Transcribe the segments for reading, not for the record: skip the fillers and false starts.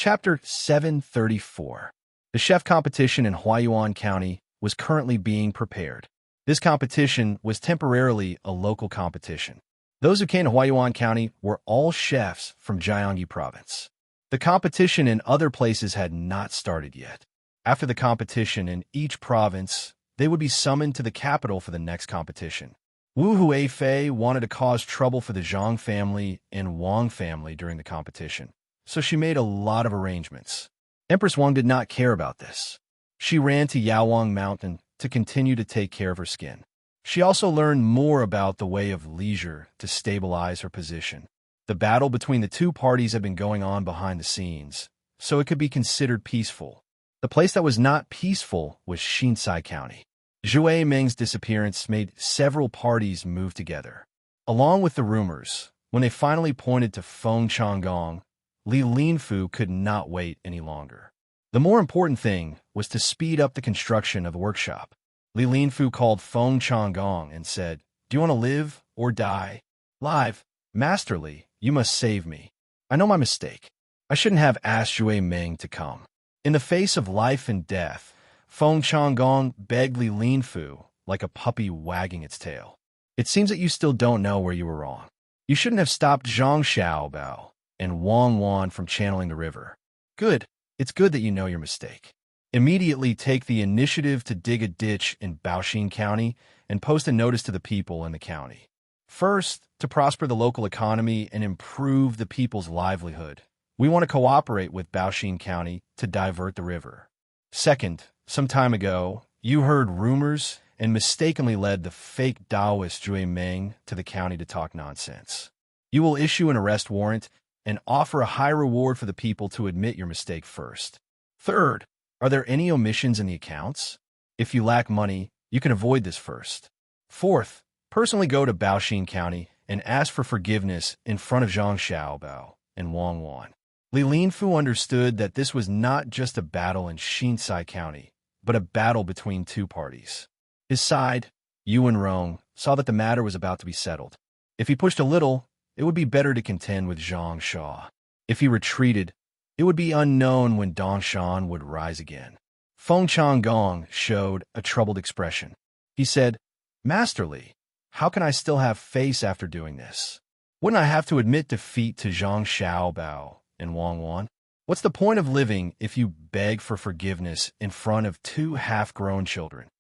Chapter 734. The chef competition in Huayuan County was currently being prepared. This competition was temporarily a local competition. Those who came to Huayuan County were all chefs from Jiangyi Province. The competition in other places had not started yet. After the competition in each province, they would be summoned to the capital for the next competition. Wu Huifei wanted to cause trouble for the Zhang family and Wang family during the competition, so she made a lot of arrangements. Empress Wang did not care about this. She ran to Yaowang Mountain to continue to take care of her skin. She also learned more about the way of leisure to stabilize her position. The battle between the two parties had been going on behind the scenes, so it could be considered peaceful. The place that was not peaceful was Xinsai County. Zhui Meng's disappearance made several parties move together. Along with the rumors, when they finally pointed to Feng Changgong, Li Linfu could not wait any longer. The more important thing was to speed up the construction of the workshop. Li Linfu called Feng Changgong and said, "Do you want to live or die?" "Live. Master Li, you must save me. I know my mistake. I shouldn't have asked Zhui Meng to come." In the face of life and death, Feng Changgong begged Li Linfu like a puppy wagging its tail. "It seems that you still don't know where you were wrong. You shouldn't have stopped Zhang Xiaobao and Wang Wan from channeling the river. Good. It's good that you know your mistake. Immediately take the initiative to dig a ditch in Baoxin County and post a notice to the people in the county. First, to prosper the local economy and improve the people's livelihood, we want to cooperate with Baoxin County to divert the river. Second, some time ago, you heard rumors and mistakenly led the fake Taoist Zhui Meng to the county to talk nonsense. You will issue an arrest warrant and offer a high reward for the people to admit your mistake first. Third, are there any omissions in the accounts? If you lack money, you can avoid this first. Fourth, personally go to Baoxin County and ask for forgiveness in front of Zhang Xiaobao and Wang Wan." Li Linfu understood that this was not just a battle in Xinsai County, but a battle between two parties. His side, Yuan Rong, saw that the matter was about to be settled. If he pushed a little, it would be better to contend with Zhang Sha. If he retreated, it would be unknown when Dongshan would rise again. Feng Changgong showed a troubled expression. He said, "Master Li, how can I still have face after doing this? Wouldn't I have to admit defeat to Zhang Xiaobao and Wang Wan? What's the point of living if you beg for forgiveness in front of two half-grown children?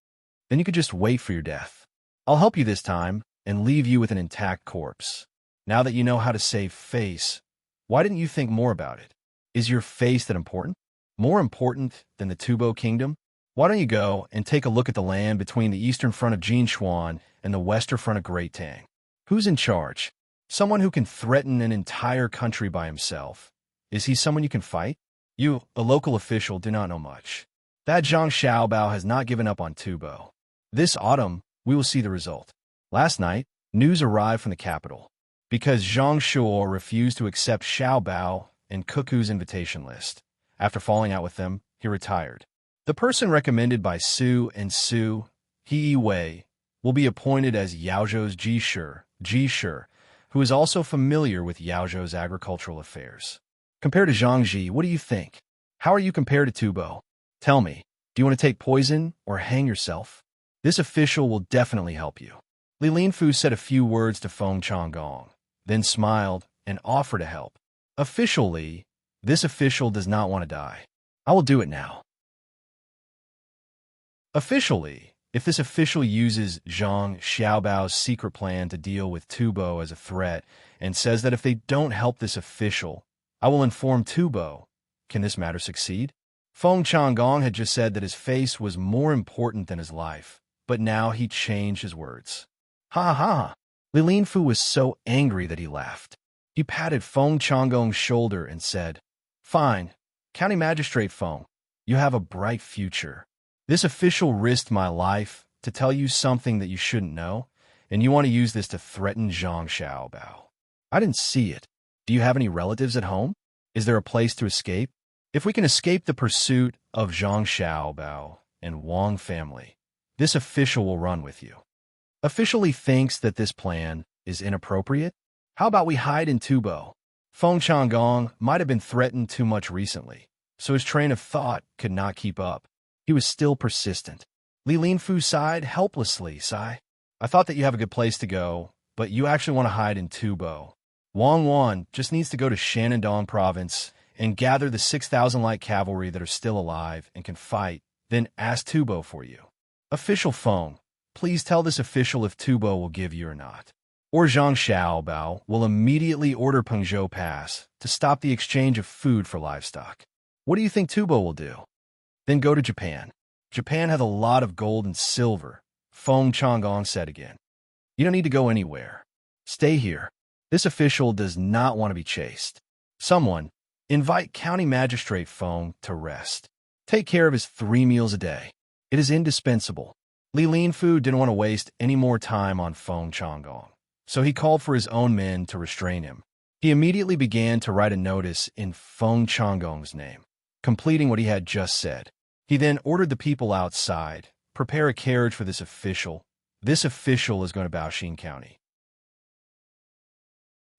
Then you could just wait for your death. I'll help you this time and leave you with an intact corpse. Now that you know how to save face, why didn't you think more about it? Is your face that important? More important than the Tubo Kingdom? Why don't you go and take a look at the land between the eastern front of Jinshuan and the western front of Great Tang? Who's in charge? Someone who can threaten an entire country by himself. Is he someone you can fight? You, a local official, do not know much. That Zhang Xiaobao has not given up on Tubo. This autumn, we will see the result." Last night, news arrived from the capital. Because Zhang Shuo refused to accept Xiaobao and Cuckoo's invitation list. After falling out with them, he retired. The person recommended by Su and Su, He Wei, will be appointed as Yaozhou's Ji-Shi, who is also familiar with Yaozhou's agricultural affairs. Compared to Zhang Ji, what do you think? How are you compared to Tubo? Tell me, do you want to take poison or hang yourself? This official will definitely help you." Li Linfu said a few words to Feng Changgong, then smiled and offered to help. "Officially, this official does not want to die. I will do it now." Officially, if this official uses Zhang Xiaobao's secret plan to deal with Tubo as a threat and says that if they don't help this official, I will inform Tubo, can this matter succeed? Feng Changgong had just said that his face was more important than his life, but now he changed his words. "Ha ha!" Li Linfu was so angry that he laughed. He patted Feng Changgong's shoulder and said, "Fine, County Magistrate Feng, you have a bright future. This official risked my life to tell you something that you shouldn't know, and you want to use this to threaten Zhang Xiaobao. I didn't see it. Do you have any relatives at home? Is there a place to escape? If we can escape the pursuit of Zhang Xiaobao and Wang family, this official will run with you. Officially thinks that this plan is inappropriate? How about we hide in Tubo? Feng Changgong might have been threatened too much recently, so his train of thought could not keep up. He was still persistent. Li Linfu sighed helplessly. Sigh. I thought that you have a good place to go, but you actually want to hide in Tubo. Wang Wan just needs to go to Shenandong province and gather the 6,000 light cavalry that are still alive and can fight, then ask Tubo for you. Official Feng, please tell this official if Tubo will give you or not. Or Zhang Xiaobao will immediately order Pengzhou Pass to stop the exchange of food for livestock. What do you think Tubo will do? Then go to Japan. Japan has a lot of gold and silver, Feng Changgong said again. You don't need to go anywhere. Stay here. This official does not want to be chased. Someone, invite County Magistrate Feng to rest. Take care of his 3 meals a day. It is indispensable. Li Linfu didn't want to waste any more time on Feng Changgong, so he called for his own men to restrain him. He immediately began to write a notice in Feng Changgong's name, completing what he had just said. He then ordered the people outside, prepare a carriage for this official. This official is going to Baoxin County.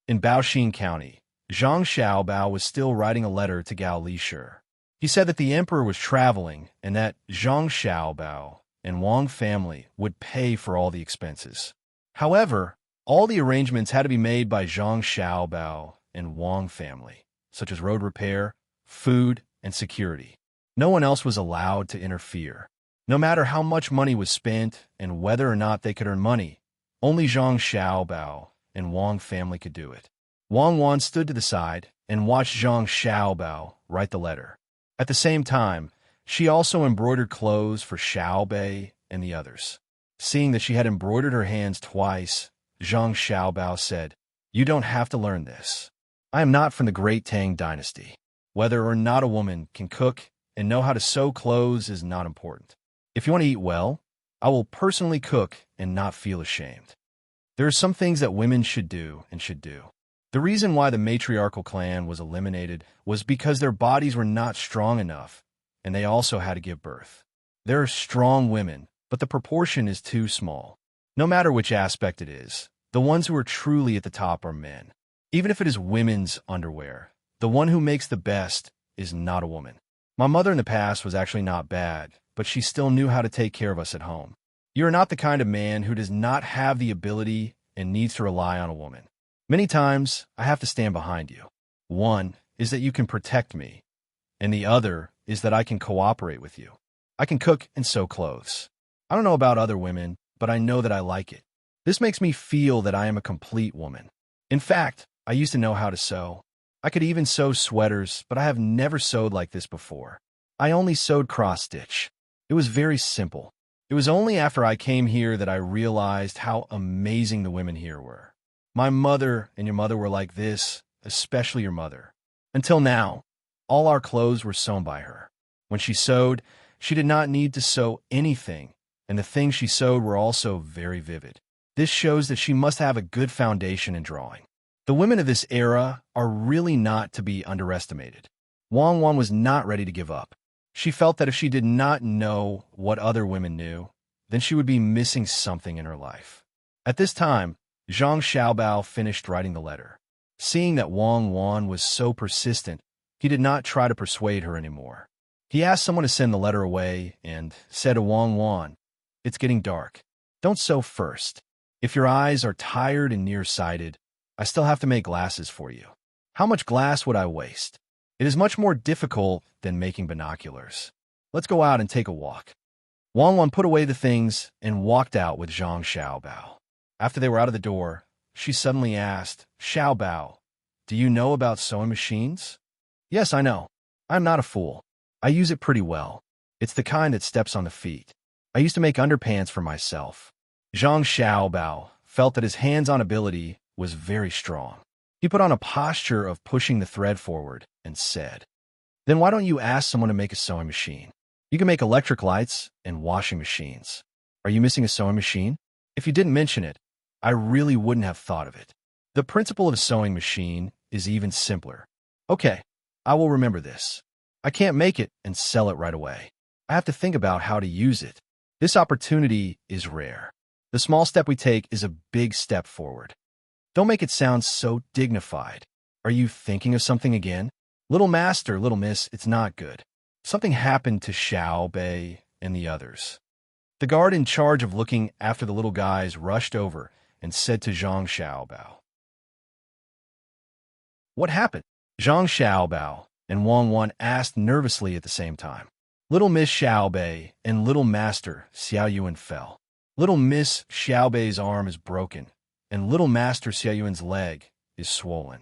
In Baoxin County, Zhang Xiaobao was still writing a letter to Gao Lishur. He said that the emperor was traveling and that Zhang Xiaobao and Wang family would pay for all the expenses. However, all the arrangements had to be made by Zhang Xiaobao and Wang family, such as road repair, food, and security. No one else was allowed to interfere. No matter how much money was spent and whether or not they could earn money, only Zhang Xiaobao and Wang family could do it. Wang Wan stood to the side and watched Zhang Xiaobao write the letter. At the same time, she also embroidered clothes for Xiao Bei and the others. Seeing that she had embroidered her hands twice, Zhang Xiaobao said, "You don't have to learn this. I am not from the great Tang Dynasty. Whether or not a woman can cook and know how to sew clothes is not important. If you want to eat well, I will personally cook and not feel ashamed. There are some things that women should do and should do." The reason why the matriarchal clan was eliminated was because their bodies were not strong enough, and they also had to give birth. There are strong women, but the proportion is too small. No matter which aspect it is, the ones who are truly at the top are men. Even if it is women's underwear, the one who makes the best is not a woman. My mother in the past was actually not bad, but she still knew how to take care of us at home. You are not the kind of man who does not have the ability and needs to rely on a woman. Many times, I have to stand behind you. One is that you can protect me, and the other is that I can cooperate with you. I can cook and sew clothes. I don't know about other women, but I know that I like it. This makes me feel that I am a complete woman. In fact, I used to know how to sew. I could even sew sweaters, but I have never sewed like this before. I only sewed cross-stitch. It was very simple. It was only after I came here that I realized how amazing the women here were. My mother and your mother were like this, especially your mother. Until now, all our clothes were sewn by her. When she sewed, she did not need to sew anything, and the things she sewed were also very vivid. This shows that she must have a good foundation in drawing. The women of this era are really not to be underestimated. Wang Wan was not ready to give up. She felt that if she did not know what other women knew, then she would be missing something in her life. At this time, Zhang Xiaobao finished writing the letter. Seeing that Wang Wan was so persistent, he did not try to persuade her anymore. He asked someone to send the letter away and said to Wang Wan, "It's getting dark. Don't sew first. If your eyes are tired and nearsighted, I still have to make glasses for you. How much glass would I waste? It is much more difficult than making binoculars. Let's go out and take a walk." Wang Wan put away the things and walked out with Zhang Xiaobao. After they were out of the door, she suddenly asked, "Xiaobao, do you know about sewing machines?" "Yes, I know. I'm not a fool. I use it pretty well. It's the kind that steps on the feet. I used to make underpants for myself." Zhang Xiaobao felt that his hands-on ability was very strong. He put on a posture of pushing the thread forward and said, "Then why don't you ask someone to make a sewing machine? You can make electric lights and washing machines. Are you missing a sewing machine? If you didn't mention it, I really wouldn't have thought of it. The principle of a sewing machine is even simpler." "Okay, I will remember this. I can't make it and sell it right away. I have to think about how to use it. This opportunity is rare. The small step we take is a big step forward. Don't make it sound so dignified. Are you thinking of something again? Little master, little miss, it's not good. Something happened to Xiao Bei and the others. The guard in charge of looking after the little guys rushed over and said to Zhang Xiaobao. What happened? Zhang Xiaobao and Wang Wan asked nervously at the same time. Little Miss Xiaobei and Little Master Xiaoyuan fell. Little Miss Xiaobei's arm is broken, and Little Master Xiaoyuan's leg is swollen.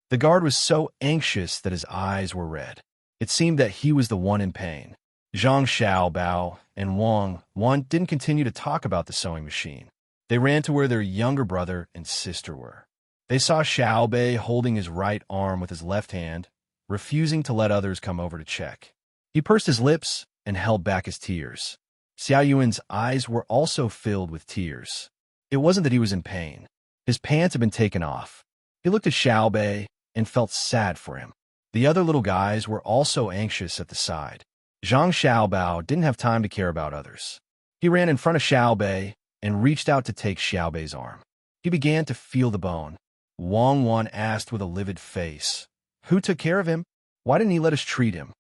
The guard was so anxious that his eyes were red. It seemed that he was the one in pain. Zhang Xiaobao and Wang Wan didn't continue to talk about the sewing machine. They ran to where their younger brother and sister were. They saw Xiaobei holding his right arm with his left hand, refusing to let others come over to check. He pursed his lips and held back his tears. Xiaoyuan's eyes were also filled with tears. It wasn't that he was in pain. His pants had been taken off. He looked at Xiaobei and felt sad for him. The other little guys were also anxious at the side. Zhang Xiaobao didn't have time to care about others. He ran in front of Xiaobei and reached out to take Xiaobei's arm. He began to feel the bone. Wang Wan asked with a livid face, "Who took care of him? Why didn't he let us treat him?"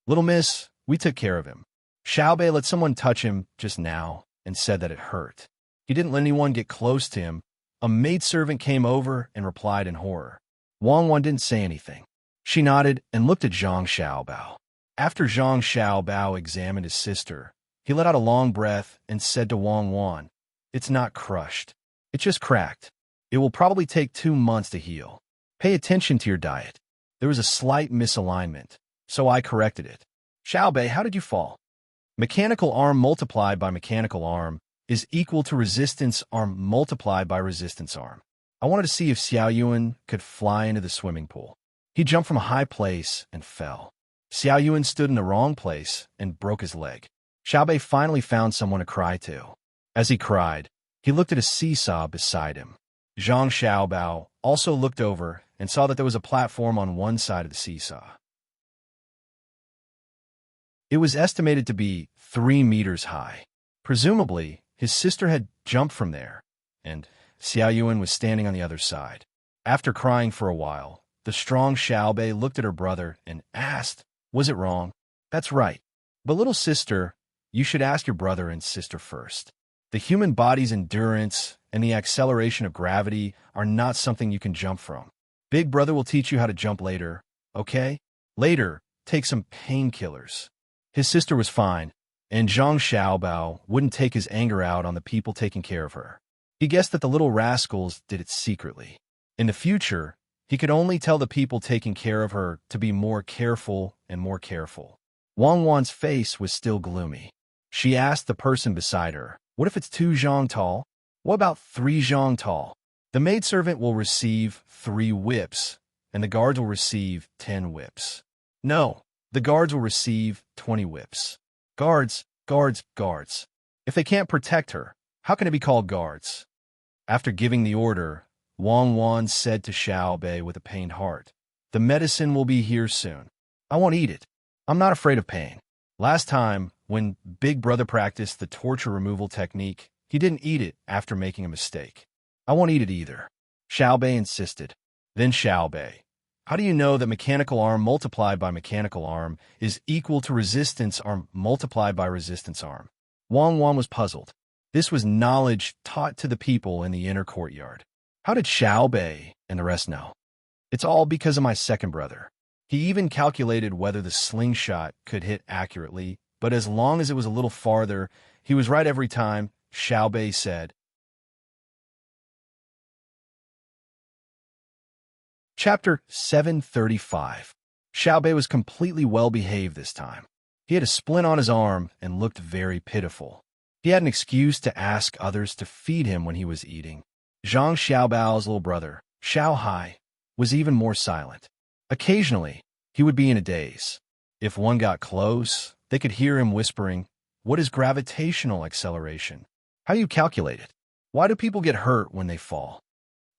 "Little miss, we took care of him. Xiaobei let someone touch him just now and said that it hurt. He didn't let anyone get close to him." A maidservant came over and replied in horror. Wang Wan didn't say anything. She nodded and looked at Zhang Xiaobao. After Zhang Xiaobao examined his sister, he let out a long breath and said to Wang Wan, "It's not crushed. It's just cracked. It will probably take 2 months to heal. Pay attention to your diet." There was a slight misalignment, so I corrected it. "Xiaobei, how did you fall?" Mechanical arm multiplied by mechanical arm is equal to resistance arm multiplied by resistance arm. I wanted to see if Xiaoyuan could fly into the swimming pool. He jumped from a high place and fell. Xiaoyuan stood in the wrong place and broke his leg. Xiaobei finally found someone to cry to. As he cried, he looked at a seesaw beside him. Zhang Xiaobao also looked over and saw that there was a platform on one side of the seesaw. It was estimated to be 3 meters high. Presumably, his sister had jumped from there, and Xiaoyuan was standing on the other side. After crying for a while, the strong Xiaobei looked at her brother and asked, "Was it wrong?" "That's right. But little sister, you should ask your brother and sister first. The human body's endurance and the acceleration of gravity are not something you can jump from. Big brother will teach you how to jump later, okay? Later, take some painkillers." His sister was fine, and Zhang Xiaobao wouldn't take his anger out on the people taking care of her. He guessed that the little rascals did it secretly. In the future, he could only tell the people taking care of her to be more careful and more careful. Wang Wan's face was still gloomy. She asked the person beside her, "What if it's 2 zhang tall? What about 3 zhang tall?" "The maidservant will receive 3 whips, and the guards will receive 10 whips. "No, the guards will receive 20 whips. Guards, guards, guards. If they can't protect her, how can it be called guards?" After giving the order, Wang Wan said to Xiaobei with a pained heart, "The medicine will be here soon. I won't eat it. I'm not afraid of pain. Last time, when Big Brother practiced the torture removal technique, he didn't eat it after making a mistake. I won't eat it either." Xiaobei insisted. Then Xiaobei, "How do you know that mechanical arm multiplied by mechanical arm is equal to resistance arm multiplied by resistance arm?" Wang Wan was puzzled. This was knowledge taught to the people in the inner courtyard. How did Xiaobei and the rest know? "It's all because of my second brother. He even calculated whether the slingshot could hit accurately, but as long as it was a little farther, he was right every time," Xiaobei said. Chapter 735. Xiaobei was completely well-behaved this time. He had a splint on his arm and looked very pitiful. He had an excuse to ask others to feed him when he was eating. Zhang Xiaobao's little brother, Xiao Hai, was even more silent. Occasionally, he would be in a daze. If one got close, they could hear him whispering, "What is gravitational acceleration? How do you calculate it? Why do people get hurt when they fall?"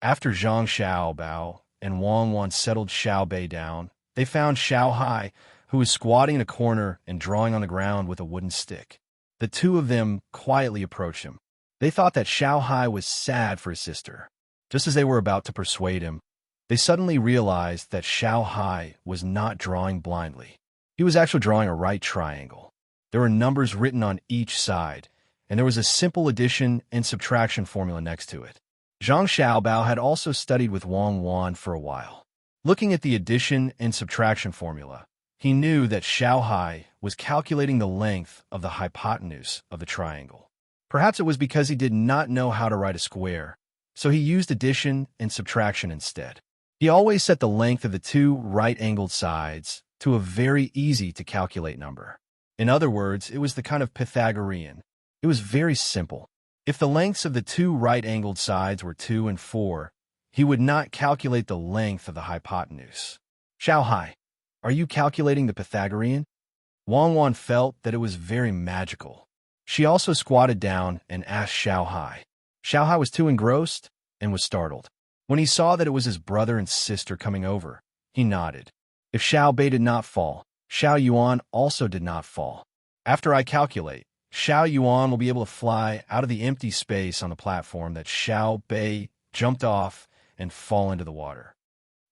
After Zhang Xiaobao and Wang Wan settled Xiaobei down, they found Xiao Hai, who was squatting in a corner and drawing on the ground with a wooden stick. The two of them quietly approached him. They thought that Xiao Hai was sad for his sister. Just as they were about to persuade him, they suddenly realized that Xiao Hai was not drawing blindly. He was actually drawing a right triangle. There were numbers written on each side, and there was a simple addition and subtraction formula next to it. Zhang Xiaobao had also studied with Wang Wan for a while. Looking at the addition and subtraction formula, he knew that Xiao Hai was calculating the length of the hypotenuse of the triangle. Perhaps it was because he did not know how to write a square, so he used addition and subtraction instead. He always set the length of the two right-angled sides to a very easy-to-calculate number. In other words, it was the kind of Pythagorean. It was very simple. If the lengths of the two right-angled sides were 2 and 4, he would not calculate the length of the hypotenuse. Xiao Hai, are you calculating the Pythagorean? Wang Wan felt that it was very magical. She also squatted down and asked Xiao Hai. Xiao Hai was too engrossed and was startled. When he saw that it was his brother and sister coming over, he nodded. If Xiao Bei did not fall, Xiao Yuan also did not fall. After I calculate, Xiao Yuan will be able to fly out of the empty space on the platform that Xiao Bei jumped off and fall into the water.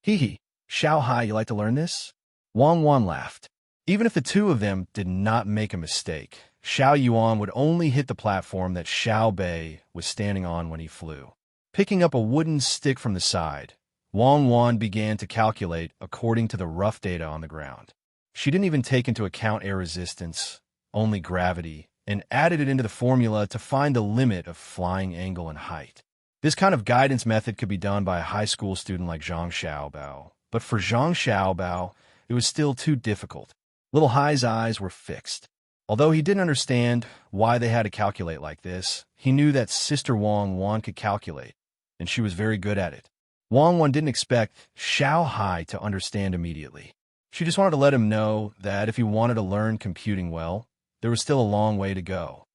Hee hee, Xiao Hai, you like to learn this? Wang Wan laughed. Even if the two of them did not make a mistake, Xiao Yuan would only hit the platform that Xiao Bei was standing on when he flew. Picking up a wooden stick from the side, Wang Wan began to calculate according to the rough data on the ground. She didn't even take into account air resistance, only gravity, and added it into the formula to find the limit of flying angle and height. This kind of guidance method could be done by a high school student like Zhang Xiaobao, but for Zhang Xiaobao, it was still too difficult. Little Hai's eyes were fixed. Although he didn't understand why they had to calculate like this, he knew that Sister Wang Wan could calculate, and she was very good at it. Wang Wan didn't expect Xiao Hai to understand immediately. She just wanted to let him know that if he wanted to learn computing well, there was still a long way to go.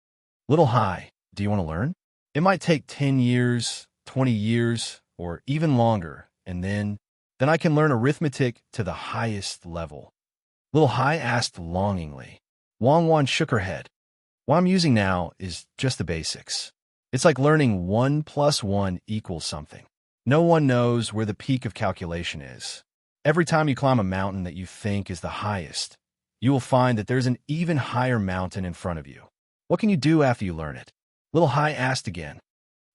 Little Hai, do you want to learn? It might take 10 years, 20 years, or even longer, and then I can learn arithmetic to the highest level. Little Hai asked longingly. Wang Wan shook her head. What I'm using now is just the basics. It's like learning 1 + 1 = something. No one knows where the peak of calculation is. Every time you climb a mountain that you think is the highest, you will find that there's an even higher mountain in front of you. What can you do after you learn it? Little Hai asked again.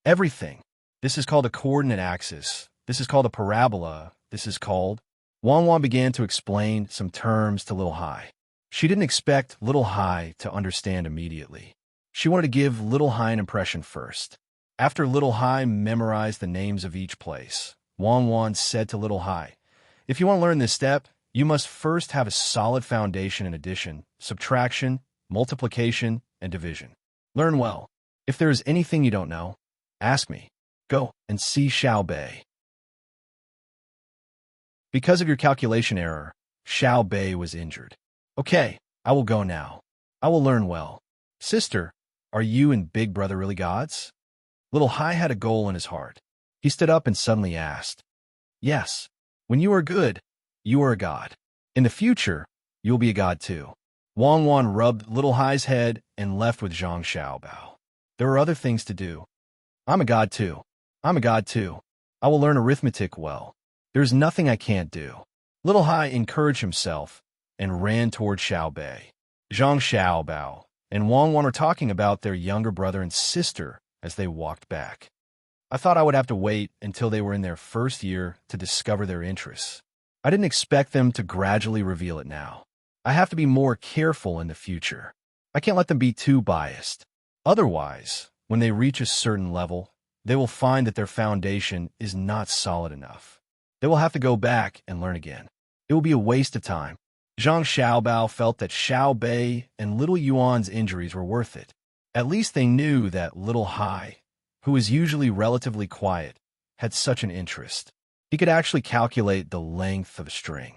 Everything. This is called a coordinate axis. This is called a parabola. This is called... Wang Wan began to explain some terms to Little Hai. She didn't expect Little Hai to understand immediately. She wanted to give Little Hai an impression first. After Little Hai memorized the names of each place, Wang Wan said to Little Hai, if you want to learn this step, you must first have a solid foundation in addition, subtraction, multiplication, and division. Learn well. If there is anything you don't know, ask me. Go and see Xiao Bei. Because of your calculation error, Xiao Bei was injured. Okay, I will go now. I will learn well. Sister, are you and Big Brother really gods? Little Hai had a goal in his heart. He stood up and suddenly asked, yes, when you are good, you are a god. In the future, you'll be a god too. Wang Wan rubbed Little Hai's head and left with Zhang Xiaobao. There are other things to do. I'm a god too. I'm a god too. I will learn arithmetic well. There's nothing I can't do. Little Hai encouraged himself and ran toward Xiao Bei. Zhang Xiaobao and Wang Wan were talking about their younger brother and sister as they walked back. I thought I would have to wait until they were in their first year to discover their interests. I didn't expect them to gradually reveal it now. I have to be more careful in the future. I can't let them be too biased. Otherwise, when they reach a certain level, they will find that their foundation is not solid enough. They will have to go back and learn again. It will be a waste of time. Zhang Xiaobao felt that Xiao Bei and Little Yuan's injuries were worth it. At least they knew that Little Hai, who is usually relatively quiet, had such an interest. He could actually calculate the length of a string.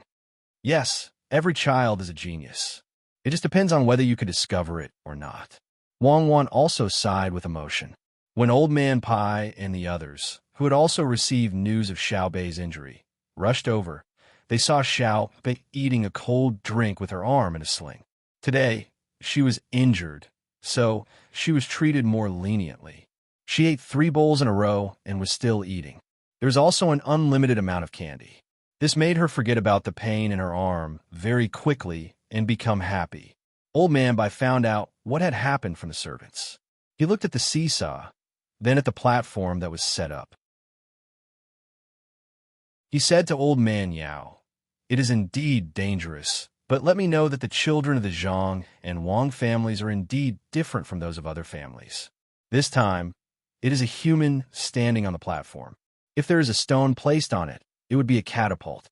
Yes, every child is a genius. It just depends on whether you could discover it or not. Wang Wan also sighed with emotion. When Old Man Pai and the others, who had also received news of Xiao Bei's injury, rushed over, they saw Xiao Bei eating a cold drink with her arm in a sling. Today, she was injured, so she was treated more leniently. She ate 3 bowls in a row and was still eating. There was also an unlimited amount of candy. This made her forget about the pain in her arm very quickly and become happy. Old Man Bai found out what had happened from the servants. He looked at the seesaw, then at the platform that was set up. He said to Old Man Yao, "It is indeed dangerous, but let me know that the children of the Zhang and Wang families are indeed different from those of other families. This time, it is a human standing on the platform. If there is a stone placed on it, it would be a catapult.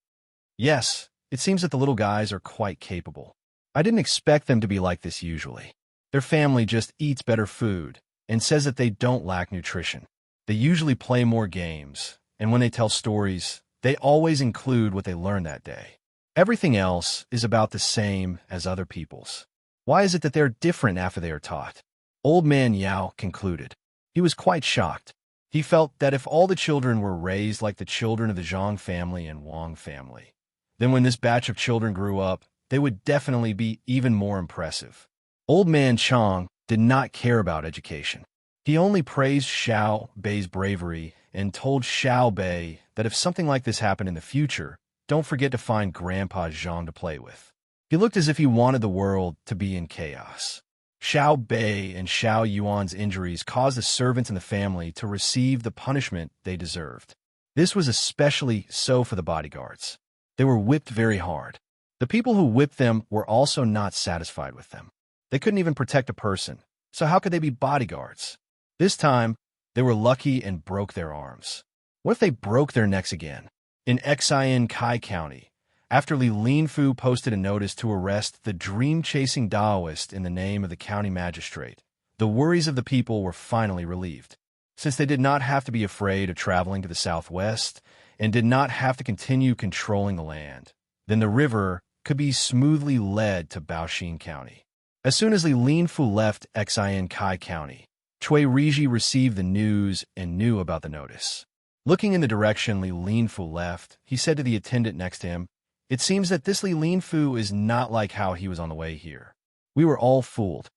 Yes, it seems that the little guys are quite capable. I didn't expect them to be like this usually. Their family just eats better food and says that they don't lack nutrition. They usually play more games, and when they tell stories, they always include what they learned that day. Everything else is about the same as other people's. Why is it that they're different after they are taught?" Old Man Yao concluded. He was quite shocked. He felt that if all the children were raised like the children of the Zhang family and Wang family, then when this batch of children grew up, they would definitely be even more impressive. Old Man Chang did not care about education. He only praised Xiao Bei's bravery and told Xiao Bei that if something like this happened in the future, don't forget to find Grandpa Zhang to play with. He looked as if he wanted the world to be in chaos. Xiao Bei and Xiao Yuan's injuries caused the servants and the family to receive the punishment they deserved. This was especially so for the bodyguards. They were whipped very hard. The people who whipped them were also not satisfied with them. They couldn't even protect a person, so how could they be bodyguards? This time, they were lucky and broke their arms. What if they broke their necks again? In Xian Kai County, after Li Linfu posted a notice to arrest the dream-chasing Taoist in the name of the county magistrate, the worries of the people were finally relieved. Since they did not have to be afraid of traveling to the southwest and did not have to continue controlling the land, then the river could be smoothly led to Baoxin County. As soon as Li Linfu left Xian Kai County, Cui Riji received the news and knew about the notice. Looking in the direction Li Linfu left, he said to the attendant next to him, "It seems that this Li Linfu is not like how he was on the way here. We were all fooled."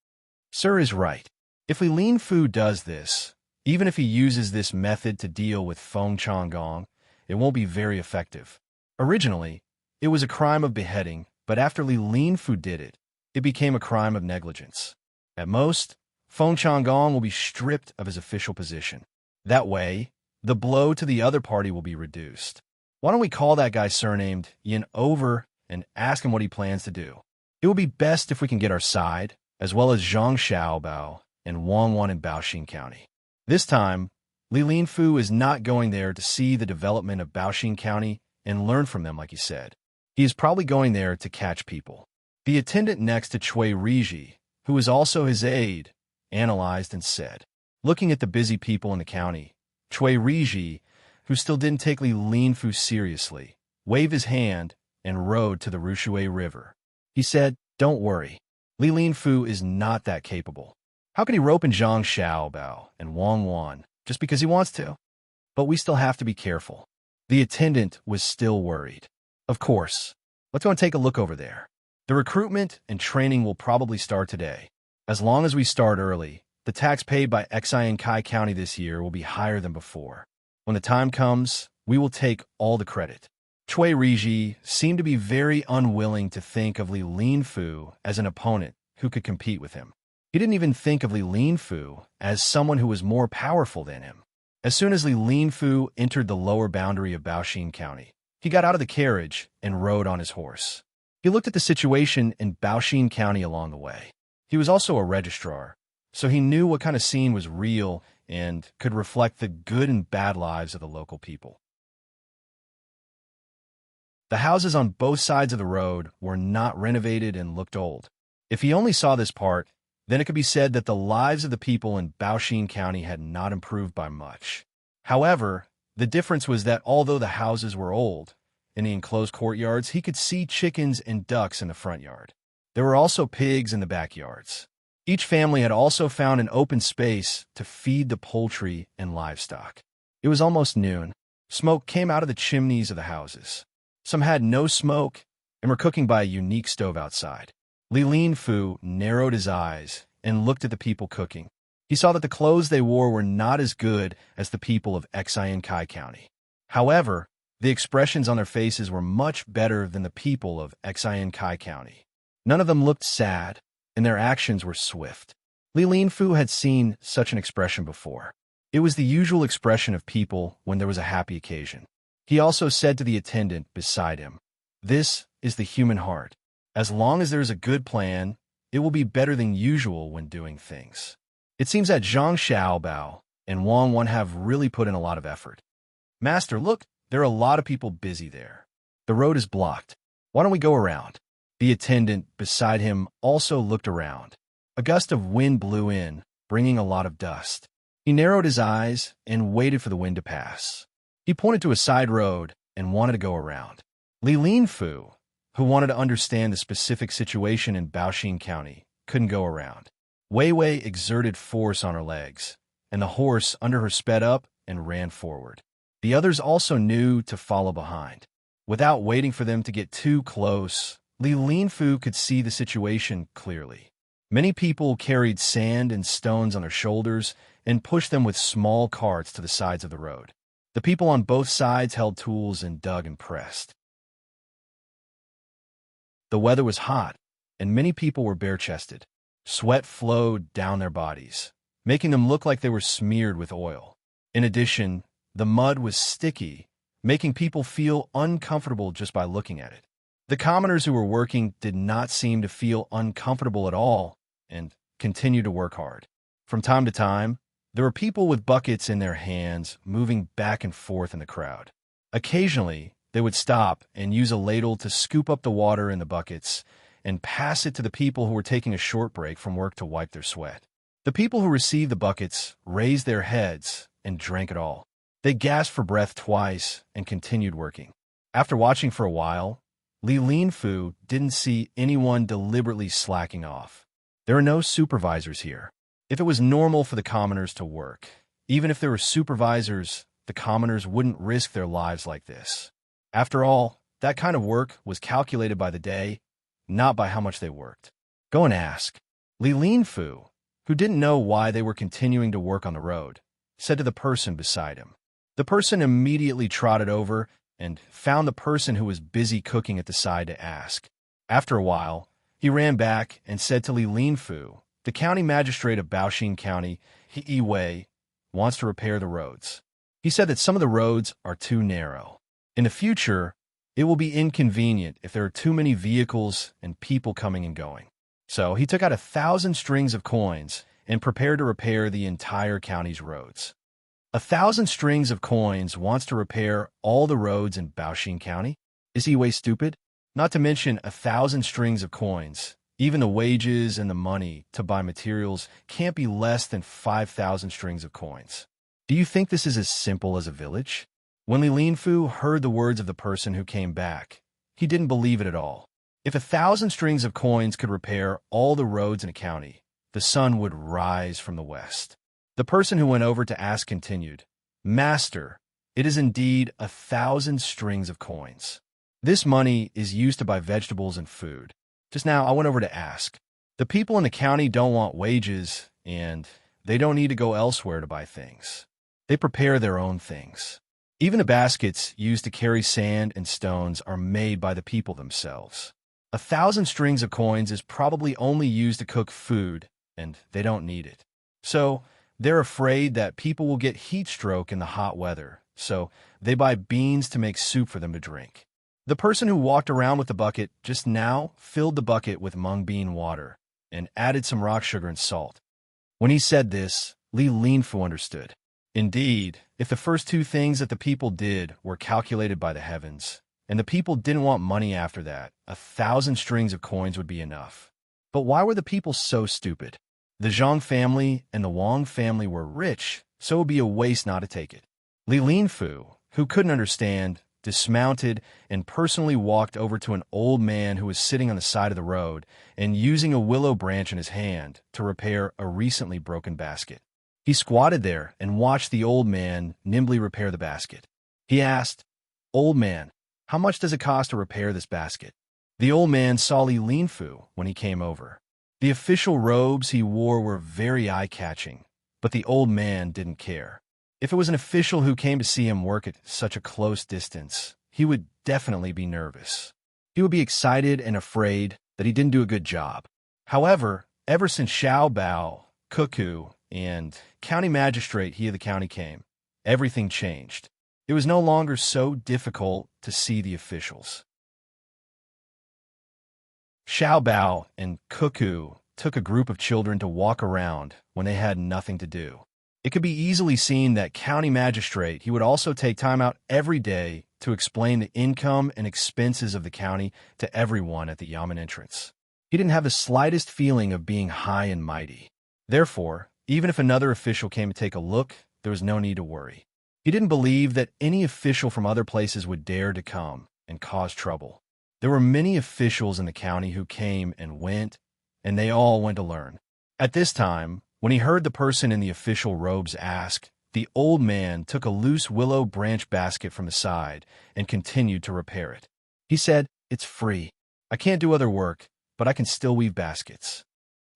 Sir is right. If Li Linfu does this, even if he uses this method to deal with Feng Changgong, it won't be very effective. Originally, it was a crime of beheading, but after Li Linfu did it, it became a crime of negligence. At most, Feng Changgong will be stripped of his official position. That way, the blow to the other party will be reduced. Why don't we call that guy surnamed Yin over and ask him what he plans to do? It would be best if we can get our side, as well as Zhang Xiaobao and Wang Wan in Baoxin County. This time, Li Linfu is not going there to see the development of Baoxin County and learn from them like he said. He is probably going there to catch people. The attendant next to Cui Riji, who was also his aide, analyzed and said, looking at the busy people in the county, Cui Riji, who still didn't take Li Linfu seriously, waved his hand and rode to the Rushui River. He said, "Don't worry. Li Linfu is not that capable. How can he rope in Zhang Xiaobao and Wang Wan just because he wants to? But we still have to be careful." The attendant was still worried. Of course. Let's go and take a look over there. The recruitment and training will probably start today. As long as we start early, the tax paid by Xian Kai County this year will be higher than before. When the time comes, we will take all the credit. Cui Riji seemed to be very unwilling to think of Li Linfu as an opponent who could compete with him. He didn't even think of Li Linfu as someone who was more powerful than him. As soon as Li Linfu entered the lower boundary of Baoxin County, he got out of the carriage and rode on his horse. He looked at the situation in Baoxin County along the way. He was also a registrar, so he knew what kind of scene was real and could reflect the good and bad lives of the local people. The houses on both sides of the road were not renovated and looked old. If he only saw this part, then it could be said that the lives of the people in Baoxin County had not improved by much. However, the difference was that although the houses were old, in the enclosed courtyards, he could see chickens and ducks in the front yard. There were also pigs in the backyards. Each family had also found an open space to feed the poultry and livestock. It was almost noon. Smoke came out of the chimneys of the houses. Some had no smoke and were cooking by a unique stove outside. Li Linfu narrowed his eyes and looked at the people cooking. He saw that the clothes they wore were not as good as the people of Xian Kai County. However, the expressions on their faces were much better than the people of Xiankai County. None of them looked sad, and their actions were swift. Li Linfu had seen such an expression before. It was the usual expression of people when there was a happy occasion. He also said to the attendant beside him, "This is the human heart. As long as there is a good plan, it will be better than usual when doing things." It seems that Zhang Xiaobao and Wang Wan have really put in a lot of effort. "Master, look, there are a lot of people busy there. The road is blocked. Why don't we go around?" The attendant beside him also looked around. A gust of wind blew in, bringing a lot of dust. He narrowed his eyes and waited for the wind to pass. He pointed to a side road and wanted to go around. Li Linfu, who wanted to understand the specific situation in Baoxin County, couldn't go around. Wei Wei exerted force on her legs, and the horse under her sped up and ran forward. The others also knew to follow behind. Without waiting for them to get too close, Li Linfu could see the situation clearly. Many people carried sand and stones on their shoulders and pushed them with small carts to the sides of the road. The people on both sides held tools and dug and pressed. The weather was hot, and many people were bare-chested. Sweat flowed down their bodies, making them look like they were smeared with oil. In addition, the mud was sticky, making people feel uncomfortable just by looking at it. The commoners who were working did not seem to feel uncomfortable at all and continued to work hard. From time to time, there were people with buckets in their hands moving back and forth in the crowd. Occasionally, they would stop and use a ladle to scoop up the water in the buckets and pass it to the people who were taking a short break from work to wipe their sweat. The people who received the buckets raised their heads and drank it all. They gasped for breath twice and continued working. After watching for a while, Li Linfu didn't see anyone deliberately slacking off. There are no supervisors here. If it was normal for the commoners to work, even if there were supervisors, the commoners wouldn't risk their lives like this. After all, that kind of work was calculated by the day, not by how much they worked. Go and ask. Li Linfu, who didn't know why they were continuing to work on the road, said to the person beside him. The person immediately trotted over and found the person who was busy cooking at the side to ask. After a while, he ran back and said to Li Linfu, "The county magistrate of Baoxin County, He Wei, wants to repair the roads. He said that some of the roads are too narrow. In the future, it will be inconvenient if there are too many vehicles and people coming and going." So he took out 1,000 strings of coins and prepared to repair the entire county's roads. 1,000 strings of coins wants to repair all the roads in Baoxin County? Is he way stupid? Not to mention 1,000 strings of coins. Even the wages and the money to buy materials can't be less than 5,000 strings of coins. Do you think this is as simple as a village? When Li Linfu heard the words of the person who came back, he didn't believe it at all. If 1,000 strings of coins could repair all the roads in a county, the sun would rise from the west. The person who went over to ask continued, "Master, it is indeed 1,000 strings of coins. This money is used to buy vegetables and food. Just now, I went over to ask. The people in the county don't want wages, and they don't need to go elsewhere to buy things. They prepare their own things. Even the baskets used to carry sand and stones are made by the people themselves. 1,000 strings of coins is probably only used to cook food, and they don't need it. So they're afraid that people will get heat stroke in the hot weather, so they buy beans to make soup for them to drink." The person who walked around with the bucket just now filled the bucket with mung bean water and added some rock sugar and salt. When he said this, Li Linfu understood. Indeed, if the first two things that the people did were calculated by the heavens, and the people didn't want money after that, 1,000 strings of coins would be enough. But why were the people so stupid? The Zhang family and the Wang family were rich, so it would be a waste not to take it. Li Linfu, who couldn't understand, dismounted and personally walked over to an old man who was sitting on the side of the road and using a willow branch in his hand to repair a recently broken basket. He squatted there and watched the old man nimbly repair the basket. He asked, "Old man, how much does it cost to repair this basket?" The old man saw Li Linfu when he came over. The official robes he wore were very eye-catching, but the old man didn't care. If it was an official who came to see him work at such a close distance, he would definitely be nervous. He would be excited and afraid that he didn't do a good job. However, ever since Xiao Bao, Cuckoo, and county magistrate he of the county came, everything changed. It was no longer so difficult to see the officials. Xiao Bao and Cuckoo took a group of children to walk around when they had nothing to do. It could be easily seen that county magistrate he would also take time out every day to explain the income and expenses of the county to everyone at the Yamen entrance. He didn't have the slightest feeling of being high and mighty. Therefore, even if another official came to take a look, there was no need to worry. He didn't believe that any official from other places would dare to come and cause trouble. There were many officials in the county who came and went, and they all went to learn. At this time, when he heard the person in the official robes ask, the old man took a loose willow branch basket from the side and continued to repair it. He said, "It's free. I can't do other work, but I can still weave baskets."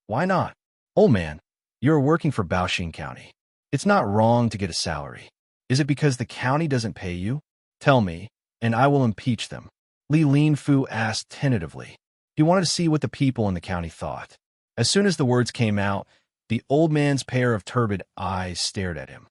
"Why not?" "Old man, you are working for Baoxing County. It's not wrong to get a salary. Is it because the county doesn't pay you? Tell me, and I will impeach them." Li Linfu asked tentatively. He wanted to see what the people in the county thought. As soon as the words came out, the old man's pair of turbid eyes stared at him.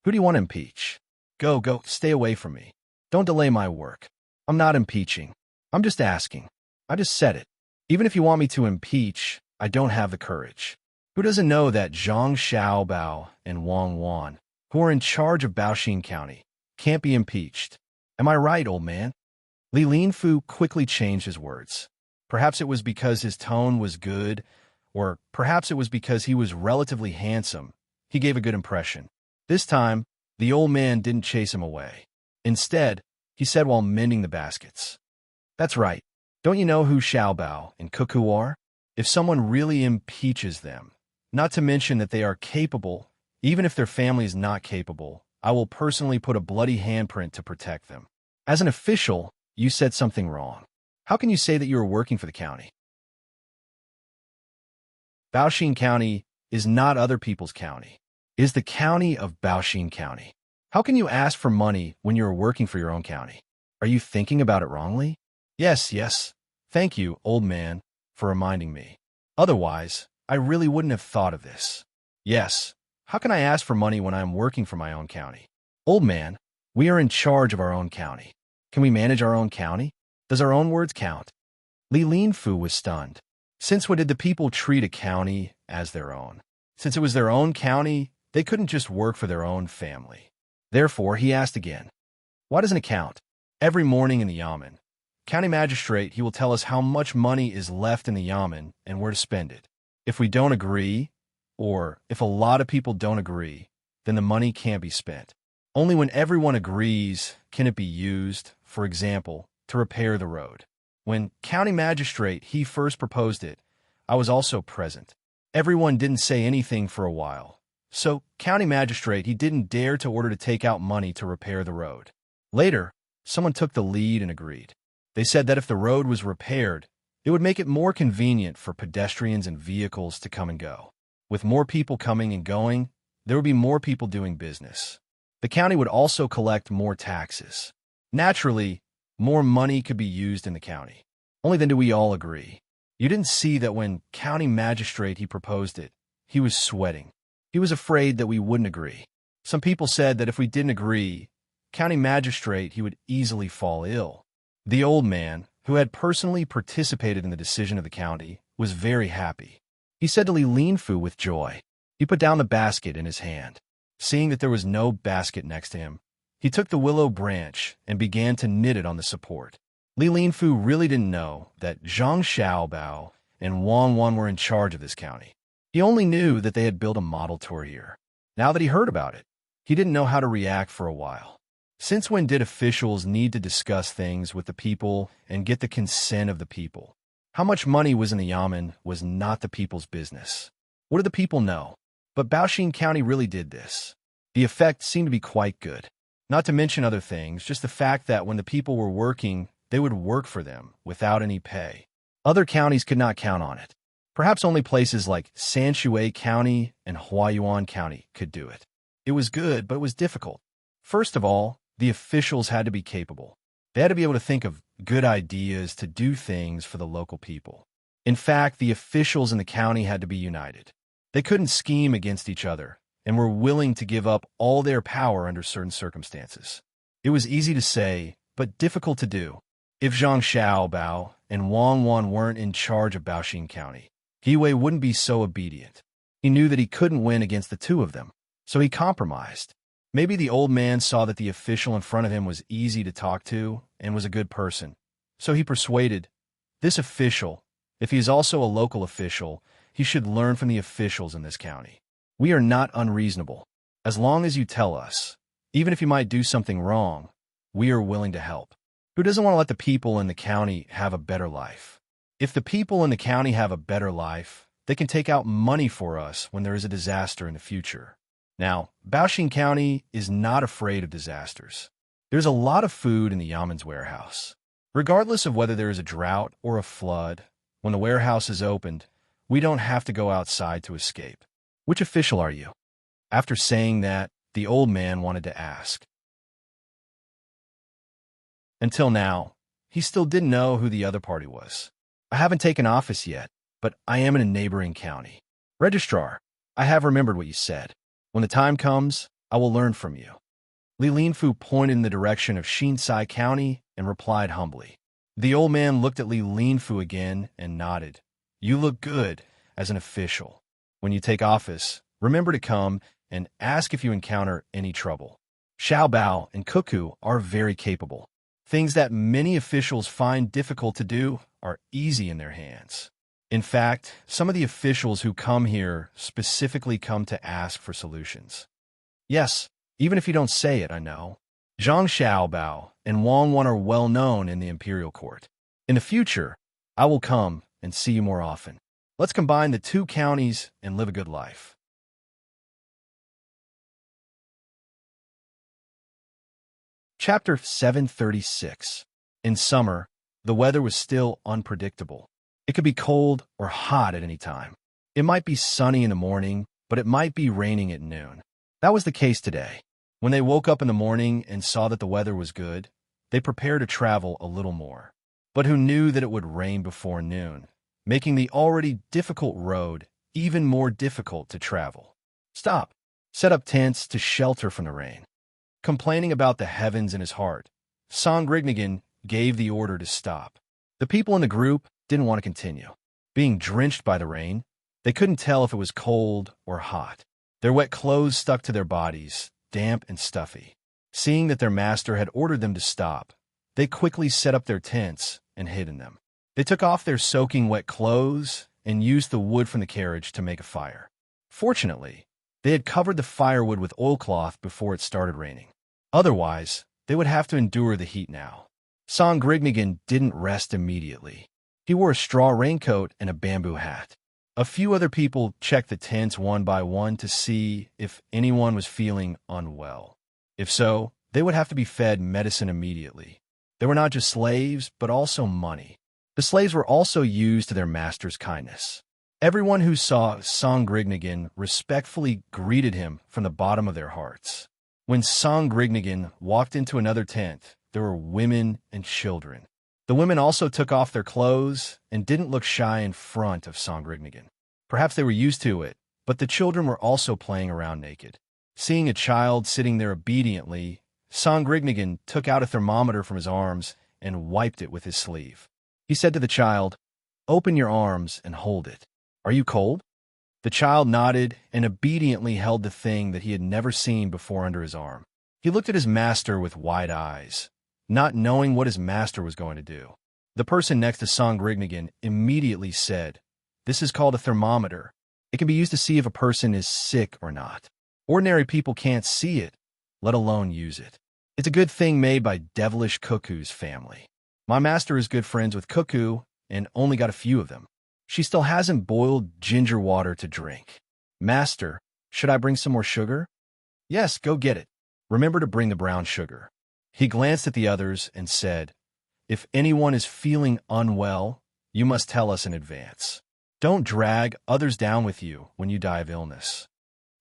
"Who do you want to impeach? Go, stay away from me. Don't delay my work. I'm not impeaching. I'm just asking. I just said it. Even if you want me to impeach, I don't have the courage. Who doesn't know that Zhang Xiaobao and Wang Wan, who are in charge of Baoxing County, can't be impeached? Am I right, old man?" Li Linfu quickly changed his words. Perhaps it was because his tone was good, or perhaps it was because he was relatively handsome. He gave a good impression. This time, the old man didn't chase him away. Instead, he said while mending the baskets, "That's right. Don't you know who Xiaobao and Cuckoo are? If someone really impeaches them, not to mention that they are capable, even if their family is not capable, I will personally put a bloody handprint to protect them. As an official, you said something wrong. How can you say that you are working for the county? Baoxing County is not other people's county. It is the county of Baoxing County. How can you ask for money when you are working for your own county? Are you thinking about it wrongly?" Yes. Thank you, old man, for reminding me. Otherwise, I really wouldn't have thought of this. Yes. How can I ask for money when I am working for my own county? Old man, we are in charge of our own county. Can we manage our own county? Does our own words count? Li Linfu was stunned. Since when did the people treat a county as their own? Since it was their own county, they couldn't just work for their own family. Therefore, he asked again, "Why doesn't it count?" Every morning in the Yamen, county magistrate, he will tell us how much money is left in the Yamen and where to spend it. If we don't agree, or if a lot of people don't agree, then the money can't be spent. Only when everyone agrees can it be used, for example, to repair the road. When county magistrate he first proposed it, I was also present. Everyone didn't say anything for a while. So, county magistrate he didn't dare to order to take out money to repair the road. Later, someone took the lead and agreed. They said that if the road was repaired, it would make it more convenient for pedestrians and vehicles to come and go. With more people coming and going, there would be more people doing business. The county would also collect more taxes. Naturally, more money could be used in the county. Only then do we all agree. You didn't see that when county magistrate he proposed it, he was sweating. He was afraid that we wouldn't agree. Some people said that if we didn't agree, county magistrate he would easily fall ill. The old man, who had personally participated in the decision of the county, was very happy. He said to Li Linfu with joy. He put down the basket in his hand. Seeing that there was no basket next to him, he took the willow branch and began to knit it on the support. Li Linfu really didn't know that Zhang Xiaobao and Wang Wan were in charge of this county. He only knew that they had built a model tour here. Now that he heard about it, he didn't know how to react for a while. Since when did officials need to discuss things with the people and get the consent of the people? How much money was in the Yamen was not the people's business. What did the people know? But Baoxing County really did this. The effect seemed to be quite good. Not to mention other things, just the fact that when the people were working, they would work for them without any pay. Other counties could not count on it. Perhaps only places like Sanshui County and Huayuan County could do it. It was good, but it was difficult. First of all, the officials had to be capable. They had to be able to think of good ideas to do things for the local people. In fact, the officials in the county had to be united. They couldn't scheme against each other and were willing to give up all their power under certain circumstances. It was easy to say, but difficult to do. If Zhang Xiaobao and Wang Wan weren't in charge of Baoxing County, He Wei wouldn't be so obedient. He knew that he couldn't win against the two of them, so he compromised. Maybe the old man saw that the official in front of him was easy to talk to and was a good person, so he persuaded this official, if he is also a local official, he should learn from the officials in this county. We are not unreasonable. As long as you tell us, even if you might do something wrong, we are willing to help. Who doesn't want to let the people in the county have a better life? If the people in the county have a better life, they can take out money for us when there is a disaster in the future. Now, Baoxing County is not afraid of disasters. There's a lot of food in the Yaman's warehouse. Regardless of whether there is a drought or a flood, when the warehouse is opened, we don't have to go outside to escape. Which official are you? After saying that, the old man wanted to ask. Until now, he still didn't know who the other party was. I haven't taken office yet, but I am in a neighboring county. Registrar, I have remembered what you said. When the time comes, I will learn from you. Li Linfu pointed in the direction of Xinsai County and replied humbly. The old man looked at Li Linfu again and nodded. You look good as an official. When you take office, remember to come and ask if you encounter any trouble. Xiao Bao and Cuckoo are very capable. Things that many officials find difficult to do are easy in their hands. In fact, some of the officials who come here specifically come to ask for solutions. Yes, even if you don't say it, I know. Zhang Xiaobao and Wang Wan are well known in the imperial court. In the future, I will come and see you more often. Let's combine the two counties and live a good life. Chapter 736. In summer, the weather was still unpredictable. It could be cold or hot at any time. It might be sunny in the morning, but it might be raining at noon. That was the case today. When they woke up in the morning and saw that the weather was good, they prepared to travel a little more. But who knew that it would rain before noon, making the already difficult road even more difficult to travel? Stop. Set up tents to shelter from the rain. Complaining about the heavens in his heart, Song Grignigan gave the order to stop. The people in the group didn't want to continue. Being drenched by the rain, they couldn't tell if it was cold or hot. Their wet clothes stuck to their bodies, damp and stuffy. Seeing that their master had ordered them to stop, they quickly set up their tents and hid in them. They took off their soaking wet clothes and used the wood from the carriage to make a fire. Fortunately, they had covered the firewood with oilcloth before it started raining. Otherwise, they would have to endure the heat now. Song Grignigan didn't rest immediately. He wore a straw raincoat and a bamboo hat. A few other people checked the tents one by one to see if anyone was feeling unwell. If so, they would have to be fed medicine immediately. They were not just slaves, but also money. The slaves were also used to their master's kindness. Everyone who saw Song Grignigan respectfully greeted him from the bottom of their hearts. When Song Grignigan walked into another tent, there were women and children. The women also took off their clothes and didn't look shy in front of Song Grignigan. Perhaps they were used to it, but the children were also playing around naked. Seeing a child sitting there obediently, Song Grignigan took out a thermometer from his arms and wiped it with his sleeve. He said to the child, "Open your arms and hold it. Are you cold?" The child nodded and obediently held the thing that he had never seen before under his arm. He looked at his master with wide eyes, not knowing what his master was going to do. The person next to Song Grignigan immediately said, "This is called a thermometer. It can be used to see if a person is sick or not. Ordinary people can't see it, let alone use it. It's a good thing made by devilish Cuckoo's family. My master is good friends with Cuckoo and only got a few of them. She still hasn't boiled ginger water to drink. Master, should I bring some more sugar?" "Yes, go get it. Remember to bring the brown sugar." He glanced at the others and said, "If anyone is feeling unwell, you must tell us in advance. Don't drag others down with you when you die of illness."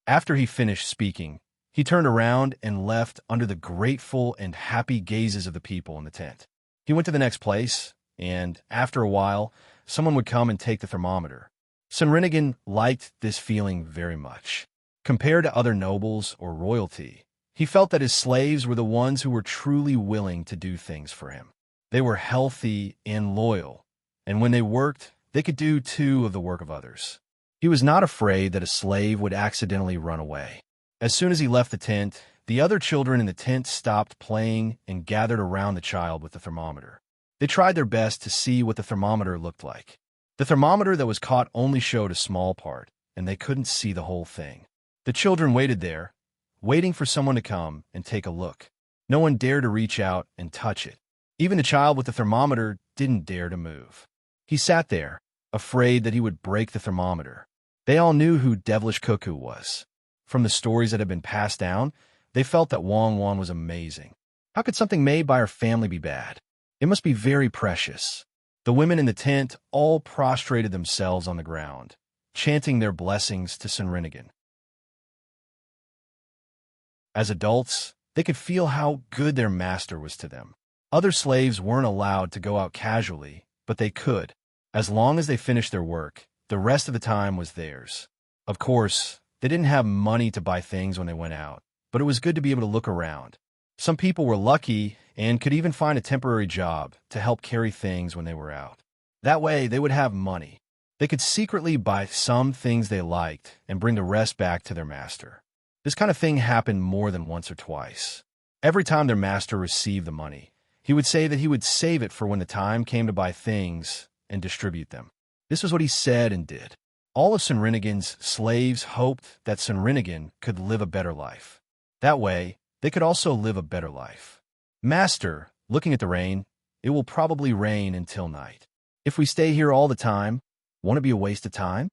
After he finished speaking, He turned around and left under the grateful and happy gazes of the people in the tent. He went to the next place, and after a while, someone would come and take the thermometer. Sunrinigan liked this feeling very much. Compared to other nobles or royalty, he felt that his slaves were the ones who were truly willing to do things for him. They were healthy and loyal, and when they worked, they could do too of the work of others. He was not afraid that a slave would accidentally run away. As soon as he left the tent, the other children in the tent stopped playing and gathered around the child with the thermometer. They tried their best to see what the thermometer looked like. The thermometer that was caught only showed a small part, and they couldn't see the whole thing. The children waited there, waiting for someone to come and take a look. No one dared to reach out and touch it. Even the child with the thermometer didn't dare to move. He sat there, afraid that he would break the thermometer. They all knew who Devilish Cuckoo was. From the stories that had been passed down, they felt that Wong Wan was amazing. How could something made by her family be bad? It must be very precious. The women in the tent all prostrated themselves on the ground, chanting their blessings to Sunrinigan. As adults, they could feel how good their master was to them. Other slaves weren't allowed to go out casually, but they could. As long as they finished their work, the rest of the time was theirs. Of course, they didn't have money to buy things when they went out, but it was good to be able to look around. Some people were lucky and could even find a temporary job to help carry things when they were out. That way, they would have money. They could secretly buy some things they liked and bring the rest back to their master. This kind of thing happened more than once or twice. Every time their master received the money, he would say that he would save it for when the time came to buy things and distribute them. This was what he said and did. All of Sunrinigan's slaves hoped that Sunrinigan could live a better life. That way, they could also live a better life. Master, looking at the rain, it will probably rain until night. If we stay here all the time, won't it be a waste of time?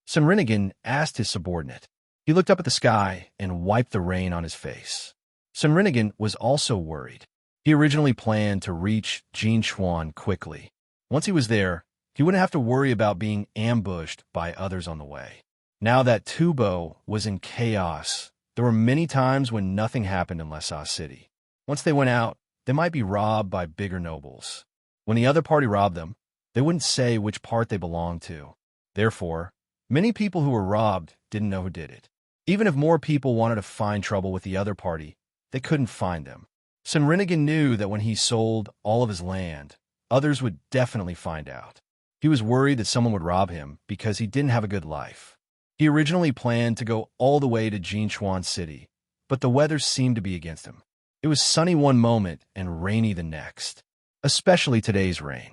Sunrinigan asked his subordinate. He looked up at the sky and wiped the rain on his face. Sunrinigan was also worried. He originally planned to reach Jinchuan quickly. Once he was there, he wouldn't have to worry about being ambushed by others on the way. Now that Tubo was in chaos, there were many times when nothing happened in Lhasa City. Once they went out, they might be robbed by bigger nobles. When the other party robbed them, they wouldn't say which part they belonged to. Therefore, many people who were robbed didn't know who did it. Even if more people wanted to find trouble with the other party, they couldn't find them. Sunrinigan knew that when he sold all of his land, others would definitely find out. He was worried that someone would rob him because he didn't have a good life. He originally planned to go all the way to Jinchuan City, but the weather seemed to be against him. It was sunny one moment and rainy the next, especially today's rain.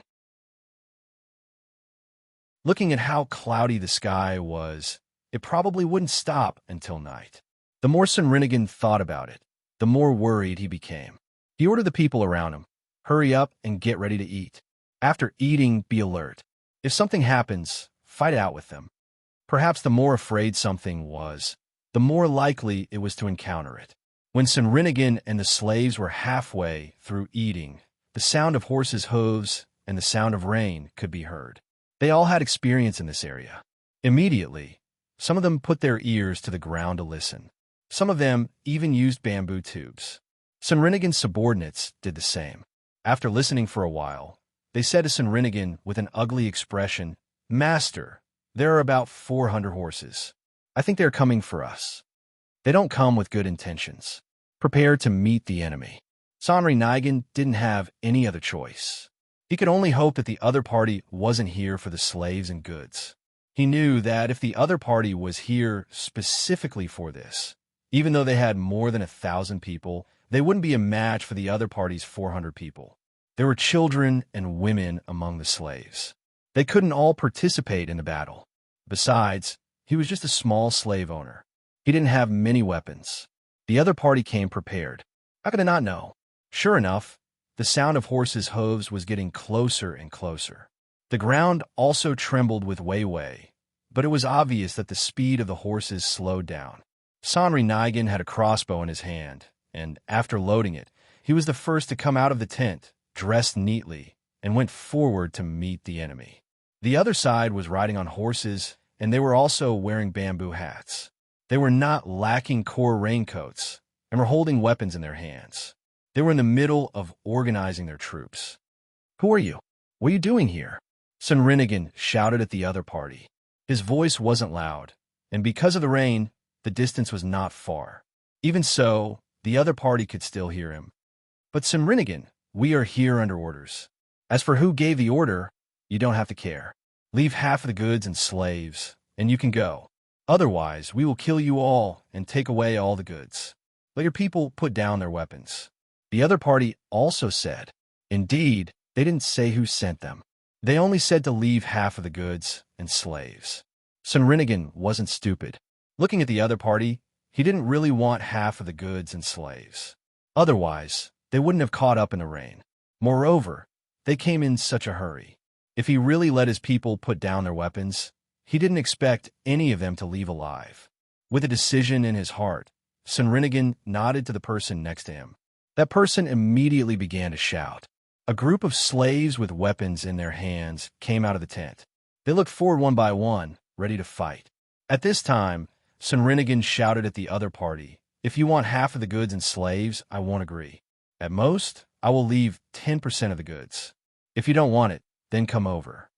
Looking at how cloudy the sky was, it probably wouldn't stop until night. The more Sunrinigan thought about it, the more worried he became. He ordered the people around him, hurry up and get ready to eat. After eating, be alert. If something happens, fight out with them. Perhaps the more afraid something was, the more likely it was to encounter it. When Sunrinigan and the slaves were halfway through eating, the sound of horses' hooves and the sound of rain could be heard. They all had experience in this area. Immediately, some of them put their ears to the ground to listen. Some of them even used bamboo tubes. Sunrinigan's subordinates did the same. After listening for a while, they said to Sunrinigan with an ugly expression, "Master, there are about 400 horses. I think they are coming for us. They don't come with good intentions. Prepare to meet the enemy." Sunrinigan didn't have any other choice. He could only hope that the other party wasn't here for the slaves and goods. He knew that if the other party was here specifically for this, even though they had more than 1,000 people, they wouldn't be a match for the other party's 400 people. There were children and women among the slaves. They couldn't all participate in the battle. Besides, he was just a small slave owner. He didn't have many weapons. The other party came prepared. How could I not know? Sure enough, the sound of horses' hooves was getting closer and closer. The ground also trembled with Wei, but it was obvious that the speed of the horses slowed down. Sunrinigan had a crossbow in his hand, and after loading it, he was the first to come out of the tent, dressed neatly, and went forward to meet the enemy. The other side was riding on horses, and they were also wearing bamboo hats. They were not lacking core raincoats and were holding weapons in their hands. They were in the middle of organizing their troops. "Who are you? What are you doing here?" Sunrinigan shouted at the other party. His voice wasn't loud, and because of the rain, the distance was not far. Even so, the other party could still hear him. "But Sunrinigan, we are here under orders. As for who gave the order, you don't have to care. Leave half of the goods and slaves, and you can go. Otherwise, we will kill you all and take away all the goods. Let your people put down their weapons." The other party also said. Indeed, they didn't say who sent them. They only said to leave half of the goods and slaves. Sunrinigan wasn't stupid. Looking at the other party, he didn't really want half of the goods and slaves. Otherwise, they wouldn't have caught up in the rain. Moreover, they came in such a hurry. If he really let his people put down their weapons, he didn't expect any of them to leave alive. With a decision in his heart, Sunrinigan nodded to the person next to him. That person immediately began to shout. A group of slaves with weapons in their hands came out of the tent. They looked forward one by one, ready to fight. At this time, Sunrinigan shouted at the other party, "If you want half of the goods and slaves, I won't agree. At most, I will leave 10% of the goods. If you don't want it, then come over."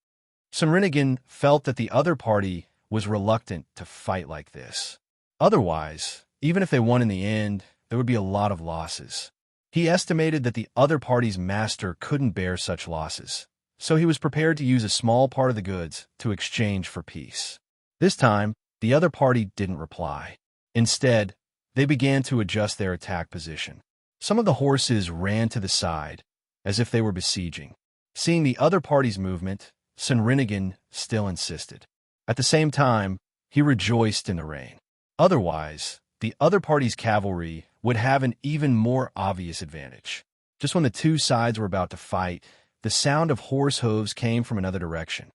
Sunrinigan felt that the other party was reluctant to fight like this. Otherwise, even if they won in the end, there would be a lot of losses. He estimated that the other party's master couldn't bear such losses, so he was prepared to use a small part of the goods to exchange for peace. This time, the other party didn't reply. Instead, they began to adjust their attack position. Some of the horses ran to the side, as if they were besieging. Seeing the other party's movement, Sunrinigan still insisted. At the same time, he rejoiced in the rain. Otherwise, the other party's cavalry would have an even more obvious advantage. Just when the two sides were about to fight, the sound of horse hooves came from another direction.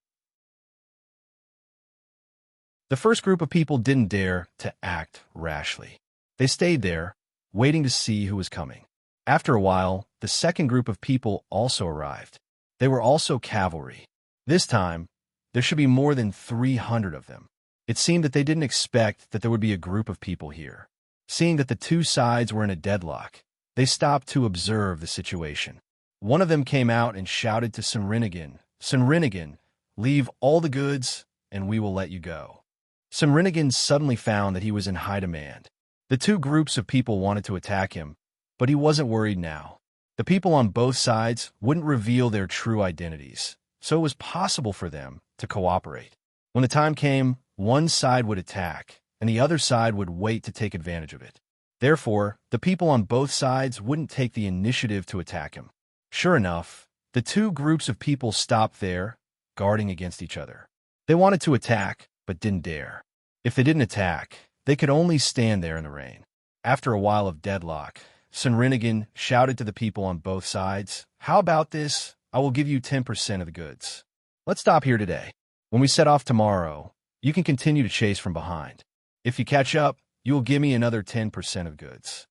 The first group of people didn't dare to act rashly. They stayed there, waiting to see who was coming. After a while, the second group of people also arrived. They were also cavalry. This time, there should be more than 300 of them. It seemed that they didn't expect that there would be a group of people here. Seeing that the two sides were in a deadlock, they stopped to observe the situation. One of them came out and shouted to Sunrinigan, "Sunrinigan, leave all the goods and we will let you go." Sunrinigan suddenly found that he was in high demand. The two groups of people wanted to attack him, but he wasn't worried now. The people on both sides wouldn't reveal their true identities, so it was possible for them to cooperate. When the time came, one side would attack, and the other side would wait to take advantage of it. Therefore, the people on both sides wouldn't take the initiative to attack him. Sure enough, the two groups of people stopped there, guarding against each other. They wanted to attack, but didn't dare. If they didn't attack, they could only stand there in the rain. After a while of deadlock, Sunrinigan shouted to the people on both sides, "How about this? I will give you 10% of the goods. Let's stop here today. When we set off tomorrow, you can continue to chase from behind. If you catch up, you will give me another 10% of goods."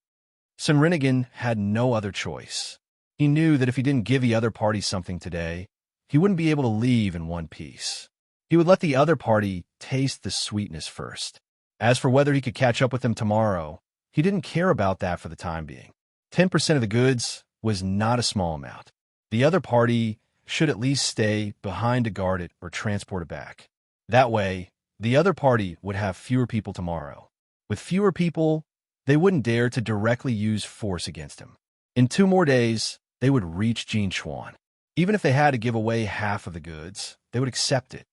Sunrinigan had no other choice. He knew that if he didn't give the other party something today, he wouldn't be able to leave in one piece. He would let the other party taste the sweetness first. As for whether he could catch up with them tomorrow, he didn't care about that for the time being. 10% of the goods was not a small amount. The other party should at least stay behind to guard it or transport it back. That way, the other party would have fewer people tomorrow. With fewer people, they wouldn't dare to directly use force against him. In 2 more days, they would reach Jinchuan. Even if they had to give away half of the goods, they would accept it.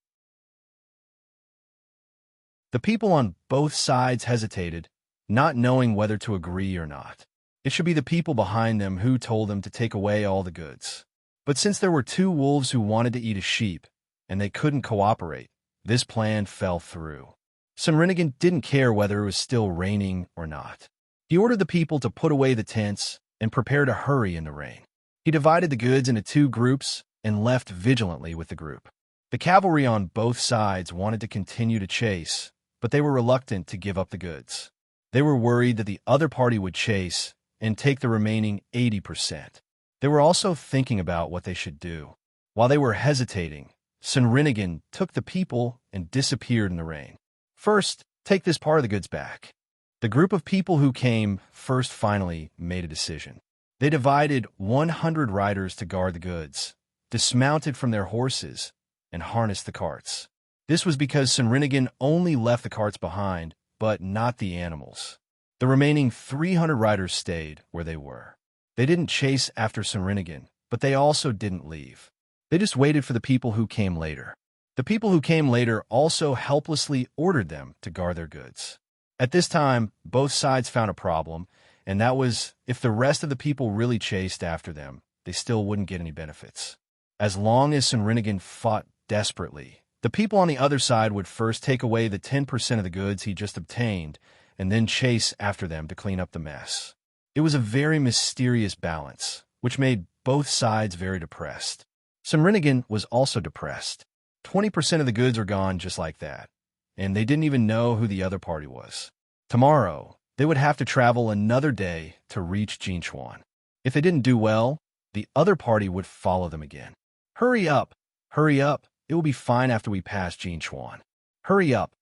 The people on both sides hesitated, not knowing whether to agree or not. It should be the people behind them who told them to take away all the goods. But since there were 2 wolves who wanted to eat a sheep, and they couldn't cooperate, this plan fell through. Sunrinigan didn't care whether it was still raining or not. He ordered the people to put away the tents and prepare to hurry in the rain. He divided the goods into 2 groups and left vigilantly with the group. The cavalry on both sides wanted to continue to chase, but they were reluctant to give up the goods. They were worried that the other party would chase and take the remaining 80%. They were also thinking about what they should do. While they were hesitating, Sunrinigan took the people and disappeared in the rain. First, take this part of the goods back. The group of people who came first finally made a decision. They divided 100 riders to guard the goods, dismounted from their horses, and harnessed the carts. This was because Sunrinigan only left the carts behind, but not the animals. The remaining 300 riders stayed where they were. They didn't chase after Sunrinigan, but they also didn't leave. They just waited for the people who came later. The people who came later also helplessly ordered them to guard their goods. At this time, both sides found a problem, and that was if the rest of the people really chased after them, they still wouldn't get any benefits. As long as Sunrinigan fought desperately, the people on the other side would first take away the 10% of the goods he just obtained and then chase after them to clean up the mess. It was a very mysterious balance, which made both sides very depressed. Sunrinigan was also depressed. 20% of the goods were gone just like that, and they didn't even know who the other party was. Tomorrow, they would have to travel another day to reach Jinchuan. If they didn't do well, the other party would follow them again. Hurry up! Hurry up! It will be fine after we pass Jinchuan. Hurry up!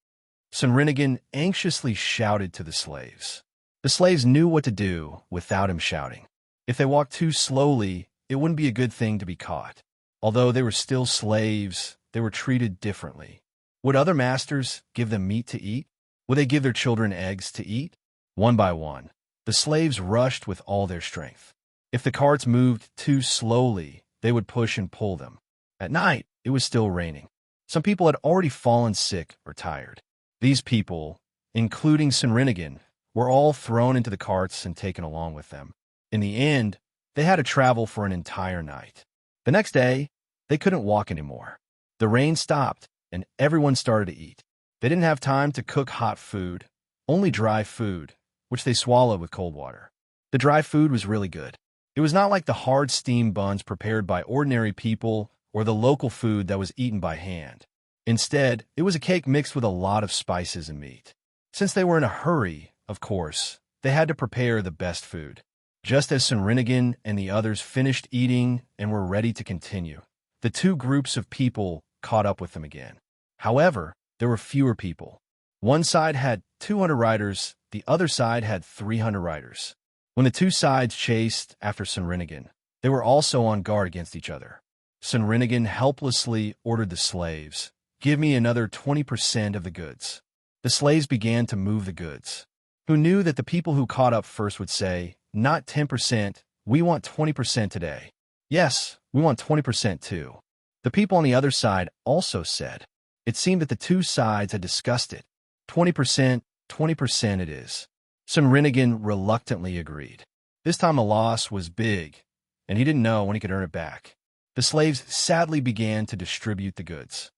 Sunrinigan anxiously shouted to the slaves. The slaves knew what to do without him shouting. If they walked too slowly, it wouldn't be a good thing to be caught. Although they were still slaves, they were treated differently. Would other masters give them meat to eat? Would they give their children eggs to eat? One by one, the slaves rushed with all their strength. If the carts moved too slowly, they would push and pull them. At night, it was still raining. Some people had already fallen sick or tired. These people, including Sunrinigan, were all thrown into the carts and taken along with them. In the end, they had to travel for an entire night. The next day, they couldn't walk anymore. The rain stopped, and everyone started to eat. They didn't have time to cook hot food, only dry food, which they swallowed with cold water. The dry food was really good. It was not like the hard steamed buns prepared by ordinary people or the local food that was eaten by hand. Instead, it was a cake mixed with a lot of spices and meat. Since they were in a hurry, of course, they had to prepare the best food. Just as Sunrinigan and the others finished eating and were ready to continue, the two groups of people caught up with them again. However, there were fewer people. One side had 200 riders, the other side had 300 riders. When the two sides chased after Sunrinigan, they were also on guard against each other. Sunrinigan helplessly ordered the slaves, "Give me another 20% of the goods." The slaves began to move the goods. Who knew that the people who caught up first would say, "Not 10%, we want 20% today." "Yes, we want 20% too." The people on the other side also said. It seemed that the two sides had discussed it. 20%, 20% it is. Sunrinigan reluctantly agreed. This time the loss was big, and he didn't know when he could earn it back. The slaves sadly began to distribute the goods.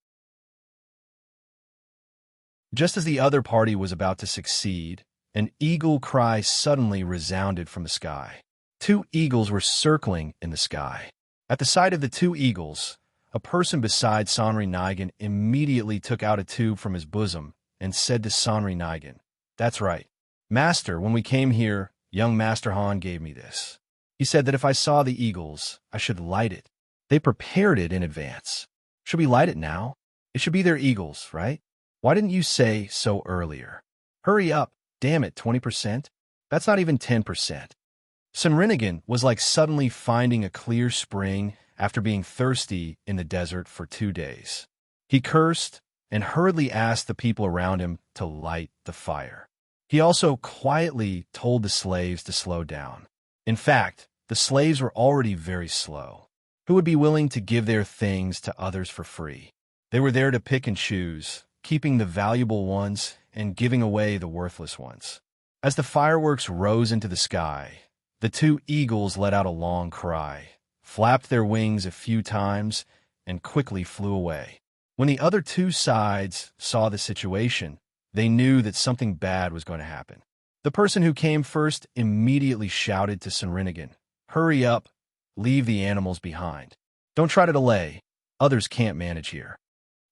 Just as the other party was about to succeed, an eagle cry suddenly resounded from the sky. Two eagles were circling in the sky. At the sight of the two eagles, a person beside Sunrinigan immediately took out a tube from his bosom and said to Sunrinigan, "That's right. Master, when we came here, young Master Han gave me this. He said that if I saw the eagles, I should light it. They prepared it in advance. Should we light it now? It should be their eagles, right? Why didn't you say so earlier? Hurry up. Damn it, 20%? That's not even 10%. Sunrinigan was like suddenly finding a clear spring after being thirsty in the desert for 2 days. He cursed and hurriedly asked the people around him to light the fire. He also quietly told the slaves to slow down. In fact, the slaves were already very slow. Who would be willing to give their things to others for free? They were there to pick and choose, keeping the valuable ones and giving away the worthless ones. As the fireworks rose into the sky, the two eagles let out a long cry, flapped their wings a few times, and quickly flew away. When the other two sides saw the situation, they knew that something bad was going to happen. The person who came first immediately shouted to Sunrinigan, "Hurry up, leave the animals behind. Don't try to delay, others can't manage here."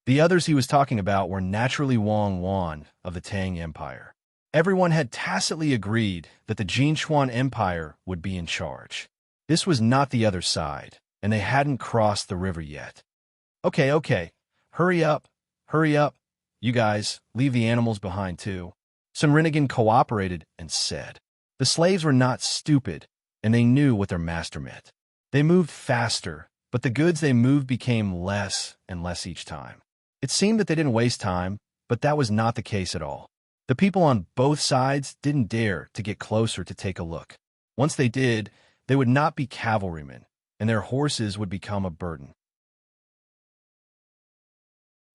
The others he was talking about were naturally Wang Wan of the Tang Empire. Everyone had tacitly agreed that the Jinchuan Empire would be in charge. This was not the other side, and they hadn't crossed the river yet. Okay, hurry up, You guys, leave the animals behind too. Sunrinigan cooperated and said. The slaves were not stupid, and they knew what their master meant. They moved faster, but the goods they moved became less and less each time. It seemed that they didn't waste time, but that was not the case at all. The people on both sides didn't dare to get closer to take a look. Once they did, they would not be cavalrymen, and their horses would become a burden.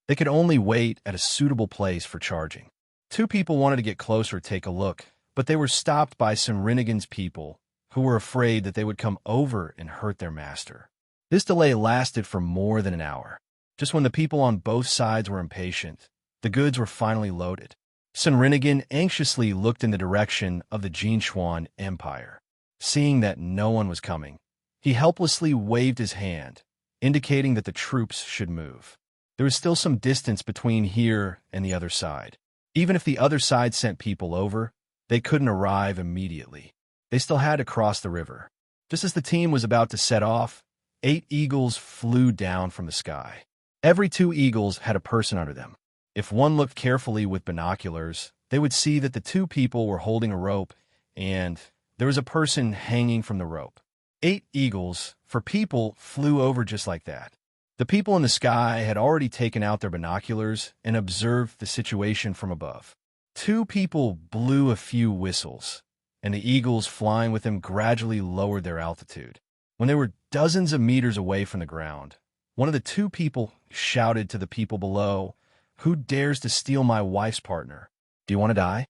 They could only wait at a suitable place for charging. Two people wanted to get closer to take a look, but they were stopped by Sunrinigan's people, who were afraid that they would come over and hurt their master. This delay lasted for more than an hour. Just when the people on both sides were impatient, the goods were finally loaded. Sunrinigan anxiously looked in the direction of the Jinchuan Empire. Seeing that no one was coming, he helplessly waved his hand, indicating that the troops should move. There was still some distance between here and the other side. Even if the other side sent people over, they couldn't arrive immediately. They still had to cross the river. Just as the team was about to set off, 8 eagles flew down from the sky. Every 2 eagles had a person under them. If one looked carefully with binoculars, they would see that the 2 people were holding a rope, and there was a person hanging from the rope. 8 eagles, for people, flew over just like that. The people in the sky had already taken out their binoculars and observed the situation from above. 2 people blew a few whistles, and the eagles flying with them gradually lowered their altitude. When they were dozens of meters away from the ground, one of the 2 people shouted to the people below, "Who dares to steal my wife's partner? Do you want to die?"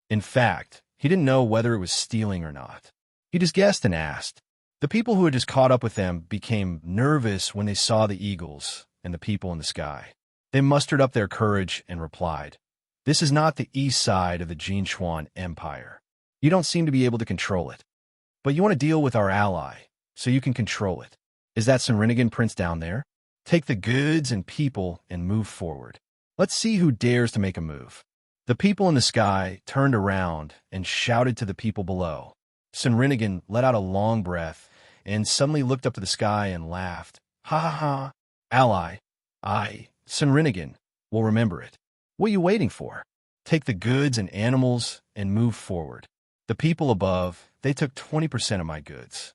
In fact, he didn't know whether it was stealing or not. He just guessed and asked. The people who had just caught up with them became nervous when they saw the eagles and the people in the sky. They mustered up their courage and replied, "This is not the east side of the Jinchuan Empire. You don't seem to be able to control it. But you want to deal with our ally, so you can control it. Is that Sunrinigan prince down there? Take the goods and people and move forward. Let's see who dares to make a move." The people in the sky turned around and shouted to the people below. Sunrinigan let out a long breath and suddenly looked up to the sky and laughed. "Ha ha ha! Ally, Sunrinigan, will remember it. What are you waiting for? Take the goods and animals and move forward. The people above, they took 20% of my goods."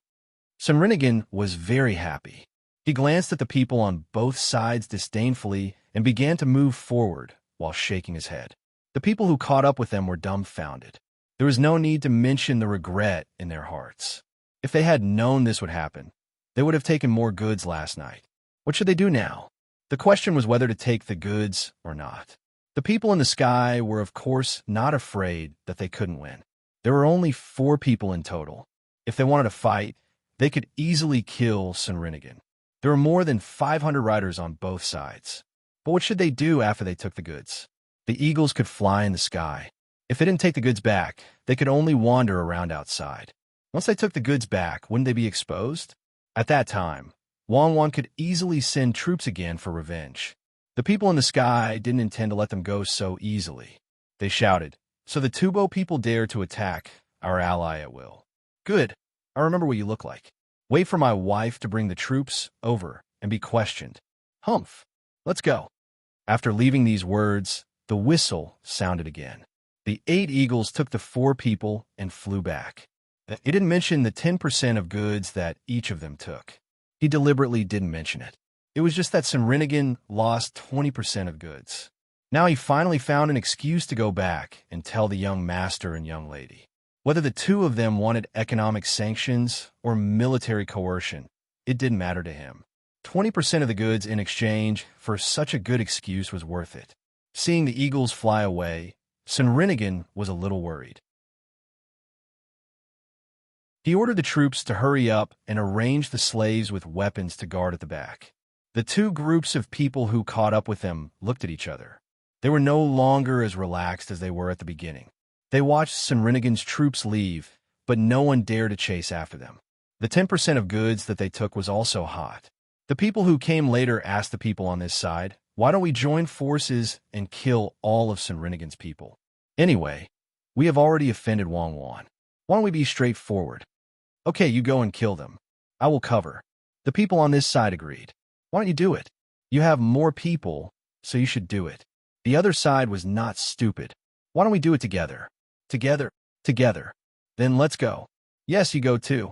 Sunrinigan was very happy. He glanced at the people on both sides disdainfully and began to move forward while shaking his head. The people who caught up with them were dumbfounded. There was no need to mention the regret in their hearts. If they had known this would happen, they would have taken more goods last night. What should they do now? The question was whether to take the goods or not. The people in the sky were, of course, not afraid that they couldn't win. There were only 4 people in total. If they wanted to fight, they could easily kill Sunrinigan. There were more than 500 riders on both sides. But what should they do after they took the goods? The eagles could fly in the sky. If they didn't take the goods back, they could only wander around outside. Once they took the goods back, wouldn't they be exposed? At that time, Wang could easily send troops again for revenge. The people in the sky didn't intend to let them go so easily. They shouted, "So the Tubo people dare to attack our ally at will. Good, I remember what you look like. Wait for my wife to bring the troops over and be questioned. Humph, let's go." After leaving these words, the whistle sounded again. The 8 eagles took the 4 people and flew back. He didn't mention the 10% of goods that each of them took. He deliberately didn't mention it. It was just that Sunrinigan lost 20% of goods. Now he finally found an excuse to go back and tell the young master and young lady. Whether the 2 of them wanted economic sanctions or military coercion, it didn't matter to him. 20% of the goods in exchange for such a good excuse was worth it. Seeing the eagles fly away, Sunrinigan was a little worried. He ordered the troops to hurry up and arrange the slaves with weapons to guard at the back. The 2 groups of people who caught up with them looked at each other. They were no longer as relaxed as they were at the beginning. They watched Sunrinigan's troops leave, but no one dared to chase after them. The 10% of goods that they took was also hot. The people who came later asked the people on this side, "Why don't we join forces and kill all of Sunrinigan's people? Anyway, we have already offended Wang. Why don't we be straightforward? Okay, you go and kill them. I will cover." The people on this side agreed. "Why don't you do it? You have more people, so you should do it." The other side was not stupid. Why don't we do it together? Together. Together. Then let's go. Yes, you go too.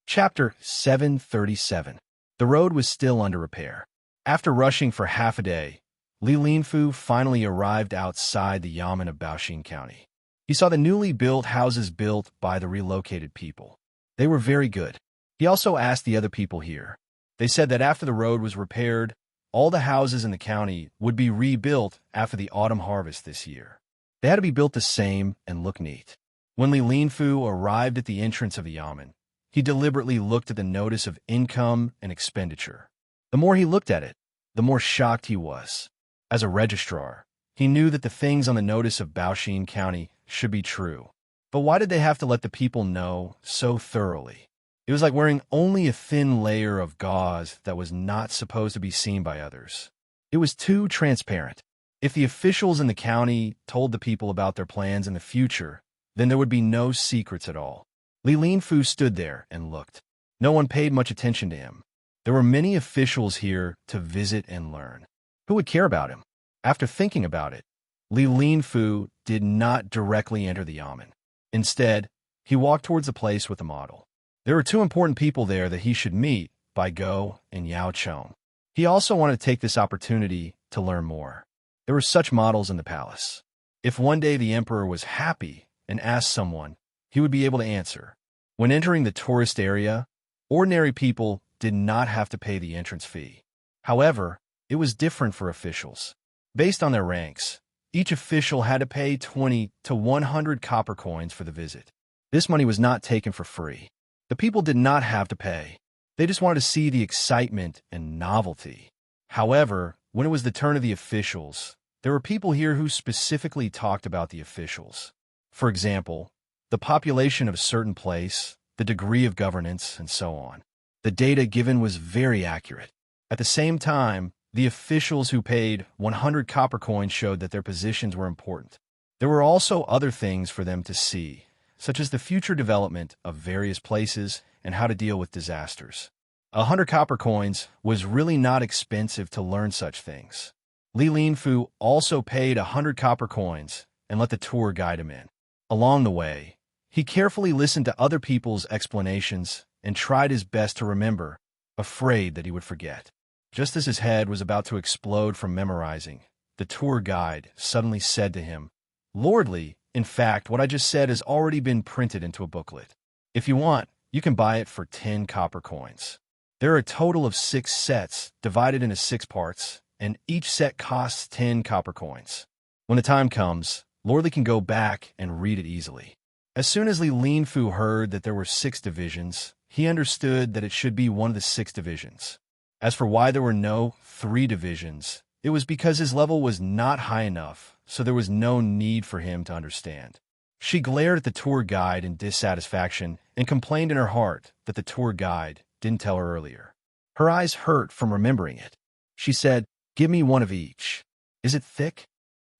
Chapter 737. The road was still under repair. After rushing for half a day, Li Linfu finally arrived outside the Yamen of Baoxin County. He saw the newly built houses built by the relocated people. They were very good. He also asked the other people here. They said that after the road was repaired, all the houses in the county would be rebuilt after the autumn harvest this year. They had to be built the same and look neat. When Li Linfu arrived at the entrance of the Yamen, he deliberately looked at the notice of income and expenditure. The more he looked at it, the more shocked he was. As a registrar, he knew that the things on the notice of Baoxin County should be true. But why did they have to let the people know so thoroughly? It was like wearing only a thin layer of gauze that was not supposed to be seen by others. It was too transparent. If the officials in the county told the people about their plans in the future, then there would be no secrets at all. Li Linfu stood there and looked. No one paid much attention to him. There were many officials here to visit and learn. Who would care about him? After thinking about it, Li Linfu did not directly enter the Yamen. Instead, he walked towards the place with the model. There were two important people there that he should meet, Bai Go and Yao Chong. He also wanted to take this opportunity to learn more. There were such models in the palace. If one day the emperor was happy and asked someone, he would be able to answer. When entering the tourist area, ordinary people did not have to pay the entrance fee. However, it was different for officials. Based on their ranks, each official had to pay 20 to 100 copper coins for the visit. This money was not taken for free. The people did not have to pay. They just wanted to see the excitement and novelty. However, when it was the turn of the officials, there were people here who specifically talked about the officials. For example, the population of a certain place, the degree of governance, and so on. The data given was very accurate. At the same time, the officials who paid 100 copper coins showed that their positions were important. There were also other things for them to see, such as the future development of various places and how to deal with disasters. 100 copper coins was really not expensive to learn such things. Li Linfu also paid 100 copper coins and let the tour guide him in. Along the way, he carefully listened to other people's explanations and tried his best to remember, afraid that he would forget. Just as his head was about to explode from memorizing, the tour guide suddenly said to him, "Lordly, in fact, what I just said has already been printed into a booklet. If you want, you can buy it for 10 copper coins. There are a total of 6 sets divided into 6 parts, and each set costs 10 copper coins. When the time comes, Lordly can go back and read it easily." As soon as Li Linfu heard that there were 6 divisions, he understood that it should be one of the 6 divisions. As for why there were no 3 divisions, it was because his level was not high enough, so there was no need for him to understand. She glared at the tour guide in dissatisfaction and complained in her heart that the tour guide didn't tell her earlier. Her eyes hurt from remembering it. She said, "Give me one of each." "Is it thick?"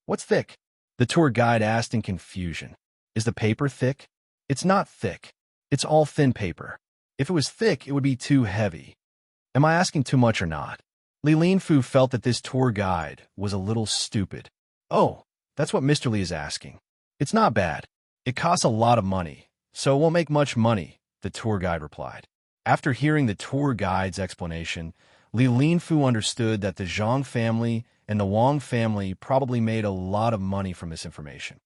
"What's thick?" the tour guide asked in confusion. "Is the paper thick?" "It's not thick. It's all thin paper. If it was thick, it would be too heavy." Am I asking too much or not? Li Linfu felt that this tour guide was a little stupid. "Oh, that's what Mr. Li is asking. It's not bad. It costs a lot of money, so it won't make much money," the tour guide replied. After hearing the tour guide's explanation, Li Linfu understood that the Zhang family and the Wang family probably made a lot of money from this information.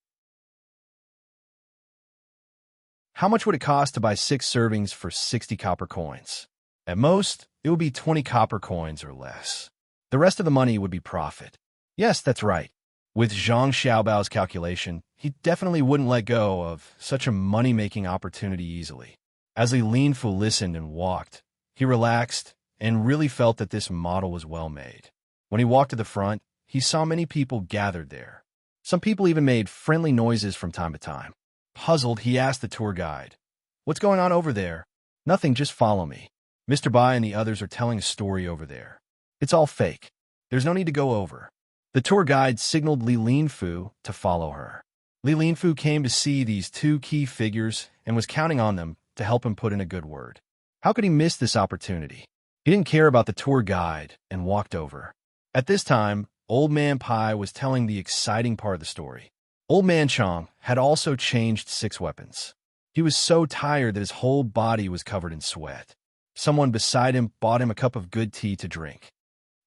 How much would it cost to buy 6 servings for 60 copper coins? At most, it would be 20 copper coins or less. The rest of the money would be profit. Yes, that's right. With Zhang Xiaobao's calculation, he definitely wouldn't let go of such a money-making opportunity easily. As Li Linfu listened and walked, he relaxed and really felt that this model was well made. When he walked to the front, he saw many people gathered there. Some people even made friendly noises from time to time. Puzzled, he asked the tour guide, "What's going on over there?" "Nothing, just follow me. Mr. Bai and the others are telling a story over there. It's all fake. There's no need to go over." The tour guide signaled Li Linfu to follow her. Li Linfu came to see these 2 key figures and was counting on them to help him put in a good word. How could he miss this opportunity? He didn't care about the tour guide and walked over. At this time, Old Man Pai was telling the exciting part of the story. Old Man Chong had also changed 6 weapons. He was so tired that his whole body was covered in sweat. Someone beside him bought him a cup of good tea to drink.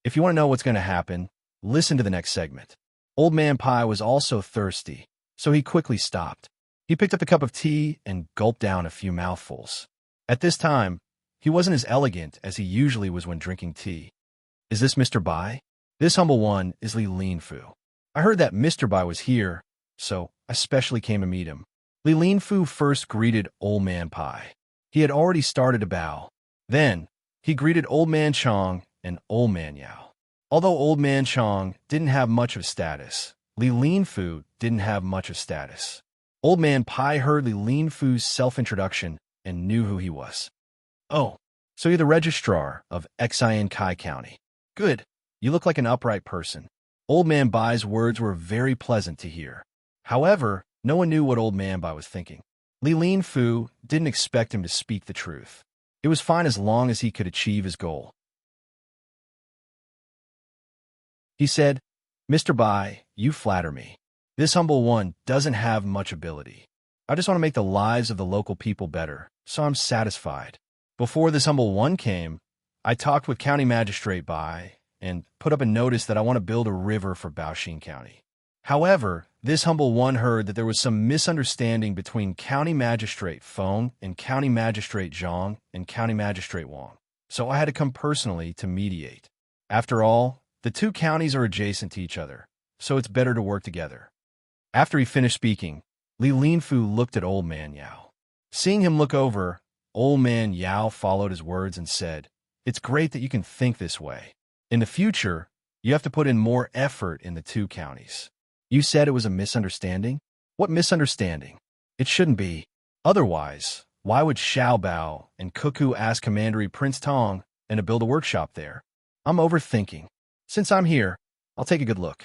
If you want to know what's going to happen, listen to the next segment. Old Man Pai was also thirsty, so he quickly stopped. He picked up the cup of tea and gulped down a few mouthfuls. At this time, he wasn't as elegant as he usually was when drinking tea. Is this Mr. Bai? This humble one is Li Linfu. I heard that Mr. Bai was here, so I specially came to meet him. Li Linfu first greeted Old Man Pai. He had already started to bow. Then, he greeted Old Man Chong and Old Man Yao. Although Old Man Chong didn't have much of status, Li Linfu didn't have much of status. Old Man Pai heard Li Linfu's self-introduction and knew who he was. Oh, so you're the registrar of Kai County. Good. You look like an upright person. Old Man Bai's words were very pleasant to hear. However, no one knew what Old Man Bai was thinking. Li Linfu didn't expect him to speak the truth. It was fine as long as he could achieve his goal. He said, Mr. Bai, you flatter me. This humble one doesn't have much ability. I just want to make the lives of the local people better, so I'm satisfied. Before this humble one came, I talked with County Magistrate Bai and put up a notice that I want to build a river for Baoxin County. However, this humble one heard that there was some misunderstanding between County Magistrate Feng and County Magistrate Zhang and County Magistrate Wang, so I had to come personally to mediate. After all, the 2 counties are adjacent to each other, so it's better to work together. After he finished speaking, Li Linfu looked at Old Man Yao. Seeing him look over, Old Man Yao followed his words and said, It's great that you can think this way. In the future, you have to put in more effort in the 2 counties. You said it was a misunderstanding? What misunderstanding? It shouldn't be. Otherwise, why would Xiao Bao and Cuckoo ask Commandery Prince Tang and to build a workshop there? I'm overthinking. Since I'm here, I'll take a good look.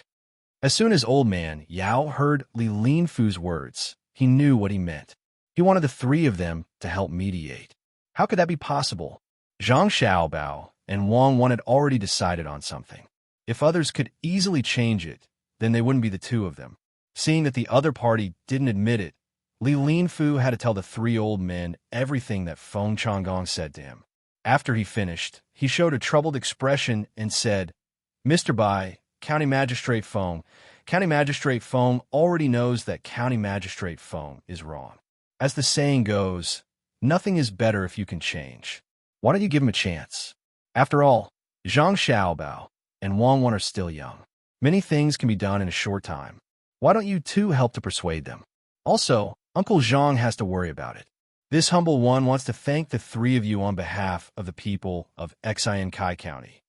As soon as Old Man Yao heard Li Linfu's words, he knew what he meant. He wanted the 3 of them to help mediate. How could that be possible? Zhang Xiaobao and Wang Wan had already decided on something. If others could easily change it, then they wouldn't be the 2 of them. Seeing that the other party didn't admit it, Li Linfu had to tell the 3 old men everything that Feng Changgong said to him. After he finished, he showed a troubled expression and said, Mr. Bai, County Magistrate Feng already knows that County Magistrate Feng is wrong. As the saying goes, nothing is better if you can change. Why don't you give him a chance? After all, Zhang Xiaobao and Wang Wan are still young. Many things can be done in a short time. Why don't you 2 help to persuade them? Also, Uncle Zhang has to worry about it. This humble one wants to thank the 3 of you on behalf of the people of Kai County.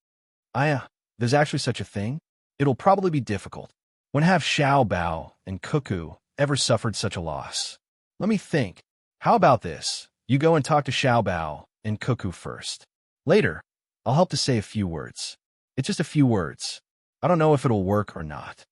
There's actually such a thing? It'll probably be difficult. When have Xiao Bao and Cuckoo ever suffered such a loss? Let me think. How about this? You go and talk to Xiao Bao and Cuckoo first. Later, I'll help to say a few words. It's just a few words. I don't know if it'll work or not.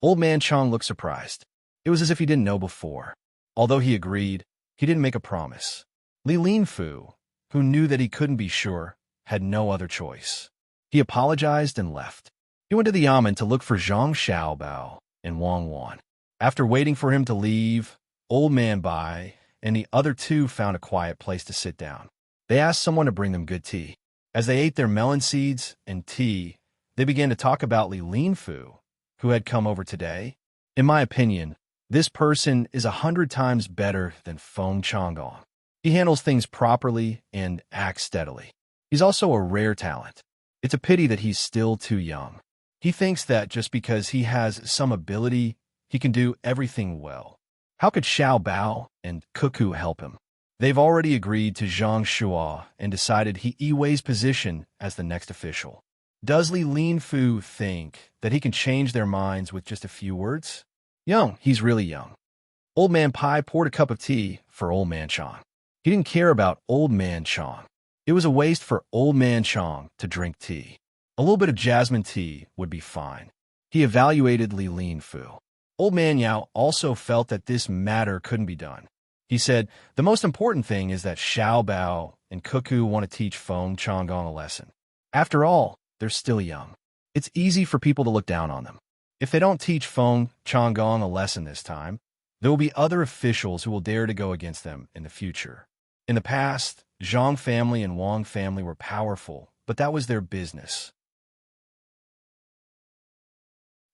Old Man Chong looked surprised. It was as if he didn't know before. Although he agreed, he didn't make a promise. Li Linfu, who knew that he couldn't be sure, had no other choice. He apologized and left. He went to the yamen to look for Zhang Xiaobao and Wang Wan. After waiting for him to leave, Old Man Bai and the other 2 found a quiet place to sit down. They asked someone to bring them good tea. As they ate their melon seeds and tea, they began to talk about Li Linfu, who had come over today. In my opinion, this person is 100 times better than Feng Changgong. He handles things properly and acts steadily. He's also a rare talent. It's a pity that he's still too young. He thinks that just because he has some ability, he can do everything well. How could Xiao Bao and Cuckoo help him? They've already agreed to Zhang Shua and decided he Yiwei's position as the next official. Does Li Linfu think that he can change their minds with just a few words? Young, he's really young. Old Man Pai poured a cup of tea for Old Man Chong. He didn't care about Old Man Chong. It was a waste for Old Man Chong to drink tea. A little bit of jasmine tea would be fine. He evaluated Li Linfu. Old Man Yao also felt that this matter couldn't be done. He said, the most important thing is that Xiao Bao and Cuckoo want to teach Feng Changgong a lesson. After all, they're still young. It's easy for people to look down on them. If they don't teach Feng Changgong a lesson this time, there will be other officials who will dare to go against them in the future. In the past, Zhang family and Wang family were powerful, but that was their business.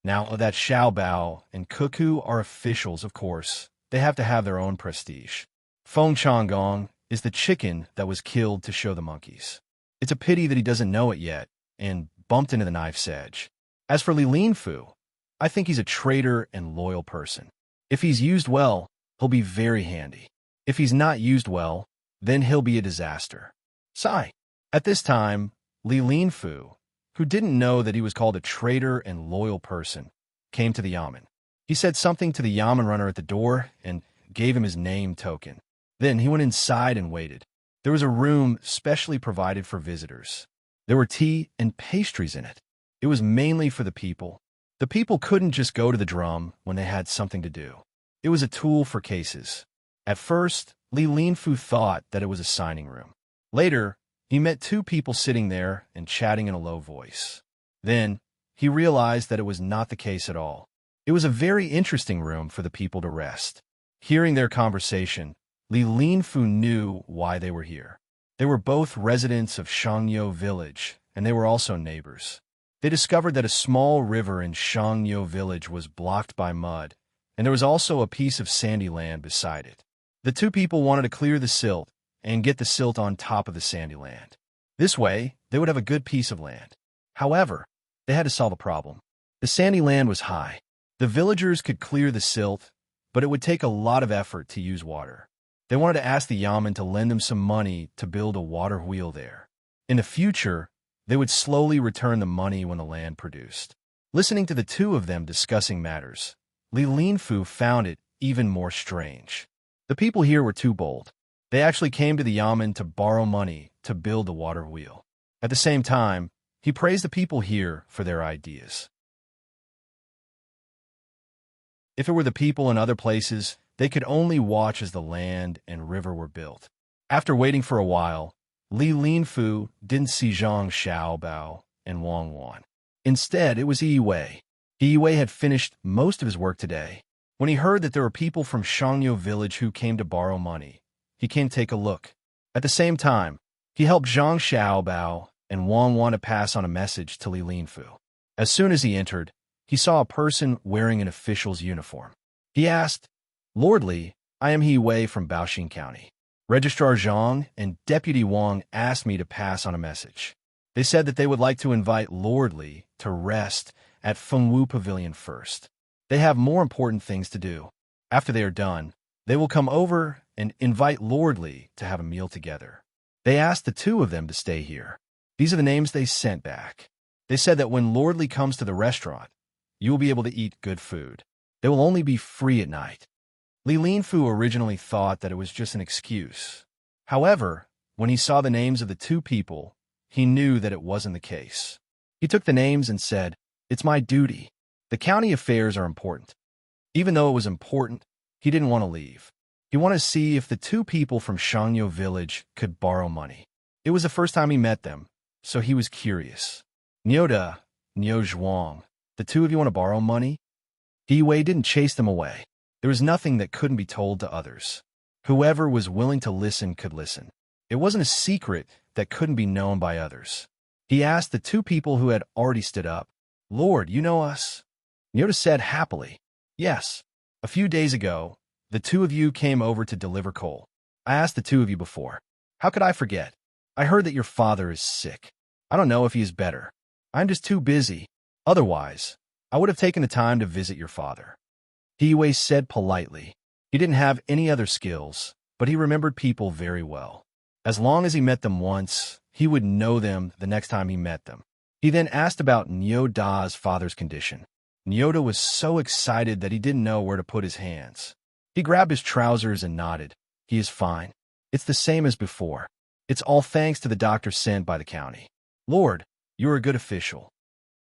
Now that Xiao Bao and Cuckoo are officials, of course, they have to have their own prestige. Feng Changgong is the chicken that was killed to show the monkeys. It's a pity that he doesn't know it yet and bumped into the knife's edge. As for Li Linfu, I think he's a traitor and loyal person. If he's used well, he'll be very handy. If he's not used well, then he'll be a disaster. Sigh. At this time, Li Linfu, who didn't know that he was called a traitor and loyal person, came to the yamen. He said something to the yamen runner at the door and gave him his name token. Then he went inside and waited. There was a room specially provided for visitors. There were tea and pastries in it. It was mainly for the people. The people couldn't just go to the drum when they had something to do. It was a tool for cases. At first, Li Linfu thought that it was a signing room. Later, he met two people sitting there and chatting in a low voice. Then, he realized that it was not the case at all. It was a very interesting room for the people to rest. Hearing their conversation, Li Linfu knew why they were here. They were both residents of Shangyo village, and they were also neighbors. They discovered that a small river in Shangyo village was blocked by mud, and there was also a piece of sandy land beside it. The two people wanted to clear the silt and get the silt on top of the sandy land. This way, they would have a good piece of land. However, they had to solve a problem. The sandy land was high. The villagers could clear the silt, but it would take a lot of effort to use water. They wanted to ask the yamen to lend them some money to build a water wheel there. In the future, they would slowly return the money when the land produced. Listening to the two of them discussing matters, Li Linfu found it even more strange. The people here were too bold. They actually came to the yamen to borrow money to build the water wheel. At the same time, he praised the people here for their ideas. If it were the people in other places, they could only watch as the land and river were built. After waiting for a while, Li Linfu didn't see Zhang Xiaobao and Wang Wan. Instead, it was Yi Wei. Yi Wei had finished most of his work today. When he heard that there were people from Shangyo village who came to borrow money, he came to take a look. At the same time, he helped Zhang Xiaobao and Wang Wan to pass on a message to Li Linfu. As soon as he entered, he saw a person wearing an official's uniform. He asked, "Lord Li, I am Yi Wei from Baoxing County. Registrar Zhang and Deputy Wang asked me to pass on a message. They said that they would like to invite Lord Li to rest at Fengwu Pavilion first. They have more important things to do. After they are done, they will come over and invite Lord Li to have a meal together. They asked the two of them to stay here. These are the names they sent back. They said that when Lord Li comes to the restaurant, you will be able to eat good food. They will only be free at night." Li Linfu originally thought that it was just an excuse. However, when he saw the names of the two people, he knew that it wasn't the case. He took the names and said, "It's my duty. The county affairs are important." Even though it was important, he didn't want to leave. He wanted to see if the two people from Shangyo village could borrow money. It was the first time he met them, so he was curious. "Nyoda, Nyo Zhuang, the two of you want to borrow money?" Yi Wei didn't chase them away. There was nothing that couldn't be told to others. Whoever was willing to listen could listen. It wasn't a secret that couldn't be known by others. He asked the two people who had already stood up, "Lord, you know us?" Nyoda said happily, "Yes. A few days ago, the two of you came over to deliver coal. I asked the two of you before. How could I forget? I heard that your father is sick. I don't know if he is better. I'm just too busy. Otherwise, I would have taken the time to visit your father." Yi Wei said politely. He didn't have any other skills, but he remembered people very well. As long as he met them once, he would know them the next time he met them. He then asked about Nyoda's father's condition. Nyoda was so excited that he didn't know where to put his hands. He grabbed his trousers and nodded. "He is fine. It's the same as before. It's all thanks to the doctor sent by the county." "Lord, you're a good official."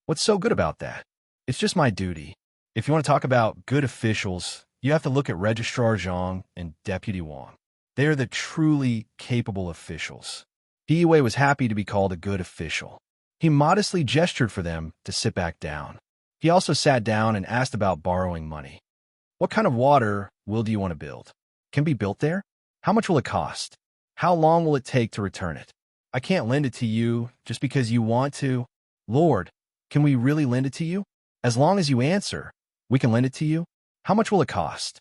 "What's so good about that?" "It's just my duty. If you want to talk about good officials, you have to look at Registrar Zhang and Deputy Wang. They are the truly capable officials." Yi Wei was happy to be called a good official. He modestly gestured for them to sit back down. He also sat down and asked about borrowing money. What kind of water wheel do you want to build? Can be built there? How much will it cost? How long will it take to return it? I can't lend it to you just because you want to. Lord, can we really lend it to you? As long as you answer, we can lend it to you. How much will it cost?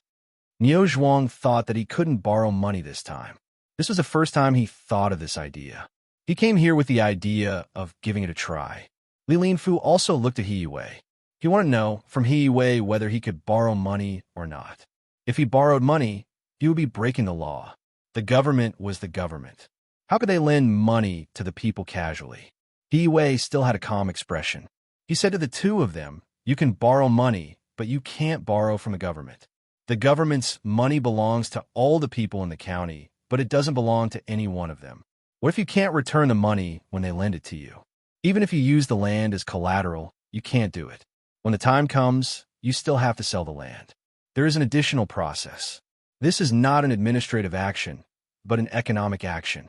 Niu Zhuang thought that he couldn't borrow money this time. This was the first time he thought of this idea. He came here with the idea of giving it a try. Li Linfu also looked at He Wei. He wanted to know from He Wei whether he could borrow money or not. If he borrowed money, he would be breaking the law. The government was the government. How could they lend money to the people casually? He Wei still had a calm expression. He said to the two of them, "You can borrow money, but you can't borrow from the government. The government's money belongs to all the people in the county, but it doesn't belong to any one of them. What if you can't return the money when they lend it to you? Even if you use the land as collateral, you can't do it. When the time comes, you still have to sell the land. There is an additional process. This is not an administrative action, but an economic action."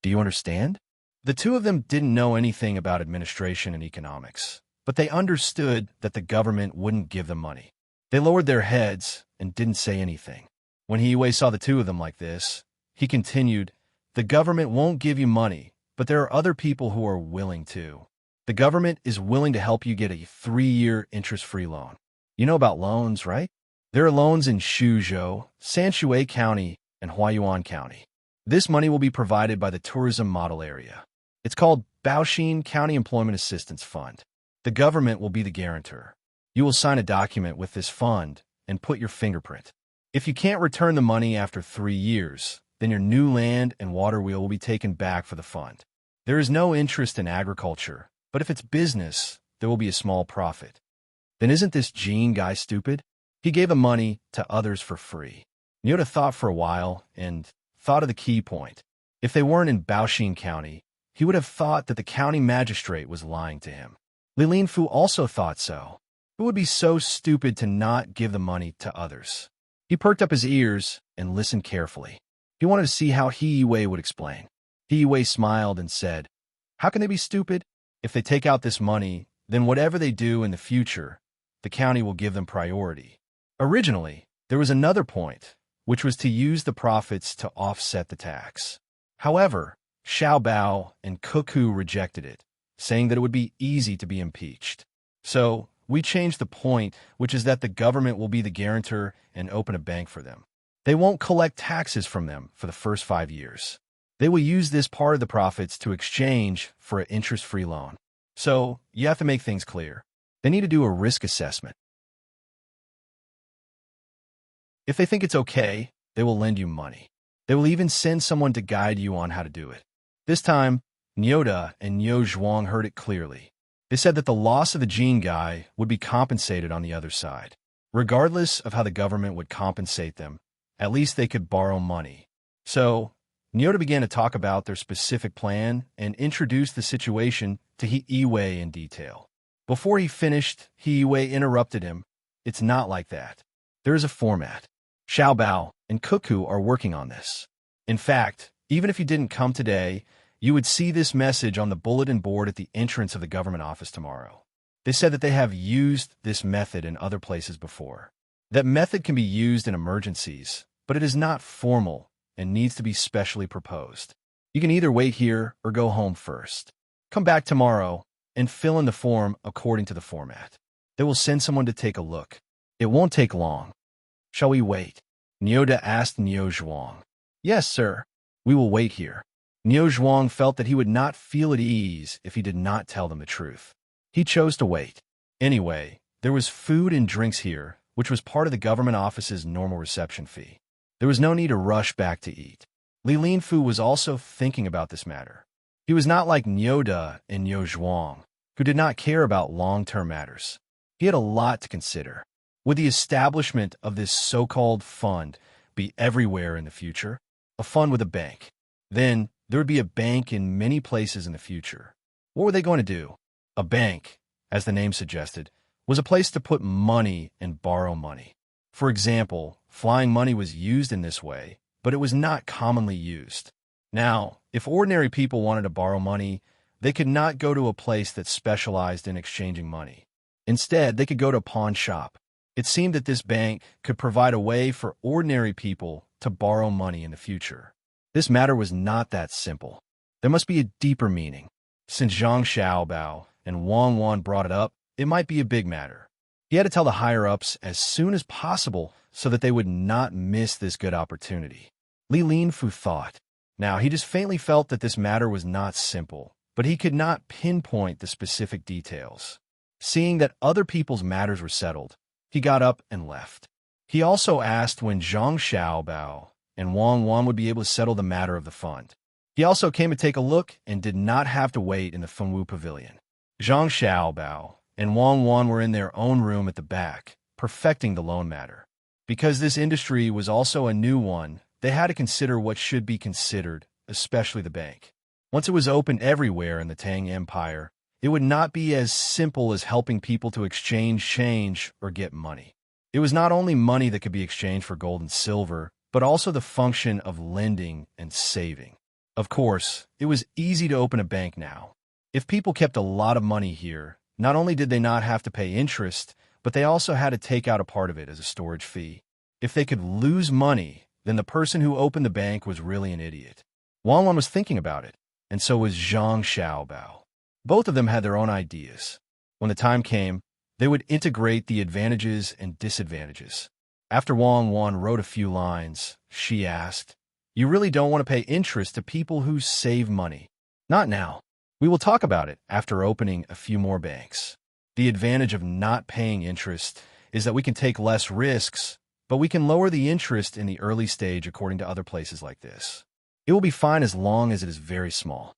Do you understand? The two of them didn't know anything about administration and economics, but they understood that the government wouldn't give them money. They lowered their heads and didn't say anything. When He Wei saw the two of them like this, he continued, "The government won't give you money, but there are other people who are willing to. The government is willing to help you get a 3-year interest-free loan. You know about loans, right? There are loans in Shuzhou, Sanshui County, and Huayuan County. This money will be provided by the tourism model area. It's called Baoxin County Employment Assistance Fund. The government will be the guarantor. You will sign a document with this fund and put your fingerprint. If you can't return the money after 3 years, then your new land and water wheel will be taken back for the fund. There is no interest in agriculture, but if it's business, there will be a small profit." Then isn't this Gene guy stupid? He gave the money to others for free. Nyota thought for a while and thought of the key point. If they weren't in Baoxin County, he would have thought that the county magistrate was lying to him. Li Linfu also thought so. It would be so stupid to not give the money to others. He perked up his ears and listened carefully. He wanted to see how He Wei would explain. He Wei smiled and said, "How can they be stupid? If they take out this money, then whatever they do in the future, the county will give them priority. Originally, there was another point, which was to use the profits to offset the tax. However, Xiaobao and Cuckoo rejected it, saying that it would be easy to be impeached. So, we changed the point, which is that the government will be the guarantor and open a bank for them. They won't collect taxes from them for the first 5 years. They will use this part of the profits to exchange for an interest-free loan. So, you have to make things clear. They need to do a risk assessment. If they think it's okay, they will lend you money. They will even send someone to guide you on how to do it." This time, Nyota and Niu Zhuang heard it clearly. They said that the loss of the Gene guy would be compensated on the other side. Regardless of how the government would compensate them, at least they could borrow money. So, Nyota began to talk about their specific plan and introduced the situation to He Wei in detail. Before he finished, He Wei interrupted him. "It's not like that. There is a format. Xiaobao and Cuckoo are working on this. In fact, even if you didn't come today, you would see this message on the bulletin board at the entrance of the government office tomorrow. They said that they have used this method in other places before. That method can be used in emergencies, but it is not formal and needs to be specially proposed. You can either wait here or go home first. Come back tomorrow and fill in the form according to the format. They will send someone to take a look. It won't take long. Shall we wait?" Nyota asked Niu Zhuang. "Yes, sir. We will wait here." Niu Zhuang felt that he would not feel at ease if he did not tell them the truth. He chose to wait. Anyway, there was food and drinks here, which was part of the government office's normal reception fee. There was no need to rush back to eat. Li Linfu was also thinking about this matter. He was not like Nyota and Niu Zhuang, who did not care about long-term matters. He had a lot to consider. Would the establishment of this so-called fund be everywhere in the future? A fund with a bank. Then there would be a bank in many places in the future. What were they going to do? A bank, as the name suggested, was a place to put money and borrow money. For example, flying money was used in this way, but it was not commonly used. Now, If ordinary people wanted to borrow money, they could not go to a place that specialized in exchanging money. Instead, they could go to a pawn shop. It seemed that this bank could provide a way for ordinary people to borrow money in the future. This matter was not that simple. There must be a deeper meaning. Since Zhang Xiaobao and Wang Wan brought it up, it might be a big matter. He had to tell the higher-ups as soon as possible so that they would not miss this good opportunity. Li Linfu thought. Now, he just faintly felt that this matter was not simple, but he could not pinpoint the specific details. Seeing that other people's matters were settled, he got up and left. He also asked when Zhang Xiaobao and Wang Wan would be able to settle the matter of the fund. He also came to take a look and did not have to wait in the Fengwu Pavilion. Zhang Xiaobao and Wang Wan were in their own room at the back, perfecting the loan matter. Because this industry was also a new one, they had to consider what should be considered, especially the bank. Once it was opened everywhere in the Tang Empire, it would not be as simple as helping people to exchange change or get money. It was not only money that could be exchanged for gold and silver, but also the function of lending and saving. Of course, it was easy to open a bank now. If people kept a lot of money here, not only did they not have to pay interest, but they also had to take out a part of it as a storage fee. If they could lose money, then the person who opened the bank was really an idiot. Wang Wan was thinking about it, and so was Zhang Xiaobao. Both of them had their own ideas. When the time came, they would integrate the advantages and disadvantages. After Wang Wan wrote a few lines, she asked, "You really don't want to pay interest to people who save money?" "Not now. We will talk about it after opening a few more banks. The advantage of not paying interest is that we can take less risks, but we can lower the interest in the early stage according to other places like this. It will be fine as long as it is very small."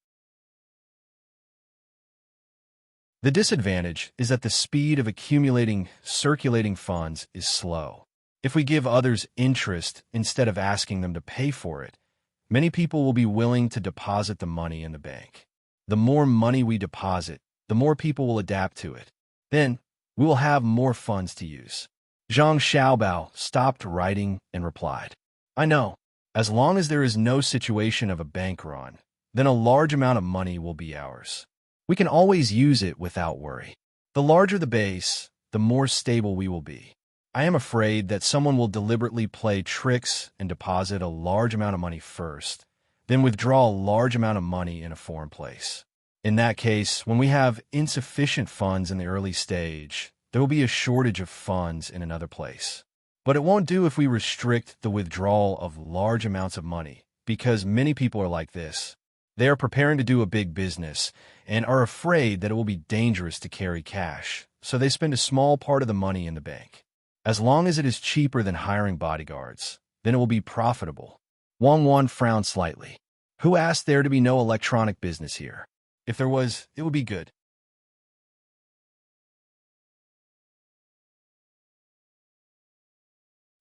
The disadvantage is that the speed of accumulating circulating funds is slow. If we give others interest instead of asking them to pay for it, many people will be willing to deposit the money in the bank. The more money we deposit, the more people will adapt to it. Then, we will have more funds to use. Zhang Xiaobao stopped writing and replied, "I know. As long as there is no situation of a bank run, then a large amount of money will be ours. We can always use it without worry. The larger the base, the more stable we will be. I am afraid that someone will deliberately play tricks and deposit a large amount of money first, then withdraw a large amount of money in a foreign place. In that case, when we have insufficient funds in the early stage, there will be a shortage of funds in another place. But it won't do if we restrict the withdrawal of large amounts of money, because many people are like this. They are preparing to do a big business and are afraid that it will be dangerous to carry cash, so they spend a small part of the money in the bank. As long as it is cheaper than hiring bodyguards, then it will be profitable." Wang Wan frowned slightly. Who asked there to be no electronic business here? If there was, it would be good.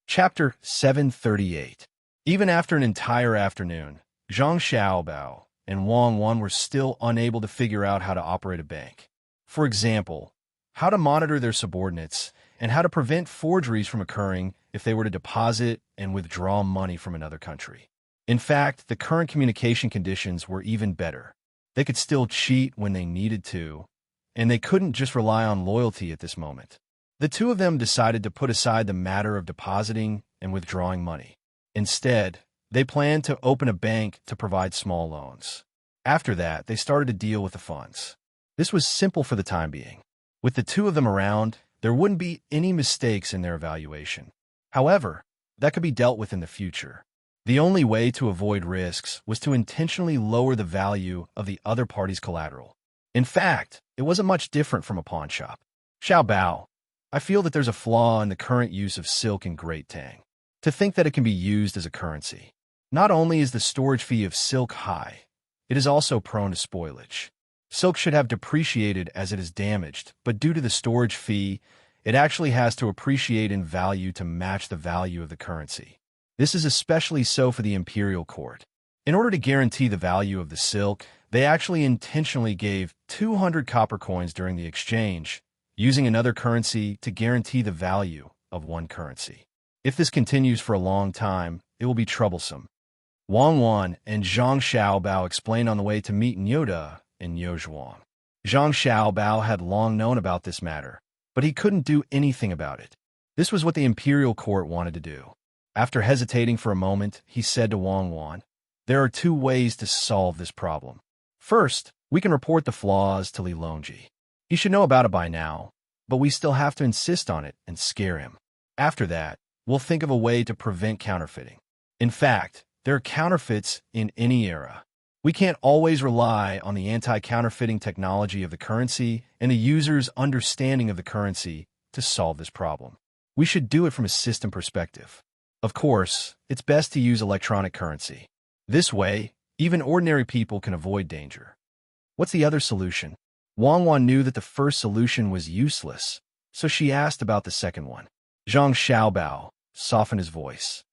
Chapter 738. Even after an entire afternoon, Zhang Xiaobao and Wang Wan were still unable to figure out how to operate a bank. For example, how to monitor their subordinates and how to prevent forgeries from occurring if they were to deposit and withdraw money from another country. In fact, the current communication conditions were even better. They could still cheat when they needed to, and they couldn't just rely on loyalty at this moment. The two of them decided to put aside the matter of depositing and withdrawing money. Instead, they planned to open a bank to provide small loans. After that, they started to deal with the funds. This was simple for the time being. With the two of them around, there wouldn't be any mistakes in their evaluation. However, that could be dealt with in the future. The only way to avoid risks was to intentionally lower the value of the other party's collateral. In fact, it wasn't much different from a pawn shop. "Xiao Bao, I feel that there's a flaw in the current use of silk in Great Tang. To think that it can be used as a currency. Not only is the storage fee of silk high, it is also prone to spoilage. Silk should have depreciated as it is damaged, but due to the storage fee, it actually has to appreciate in value to match the value of the currency. This is especially so for the imperial court. In order to guarantee the value of the silk, they actually intentionally gave 200 copper coins during the exchange, using another currency to guarantee the value of one currency. If this continues for a long time, it will be troublesome. Wang Wan and Zhang Xiaobao explained on the way to meet Nyoda and Niuzhuang. Zhang Xiaobao had long known about this matter, but he couldn't do anything about it. This was what the imperial court wanted to do. After hesitating for a moment, he said to Wang Wan, "There are two ways to solve this problem. First, we can report the flaws to Li Longji. He should know about it by now, but we still have to insist on it and scare him. After that, we'll think of a way to prevent counterfeiting. In fact, there are counterfeits in any era. We can't always rely on the anti-counterfeiting technology of the currency and the user's understanding of the currency to solve this problem. We should do it from a system perspective. Of course, it's best to use electronic currency. This way, even ordinary people can avoid danger." What's the other solution? Wang Wan knew that the first solution was useless, so she asked about the second one. Zhang Xiaobao softened his voice.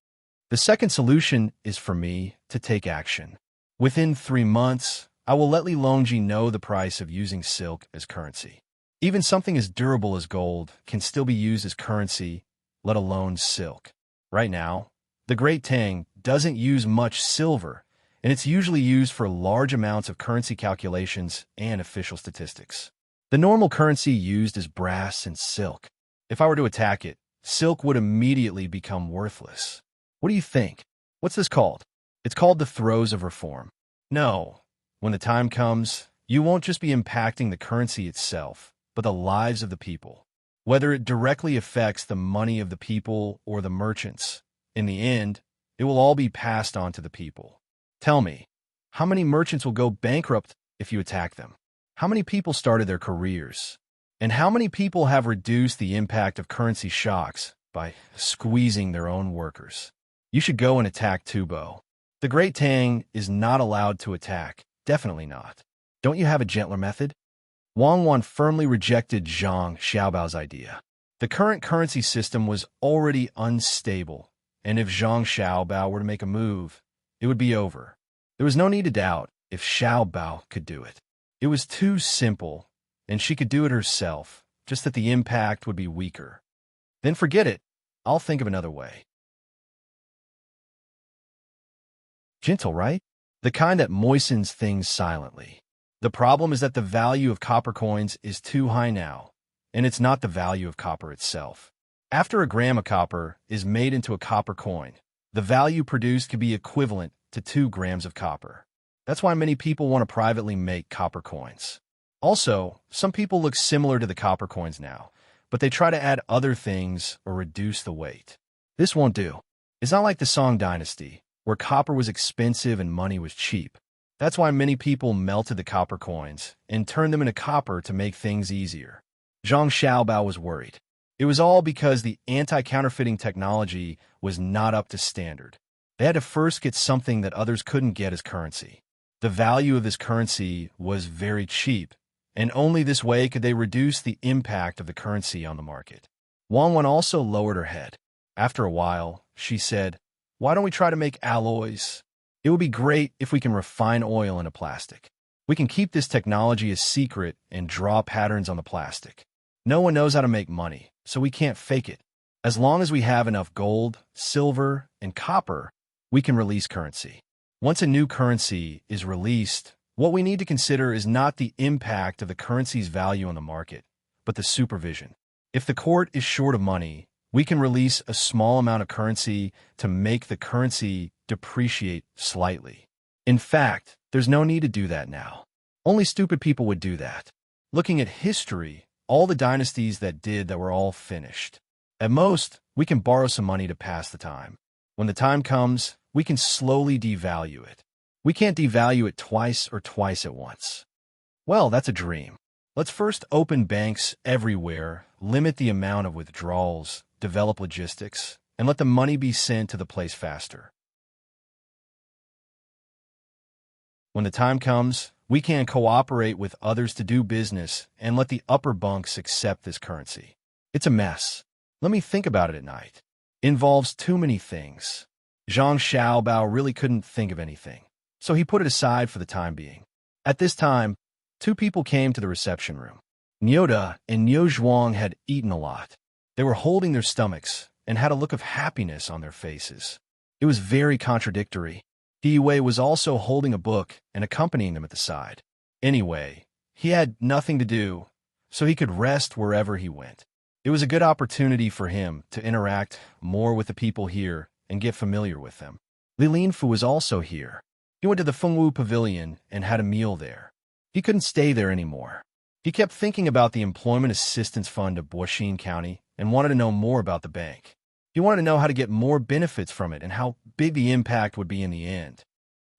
"The second solution is for me to take action. Within 3 months, I will let Li Longji know the price of using silk as currency. Even something as durable as gold can still be used as currency, let alone silk. Right now, the Great Tang doesn't use much silver, and it's usually used for large amounts of currency calculations and official statistics. The normal currency used is brass and silk. If I were to attack it, silk would immediately become worthless. What do you think? What's this called? It's called the throes of reform. No, when the time comes, you won't just be impacting the currency itself, but the lives of the people. Whether it directly affects the money of the people or the merchants, in the end, it will all be passed on to the people. Tell me, how many merchants will go bankrupt if you attack them? How many people started their careers? And how many people have reduced the impact of currency shocks by squeezing their own workers? You should go and attack Tubo. The Great Tang is not allowed to attack. Definitely not. Don't you have a gentler method?" Wang Wan firmly rejected Zhang Xiaobao's idea. The current currency system was already unstable, and if Zhang Xiaobao were to make a move, it would be over. There was no need to doubt if Xiaobao could do it. It was too simple, and she could do it herself, just that the impact would be weaker. Then forget it. I'll think of another way. Gentle, right? The kind that moistens things silently. The problem is that the value of copper coins is too high now, and it's not the value of copper itself. After a gram of copper is made into a copper coin, the value produced could be equivalent to 2 grams of copper. That's why many people want to privately make copper coins. Also, some people look similar to the copper coins now, but they try to add other things or reduce the weight. This won't do. It's not like the Song Dynasty, where copper was expensive and money was cheap. That's why many people melted the copper coins and turned them into copper to make things easier. Zhang Xiaobao was worried. It was all because the anti-counterfeiting technology was not up to standard. They had to first get something that others couldn't get as currency. The value of this currency was very cheap, and only this way could they reduce the impact of the currency on the market. Wang Wan also lowered her head. After a while, she said, "Why don't we try to make alloys? It would be great if we can refine oil into plastic. We can keep this technology a secret and draw patterns on the plastic. No one knows how to make money, so we can't fake it. As long as we have enough gold, silver, and copper, we can release currency. Once a new currency is released, what we need to consider is not the impact of the currency's value on the market, but the supervision. If the court is short of money, we can release a small amount of currency to make the currency depreciate slightly. In fact, there's no need to do that now. Only stupid people would do that. Looking at history, all the dynasties that did that were all finished. At most, we can borrow some money to pass the time. When the time comes, we can slowly devalue it. We can't devalue it twice at once. Well, that's a dream. Let's first open banks everywhere, limit the amount of withdrawals, develop logistics, and let the money be sent to the place faster. When the time comes, we can cooperate with others to do business and let the upper bunks accept this currency. It's a mess. Let me think about it at night. It involves too many things. Zhang Xiaobao really couldn't think of anything, so he put it aside for the time being. At this time, 2 people came to the reception room. Nyoda and Niuzhuang had eaten a lot. They were holding their stomachs and had a look of happiness on their faces. It was very contradictory. He Wei was also holding a book and accompanying them at the side. Anyway, he had nothing to do, so he could rest wherever he went. It was a good opportunity for him to interact more with the people here and get familiar with them. Li Linfu was also here. He went to the Fengwu Pavilion and had a meal there. He couldn't stay there anymore. He kept thinking about the Employment Assistance Fund of Boxin County and wanted to know more about the bank. He wanted to know how to get more benefits from it and how big the impact would be in the end.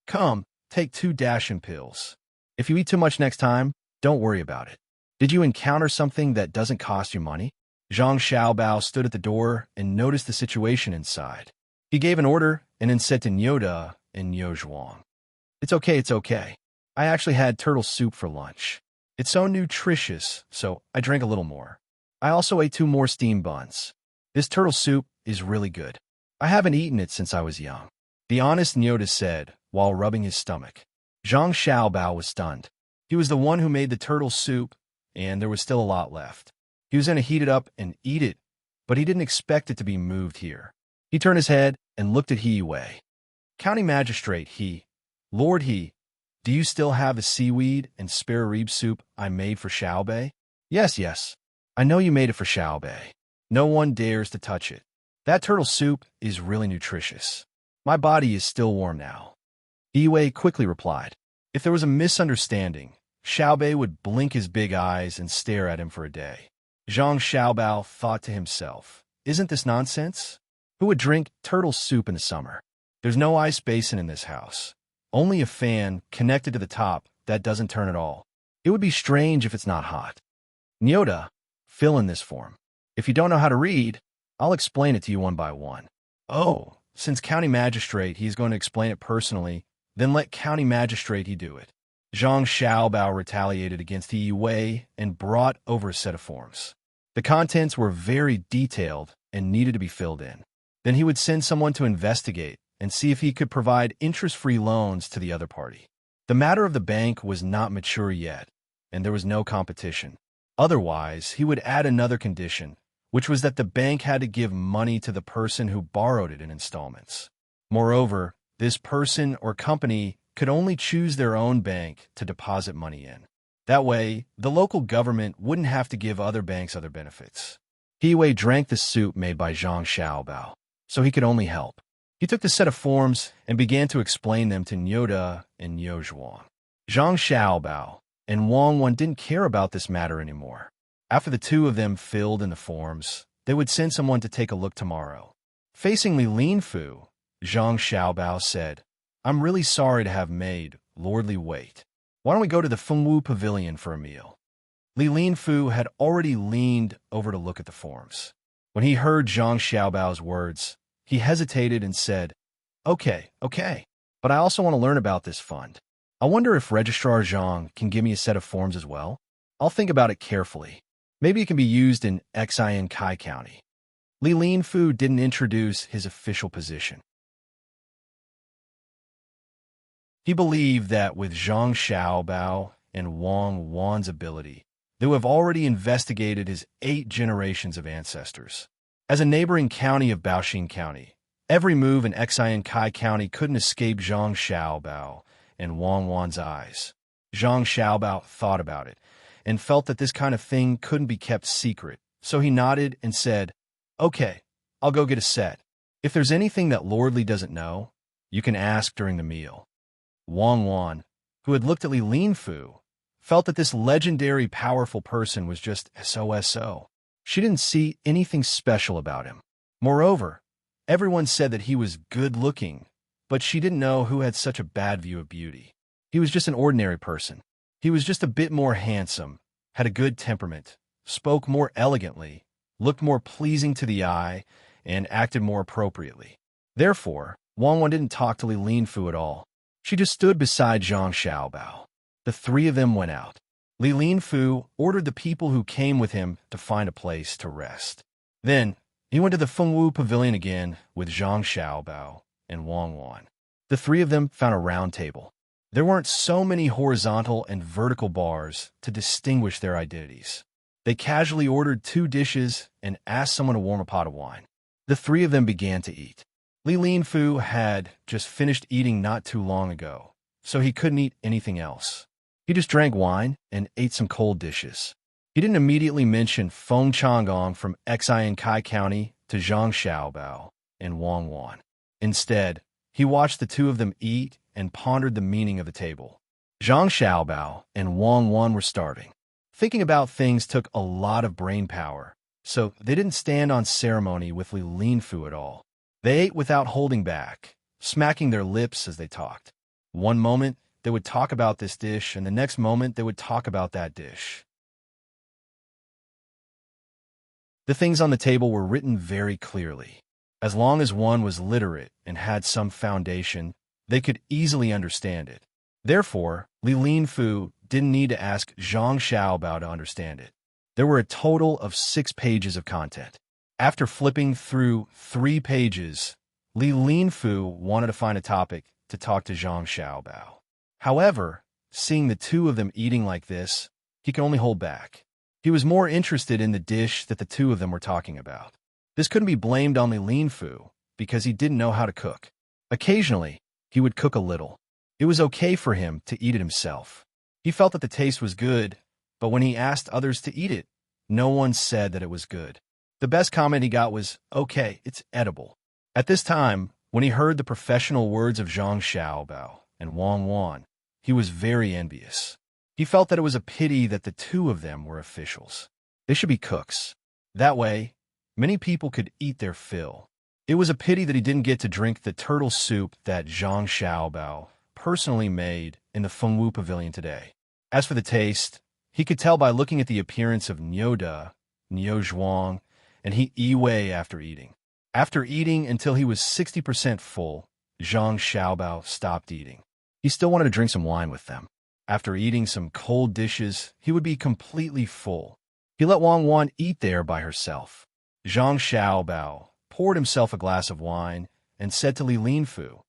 Come, take 2 Dashin pills. If you eat too much next time, don't worry about it. Did you encounter something that doesn't cost you money? Zhang Xiaobao stood at the door and noticed the situation inside. He gave an order and then said to Nyoda and Nyo Zhuang, It's okay. I actually had turtle soup for lunch. It's so nutritious, so I drank a little more. I also ate 2 more steamed buns. This turtle soup is really good. I haven't eaten it since I was young. The honest Nyoda said, while rubbing his stomach. Zhang Xiaobao was stunned. He was the one who made the turtle soup, and there was still a lot left. He was going to heat it up and eat it, but he didn't expect it to be moved here. He turned his head and looked at He Wei. County Magistrate Lord He, do you still have the seaweed and spare rib soup I made for Xiaobei? Yes. I know you made it for Xiaobei. No one dares to touch it. That turtle soup is really nutritious. My body is still warm now. He Wei quickly replied. If there was a misunderstanding, Xiaobei would blink his big eyes and stare at him for a day. Zhang Xiaobao thought to himself, Isn't this nonsense? Who would drink turtle soup in the summer? There's no ice basin in this house. Only a fan connected to the top that doesn't turn at all. It would be strange if it's not hot. Nyoda, fill in this form. If you don't know how to read, I'll explain it to you one by one. Oh, since County Magistrate he's going to explain it personally, then let County Magistrate he do it. Zhang Xiaobao retaliated against He Wei and brought over a set of forms. The contents were very detailed and needed to be filled in. Then he would send someone to investigate and see if he could provide interest-free loans to the other party. The matter of the bank was not mature yet, and there was no competition. Otherwise, he would add another condition, which was that the bank had to give money to the person who borrowed it in installments. Moreover, this person or company could only choose their own bank to deposit money in. That way, the local government wouldn't have to give other banks other benefits. He Wei drank the soup made by Zhang Xiaobao, so he could only help. He took the set of forms and began to explain them to Nyoda and Nyo Zhuang. Zhang Xiaobao and Wang Wan didn't care about this matter anymore. After the 2 of them filled in the forms, they would send someone to take a look tomorrow. Facing Li Linfu, Zhang Xiaobao said, I'm really sorry to have made lordly wait. Why don't we go to the Fengwu Pavilion for a meal? Li Linfu had already leaned over to look at the forms. When he heard Zhang Xiaobao's words, he hesitated and said, Okay, but I also want to learn about this fund. I wonder if Registrar Zhang can give me a set of forms as well? I'll think about it carefully. Maybe it can be used in Xian Kai County. Li Linfu didn't introduce his official position. He believed that with Zhang Xiaobao and Wang Wan's ability, they would have already investigated his 8 generations of ancestors. As a neighboring county of Baoxin County, every move in Xian Kai County couldn't escape Zhang Xiaobao and Wang Wan's eyes. Zhang Xiaobao thought about it and felt that this kind of thing couldn't be kept secret, so he nodded and said, Okay, I'll go get a set. If there's anything that Lordly doesn't know, you can ask during the meal. Wang Wan, who had looked at Li Linfu, felt that this legendary powerful person was just so. She didn't see anything special about him. Moreover, everyone said that he was good-looking, but she didn't know who had such a bad view of beauty. He was just an ordinary person. He was just a bit more handsome, had a good temperament, spoke more elegantly, looked more pleasing to the eye, and acted more appropriately. Therefore, Wang Wan didn't talk to Li Linfu at all. She just stood beside Zhang Xiaobao. The 3 of them went out. Li Linfu ordered the people who came with him to find a place to rest. Then, he went to the Fengwu Pavilion again with Zhang Xiaobao and Wang Wan. The 3 of them found a round table. There weren't so many horizontal and vertical bars to distinguish their identities. They casually ordered 2 dishes and asked someone to warm a pot of wine. The 3 of them began to eat. Li Linfu had just finished eating not too long ago, so he couldn't eat anything else. He just drank wine and ate some cold dishes. He didn't immediately mention Feng Changgong from Xiankai County to Zhang Xiaobao and Wang Wan. Instead, he watched the two of them eat and pondered the meaning of the table. Zhang Xiaobao and Wang Wan were starving. Thinking about things took a lot of brain power, so they didn't stand on ceremony with Li Linfu at all. They ate without holding back, smacking their lips as they talked. One moment, they would talk about this dish, and the next moment, they would talk about that dish. The things on the table were written very clearly. As long as one was literate and had some foundation, they could easily understand it. Therefore, Li Linfu didn't need to ask Zhang Xiaobao to understand it. There were a total of 6 pages of content. After flipping through 3 pages, Li Linfu wanted to find a topic to talk to Zhang Xiaobao. However, seeing the two of them eating like this, he could only hold back. He was more interested in the dish that the two of them were talking about. This couldn't be blamed on Li Linfu, because he didn't know how to cook. Occasionally, he would cook a little. It was okay for him to eat it himself. He felt that the taste was good, but when he asked others to eat it, no one said that it was good. The best comment he got was, "Okay, it's edible." At this time, when he heard the professional words of Zhang Xiaobao and Wang Wan, he was very envious. He felt that it was a pity that the two of them were officials. They should be cooks. That way, many people could eat their fill. It was a pity that he didn't get to drink the turtle soup that Zhang Xiaobao personally made in the Fengwu Pavilion today. As for the taste, he could tell by looking at the appearance of Niuda, Niu Zhuang, and He Yiwei after eating. After eating until he was 60% full, Zhang Xiaobao stopped eating. He still wanted to drink some wine with them. After eating some cold dishes, he would be completely full. He let Wang Wan eat there by herself. Zhang Xiaobao poured himself a glass of wine and said to Li Linfu,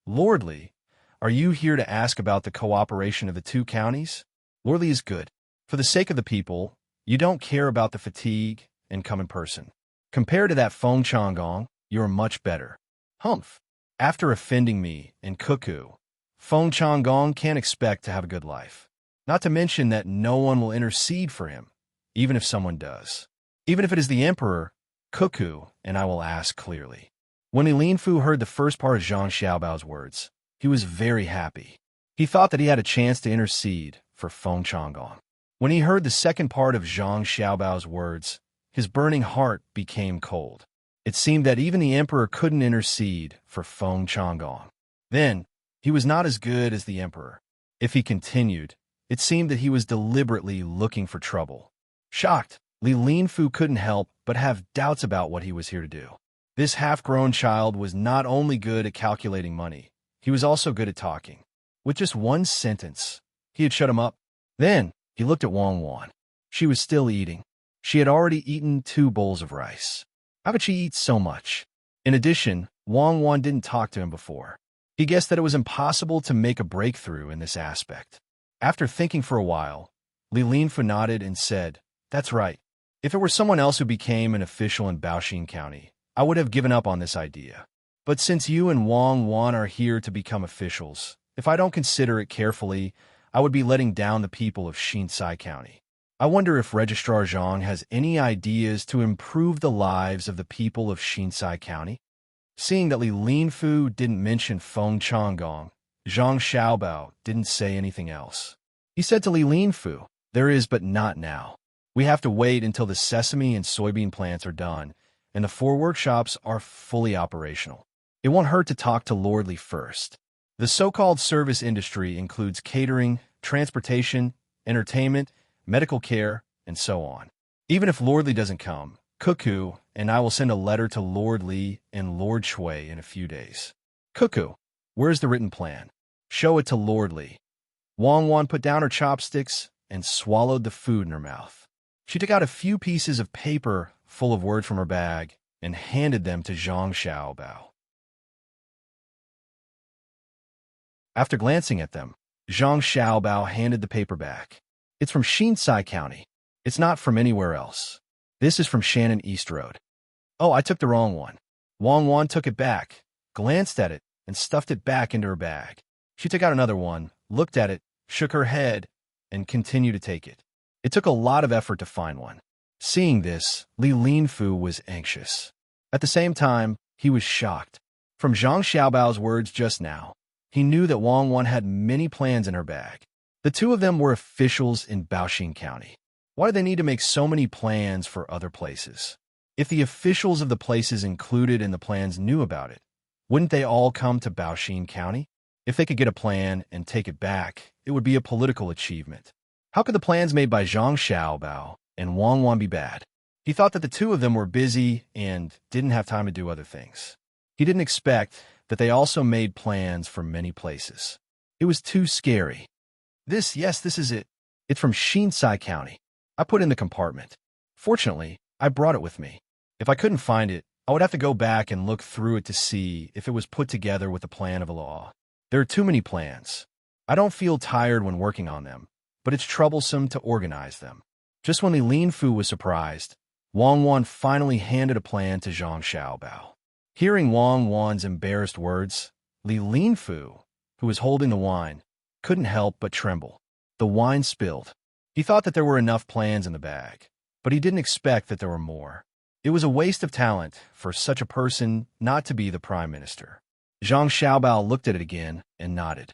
"Lord Li, are you here to ask about the cooperation of the 2 counties? Lord Li is good. For the sake of the people, you don't care about the fatigue and come in person. Compared to that Feng Changgong, you are much better. Humph. After offending me and Cuckoo, Feng Changgong can't expect to have a good life. Not to mention that no one will intercede for him, even if someone does. Even if it is the emperor, Cuckoo, and I will ask clearly." When Li Linfu heard the first part of Zhang Xiaobao's words, he was very happy. He thought that he had a chance to intercede for Feng Changgong. When he heard the second part of Zhang Xiaobao's words, his burning heart became cold. It seemed that even the emperor couldn't intercede for Feng Changgong. Then, he was not as good as the emperor. If he continued, it seemed that he was deliberately looking for trouble. Shocked, Li Linfu couldn't help but have doubts about what he was here to do. This half-grown child was not only good at calculating money, he was also good at talking. With just one sentence, he had shut him up. Then, he looked at Wang Wan. She was still eating. She had already eaten 2 bowls of rice. How could she eat so much? In addition, Wang Wan didn't talk to him before. He guessed that it was impossible to make a breakthrough in this aspect. After thinking for a while, Li Linfu nodded and said, "That's right. If it were someone else who became an official in Baoxin County, I would have given up on this idea. But since you and Wang Wan are here to become officials, if I don't consider it carefully, I would be letting down the people of Xinsai County. I wonder if Registrar Zhang has any ideas to improve the lives of the people of Xinsai County?" Seeing that Li Linfu didn't mention Feng Changgong, Zhang Xiaobao didn't say anything else. He said to Li Linfu, "There is, but not now. We have to wait until the sesame and soybean plants are done, and the 4 workshops are fully operational. It won't hurt to talk to Lord Li first. The so-called service industry includes catering, transportation, entertainment, medical care, and so on. Even if Lord Li doesn't come, Cuckoo and I will send a letter to Lord Li and Lord Shui in a few days. Cuckoo, where's the written plan? Show it to Lord Li." Wang Wan put down her chopsticks and swallowed the food in her mouth. She took out a few pieces of paper full of words from her bag and handed them to Zhang Xiaobao. After glancing at them, Zhang Xiaobao handed the paper back. "It's from Xinsai County. It's not from anywhere else. This is from Shannon East Road." "Oh, I took the wrong one." Wang Wan took it back, glanced at it, and stuffed it back into her bag. She took out another one, looked at it, shook her head, and continued to take it. It took a lot of effort to find one. Seeing this, Li Linfu was anxious. At the same time, he was shocked. From Zhang Xiaobao's words just now, he knew that Wang Wan had many plans in her bag. The two of them were officials in Baoxin County. Why do they need to make so many plans for other places? If the officials of the places included in the plans knew about it, wouldn't they all come to Baoxin County? If they could get a plan and take it back, it would be a political achievement. How could the plans made by Zhang Xiaobao and Wang Wan be bad? He thought that the two of them were busy and didn't have time to do other things. He didn't expect that they also made plans for many places. It was too scary. This is it. It's from Xinsai County. I put it in the compartment. Fortunately, I brought it with me. If I couldn't find it, I would have to go back and look through it to see if it was put together with the plan of a law. There are too many plans. I don't feel tired when working on them, but it's troublesome to organize them. Just when Li Linfu was surprised, Wang Wan finally handed a plan to Zhang Xiaobao. Hearing Wang Wan's embarrassed words, Li Linfu, who was holding the wine, couldn't help but tremble. The wine spilled. He thought that there were enough plans in the bag, but he didn't expect that there were more. It was a waste of talent for such a person not to be the prime minister. Zhang Xiaobao looked at it again and nodded.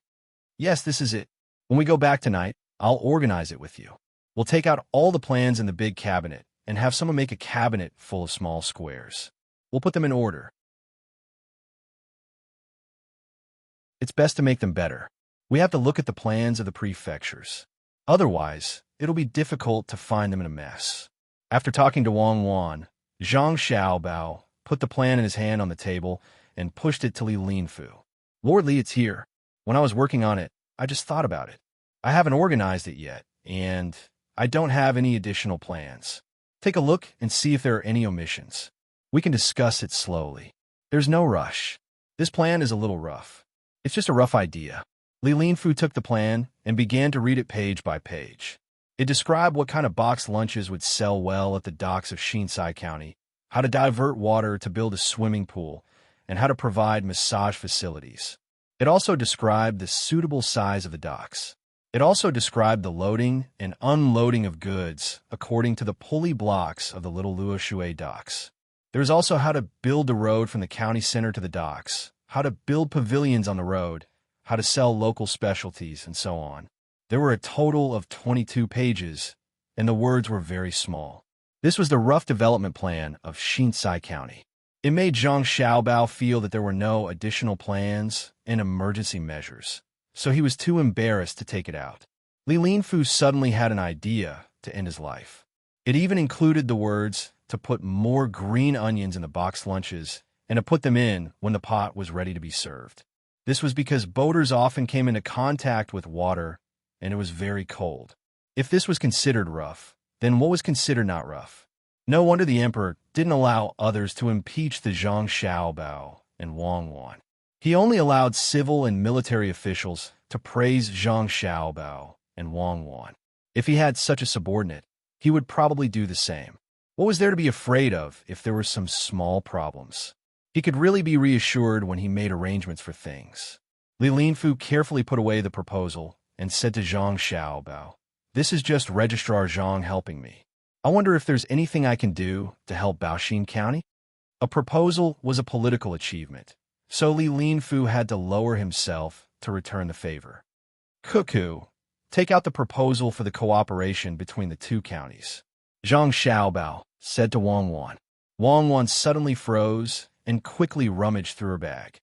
Yes, this is it. When we go back tonight, I'll organize it with you. We'll take out all the plans in the big cabinet and have someone make a cabinet full of small squares. We'll put them in order. It's best to make them better. We have to look at the plans of the prefectures. Otherwise, it'll be difficult to find them in a mess. After talking to Wang Wan, Zhang Xiaobao put the plan in his hand on the table and pushed it to Li Linfu. Lord Li, it's here. When I was working on it, I just thought about it. I haven't organized it yet, and I don't have any additional plans. Take a look and see if there are any omissions. We can discuss it slowly. There's no rush. This plan is a little rough. It's just a rough idea. Li Linfu took the plan and began to read it page by page. It described what kind of boxed lunches would sell well at the docks of Xinsai County, how to divert water to build a swimming pool, and how to provide massage facilities. It also described the suitable size of the docks. It also described the loading and unloading of goods according to the pulley blocks of the Little Luoshui docks. There was also how to build the road from the county center to the docks, how to build pavilions on the road, how to sell local specialties, and so on. There were a total of 22 pages, and the words were very small. This was the rough development plan of Xinsai County. It made Zhang Xiaobao feel that there were no additional plans and emergency measures, so he was too embarrassed to take it out. Li Linfu suddenly had an idea to end his life. It even included the words to put more green onions in the boxed lunches and to put them in when the pot was ready to be served. This was because boaters often came into contact with water and it was very cold. If this was considered rough, then what was considered not rough? No wonder the emperor didn't allow others to impeach the Zhang Xiaobao and Wang Wan. He only allowed civil and military officials to praise Zhang Xiaobao and Wang Wan. If he had such a subordinate, he would probably do the same. What was there to be afraid of if there were some small problems? He could really be reassured when he made arrangements for things. Li Linfu carefully put away the proposal and said to Zhang Xiaobao, "This is just Registrar Zhang helping me. I wonder if there's anything I can do to help Baoxin County?" A proposal was a political achievement, so Li Linfu had to lower himself to return the favor. "Cuckoo, take out the proposal for the cooperation between the two counties," Zhang Xiaobao said to Wang Wan. Wang Wan suddenly froze and quickly rummaged through her bag.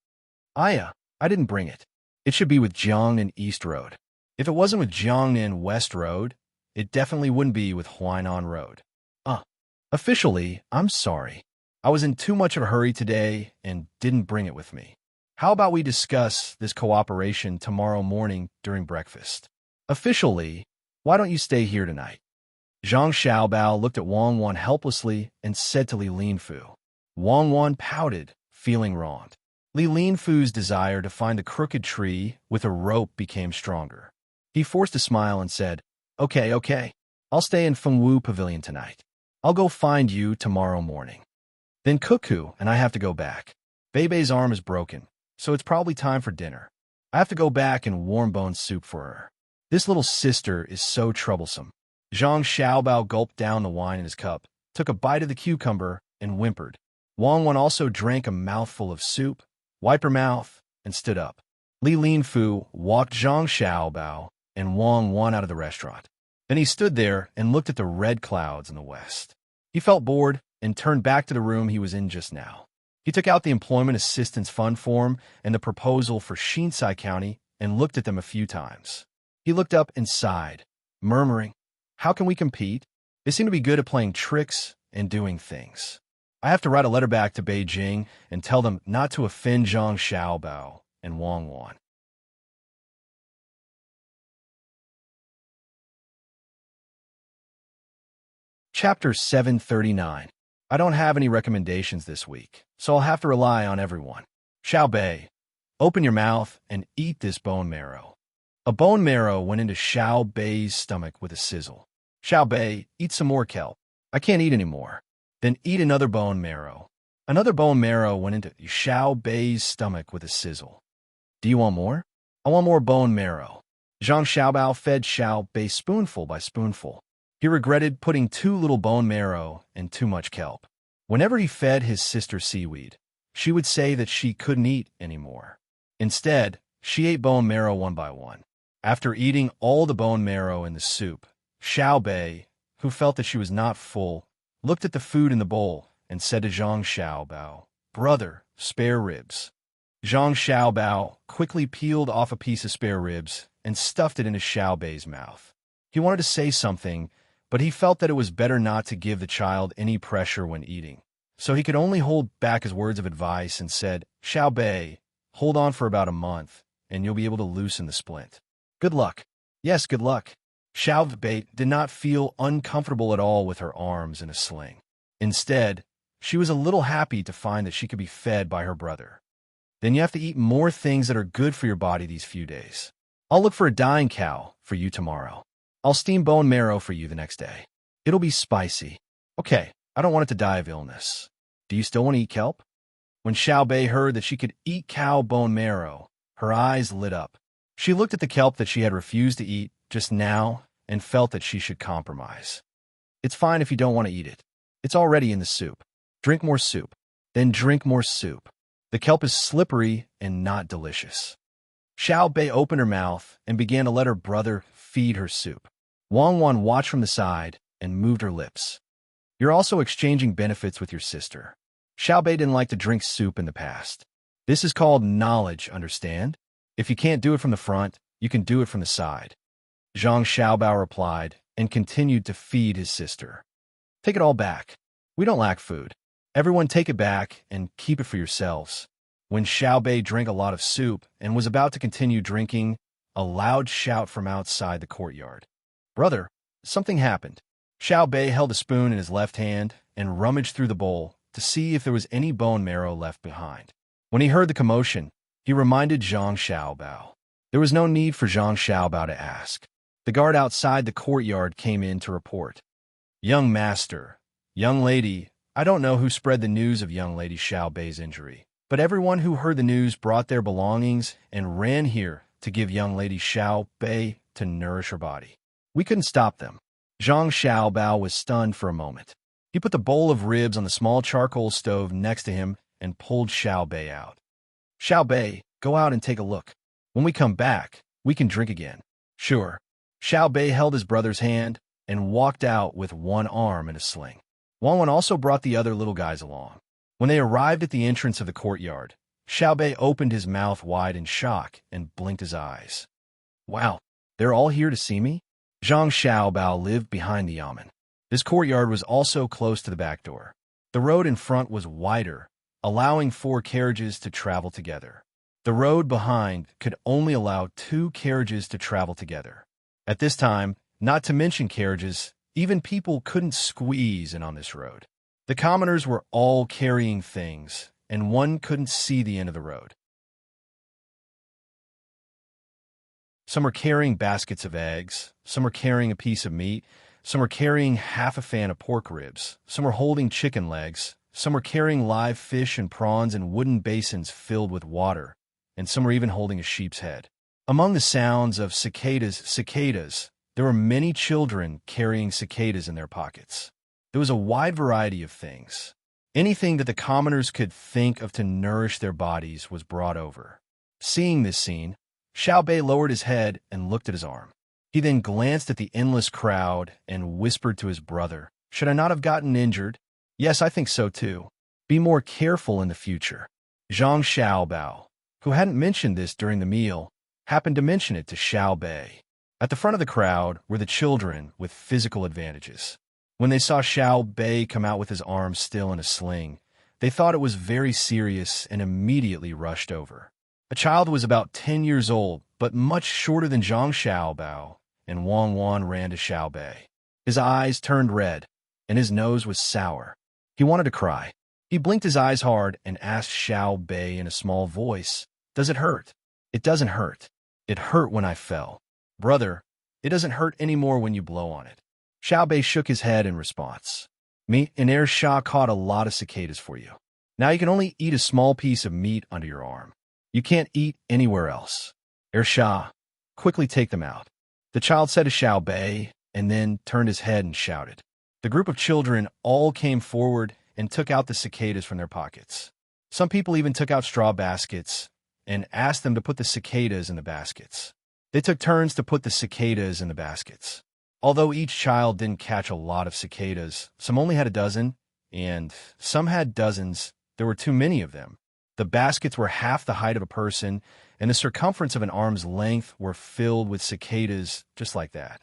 I didn't bring it. It should be with Jiangnan East Road. If it wasn't with Jiangnan West Road, it definitely wouldn't be with Huainan Road. Officially, I'm sorry. I was in too much of a hurry today and didn't bring it with me. How about we discuss this cooperation tomorrow morning during breakfast? Officially, why don't you stay here tonight? Zhang Xiaobao looked at Wang Wan helplessly and said to Li Linfu. Wang Wan pouted, feeling wronged. Li Linfu's desire to find the crooked tree with a rope became stronger. He forced a smile and said, Okay. I'll stay in Fengwu Pavilion tonight. I'll go find you tomorrow morning. Then Cuckoo and I have to go back. Bebe's arm is broken, so it's probably time for dinner. I have to go back and warm bone soup for her. This little sister is so troublesome. Zhang Xiaobao gulped down the wine in his cup, took a bite of the cucumber, and whimpered. Wang Wan also drank a mouthful of soup, wiped her mouth, and stood up. Li Linfu walked Zhang Xiaobao and Wang Wan out of the restaurant. Then he stood there and looked at the red clouds in the west. He felt bored and turned back to the room he was in just now. He took out the Employment Assistance Fund form and the proposal for Shinsai County and looked at them a few times. He looked up and sighed, murmuring, "How can we compete? They seem to be good at playing tricks and doing things. I have to write a letter back to Beijing and tell them not to offend Zhang Xiaobao and Wang Wan." Chapter 739. I don't have any recommendations this week, so I'll have to rely on everyone. Xiao Bei, open your mouth and eat this bone marrow. A bone marrow went into Xiao Bei's stomach with a sizzle. Xiao Bei, eat some more kelp. I can't eat anymore. Then eat another bone marrow. Another bone marrow went into Xiao Bei's stomach with a sizzle. Do you want more? I want more bone marrow. Zhang Xiaobao fed Xiao Bei spoonful by spoonful. He regretted putting too little bone marrow and too much kelp. Whenever he fed his sister seaweed, she would say that she couldn't eat anymore. Instead, she ate bone marrow one by one. After eating all the bone marrow in the soup, Xiao Bei, who felt that she was not full, looked at the food in the bowl and said to Zhang Xiaobao, "Brother, spare ribs." Zhang Xiaobao quickly peeled off a piece of spare ribs and stuffed it into Xiao Bei's mouth. He wanted to say something, but he felt that it was better not to give the child any pressure when eating. So he could only hold back his words of advice and said, "Xiao Bei, hold on for about a month, and you'll be able to loosen the splint. Good luck." Yes, good luck. Xiao Bei did not feel uncomfortable at all with her arms in a sling. Instead, she was a little happy to find that she could be fed by her brother. Then you have to eat more things that are good for your body these few days. I'll look for a dying cow for you tomorrow. I'll steam bone marrow for you the next day. It'll be spicy. Okay, I don't want it to die of illness. Do you still want to eat kelp? When Xiao Bei heard that she could eat cow bone marrow, her eyes lit up. She looked at the kelp that she had refused to eat just now and felt that she should compromise. It's fine if you don't want to eat it. It's already in the soup. Drink more soup. Then drink more soup. The kelp is slippery and not delicious. Xiao Bei opened her mouth and began to let her brother feed her soup. Wang Wan watched from the side and moved her lips. You're also exchanging benefits with your sister. Xiao Bei didn't like to drink soup in the past. This is called knowledge, understand? If you can't do it from the front, you can do it from the side. Zhang Xiaobao replied and continued to feed his sister. Take it all back. We don't lack food. Everyone take it back and keep it for yourselves. When Xiao Bei drank a lot of soup and was about to continue drinking, a loud shout from outside the courtyard. Brother, something happened. Xiao Bei held a spoon in his left hand and rummaged through the bowl to see if there was any bone marrow left behind. When he heard the commotion, he reminded Zhang Xiaobao. There was no need for Zhang Xiaobao to ask. The guard outside the courtyard came in to report. Young master, young lady, I don't know who spread the news of young lady Xiao Bei's injury, but everyone who heard the news brought their belongings and ran here to give young lady Xiao Bei to nourish her body. We couldn't stop them. Zhang Xiaobao was stunned for a moment. He put the bowl of ribs on the small charcoal stove next to him and pulled Xiao Bei out. Xiao Bei, go out and take a look. When we come back, we can drink again. Sure. Xiao Bei held his brother's hand and walked out with one arm in a sling. Wang Wan also brought the other little guys along. When they arrived at the entrance of the courtyard, Xiao Bei opened his mouth wide in shock and blinked his eyes. Wow, they're all here to see me? Zhang Xiaobao lived behind the yamen. This courtyard was also close to the back door. The road in front was wider, allowing 4 carriages to travel together. The road behind could only allow 2 carriages to travel together. At this time, not to mention carriages, even people couldn't squeeze in on this road. The commoners were all carrying things, and one couldn't see the end of the road. Some were carrying baskets of eggs, some were carrying a piece of meat, some were carrying half a fan of pork ribs, some were holding chicken legs, Some were carrying live fish and prawns in wooden basins filled with water, and some were even holding a sheep's head. Among the sounds of cicadas, there were many children carrying cicadas in their pockets. There was a wide variety of things. Anything that the commoners could think of to nourish their bodies was brought over. Seeing this scene, Xiao Bei lowered his head and looked at his arm. He then glanced at the endless crowd and whispered to his brother, "Should I not have gotten injured?" "Yes, I think so too. Be more careful in the future." Zhang Xiaobao, who hadn't mentioned this during the meal, happened to mention it to Xiao Bei. At the front of the crowd were the children with physical advantages. When they saw Xiao Bei come out with his arm still in a sling, they thought it was very serious and immediately rushed over. A child was about 10 years old, but much shorter than Zhang Xiaobao, and Wang Wan ran to Xiao Bei. His eyes turned red, and his nose was sour. He wanted to cry. He blinked his eyes hard and asked Xiao Bei in a small voice, "Does it hurt?" "It doesn't hurt. It hurt when I fell." "Brother, it doesn't hurt anymore when you blow on it." Xiao Bei shook his head in response. "Me and Er Sha caught a lot of cicadas for you. Now you can only eat a small piece of meat under your arm. You can't eat anywhere else. Er Sha, quickly take them out." The child said to Xiao Bei, and then turned his head and shouted. The group of children all came forward and took out the cicadas from their pockets. Some people even took out straw baskets and asked them to put the cicadas in the baskets. They took turns to put the cicadas in the baskets. Although each child didn't catch a lot of cicadas, some only had a dozen, and some had dozens. There were too many of them. The baskets were half the height of a person, and the circumference of an arm's length were filled with cicadas just like that.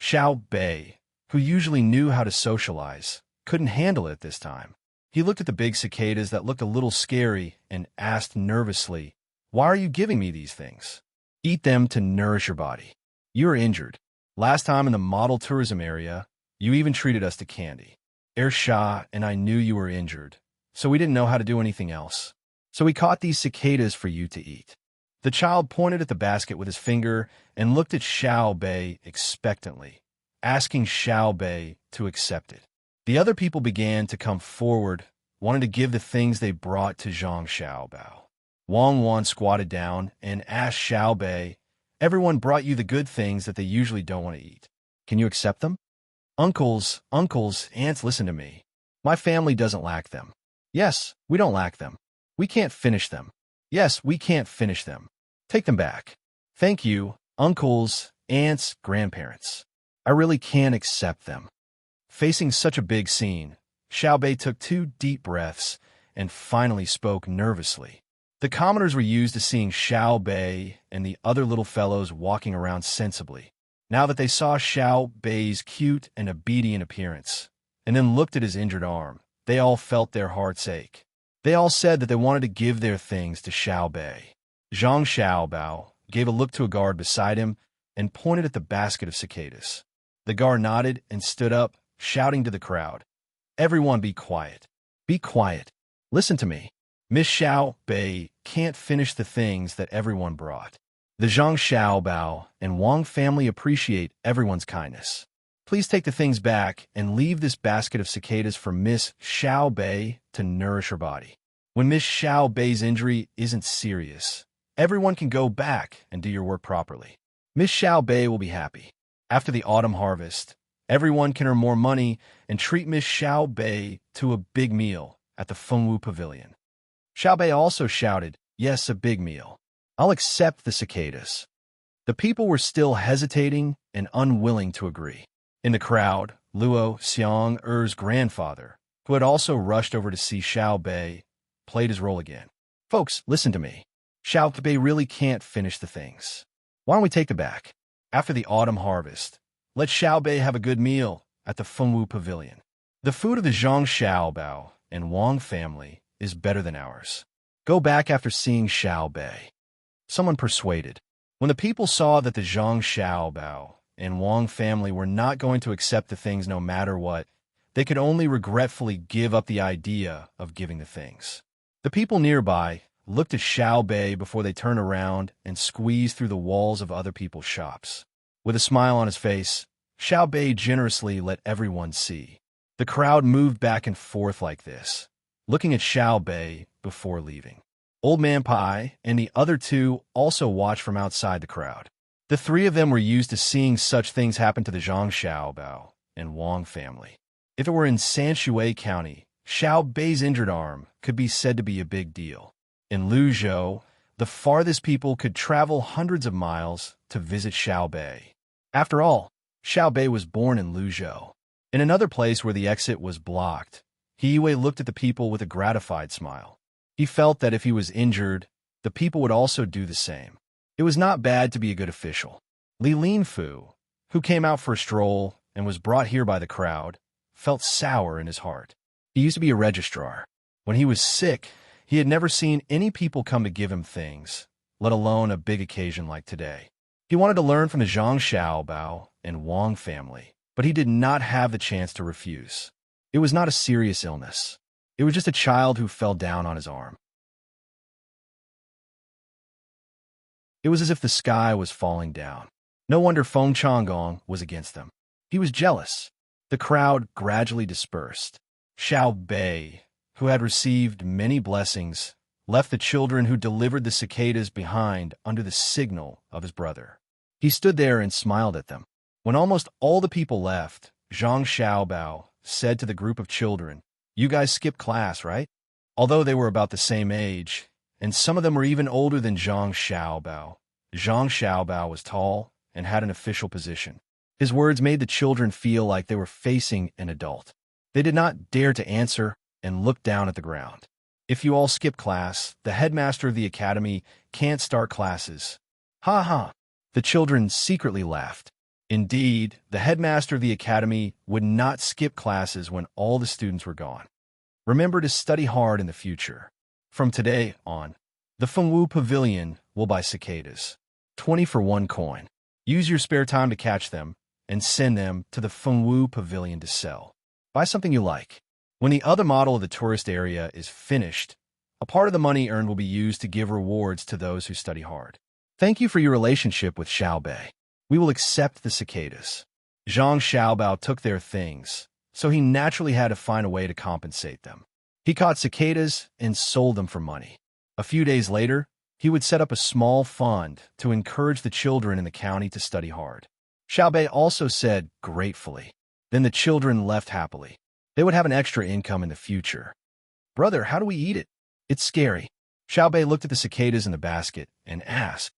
Xiao Bei, who usually knew how to socialize, couldn't handle it this time. He looked at the big cicadas that looked a little scary and asked nervously, "Why are you giving me these things?" "Eat them to nourish your body. You are injured. Last time in the model tourism area, you even treated us to candy. Er Sha and I knew you were injured, so we didn't know how to do anything else. So we caught these cicadas for you to eat." The child pointed at the basket with his finger and looked at Xiao Bei expectantly, asking Xiao Bei to accept it. The other people began to come forward, wanting to give the things they brought to Zhang Xiaobao. Wang Wan squatted down and asked Xiao Bei, "Everyone brought you the good things that they usually don't want to eat. Can you accept them?" Uncles, aunts, listen to me. My family doesn't lack them." "Yes, we don't lack them. We can't finish them." "Yes, we can't finish them. Take them back." "Thank you, uncles, aunts, grandparents. I really can't accept them." Facing such a big scene, Xiao Bei took 2 deep breaths and finally spoke nervously. The commoners were used to seeing Xiao Bei and the other little fellows walking around sensibly. Now that they saw Xiao Bei's cute and obedient appearance, and then looked at his injured arm, they all felt their hearts ache. They all said that they wanted to give their things to Xiao Bei. Zhang Xiaobao gave a look to a guard beside him and pointed at the basket of cicadas. The guard nodded and stood up, shouting to the crowd, "Everyone be quiet. Be quiet. Listen to me. Miss Xiao Bei can't finish the things that everyone brought. The Zhang Xiaobao and Wang family appreciate everyone's kindness. Please take the things back and leave this basket of cicadas for Miss Xiao Bei to nourish her body. When Miss Xiao Bei's injury isn't serious, everyone can go back and do your work properly. Miss Xiao Bei will be happy. After the autumn harvest, everyone can earn more money and treat Miss Xiao Bei to a big meal at the Fengwu Pavilion." Xiao Bei also shouted, "Yes, a big meal. I'll accept the cicadas." The people were still hesitating and unwilling to agree. In the crowd, Luo Xiang Er's grandfather, who had also rushed over to see Xiao Bei, played his role again. "Folks, listen to me. Xiao Bei really can't finish the things. Why don't we take them back? After the autumn harvest, let Xiao Bei have a good meal at the Fengwu Pavilion. The food of the Zhang Xiaobao and Wang family is better than ours. Go back after seeing Xiao Bei." Someone persuaded. When the people saw that the Zhang Xiaobao and Wang family were not going to accept the things no matter what, they could only regretfully give up the idea of giving the things. The people nearby looked at Xiao Bei before they turned around and squeezed through the walls of other people's shops. With a smile on his face, Xiao Bei generously let everyone see. The crowd moved back and forth like this, looking at Xiao Bei before leaving. Old Man Pai and the other two also watched from outside the crowd. The three of them were used to seeing such things happen to the Zhang Xiaobao and Wang family. If it were in Sanshui County, Xiao Bei's injured arm could be said to be a big deal. In Luzhou, the farthest people could travel hundreds of miles to visit Xiao Bei. After all, Xiao Bei was born in Luzhou. In another place where the exit was blocked, He Yue looked at the people with a gratified smile. He felt that if he was injured, the people would also do the same. It was not bad to be a good official. Li Linfu, who came out for a stroll and was brought here by the crowd, felt sour in his heart. He used to be a registrar. When he was sick, he had never seen any people come to give him things, let alone a big occasion like today. He wanted to learn from the Zhang Xiaobao and Wang family, but he did not have the chance to refuse. It was not a serious illness. It was just a child who fell down on his arm. It was as if the sky was falling down. No wonder Feng Changgong was against them. He was jealous. The crowd gradually dispersed. Xiao Bei, who had received many blessings, left the children who delivered the cicadas behind under the signal of his brother. He stood there and smiled at them. When almost all the people left, Zhang Xiaobao said to the group of children, "You guys skipped class, right?" Although they were about the same age, and some of them were even older than Zhang Xiaobao was tall and had an official position. His words made the children feel like they were facing an adult. They did not dare to answer and looked down at the ground. "If you all skip class, the headmaster of the academy can't start classes." Ha ha! The children secretly laughed. Indeed, the headmaster of the academy would not skip classes when all the students were gone. Remember to study hard in the future. From today on, the Fengwu Pavilion will buy cicadas. 20 for 1 coin. Use your spare time to catch them and send them to the Fengwu Pavilion to sell. Buy something you like. When the other model of the tourist area is finished, a part of the money earned will be used to give rewards to those who study hard. Thank you for your relationship with Xiao Bei. We will accept the cicadas. Zhang Xiaobao took their things, so he naturally had to find a way to compensate them. He caught cicadas and sold them for money. A few days later, he would set up a small fund to encourage the children in the county to study hard. Xiao Bei also said gratefully. Then the children left happily. They would have an extra income in the future. "Brother, how do we eat it? It's scary." Xiao Bei looked at the cicadas in the basket and asked.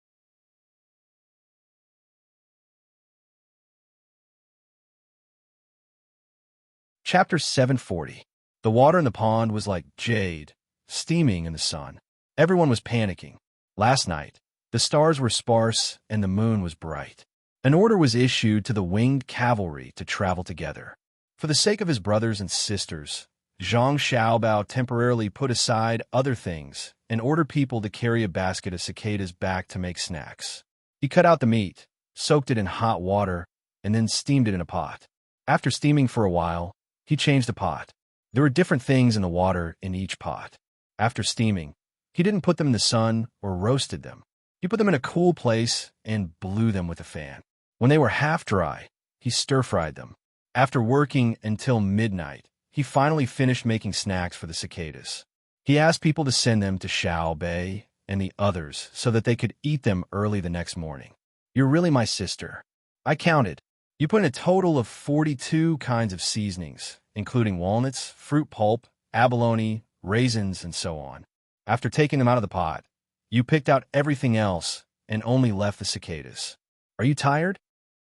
Chapter 740. The water in the pond was like jade, steaming in the sun. Everyone was panicking. Last night, the stars were sparse and the moon was bright. An order was issued to the winged cavalry to travel together. For the sake of his brothers and sisters, Zhang Xiaobao temporarily put aside other things and ordered people to carry a basket of cicadas back to make snacks. He cut out the meat, soaked it in hot water, and then steamed it in a pot. After steaming for a while, he changed the pot. There were different things in the water in each pot. After steaming, he didn't put them in the sun or roasted them. He put them in a cool place and blew them with a fan. When they were half dry, he stir-fried them. After working until midnight, he finally finished making snacks for the cicadas. He asked people to send them to Xiao Bei and the others so that they could eat them early the next morning. "You're really my sister." I counted. You put in a total of 42 kinds of seasonings, including walnuts, fruit pulp, abalone, raisins, and so on. After taking them out of the pot, you picked out everything else and only left the cicadas. "Are you tired?"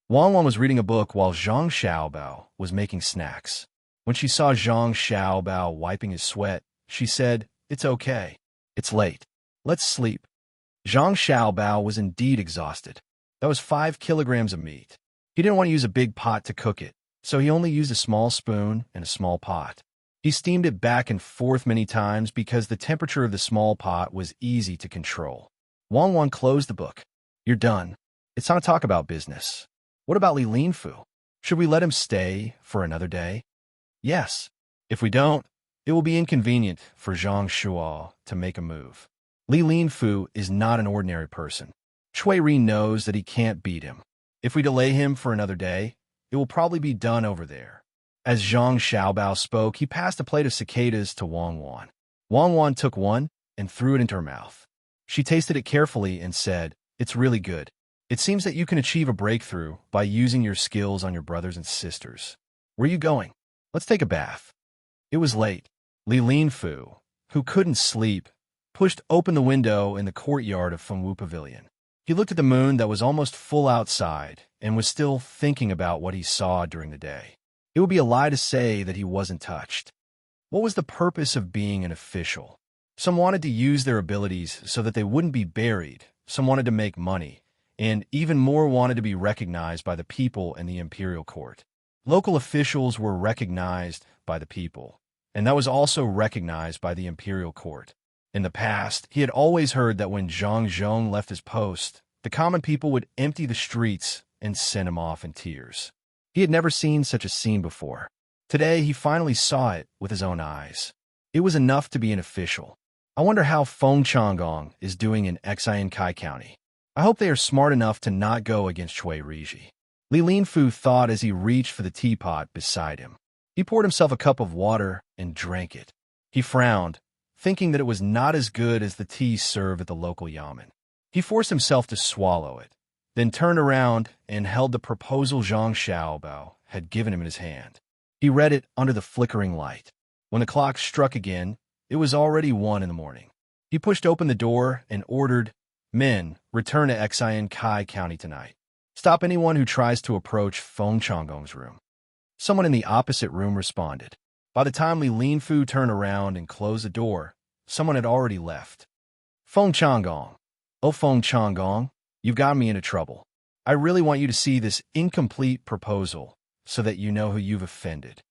Wang Wan was reading a book while Zhang Xiaobao was making snacks. When she saw Zhang Xiaobao wiping his sweat, she said, "It's okay. It's late. Let's sleep." Zhang Xiaobao was indeed exhausted. That was 5 kilograms of meat. He didn't want to use a big pot to cook it, so he only used a small spoon and a small pot. He steamed it back and forth many times because the temperature of the small pot was easy to control. Wang Wan closed the book. "You're done. It's time to talk about business. What about Li Linfu? Should we let him stay for another day?" "Yes. If we don't, it will be inconvenient for Zhang Shuo to make a move. Li Linfu is not an ordinary person. Chui Ri knows that he can't beat him. If we delay him for another day, It will probably be done over there. As Zhang Xiaobao spoke, he passed a plate of cicadas to Wang Wan. Wang Wan took one and threw it into her mouth. She tasted it carefully and said, "It's really good. It seems that you can achieve a breakthrough by using your skills on your brothers and sisters. Where are you going? Let's take a bath." It was late. Li Linfu, who couldn't sleep, pushed open the window in the courtyard of Fengwu Pavilion. He looked at the moon that was almost full outside and was still thinking about what he saw during the day. It would be a lie to say that he wasn't touched. What was the purpose of being an official? Some wanted to use their abilities so that they wouldn't be buried, some wanted to make money, and even more wanted to be recognized by the people in the imperial court. Local officials were recognized by the people, and that was also recognized by the imperial court. In the past, he had always heard that when Zhang Zhong left his post, the common people would empty the streets and send him off in tears. He had never seen such a scene before. Today, he finally saw it with his own eyes. It was enough to be an official. I wonder how Feng Changgong is doing in Xian Kai County. I hope they are smart enough to not go against Chui Riji. Li Linfu thought as he reached for the teapot beside him. He poured himself a cup of water and drank it. He frowned, thinking that it was not as good as the tea served at the local yamen. He forced himself to swallow it, then turned around and held the proposal Zhang Xiaobao had given him in his hand. He read it under the flickering light. When the clock struck again, it was already 1 in the morning. He pushed open the door and ordered, "Men, return to Xian Kai County tonight. Stop anyone who tries to approach Feng Changgong's room." Someone in the opposite room responded. By the time Li Linfu turned around and closed the door, someone had already left. "Feng Changgong. Oh, Feng Changgong, you've got me into trouble. I really want you to see this incomplete proposal so that you know who you've offended."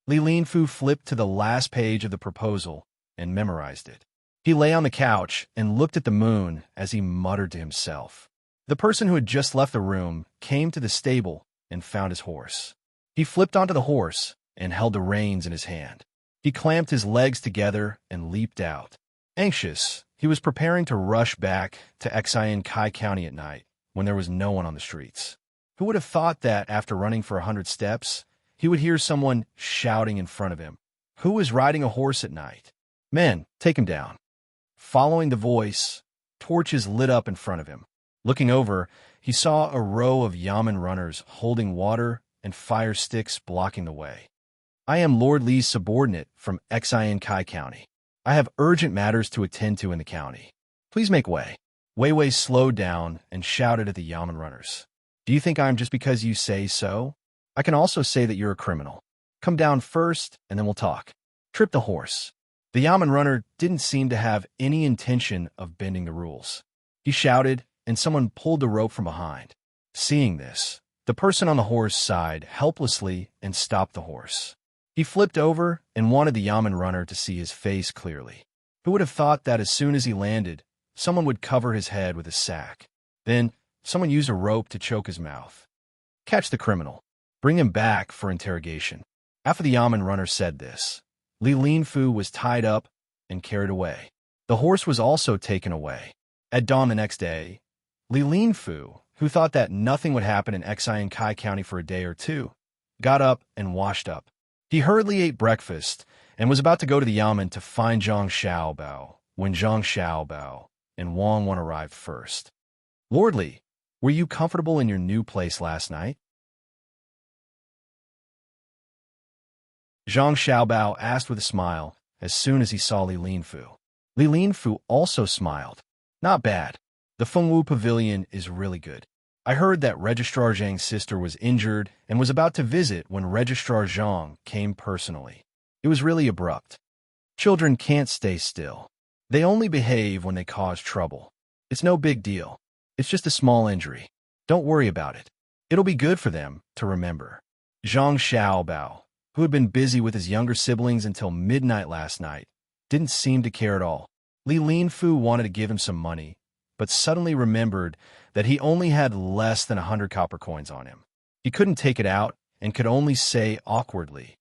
Li Linfu flipped to the last page of the proposal and memorized it. He lay on the couch and looked at the moon as he muttered to himself. The person who had just left the room came to the stable and found his horse. He flipped onto the horse and held the reins in his hand. He clamped his legs together and leaped out. Anxious, he was preparing to rush back to Xian Kai County at night when there was no one on the streets. Who would have thought that after running for 100 steps, he would hear someone shouting in front of him? Who was riding a horse at night? "Men, take him down." Following the voice, torches lit up in front of him. Looking over, he saw a row of yamen runners holding water and fire sticks blocking the way. "I am Lord Li's subordinate from Xian Kai County. I have urgent matters to attend to in the county. Please make way." Wei Wei slowed down and shouted at the yamen runners. "Do you think I am just because you say so? I can also say that you're a criminal. Come down first, and then we'll talk." Trip the horse. The yamen runner didn't seem to have any intention of bending the rules. He shouted, and someone pulled the rope from behind. Seeing this, the person on the horse sighed helplessly and stopped the horse. He flipped over and wanted the yamen runner to see his face clearly. Who would have thought that as soon as he landed, someone would cover his head with a sack? Then, someone used a rope to choke his mouth. "Catch the criminal. Bring him back for interrogation." After the yamen runner said this, Li Linfu was tied up and carried away. The horse was also taken away. At dawn the next day, Li Linfu, who thought that nothing would happen in Xian Kai County for a day or two, got up and washed up. He hurriedly ate breakfast and was about to go to the yamen to find Zhang Xiaobao when Zhang Xiaobao and Wang Wan arrived first. "Lord Li, were you comfortable in your new place last night?" Zhang Xiaobao asked with a smile as soon as he saw Li Linfu. Li Linfu also smiled. "Not bad. The Fengwu Pavilion is really good. I heard that Registrar Zhang's sister was injured and was about to visit when Registrar Zhang came personally. It was really abrupt. Children can't stay still. They only behave when they cause trouble. It's no big deal. It's just a small injury. Don't worry about it. It'll be good for them to remember." Zhang Xiaobao, who had been busy with his younger siblings until midnight last night, didn't seem to care at all. Li Linfu wanted to give him some money, but suddenly remembered that he only had less than 100 copper coins on him. He couldn't take it out and could only say awkwardly,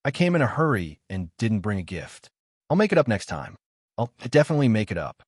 "I came in a hurry and didn't bring a gift. I'll make it up next time. I'll definitely make it up.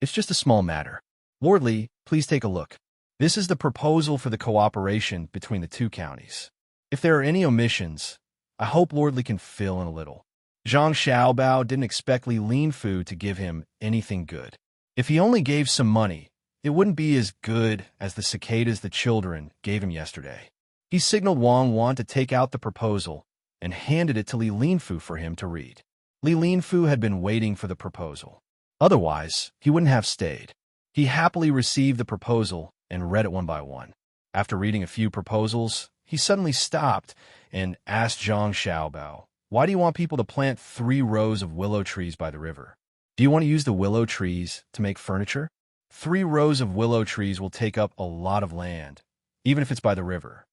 It's just a small matter. Lord Li, please take a look." This is the proposal for the cooperation between the two counties. If there are any omissions, I hope Lord Li can fill in a little. Zhang Xiaobao didn't expect Li Linfu to give him anything good. If he only gave some money, it wouldn't be as good as the cicadas the children gave him yesterday. He signaled Wang Wan to take out the proposal and handed it to Li Linfu for him to read. Li Linfu had been waiting for the proposal. Otherwise, he wouldn't have stayed. He happily received the proposal and read it one by one. After reading a few proposals, he suddenly stopped and asked Zhang Xiaobao, "Why do you want people to plant 3 rows of willow trees by the river? Do you want to use the willow trees to make furniture? 3 rows of willow trees will take up a lot of land, even if it's by the river."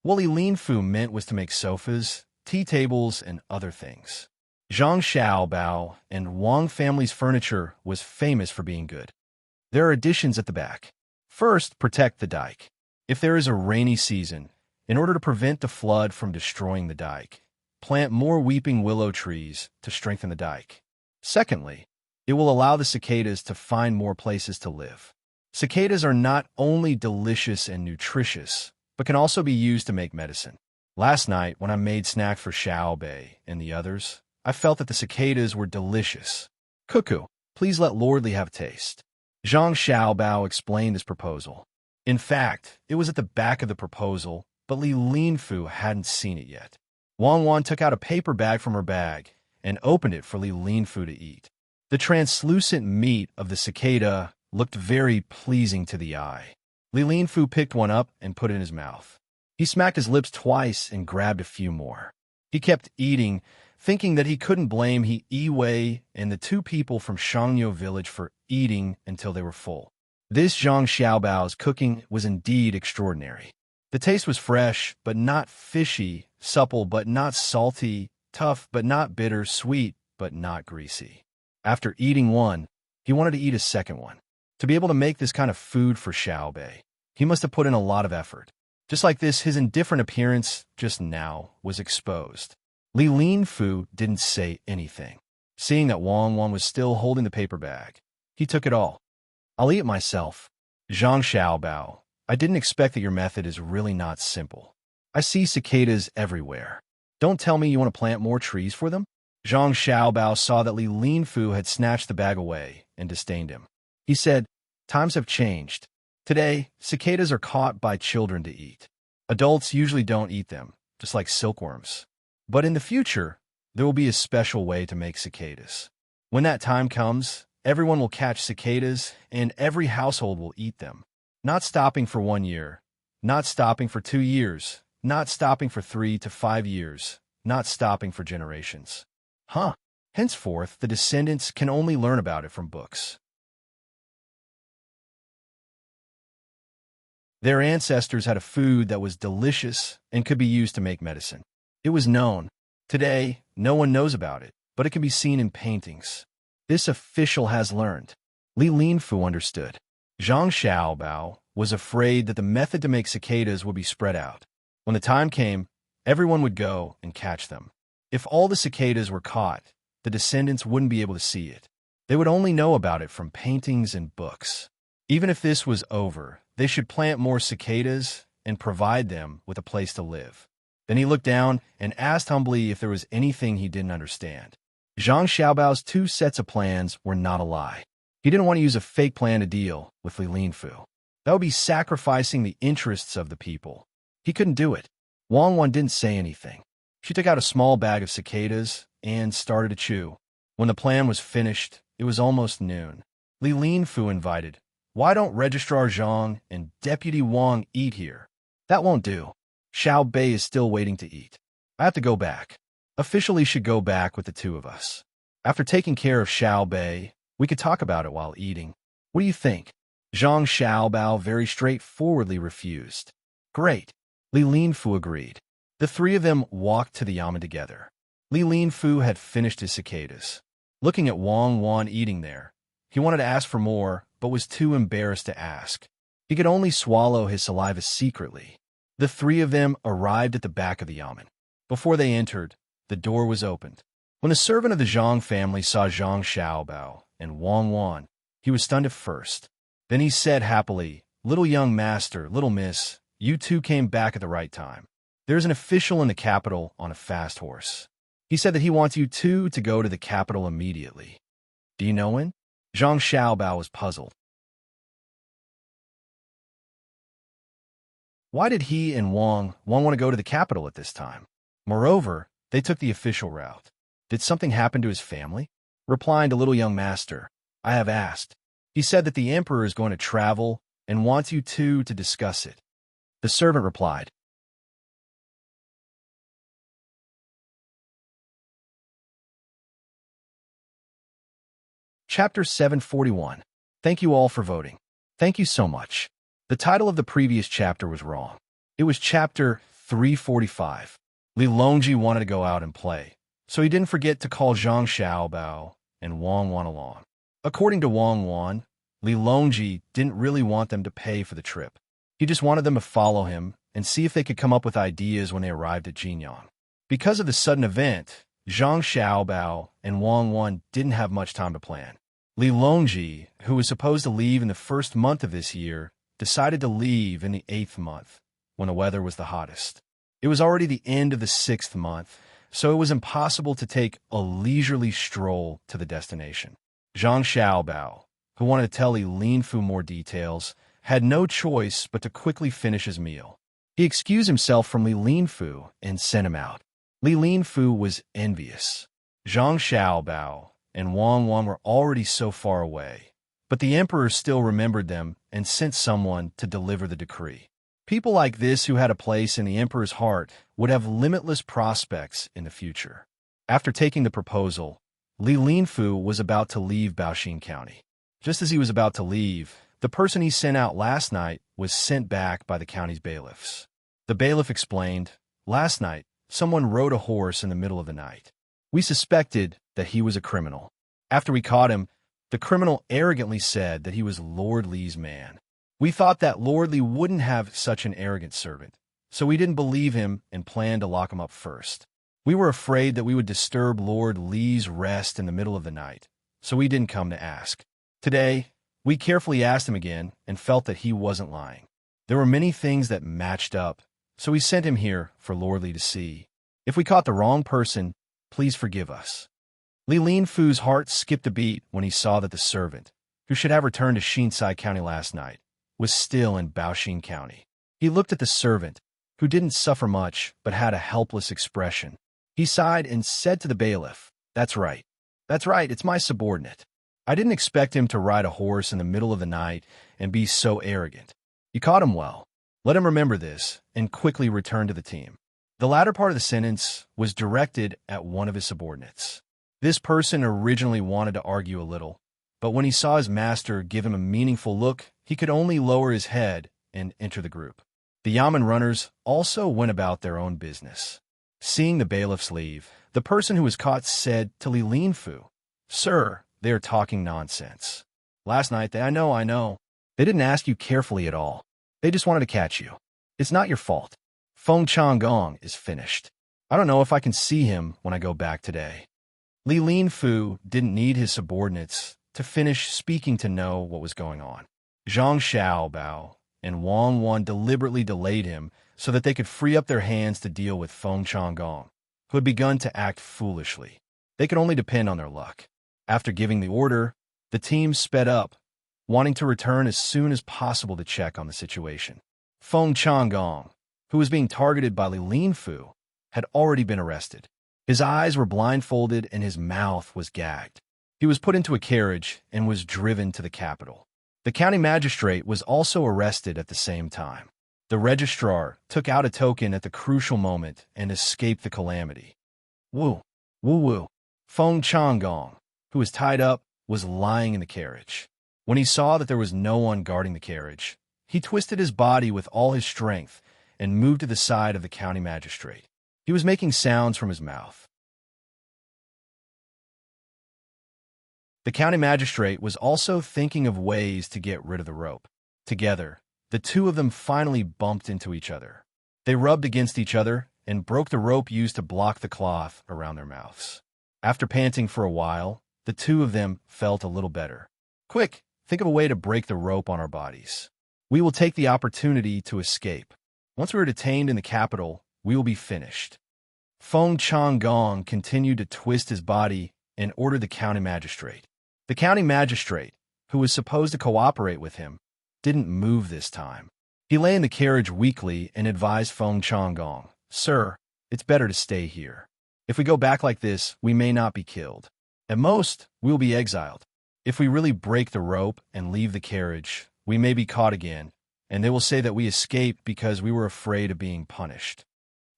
What Li Linfu meant was to make sofas, tea tables, and other things. Zhang Xiaobao and Wang family's furniture was famous for being good. There are additions at the back. First, protect the dike. If there is a rainy season, in order to prevent the flood from destroying the dike, plant more weeping willow trees to strengthen the dike. Secondly, it will allow the cicadas to find more places to live. Cicadas are not only delicious and nutritious, but can also be used to make medicine. Last night, when I made snacks for Xiao Bei and the others, I felt that the cicadas were delicious. "Cuckoo, please let Lord Li have a taste." Zhang Xiaobao explained his proposal. In fact, it was at the back of the proposal, but Li Linfu hadn't seen it yet. Wang Wan took out a paper bag from her bag and opened it for Li Linfu to eat. The translucent meat of the cicada looked very pleasing to the eye. Li Linfu picked one up and put it in his mouth. He smacked his lips twice and grabbed a few more. He kept eating, thinking that he couldn't blame He Yiwei and the 2 people from Shangniu village for eating until they were full. This Zhang Xiaobao's cooking was indeed extraordinary. The taste was fresh, but not fishy, supple, but not salty, tough, but not bitter, sweet, but not greasy. After eating one, he wanted to eat a second one. To be able to make this kind of food for Xiao Bei, he must have put in a lot of effort. Just like this, his indifferent appearance just now was exposed. Li Linfu didn't say anything. Seeing that Wang Wan was still holding the paper bag, he took it all. "I'll eat it myself." Zhang Xiaobao, I didn't expect that your method is really not simple. I see cicadas everywhere. Don't tell me you want to plant more trees for them? Zhang Xiaobao saw that Li Linfu had snatched the bag away and disdained him. He said, "Times have changed. Today, cicadas are caught by children to eat. Adults usually don't eat them, just like silkworms. But in the future, there will be a special way to make cicadas. When that time comes, everyone will catch cicadas and every household will eat them. Not stopping for 1 year, not stopping for 2 years, not stopping for 3 to 5 years, not stopping for generations. Huh. Henceforth, the descendants can only learn about it from books. Their ancestors had a food that was delicious and could be used to make medicine. It was known. Today, no one knows about it, but it can be seen in paintings. This official has learned." Li Linfu understood. Zhang Xiaobao was afraid that the method to make cicadas would be spread out. When the time came, everyone would go and catch them. If all the cicadas were caught, the descendants wouldn't be able to see it. They would only know about it from paintings and books. Even if this was over, they should plant more cicadas and provide them with a place to live. Then he looked down and asked humbly if there was anything he didn't understand. Zhang Xiaobao's 2 sets of plans were not a lie. He didn't want to use a fake plan to deal with Li Linfu. That would be sacrificing the interests of the people. He couldn't do it. Wang Wan didn't say anything. She took out a small bag of cicadas and started to chew. When the plan was finished, it was almost noon. Li Linfu invited, "Why don't Registrar Zhang and Deputy Wang eat here?" "That won't do. Xiao Bei is still waiting to eat. I have to go back. Officially should go back with the 2 of us. After taking care of Xiao Bei, we could talk about it while eating. What do you think?" Zhang Xiaobao very straightforwardly refused. "Great." Li Linfu agreed. The 3 of them walked to the yamen together. Li Linfu had finished his cicadas. Looking at Wang Wan eating there, he wanted to ask for more, but was too embarrassed to ask. He could only swallow his saliva secretly. The 3 of them arrived at the back of the yamen. Before they entered, the door was opened. When the servant of the Zhang family saw Zhang Xiaobao and Wang Wan, he was stunned at first. Then he said happily, Little young master, little miss, you two came back at the right time. There's an official in the capital on a fast horse. He said that he wants you two to go to the capital immediately. Do you know him? Zhang Xiaobao was puzzled. Why did he and Wang want to go to the capital at this time? Moreover, they took the official route. Did something happen to his family? Replying to little young master, I have asked. He said that the emperor is going to travel and wants you two to discuss it. The servant replied. Chapter 741. Thank you all for voting. Thank you so much. The title of the previous chapter was wrong. It was Chapter 345. Li Longji wanted to go out and play, so he didn't forget to call Zhang Xiaobao and Wang Wan along. According to Wang Wan, Li Longji didn't really want them to pay for the trip. He just wanted them to follow him and see if they could come up with ideas when they arrived at Jinyang. Because of the sudden event, Zhang Xiaobao and Wang Wan didn't have much time to plan. Li Longji, who was supposed to leave in the first month of this year, decided to leave in the 8th month, when the weather was the hottest. It was already the end of the 6th month, so it was impossible to take a leisurely stroll to the destination. Zhang Xiaobao, who wanted to tell Li Linfu more details, had no choice but to quickly finish his meal. He excused himself from Li Linfu and sent him out. Li Linfu was envious. Zhang Xiaobao and Wang Wan were already so far away, but the emperor still remembered them and sent someone to deliver the decree. People like this who had a place in the emperor's heart would have limitless prospects in the future. After taking the proposal, Li Linfu was about to leave Baoxin County. Just as he was about to leave, the person he sent out last night was sent back by the county's bailiffs. The bailiff explained, last night, someone rode a horse in the middle of the night. We suspected that he was a criminal. After we caught him, the criminal arrogantly said that he was Lord Li's man. We thought that Lord Li wouldn't have such an arrogant servant, so we didn't believe him and planned to lock him up first. We were afraid that we would disturb Lord Li's rest in the middle of the night, so we didn't come to ask. Today, we carefully asked him again and felt that he wasn't lying. There were many things that matched up, so we sent him here for Lord Li to see. If we caught the wrong person, please forgive us. Li Linfu's heart skipped a beat when he saw that the servant, who should have returned to Xinsai County last night, was still in Baoxin County. He looked at the servant, who didn't suffer much but had a helpless expression. He sighed and said to the bailiff, That's right, it's my subordinate. I didn't expect him to ride a horse in the middle of the night and be so arrogant. You caught him well. Let him remember this and quickly return to the team. The latter part of the sentence was directed at one of his subordinates. This person originally wanted to argue a little, but when he saw his master give him a meaningful look, he could only lower his head and enter the group. The Yamen runners also went about their own business. Seeing the bailiffs leave, the person who was caught said to Li Linfu, Sir, they are talking nonsense. Last night, I know. They didn't ask you carefully at all. They just wanted to catch you. It's not your fault. Feng Changgong is finished. I don't know if I can see him when I go back today. Li Linfu didn't need his subordinates to finish speaking to know what was going on. Zhang Xiaobao and Wang Wan deliberately delayed him so that they could free up their hands to deal with Feng Changgong, who had begun to act foolishly. They could only depend on their luck. After giving the order, the team sped up, wanting to return as soon as possible to check on the situation. Feng Changgong, who was being targeted by Li Linfu, had already been arrested. His eyes were blindfolded and his mouth was gagged. He was put into a carriage and was driven to the capital. The county magistrate was also arrested at the same time. The registrar took out a token at the crucial moment and escaped the calamity. Woo. Feng Changgong, who was tied up, was lying in the carriage. When he saw that there was no one guarding the carriage, he twisted his body with all his strength and moved to the side of the county magistrate. He was making sounds from his mouth. The county magistrate was also thinking of ways to get rid of the rope. Together, the two of them finally bumped into each other. They rubbed against each other and broke the rope used to block the cloth around their mouths. After panting for a while, the two of them felt a little better. Quick, think of a way to break the rope on our bodies. We will take the opportunity to escape. Once we are detained in the capital, we will be finished. Feng Changgong continued to twist his body and ordered the county magistrate. The county magistrate, who was supposed to cooperate with him, didn't move this time. He lay in the carriage weakly and advised Feng Changgong, "Sir, it's better to stay here. If we go back like this, we may not be killed. At most, we will be exiled. If we really break the rope and leave the carriage, we may be caught again, and they will say that we escaped because we were afraid of being punished."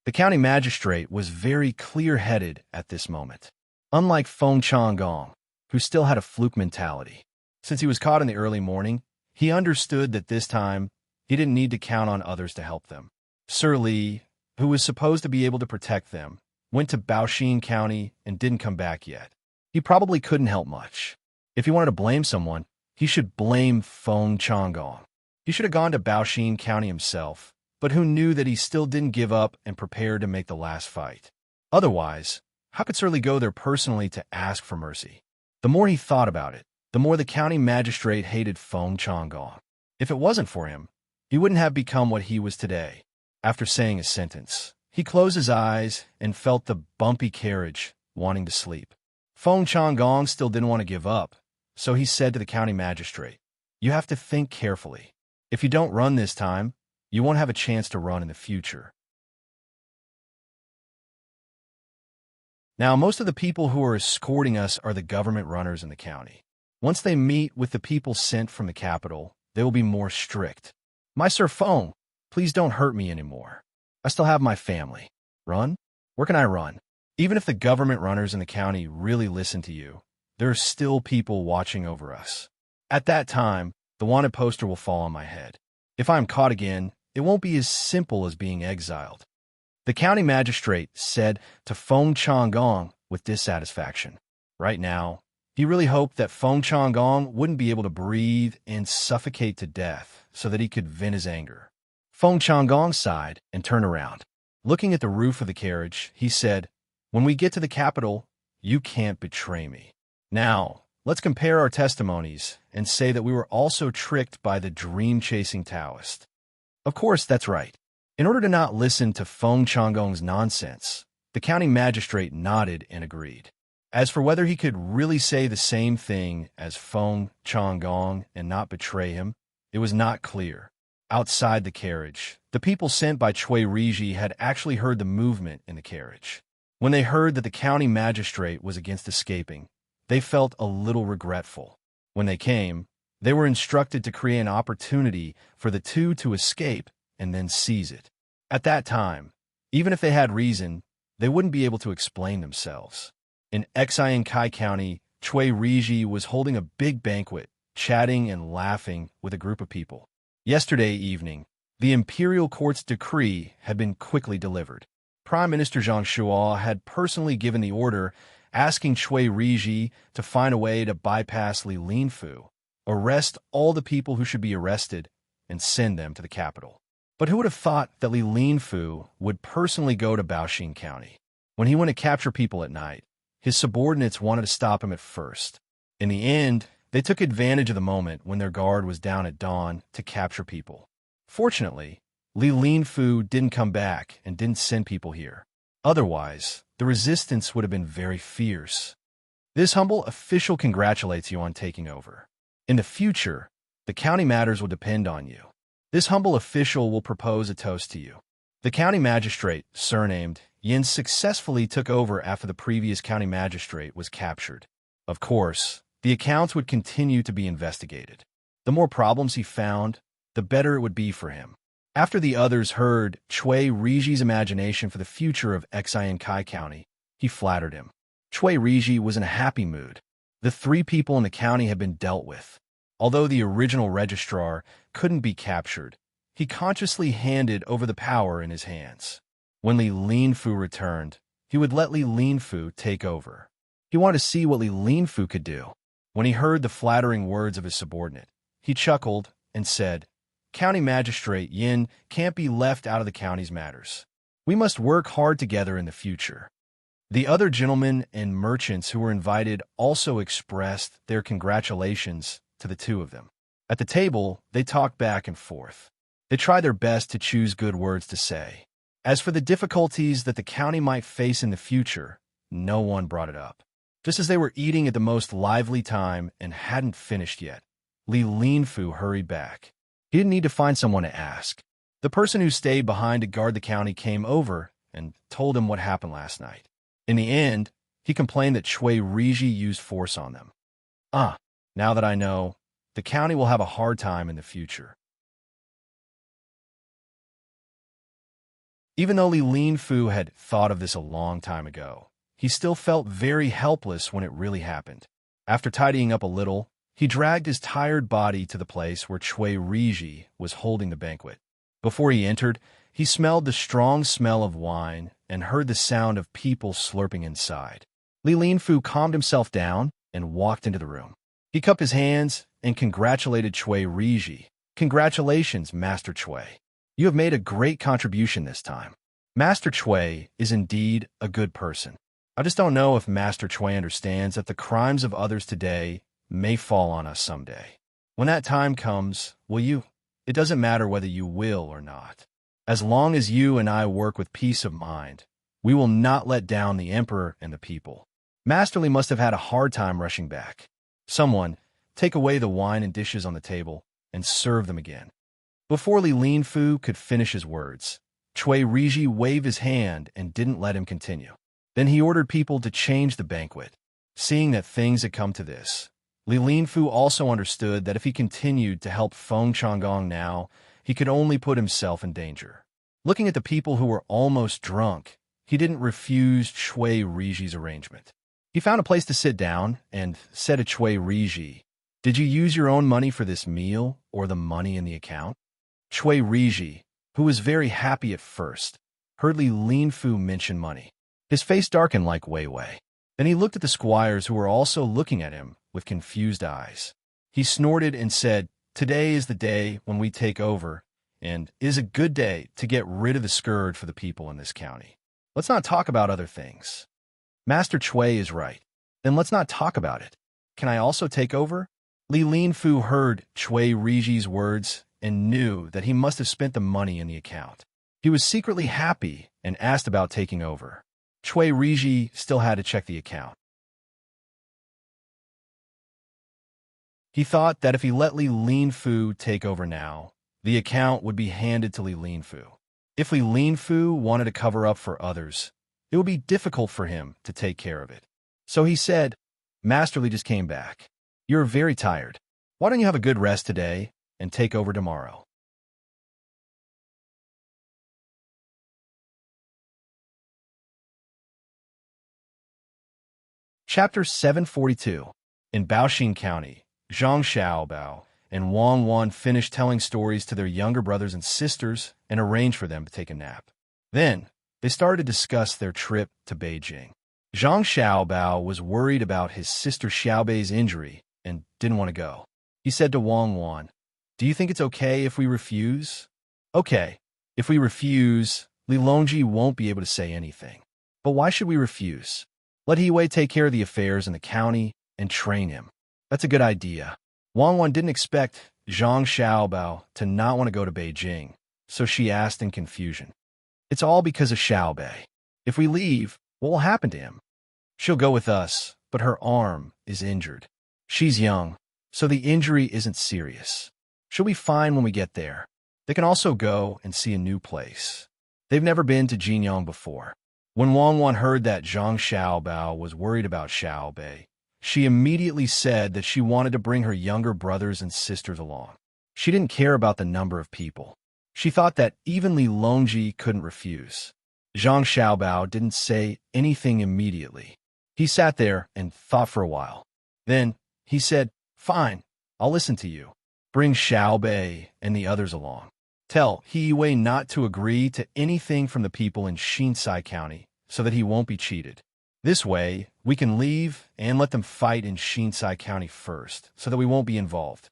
The county magistrate was very clear-headed at this moment. Unlike Feng Changgong, who still had a fluke mentality. Since he was caught in the early morning, he understood that this time he didn't need to count on others to help them. Sir Li, who was supposed to be able to protect them, went to Baoxin County and didn't come back yet. He probably couldn't help much. If he wanted to blame someone, he should blame Feng Changgong. He should have gone to Baoxin County himself, but who knew that he still didn't give up and prepared to make the last fight. Otherwise, how could Sir Li go there personally to ask for mercy? The more he thought about it, the more the county magistrate hated Feng Changgong. If it wasn't for him, he wouldn't have become what he was today. After saying his sentence, he closed his eyes and felt the bumpy carriage, wanting to sleep. Feng Changgong still didn't want to give up, so he said to the county magistrate, "You have to think carefully. If you don't run this time, you won't have a chance to run in the future." Now, most of the people who are escorting us are the government runners in the county. Once they meet with the people sent from the capital, they will be more strict. "My Sir Feng, please don't hurt me anymore. I still have my family." Run? Where can I run? Even if the government runners in the county really listen to you, there are still people watching over us. At that time, the wanted poster will fall on my head. If I am caught again, it won't be as simple as being exiled. The county magistrate said to Feng Changgong with dissatisfaction. Right now, he really hoped that Feng Changgong wouldn't be able to breathe and suffocate to death so that he could vent his anger. Feng Changgong sighed and turned around. Looking at the roof of the carriage, he said, "When we get to the capital, you can't betray me. Now, let's compare our testimonies and say that we were also tricked by the dream-chasing Taoist." Of course, that's right. In order to not listen to Feng Changgong's nonsense, the county magistrate nodded and agreed. As for whether he could really say the same thing as Feng Changgong and not betray him, it was not clear. Outside the carriage, the people sent by Cui Riji had actually heard the movement in the carriage. When they heard that the county magistrate was against escaping, they felt a little regretful. When they came, they were instructed to create an opportunity for the two to escape and then seize it. At that time, even if they had reason, they wouldn't be able to explain themselves. In Xiankai County, Cui Riji was holding a big banquet, chatting and laughing with a group of people. Yesterday evening, the imperial court's decree had been quickly delivered. Prime Minister Zhang Shuo had personally given the order asking Cui Riji to find a way to bypass Li Linfu, arrest all the people who should be arrested, and send them to the capital. But who would have thought that Li Linfu would personally go to Baoxin County? When he went to capture people at night, his subordinates wanted to stop him at first. In the end, they took advantage of the moment when their guard was down at dawn to capture people. Fortunately, Li Linfu didn't come back and didn't send people here. Otherwise, the resistance would have been very fierce. This humble official congratulates you on taking over. In the future, the county matters will depend on you. This humble official will propose a toast to you. The county magistrate, surnamed Yin, successfully took over after the previous county magistrate was captured. Of course, the accounts would continue to be investigated. The more problems he found, the better it would be for him. After the others heard Cui Riji's imagination for the future of Xiankai County, he flattered him. Cui Riji was in a happy mood. The three people in the county had been dealt with. Although the original registrar couldn't be captured, he consciously handed over the power in his hands. When Li Linfu returned, he would let Li Linfu take over. He wanted to see what Li Linfu could do. When he heard the flattering words of his subordinate, he chuckled and said, "County Magistrate Yin can't be left out of the county's matters. We must work hard together in the future." The other gentlemen and merchants who were invited also expressed their congratulations to the two of them. At the table, they talked back and forth. They tried their best to choose good words to say. As for the difficulties that the county might face in the future, no one brought it up. Just as they were eating at the most lively time and hadn't finished yet, Li Linfu hurried back. He didn't need to find someone to ask. The person who stayed behind to guard the county came over and told him what happened last night. In the end, he complained that Chui Riji used force on them. Now that I know, the county will have a hard time in the future. Even though Li Linfu had thought of this a long time ago, he still felt very helpless when it really happened. After tidying up a little, he dragged his tired body to the place where Chui Riji was holding the banquet. Before he entered, he smelled the strong smell of wine and heard the sound of people slurping inside. Li Linfu calmed himself down and walked into the room. He cupped his hands and congratulated Chui Riji. "Congratulations, Master Chui. You have made a great contribution this time. Master Chui is indeed a good person. I just don't know if Master Chui understands that the crimes of others today may fall on us someday. When that time comes, will you? It doesn't matter whether you will or not. As long as you and I work with peace of mind, we will not let down the emperor and the people." Master Li must have had a hard time rushing back. "Someone, take away the wine and dishes on the table and serve them again." Before Li Linfu could finish his words, Chui Riji waved his hand and didn't let him continue. Then he ordered people to change the banquet. Seeing that things had come to this, Li Linfu also understood that if he continued to help Feng Changgong now, he could only put himself in danger. Looking at the people who were almost drunk, he didn't refuse Chui Riji's arrangement. He found a place to sit down and said to Chui Riji, "Did you use your own money for this meal or the money in the account?" Chui Riji, who was very happy at first, heard Li Linfu mention money. His face darkened like Wei Wei. Then he looked at the squires who were also looking at him with confused eyes. He snorted and said, "Today is the day when we take over, and it is a good day to get rid of the scourge for the people in this county. Let's not talk about other things. Master Chui is right. Then let's not talk about it. Can I also take over?" Li Linfu heard Chui Riji's words and knew that he must have spent the money in the account. He was secretly happy and asked about taking over. Chui Riji still had to check the account. He thought that if he let Li Linfu take over now, the account would be handed to Li Linfu. If Li Linfu wanted to cover up for others, it would be difficult for him to take care of it. So he said, "Master Li just came back. You're very tired. Why don't you have a good rest today and take over tomorrow?" Chapter 742. In Baoxing County, Zhang Xiaobao and Wang Wan finished telling stories to their younger brothers and sisters and arranged for them to take a nap. Then, they started to discuss their trip to Beijing. Zhang Xiaobao was worried about his sister Xiaobei's injury and didn't want to go. He said to Wang Wan, "Do you think it's okay if we refuse?" "Okay. If we refuse, Li Longji won't be able to say anything. But why should we refuse? Let He Wei take care of the affairs in the county and train him. That's a good idea." Wang Wan didn't expect Zhang Xiaobao to not want to go to Beijing, so she asked in confusion, "It's all because of Xiaobei. If we leave, what will happen to him?" "She'll go with us, but her arm is injured. She's young, so the injury isn't serious. She'll be fine when we get there. They can also go and see a new place. They've never been to Jinyang before." When Wang Wan heard that Zhang Xiaobao was worried about Xiaobei, she immediately said that she wanted to bring her younger brothers and sisters along. She didn't care about the number of people. She thought that even Li Longji couldn't refuse. Zhang Xiaobao didn't say anything immediately. He sat there and thought for a while. Then he said, "Fine, I'll listen to you. Bring Xiaobei and the others along. Tell He Wei not to agree to anything from the people in Xinsai County so that he won't be cheated. This way, we can leave and let them fight in Xinsai County first so that we won't be involved.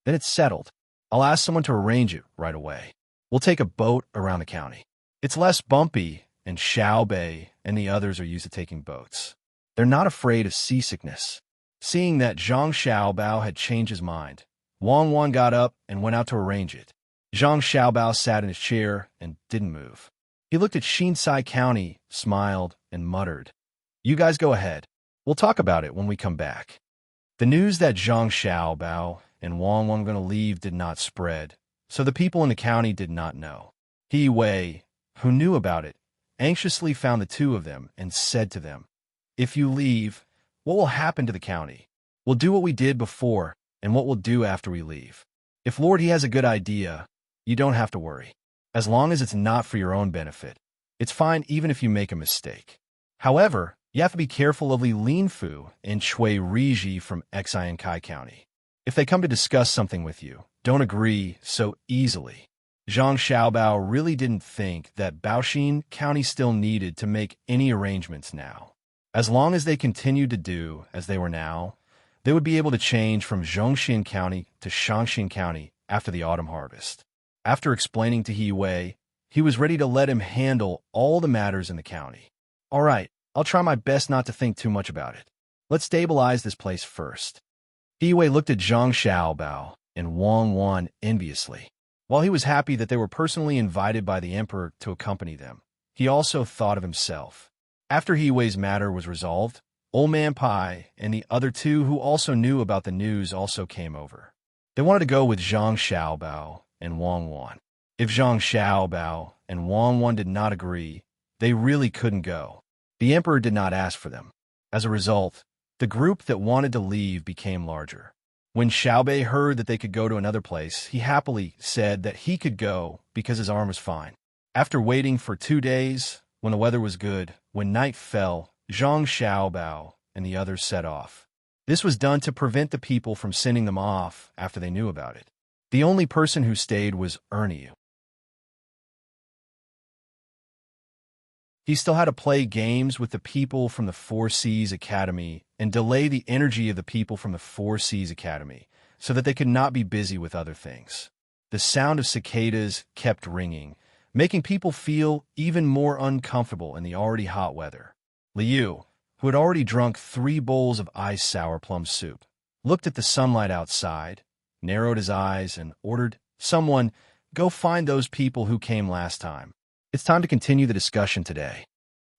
Then it's settled. I'll ask someone to arrange it right away. We'll take a boat around the county. It's less bumpy, and Xiaobei and the others are used to taking boats. They're not afraid of seasickness." Seeing that Zhang Xiaobao had changed his mind, Wang Wan got up and went out to arrange it. Zhang Xiaobao sat in his chair and didn't move. He looked at Xinsai County, smiled, and muttered, "You guys go ahead. We'll talk about it when we come back." The news that Zhang Xiaobao and Wang Wan were going to leave did not spread, so the people in the county did not know. He Wei, who knew about it, anxiously found the two of them and said to them, "If you leave, what will happen to the county? We'll do what we did before and what we'll do after we leave. If Lord he has a good idea, you don't have to worry. As long as it's not for your own benefit, it's fine even if you make a mistake. However, you have to be careful of Li Linfu and Chui Riji from Xian Kai County. If they come to discuss something with you, don't agree so easily." Zhang Xiaobao really didn't think that Baoxin County still needed to make any arrangements now. As long as they continued to do as they were now, they would be able to change from Zhongxin County to Shangxin County after the autumn harvest. After explaining to He Wei, he was ready to let him handle all the matters in the county. "All right, I'll try my best not to think too much about it. Let's stabilize this place first." He Wei looked at Zhang Xiaobao and Wang Wan enviously. While he was happy that they were personally invited by the emperor to accompany them, he also thought of himself. After He Wei's matter was resolved, Old Man Pai and the other two who also knew about the news also came over. They wanted to go with Zhang Xiaobao and Wang Wan. If Zhang Xiaobao and Wang Wan did not agree, they really couldn't go. The emperor did not ask for them. As a result, the group that wanted to leave became larger. When Xiaobei heard that they could go to another place, he happily said that he could go because his arm was fine. After waiting for 2 days, when the weather was good, when night fell, Zhang Xiaobao and the others set off. This was done to prevent the people from sending them off after they knew about it. The only person who stayed was Ernie. He still had to play games with the people from the Four Seas Academy and delay the energy of the people from the Four Seas Academy so that they could not be busy with other things. The sound of cicadas kept ringing, making people feel even more uncomfortable in the already hot weather. Liu, who had already drunk 3 bowls of iced sour plum soup, looked at the sunlight outside, narrowed his eyes, and ordered someone, "Go find those people who came last time. It's time to continue the discussion today."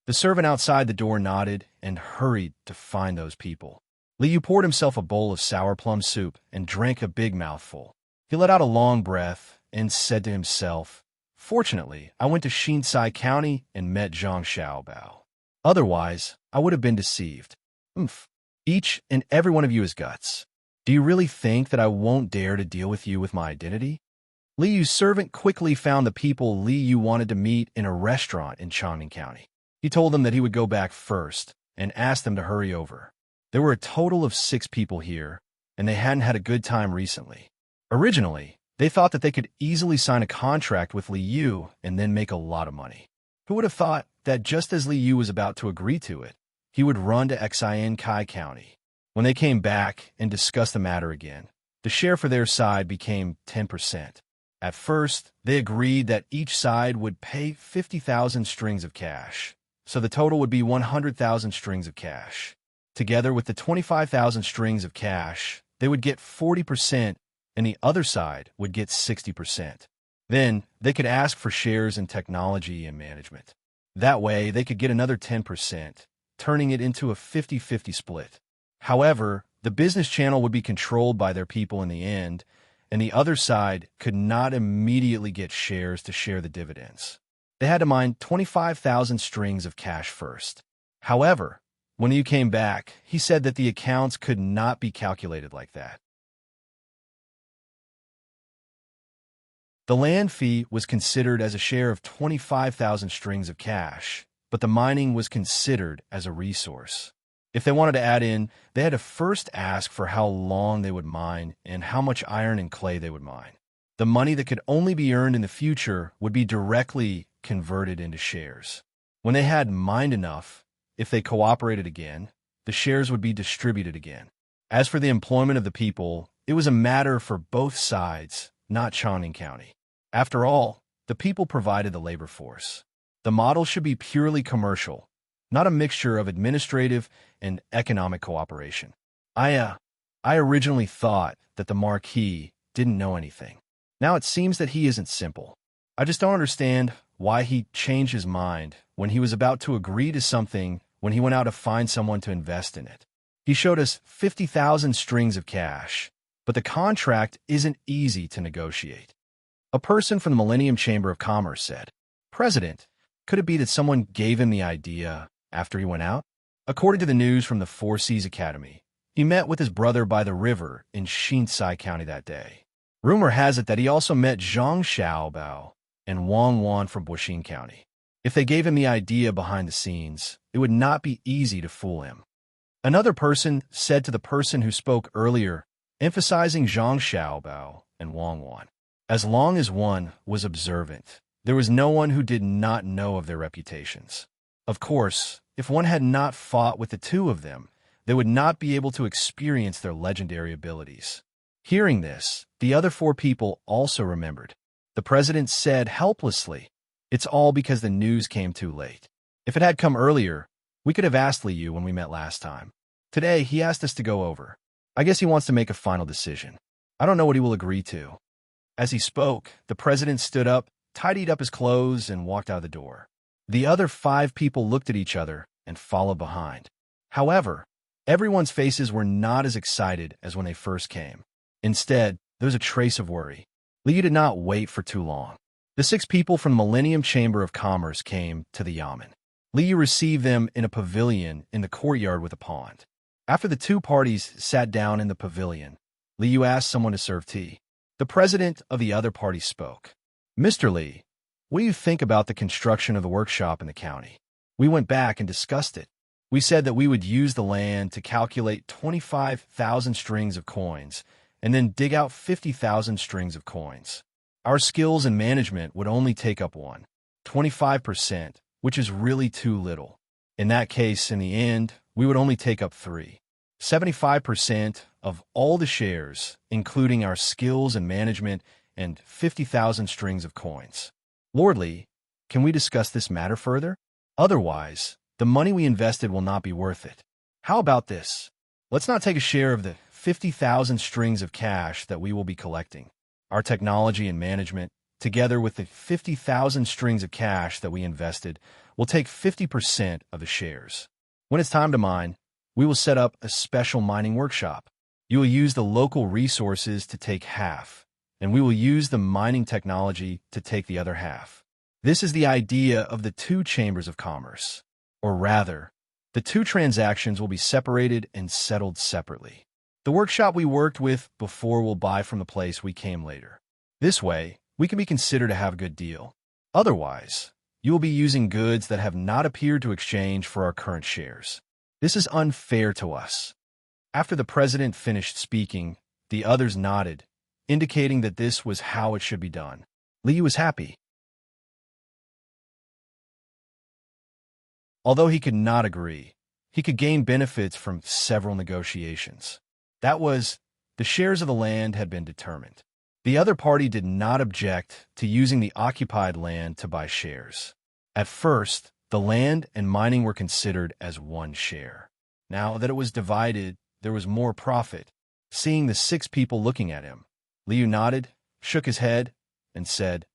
The servant outside the door nodded and hurried to find those people. Liu poured himself a bowl of sour plum soup and drank a big mouthful. He let out a long breath and said to himself, "Fortunately, I went to Xinsai County and met Zhang Xiaobao. Otherwise, I would have been deceived. Each and every one of you has guts. Do you really think that I won't dare to deal with you with my identity?" Liu's servant quickly found the people Liu wanted to meet in a restaurant in Changning County. He told them that he would go back first and asked them to hurry over. There were a total of 6 people here, and they hadn't had a good time recently. Originally, they thought that they could easily sign a contract with Liu and then make a lot of money. Who would have thought that just as Liu was about to agree to it, he would run to Xian Kai County. When they came back and discussed the matter again, the share for their side became 10%. At first, they agreed that each side would pay 50,000 strings of cash, so the total would be 100,000 strings of cash. Together with the 25,000 strings of cash, they would get 40%, and the other side would get 60%. Then, they could ask for shares in technology and management. That way, they could get another 10%, turning it into a 50-50 split. However, the business channel would be controlled by their people in the end, and the other side could not immediately get shares to share the dividends. They had to mine 25,000 strings of cash first. However, when he came back, he said that the accounts could not be calculated like that. The land fee was considered as a share of 25,000 strings of cash, but the mining was considered as a resource. If they wanted to add in, they had to first ask for how long they would mine and how much iron and clay they would mine. The money that could only be earned in the future would be directly converted into shares. When they had mined enough, if they cooperated again, the shares would be distributed again. As for the employment of the people, it was a matter for both sides, not Changning County. After all, the people provided the labor force. The model should be purely commercial, not a mixture of administrative and economic cooperation. I I originally thought that the Marquis didn't know anything. Now it seems that he isn't simple. I just don't understand why he changed his mind when he was about to agree to something when he went out to find someone to invest in it. He showed us 50,000 strings of cash, but the contract isn't easy to negotiate. A person from the Millennium Chamber of Commerce said, "President, could it be that someone gave him the idea after he went out?" According to the news from the Four Seas Academy, he met with his brother by the river in Shinsai County that day. Rumor has it that he also met Zhang Xiaobao and Wang Wan from Buxin County. If they gave him the idea behind the scenes, it would not be easy to fool him. Another person said to the person who spoke earlier, emphasizing Zhang Xiaobao and Wang Wan, as long as one was observant, there was no one who did not know of their reputations. Of course, if one had not fought with the two of them, they would not be able to experience their legendary abilities. Hearing this, the other four people also remembered. The president said helplessly, "It's all because the news came too late. If it had come earlier, we could have asked Liu when we met last time. Today, he asked us to go over. I guess he wants to make a final decision. I don't know what he will agree to." As he spoke, the president stood up, tidied up his clothes, and walked out of the door. The other five people looked at each other and followed behind. However, everyone's faces were not as excited as when they first came. Instead, there was a trace of worry. Liu did not wait for too long. The six people from the Millennium Chamber of Commerce came to the yamen. Liu received them in a pavilion in the courtyard with a pond. After the two parties sat down in the pavilion, Liu asked someone to serve tea. The president of the other party spoke. "Mr. Li, what do you think about the construction of the workshop in the county? We went back and discussed it. We said that we would use the land to calculate 25,000 strings of coins and then dig out 50,000 strings of coins. Our skills and management would only take up 25%, which is really too little. In that case, in the end, we would only take up 75% of all the shares, including our skills and management and 50,000 strings of coins. Lord Li, can we discuss this matter further? Otherwise, the money we invested will not be worth it. How about this? Let's not take a share of the 50,000 strings of cash that we will be collecting. Our technology and management, together with the 50,000 strings of cash that we invested, will take 50% of the shares. When it's time to mine, we will set up a special mining workshop. You will use the local resources to take half, and we will use the mining technology to take the other half. This is the idea of the two chambers of commerce. Or rather, the two transactions will be separated and settled separately. The workshop we worked with before will buy from the place we came later. This way, we can be considered to have a good deal. Otherwise, you will be using goods that have not appeared to exchange for our current shares. This is unfair to us." After the president finished speaking, the others nodded, indicating that this was how it should be done. Liu was happy. Although he could not agree, he could gain benefits from several negotiations. That was, the shares of the land had been determined. The other party did not object to using the occupied land to buy shares. At first, the land and mining were considered as one share. Now that it was divided, there was more profit. Seeing the six people looking at him, Liu nodded, shook his head, and said,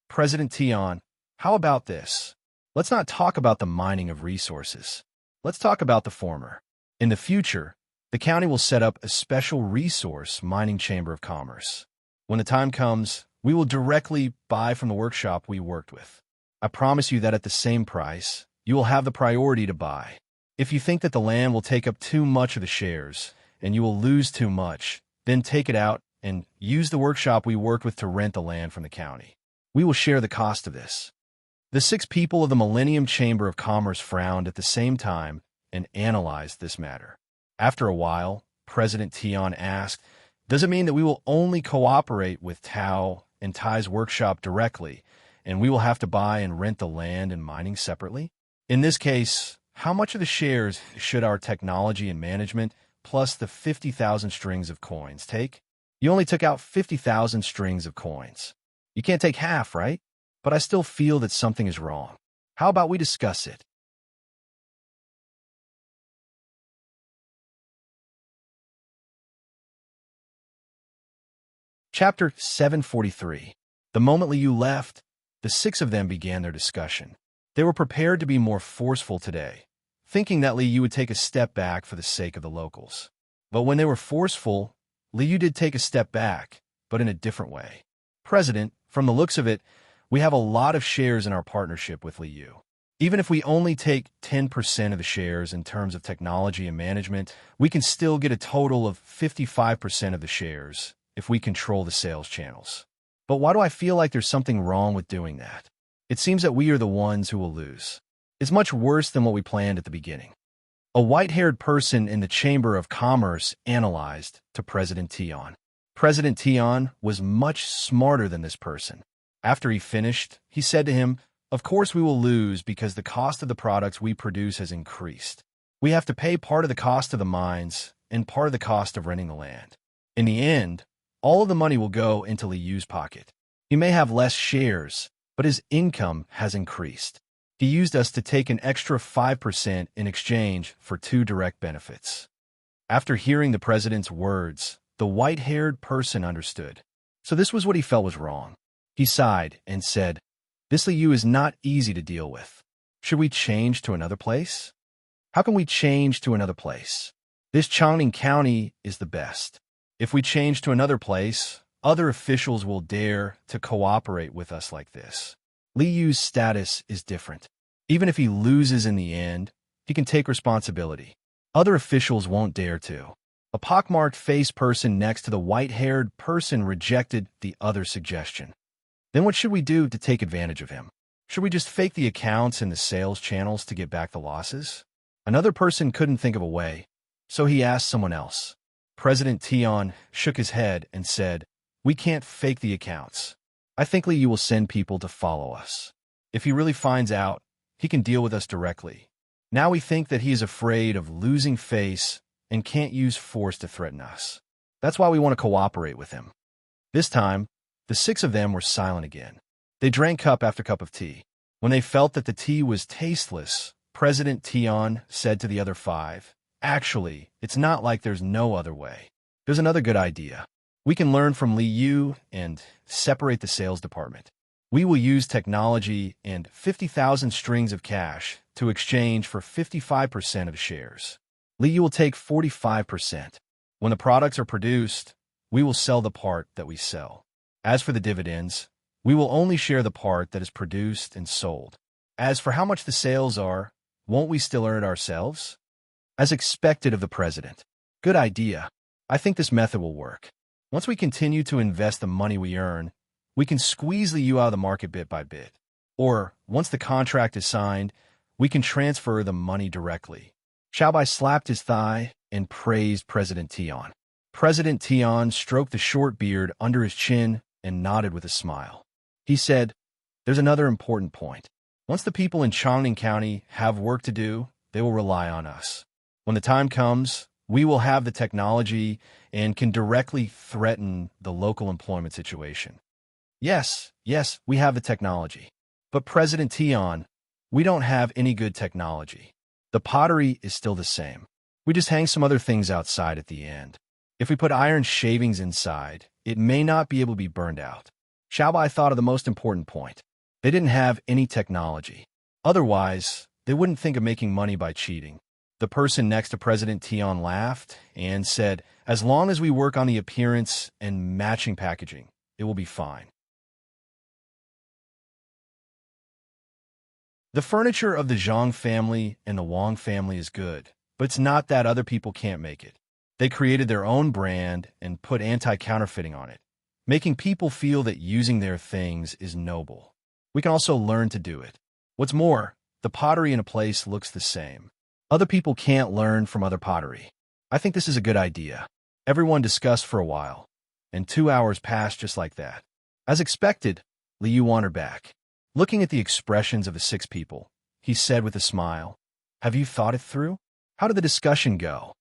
"President Tian, how about this? Let's not talk about the mining of resources. Let's talk about the former. In the future, the county will set up a special resource mining chamber of commerce. When the time comes, we will directly buy from the workshop we worked with. I promise you that at the same price, you will have the priority to buy. If you think that the land will take up too much of the shares and you will lose too much, then take it out and use the workshop we worked with to rent the land from the county. We will share the cost of this." The six people of the Millennium Chamber of Commerce frowned at the same time and analyzed this matter. After a while, President Tian asked, "Does it mean that we will only cooperate with Tao and Tai's workshop directly, and we will have to buy and rent the land and mining separately? In this case, how much of the shares should our technology and management plus the 50,000 strings of coins take? You only took out 50,000 strings of coins. You can't take half, right? But I still feel that something is wrong. How about we discuss it?" Chapter 743. The moment Li Yu left, the six of them began their discussion. They were prepared to be more forceful today, thinking that Li Yu would take a step back for the sake of the locals. But when they were forceful, Li Yu did take a step back, but in a different way. President, from the looks of it, we have a lot of shares in our partnership with Li Yu. Even if we only take 10% of the shares in terms of technology and management, we can still get a total of 55% of the shares if we control the sales channels. But why do I feel like there's something wrong with doing that? It seems that we are the ones who will lose. It's much worse than what we planned at the beginning. A white-haired person in the Chamber of Commerce analyzed to President Tian. President Tian was much smarter than this person. After he finished, he said to him, "Of course we will lose because the cost of the products we produce has increased. We have to pay part of the cost of the mines and part of the cost of renting the land. In the end, all of the money will go into Li Yu's pocket. He may have less shares, but his income has increased. He used us to take an extra 5% in exchange for 2 direct benefits." After hearing the president's words, the white-haired person understood. So this was what he felt was wrong. He sighed and said, "This Li Yu is not easy to deal with. Should we change to another place? How can we change to another place? This Changning County is the best. If we change to another place, other officials will dare to cooperate with us like this. Li Yu's status is different. Even if he loses in the end, he can take responsibility. Other officials won't dare to." A pockmarked face person next to the white-haired person rejected the other suggestion. "Then what should we do to take advantage of him? Should we just fake the accounts in the sales channels to get back the losses?" Another person couldn't think of a way, so he asked someone else. President Tian shook his head and said, "We can't fake the accounts. I think Li Yu will send people to follow us. If he really finds out, he can deal with us directly. Now we think that he is afraid of losing face and can't use force to threaten us. That's why we want to cooperate with him." This time, the 6 of them were silent again. They drank cup after cup of tea. When they felt that the tea was tasteless, President Tian said to the other 5, "Actually, it's not like there's no other way. There's another good idea. We can learn from Li Yu and separate the sales department. We will use technology and 50,000 strings of cash to exchange for 55% of shares. Li Yu will take 45%. When the products are produced, we will sell the part that we sell. As for the dividends, we will only share the part that is produced and sold. As for how much the sales are, won't we still earn it ourselves?" As expected of the president. "Good idea. I think this method will work. Once we continue to invest the money we earn, we can squeeze Li Yu out of the market bit by bit. Or, once the contract is signed, we can transfer the money directly." Xiaobai slapped his thigh and praised President Tian. President Tian stroked the short beard under his chin and nodded with a smile. He said, "There's another important point. Once the people in Changning County have work to do, they will rely on us. When the time comes, we will have the technology and can directly threaten the local employment situation." Yes, we have the technology. But President Tian, we don't have any good technology. The pottery is still the same. We just hang some other things outside at the end. If we put iron shavings inside, it may not be able to be burned out. Xiaobai thought of the most important point. They didn't have any technology. Otherwise, they wouldn't think of making money by cheating. The person next to President Tian laughed and said, "As long as we work on the appearance and matching packaging, it will be fine." The furniture of the Zhang family and the Wang family is good, but it's not that other people can't make it. They created their own brand and put anti-counterfeiting on it, making people feel that using their things is noble. We can also learn to do it. What's more, the pottery in a place looks the same. Other people can't learn from other pottery. I think this is a good idea. Everyone discussed for a while, and 2 hours passed just like that. As expected, Li Yu wandered back. Looking at the expressions of the 6 people, he said with a smile, "Have you thought it through? How did the discussion go?"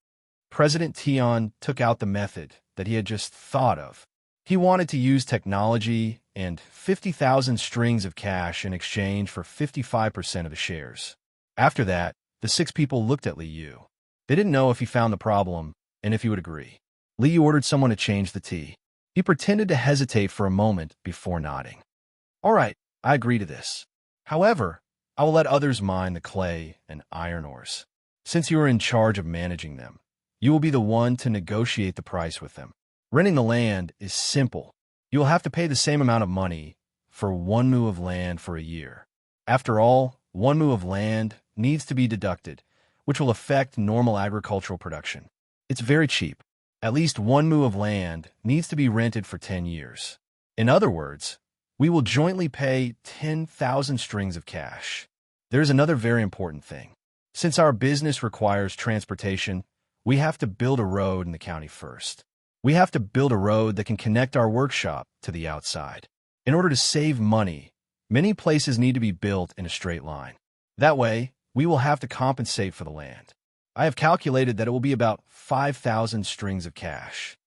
President Tian took out the method that he had just thought of. He wanted to use technology and 50,000 strings of cash in exchange for 55% of the shares. After that, the 6 people looked at Li Yu. They didn't know if he found the problem and if he would agree. Li Yu ordered someone to change the tea. He pretended to hesitate for a moment before nodding. All right, I agree to this. However, I will let others mine the clay and iron ores. Since you are in charge of managing them, you will be the one to negotiate the price with them. Renting the land is simple. You will have to pay the same amount of money for 1 mu of land for a year. After all, 1 mu of land needs to be deducted, which will affect normal agricultural production. It's very cheap. At least 1 mu of land needs to be rented for 10 years. In other words, we will jointly pay 10,000 strings of cash. There's another very important thing. Since our business requires transportation, we have to build a road in the county first. We have to build a road that can connect our workshop to the outside. In order to save money, many places need to be built in a straight line. That way, we will have to compensate for the land. I have calculated that it will be about 5,000 strings of cash.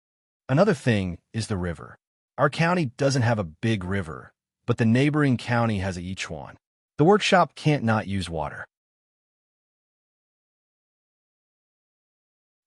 Another thing is the river. Our county doesn't have a big river, but the neighboring county has each one. The workshop can't not use water.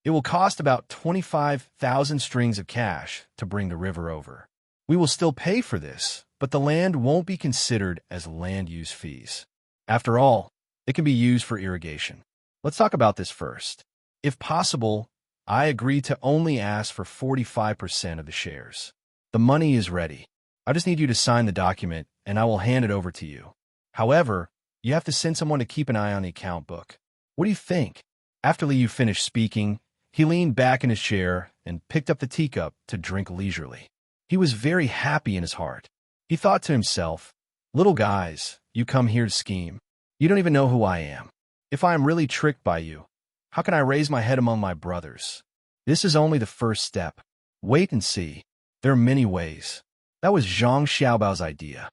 It will cost about 25,000 strings of cash to bring the river over. We will still pay for this, but the land won't be considered as land use fees. After all, it can be used for irrigation. Let's talk about this first. If possible, I agree to only ask for 45% of the shares. The money is ready. I just need you to sign the document, and I will hand it over to you. However, you have to send someone to keep an eye on the account book. What do you think? After Liu finished speaking, he leaned back in his chair and picked up the teacup to drink leisurely. He was very happy in his heart. He thought to himself, "Little guys, you come here to scheme. You don't even know who I am. If I am really tricked by you, how can I raise my head among my brothers? This is only the first step. Wait and see. There are many ways." That was Zhang Xiaobao's idea.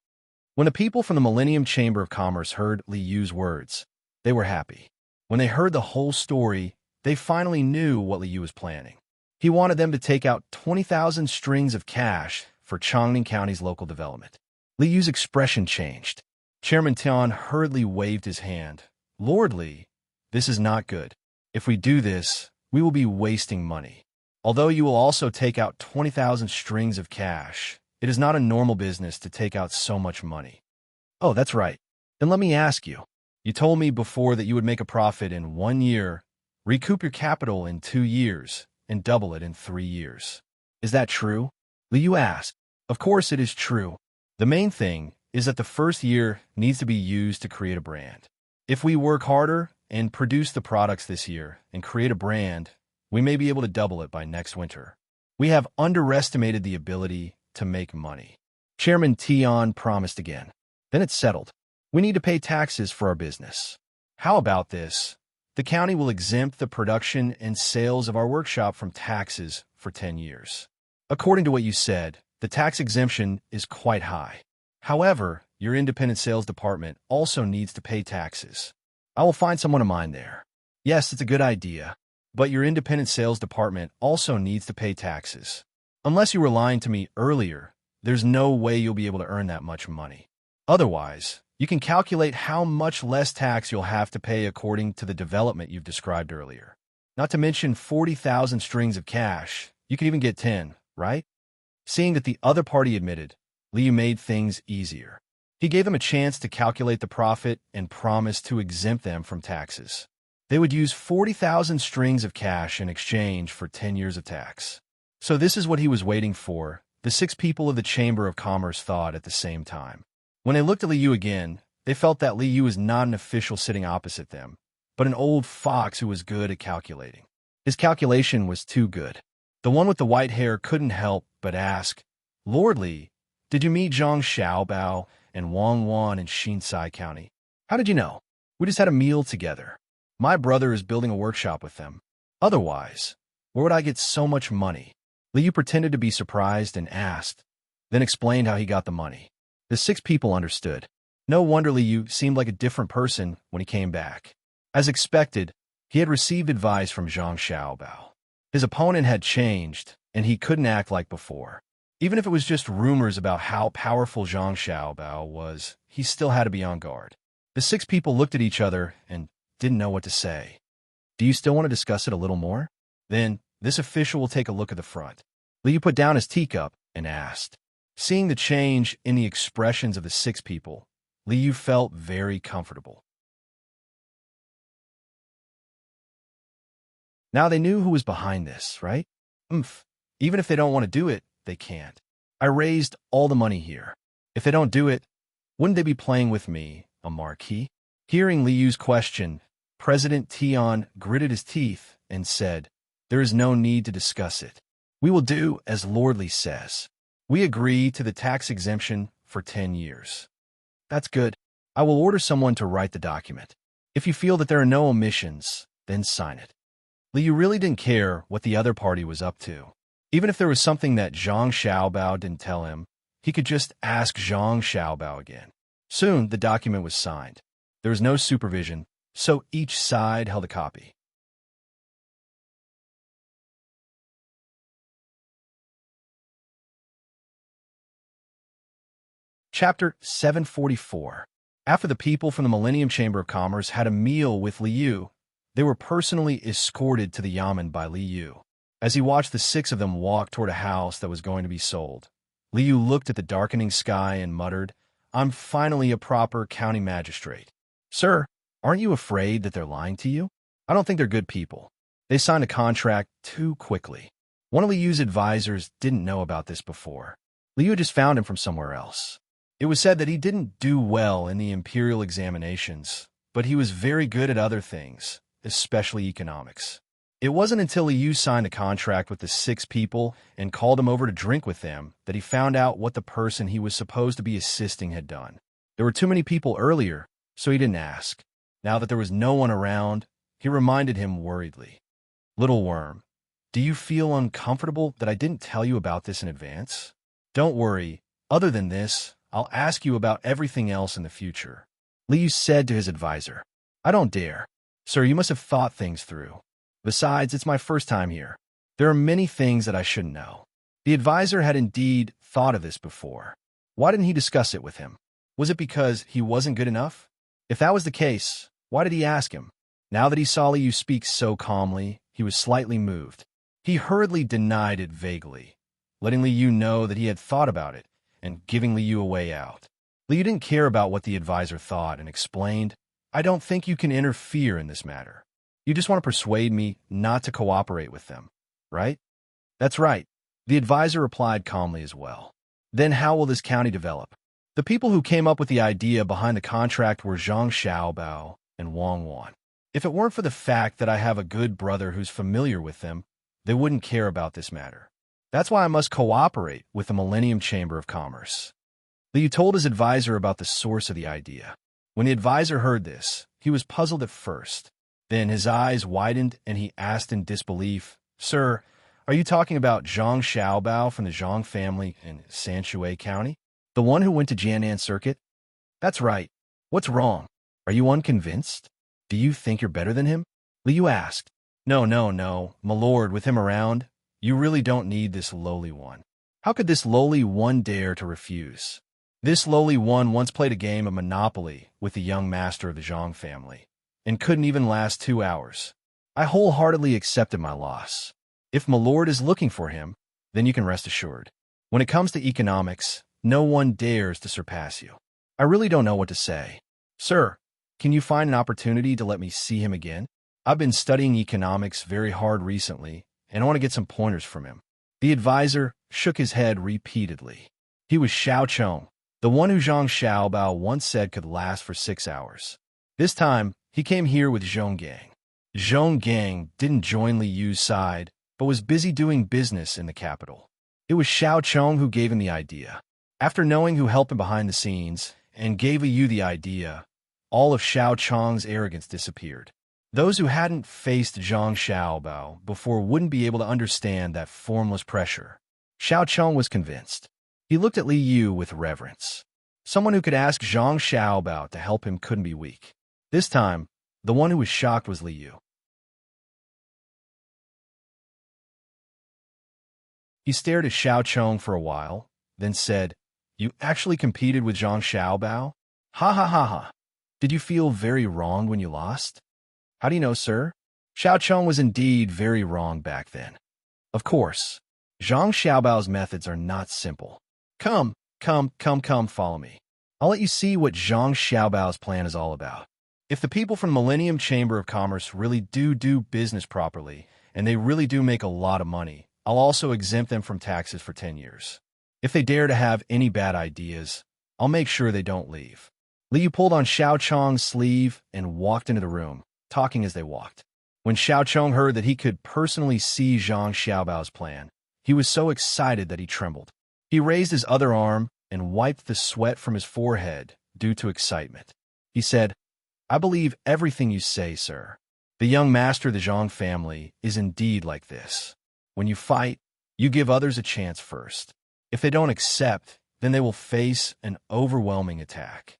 When the people from the Millennium Chamber of Commerce heard Li Yu's words, they were happy. When they heard the whole story, they finally knew what Li Yu was planning. He wanted them to take out 20,000 strings of cash for Chongning County's local development. Li Yu's expression changed. Chairman Tian hurriedly waved his hand. "Lord Li, this is not good. If we do this, we will be wasting money. Although you will also take out 20,000 strings of cash, it is not a normal business to take out so much money." "Oh, that's right. Then let me ask you. You told me before that you would make a profit in 1 year, recoup your capital in 2 years, and double it in 3 years. Is that true?" Li Yu asked. "Of course it is true. The main thing is that the first year needs to be used to create a brand. If we work harder and produce the products this year and create a brand, we may be able to double it by next winter. We have underestimated the ability to make money." Chairman Tian promised again. "Then it's settled. We need to pay taxes for our business. How about this? The county will exempt the production and sales of our workshop from taxes for 10 years. According to what you said, the tax exemption is quite high. However, your independent sales department also needs to pay taxes. I will find someone of mine there." "Yes, it's a good idea. But your independent sales department also needs to pay taxes. Unless you were lying to me earlier, there's no way you'll be able to earn that much money. Otherwise, you can calculate how much less tax you'll have to pay according to the development you've described earlier. Not to mention 40,000 strings of cash. You could even get 10, right?" Seeing that the other party admitted, Liu made things easier. He gave them a chance to calculate the profit and promised to exempt them from taxes. They would use 40,000 strings of cash in exchange for 10 years of tax. So this is what he was waiting for, the 6 people of the Chamber of Commerce thought at the same time. When they looked at Li Yu again, they felt that Li Yu was not an official sitting opposite them, but an old fox who was good at calculating. His calculation was too good. The one with the white hair couldn't help but ask, "Lord Li, did you meet Zhang Xiaobao and Wang Wan in Xinsai County? How did you know?" "We just had a meal together. My brother is building a workshop with them. Otherwise, where would I get so much money?" Li Yu pretended to be surprised and asked, then explained how he got the money. The 6 people understood. No wonder Li Yu seemed like a different person when he came back. As expected, he had received advice from Zhang Xiaobao. His opponent had changed, and he couldn't act like before. Even if it was just rumors about how powerful Zhang Xiaobao was, he still had to be on guard. The 6 people looked at each other and didn't know what to say. "Do you still want to discuss it a little more? Then, this official will take a look at the front." Li Yu put down his teacup and asked. Seeing the change in the expressions of the 6 people, Liu felt very comfortable. Now they knew who was behind this, right? Even if they don't want to do it, they can't. I raised all the money here. If they don't do it, wouldn't they be playing with me, a marquis? Hearing Liu's question, President Tian gritted his teeth and said, there is no need to discuss it. We will do as Lord Li says. We agree to the tax exemption for 10 years. That's good. I will order someone to write the document. If you feel that there are no omissions, then sign it. Liu really didn't care what the other party was up to. Even if there was something that Zhang Xiaobao didn't tell him, he could just ask Zhang Xiaobao again. Soon, the document was signed. There was no supervision, so each side held a copy. Chapter 744. After the people from the Millennium Chamber of Commerce had a meal with Liu, they were personally escorted to the Yamen by Liu. As he watched the 6 of them walk toward a house that was going to be sold, Liu looked at the darkening sky and muttered, I'm finally a proper county magistrate. Sir, aren't you afraid that they're lying to you? I don't think they're good people. They signed a contract too quickly. One of Liu's advisors didn't know about this before. Liu just found him from somewhere else. It was said that he didn't do well in the imperial examinations, but he was very good at other things, especially economics. It wasn't until Liu signed a contract with the 6 people and called him over to drink with them that he found out what the person he was supposed to be assisting had done. There were too many people earlier, so he didn't ask. Now that there was no one around, he reminded him worriedly. Little worm, do you feel uncomfortable that I didn't tell you about this in advance? Don't worry. Other than this, I'll ask you about everything else in the future. Liu said to his advisor. I don't dare. Sir, you must have thought things through. Besides, it's my first time here. There are many things that I shouldn't know. The advisor had indeed thought of this before. Why didn't he discuss it with him? Was it because he wasn't good enough? If that was the case, why did he ask him? Now that he saw Liu speak so calmly, he was slightly moved. He hurriedly denied it vaguely, letting Liu know that he had thought about it and giving Liu a way out. Liu didn't care about what the advisor thought and explained, I don't think you can interfere in this matter. You just want to persuade me not to cooperate with them, right? That's right. The advisor replied calmly as well. Then how will this county develop? The people who came up with the idea behind the contract were Zhang Xiaobao and Wang Wan. If it weren't for the fact that I have a good brother who's familiar with them, they wouldn't care about this matter. That's why I must cooperate with the Millennium Chamber of Commerce. Liu told his advisor about the source of the idea. When the advisor heard this, he was puzzled at first. Then his eyes widened and he asked in disbelief, Sir, are you talking about Zhang Xiaobao from the Zhang family in Sanshui County? The one who went to Jianan Circuit? That's right. What's wrong? Are you unconvinced? Do you think you're better than him? Liu asked. No, my lord, with him around, you really don't need this lowly one. How could this lowly one dare to refuse? This lowly one once played a game of Monopoly with the young master of the Zhang family, and couldn't even last 2 hours. I wholeheartedly accepted my loss. If my lord is looking for him, then you can rest assured. When it comes to economics, no one dares to surpass you. I really don't know what to say. Sir, can you find an opportunity to let me see him again? I've been studying economics very hard recently, and I want to get some pointers from him. The advisor shook his head repeatedly. He was Xiao Chong, the one who Zhang Xiaobao once said could last for 6 hours. This time, he came here with Zhong Gang. Zhong Gang didn't join Liu's side, but was busy doing business in the capital. It was Xiao Chong who gave him the idea. After knowing who helped him behind the scenes and gave Liu the idea, all of Xiao Chong's arrogance disappeared. Those who hadn't faced Zhang Xiaobao before wouldn't be able to understand that formless pressure. Xiao Chong was convinced. He looked at Liu with reverence. Someone who could ask Zhang Xiaobao to help him couldn't be weak. This time, the one who was shocked was Liu. He stared at Xiao Chong for a while, then said, You actually competed with Zhang Xiaobao? Ha ha ha ha. Did you feel very wrong when you lost? How do you know, sir? Xiao Chong was indeed very wrong back then. Of course. Zhang Xiaobao's methods are not simple. Come, follow me. I'll let you see what Zhang Xiaobao's plan is all about. If the people from the Millennium Chamber of Commerce really do business properly, and they really do make a lot of money, I'll also exempt them from taxes for 10 years. If they dare to have any bad ideas, I'll make sure they don't leave. Liu pulled on Xiao Chong's sleeve and walked into the room, talking as they walked. When Xiao Chong heard that he could personally see Zhang Xiaobao's plan, he was so excited that he trembled. He raised his other arm and wiped the sweat from his forehead due to excitement. He said, "I believe everything you say, sir. The young master of the Zhang family is indeed like this. When you fight, you give others a chance first. If they don't accept, then they will face an overwhelming attack.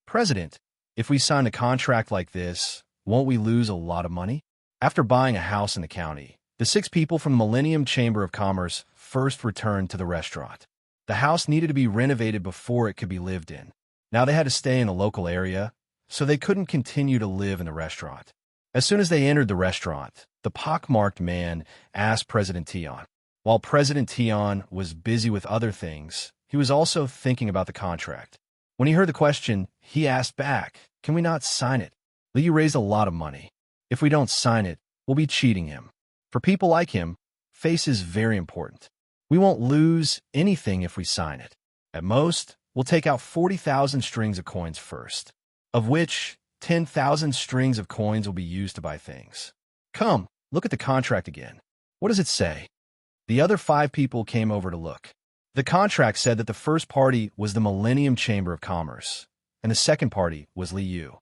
President, if we sign a contract like this, won't we lose a lot of money?" After buying a house in the county, the 6 people from the Millennium Chamber of Commerce first returned to the restaurant. The house needed to be renovated before it could be lived in. Now they had to stay in the local area, so they couldn't continue to live in the restaurant. As soon as they entered the restaurant, the pockmarked man asked President Tian. While President Tian was busy with other things, he was also thinking about the contract. When he heard the question, he asked back, "Can we not sign it? Liu raised a lot of money. If we don't sign it, we'll be cheating him. For people like him, face is very important. We won't lose anything if we sign it. At most, we'll take out 40,000 strings of coins first, of which 10,000 strings of coins will be used to buy things. Come, look at the contract again. What does it say?" The other 5 people came over to look. The contract said that the first party was the Millennium Chamber of Commerce, and the second party was Liu.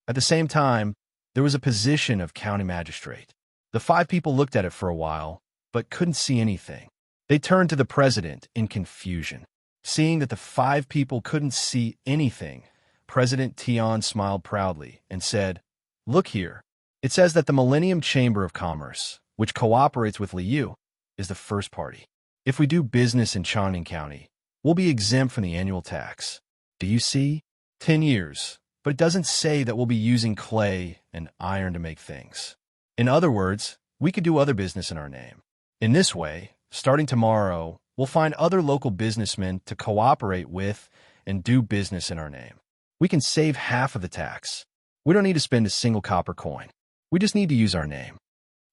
At the same time, there was a position of county magistrate. The 5 people looked at it for a while, but couldn't see anything. They turned to the president in confusion. Seeing that the 5 people couldn't see anything, President Tian smiled proudly and said, "Look here. It says that the Millennium Chamber of Commerce, which cooperates with Liu, is the first party. If we do business in Changning County, we'll be exempt from the annual tax. Do you see? 10 years. But it doesn't say that we'll be using clay and iron to make things. In other words, we could do other business in our name. In this way, starting tomorrow, we'll find other local businessmen to cooperate with and do business in our name. We can save half of the tax. We don't need to spend a single copper coin. We just need to use our name.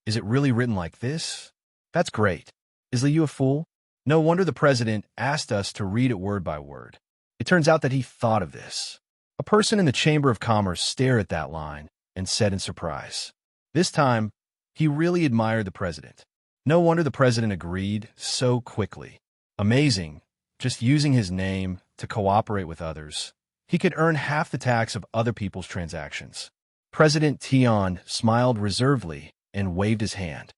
Is it really written like this? That's great. Is Liu a fool? No wonder the president asked us to read it word by word. It turns out that he thought of this. A person in the Chamber of Commerce stared at that line and said in surprise. This time, he really admired the president. No wonder the president agreed so quickly. Amazing, just using his name to cooperate with others, he could earn half the tax of other people's transactions. President Tian smiled reservedly and waved his hand.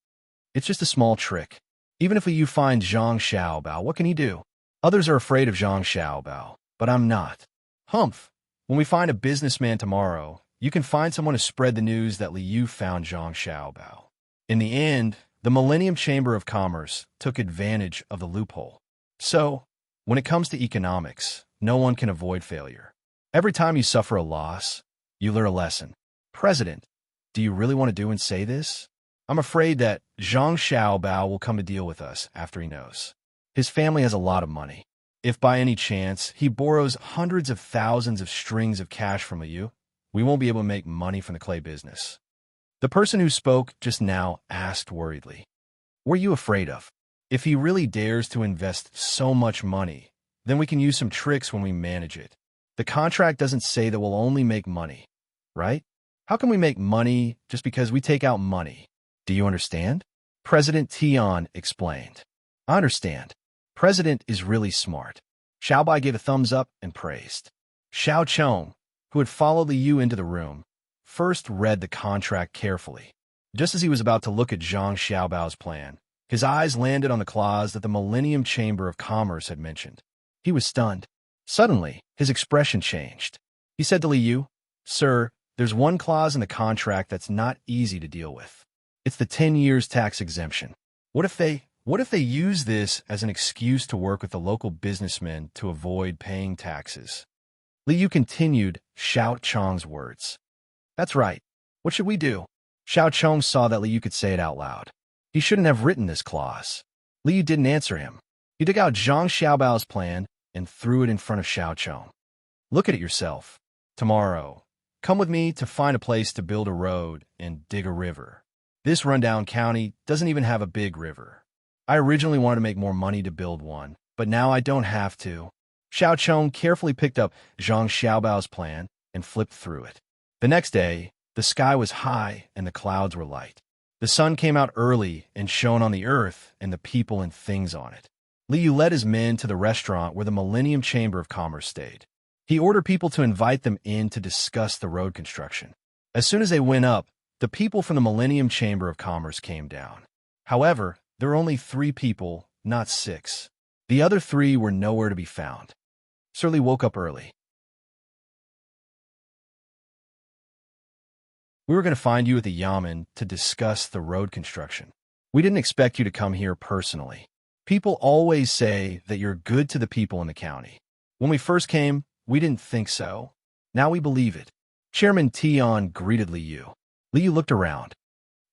It's just a small trick. Even if you find Zhang Xiaobao, what can he do? Others are afraid of Zhang Xiaobao, but I'm not. Humph! When we find a businessman tomorrow, you can find someone to spread the news that Liu found Zhang Xiaobao. In the end, the Millennium Chamber of Commerce took advantage of the loophole. So, when it comes to economics, no one can avoid failure. Every time you suffer a loss, you learn a lesson. President, do you really want to do and say this? I'm afraid that Zhang Xiaobao will come to deal with us after he knows. His family has a lot of money. If by any chance he borrows hundreds of thousands of strings of cash from Liu, we won't be able to make money from the clay business. The person who spoke just now asked worriedly, "What are you afraid of? If he really dares to invest so much money, then we can use some tricks when we manage it. The contract doesn't say that we'll only make money, right? How can we make money just because we take out money? Do you understand?" President Tian explained. "I understand. President is really smart." Xiaobai gave a thumbs up and praised. Xiao Chong, who had followed Liu into the room, first read the contract carefully. Just as he was about to look at Zhang Xiaobao's plan, his eyes landed on the clause that the Millennium Chamber of Commerce had mentioned. He was stunned. Suddenly, his expression changed. He said to Liu, "Sir, there's one clause in the contract that's not easy to deal with. It's the 10 years tax exemption. What if they use this as an excuse to work with the local businessmen to avoid paying taxes?" Liu continued Xiao Chong's words. "That's right. What should we do?" Xiao Chong saw that Liu could say it out loud. He shouldn't have written this clause. Liu didn't answer him. He took out Zhang Xiaobao's plan and threw it in front of Xiao Chong. Look at it yourself. Tomorrow, come with me to find a place to build a road and dig a river. This rundown county doesn't even have a big river. I originally wanted to make more money to build one, but now I don't have to. Xiao Chong carefully picked up Zhang Xiaobao's plan and flipped through it. The next day, the sky was high and the clouds were light. The sun came out early and shone on the earth and the people and things on it. Liu led his men to the restaurant where the Millennium Chamber of Commerce stayed. He ordered people to invite them in to discuss the road construction. As soon as they went up, the people from the Millennium Chamber of Commerce came down. However, there were only 3 people, not 6. The other 3 were nowhere to be found. Sir Li woke up early. We were going to find you at the Yamen to discuss the road construction. We didn't expect you to come here personally. People always say that you're good to the people in the county. When we first came, we didn't think so. Now we believe it. Chairman Tian greeted Liu. Liu looked around.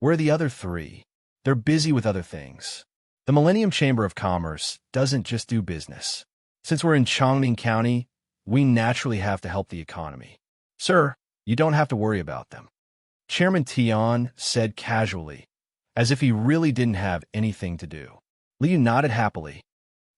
Where are the other 3? They're busy with other things. The Millennium Chamber of Commerce doesn't just do business. Since we're in Chongning County, we naturally have to help the economy. Sir, you don't have to worry about them. Chairman Tian said casually, as if he really didn't have anything to do. Liu nodded happily.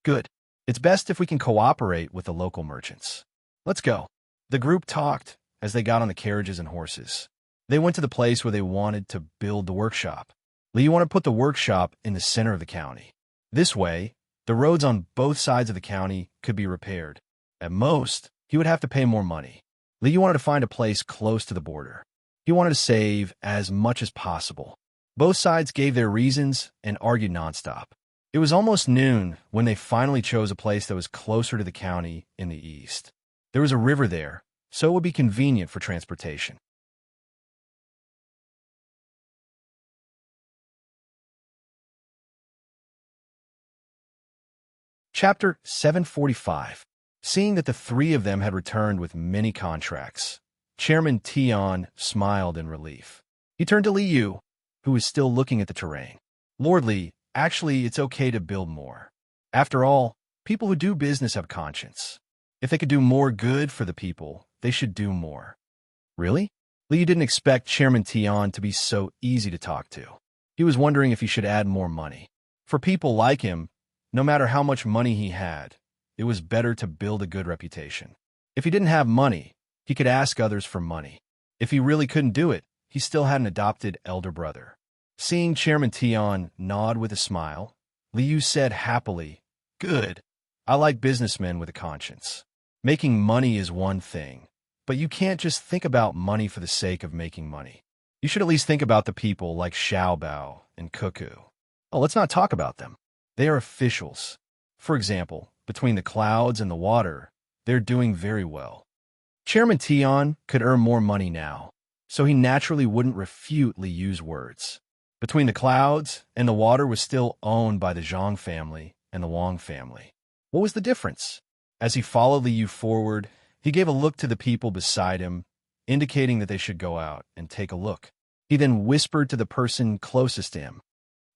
Good. It's best if we can cooperate with the local merchants. Let's go. The group talked as they got on the carriages and horses. They went to the place where they wanted to build the workshop. Liu wanted to put the workshop in the center of the county. This way, the roads on both sides of the county could be repaired. At most, he would have to pay more money. Liu wanted to find a place close to the border. He wanted to save as much as possible. Both sides gave their reasons and argued nonstop. It was almost noon when they finally chose a place that was closer to the county in the east. There was a river there, so it would be convenient for transportation. Chapter 745. Seeing that the 3 of them had returned with many contracts, Chairman Tian smiled in relief. He turned to Liu, who was still looking at the terrain. Lord Li, actually, it's okay to build more. After all, people who do business have conscience. If they could do more good for the people, they should do more. Really? Liu didn't expect Chairman Tian to be so easy to talk to. He was wondering if he should add more money. For people like him, no matter how much money he had, it was better to build a good reputation. If he didn't have money, he could ask others for money. If he really couldn't do it, he still had an adopted elder brother. Seeing Chairman Tian nod with a smile, Liu said happily, Good. I like businessmen with a conscience. Making money is one thing, but you can't just think about money for the sake of making money. You should at least think about the people like Xiaobao and Cuckoo. Oh, let's not talk about them. They are officials. For example, between the clouds and the water, they're doing very well. Chairman Tian could earn more money now, so he naturally wouldn't refute Liu's words. Between the clouds and the water was still owned by the Zhang family and the Wang family. What was the difference? As he followed Liu forward, he gave a look to the people beside him, indicating that they should go out and take a look. He then whispered to the person closest to him,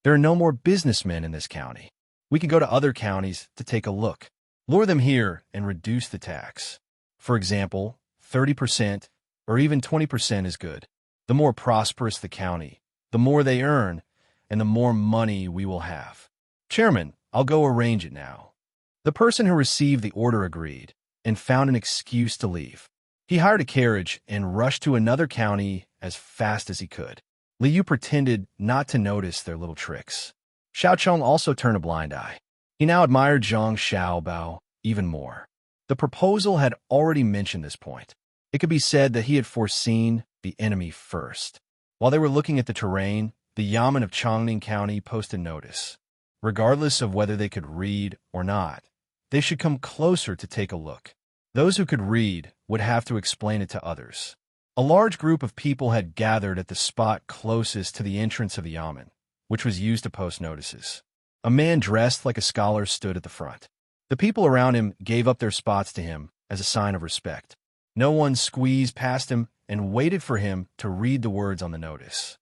There are no more businessmen in this county. We can go to other counties to take a look. Lure them here and reduce the tax. For example, 30% or even 20% is good. The more prosperous the county, the more they earn, and the more money we will have. Chairman, I'll go arrange it now. The person who received the order agreed and found an excuse to leave. He hired a carriage and rushed to another county as fast as he could. Liu pretended not to notice their little tricks. Xiao Chong also turned a blind eye. He now admired Zhang Xiaobao even more. The proposal had already mentioned this point. It could be said that he had foreseen the enemy first. While they were looking at the terrain, the Yamen of Chongning County posted notice. Regardless of whether they could read or not, they should come closer to take a look. Those who could read would have to explain it to others. A large group of people had gathered at the spot closest to the entrance of the Yamen, which was used to post notices. A man dressed like a scholar stood at the front. The people around him gave up their spots to him as a sign of respect. No one squeezed past him and waited for him to read the words on the notice.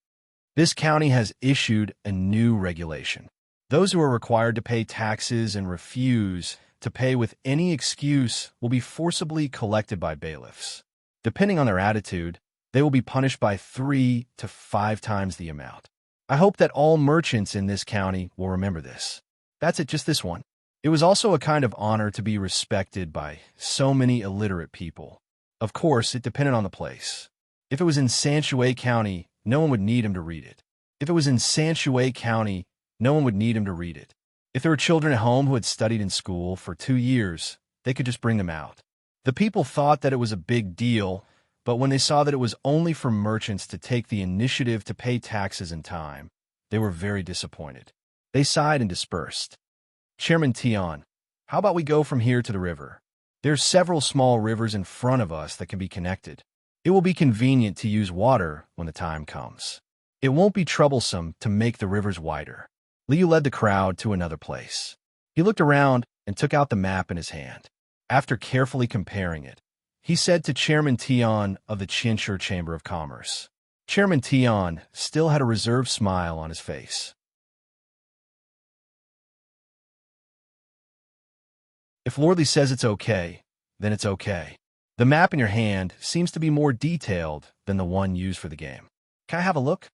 This county has issued a new regulation. Those who are required to pay taxes and refuse to pay with any excuse will be forcibly collected by bailiffs. Depending on their attitude, they will be punished by 3 to 5 times the amount. I hope that all merchants in this county will remember this. That's it, just this one. It was also a kind of honor to be respected by so many illiterate people. Of course, it depended on the place. If it was in Sanshue County, no one would need him to read it. If there were children at home who had studied in school for 2 years, they could just bring them out. The people thought that it was a big deal, but when they saw that it was only for merchants to take the initiative to pay taxes in time, they were very disappointed. They sighed and dispersed. Chairman Tian, how about we go from here to the river? There's several small rivers in front of us that can be connected. It will be convenient to use water when the time comes. It won't be troublesome to make the rivers wider. Liu led the crowd to another place. He looked around and took out the map in his hand. After carefully comparing it, he said to Chairman Tian of the Qianshi Chamber of Commerce. Chairman Tian still had a reserved smile on his face. If Lordly says it's okay, then it's okay. The map in your hand seems to be more detailed than the one used for the game. Can I have a look?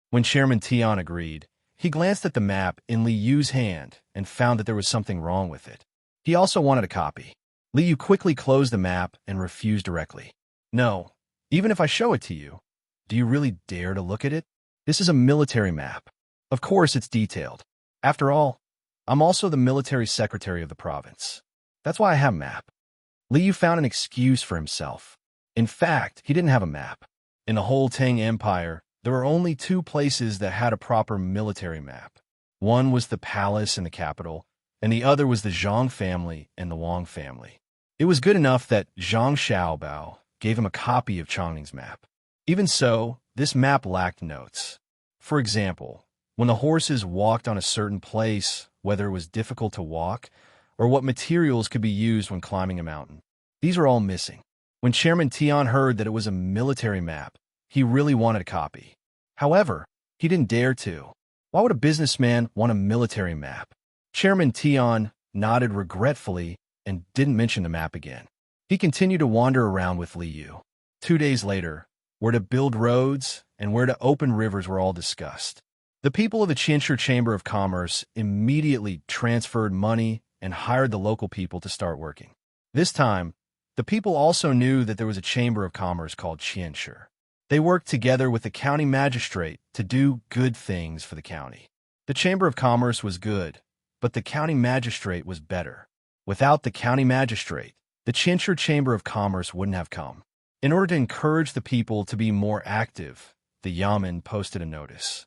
When Chairman Tian agreed, he glanced at the map in Li Yu's hand and found that there was something wrong with it. He also wanted a copy. Li Yu quickly closed the map and refused directly. No, even if I show it to you, do you really dare to look at it? This is a military map. Of course it's detailed. After all, I'm also the military secretary of the province. That's why I have a map. Li Yu found an excuse for himself. In fact, he didn't have a map. In the whole Tang Empire, there were only 2 places that had a proper military map. One was the palace in the capital, and the other was the Zhang family and the Wang family. It was good enough that Zhang Xiaobao gave him a copy of Changning's map. Even so, this map lacked notes. For example, when the horses walked on a certain place, whether it was difficult to walk, or what materials could be used when climbing a mountain. These are all missing. When Chairman Tian heard that it was a military map, he really wanted a copy. However, he didn't dare to. Why would a businessman want a military map? Chairman Tian nodded regretfully and didn't mention the map again. He continued to wander around with Li Yu. 2 days later, where to build roads and where to open rivers were all discussed. The people of the Qianshi Chamber of Commerce immediately transferred money and hired the local people to start working. This time, the people also knew that there was a chamber of commerce called Qianshi. They worked together with the county magistrate to do good things for the county. The chamber of commerce was good, but the county magistrate was better. Without the county magistrate, the Qianshi Chamber of Commerce wouldn't have come. In order to encourage the people to be more active, the Yamen posted a notice.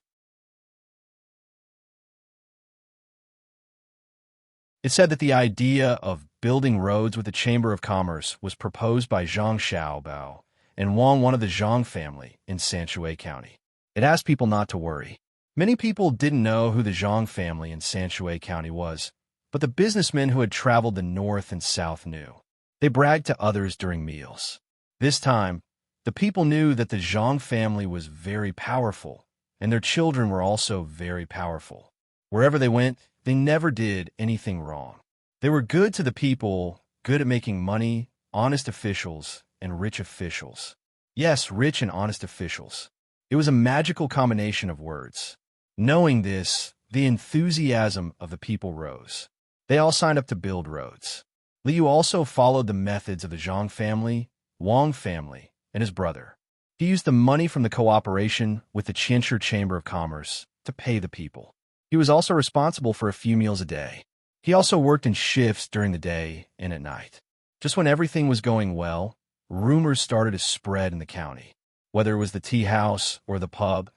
It said that the idea of building roads with the Chamber of Commerce was proposed by Zhang Xiaobao and Wang, one of the Zhang family in Sanshue County. It asked people not to worry. Many people didn't know who the Zhang family in Sanshue County was, but the businessmen who had traveled the north and south knew. They bragged to others during meals. This time, the people knew that the Zhang family was very powerful, and their children were also very powerful. Wherever they went, they never did anything wrong. They were good to the people, good at making money, honest officials, and rich officials. Yes, rich and honest officials. It was a magical combination of words. Knowing this, the enthusiasm of the people rose. They all signed up to build roads. Liu also followed the methods of the Zhang family, Wang family, and his brother. He used the money from the cooperation with the Qianshi Chamber of Commerce to pay the people. He was also responsible for a few meals a day. He also worked in shifts during the day and at night. Just when everything was going well, rumors started to spread in the county. Whether it was the tea house or the pub,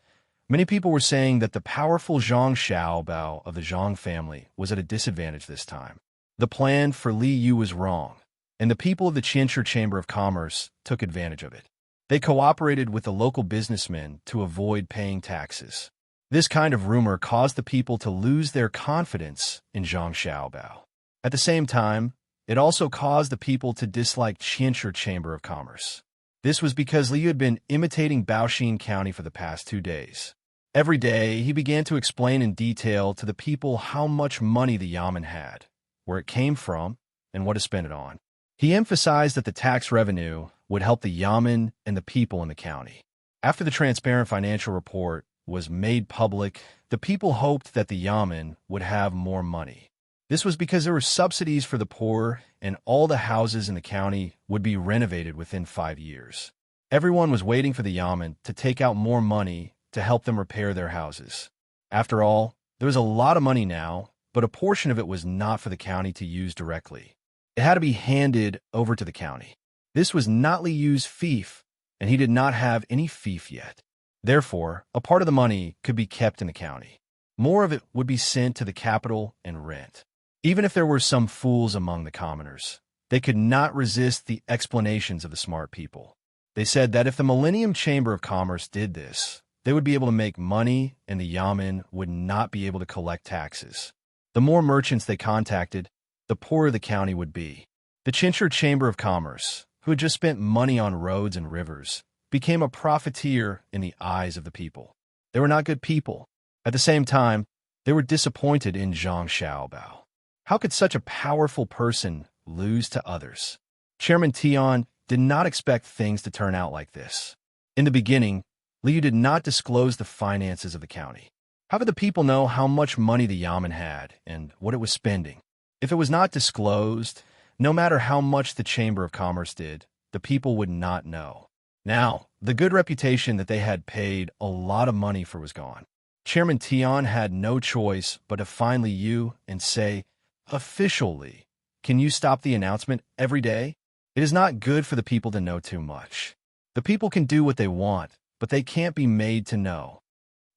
many people were saying that the powerful Zhang Xiaobao of the Zhang family was at a disadvantage this time. The plan for Li Yu was wrong, and the people of the Qianshi Chamber of Commerce took advantage of it. They cooperated with the local businessmen to avoid paying taxes. This kind of rumor caused the people to lose their confidence in Zhang Xiaobao. At the same time, it also caused the people to dislike Qianshi Chamber of Commerce. This was because Liu had been imitating Baoxin County for the past 2 days. Every day, he began to explain in detail to the people how much money the yamen had, where it came from, and what to spend it on. He emphasized that the tax revenue would help the yamen and the people in the county. After the transparent financial report was made public, the people hoped that the yamen would have more money. This was because there were subsidies for the poor, and all the houses in the county would be renovated within 5 years. Everyone was waiting for the yamen to take out more money to help them repair their houses. After all, there was a lot of money now, but a portion of it was not for the county to use directly. It had to be handed over to the county. This was not Liyu's fief, and he did not have any fief yet. Therefore, a part of the money could be kept in the county. More of it would be sent to the capital and rent. Even if there were some fools among the commoners, they could not resist the explanations of the smart people. They said that if the Millennium Chamber of Commerce did this, they would be able to make money and the yamen would not be able to collect taxes. The more merchants they contacted, the poorer the county would be. The Chinchur Chamber of Commerce, who had just spent money on roads and rivers, became a profiteer in the eyes of the people. They were not good people. At the same time, they were disappointed in Zhang Xiaobao. How could such a powerful person lose to others? Chairman Tian did not expect things to turn out like this. In the beginning, Liu did not disclose the finances of the county. How could the people know how much money the yamen had and what it was spending? If it was not disclosed, no matter how much the Chamber of Commerce did, the people would not know. Now, the good reputation that they had paid a lot of money for was gone. Chairman Tian had no choice but to find Liu and say, "Officially, can you stop the announcement every day? It is not good for the people to know too much. The people can do what they want, but they can't be made to know."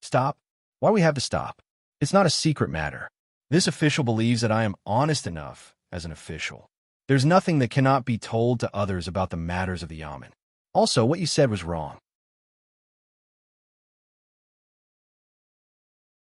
Stop? Why we have to stop? It's not a secret matter. This official believes that I am honest enough as an official. There's nothing that cannot be told to others about the matters of the yamen. Also, what you said was wrong.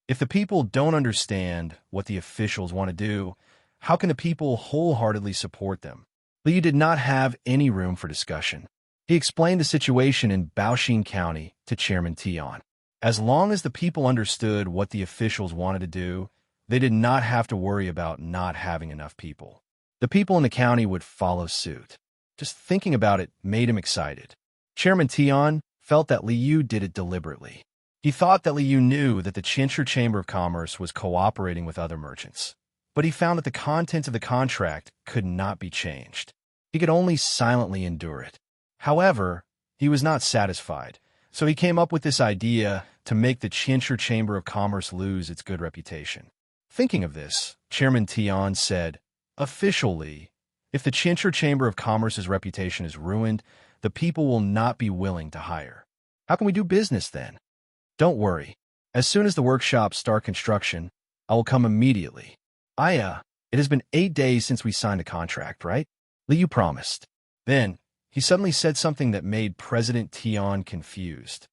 If the people don't understand what the officials want to do, how can the people wholeheartedly support them? Liu did not have any room for discussion. He explained the situation in Baoxin County to Chairman Tian. As long as the people understood what the officials wanted to do, they did not have to worry about not having enough people. The people in the county would follow suit. Just thinking about it made him excited. Chairman Tian felt that Liu did it deliberately. He thought that Liu knew that the Chinchur Chamber of Commerce was cooperating with other merchants, but he found that the contents of the contract could not be changed. He could only silently endure it. However, he was not satisfied, so he came up with this idea to make the Chinchur Chamber of Commerce lose its good reputation. Thinking of this, Chairman Tian said, "Officially, if the Chinchur Chamber of Commerce's reputation is ruined, the people will not be willing to hire. How can we do business then? Don't worry. As soon as the workshops start construction, I will come immediately." It has been 8 days since we signed the contract, right? Liu promised. Then, he suddenly said something that made President Tian confused.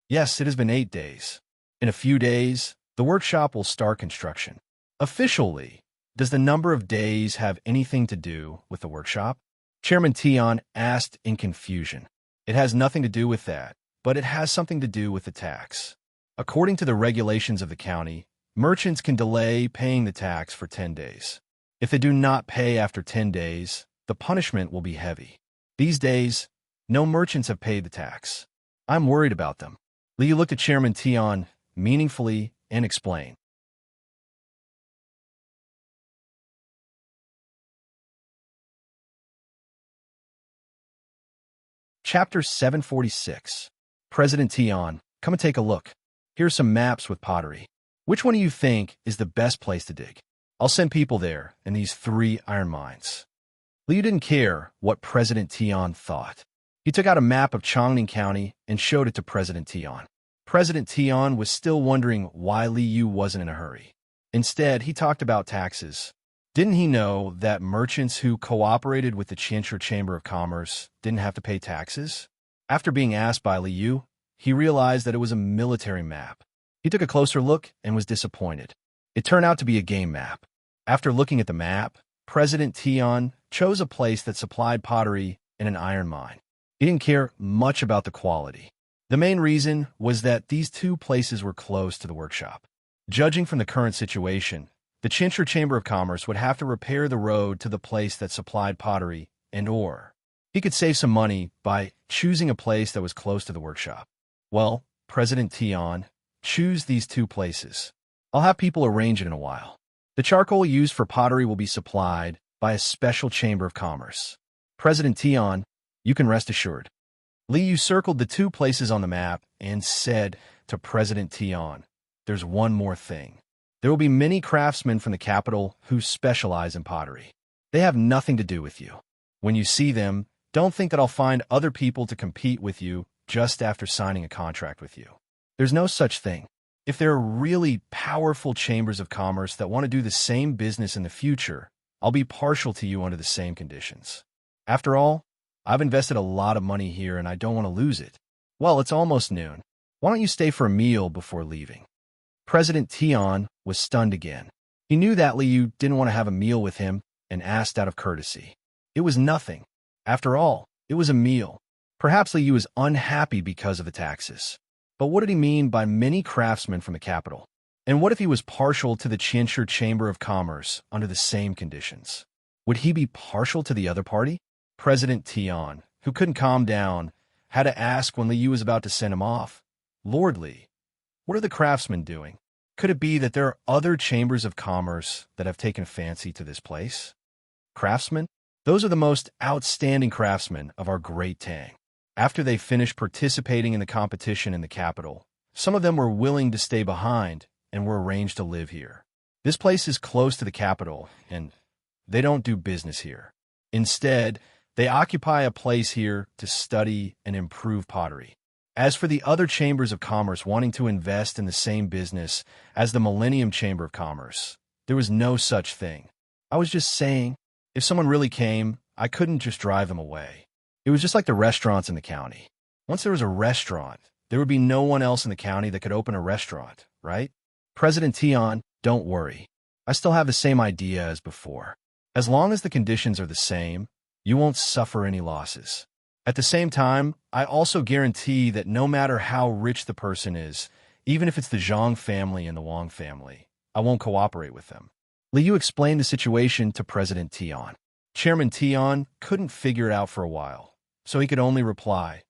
"Yes, it has been 8 days. In a few days, the workshop will start construction. Officially, does the number of days have anything to do with the workshop?" Chairman Tian asked in confusion. "It has nothing to do with that, but it has something to do with the tax. According to the regulations of the county, merchants can delay paying the tax for 10 days. If they do not pay after 10 days, the punishment will be heavy. These days, no merchants have paid the tax. I'm worried about them." Liu looked at Chairman Tian meaningfully and explained. Chapter 746. President Tian, come and take a look. Here's some maps with pottery. Which one do you think is the best place to dig? I'll send people there in these 3 iron mines. Liu didn't care what President Tian thought. He took out a map of Changning County and showed it to President Tian. President Tian was still wondering why Liu wasn't in a hurry. Instead, he talked about taxes. Didn't he know that merchants who cooperated with the Chinchur Chamber of Commerce didn't have to pay taxes? After being asked by Liu, he realized that it was a military map. He took a closer look and was disappointed. It turned out to be a game map. After looking at the map, President Tian chose a place that supplied pottery in an iron mine. He didn't care much about the quality. The main reason was that these two places were close to the workshop. Judging from the current situation, the Chinchur Chamber of Commerce would have to repair the road to the place that supplied pottery and ore. He could save some money by choosing a place that was close to the workshop. Well, President Tian, choose these two places. I'll have people arrange it in a while. The charcoal used for pottery will be supplied by a special chamber of commerce. President Tian, you can rest assured. Li Yu circled the two places on the map and said to President Tian, there's one more thing. There will be many craftsmen from the capital who specialize in pottery. They have nothing to do with you. When you see them, don't think that I'll find other people to compete with you just after signing a contract with you. There's no such thing. If there are really powerful chambers of commerce that want to do the same business in the future, I'll be partial to you under the same conditions. After all, I've invested a lot of money here and I don't want to lose it. Well, it's almost noon. Why don't you stay for a meal before leaving? President Tian was stunned again. He knew that Li Yu didn't want to have a meal with him and asked out of courtesy. It was nothing. After all, it was a meal. Perhaps Li Yu was unhappy because of the taxes. But what did he mean by many craftsmen from the capital? And what if he was partial to the Chinchur Chamber of Commerce under the same conditions? Would he be partial to the other party? President Tian, who couldn't calm down, had to ask when Li Yu was about to send him off. Lord Li, what are the craftsmen doing? Could it be that there are other chambers of commerce that have taken a fancy to this place? Craftsmen? Those are the most outstanding craftsmen of our great Tang. After they finished participating in the competition in the capital, some of them were willing to stay behind and were arranged to live here. This place is close to the capital, and they don't do business here. Instead, they occupy a place here to study and improve pottery. As for the other chambers of commerce wanting to invest in the same business as the Millennium Chamber of Commerce, there was no such thing. I was just saying, if someone really came, I couldn't just drive them away. It was just like the restaurants in the county. Once there was a restaurant, there would be no one else in the county that could open a restaurant, right? President Tian, don't worry. I still have the same idea as before. As long as the conditions are the same, you won't suffer any losses. At the same time, I also guarantee that no matter how rich the person is, even if it's the Zhang family and the Wang family, I won't cooperate with them. Li Yu explained the situation to President Tian. Chairman Tian couldn't figure it out for a while, so he could only reply,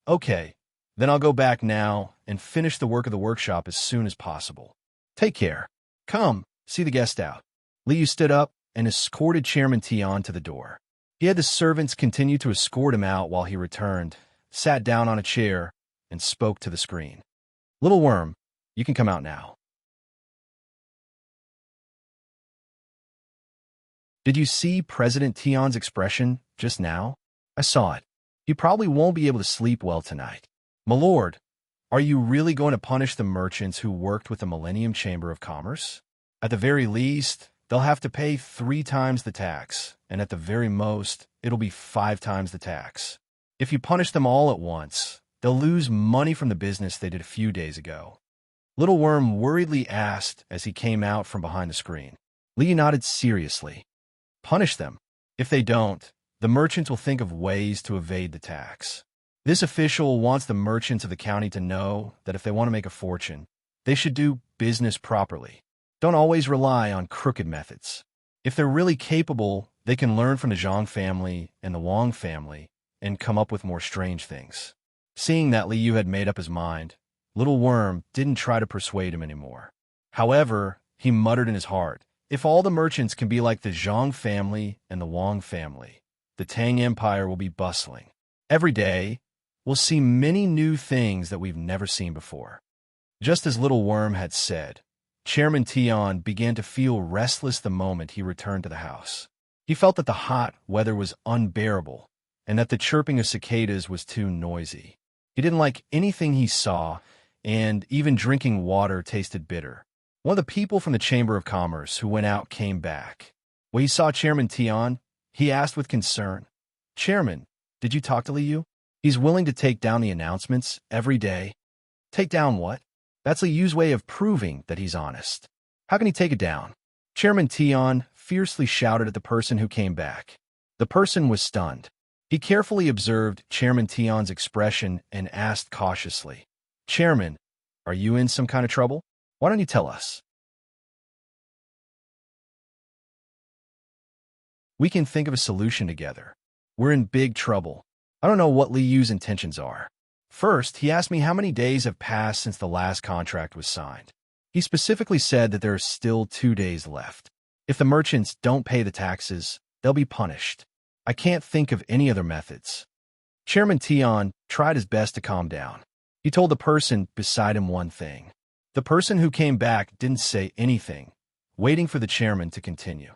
okay, then I'll go back now and finish the work of the workshop as soon as possible. Take care. Come, see the guest out. Li Yu stood up and escorted Chairman Tian to the door. He had the servants continue to escort him out while he returned, sat down on a chair, and spoke to the screen. Little worm, you can come out now. Did you see President Tian's expression just now? I saw it. You probably won't be able to sleep well tonight. My lord, are you really going to punish the merchants who worked with the Millennium Chamber of Commerce? At the very least, they'll have to pay 3 times the tax, and at the very most, it'll be 5 times the tax. If you punish them all at once, they'll lose money from the business they did a few days ago. Little Worm worriedly asked as he came out from behind the screen. Li nodded seriously. Punish them. If they don't, the merchants will think of ways to evade the tax. This official wants the merchants of the county to know that if they want to make a fortune, they should do business properly. Don't always rely on crooked methods. If they're really capable, they can learn from the Zhang family and the Wang family and come up with more strange things. Seeing that Li Yu had made up his mind, Little Worm didn't try to persuade him anymore. However, he muttered in his heart, if all the merchants can be like the Zhang family and the Wang family, the Tang Empire will be bustling. Every day, we'll see many new things that we've never seen before. Just as Little Worm had said, Chairman Tian began to feel restless the moment he returned to the house. He felt that the hot weather was unbearable and that the chirping of cicadas was too noisy. He didn't like anything he saw, and even drinking water tasted bitter. One of the people from the Chamber of Commerce who went out came back. When he saw Chairman Tian, he asked with concern, Chairman, did you talk to Li Yu? He's willing to take down the announcements every day. Take down what? That's Li Yu's way of proving that he's honest. How can he take it down? Chairman Tian fiercely shouted at the person who came back. The person was stunned. He carefully observed Chairman Tian's expression and asked cautiously, "Chairman, are you in some kind of trouble? Why don't you tell us? We can think of a solution together. We're in big trouble. I don't know what Li Yu's intentions are." First, he asked me how many days have passed since the last contract was signed. He specifically said that there are still 2 days left. If the merchants don't pay the taxes, they'll be punished. I can't think of any other methods. Chairman Tian tried his best to calm down. He told the person beside him one thing. The person who came back didn't say anything, waiting for the chairman to continue.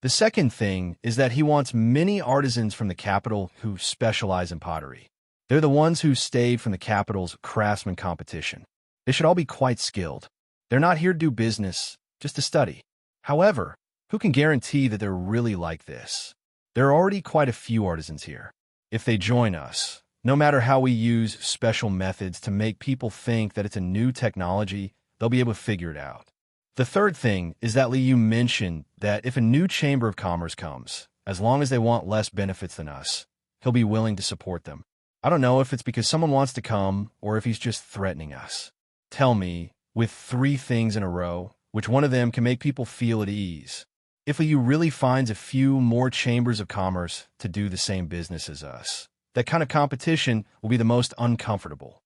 The second thing is that he wants many artisans from the capital who specialize in pottery. They're the ones who stayed from the capital's craftsman competition. They should all be quite skilled. They're not here to do business, just to study. However, who can guarantee that they're really like this? There are already quite a few artisans here. If they join us, no matter how we use special methods to make people think that it's a new technology, they'll be able to figure it out. The third thing is that Li Yu mentioned that if a new Chamber of Commerce comes, as long as they want less benefits than us, he'll be willing to support them. I don't know if it's because someone wants to come or if he's just threatening us. Tell me, with 3 things in a row, which one of them can make people feel at ease? If Li Yu really finds a few more chambers of commerce to do the same business as us, that kind of competition will be the most uncomfortable.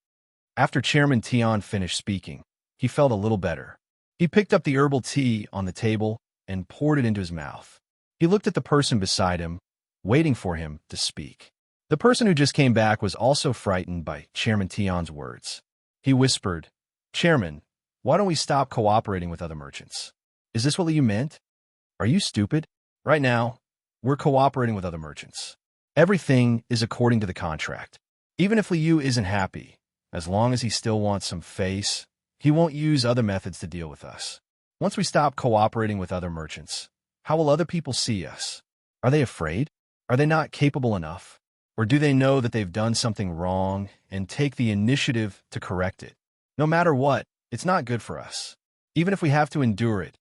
After Chairman Tian finished speaking, he felt a little better. He picked up the herbal tea on the table and poured it into his mouth. He looked at the person beside him, waiting for him to speak. The person who just came back was also frightened by Chairman Tian's words. He whispered, "Chairman, why don't we stop cooperating with other merchants? Is this what you meant? Are you stupid? Right now, we're cooperating with other merchants. Everything is according to the contract. Even if Li Yu isn't happy, as long as he still wants some face, he won't use other methods to deal with us. Once we stop cooperating with other merchants, how will other people see us? Are they afraid? Are they not capable enough? Or do they know that they've done something wrong and take the initiative to correct it? No matter what, it's not good for us. Even if we have to endure it,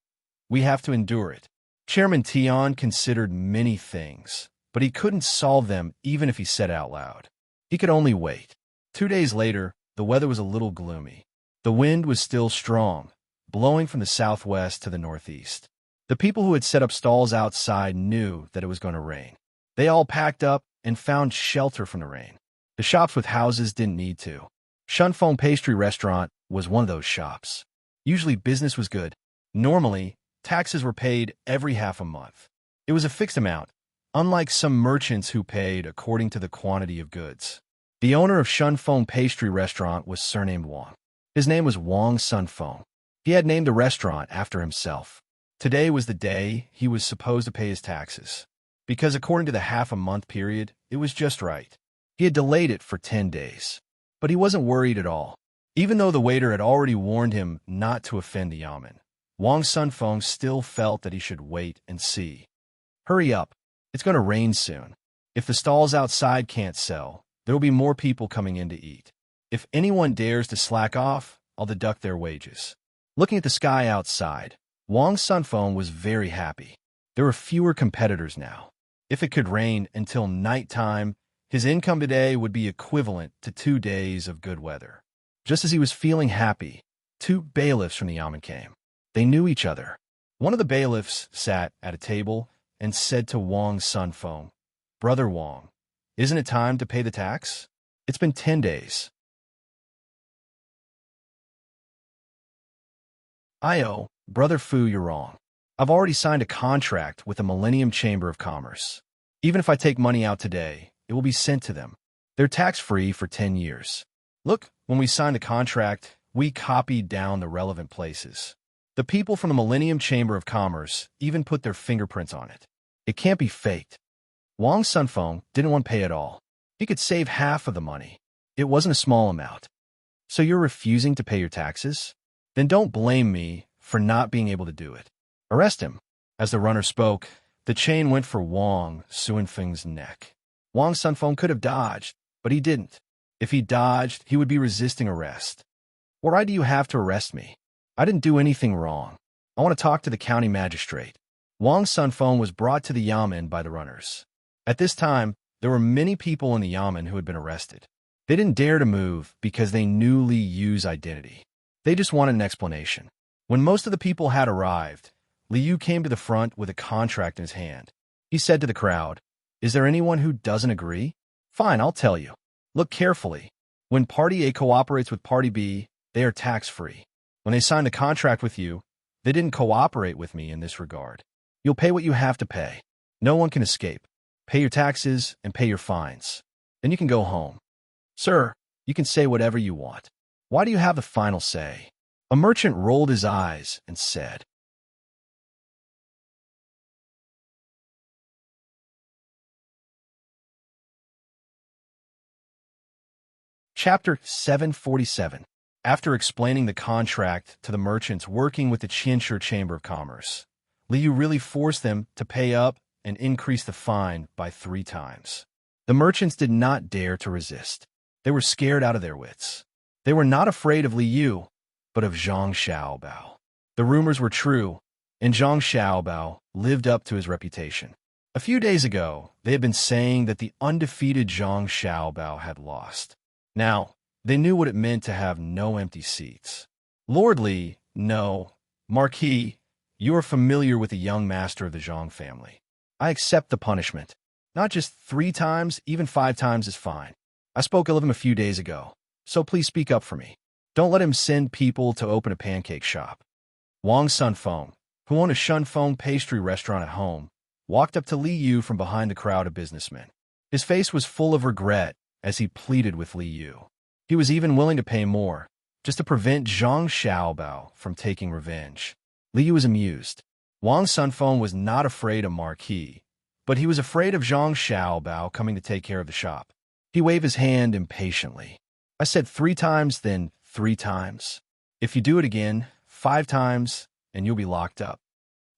we have to endure it." Chairman Tian considered many things, but he couldn't solve them even if he said it out loud. He could only wait. 2 days later, the weather was a little gloomy. The wind was still strong, blowing from the southwest to the northeast. The people who had set up stalls outside knew that it was going to rain. They all packed up and found shelter from the rain. The shops with houses didn't need to. Shunfeng Pastry Restaurant was one of those shops. Usually business was good. Normally, taxes were paid every half a month. It was a fixed amount, unlike some merchants who paid according to the quantity of goods. The owner of Shunfeng Pastry Restaurant was surnamed Wang. His name was Wang Sunfeng. He had named the restaurant after himself. Today was the day he was supposed to pay his taxes, because according to the half-a-month period, it was just right. He had delayed it for 10 days. But he wasn't worried at all. Even though the waiter had already warned him not to offend the yamen, Wang Sunfeng still felt that he should wait and see. "Hurry up. It's going to rain soon. If the stalls outside can't sell, there will be more people coming in to eat. If anyone dares to slack off, I'll deduct their wages." Looking at the sky outside, Wang Sunfeng was very happy. There were fewer competitors now. If it could rain until nighttime, his income today would be equivalent to 2 days of good weather. Just as he was feeling happy, 2 bailiffs from the yamen came. They knew each other. One of the bailiffs sat at a table and said to Wang Sunfeng, "Brother Wang, isn't it time to pay the tax? It's been 10 days. "Io, Brother Fu, you're wrong. I've already signed a contract with the Millennium Chamber of Commerce. Even if I take money out today, it will be sent to them. They're tax-free for 10 years. Look, when we signed the contract, we copied down the relevant places. The people from the Millennium Chamber of Commerce even put their fingerprints on it. It can't be faked." Wang Sunfeng didn't want to pay at all. He could save half of the money. It wasn't a small amount. "So you're refusing to pay your taxes? Then don't blame me for not being able to do it. Arrest him." As the runner spoke, the chain went for Wang Sunfeng's neck. Wang Sunfeng could have dodged, but he didn't. If he dodged, he would be resisting arrest. "Why do you have to arrest me? I didn't do anything wrong. I want to talk to the county magistrate." Wang Sunfeng was brought to the yamen by the runners. At this time, There were many people in the Yamen who had been arrested. They didn't dare to move because they knew Li Yu's identity. They just wanted an explanation. When most of the people had arrived, Li Yu came to the front with a contract in his hand. He said to the crowd, "Is there anyone who doesn't agree? Fine, I'll tell you. Look carefully. When Party A cooperates with Party B, they are tax-free. When they signed the contract with you, they didn't cooperate with me in this regard. You'll pay what you have to pay. No one can escape. Pay your taxes and pay your fines. Then you can go home. Sir, you can say whatever you want. Why do you have the final say?" A merchant rolled his eyes and said, Chapter 747. After explaining the contract to the merchants working with the Qianshi Chamber of Commerce, Li Yu really forced them to pay up and increase the fine by 3 times. The merchants did not dare to resist. They were scared out of their wits. They were not afraid of Li Yu, but of Zhang Xiaobao. The rumors were true, and Zhang Xiaobao lived up to his reputation. A few days ago, they had been saying that the undefeated Zhang Xiaobao had lost. Now, they knew what it meant to have no empty seats. "Lord Li, no. Marquis, you are familiar with the young master of the Zhang family. I accept the punishment. Not just 3 times, even 5 times is fine. I spoke ill of him a few days ago, so please speak up for me. Don't let him send people to open a pancake shop." Wang Sunfeng, who owned a Shunfeng pastry restaurant at home, walked up to Li Yu from behind the crowd of businessmen. His face was full of regret as he pleaded with Li Yu. He was even willing to pay more, just to prevent Zhang Xiaobao from taking revenge. Li Yu was amused. Wang Sunfeng was not afraid of Marquis, but he was afraid of Zhang Xiaobao coming to take care of the shop. He waved his hand impatiently. "I said 3 times, then 3 times. If you do it again, 5 times, and you'll be locked up."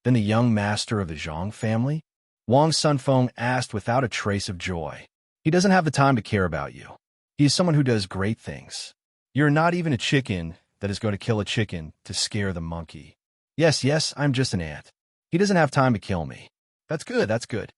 "Then the young master of the Zhang family?" Wang Sunfeng asked without a trace of joy. "He doesn't have the time to care about you. He is someone who does great things. You're not even a chicken that is going to kill a chicken to scare the monkey." Yes, I'm just an ant. He doesn't have time to kill me." That's good.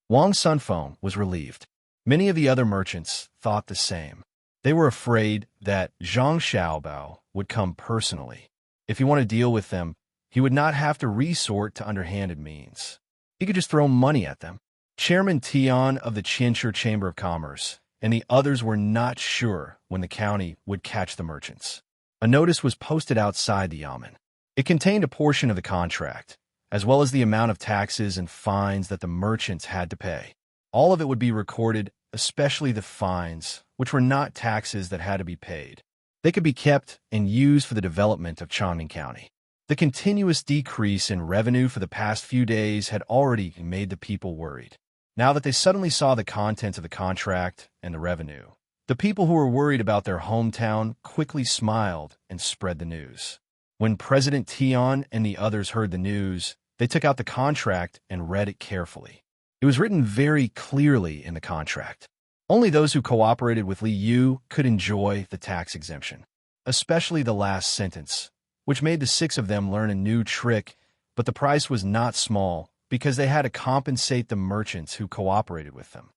Wang Sunfeng was relieved. Many of the other merchants thought the same. They were afraid that Zhang Xiaobao would come personally. If he wanted to deal with them, he would not have to resort to underhanded means. He could just throw money at them. Chairman Tian of the Qianshi Chamber of Commerce and the others were not sure when the county would catch the merchants. A notice was posted outside the Yamen. It contained a portion of the contract, as well as the amount of taxes and fines that the merchants had to pay. All of it would be recorded, especially the fines, which were not taxes that had to be paid. They could be kept and used for the development of Changning County. The continuous decrease in revenue for the past few days had already made the people worried. Now that they suddenly saw the contents of the contract and the revenue, the people who were worried about their hometown quickly smiled and spread the news. When President Tian and the others heard the news, they took out the contract and read it carefully. It was written very clearly in the contract. Only those who cooperated with Li Yu could enjoy the tax exemption, especially the last sentence, which made the 6 of them learn a new trick, but the price was not small because they had to compensate the merchants who cooperated with them.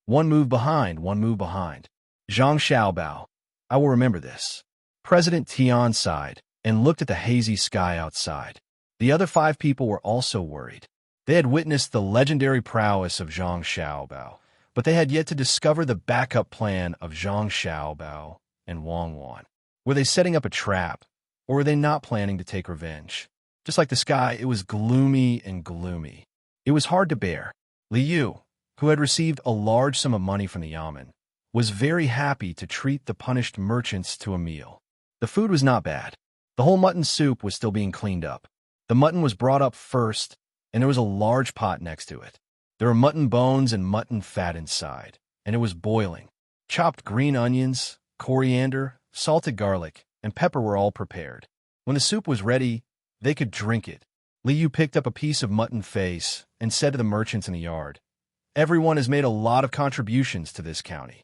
One move behind. Zhang Xiaobao, I will remember this. President Tian sighed and looked at the hazy sky outside. The other 5 people were also worried. They had witnessed the legendary prowess of Zhang Xiaobao, but they had yet to discover the backup plan of Zhang Xiaobao and Wang Wan. Were they setting up a trap, or were they not planning to take revenge? Just like the sky, it was gloomy and gloomy. It was hard to bear. Li Yu, who had received a large sum of money from the Yamen, was very happy to treat the punished merchants to a meal. The food was not bad. The whole mutton soup was still being cleaned up. The mutton was brought up first, and there was a large pot next to it. There were mutton bones and mutton fat inside, and it was boiling. Chopped green onions, coriander, salted garlic, and pepper were all prepared. When the soup was ready, they could drink it. Li Yu picked up a piece of mutton face and said to the merchants in the yard, "Everyone has made a lot of contributions to this county.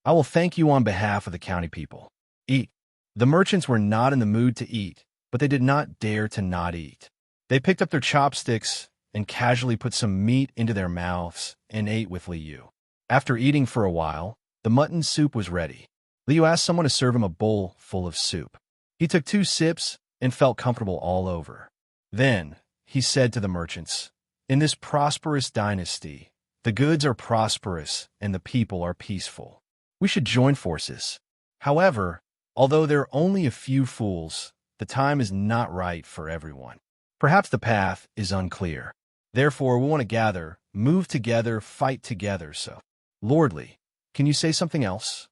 I will thank you on behalf of the county people. Eat." The merchants were not in the mood to eat, but they did not dare to not eat. They picked up their chopsticks and casually put some meat into their mouths and ate with Li Yu. After eating for a while, the mutton soup was ready. Li Yu asked someone to serve him a bowl full of soup. He took 2 sips and felt comfortable all over. Then, he said to the merchants, "In this prosperous dynasty, the goods are prosperous and the people are peaceful. We should join forces. However, although there are only a few fools, the time is not right for everyone. Perhaps the path is unclear. Therefore, we want to gather, move together, fight together, so. Lordly, can you say something else?"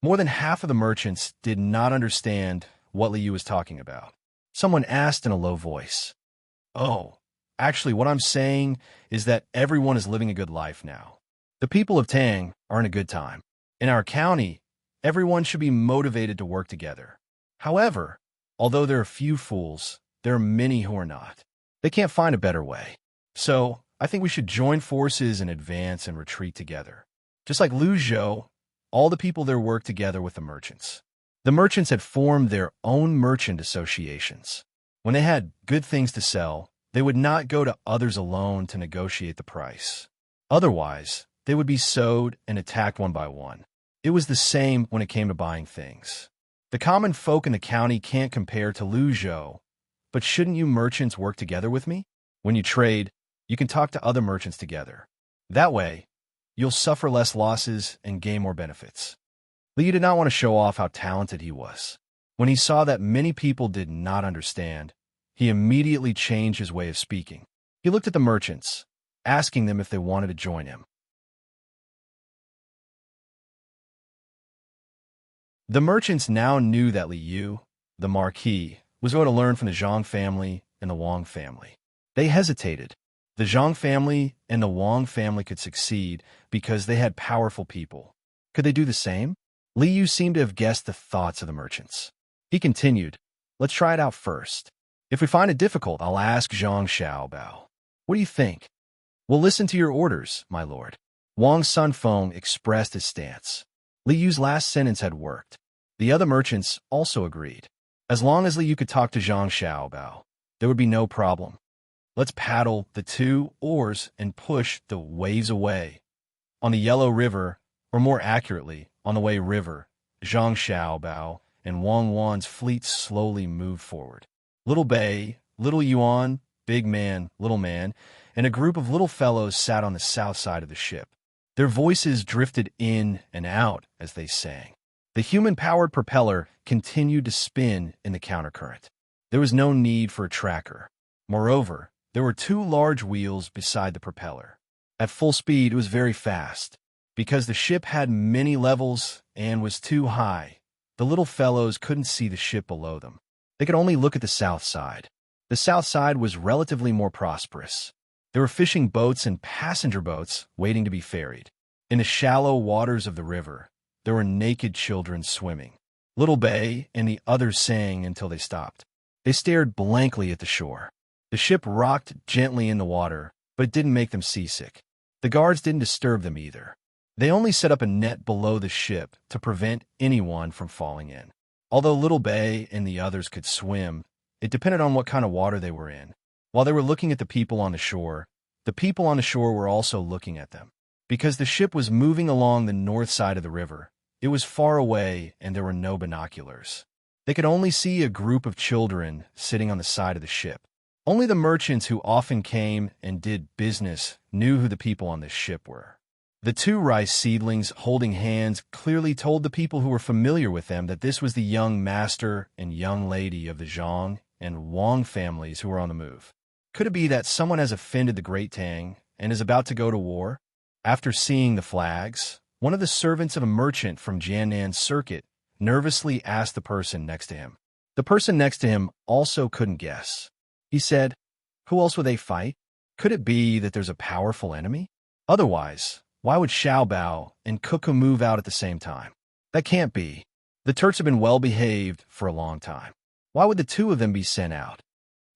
More than half of the merchants did not understand what Li Yu was talking about. Someone asked in a low voice, "Oh, actually what I'm saying is that everyone is living a good life now. The people of Tang are in a good time. In our county, everyone should be motivated to work together. However, although there are few fools, there are many who are not. They can't find a better way. So, I think we should join forces and advance and retreat together." Just like Luzhou, all the people there worked together with the merchants. The merchants had formed their own merchant associations. When they had good things to sell, they would not go to others alone to negotiate the price. Otherwise, they would be sold and attacked one by one. It was the same when it came to buying things. The common folk in the county can't compare to Luzhou, but shouldn't you merchants work together with me? When you trade, you can talk to other merchants together. That way, you'll suffer less losses and gain more benefits. Li Yu did not want to show off how talented he was. When he saw that many people did not understand, he immediately changed his way of speaking. He looked at the merchants, asking them if they wanted to join him. The merchants now knew that Li Yu, the marquis, was going to learn from the Zhang family and the Wang family. They hesitated. The Zhang family and the Wang family could succeed because they had powerful people. Could they do the same? Li Yu seemed to have guessed the thoughts of the merchants. He continued, "Let's try it out first. If we find it difficult, I'll ask Zhang Xiaobao. What do you think?" "We'll listen to your orders, my lord." Wang Sunfeng expressed his stance. Li Yu's last sentence had worked. The other merchants also agreed. As long as Li Yu could talk to Zhang Xiaobao, there would be no problem. Let's paddle the 2 oars and push the waves away. On the Yellow River, or more accurately, on the Wei River, Zhang Xiaobao and Wang Wan's fleets slowly moved forward. Little Bei, Little Yuan, Big Man, Little Man, and a group of little fellows sat on the south side of the ship. Their voices drifted in and out as they sang. The human-powered propeller continued to spin in the countercurrent. There was no need for a tracker. Moreover, there were 2 large wheels beside the propeller. At full speed, it was very fast. Because the ship had many levels and was too high, the little fellows couldn't see the ship below them. They could only look at the south side. The south side was relatively more prosperous. There were fishing boats and passenger boats waiting to be ferried. In the shallow waters of the river, there were naked children swimming. Little Bei and the others sang until they stopped. They stared blankly at the shore. The ship rocked gently in the water, but it didn't make them seasick. The guards didn't disturb them either. They only set up a net below the ship to prevent anyone from falling in. Although Little Bei and the others could swim, it depended on what kind of water they were in. While they were looking at the people on the shore were also looking at them. Because the ship was moving along the north side of the river, it was far away and there were no binoculars. They could only see a group of children sitting on the side of the ship. Only the merchants who often came and did business knew who the people on this ship were. The 2 rice seedlings holding hands clearly told the people who were familiar with them that this was the young master and young lady of the Zhang and Wang families who were on the move. Could it be that someone has offended the great Tang and is about to go to war? After seeing the flags, one of the servants of a merchant from Jiannan's circuit nervously asked the person next to him. The person next to him also couldn't guess. He said, "Who else would they fight? Could it be that there's a powerful enemy? Otherwise, why would Xiaobao and Cuckoo move out at the same time? That can't be. The Turks have been well-behaved for a long time. Why would the 2 of them be sent out?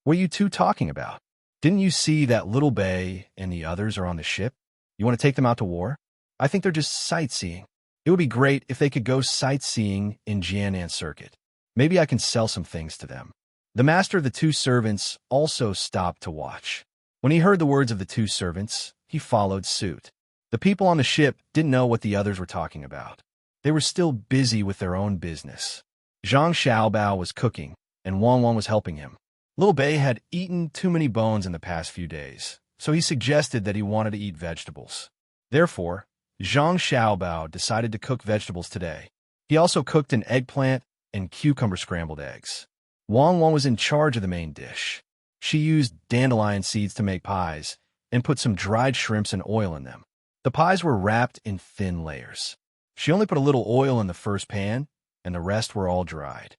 What are you 2 talking about? Didn't you see that Little Bei and the others are on the ship? You want to take them out to war? I think they're just sightseeing. It would be great if they could go sightseeing in Jiannan Circuit. Maybe I can sell some things to them." The master of the 2 servants also stopped to watch. When he heard the words of the two servants, he followed suit. The people on the ship didn't know what the others were talking about. They were still busy with their own business. Zhang Xiaobao was cooking, and Wang Wang was helping him. Liu Bei had eaten too many bones in the past few days, so he suggested that he wanted to eat vegetables. Therefore, Zhang Xiaobao decided to cook vegetables today. He also cooked an eggplant and cucumber scrambled eggs. Wang Wang was in charge of the main dish. She used dandelion seeds to make pies and put some dried shrimps and oil in them. The pies were wrapped in thin layers. She only put a little oil in the first pan, and the rest were all dried.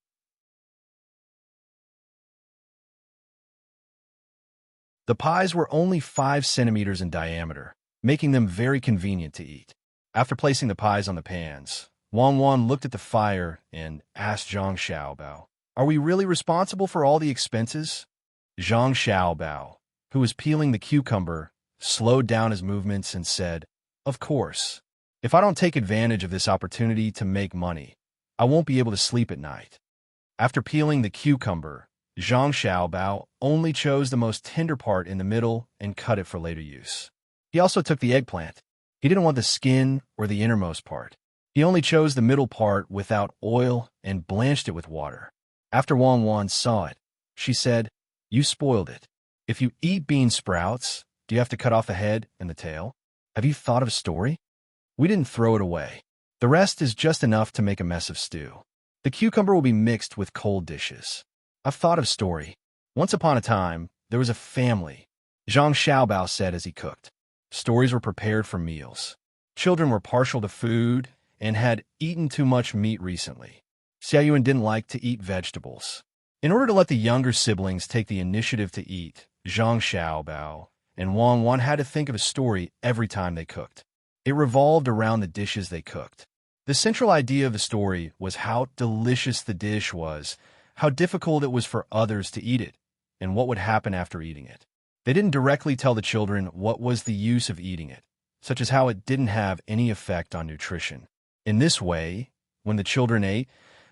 The pies were only 5 centimeters in diameter, making them very convenient to eat. After placing the pies on the pans, Wang Wang looked at the fire and asked Zhang Xiaobao, "Are we really responsible for all the expenses?" Zhang Xiaobao, who was peeling the cucumber, slowed down his movements and said, "Of course. If I don't take advantage of this opportunity to make money, I won't be able to sleep at night." After peeling the cucumber, Zhang Xiaobao only chose the most tender part in the middle and cut it for later use. He also took the eggplant. He didn't want the skin or the innermost part. He only chose the middle part without oil and blanched it with water. After Wang Wang saw it, she said, "You spoiled it. If you eat bean sprouts, do you have to cut off the head and the tail? Have you thought of a story? We didn't throw it away. The rest is just enough to make a mess of stew. The cucumber will be mixed with cold dishes. I've thought of a story. Once upon a time, there was a family," Zhang Xiaobao said as he cooked. Stories were prepared for meals. Children were partial to food and had eaten too much meat recently. Xiaoyuan didn't like to eat vegetables. In order to let the younger siblings take the initiative to eat, Zhang Xiaobao and Wang Wang had to think of a story every time they cooked. It revolved around the dishes they cooked. The central idea of the story was how delicious the dish was, how difficult it was for others to eat it, and what would happen after eating it. They didn't directly tell the children what was the use of eating it, such as how it didn't have any effect on nutrition. In this way, when the children ate,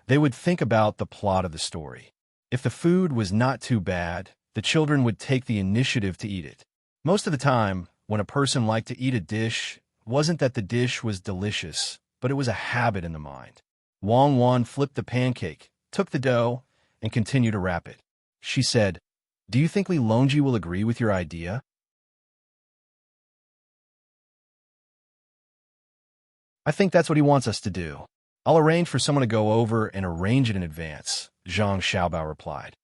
they would think about the plot of the story. If the food was not too bad, the children would take the initiative to eat it. Most of the time, when a person liked to eat a dish, it wasn't that the dish was delicious, but it was a habit in the mind. Wang Wang flipped the pancake, took the dough, and continued to wrap it. She said, "Do you think Li Longji will agree with your idea?" "I think that's what he wants us to do. I'll arrange for someone to go over and arrange it in advance," Zhang Xiaobao replied.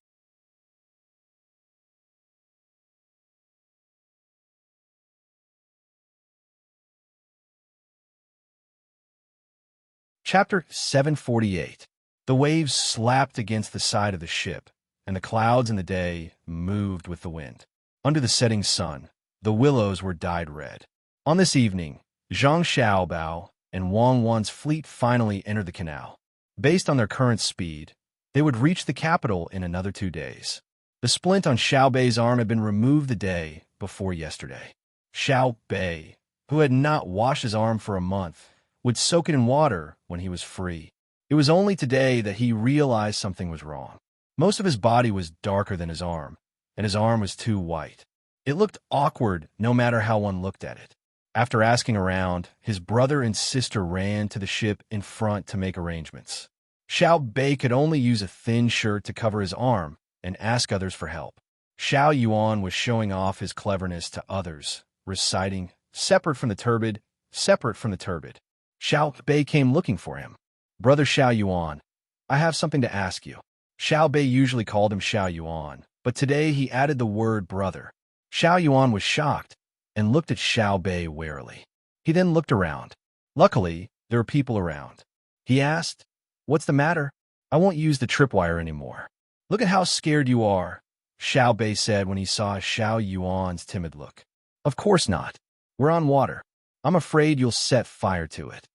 Chapter 748. The waves slapped against the side of the ship, and the clouds in the day moved with the wind. Under the setting sun, the willows were dyed red. On this evening, Zhang Xiaobao and Wang Wan's fleet finally entered the canal. Based on their current speed, they would reach the capital in another 2 days. The splint on Xiao Bei's arm had been removed the day before yesterday. Xiao Bei, who had not washed his arm for a month, would soak it in water when he was free. It was only today that he realized something was wrong. Most of his body was darker than his arm, and his arm was too white. It looked awkward no matter how one looked at it. After asking around, his brother and sister ran to the ship in front to make arrangements. Xiao Bei could only use a thin shirt to cover his arm and ask others for help. Xiao Yuan was showing off his cleverness to others, reciting, "Separate from the turbid, separate from the turbid." Xiao Bei came looking for him. "Brother Xiao Yuan, I have something to ask you." Xiao Bei usually called him Xiao Yuan, but today he added the word brother. Xiao Yuan was shocked and looked at Xiao Bei warily. He then looked around. Luckily, there were people around. He asked, "What's the matter? I won't use the tripwire anymore." "Look at how scared you are," Xiao Bei said when he saw Xiao Yuan's timid look. "Of course not. We're on water. I'm afraid you'll set fire to it."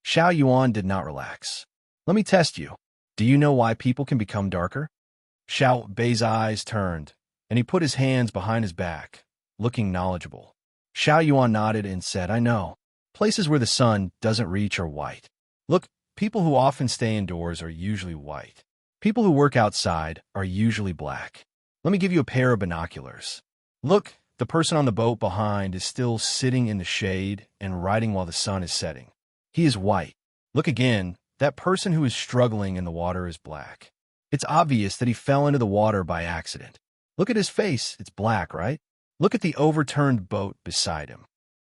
Xiao Yuan did not relax. "Let me test you. Do you know why people can become darker?" Xiao Bei's eyes turned, and he put his hands behind his back, looking knowledgeable. Xiao Yuan nodded and said, "I know. Places where the sun doesn't reach are white. Look, people who often stay indoors are usually white. People who work outside are usually black. Let me give you a pair of binoculars. Look, The person on the boat behind is still sitting in the shade and riding while the sun is setting. He is white. Look again. That person who is struggling in the water is black. It's obvious that he fell into the water by accident. Look at his face. It's black, right? Look at the overturned boat beside him.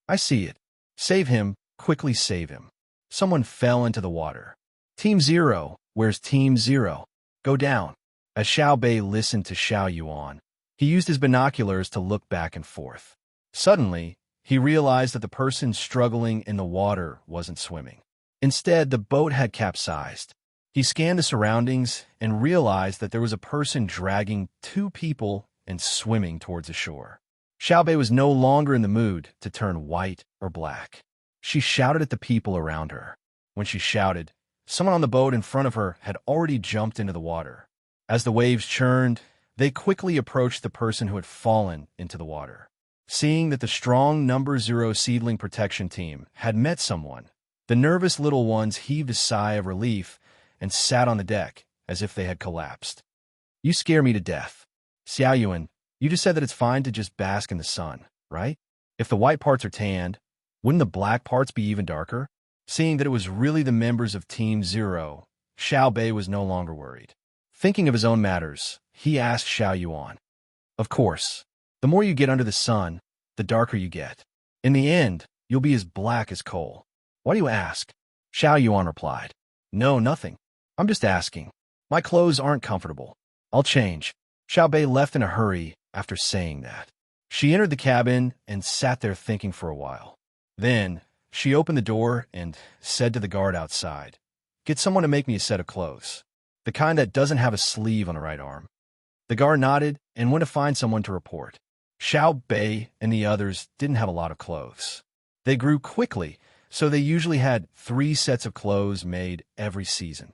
I see it. Save him. Quickly save him. Someone fell into the water. Team 0. Where's Team 0? Go down. As Xiao Bei listened to Xiao Yuan, he used his binoculars to look back and forth. Suddenly, he realized that the person struggling in the water wasn't swimming. Instead, the boat had capsized. He scanned the surroundings and realized that there was a person dragging 2 people and swimming towards the shore. Xiao Bei was no longer in the mood to turn white or black. She shouted at the people around her. When she shouted, someone on the boat in front of her had already jumped into the water. As the waves churned, they quickly approached the person who had fallen into the water. Seeing that the strong number 0 seedling protection team had met someone, the nervous little ones heaved a sigh of relief and sat on the deck as if they had collapsed. You scare me to death. Xiao Yuan, you just said that it's fine to just bask in the sun, right? If the white parts are tanned, wouldn't the black parts be even darker? Seeing that it was really the members of Team 0, Xiao Bei was no longer worried. Thinking of his own matters, he asked Xiao Yuan. Of course, the more you get under the sun, the darker you get. In the end, you'll be as black as coal. Why do you ask? Xiao Yuan replied. No, nothing. I'm just asking. My clothes aren't comfortable. I'll change. Xiao Bei left in a hurry after saying that. She entered the cabin and sat there thinking for a while. Then, she opened the door and said to the guard outside, get someone to make me a set of clothes. The kind that doesn't have a sleeve on the right arm. The guard nodded and went to find someone to report. Xiao Bei and the others didn't have a lot of clothes. They grew quickly, so they usually had 3 sets of clothes made every season.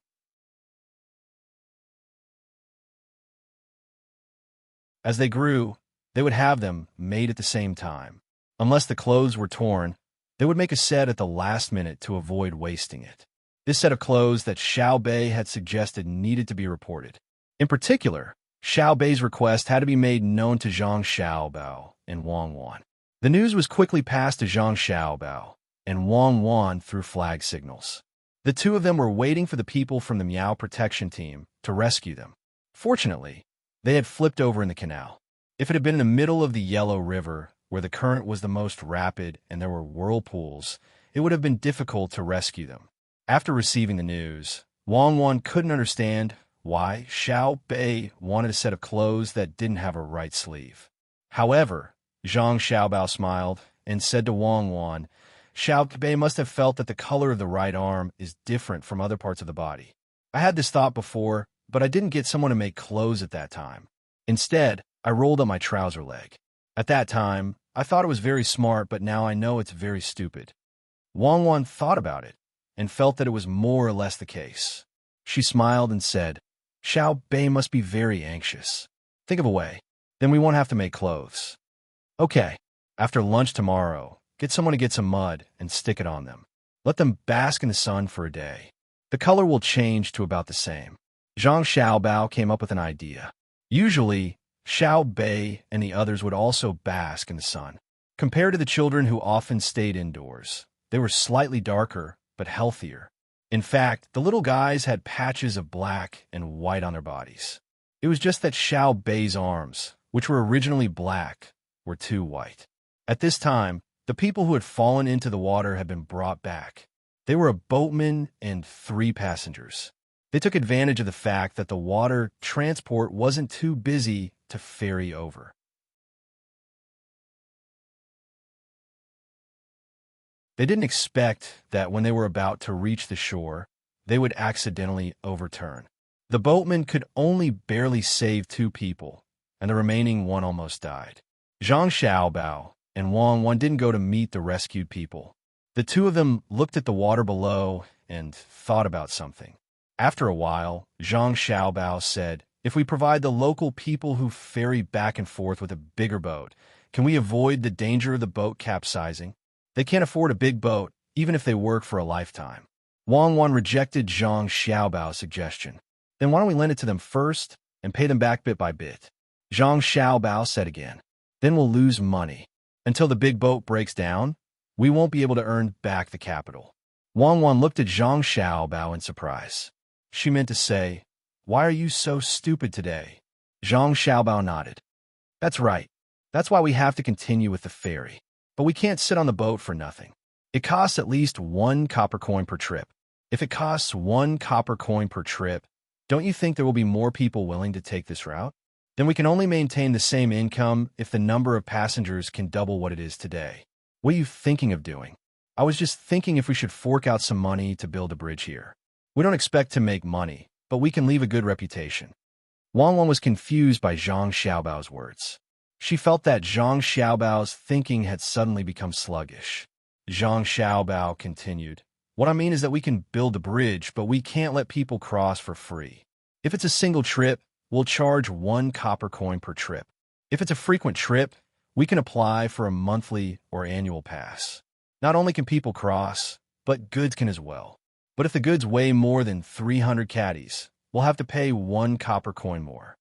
As they grew, they would have them made at the same time. Unless the clothes were torn, they would make a set at the last minute to avoid wasting it. This set of clothes that Xiao Bei had suggested needed to be reported. In particular, Xiao Bei's request had to be made known to Zhang Xiaobao and Wang Wan. The news was quickly passed to Zhang Xiaobao and Wang Wan through flag signals. The 2 of them were waiting for the people from the Miao protection team to rescue them. Fortunately, they had flipped over in the canal. If it had been in the middle of the Yellow River, where the current was the most rapid and there were whirlpools, it would have been difficult to rescue them. After receiving the news, Wang Wan couldn't understand why Xiao Bei wanted a set of clothes that didn't have a right sleeve. However, Zhang Xiaobao smiled and said to Wang Wan, Xiao Bei must have felt that the color of the right arm is different from other parts of the body. I had this thought before, but I didn't get someone to make clothes at that time. Instead, I rolled up my trouser leg. At that time, I thought it was very smart, but now I know it's very stupid. Wang Wan thought about it and felt that it was more or less the case. She smiled and said, Xiao Bei must be very anxious. Think of a way. Then we won't have to make clothes. Okay, after lunch tomorrow, get someone to get some mud and stick it on them. Let them bask in the sun for a day. The color will change to about the same. Zhang Xiaobao came up with an idea. Usually, Xiao Bei and the others would also bask in the sun. Compared to the children who often stayed indoors, they were slightly darker but healthier. In fact, the little guys had patches of black and white on their bodies. It was just that Xiao Bei's arms, which were originally black, were too white. At this time, the people who had fallen into the water had been brought back. They were a boatman and 3 passengers. They took advantage of the fact that the water transport wasn't too busy to ferry over. They didn't expect that when they were about to reach the shore, they would accidentally overturn. The boatman could only barely save 2 people, and the remaining 1 almost died. Zhang Xiaobao and Wang Wan didn't go to meet the rescued people. The 2 of them looked at the water below and thought about something. After a while, Zhang Xiaobao said, if we provide the local people who ferry back and forth with a bigger boat, can we avoid the danger of the boat capsizing? They can't afford a big boat, even if they work for a lifetime. Wang Wan rejected Zhang Xiaobao's suggestion. Then why don't we lend it to them first and pay them back bit by bit? Zhang Xiaobao said again. Then we'll lose money. Until the big boat breaks down, we won't be able to earn back the capital. Wang Wan looked at Zhang Xiaobao in surprise. She meant to say, "Why are you so stupid today?" Zhang Xiaobao nodded. "That's right. That's why we have to continue with the ferry. But we can't sit on the boat for nothing. It costs at least 1 copper coin per trip. If it costs 1 copper coin per trip, don't you think there will be more people willing to take this route? Then we can only maintain the same income if the number of passengers can double what it is today. What are you thinking of doing?" "I was just thinking if we should fork out some money to build a bridge here. We don't expect to make money, but we can leave a good reputation." Wang Wan was confused by Zhang Xiaobao's words. She felt that Zhang Xiaobao's thinking had suddenly become sluggish. Zhang Xiaobao continued, "What I mean is that we can build a bridge, but we can't let people cross for free. If it's a single trip, we'll charge 1 copper coin per trip. If it's a frequent trip, we can apply for a monthly or annual pass. Not only can people cross, but goods can as well. But if the goods weigh more than 300 caddies, we'll have to pay 1 copper coin more."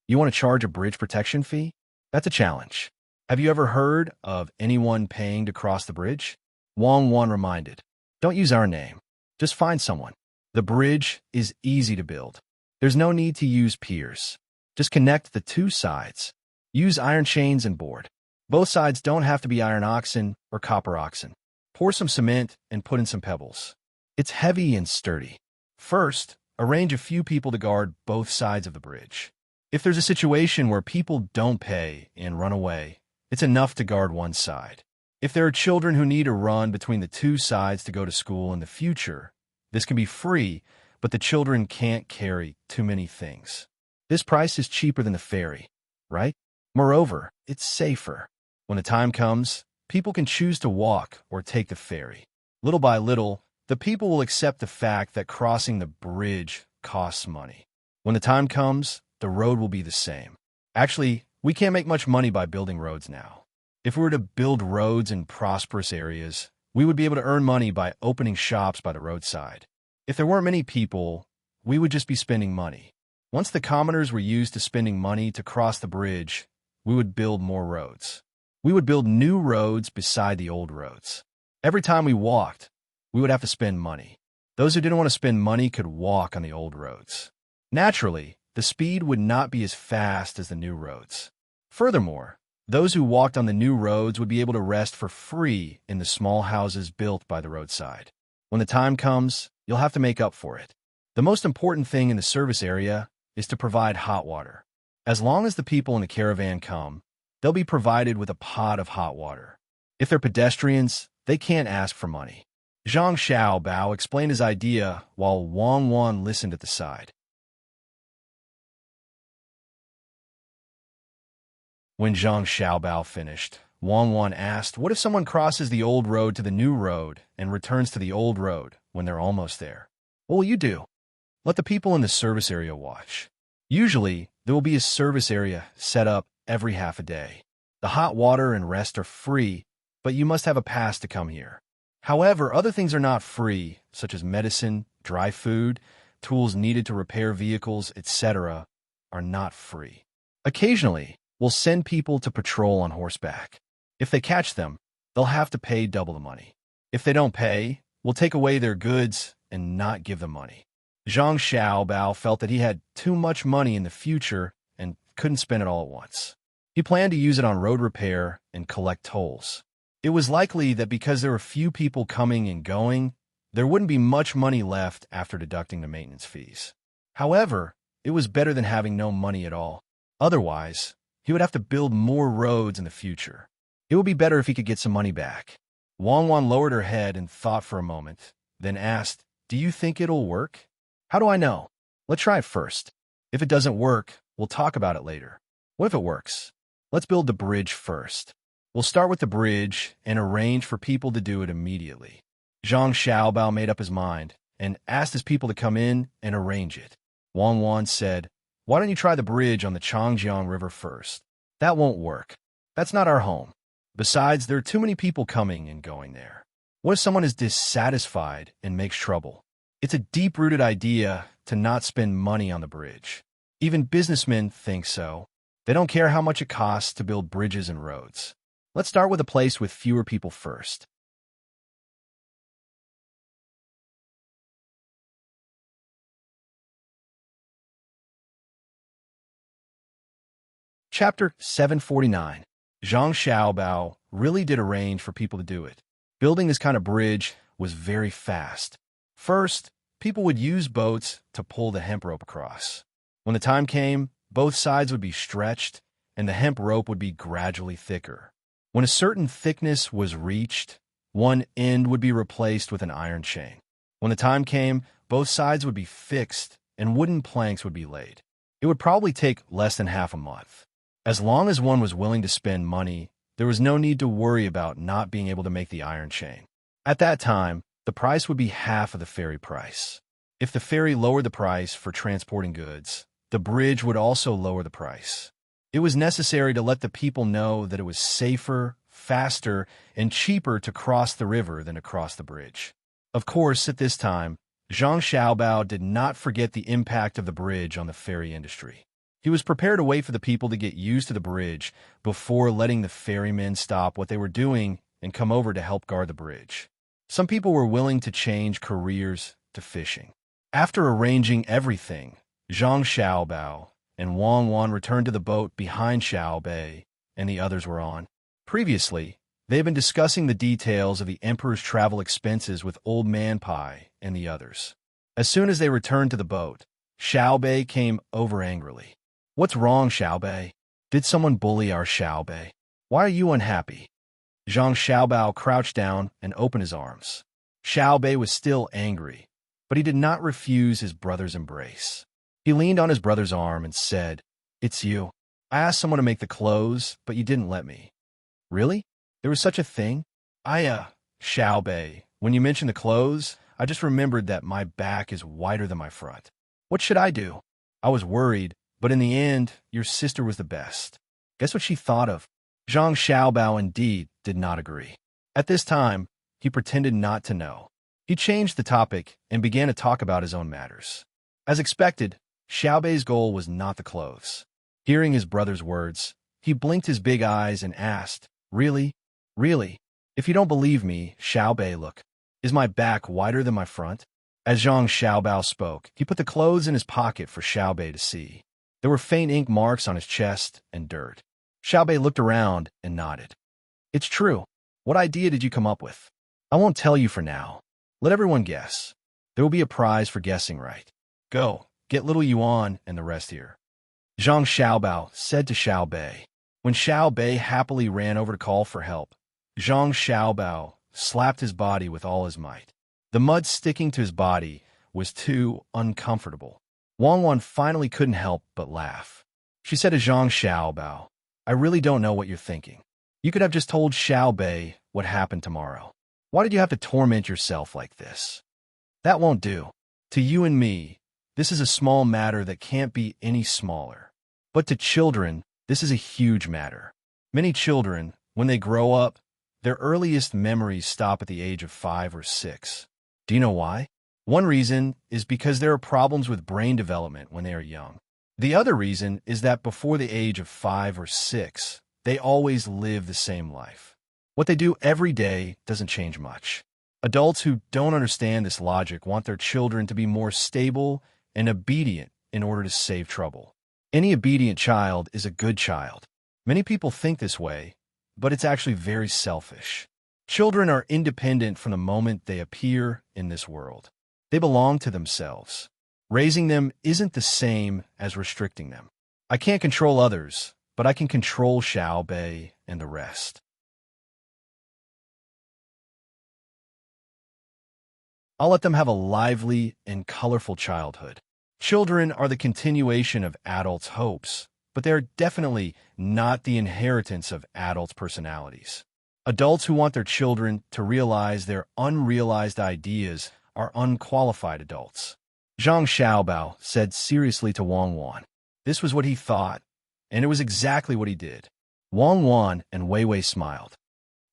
"You want to charge a bridge protection fee? That's a challenge. Have you ever heard of anyone paying to cross the bridge?" Wang Wan reminded. "Don't use our name. Just find someone. The bridge is easy to build. There's no need to use piers. Just connect the 2 sides. Use iron chains and board. Both sides don't have to be iron oxen or copper oxen. Pour some cement and put in some pebbles. It's heavy and sturdy. First, arrange a few people to guard both sides of the bridge. If there's a situation where people don't pay and run away, it's enough to guard one side. If there are children who need to run between the 2 sides to go to school in the future, this can be free, but the children can't carry too many things. This price is cheaper than the ferry, right? Moreover, it's safer. When the time comes, people can choose to walk or take the ferry. Little by little, the people will accept the fact that crossing the bridge costs money. When the time comes, the road will be the same. Actually, we can't make much money by building roads now. If we were to build roads in prosperous areas, we would be able to earn money by opening shops by the roadside. If there weren't many people, we would just be spending money. Once the commoners were used to spending money to cross the bridge, we would build more roads. We would build new roads beside the old roads. Every time we walked, we would have to spend money. Those who didn't want to spend money could walk on the old roads. Naturally, the speed would not be as fast as the new roads. Furthermore, those who walked on the new roads would be able to rest for free in the small houses built by the roadside. When the time comes, you'll have to make up for it. The most important thing in the service area is to provide hot water. As long as the people in the caravan come, they'll be provided with a pot of hot water. If they're pedestrians, they can't ask for money. Zhang Xiaobao explained his idea while Wang Wan listened at the side. When Zhang Xiaobao finished, Wang Wan asked, "What if someone crosses the old road to the new road and returns to the old road when they're almost there? What will you do?" "Let the people in the service area watch. Usually, there will be a service area set up every half a day. The hot water and rest are free, but you must have a pass to come here. However, other things are not free, such as medicine, dry food, tools needed to repair vehicles, etc., are not free. Occasionally, we'll send people to patrol on horseback. If they catch them, they'll have to pay double the money. If they don't pay, we'll take away their goods and not give them money." Zhang Xiaobao felt that he had too much money in the future and couldn't spend it all at once. He planned to use it on road repair and collect tolls. It was likely that because there were few people coming and going, there wouldn't be much money left after deducting the maintenance fees. However, it was better than having no money at all. Otherwise, he would have to build more roads in the future. It would be better if he could get some money back. Wang Wan lowered her head and thought for a moment, then asked, "Do you think it'll work?" "How do I know? Let's try it first. If it doesn't work, we'll talk about it later." "What if it works? Let's build the bridge first. We'll start with the bridge and arrange for people to do it immediately." Zhang Xiaobao made up his mind and asked his people to come in and arrange it. Wang Wan said, "Why don't you try the bridge on the Changjiang River first?" "That won't work. That's not our home. Besides, there are too many people coming and going there. What if someone is dissatisfied and makes trouble? It's a deep-rooted idea to not spend money on the bridge. Even businessmen think so. They don't care how much it costs to build bridges and roads. Let's start with a place with fewer people first. Chapter 749. Zhang Xiaobao really did arrange for people to do it. Building this kind of bridge was very fast. First, people would use boats to pull the hemp rope across. When the time came, both sides would be stretched, and the hemp rope would be gradually thicker. When a certain thickness was reached, one end would be replaced with an iron chain. When the time came, both sides would be fixed, and wooden planks would be laid. It would probably take less than half a month. As long as one was willing to spend money, there was no need to worry about not being able to make the iron chain. At that time, the price would be half of the ferry price. If the ferry lowered the price for transporting goods, the bridge would also lower the price. It was necessary to let the people know that it was safer, faster, and cheaper to cross the river than to cross the bridge. Of course, at this time, Zhang Xiaobao did not forget the impact of the bridge on the ferry industry. He was prepared to wait for the people to get used to the bridge before letting the ferrymen stop what they were doing and come over to help guard the bridge. Some people were willing to change careers to fishing. After arranging everything, Zhang Xiaobao and Wang Wan returned to the boat behind Xiao Bei, and the others were on. Previously, they had been discussing the details of the emperor's travel expenses with Old Man Pai and the others. As soon as they returned to the boat, Xiao Bei came over angrily. "What's wrong, Xiao Bei? Did someone bully our Xiao Bei? Why are you unhappy?" Zhang Xiaobao crouched down and opened his arms. Xiao Bei was still angry, but he did not refuse his brother's embrace. He leaned on his brother's arm and said, "It's you. I asked someone to make the clothes, but you didn't let me." "Really? There was such a thing?" Xiao Bei, when you mentioned the clothes, I just remembered that my back is wider than my front. What should I do? I was worried, but in the end, your sister was the best. Guess what she thought of?" Zhang Xiaobao indeed did not agree. At this time, he pretended not to know. He changed the topic and began to talk about his own matters. As expected, Xiao Bei's goal was not the clothes. Hearing his brother's words, he blinked his big eyes and asked, "Really? Really? If you don't believe me, Xiao Bei, look. Is my back wider than my front?" As Zhang Xiaobao spoke, he put the clothes in his pocket for Xiao Bei to see. There were faint ink marks on his chest and dirt. Xiao Bei looked around and nodded. "It's true. What idea did you come up with?" "I won't tell you for now. Let everyone guess. There will be a prize for guessing right. Go, get little Yuan and the rest here." Zhang Xiaobao said to Xiao Bei. When Xiao Bei happily ran over to call for help, Zhang Xiaobao slapped his body with all his might. The mud sticking to his body was too uncomfortable. Wang Wan finally couldn't help but laugh. She said to Zhang Xiaobao, "I really don't know what you're thinking. You could have just told Xiao Bei what happened tomorrow. Why did you have to torment yourself like this? That won't do. To you and me, this is a small matter that can't be any smaller. But to children, this is a huge matter. Many children, when they grow up, their earliest memories stop at the age of 5 or 6. Do you know why? One reason is because there are problems with brain development when they are young. The other reason is that before the age of 5 or 6, they always live the same life. What they do every day doesn't change much. Adults who don't understand this logic want their children to be more stable and obedient in order to save trouble. Any obedient child is a good child. Many people think this way, but it's actually very selfish. Children are independent from the moment they appear in this world. They belong to themselves. Raising them isn't the same as restricting them. I can't control others, but I can control Xiao Bei and the rest. I'll let them have a lively and colorful childhood. Children are the continuation of adults' hopes, but they are definitely not the inheritance of adults' personalities. Adults who want their children to realize their unrealized ideas are unqualified adults. Zhang Xiaobao said seriously to Wang Wan. This was what he thought, and it was exactly what he did. Wang Wan and Wei Wei smiled.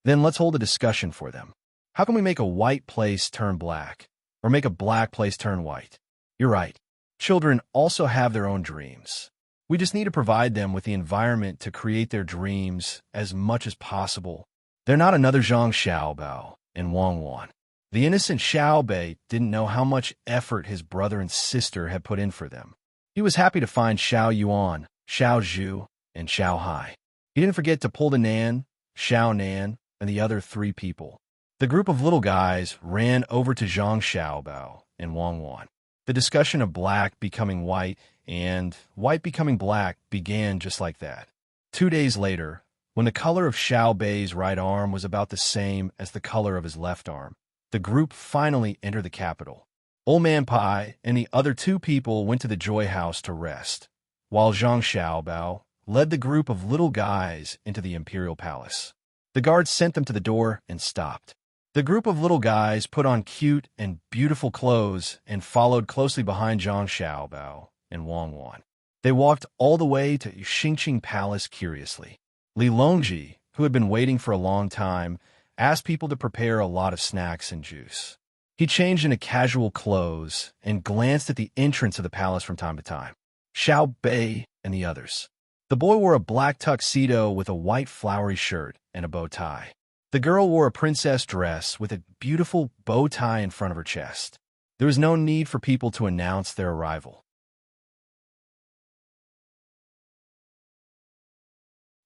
Then let's hold a discussion for them. How can we make a white place turn black, or make a black place turn white? You're right. Children also have their own dreams. We just need to provide them with the environment to create their dreams as much as possible. They're not another Zhang Xiaobao and Wang Wan. The innocent Xiao Bei didn't know how much effort his brother and sister had put in for them. He was happy to find Xiao Yuan, Xiao Zhu, and Xiao Hai. He didn't forget to pull the Nan, Xiao Nan, and the other 3 people. The group of little guys ran over to Zhang Xiaobao and Wang Wan. The discussion of black becoming white and white becoming black began just like that. 2 days later, when the color of Xiao Bei's right arm was about the same as the color of his left arm, the group finally entered the capital. Old Man Pai and the other 2 people went to the Joy House to rest, while Zhang Xiaobao led the group of little guys into the imperial palace. The guards sent them to the door and stopped. The group of little guys put on cute and beautiful clothes and followed closely behind Zhang Xiaobao and Wang Wan. They walked all the way to Xingqing Palace curiously. Li Longji, who had been waiting for a long time, asked people to prepare a lot of snacks and juice. He changed into casual clothes and glanced at the entrance of the palace from time to time. Xiao Bei and the others. The boy wore a black tuxedo with a white flowery shirt and a bow tie. The girl wore a princess dress with a beautiful bow tie in front of her chest. There was no need for people to announce their arrival.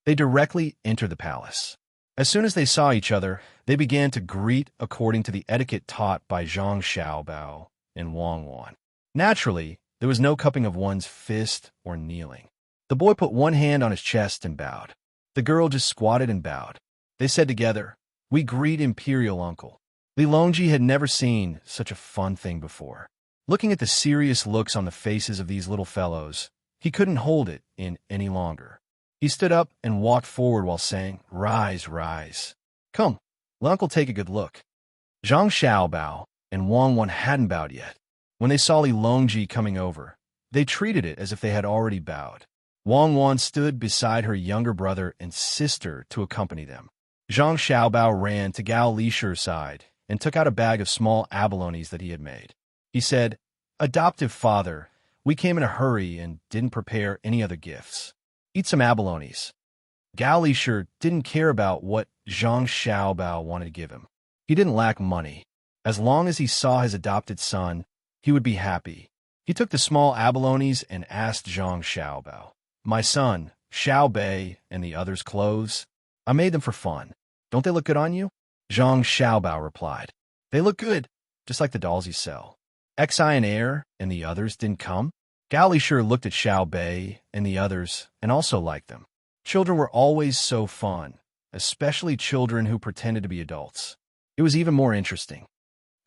They directly entered the palace. As soon as they saw each other, they began to greet according to the etiquette taught by Zhang Xiaobao and Wang Wan. Naturally, there was no cupping of one's fist or kneeling. The boy put one hand on his chest and bowed. The girl just squatted and bowed. They said together, "We greet Imperial Uncle." Li Longji had never seen such a fun thing before. Looking at the serious looks on the faces of these little fellows, he couldn't hold it in any longer. He stood up and walked forward while saying, "Rise, rise. Come, let Uncle take a good look." Zhang Xiaobao and Wang Wan hadn't bowed yet. When they saw Li Longji coming over, they treated it as if they had already bowed. Wang Wan stood beside her younger brother and sister to accompany them. Zhang Xiaobao ran to Gao Lishi's side and took out a bag of small abalones that he had made. He said, "Adoptive father, we came in a hurry and didn't prepare any other gifts. Eat some abalones." Gao Lishi didn't care about what Zhang Xiaobao wanted to give him. He didn't lack money. As long as he saw his adopted son, he would be happy. He took the small abalones and asked Zhang Xiaobao, "My son, Xiao Bei, and the others' clothes? I made them for fun. Don't they look good on you?" Zhang Xiaobao replied, "They look good, just like the dolls you sell." Xi and Air and the others didn't come. Gao Lishi looked at Xiao Bei and the others and also liked them. Children were always so fun, especially children who pretended to be adults. It was even more interesting.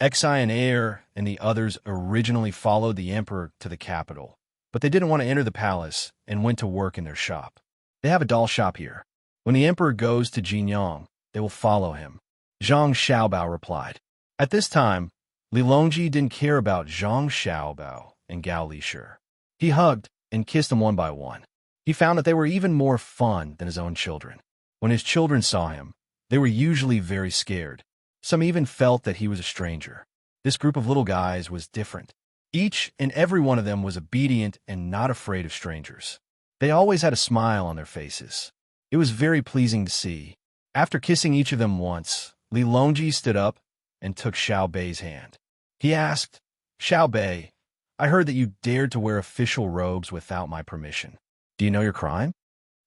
Xi and Air and the others originally followed the emperor to the capital, but they didn't want to enter the palace and went to work in their shop. They have a doll shop here. When the emperor goes to Jinyang, they will follow him. Zhang Xiaobao replied. At this time, Li Longji didn't care about Zhang Xiaobao and Gao Lishi. He hugged and kissed them one by one. He found that they were even more fun than his own children. When his children saw him, they were usually very scared. Some even felt that he was a stranger. This group of little guys was different. Each and every one of them was obedient and not afraid of strangers. They always had a smile on their faces. It was very pleasing to see. After kissing each of them once, Li Longji stood up and took Xiao Bei's hand. He asked, "Xiao Bei, I heard that you dared to wear official robes without my permission. Do you know your crime?"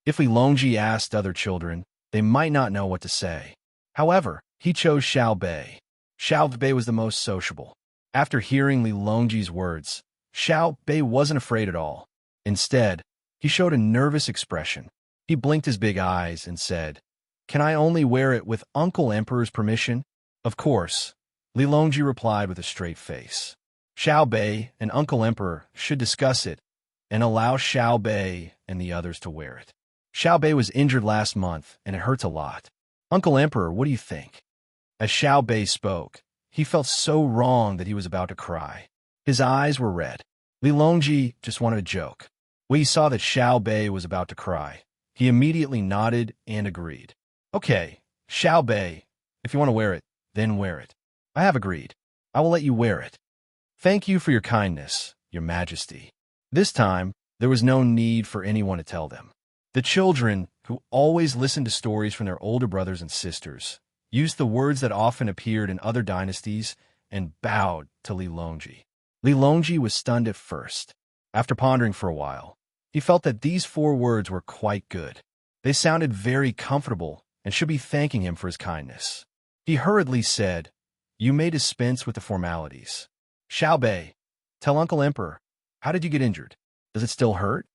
If Li Longji asked other children, they might not know what to say. However, he chose Xiao Bei. Xiao Bei was the most sociable. After hearing Li Longji's words, Xiao Bei wasn't afraid at all. Instead, he showed a nervous expression. He blinked his big eyes and said, "Can I only wear it with Uncle Emperor's permission?" "Of course," Li Longji replied with a straight face. Xiao Bei and Uncle Emperor should discuss it and allow Xiao Bei and the others to wear it. Xiao Bei was injured last month, and it hurts a lot. "Uncle Emperor, what do you think?" As Xiao Bei spoke, he felt so wrong that he was about to cry. His eyes were red. Li Longji just wanted a joke. When he saw that Xiao Bei was about to cry, he immediately nodded and agreed. "Okay, Xiao Bei, if you want to wear it, then wear it. I have agreed. I will let you wear it. Thank you for your kindness, Your Majesty." This time, There was no need for anyone to tell them. The children, who always listened to stories from their older brothers and sisters, used the words that often appeared in other dynasties and bowed to Li Longji. Li Longji was stunned at first. After pondering for a while, he felt that these 4 words were quite good. They sounded very comfortable and should be thanking him for his kindness. He hurriedly said, "You may dispense with the formalities. Xiao Bei, tell Uncle Emperor, how did you get injured? Does it still hurt?"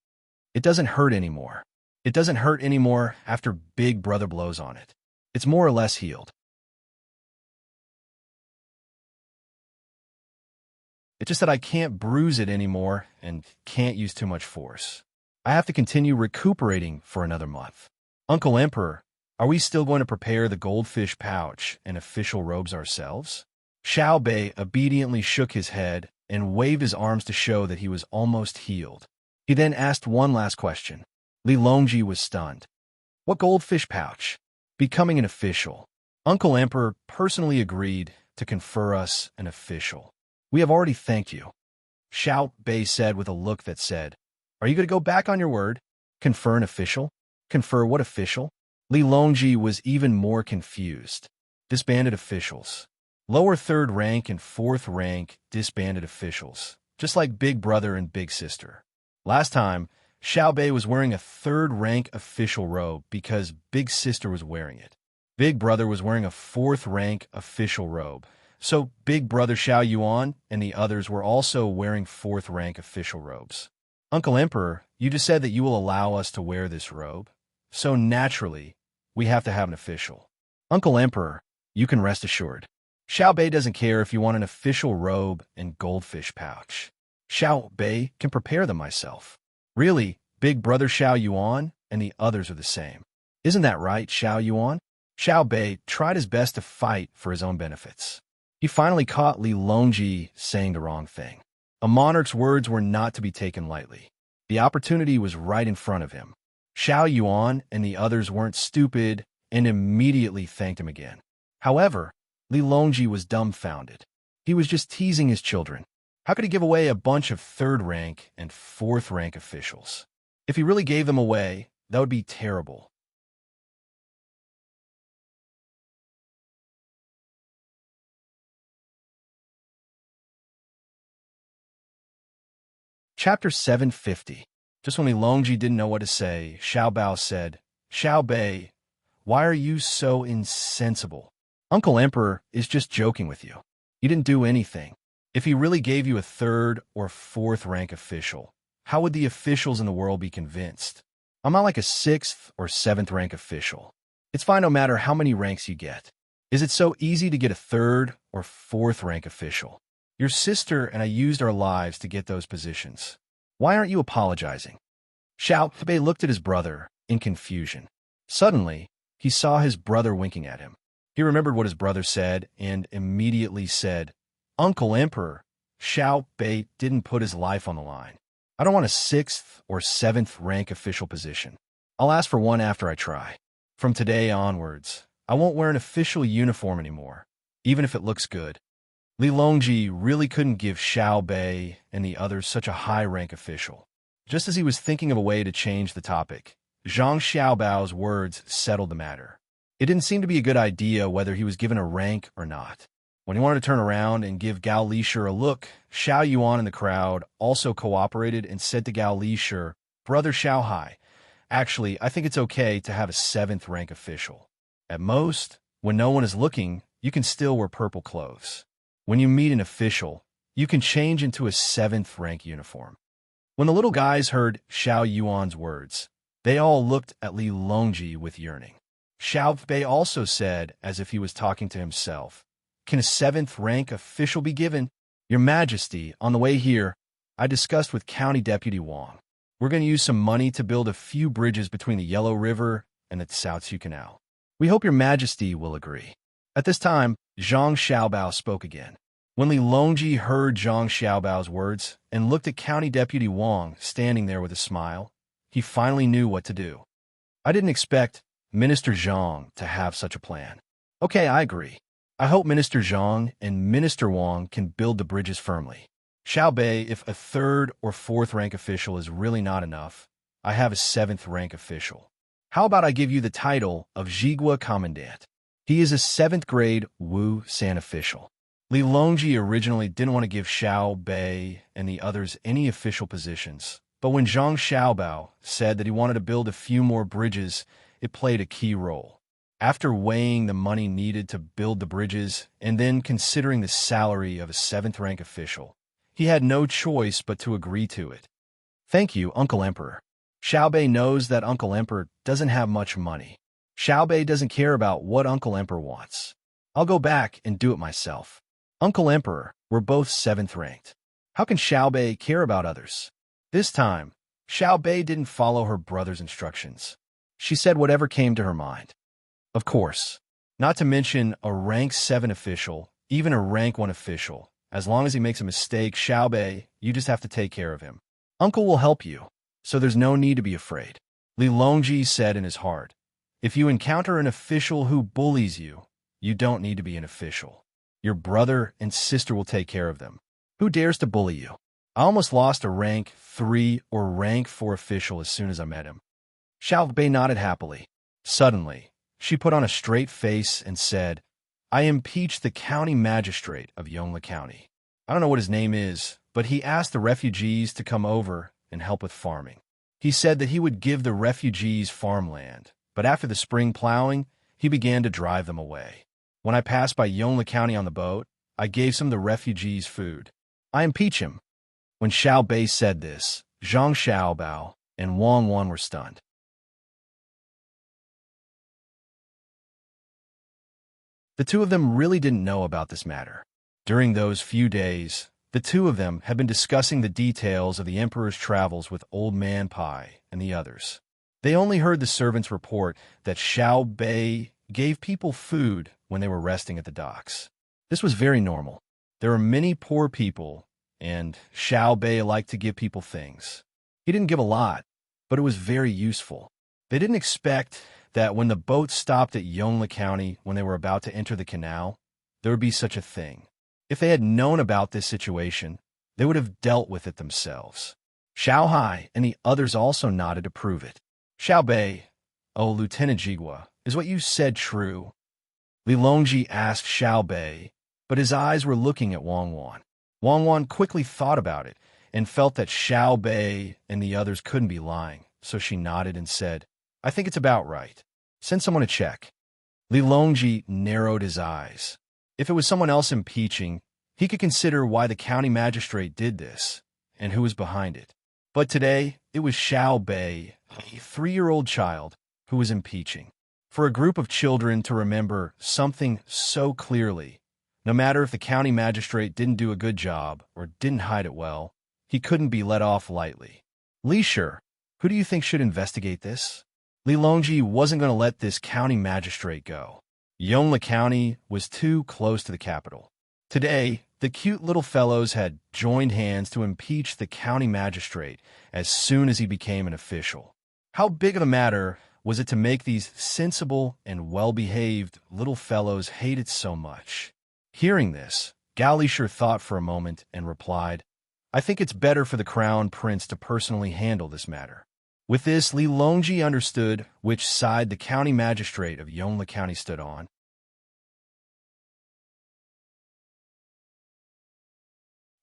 "It doesn't hurt anymore. It doesn't hurt anymore after Big Brother blows on it. It's more or less healed. It's just that I can't bruise it anymore and can't use too much force. I have to continue recuperating for another month. Uncle Emperor, are we still going to prepare the goldfish pouch and official robes ourselves?" Xiao Bei obediently shook his head and waved his arms to show that he was almost healed. He then asked one last question. Li Longji was stunned. "What goldfish pouch?" "Becoming an official. Uncle Emperor personally agreed to confer us an official. We have already thanked you," Xiao Bei said with a look that said, "Are you going to go back on your word? Confer an official? Confer what official?" Li Longji was even more confused. Disbanded officials. Lower 3rd rank and 4th rank disbanded officials, just like Big Brother and Big Sister. Last time, Xiao Bei was wearing a 3rd rank official robe because Big Sister was wearing it. Big Brother was wearing a 4th rank official robe, so Big Brother Xiao Yuan and the others were also wearing 4th rank official robes. "Uncle Emperor, you just said that you will allow us to wear this robe, so naturally, we have to have an official." "Uncle Emperor, you can rest assured. Xiao Bei doesn't care if you want an official robe and goldfish pouch. Xiao Bei can prepare them myself. Really, Big Brother Xiao Yuan and the others are the same. Isn't that right, Xiao Yuan?" Xiao Bei tried his best to fight for his own benefits. He finally caught Li Longji saying the wrong thing. A monarch's words were not to be taken lightly. The opportunity was right in front of him. Xiao Yuan and the others weren't stupid and immediately thanked him again. However, Li Longji was dumbfounded. He was just teasing his children. How could he give away a bunch of 3rd rank and 4th rank officials? If he really gave them away, that would be terrible. Chapter 750. Just when Li Longji didn't know what to say, Xiao Bao said, "Xiao Bei, why are you so insensible? Uncle Emperor is just joking with you. You didn't do anything. If he really gave you a 3rd or 4th rank official, how would the officials in the world be convinced? I'm not like a 6th or 7th rank official. It's fine no matter how many ranks you get. Is it so easy to get a 3rd or 4th rank official? Your sister and I used our lives to get those positions. Why aren't you apologizing?" Xiao Bei looked at his brother in confusion. Suddenly, he saw his brother winking at him. He remembered what his brother said and immediately said, "Uncle Emperor, Xiao Bei didn't put his life on the line. I don't want a 6th or 7th rank official position. I'll ask for one after I try. From today onwards, I won't wear an official uniform anymore, even if it looks good." Li Longji really couldn't give Xiao Bei and the others such a high-rank official. Just as he was thinking of a way to change the topic, Zhang Xiaobao's words settled the matter. It didn't seem to be a good idea whether he was given a rank or not. When he wanted to turn around and give Gao Lishir a look, Xiao Yuan in the crowd also cooperated and said to Gao Lishir, "Brother Xiao Hai, actually, I think it's okay to have a 7th rank official. At most, when no one is looking, you can still wear purple clothes. When you meet an official, you can change into a 7th rank uniform." When the little guys heard Xiao Yuan's words, they all looked at Li Longji with yearning. Xiao Bei also said, as if he was talking to himself, "Can a 7th rank official be given? Your Majesty, on the way here, I discussed with County Deputy Wang. We're going to use some money to build a few bridges between the Yellow River and the Xiaotu Canal. We hope your Majesty will agree." At this time, Zhang Xiaobao spoke again. When Li Longji heard Zhang Xiaobao's words and looked at County Deputy Wang standing there with a smile, he finally knew what to do. "I didn't expect Minister Zhang to have such a plan. Okay, I agree. I hope Minister Zhang and Minister Wang can build the bridges firmly. Xiao Bei, if a third or fourth rank official is really not enough, I have a seventh rank official. How about I give you the title of Jigua Commandant? He is a 7th grade Wu San official. Li Longji originally didn't want to give Xiao Bei and the others any official positions, but when Zhang Xiaobao said that he wanted to build a few more bridges, it played a key role. After weighing the money needed to build the bridges and then considering the salary of a 7th rank official, he had no choice but to agree to it. Thank you, Uncle Emperor. Xiao Bei knows that Uncle Emperor doesn't have much money. Xiao Bei doesn't care about what Uncle Emperor wants. I'll go back and do it myself. Uncle Emperor, we're both 7th ranked. How can Xiao Bei care about others? This time, Xiao Bei didn't follow her brother's instructions. She said whatever came to her mind. Of course, not to mention a rank 7 official, even a rank 1 official. As long as he makes a mistake, Xiao Bei, you just have to take care of him. Uncle will help you, so there's no need to be afraid. Li Longji said in his heart, if you encounter an official who bullies you, you don't need to be an official. Your brother and sister will take care of them. Who dares to bully you? I almost lost a rank 3 or rank 4 official as soon as I met him. Xiao Bei nodded happily. Suddenly, she put on a straight face and said, I impeached the county magistrate of Yongla County. I don't know what his name is, but he asked the refugees to come over and help with farming. He said that he would give the refugees farmland, but after the spring plowing, he began to drive them away. When I passed by Yongla County on the boat, I gave some of the refugees food. I impeach him. When Xiao Bei said this, Zhang Xiaobao and Wang Wan were stunned. The two of them really didn't know about this matter. During those few days, the two of them had been discussing the details of the Emperor's travels with Old Man Pai and the others. They only heard the servants report that Xiao Bei gave people food when they were resting at the docks. This was very normal. There are many poor people, and Xiao Bei liked to give people things. He didn't give a lot, but it was very useful. They didn't expect that when the boat stopped at Yongla County when they were about to enter the canal, there would be such a thing. If they had known about this situation, they would have dealt with it themselves. Xiao Hai and the others also nodded to prove it. Xiao Bei, oh, Lieutenant Jigua, is what you said true? Li Longji asked Xiao Bei, but his eyes were looking at Wang Wan. Wang Wan quickly thought about it and felt that Xiao Bei and the others couldn't be lying, so she nodded and said, I think it's about right. Send someone to check. Li Longji narrowed his eyes. If it was someone else impeaching, he could consider why the county magistrate did this and who was behind it. But today, it was Xiao Bei, a 3-year-old child, who was impeaching. For a group of children to remember something so clearly, no matter if the county magistrate didn't do a good job or didn't hide it well, he couldn't be let off lightly. Li Shi, who do you think should investigate this? Li Longji wasn't going to let this county magistrate go. Yongla County was too close to the capital. Today, the cute little fellows had joined hands to impeach the county magistrate as soon as he became an official. How big of a matter was it to make these sensible and well-behaved little fellows hate it so much? Hearing this, Gao Lishir thought for a moment and replied, I think it's better for the crown prince to personally handle this matter. With this, Li Longji understood which side the county magistrate of Yongla County stood on.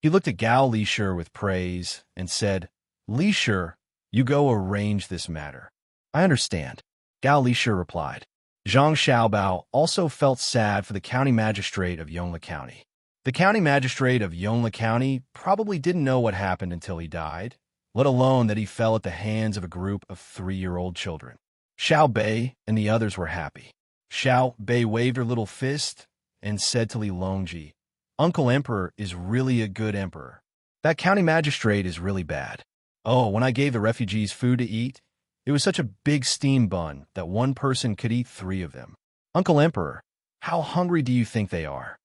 He looked at Gao Lishir with praise and said, Lishir, you go arrange this matter. I understand, Gao Lishir replied. Zhang Xiaobao also felt sad for the county magistrate of Yongla County. The county magistrate of Yongla County probably didn't know what happened until he died, let alone that he fell at the hands of a group of 3-year-old children. Xiao Bei and the others were happy. Xiao Bei waved her little fist and said to Li Longji, Uncle Emperor is really a good emperor. That county magistrate is really bad. Oh, when I gave the refugees food to eat, it was such a big steam bun that one person could eat 3 of them. Uncle Emperor, how hungry do you think they are?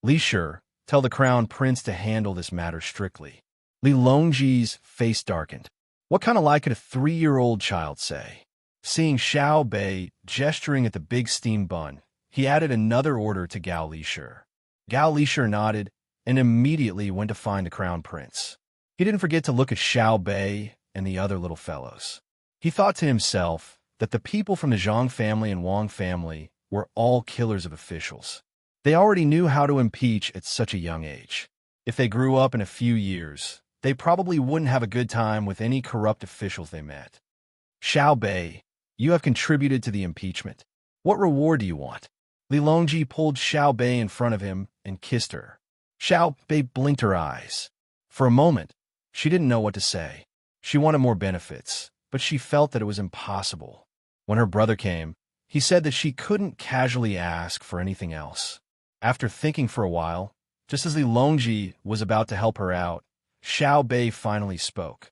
Li Shi, tell the crown prince to handle this matter strictly. Li Longji's face darkened. What kind of lie could a 3-year-old child say? Seeing Xiao Bei gesturing at the big steam bun, he added another order to Gao Lishir. Gao Lishir nodded and immediately went to find the crown prince. He didn't forget to look at Xiao Bei and the other little fellows. He thought to himself that the people from the Zhang family and Wang family were all killers of officials. They already knew how to impeach at such a young age. If they grew up in a few years, they probably wouldn't have a good time with any corrupt officials they met. Xiao Bei, you have contributed to the impeachment. What reward do you want? Li Longji pulled Xiao Bei in front of him and kissed her. Xiao Bei blinked her eyes. For a moment, she didn't know what to say. She wanted more benefits, but she felt that it was impossible. When her brother came, he said that she couldn't casually ask for anything else. After thinking for a while, just as Li Longji was about to help her out, Xiao Bei finally spoke.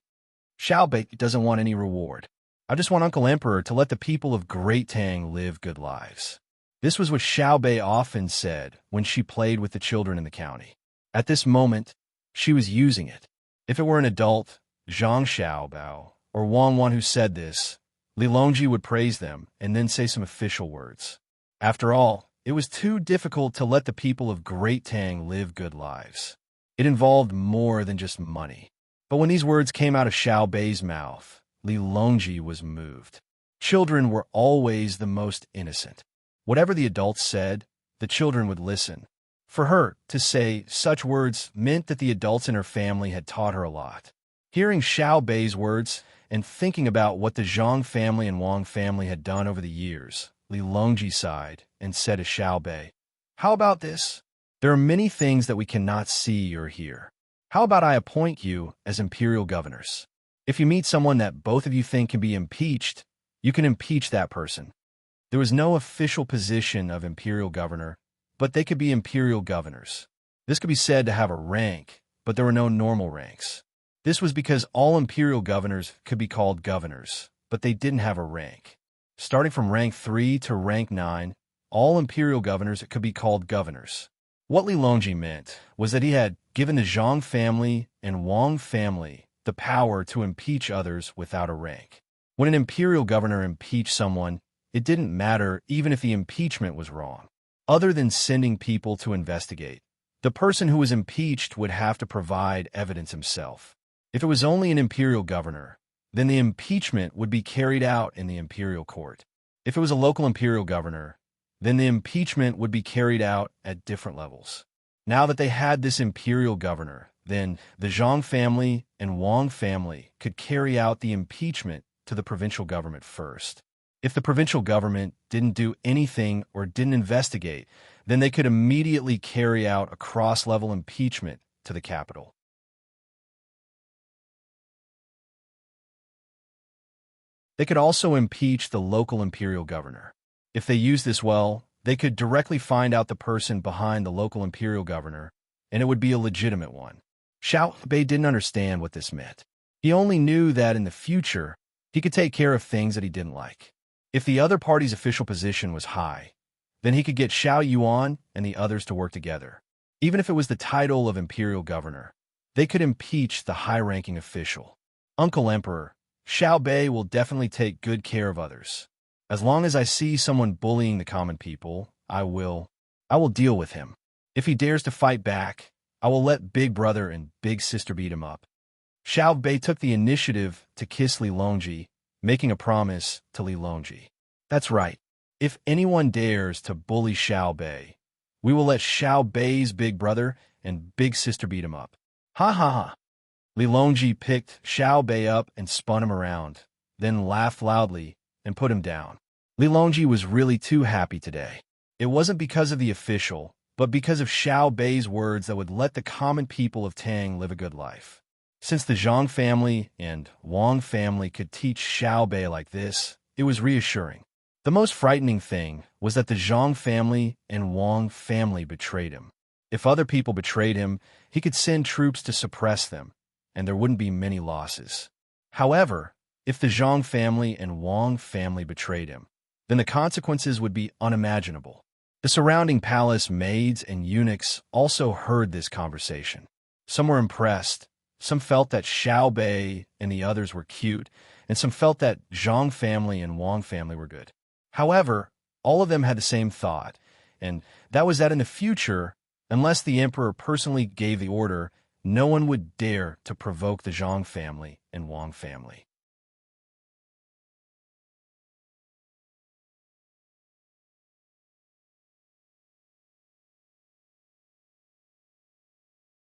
Xiao Bei doesn't want any reward. I just want Uncle Emperor to let the people of Great Tang live good lives. This was what Xiao Bei often said when she played with the children in the county. At this moment, she was using it. If it were an adult, Zhang Xiaobao, or Wang Wan who said this, Li Longji would praise them and then say some official words. After all, it was too difficult to let the people of Great Tang live good lives. It involved more than just money. But when these words came out of Xiao Bei's mouth, Li Longji was moved. Children were always the most innocent. Whatever the adults said, the children would listen. For her to say such words meant that the adults in her family had taught her a lot. Hearing Xiao Bei's words and thinking about what the Zhang family and Wang family had done over the years, Li Longji sighed and said to Xiao Bei, "How about this? There are many things that we cannot see or hear. How about I appoint you as imperial governors? If you meet someone that both of you think can be impeached, you can impeach that person." There was no official position of imperial governor, but they could be imperial governors. This could be said to have a rank, but there were no normal ranks. This was because all imperial governors could be called governors, but they didn't have a rank. Starting from rank 3 to rank 9, all imperial governors could be called governors. What Li Longji meant was that he had given the Zhang family and Wang family the power to impeach others without a rank. When an imperial governor impeached someone, it didn't matter even if the impeachment was wrong. Other than sending people to investigate, the person who was impeached would have to provide evidence himself. If it was only an imperial governor, then the impeachment would be carried out in the imperial court. If it was a local imperial governor, then the impeachment would be carried out at different levels. Now that they had this imperial governor, then the Zhang family and Wang family could carry out the impeachment to the provincial government first. If the provincial government didn't do anything or didn't investigate, then they could immediately carry out a cross-level impeachment to the capital. They could also impeach the local imperial governor. If they used this well, they could directly find out the person behind the local imperial governor, and it would be a legitimate one. Xiao Bei didn't understand what this meant. He only knew that in the future, he could take care of things that he didn't like. If the other party's official position was high, then he could get Xiao Yuan and the others to work together. Even if it was the title of imperial governor, they could impeach the high-ranking official. Uncle Emperor, Xiao Bei will definitely take good care of others. As long as I see someone bullying the common people, I will deal with him. If he dares to fight back, I will let Big Brother and Big Sister beat him up. Xiao Bei took the initiative to kiss Li Longji, making a promise to Li Longji. That's right. If anyone dares to bully Xiao Bei, we will let Xiao Bei's big brother and big sister beat him up. Ha ha ha. Li Longji picked Xiao Bei up and spun him around, then laughed loudly and put him down. Li Longji was really too happy today. It wasn't because of the official, but because of Xiao Bei's words that would let the common people of Tang live a good life. Since the Zhang family and Wang family could teach Xiao Bei like this, it was reassuring. The most frightening thing was that the Zhang family and Wang family betrayed him. If other people betrayed him, he could send troops to suppress them, and there wouldn't be many losses. However, if the Zhang family and Wang family betrayed him, then the consequences would be unimaginable. The surrounding palace maids and eunuchs also heard this conversation. Some were impressed, some felt that Xiao Bei and the others were cute, and some felt that Zhang family and Wang family were good. However, all of them had the same thought, and that was that in the future, Unless the emperor personally gave the order, no one would dare to provoke the Zhang family and Wang family.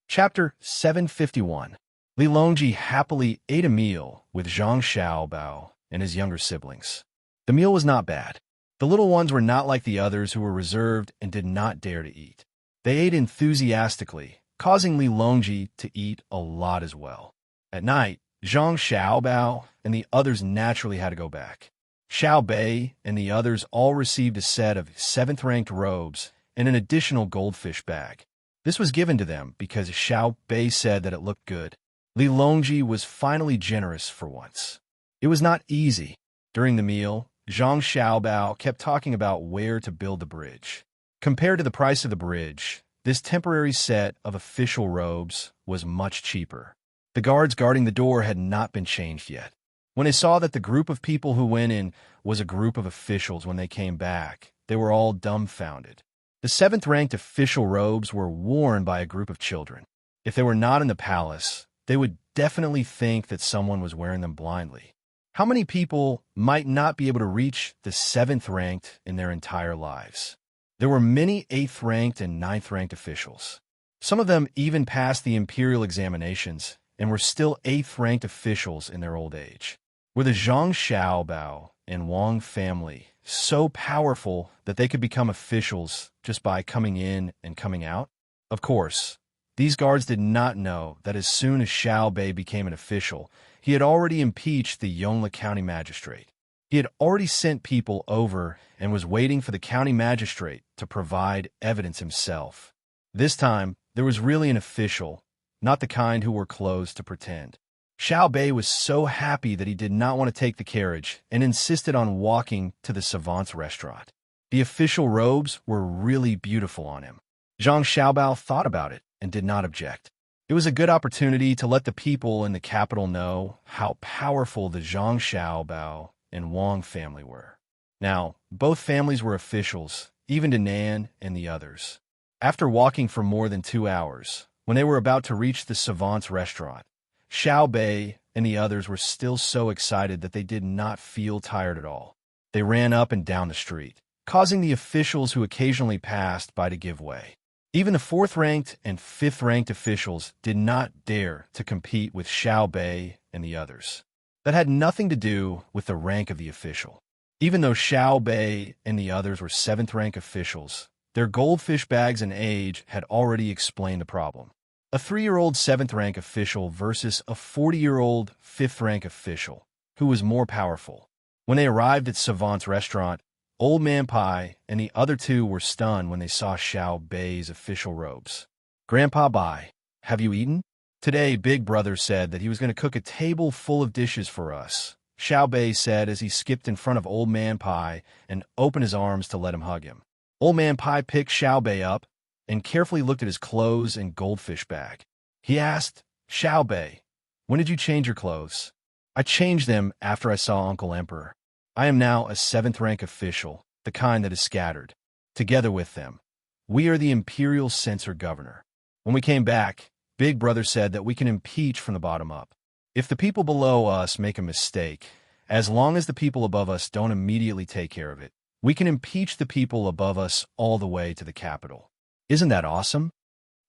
Chapter 751. Li Longji happily ate a meal with Zhang Xiaobao and his younger siblings. The meal was not bad. The little ones were not like the others who were reserved and did not dare to eat. They ate enthusiastically, causing Li Longji to eat a lot as well. At night, Zhang Xiaobao and the others naturally had to go back. Xiao Bei and the others all received a set of 7th-ranked robes and an additional goldfish bag. This was given to them because Xiao Bei said that it looked good. Li Longji was finally generous for once. It was not easy. During the meal, Zhang Xiaobao kept talking about where to build the bridge. Compared to the price of the bridge, this temporary set of official robes was much cheaper. The guards guarding the door had not been changed yet. When they saw that the group of people who went in was a group of officials when they came back, they were all dumbfounded. The 7th-ranked official robes were worn by a group of children. If they were not in the palace, they would definitely think that someone was wearing them blindly. How many people might not be able to reach the 7th-ranked in their entire lives? There were many 8th-ranked and 9th-ranked officials. Some of them even passed the imperial examinations and were still 8th-ranked officials in their old age. Were the Zhang Xiaobao and Wang family so powerful that they could become officials just by coming in and coming out? Of course, these guards did not know that as soon as Xiao Bei became an official, he had already impeached the Yongle County magistrate. He had already sent people over and was waiting for the county magistrate to provide evidence himself. This time, there was really an official, not the kind who wore clothes to pretend. Xiao Bei was so happy that he did not want to take the carriage and insisted on walking to the savant's restaurant. The official robes were really beautiful on him. Zhang Xiaobao thought about it and did not object. It was a good opportunity to let the people in the capital know how powerful the Zhang Xiaobao and Wang family were. Now, both families were officials, even to Nan and the others. After walking for more than 2 hours, when they were about to reach the savant's restaurant, Xiao Bei and the others were still so excited that they did not feel tired at all. They ran up and down the street, causing the officials who occasionally passed by to give way. Even the 4th-ranked and 5th-ranked officials did not dare to compete with Xiao Bei and the others. That had nothing to do with the rank of the official. Even though Xiao Bei and the others were 7th-rank officials, their goldfish bags and age had already explained the problem. A 3-year-old 7th-rank official versus a 40-year-old 5th-rank official. Who was more powerful? When they arrived at Savant's restaurant, Old Man Pai and the other two were stunned when they saw Xiao Bei's official robes. Grandpa Bai, have you eaten? Today, Big Brother said that he was going to cook a table full of dishes for us, Xiao Bei said as he skipped in front of Old Man Pai and opened his arms to let him hug him. Old Man Pai picked Xiao Bei up and carefully looked at his clothes and goldfish bag. He asked, Xiao Bei, when did you change your clothes? I changed them after I saw Uncle Emperor. I am now a 7th-rank official, the kind that is scattered. Together with them, we are the Imperial Censor Governor. When we came back, Big Brother said that we can impeach from the bottom up. If the people below us make a mistake, as long as the people above us don't immediately take care of it, we can impeach the people above us all the way to the capital. Isn't that awesome?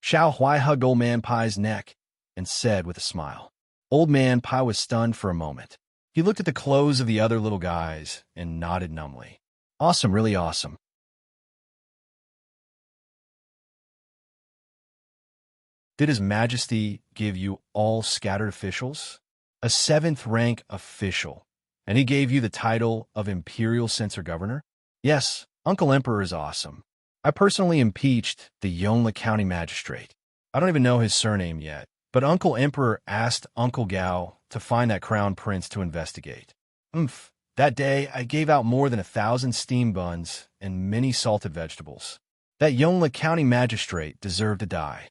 Xiao Huai hugged Old Man Pai's neck and said with a smile. Old Man Pai was stunned for a moment. He looked at the clothes of the other little guys and nodded numbly. Awesome, really awesome. Did His Majesty give you all scattered officials? A 7th-rank official, and he gave you the title of Imperial Censor Governor? Yes, Uncle Emperor is awesome. I personally impeached the Yongle County Magistrate. I don't even know his surname yet, but Uncle Emperor asked Uncle Gao to find that crown prince to investigate. That day, I gave out more than 1,000 steam buns and many salted vegetables. That Yongle County Magistrate deserved to die.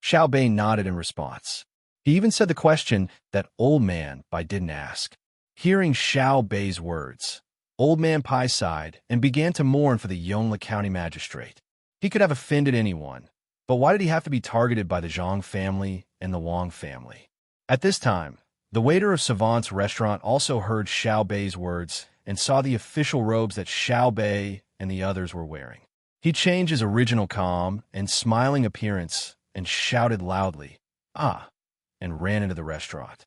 Xiao Bei nodded in response. He even said the question that Old Man Pai didn't ask. Hearing Xiao Bei's words, Old Man Pai sighed and began to mourn for the Yongle County Magistrate. He could have offended anyone, But why did he have to be targeted by the Zhang family and the Wang family? At this time, the waiter of Savant's restaurant also heard Xiao Bei's words and saw the official robes that Xiao Bei and the others were wearing. He changed his original calm and smiling appearance and shouted loudly, "Ah," and ran into the restaurant.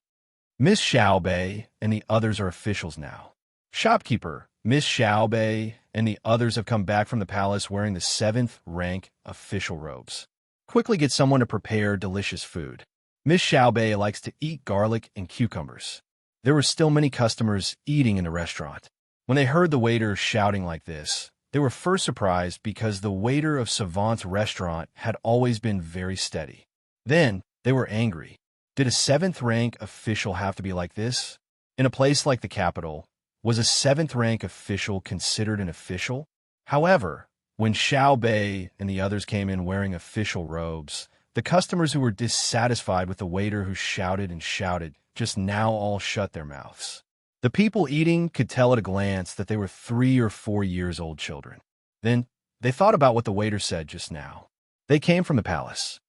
Miss Xiao Bei and the others are officials now. Shopkeeper, Miss Xiao Bei and the others have come back from the palace wearing the 7th rank official robes. Quickly get someone to prepare delicious food. Miss Xiao Bei likes to eat garlic and cucumbers. There were still many customers eating in the restaurant. When they heard the waiter shouting like this, they were first surprised because the waiter of Savant's restaurant had always been very steady. Then they were angry. Did a 7th rank official have to be like this? In a place like the capital, was a 7th rank official considered an official? However, when Xiao Bei and the others came in wearing official robes, the customers who were dissatisfied with the waiter who shouted and shouted just now all shut their mouths. The people eating could tell at a glance that they were 3 or 4 years old children. Then they thought about what the waiter said just now. They came from the palace.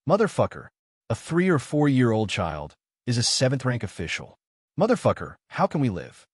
Motherfucker, a 3 or 4-year-old child is a 7th rank official. Motherfucker, how can we live?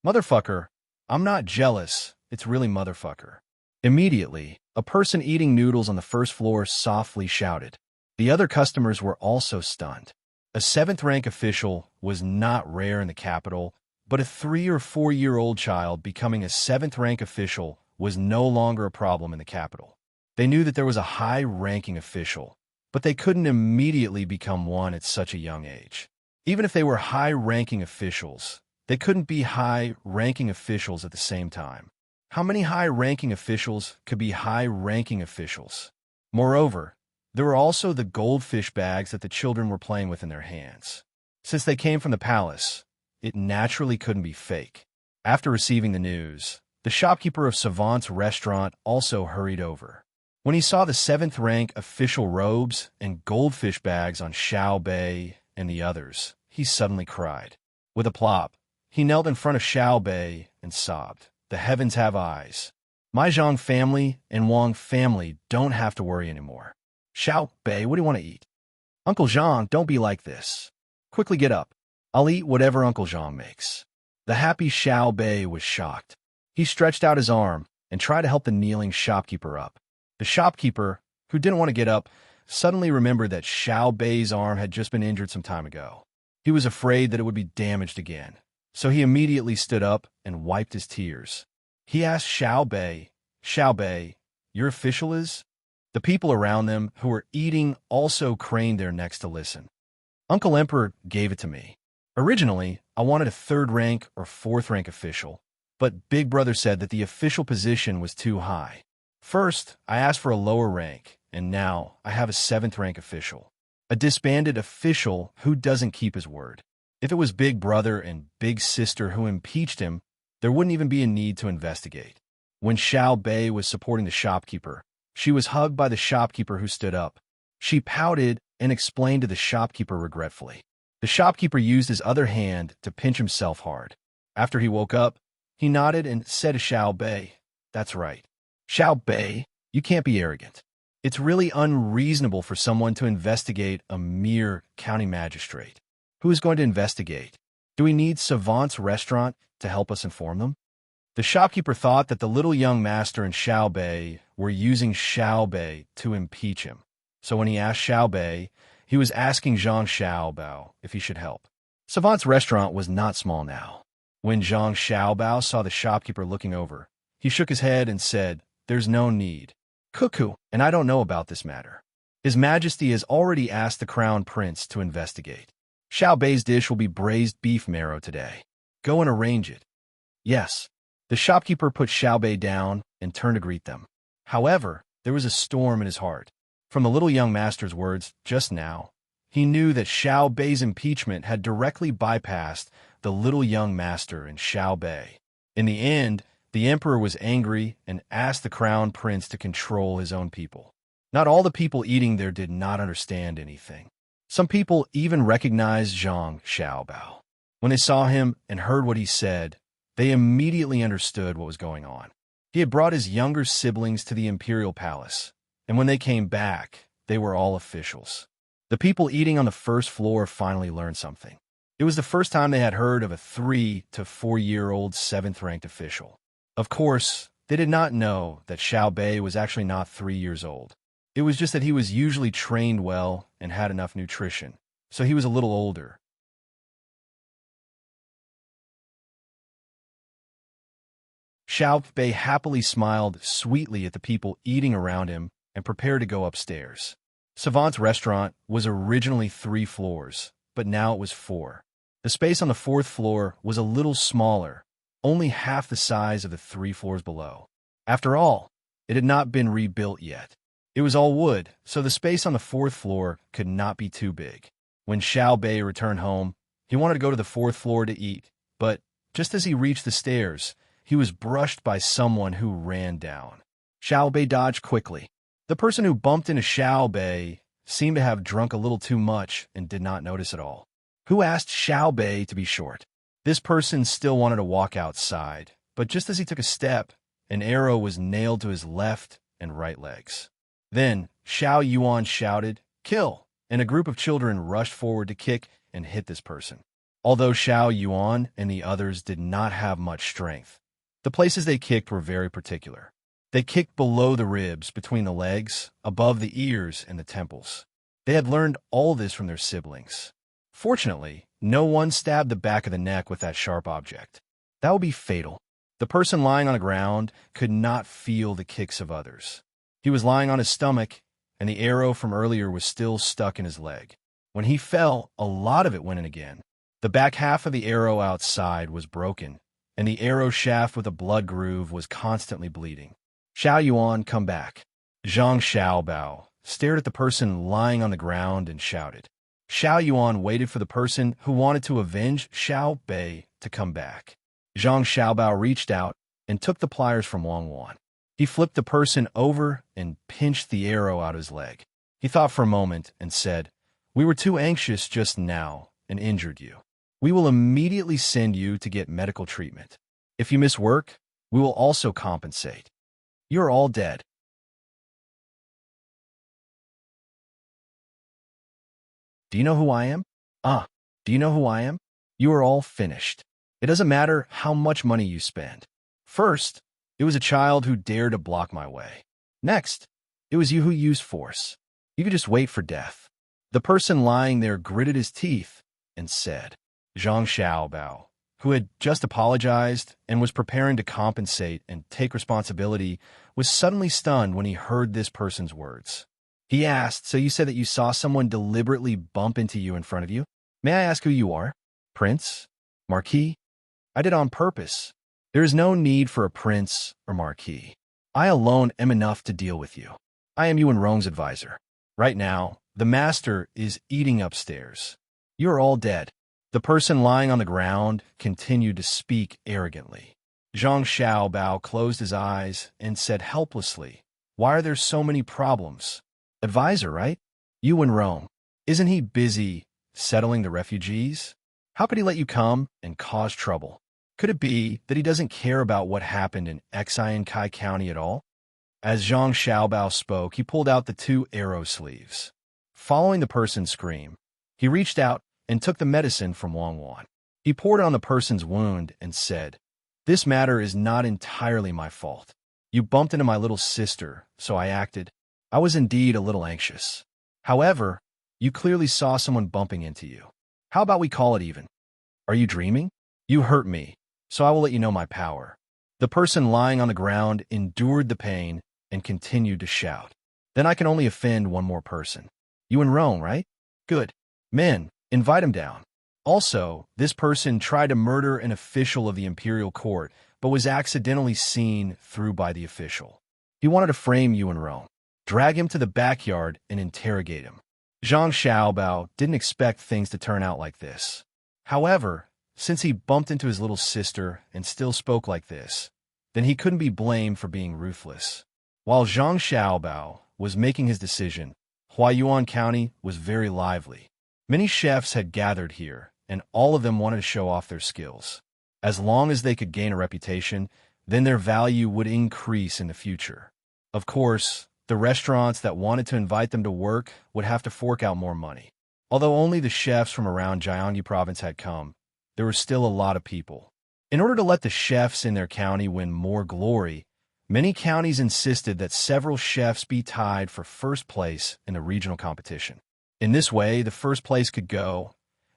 Motherfucker, I'm not jealous, it's really motherfucker. Immediately, a person eating noodles on the first floor softly shouted. The other customers were also stunned. A 7th rank official was not rare in the capital, but a 3 or 4-year-old child becoming a 7th rank official was no longer a problem in the capital. They knew that there was a high-ranking official, but they couldn't immediately become one at such a young age. Even if they were high-ranking officials, they couldn't be high-ranking officials at the same time. How many high-ranking officials could be high-ranking officials? Moreover, there were also the goldfish bags that the children were playing with in their hands. Since they came from the palace, it naturally couldn't be fake. After receiving the news, the shopkeeper of Savant's restaurant also hurried over. When he saw the 7th rank official robes and goldfish bags on Xiao Bei and the others, he suddenly cried. With a plop, he knelt in front of Xiao Bei and sobbed. The heavens have eyes. My Zhang family and Wang family don't have to worry anymore. Xiao Bei, what do you want to eat? Uncle Zhang, don't be like this. Quickly get up. I'll eat whatever Uncle Zhang makes. The happy Xiao Bei was shocked. He stretched out his arm and tried to help the kneeling shopkeeper up. The shopkeeper, who didn't want to get up, suddenly remembered that Xiao Bei's arm had just been injured some time ago. He was afraid that it would be damaged again, so he immediately stood up and wiped his tears. He asked Xiao Bei, your official is? The people around them who were eating also craned their necks to listen. Uncle Emperor gave it to me. Originally, I wanted a 3rd rank or 4th rank official, but Big Brother said that the official position was too high. First, I asked for a lower rank, and now I have a 7th rank official. A disbanded official who doesn't keep his word. If it was Big Brother and Big Sister who impeached him, there wouldn't even be a need to investigate. When Xiao Bei was supporting the shopkeeper, she was hugged by the shopkeeper who stood up. She pouted and explained to the shopkeeper regretfully. The shopkeeper used his other hand to pinch himself hard. After he woke up, he nodded and said to Xiao Bei, "That's right. Xiao Bei, you can't be arrogant. It's really unreasonable for someone to investigate a mere county magistrate. Who is going to investigate? Do we need Savant's restaurant to help us inform them?" The shopkeeper thought that the little young master and Xiao Bei were using Xiao Bei to impeach him. So when he asked Xiao Bei, he was asking Zhang Xiaobao if he should help. Savant's restaurant was not small now. When Zhang Xiaobao saw the shopkeeper looking over, he shook his head and said, "There's no need. Cuckoo, and I don't know about this matter. His Majesty has already asked the Crown Prince to investigate. Xiao Bei's dish will be braised beef marrow today. Go and arrange it." Yes. The shopkeeper put Xiao Bei down and turned to greet them. However, there was a storm in his heart. From the little young master's words just now, he knew that Xiao Bei's impeachment had directly bypassed the little young master and Xiao Bei. In the end, the emperor was angry and asked the crown prince to control his own people. Not all the people eating there did not understand anything. Some people even recognized Zhang Xiaobao. When they saw him and heard what he said, They immediately understood what was going on. He had brought his younger siblings to the imperial palace, and when they came back, they were all officials. The people eating on the first floor finally learned something. It was the first time they had heard of a 3 to 4-year-old 7th-ranked official. Of course, they did not know that Xiao Bei was actually not 3 years old. It was just that he was usually trained well and had enough nutrition, so he was a little older. Xiao Bei happily smiled sweetly at the people eating around him and prepared to go upstairs. Savant's restaurant was originally 3 floors, but now it was 4. The space on the 4th floor was a little smaller, only half the size of the 3 floors below. After all, it had not been rebuilt yet. It was all wood, so the space on the 4th floor could not be too big. When Xiao Bei returned home, he wanted to go to the 4th floor to eat, but just as he reached the stairs, he was brushed by someone who ran down. Xiao Bei dodged quickly. The person who bumped into Xiao Bei seemed to have drunk a little too much and did not notice at all. Who asked Xiao Bei to be short? This person still wanted to walk outside, but just as he took a step, an arrow was nailed to his left and right legs. Then Xiao Yuan shouted, "Kill!" and a group of children rushed forward to kick and hit this person. Although Xiao Yuan and the others did not have much strength, the places they kicked were very particular. They kicked below the ribs, between the legs, above the ears, and the temples. They had learned all this from their siblings. Fortunately, no one stabbed the back of the neck with that sharp object. That would be fatal. The person lying on the ground could not feel the kicks of others. He was lying on his stomach, and the arrow from earlier was still stuck in his leg. When he fell, a lot of it went in again. The back half of the arrow outside was broken, and the arrow shaft with a blood groove was constantly bleeding. Xiao Yuan, come back. Zhang Xiaobao stared at the person lying on the ground and shouted. Xiao Yuan waited for the person who wanted to avenge Xiao Bei to come back. Zhang Xiaobao reached out and took the pliers from Wang Wan. He flipped the person over and pinched the arrow out of his leg. He thought for a moment and said, "We were too anxious just now and injured you. We will immediately send you to get medical treatment. If you miss work, we will also compensate. You're all dead." Do you know who I am? Do you know who I am? You are all finished. It doesn't matter how much money you spend. First, it was a child who dared to block my way. Next, it was you who used force. You could just wait for death. The person lying there gritted his teeth and said, Zhang Xiaobao, who had just apologized and was preparing to compensate and take responsibility, was suddenly stunned when he heard this person's words. He asked, "So you said that you saw someone deliberately bump into you in front of you? May I ask who you are? Prince? Marquis? I did on purpose. There is no need for a prince or marquis. I alone am enough to deal with you. I am Yuan Rong's advisor. Right now, the master is eating upstairs. You are all dead." The person lying on the ground continued to speak arrogantly. Zhang Xiaobao closed his eyes and said helplessly, "Why are there so many problems? Advisor, right? Yuan Rong. Isn't he busy settling the refugees? How could he let you come and cause trouble? Could it be that he doesn't care about what happened in Xiankai County at all?" As Zhang Xiaobao spoke, he pulled out the 2 arrow sleeves. Following the person's scream, he reached out and took the medicine from Wang Wan. He poured it on the person's wound and said, "This matter is not entirely my fault. You bumped into my little sister, so I acted. I was indeed a little anxious. However, you clearly saw someone bumping into you. How about we call it even? Are you dreaming? You hurt me, so I will let you know my power." The person lying on the ground endured the pain and continued to shout. "Then I can only offend one more person. You in Rome, right? Good. Men, invite him down." Also, this person tried to murder an official of the imperial court, but was accidentally seen through by the official. He wanted to frame you in Rome, drag him to the backyard, and interrogate him. Zhang Xiaobao didn't expect things to turn out like this. However, since he bumped into his little sister and still spoke like this, then he couldn't be blamed for being ruthless. While Zhang Xiaobao was making his decision, Huayuan County was very lively. Many chefs had gathered here, and all of them wanted to show off their skills. As long as they could gain a reputation, then their value would increase in the future. Of course, the restaurants that wanted to invite them to work would have to fork out more money. Although only the chefs from around Gyeonggi province had come, there were still a lot of people. In order to let the chefs in their county win more glory, many counties insisted that several chefs be tied for first place in the regional competition. In this way, the first place could go,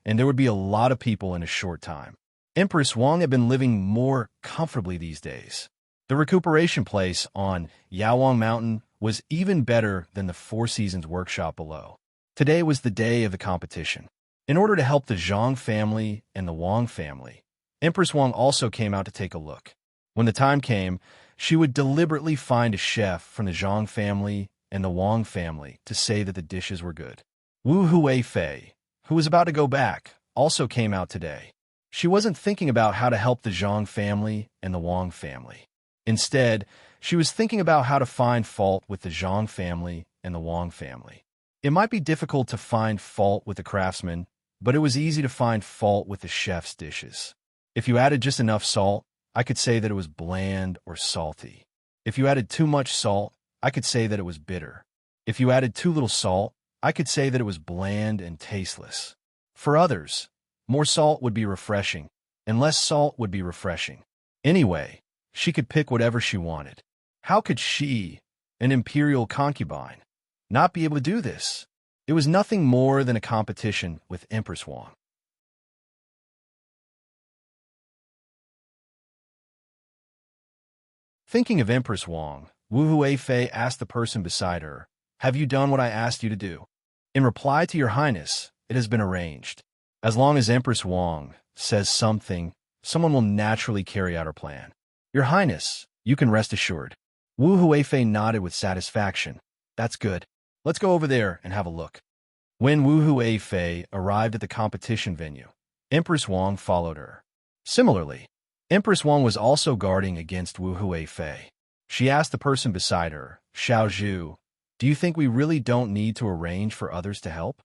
and there would be a lot of people in a short time. Empress Wang had been living more comfortably these days. The recuperation place on Yawang Mountain was even better than the Four Seasons workshop below. Today was the day of the competition. In order to help the Zhang family and the Wang family, Empress Wang also came out to take a look. When the time came, she would deliberately find a chef from the Zhang family and the Wang family to say that the dishes were good. Wu Huifei, who was about to go back, also came out today. She wasn't thinking about how to help the Zhang family and the Wang family. Instead, she was thinking about how to find fault with the Zhang family and the Wang family. It might be difficult to find fault with the craftsman, but it was easy to find fault with the chef's dishes. If you added just enough salt, I could say that it was bland or salty. If you added too much salt, I could say that it was bitter. If you added too little salt, I could say that it was bland and tasteless. For others, more salt would be refreshing, and less salt would be refreshing. Anyway, she could pick whatever she wanted. How could she, an imperial concubine, not be able to do this? It was nothing more than a competition with Empress Wang. Thinking of Empress Wang, Wu Huifei asked the person beside her, "Have you done what I asked you to do?" In reply to Your Highness, it has been arranged. As long as Empress Wang says something, someone will naturally carry out her plan. Your Highness, you can rest assured. Wu Huifei nodded with satisfaction. That's good. Let's go over there and have a look. When Wu Huifei arrived at the competition venue, Empress Wang followed her. Similarly, Empress Wang was also guarding against Wu Huifei. She asked the person beside her, Xiao Zhu, "Do you think we really don't need to arrange for others to help?"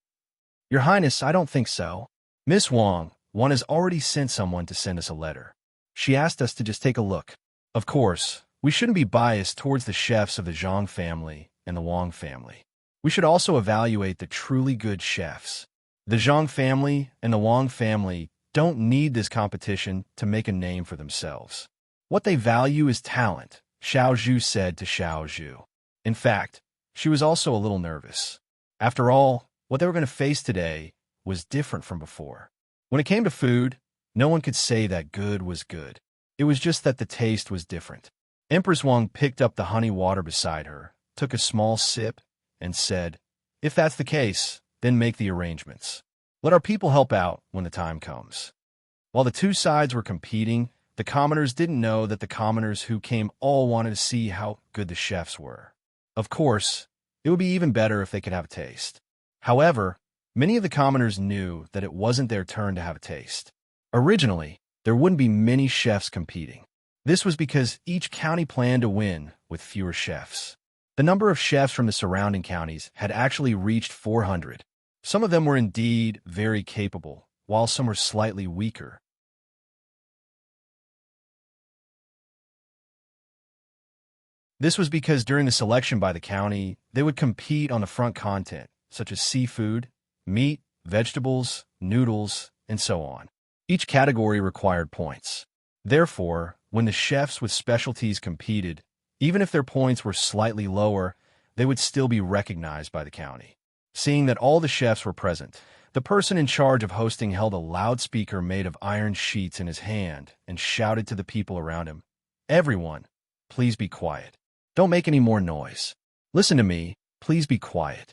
Your Highness, I don't think so. Miss Wang, one has already sent someone to send us a letter. She asked us to just take a look. Of course, we shouldn't be biased towards the chefs of the Zhang family and the Wang family. We should also evaluate the truly good chefs. The Zhang family and the Wang family don't need this competition to make a name for themselves. What they value is talent, Xiao Zhu said to Xiao Zhu. In fact, she was also a little nervous. After all, what they were going to face today was different from before. When it came to food, no one could say that good was good. It was just that the taste was different. Empress Wang picked up the honey water beside her, took a small sip, and said, "If that's the case, then make the arrangements. Let our people help out when the time comes." While the two sides were competing, the commoners didn't know that the commoners who came all wanted to see how good the chefs were. Of course, it would be even better if they could have a taste. However, many of the commoners knew that it wasn't their turn to have a taste. Originally, there wouldn't be many chefs competing. This was because each county planned to win with fewer chefs. The number of chefs from the surrounding counties had actually reached 400. Some of them were indeed very capable, while some were slightly weaker. This was because during the selection by the county, they would compete on the front content, such as seafood, meat, vegetables, noodles, and so on. Each category required points. Therefore, when the chefs with specialties competed, even if their points were slightly lower, they would still be recognized by the county. Seeing that all the chefs were present, the person in charge of hosting held a loudspeaker made of iron sheets in his hand and shouted to the people around him, "Everyone, please be quiet. Don't make any more noise. Listen to me, please be quiet."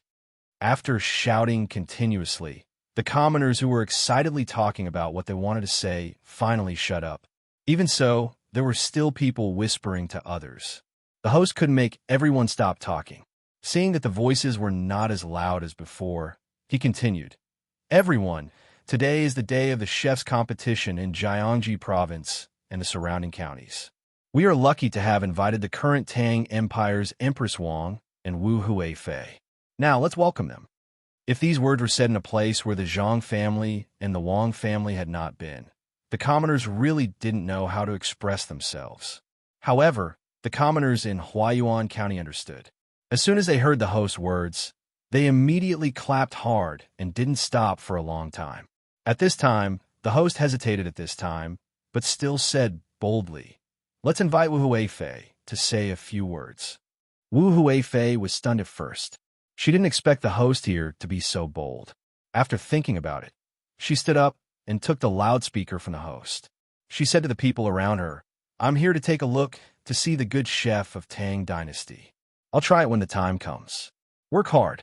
After shouting continuously, the commoners who were excitedly talking about what they wanted to say finally shut up. Even so, there were still people whispering to others. The host couldn't make everyone stop talking. Seeing that the voices were not as loud as before, he continued, "Everyone, today is the day of the chef's competition in Gyeonggi province and the surrounding counties. We are lucky to have invited the current Tang Empire's Empress Wang and Wu Huifei. Now, let's welcome them." If these words were said in a place where the Zhang family and the Wang family had not been, the commoners really didn't know how to express themselves. However, the commoners in Huayuan County understood. As soon as they heard the host's words, they immediately clapped hard and didn't stop for a long time. At this time, the host hesitated but still said boldly, "Let's invite Wu Huifei to say a few words." Wu Huifei was stunned at first. She didn't expect the host here to be so bold. After thinking about it, she stood up and took the loudspeaker from the host. She said to the people around her, "I'm here to take a look to see the good chef of Tang Dynasty. I'll try it when the time comes. Work hard."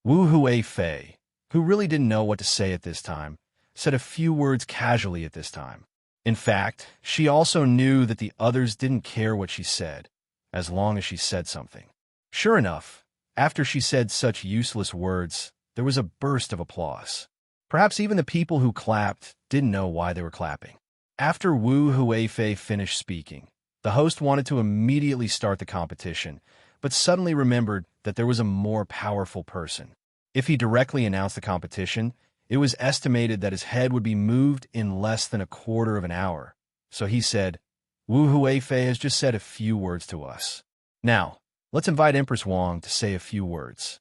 Wu Huifei, who really didn't know what to say at this time, said a few words casually at this time. In fact, she also knew that the others didn't care what she said, as long as she said something. Sure enough, after she said such useless words, there was a burst of applause. Perhaps even the people who clapped didn't know why they were clapping. After Wu Huifei finished speaking, the host wanted to immediately start the competition, but suddenly remembered that there was a more powerful person. If he directly announced the competition, it was estimated that his head would be moved in less than a quarter of an hour. So he said, "Wu Huifei has just said a few words to us. Now, let's invite Empress Wang to say a few words."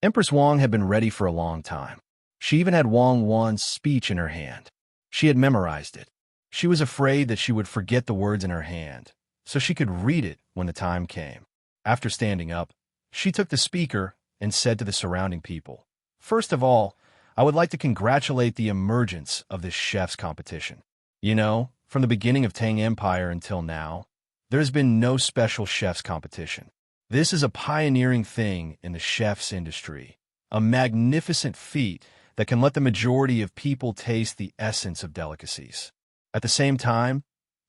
Empress Wang had been ready for a long time. She even had Wang Wan's speech in her hand. She had memorized it. She was afraid that she would forget the words in her hand, so she could read it when the time came. After standing up, she took the speaker and said to the surrounding people, "First of all, I would like to congratulate the emergence of this chef's competition. You know, from the beginning of Tang Empire until now, there has been no special chef's competition. This is a pioneering thing in the chef's industry, a magnificent feat that can let the majority of people taste the essence of delicacies." At the same time,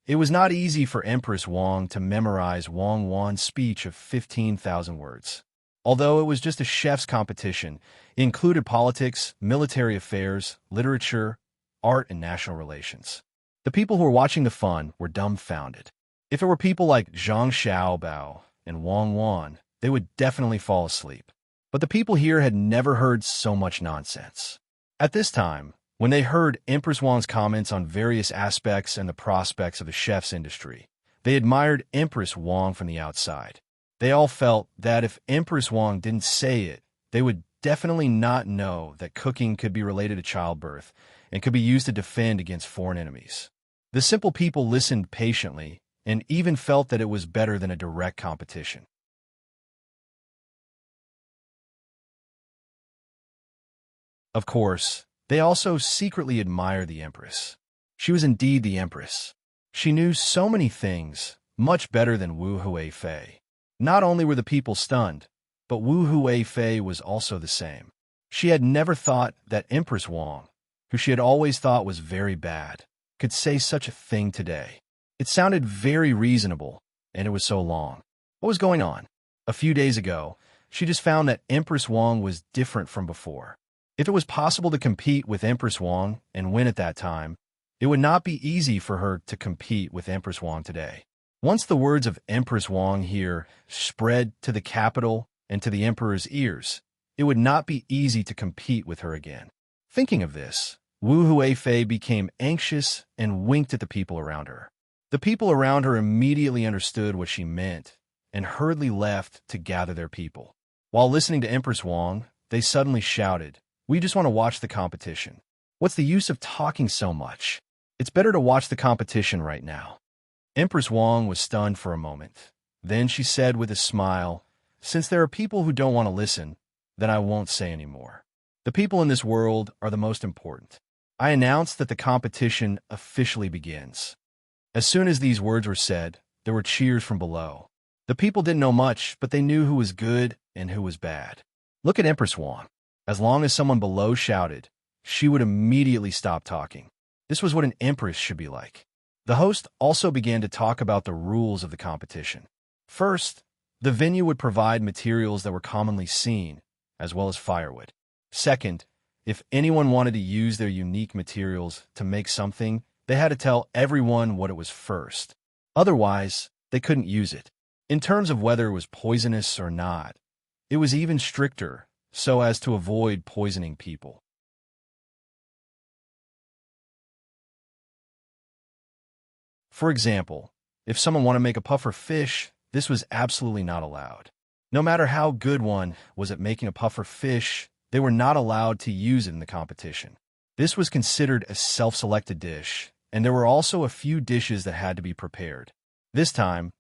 it was not easy for Empress Wang to memorize Wang Wan's speech of 15,000 words. Although it was just a chef's competition, it included politics, military affairs, literature, art, and national relations. The people who were watching the fun were dumbfounded. If it were people like Zhang Xiaobao and Wang Wan, they would definitely fall asleep. But the people here had never heard so much nonsense. At this time, when they heard Empress Wang's comments on various aspects and the prospects of the chef's industry, they admired Empress Wang from the outside. They all felt that if Empress Wang didn't say it, they would definitely not know that cooking could be related to childbirth and could be used to defend against foreign enemies. The simple people listened patiently and even felt that it was better than a direct competition. Of course, they also secretly admired the Empress. She was indeed the Empress. She knew so many things, much better than Wu Huifei. Not only were the people stunned, but Wu Huifei was also the same. She had never thought that Empress Wang, who she had always thought was very bad, could say such a thing today. It sounded very reasonable, and it was so long. What was going on? A few days ago, she just found that Empress Wang was different from before. If it was possible to compete with Empress Wang and win at that time, it would not be easy for her to compete with Empress Wang today. Once the words of Empress Wang here spread to the capital and to the emperor's ears, it would not be easy to compete with her again. Thinking of this, Wu Huifei became anxious and winked at the people around her. The people around her immediately understood what she meant and hurriedly left to gather their people. While listening to Empress Wang, they suddenly shouted, "We just want to watch the competition. What's the use of talking so much? It's better to watch the competition right now." Empress Wang was stunned for a moment. Then she said with a smile, "Since there are people who don't want to listen, then I won't say any more. The people in this world are the most important. I announce that the competition officially begins." As soon as these words were said, there were cheers from below. The people didn't know much, but they knew who was good and who was bad. Look at Empress Wang. As long as someone below shouted, she would immediately stop talking. This was what an empress should be like. The host also began to talk about the rules of the competition. First, the venue would provide materials that were commonly seen, as well as firewood. Second, if anyone wanted to use their unique materials to make something, they had to tell everyone what it was first. Otherwise, they couldn't use it. In terms of whether it was poisonous or not, it was even stricter, so as to avoid poisoning people. For example, if someone wanted to make a puffer fish, this was absolutely not allowed. No matter how good one was at making a puffer fish, they were not allowed to use it in the competition. This was considered a self-selected dish, and there were also a few dishes that had to be prepared. This time,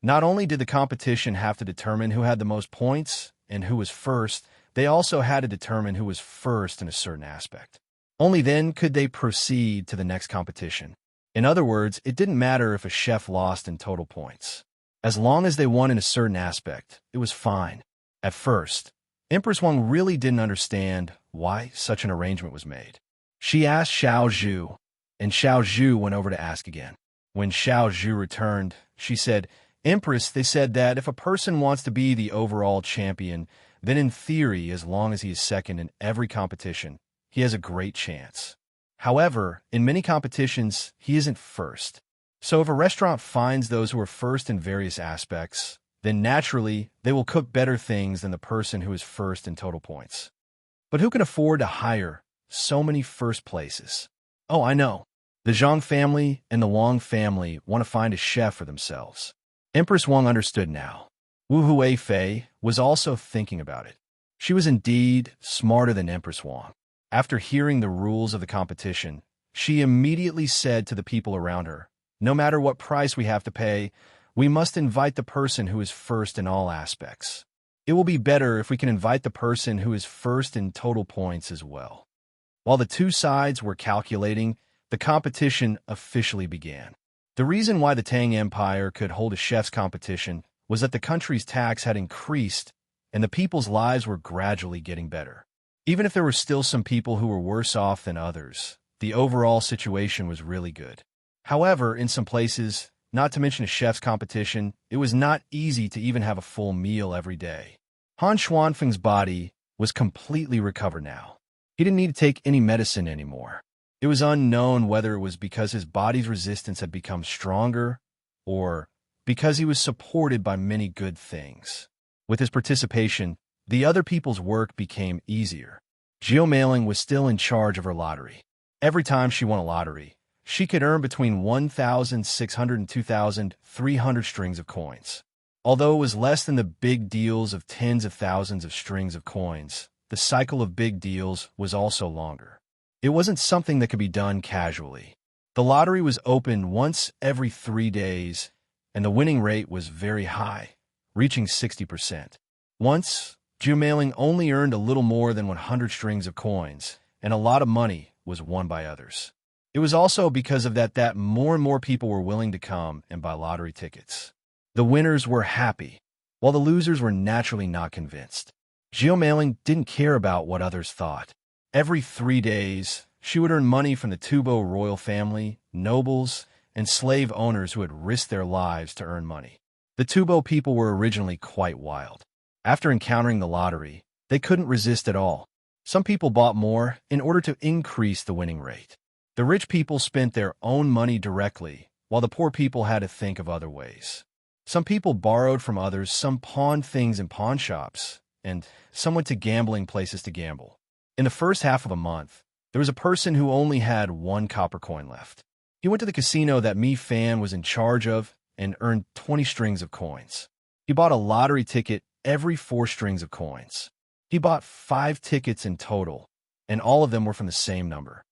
not only did the competition have to determine who had the most points and who was first, they also had to determine who was first in a certain aspect. Only then could they proceed to the next competition. In other words, it didn't matter if a chef lost in total points. As long as they won in a certain aspect, it was fine. At first, Empress Wang really didn't understand why such an arrangement was made. She asked Xiao Zhu, and Xiao Zhu went over to ask again. When Xiao Zhu returned, she said, "Empress, they said that if a person wants to be the overall champion, then in theory, as long as he is second in every competition, he has a great chance. However, in many competitions, he isn't first. So if a restaurant finds those who are first in various aspects, then naturally, they will cook better things than the person who is first in total points. But who can afford to hire so many first places? Oh, I know. The Zhang family and the Wang family want to find a chef for themselves." Empress Wang understood now. Wu Huifei was also thinking about it. She was indeed smarter than Empress Wang. After hearing the rules of the competition, she immediately said to the people around her, "No matter what price we have to pay, we must invite the person who is first in all aspects. It will be better if we can invite the person who is first in total points as well." While the two sides were calculating, the competition officially began. The reason why the Tang Empire could hold a chef's competition was that the country's tax had increased and the people's lives were gradually getting better. Even if there were still some people who were worse off than others, the overall situation was really good. However, in some places, not to mention a chef's competition, it was not easy to even have a full meal every day. Han Xuanfeng's body was completely recovered now. He didn't need to take any medicine anymore. It was unknown whether it was because his body's resistance had become stronger or because he was supported by many good things. With his participation, the other people's work became easier. Jiao Meiling was still in charge of her lottery. Every time she won a lottery, she could earn between 1,600 and 2,300 strings of coins. Although it was less than the big deals of tens of thousands of strings of coins, the cycle of big deals was also longer. It wasn't something that could be done casually. The lottery was open once every 3 days, and the winning rate was very high, reaching 60%. Once, Jiao Meiling only earned a little more than 100 strings of coins, and a lot of money was won by others. It was also because of that more and more people were willing to come and buy lottery tickets. The winners were happy, while the losers were naturally not convinced. Jiao Meiling didn't care about what others thought. Every 3 days, she would earn money from the Tubo royal family, nobles, and slave owners who had risked their lives to earn money. The Tubo people were originally quite wild. After encountering the lottery, they couldn't resist at all. Some people bought more in order to increase the winning rate. The rich people spent their own money directly, while the poor people had to think of other ways. Some people borrowed from others, some pawned things in pawn shops, and some went to gambling places to gamble. In the first half of a month, there was a person who only had 1 copper coin left. He went to the casino that Mi Fan was in charge of and earned 20 strings of coins. He bought a lottery ticket every 4 strings of coins. He bought 5 tickets in total, and all of them were from the same number.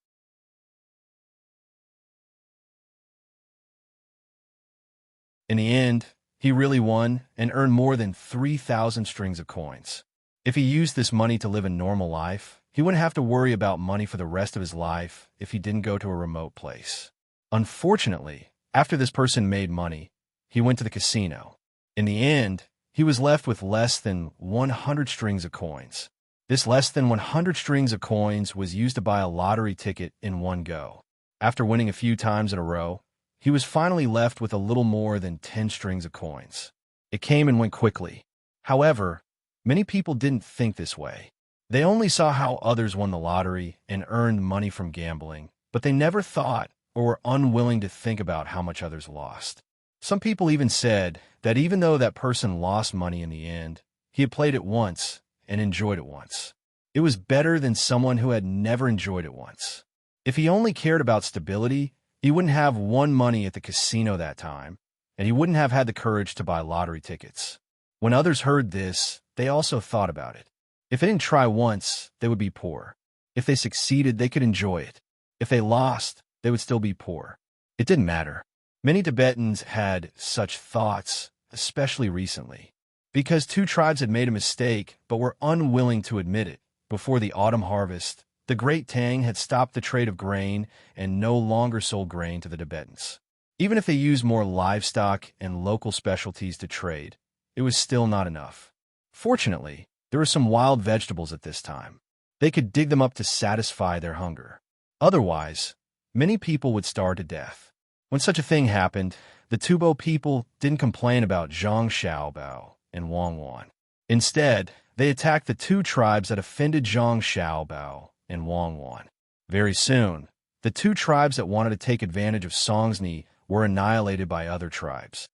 In the end, he really won and earned more than 3,000 strings of coins. If he used this money to live a normal life, he wouldn't have to worry about money for the rest of his life if he didn't go to a remote place. Unfortunately, after this person made money, he went to the casino. In the end, he was left with less than 100 strings of coins. This less than 100 strings of coins was used to buy a lottery ticket in one go. After winning a few times in a row, he was finally left with a little more than 10 strings of coins. It came and went quickly. However, many people didn't think this way. They only saw how others won the lottery and earned money from gambling, but they never thought or were unwilling to think about how much others lost. Some people even said that even though that person lost money in the end, he had played it once and enjoyed it once. It was better than someone who had never enjoyed it once. If he only cared about stability, He wouldn't have won money at the casino that time, and he wouldn't have had the courage to buy lottery tickets. When others heard this, they also thought about it. If they didn't try once, they would be poor. If they succeeded, they could enjoy it. If they lost, they would still be poor. It didn't matter. Many Tibetans had such thoughts, especially recently, because two tribes had made a mistake but were unwilling to admit it. Before the autumn harvest, the great Tang had stopped the trade of grain and no longer sold grain to the Tibetans. Even if they used more livestock and local specialties to trade, it was still not enough. Fortunately, there were some wild vegetables at this time. They could dig them up to satisfy their hunger. Otherwise, many people would starve to death. When such a thing happened, the Tubo people didn't complain about Zhang Xiaobao and Wang Wan. Instead, they attacked the two tribes that offended Zhang Xiaobao and Wang Wan. Very soon, the two tribes that wanted to take advantage of Songzni were annihilated by other tribes.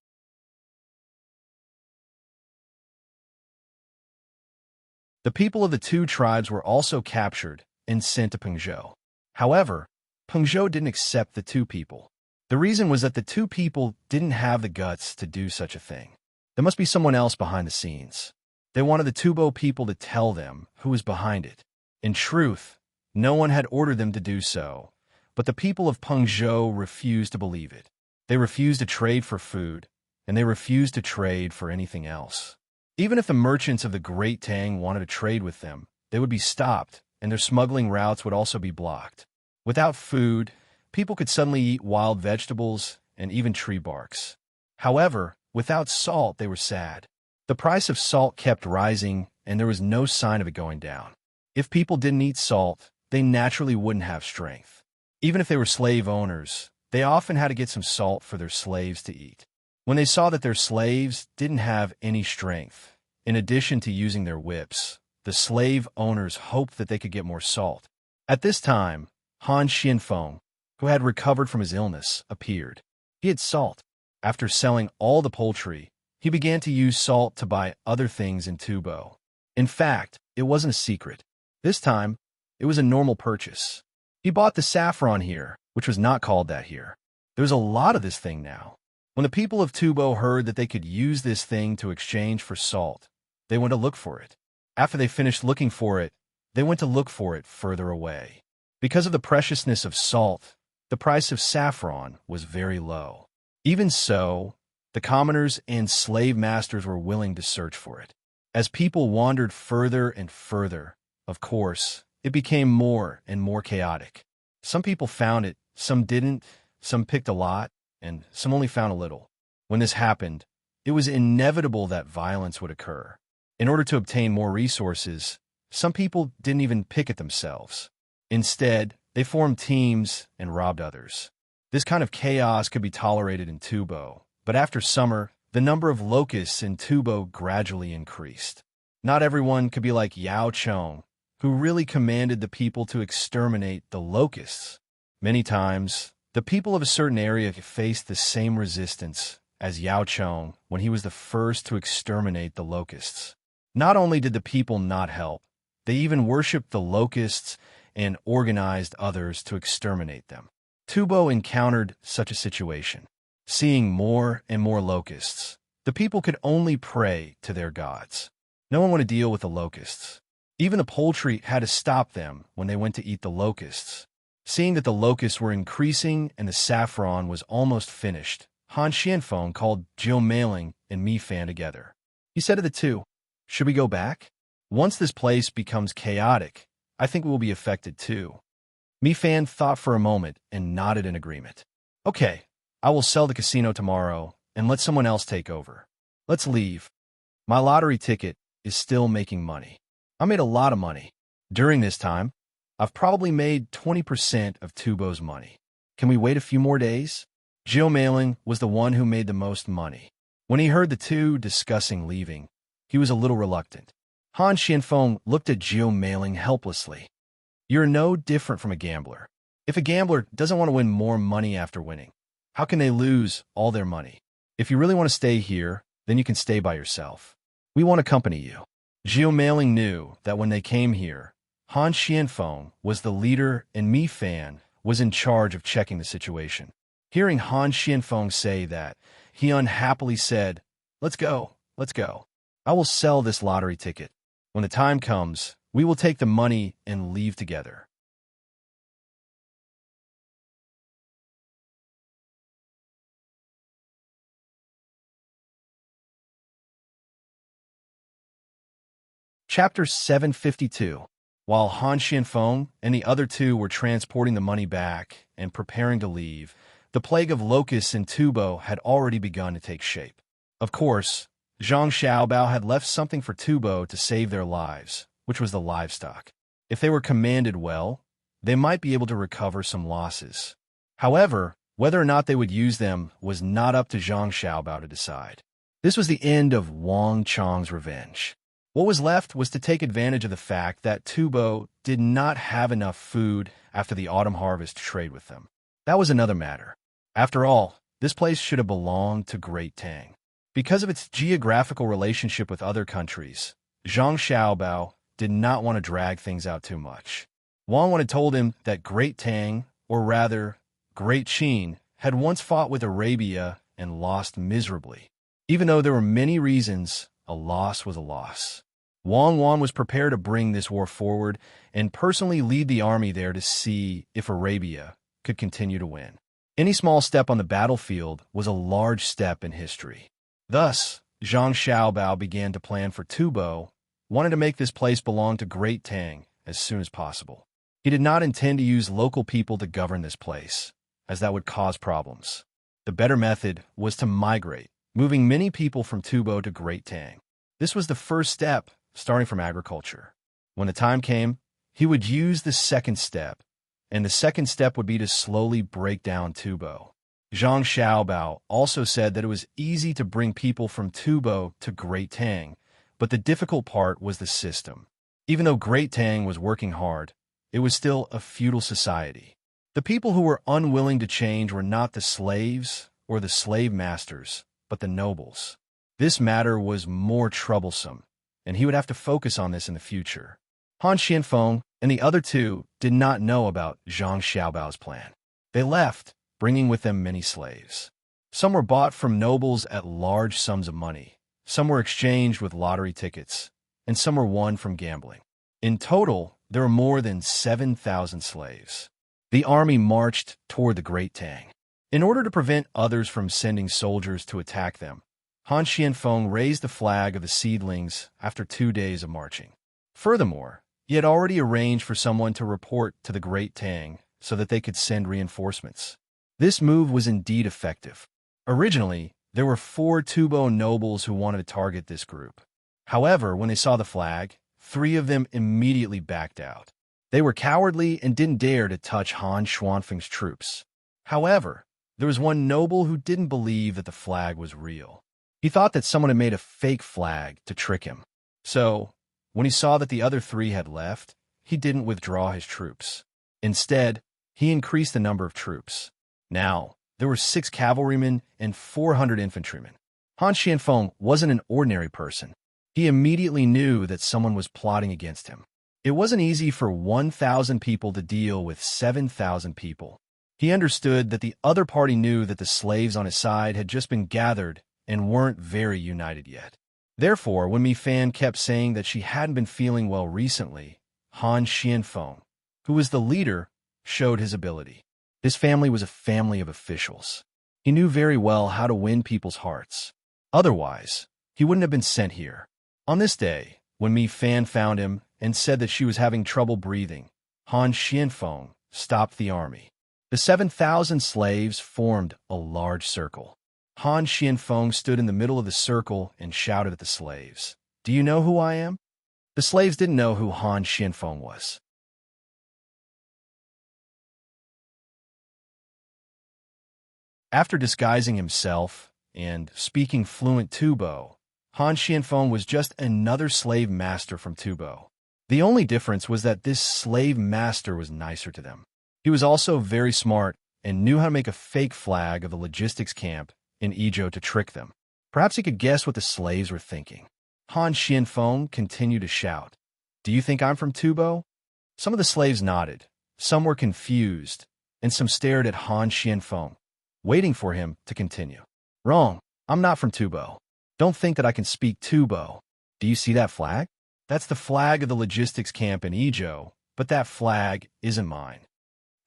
The people of the two tribes were also captured and sent to Pengzhou. However, Pengzhou didn't accept the two people. The reason was that the two people didn't have the guts to do such a thing. There must be someone else behind the scenes. They wanted the Tubo people to tell them who was behind it. In truth, no one had ordered them to do so, but the people of Pengzhou refused to believe it. They refused to trade for food, and they refused to trade for anything else. Even if the merchants of the Great Tang wanted to trade with them, they would be stopped, and their smuggling routes would also be blocked. Without food, people could suddenly eat wild vegetables and even tree barks. However, without salt, they were sad. The price of salt kept rising, and there was no sign of it going down. If people didn't eat salt, they naturally wouldn't have strength. Even if they were slave owners, they often had to get some salt for their slaves to eat. When they saw that their slaves didn't have any strength, in addition to using their whips, the slave owners hoped that they could get more salt. At this time, Han Xianfeng, who had recovered from his illness, appeared. He had salt. After selling all the poultry, he began to use salt to buy other things in Tubo. In fact, it wasn't a secret. This time, it was a normal purchase. He bought the saffron here, which was not called that here. There's a lot of this thing now. When the people of Tubo heard that they could use this thing to exchange for salt, they went to look for it. After they finished looking for it, they went to look for it further away. Because of the preciousness of salt, the price of saffron was very low. Even so, the commoners and slave masters were willing to search for it. As people wandered further and further, of course, it became more and more chaotic. Some people found it, some didn't, some picked a lot, and some only found a little. When this happened, it was inevitable that violence would occur. In order to obtain more resources, some people didn't even pick it themselves. Instead, they formed teams and robbed others. This kind of chaos could be tolerated in Tubo, but after summer, the number of locusts in Tubo gradually increased. Not everyone could be like Yao Chong, who really commanded the people to exterminate the locusts. Many times, the people of a certain area faced the same resistance as Yao Chong when he was the first to exterminate the locusts. Not only did the people not help, they even worshipped the locusts and organized others to exterminate them. Tubo encountered such a situation. Seeing more and more locusts, the people could only pray to their gods. No one wanted to deal with the locusts. Even the poultry had to stop them when they went to eat the locusts. Seeing that the locusts were increasing and the saffron was almost finished, Han Xianfeng called Jiu Meiling and Mi Fan together. He said to the two, "Should we go back? Once this place becomes chaotic, I think we will be affected too." Mi Fan thought for a moment and nodded in agreement. "Okay, I will sell the casino tomorrow and let someone else take over. Let's leave. My lottery ticket is still making money. I made a lot of money. During this time, I've probably made 20% of Tubo's money. Can we wait a few more days?" Jiu Meiling was the one who made the most money. When he heard the two discussing leaving, he was a little reluctant. Han Xianfeng looked at Jiu Meiling helplessly. "You're no different from a gambler. If a gambler doesn't want to win more money after winning, how can they lose all their money? If you really want to stay here, then you can stay by yourself. We want to accompany you." Jiu Meiling knew that when they came here, Han Xianfeng was the leader and Mi Fan was in charge of checking the situation. Hearing Han Xianfeng say that, he unhappily said, let's go. I will sell this lottery ticket. When the time comes, we will take the money and leave together. Chapter 752. While Han Xianfeng and the other two were transporting the money back and preparing to leave, the plague of locusts in Tubo had already begun to take shape. Of course, Zhang Xiaobao had left something for Tubo to save their lives, which was the livestock. If they were commanded well, they might be able to recover some losses. However, whether or not they would use them was not up to Zhang Xiaobao to decide. This was the end of Wang Chong's revenge. What was left was to take advantage of the fact that Tubo did not have enough food after the autumn harvest to trade with them. That was another matter. After all, this place should have belonged to Great Tang. Because of its geographical relationship with other countries, Zhang Xiaobao did not want to drag things out too much. Wang had told him that Great Tang, or rather, Great Qin, had once fought with Arabia and lost miserably. Even though there were many reasons, a loss was a loss. Wang was prepared to bring this war forward and personally lead the army there to see if Arabia could continue to win. Any small step on the battlefield was a large step in history. Thus, Zhang Xiaobao began to plan for Tubo, wanted to make this place belong to Great Tang as soon as possible. He did not intend to use local people to govern this place, as that would cause problems. The better method was to migrate, moving many people from Tubo to Great Tang. This was the first step, starting from agriculture. When the time came, he would use the second step, and the second step would be to slowly break down Tubo. Zhang Xiaobao also said that it was easy to bring people from Tubo to Great Tang, but the difficult part was the system. Even though Great Tang was working hard, it was still a feudal society. The people who were unwilling to change were not the slaves or the slave masters, but the nobles. This matter was more troublesome, and he would have to focus on this in the future. Han Xianfeng and the other two did not know about Zhang Xiaobao's plan. They left, bringing with them many slaves. Some were bought from nobles at large sums of money, some were exchanged with lottery tickets, and some were won from gambling. In total, there were more than 7,000 slaves. The army marched toward the Great Tang. In order to prevent others from sending soldiers to attack them, Han Xianfeng raised the flag of the seedlings after 2 days of marching. Furthermore, he had already arranged for someone to report to the Great Tang so that they could send reinforcements. This move was indeed effective. Originally, there were 4 Tubo nobles who wanted to target this group. However, when they saw the flag, 3 of them immediately backed out. They were cowardly and didn't dare to touch Han Xianfeng's troops. However, there was one noble who didn't believe that the flag was real. He thought that someone had made a fake flag to trick him. So, when he saw that the other 3 had left, he didn't withdraw his troops. Instead, he increased the number of troops. Now, there were 6 cavalrymen and 400 infantrymen. Han Xianfeng wasn't an ordinary person. He immediately knew that someone was plotting against him. It wasn't easy for 1,000 people to deal with 7,000 people. He understood that the other party knew that the slaves on his side had just been gathered and weren't very united yet. Therefore, when Mi Fan kept saying that she hadn't been feeling well recently, Han Xianfeng, who was the leader, showed his ability. His family was a family of officials. He knew very well how to win people's hearts. Otherwise, he wouldn't have been sent here. On this day, when Mi Fan found him and said that she was having trouble breathing, Han Xianfeng stopped the army. The 7,000 slaves formed a large circle. Han Xianfeng stood in the middle of the circle and shouted at the slaves, "Do you know who I am?" The slaves didn't know who Han Xianfeng was. After disguising himself and speaking fluent Tubo, Han Xianfeng was just another slave master from Tubo. The only difference was that this slave master was nicer to them. He was also very smart and knew how to make a fake flag of the logistics camp in Ezhou to trick them. Perhaps he could guess what the slaves were thinking. Han Xianfeng continued to shout, "Do you think I'm from Tubo?" Some of the slaves nodded, some were confused, and some stared at Han Xianfeng. waiting for him to continue. Wrong. I'm not from Tubo. Don't think that I can speak Tubo. Do you see that flag? That's the flag of the logistics camp in Ijo, but that flag isn't mine.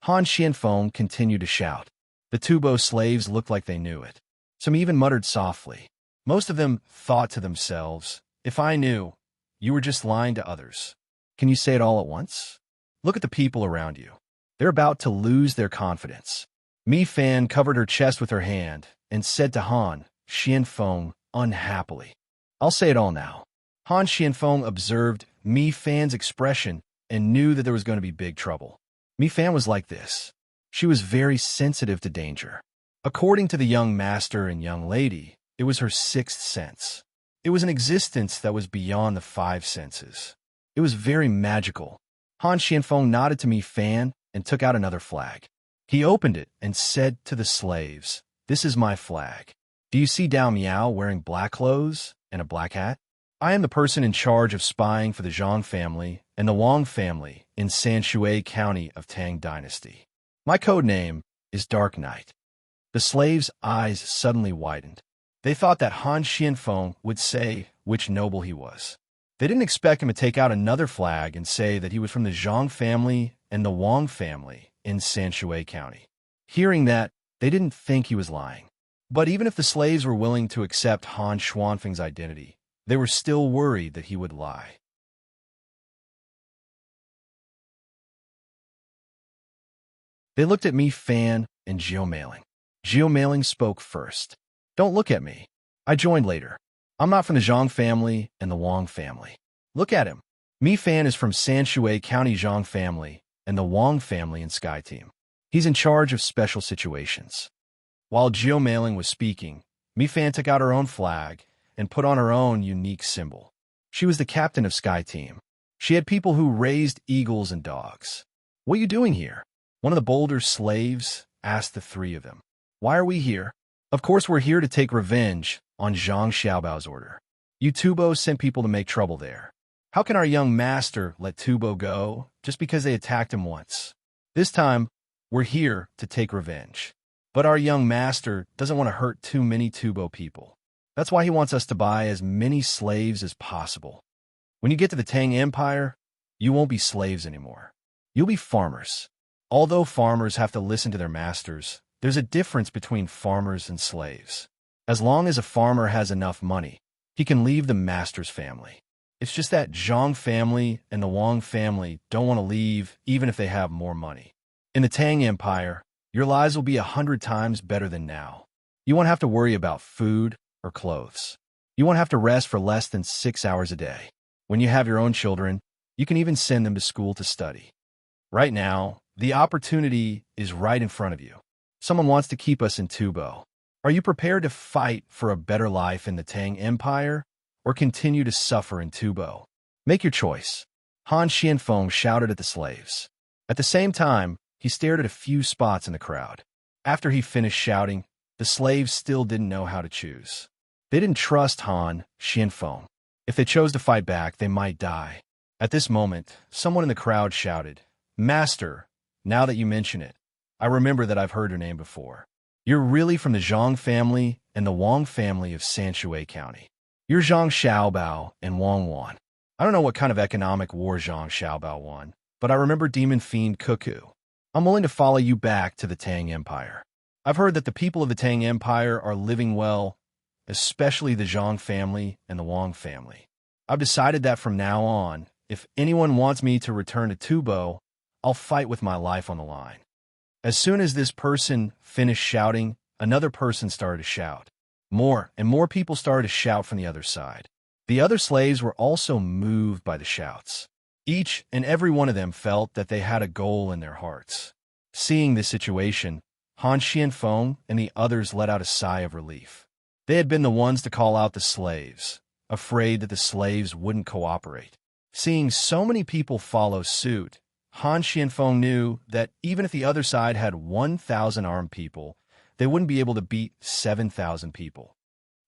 Han Xianfeng continued to shout. The Tubo slaves looked like they knew it. Some even muttered softly. Most of them thought to themselves, if I knew, you were just lying to others. Can you say it all at once? Look at the people around you. They're about to lose their confidence. Mi Fan covered her chest with her hand and said to Han Xianfeng unhappily, I'll say it all now. Han Xianfeng observed Mi Fan's expression and knew that there was going to be big trouble. Mi Fan was like this. She was very sensitive to danger. According to the young master and young lady, it was her sixth sense. It was an existence that was beyond the five senses. It was very magical. Han Xianfeng nodded to Mi Fan and took out another flag. He opened it and said to the slaves, This is my flag. Do you see Dao Miao wearing black clothes and a black hat? I am the person in charge of spying for the Zhang family and the Wang family in Sanshui County of Tang Dynasty. My code name is Dark Knight. The slaves' eyes suddenly widened. They thought that Han Xianfeng would say which noble he was. They didn't expect him to take out another flag and say that he was from the Zhang family and the Wang family in Sanshui County. Hearing that, they didn't think he was lying. But even if the slaves were willing to accept Han Xianfeng's identity, they were still worried that he would lie. They looked at Mi Fan and Jiu Mailing. Jiu Mailing spoke first. Don't look at me. I joined later. I'm not from the Zhang family and the Wang family. Look at him. Mi Fan is from Sanshui County Zhang family and the Wang family in Sky Team. He's in charge of special situations. While Jiu Mailing was speaking, Mi Fan took out her own flag and put on her own unique symbol. She was the captain of Sky Team. She had people who raised eagles and dogs. What are you doing here? One of the bolder slaves asked the three of them. Why are we here? Of course we're here to take revenge on Zhang Xiaobao's order. You Tubo sent people to make trouble there. How can our young master let Tubo go just because they attacked him once? This time, we're here to take revenge. But our young master doesn't want to hurt too many Tubo people. That's why he wants us to buy as many slaves as possible. When you get to the Tang Empire, you won't be slaves anymore. You'll be farmers. Although farmers have to listen to their masters, there's a difference between farmers and slaves. As long as a farmer has enough money, he can leave the master's family. It's just that Zhang family and the Wang family don't want to leave even if they have more money. In the Tang Empire, your lives will be 100 times better than now. You won't have to worry about food or clothes. You won't have to rest for less than 6 hours a day. When you have your own children, you can even send them to school to study. Right now, the opportunity is right in front of you. Someone wants to keep us in Tubo. Are you prepared to fight for a better life in the Tang Empire or continue to suffer in Tubo? Make your choice. Han Xianfeng shouted at the slaves. At the same time, he stared at a few spots in the crowd. After he finished shouting, the slaves still didn't know how to choose. They didn't trust Han Xianfeng. If they chose to fight back, they might die. At this moment, someone in the crowd shouted, Master, now that you mention it, I remember that I've heard your name before. You're really from the Zhang family and the Wang family of Sanshui County. You're Zhang Xiaobao and Wang Wan. I don't know what kind of economic war Zhang Xiaobao won, but I remember Demon Fiend Cuckoo. I'm willing to follow you back to the Tang Empire. I've heard that the people of the Tang Empire are living well, especially the Zhang family and the Wang family. I've decided that from now on, if anyone wants me to return to Tubo, I'll fight with my life on the line. As soon as this person finished shouting, another person started to shout. More and more people started to shout from the other side. The other slaves were also moved by the shouts. Each and every one of them felt that they had a goal in their hearts. Seeing this situation, Han Xianfeng and the others let out a sigh of relief. They had been the ones to call out the slaves, afraid that the slaves wouldn't cooperate. Seeing so many people follow suit, Han Xianfeng knew that even if the other side had 1,000 armed people, they wouldn't be able to beat 7,000 people.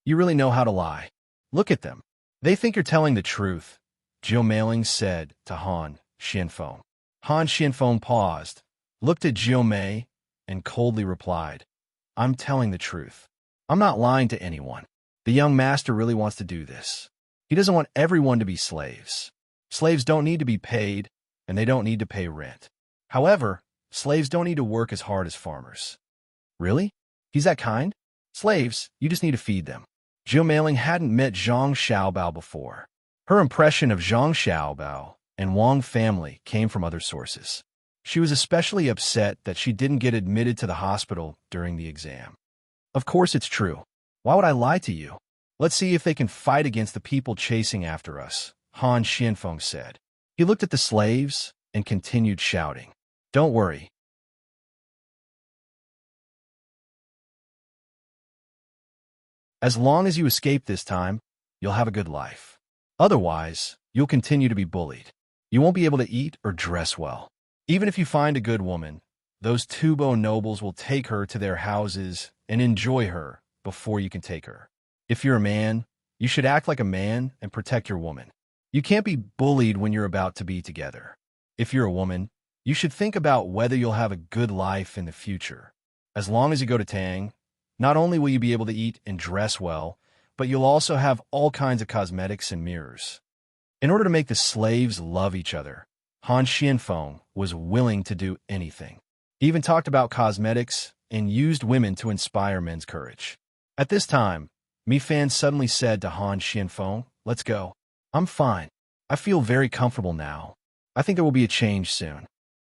You really know how to lie. Look at them. They think you're telling the truth, Jiu Mailing said to Han Xianfeng. Han Xianfeng paused, looked at Jiu Mei, and coldly replied, I'm telling the truth. I'm not lying to anyone. The young master really wants to do this. He doesn't want everyone to be slaves. Slaves don't need to be paid, and they don't need to pay rent. However, slaves don't need to work as hard as farmers. Really? He's that kind? Slaves, you just need to feed them. Jiu Meiling hadn't met Zhang Xiaobao before. Her impression of Zhang Xiaobao and Wang family came from other sources. She was especially upset that she didn't get admitted to the hospital during the exam. Of course it's true. Why would I lie to you? Let's see if they can fight against the people chasing after us, Han Xianfeng said. He looked at the slaves and continued shouting. Don't worry. As long as you escape this time, you'll have a good life. Otherwise, you'll continue to be bullied. You won't be able to eat or dress well. Even if you find a good woman, those Tubo nobles will take her to their houses and enjoy her before you can take her. If you're a man, you should act like a man and protect your woman. You can't be bullied when you're about to be together. If you're a woman, you should think about whether you'll have a good life in the future. As long as you go to Tang, not only will you be able to eat and dress well, but you'll also have all kinds of cosmetics and mirrors. In order to make the slaves love each other, Han Xianfeng was willing to do anything. He even talked about cosmetics and used women to inspire men's courage. At this time, Mi Fan suddenly said to Han Xianfeng, "Let's go. I'm fine. I feel very comfortable now. I think there will be a change soon."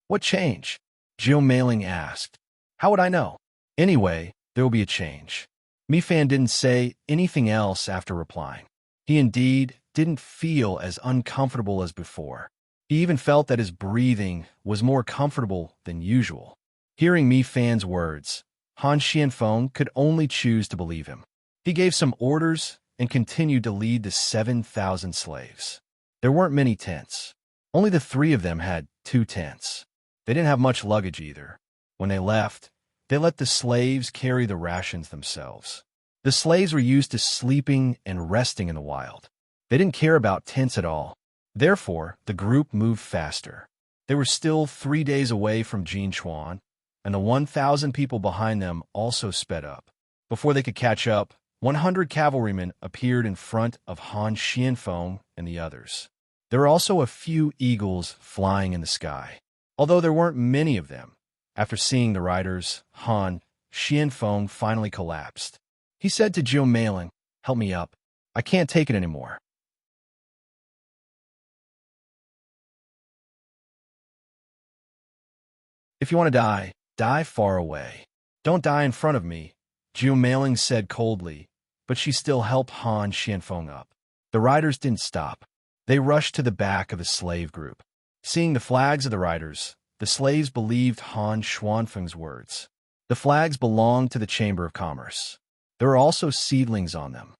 "What change?" Jiu Meiling asked. "How would I know? Anyway, there will be a change." Mi Fan didn't say anything else after replying. He indeed didn't feel as uncomfortable as before. He even felt that his breathing was more comfortable than usual. Hearing Mi Fan's words, Han Xianfeng could only choose to believe him. He gave some orders and continued to lead the 7,000 slaves. There weren't many tents. Only the three of them had 2 tents. They didn't have much luggage either. When they left, they let the slaves carry the rations themselves. The slaves were used to sleeping and resting in the wild. They didn't care about tents at all. Therefore, the group moved faster. They were still 3 days away from Jinchuan, and the 1,000 people behind them also sped up. Before they could catch up, 100 cavalrymen appeared in front of Han Xianfeng and the others. There were also a few eagles flying in the sky. Although there weren't many of them, after seeing the riders, Han Xianfeng finally collapsed. He said to Jiu Meiling, "Help me up. I can't take it anymore." "If you want to die, die far away. Don't die in front of me," Jiu Meiling said coldly, but she still helped Han Xianfeng up. The riders didn't stop. They rushed to the back of the slave group. Seeing the flags of the riders, the slaves believed Han Xianfeng's words. The flags belonged to the Chamber of Commerce. There were also seedlings on them.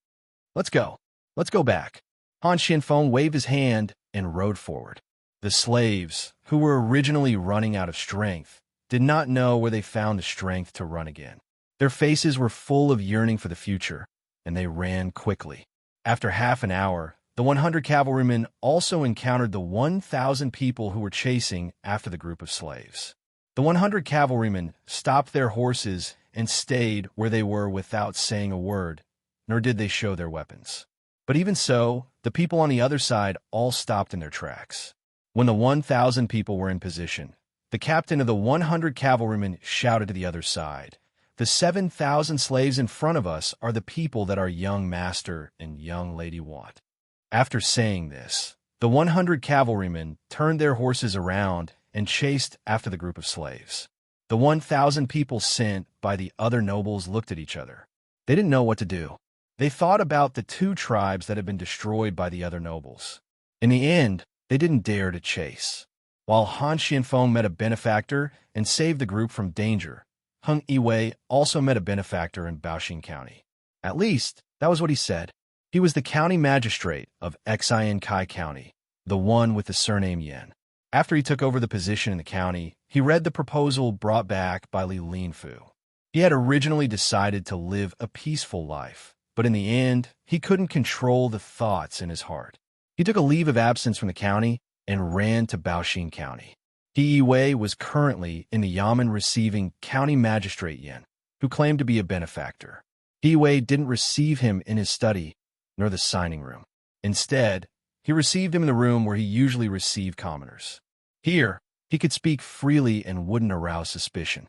"Let's go. Let's go back." Han Xianfeng waved his hand and rode forward. The slaves, who were originally running out of strength, did not know where they found the strength to run again. Their faces were full of yearning for the future, and they ran quickly. After half an hour, the 100 cavalrymen also encountered the 1,000 people who were chasing after the group of slaves. The 100 cavalrymen stopped their horses and stayed where they were without saying a word, nor did they show their weapons. But even so, the people on the other side all stopped in their tracks. When the 1,000 people were in position, the captain of the 100 cavalrymen shouted to the other side, "The 7,000 slaves in front of us are the people that our young master and young lady want." After saying this, the 100 cavalrymen turned their horses around and chased after the group of slaves. The 1,000 people sent by the other nobles looked at each other. They didn't know what to do. They thought about the 2 tribes that had been destroyed by the other nobles. In the end, they didn't dare to chase. While Han Xianfeng met a benefactor and saved the group from danger, Heng Yiwei also met a benefactor in Baoxing County. At least, that was what he said. He was the county magistrate of Xian Kai County, the one with the surname Yan. After he took over the position in the county, he read the proposal brought back by Li Linfu. He had originally decided to live a peaceful life, but in the end, he couldn't control the thoughts in his heart. He took a leave of absence from the county and ran to Baoxing County. He Yiwei was currently in the Yamen receiving county magistrate Yan. who claimed to be a benefactor. He didn't receive him in his study, nor the signing room. Instead, he received him in the room where he usually received commoners. Here, he could speak freely and wouldn't arouse suspicion.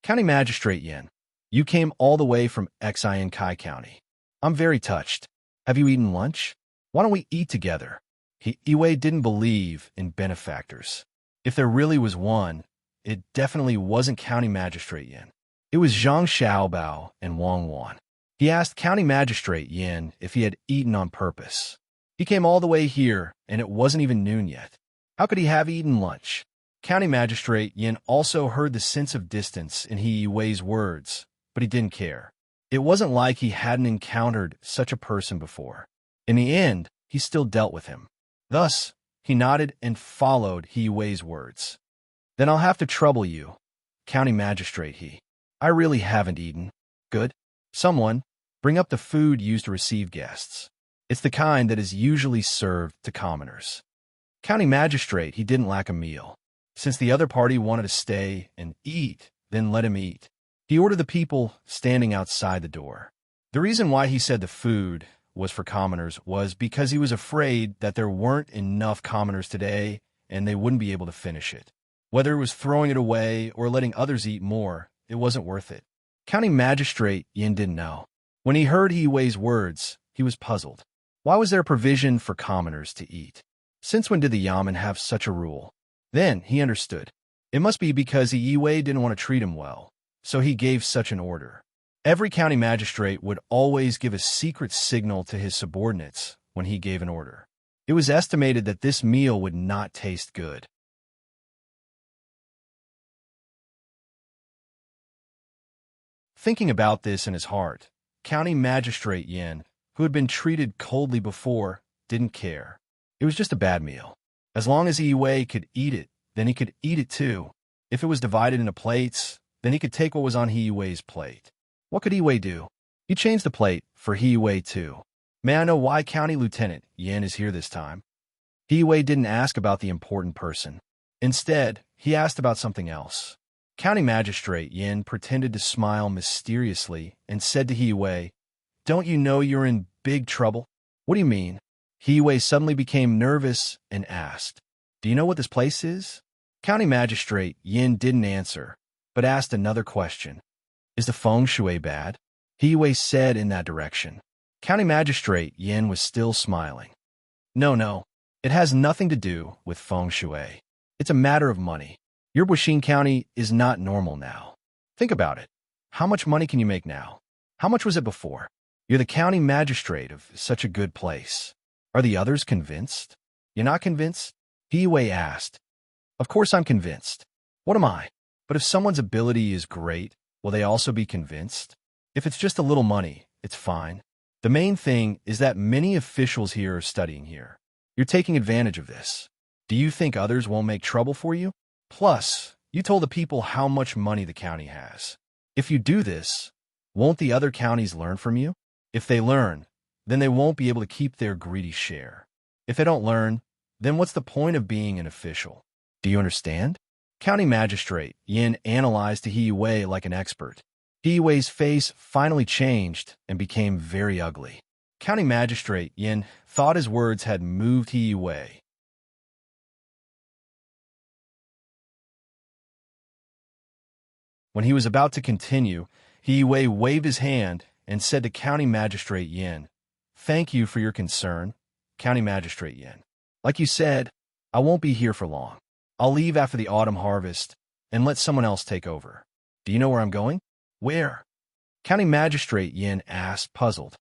County Magistrate Yin, you came all the way from Xin Kai County. I'm very touched. Have you eaten lunch? Why don't we eat together? He didn't believe in benefactors. If there really was one, it definitely wasn't County Magistrate Yin. It was Zhang Xiaobao and Wang Wan. He asked County Magistrate Yin if he had eaten on purpose. He came all the way here, and it wasn't even noon yet. How could he have eaten lunch? County Magistrate Yin also heard the sense of distance in He Wei's words, but he didn't care. It wasn't like he hadn't encountered such a person before. In the end, he still dealt with him. Thus, he nodded and followed He Wei's words. Then I'll have to trouble you, County Magistrate He. I really haven't eaten. Good. Someone, bring up the food used to receive guests. It's the kind that is usually served to commoners. County Magistrate, he didn't lack a meal. Since the other party wanted to stay and eat, then let him eat. He ordered the people standing outside the door. The reason why he said the food was for commoners was because he was afraid that there weren't enough commoners today and they wouldn't be able to finish it. Whether it was throwing it away or letting others eat more, it wasn't worth it. County Magistrate Yin didn't know. When he heard He Wei's words, he was puzzled. Why was there provision for commoners to eat? Since when did the Yamen have such a rule? Then he understood. It must be because He Wei didn't want to treat him well, so he gave such an order. Every county magistrate would always give a secret signal to his subordinates when he gave an order. It was estimated that this meal would not taste good. Thinking about this in his heart, County Magistrate Yin, who had been treated coldly before, didn't care. It was just a bad meal. As long as He Wei could eat it, then he could eat it too. If it was divided into plates, then he could take what was on He Wei's plate. What could He Wei do? He changed the plate for He Wei too. May I know why County Lieutenant Yin is here this time? He Wei didn't ask about the important person. Instead, he asked about something else. County Magistrate Yin pretended to smile mysteriously and said to He Wei, "Don't you know you're in big trouble?" "What do you mean?" He Wei suddenly became nervous and asked, "Do you know what this place is?" County Magistrate Yin didn't answer, but asked another question. "Is the feng shui bad?" He Wei said in that direction. County Magistrate Yin was still smiling. No, it has nothing to do with feng shui. It's a matter of money. Your Wuxing County is not normal now. Think about it. How much money can you make now? How much was it before? You're the county magistrate of such a good place. Are the others convinced? You're not convinced? He Wei asked. Of course I'm convinced. What am I? But if someone's ability is great, will they also be convinced? If it's just a little money, it's fine. The main thing is that many officials here are studying here. You're taking advantage of this. Do you think others won't make trouble for you? Plus, you told the people how much money the county has. If you do this, won't the other counties learn from you? If they learn, then they won't be able to keep their greedy share. If they don't learn, then what's the point of being an official? Do you understand? County Magistrate Yin analyzed He Wei like an expert. He Wei's face finally changed and became very ugly. County Magistrate Yin thought his words had moved He Wei. When he was about to continue, He Wei waved his hand and said to County Magistrate Yin, "Thank you for your concern, County Magistrate Yin. Like you said, I won't be here for long. I'll leave after the autumn harvest and let someone else take over. Do you know where I'm going?" "Where?" County Magistrate Yin asked, puzzled.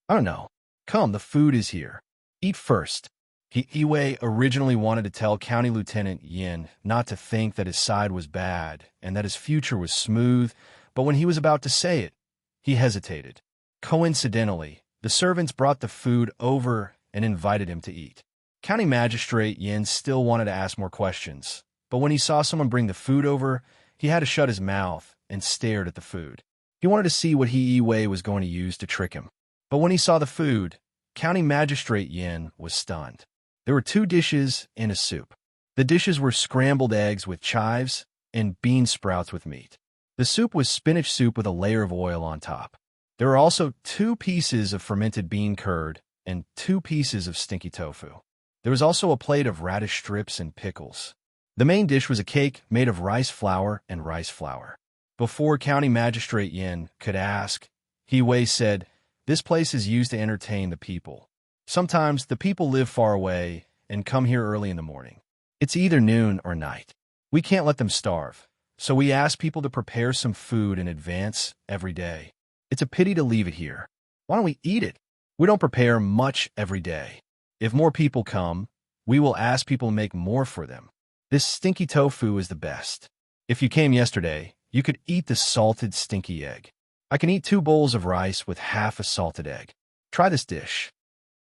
"I don't know. Come, the food is here. Eat first." He Wei originally wanted to tell County Lieutenant Yin not to think that his side was bad and that his future was smooth, but when he was about to say it, he hesitated. Coincidentally, the servants brought the food over and invited him to eat. County Magistrate Yin still wanted to ask more questions, but when he saw someone bring the food over, he had to shut his mouth and stared at the food. He wanted to see what He Wei was going to use to trick him. But when he saw the food, County Magistrate Yin was stunned. There were 2 dishes and a soup. The dishes were scrambled eggs with chives and bean sprouts with meat. The soup was spinach soup with a layer of oil on top. There were also 2 pieces of fermented bean curd and 2 pieces of stinky tofu. There was also a plate of radish strips and pickles. The main dish was a cake made of rice flour and rice flour. Before County Magistrate Yin could ask, He Wei said, "This place is used to entertain the people. Sometimes the people live far away and come here early in the morning. It's either noon or night. We can't let them starve, so we ask people to prepare some food in advance every day. It's a pity to leave it here. Why don't we eat it? We don't prepare much every day. If more people come, we will ask people to make more for them. This stinky tofu is the best. If you came yesterday, you could eat the salted stinky egg. I can eat 2 bowls of rice with half a salted egg. Try this dish."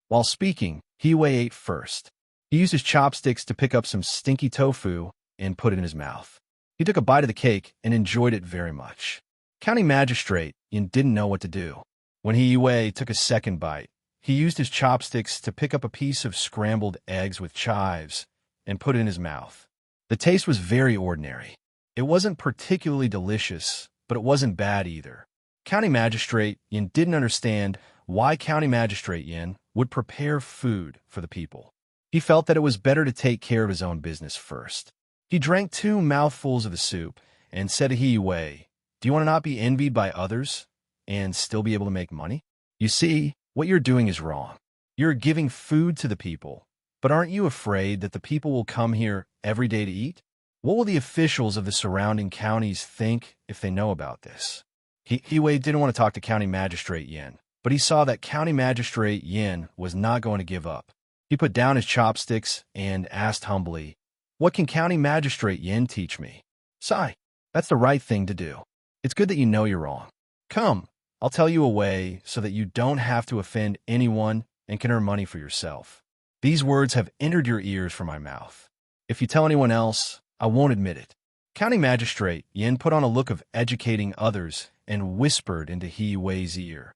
While speaking, He Wei ate first. He used his chopsticks to pick up some stinky tofu and put it in his mouth. He took a bite of the cake and enjoyed it very much. County Magistrate Yin didn't know what to do. When He Wei took a second bite, he used his chopsticks to pick up a piece of scrambled eggs with chives and put it in his mouth. The taste was very ordinary. It wasn't particularly delicious, but it wasn't bad either. County Magistrate Yin didn't understand why County Magistrate Yin would prepare food for the people. He felt that it was better to take care of his own business first. He drank 2 mouthfuls of the soup and said to He Wei, "Do you want to not be envied by others and still be able to make money? You see, what you're doing is wrong. You're giving food to the people, but aren't you afraid that the people will come here every day to eat? What will the officials of the surrounding counties think if they know about this?" He Wei didn't want to talk to County Magistrate Yin, but he saw that County Magistrate Yin was not going to give up. He put down his chopsticks and asked humbly, "What can County Magistrate Yin teach me?" "Sigh, that's the right thing to do. It's good that you know you're wrong. Come, I'll tell you a way so that you don't have to offend anyone and can earn money for yourself. These words have entered your ears from my mouth. If you tell anyone else, I won't admit it." County Magistrate Yin put on a look of educating others and whispered into He Wei's ear.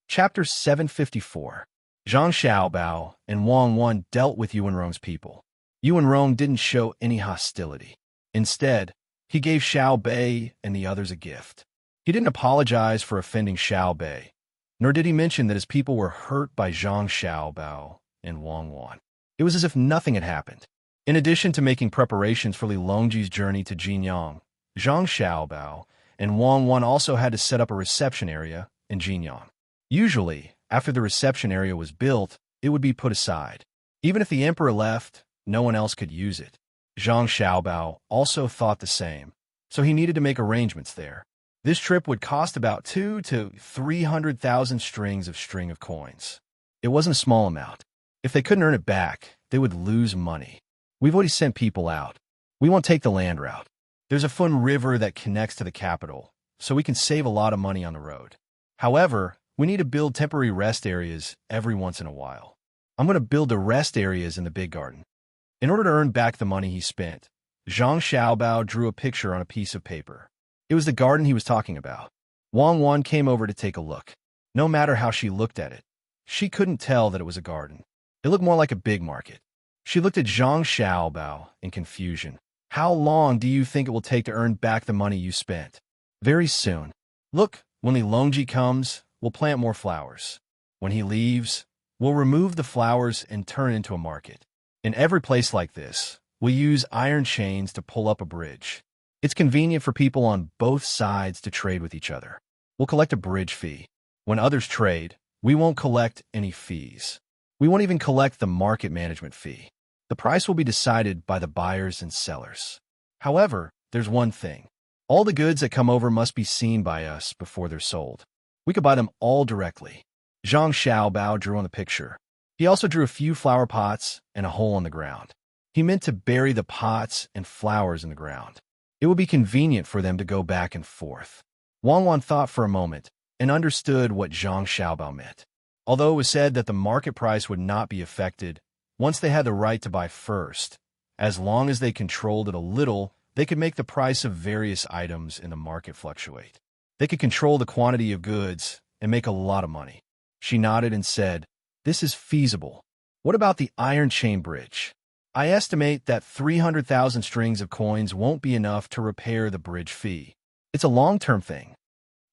Chapter 754. Zhang Xiaobao and Wang Wan dealt with Yuan Rong's people. Yuan Rong didn't show any hostility. Instead, he gave Xiao Bei and the others a gift. He didn't apologize for offending Xiao Bei, nor did he mention that his people were hurt by Zhang Xiaobao and Wang Wan. It was as if nothing had happened. In addition to making preparations for Li Longji's journey to Jinyang, Zhang Xiaobao and Wang Wan also had to set up a reception area in Jinyang. Usually, after the reception area was built, it would be put aside. Even if the emperor left, no one else could use it. Zhang Xiaobao also thought the same, so he needed to make arrangements there. This trip would cost about 200,000 to 300,000 string of coins. It wasn't a small amount. If they couldn't earn it back, they would lose money. We've already sent people out. We won't take the land route. There's a Fun River that connects to the capital, so we can save a lot of money on the road. However, we need to build temporary rest areas every once in a while. I'm going to build the rest areas in the big garden. In order to earn back the money he spent, Zhang Xiaobao drew a picture on a piece of paper. It was the garden he was talking about. Wang Wan came over to take a look. No matter how she looked at it, she couldn't tell that it was a garden. It looked more like a big market. She looked at Zhang Xiaobao in confusion. "How long do you think it will take to earn back the money you spent?" "Very soon. Look, when Li Longji comes, we'll plant more flowers. When he leaves, we'll remove the flowers and turn it into a market. In every place like this, we'll use iron chains to pull up a bridge. It's convenient for people on both sides to trade with each other. We'll collect a bridge fee. When others trade, we won't collect any fees. We won't even collect the market management fee. The price will be decided by the buyers and sellers. However, there's one thing. All the goods that come over must be seen by us before they're sold. We could buy them all directly." Zhang Xiaobao drew on the picture. He also drew a few flower pots and a hole in the ground. He meant to bury the pots and flowers in the ground. It would be convenient for them to go back and forth. Wang Wan thought for a moment and understood what Zhang Xiaobao meant. Although it was said that the market price would not be affected once they had the right to buy first, as long as they controlled it a little, they could make the price of various items in the market fluctuate. They could control the quantity of goods and make a lot of money. She nodded and said, "This is feasible. What about the iron chain bridge? I estimate that 300,000 strings of coins won't be enough to repair the bridge fee. It's a long-term thing.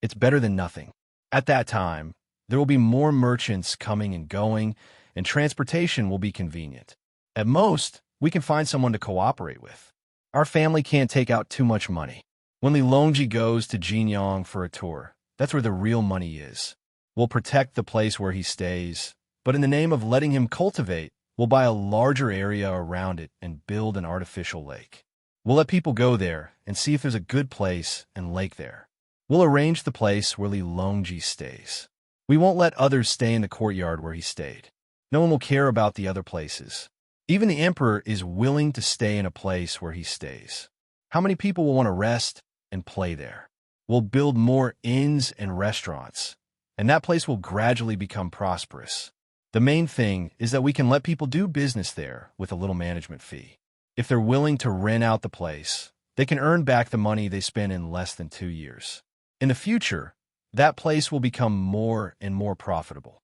It's better than nothing. At that time, there will be more merchants coming and going, and transportation will be convenient. At most, we can find someone to cooperate with. Our family can't take out too much money. When Li Longji goes to Jinyang for a tour, that's where the real money is. We'll protect the place where he stays, but in the name of letting him cultivate, we'll buy a larger area around it and build an artificial lake. We'll let people go there and see if there's a good place and lake there. We'll arrange the place where Li Longji stays. We won't let others stay in the courtyard where he stayed. No one will care about the other places. Even the emperor is willing to stay in a place where he stays. How many people will want to rest and play there? We'll build more inns and restaurants, and that place will gradually become prosperous. The main thing is that we can let people do business there with a little management fee. If they're willing to rent out the place, they can earn back the money they spent in less than 2 years. In the future, that place will become more and more profitable.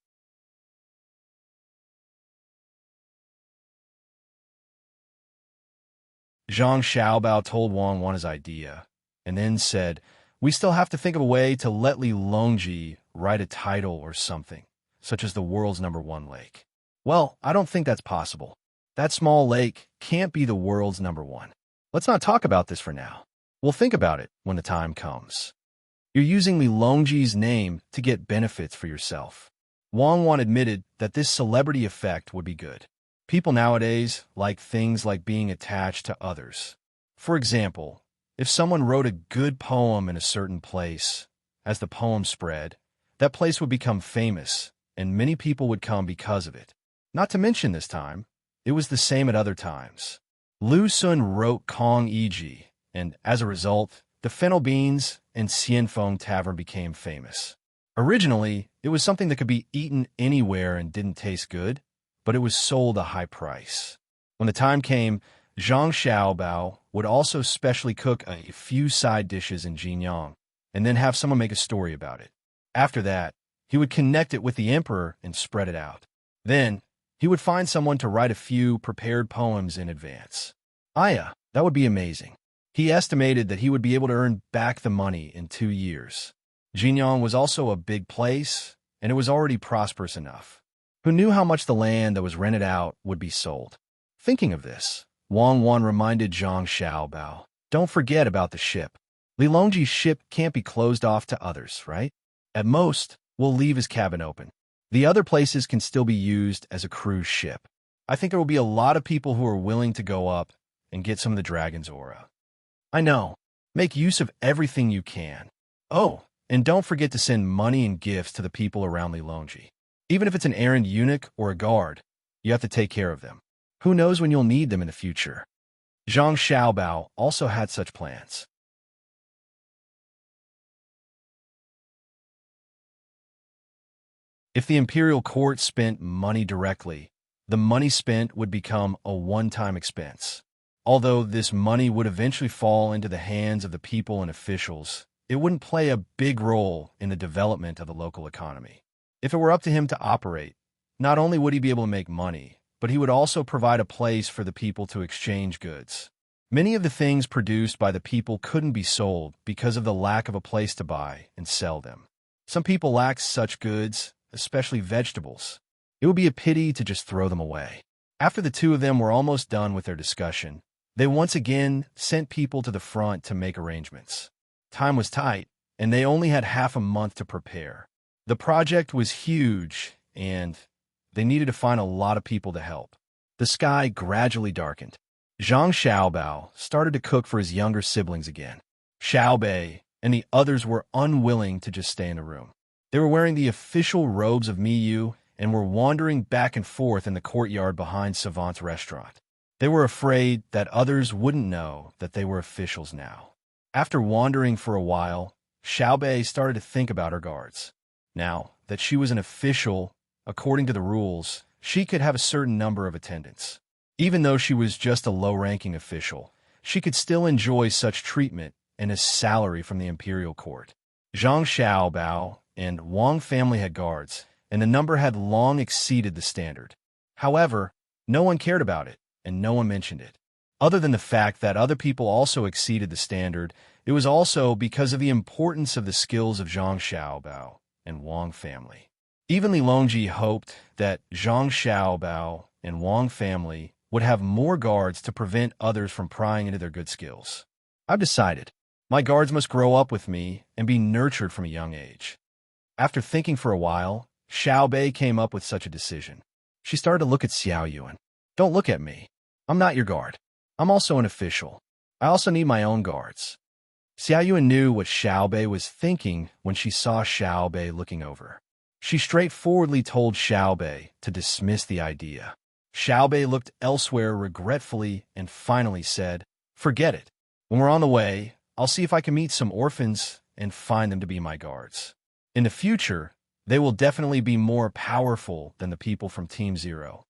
Zhang Xiaobao told Wang Wan his idea, and then said, "We still have to think of a way to let Li Longji write a title or something, such as the world's #1 lake." "Well, I don't think that's possible. That small lake can't be the world's #1. Let's not talk about this for now. We'll think about it when the time comes. You're using Li Longji's name to get benefits for yourself." Wang Wan admitted that this celebrity effect would be good. People nowadays like things like being attached to others. For example, if someone wrote a good poem in a certain place, as the poem spread, that place would become famous, and many people would come because of it. Not to mention this time, it was the same at other times. Lu Sun wrote Kong Yi, and as a result, the fennel beans and Xianfeng Tavern became famous. Originally, it was something that could be eaten anywhere and didn't taste good, but it was sold a high price. When the time came, Zhang Xiaobao would also specially cook a few side dishes in Jinyang, and then have someone make a story about it. After that, he would connect it with the emperor and spread it out. Then, he would find someone to write a few prepared poems in advance. That would be amazing. He estimated that he would be able to earn back the money in 2 years. Jinyang was also a big place, and it was already prosperous enough. Who knew how much the land that was rented out would be sold? Thinking of this, Wang Wan reminded Zhang Xiaobao, "Don't forget about the ship. Li Longji's ship can't be closed off to others, right? At most, we'll leave his cabin open. The other places can still be used as a cruise ship. I think there will be a lot of people who are willing to go up and get some of the dragon's aura." "I know. Make use of everything you can. Oh, and don't forget to send money and gifts to the people around Li Longji. Even if it's an errand eunuch or a guard, you have to take care of them. Who knows when you'll need them in the future." Zhang Xiaobao also had such plans. If the imperial court spent money directly, the money spent would become a one-time expense. Although this money would eventually fall into the hands of the people and officials, it wouldn't play a big role in the development of the local economy. If it were up to him to operate, not only would he be able to make money, but he would also provide a place for the people to exchange goods. Many of the things produced by the people couldn't be sold because of the lack of a place to buy and sell them. Some people lacked such goods, especially vegetables. It would be a pity to just throw them away. After the two of them were almost done with their discussion, they once again sent people to the front to make arrangements. Time was tight, and they only had half a month to prepare. The project was huge, and they needed to find a lot of people to help. The sky gradually darkened. Zhang Xiaobao started to cook for his younger siblings again. Xiaobei and the others were unwilling to just stay in the room. They were wearing the official robes of Miyu and were wandering back and forth in the courtyard behind Savant's restaurant. They were afraid that others wouldn't know that they were officials now. After wandering for a while, Xiaobei started to think about her guards. Now that she was an official, according to the rules, she could have a certain number of attendants. Even though she was just a low-ranking official, she could still enjoy such treatment and a salary from the imperial court. Zhang Xiaobao and Wang family had guards, and the number had long exceeded the standard. However, no one cared about it, and no one mentioned it. Other than the fact that other people also exceeded the standard, it was also because of the importance of the skills of Zhang Xiaobao and Wang family. Even Li Longji hoped that Zhang Xiaobao and Wang family would have more guards to prevent others from prying into their good skills. I've decided. My guards must grow up with me and be nurtured from a young age. After thinking for a while, Xiao Bei came up with such a decision. She started to look at Xiao Yuan. Don't look at me. I'm not your guard. I'm also an official. I also need my own guards. Xiao Yuan knew what Xiao Bei was thinking when she saw Xiao Bei looking over. She straightforwardly told Xiao Bei to dismiss the idea. Xiao Bei looked elsewhere regretfully and finally said, "Forget it. When we're on the way, I'll see if I can meet some orphans and find them to be my guards. In the future, they will definitely be more powerful than the people from Team Zero."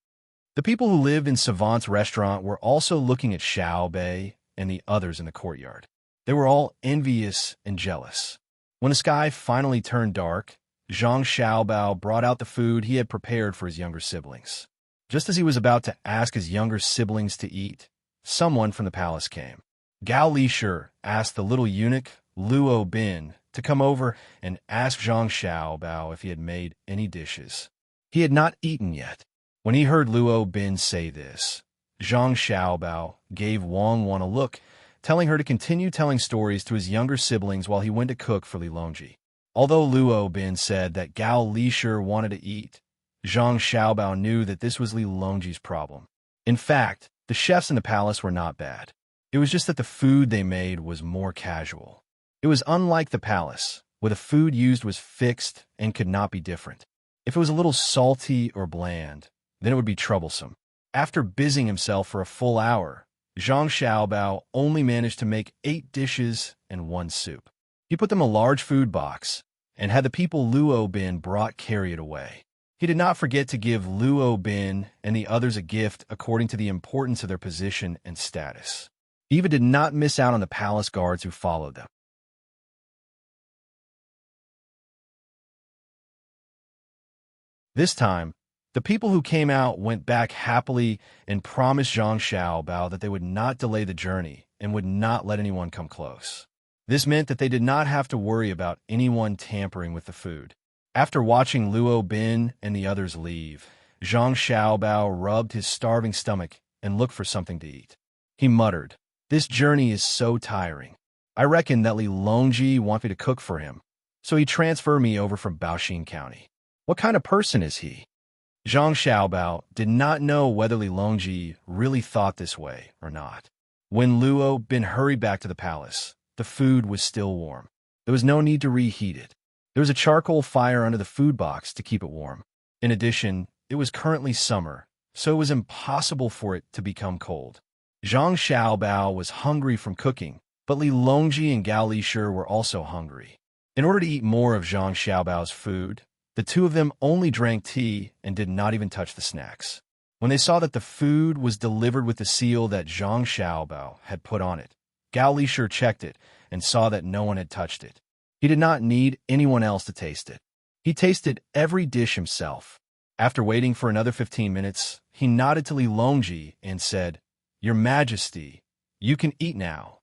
The people who lived in Savant's restaurant were also looking at Xiao Bei and the others in the courtyard. They were all envious and jealous. When the sky finally turned dark, Zhang Xiaobao brought out the food he had prepared for his younger siblings. Just as he was about to ask his younger siblings to eat, someone from the palace came. Gao Lishir asked the little eunuch, Luo Bin, to come over and ask Zhang Xiaobao if he had made any dishes. He had not eaten yet. When he heard Luo Bin say this, Zhang Xiaobao gave Wang Wan a look, telling her to continue telling stories to his younger siblings while he went to cook for Li Longji. Although Luo Bin said that Gao Lishir wanted to eat, Zhang Xiaobao knew that this was Li Longji's problem. In fact, the chefs in the palace were not bad. It was just that the food they made was more casual. It was unlike the palace, where the food used was fixed and could not be different. If it was a little salty or bland, then it would be troublesome. After busying himself for a full hour, Zhang Xiaobao only managed to make 8 dishes and 1 soup. He put them in a large food box and had the people Luo Bin brought carry it away. He did not forget to give Luo Bin and the others a gift according to the importance of their position and status. He even did not miss out on the palace guards who followed them. This time, the people who came out went back happily and promised Zhang Xiaobao that they would not delay the journey and would not let anyone come close. This meant that they did not have to worry about anyone tampering with the food. After watching Luo Bin and the others leave, Zhang Xiaobao rubbed his starving stomach and looked for something to eat. He muttered, "This journey is so tiring. I reckon that Li Longji wants me to cook for him, so he transferred me over from Baoxin County. What kind of person is he?" Zhang Xiaobao did not know whether Li Longji really thought this way or not. When Luo Bin hurried back to the palace, the food was still warm. There was no need to reheat it. There was a charcoal fire under the food box to keep it warm. In addition, it was currently summer, so it was impossible for it to become cold. Zhang Xiaobao was hungry from cooking, but Li Longji and Gao Lishir were also hungry. In order to eat more of Zhang Xiaobao's food, the two of them only drank tea and did not even touch the snacks. When they saw that the food was delivered with the seal that Zhang Xiaobao had put on it, Gao Lishir checked it and saw that no one had touched it. He did not need anyone else to taste it. He tasted every dish himself. After waiting for another 15 minutes, he nodded to Li Longji and said, "Your Majesty, you can eat now."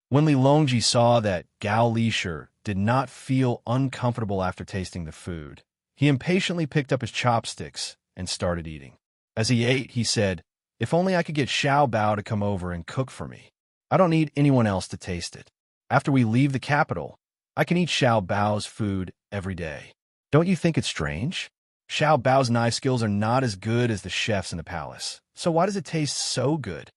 When Li Longji saw that Gao Lishir did not feel uncomfortable after tasting the food, he impatiently picked up his chopsticks and started eating. As he ate, he said, "If only I could get Xiao Bao to come over and cook for me. I don't need anyone else to taste it. After we leave the capital, I can eat Xiao Bao's food every day. Don't you think it's strange? Xiao Bao's knife skills are not as good as the chefs in the palace, so why does it taste so good?"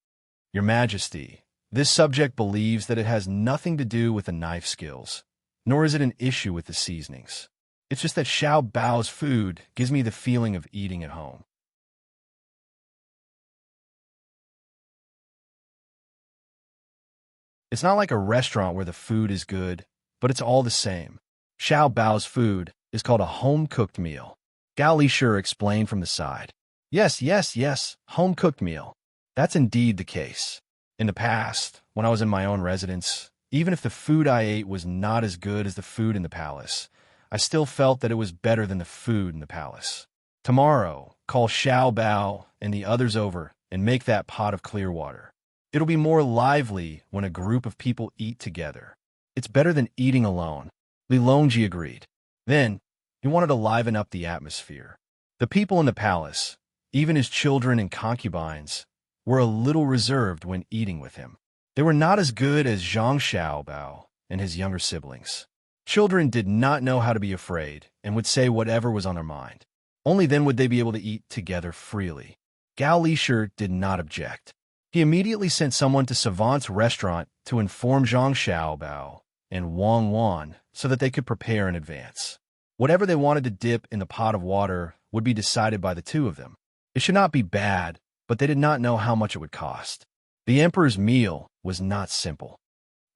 "Your Majesty, this subject believes that it has nothing to do with the knife skills, nor is it an issue with the seasonings. It's just that Xiao Bao's food gives me the feeling of eating at home." It's not like a restaurant where the food is good, but it's all the same. Xiao Bao's food is called a home-cooked meal. Gao Lishir explained from the side. Yes, home-cooked meal. That's indeed the case. In the past, when I was in my own residence, even if the food I ate was not as good as the food in the palace, I still felt that it was better than the food in the palace. Tomorrow, call Xiao Bao and the others over and make that pot of clear water. It'll be more lively when a group of people eat together. It's better than eating alone. Li Longji agreed. Then, he wanted to liven up the atmosphere. The people in the palace, even his children and concubines, were a little reserved when eating with him. They were not as good as Zhang Xiaobao and his younger siblings. Children did not know how to be afraid and would say whatever was on their mind. Only then would they be able to eat together freely. Gao Lishir did not object. He immediately sent someone to Savant's restaurant to inform Zhang Xiaobao and Wang Wan so that they could prepare in advance. Whatever they wanted to dip in the pot of water would be decided by the two of them. It should not be bad, but they did not know how much it would cost. The emperor's meal was not simple.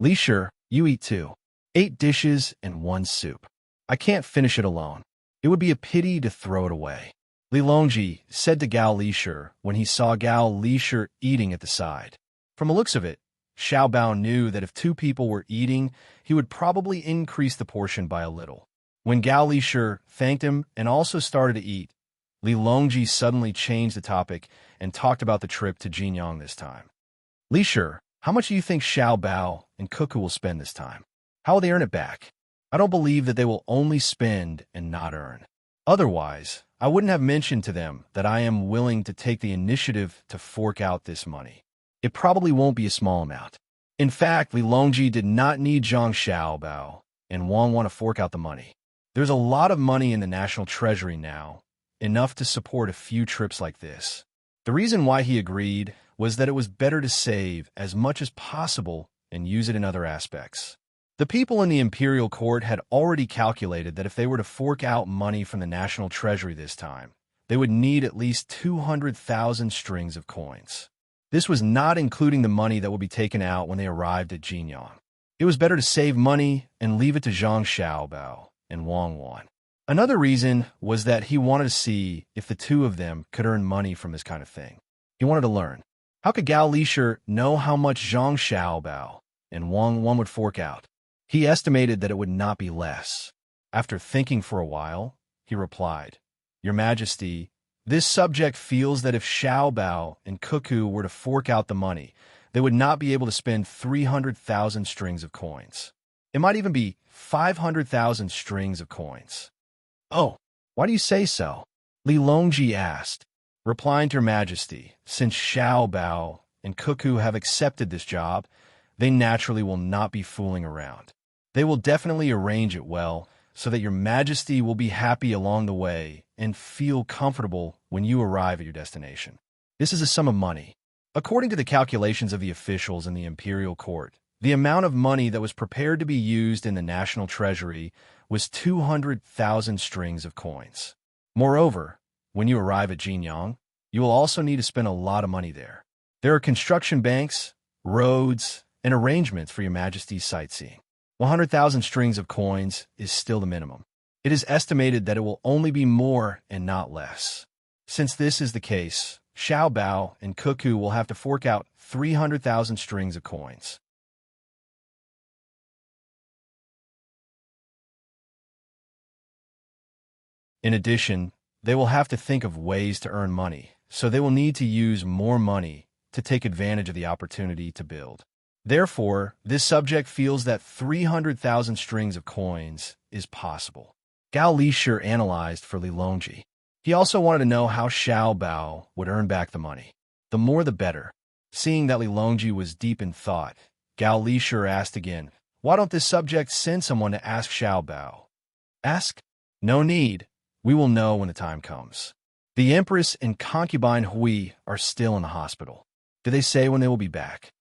Lishir, you eat too. 8 dishes and 1 soup. I can't finish it alone. It would be a pity to throw it away. Li Longji said to Gao Lishir when he saw Gao Lishir eating at the side. From the looks of it, Xiao Bao knew that if 2 people were eating, he would probably increase the portion by a little. When Gao Lishir thanked him and also started to eat, Li Longji suddenly changed the topic and talked about the trip to Jinyang this time. Lishir, how much do you think Xiao Bao and Cuckoo will spend this time? How will they earn it back? I don't believe that they will only spend and not earn. Otherwise, I wouldn't have mentioned to them that I am willing to take the initiative to fork out this money. It probably won't be a small amount. In fact, Li Longji did not need Zhang Xiaobao and Wang want to fork out the money. There's a lot of money in the national treasury now, enough to support a few trips like this. The reason why he agreed was that it was better to save as much as possible and use it in other aspects. The people in the imperial court had already calculated that if they were to fork out money from the national treasury this time, they would need at least 200,000 strings of coins. This was not including the money that would be taken out when they arrived at Jinyang. It was better to save money and leave it to Zhang Xiaobao and Wang Wan. Another reason was that he wanted to see if the two of them could earn money from this kind of thing. He wanted to learn. How could Gao Lishir know how much Zhang Xiaobao and Wang Wan would fork out? He estimated that it would not be less. After thinking for a while, he replied, Your Majesty, this subject feels that if Xiao Bao and Cuckoo were to fork out the money, they would not be able to spend 300,000 strings of coins. It might even be 500,000 strings of coins. Oh, why do you say so? Li Longji asked, replying to Her Majesty, since Xiao Bao and Cuckoo have accepted this job, they naturally will not be fooling around. They will definitely arrange it well so that Your Majesty will be happy along the way and feel comfortable when you arrive at your destination. This is a sum of money. According to the calculations of the officials in the imperial court, the amount of money that was prepared to be used in the national treasury was 200,000 strings of coins. Moreover, when you arrive at Jinyang, you will also need to spend a lot of money there. There are construction banks, roads, and arrangements for Your Majesty's sightseeing. 100,000 strings of coins is still the minimum. It is estimated that it will only be more and not less. Since this is the case, Xiao Bao and Cuckoo will have to fork out 300,000 strings of coins. In addition, they will have to think of ways to earn money, so they will need to use more money to take advantage of the opportunity to build. Therefore, this subject feels that 300,000 strings of coins is possible. Gao Lishir analyzed for Li Longji. He also wanted to know how Xiao Bao would earn back the money. The more the better. Seeing that Li Longji was deep in thought, Gao Lishir asked again, Why don't this subject send someone to ask Xiao Bao? Ask? No need. We will know when the time comes. The Empress and concubine Hui are still in the hospital. Do they say when they will be back?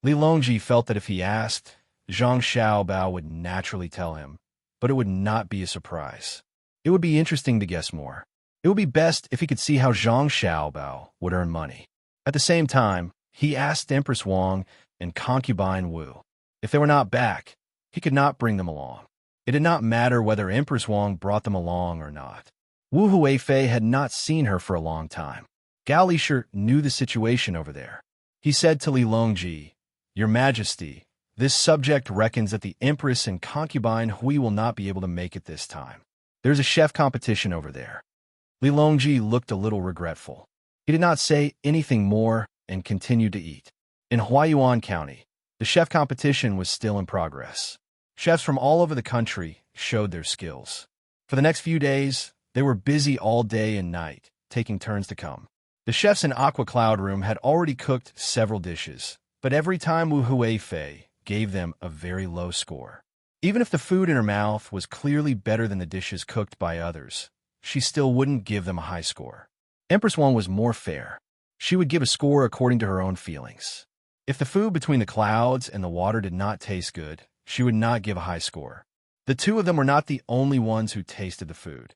Li Longji felt that if he asked, Zhang Xiaobao would naturally tell him, but it would not be a surprise. It would be interesting to guess more. It would be best if he could see how Zhang Xiaobao would earn money. At the same time, he asked Empress Wang and concubine Wu. If they were not back, he could not bring them along. It did not matter whether Empress Wang brought them along or not. Wu Huifei had not seen her for a long time. Gao Lishir knew the situation over there. He said to Li Longji, Your Majesty, This subject reckons that the Empress and concubine Hui will not be able to make it this time. There's a chef competition over there. Li Longji looked a little regretful. He did not say anything more and continued to eat. In Huayuan County, the chef competition was still in progress. Chefs from all over the country showed their skills. For the next few days, they were busy all day and night, taking turns to come. The chefs in Aqua Cloud Room had already cooked several dishes, but every time Wu Huifei gave them a very low score. Even if the food in her mouth was clearly better than the dishes cooked by others, she still wouldn't give them a high score. Empress Wang was more fair. She would give a score according to her own feelings. If the food between the clouds and the water did not taste good, she would not give a high score. The two of them were not the only ones who tasted the food.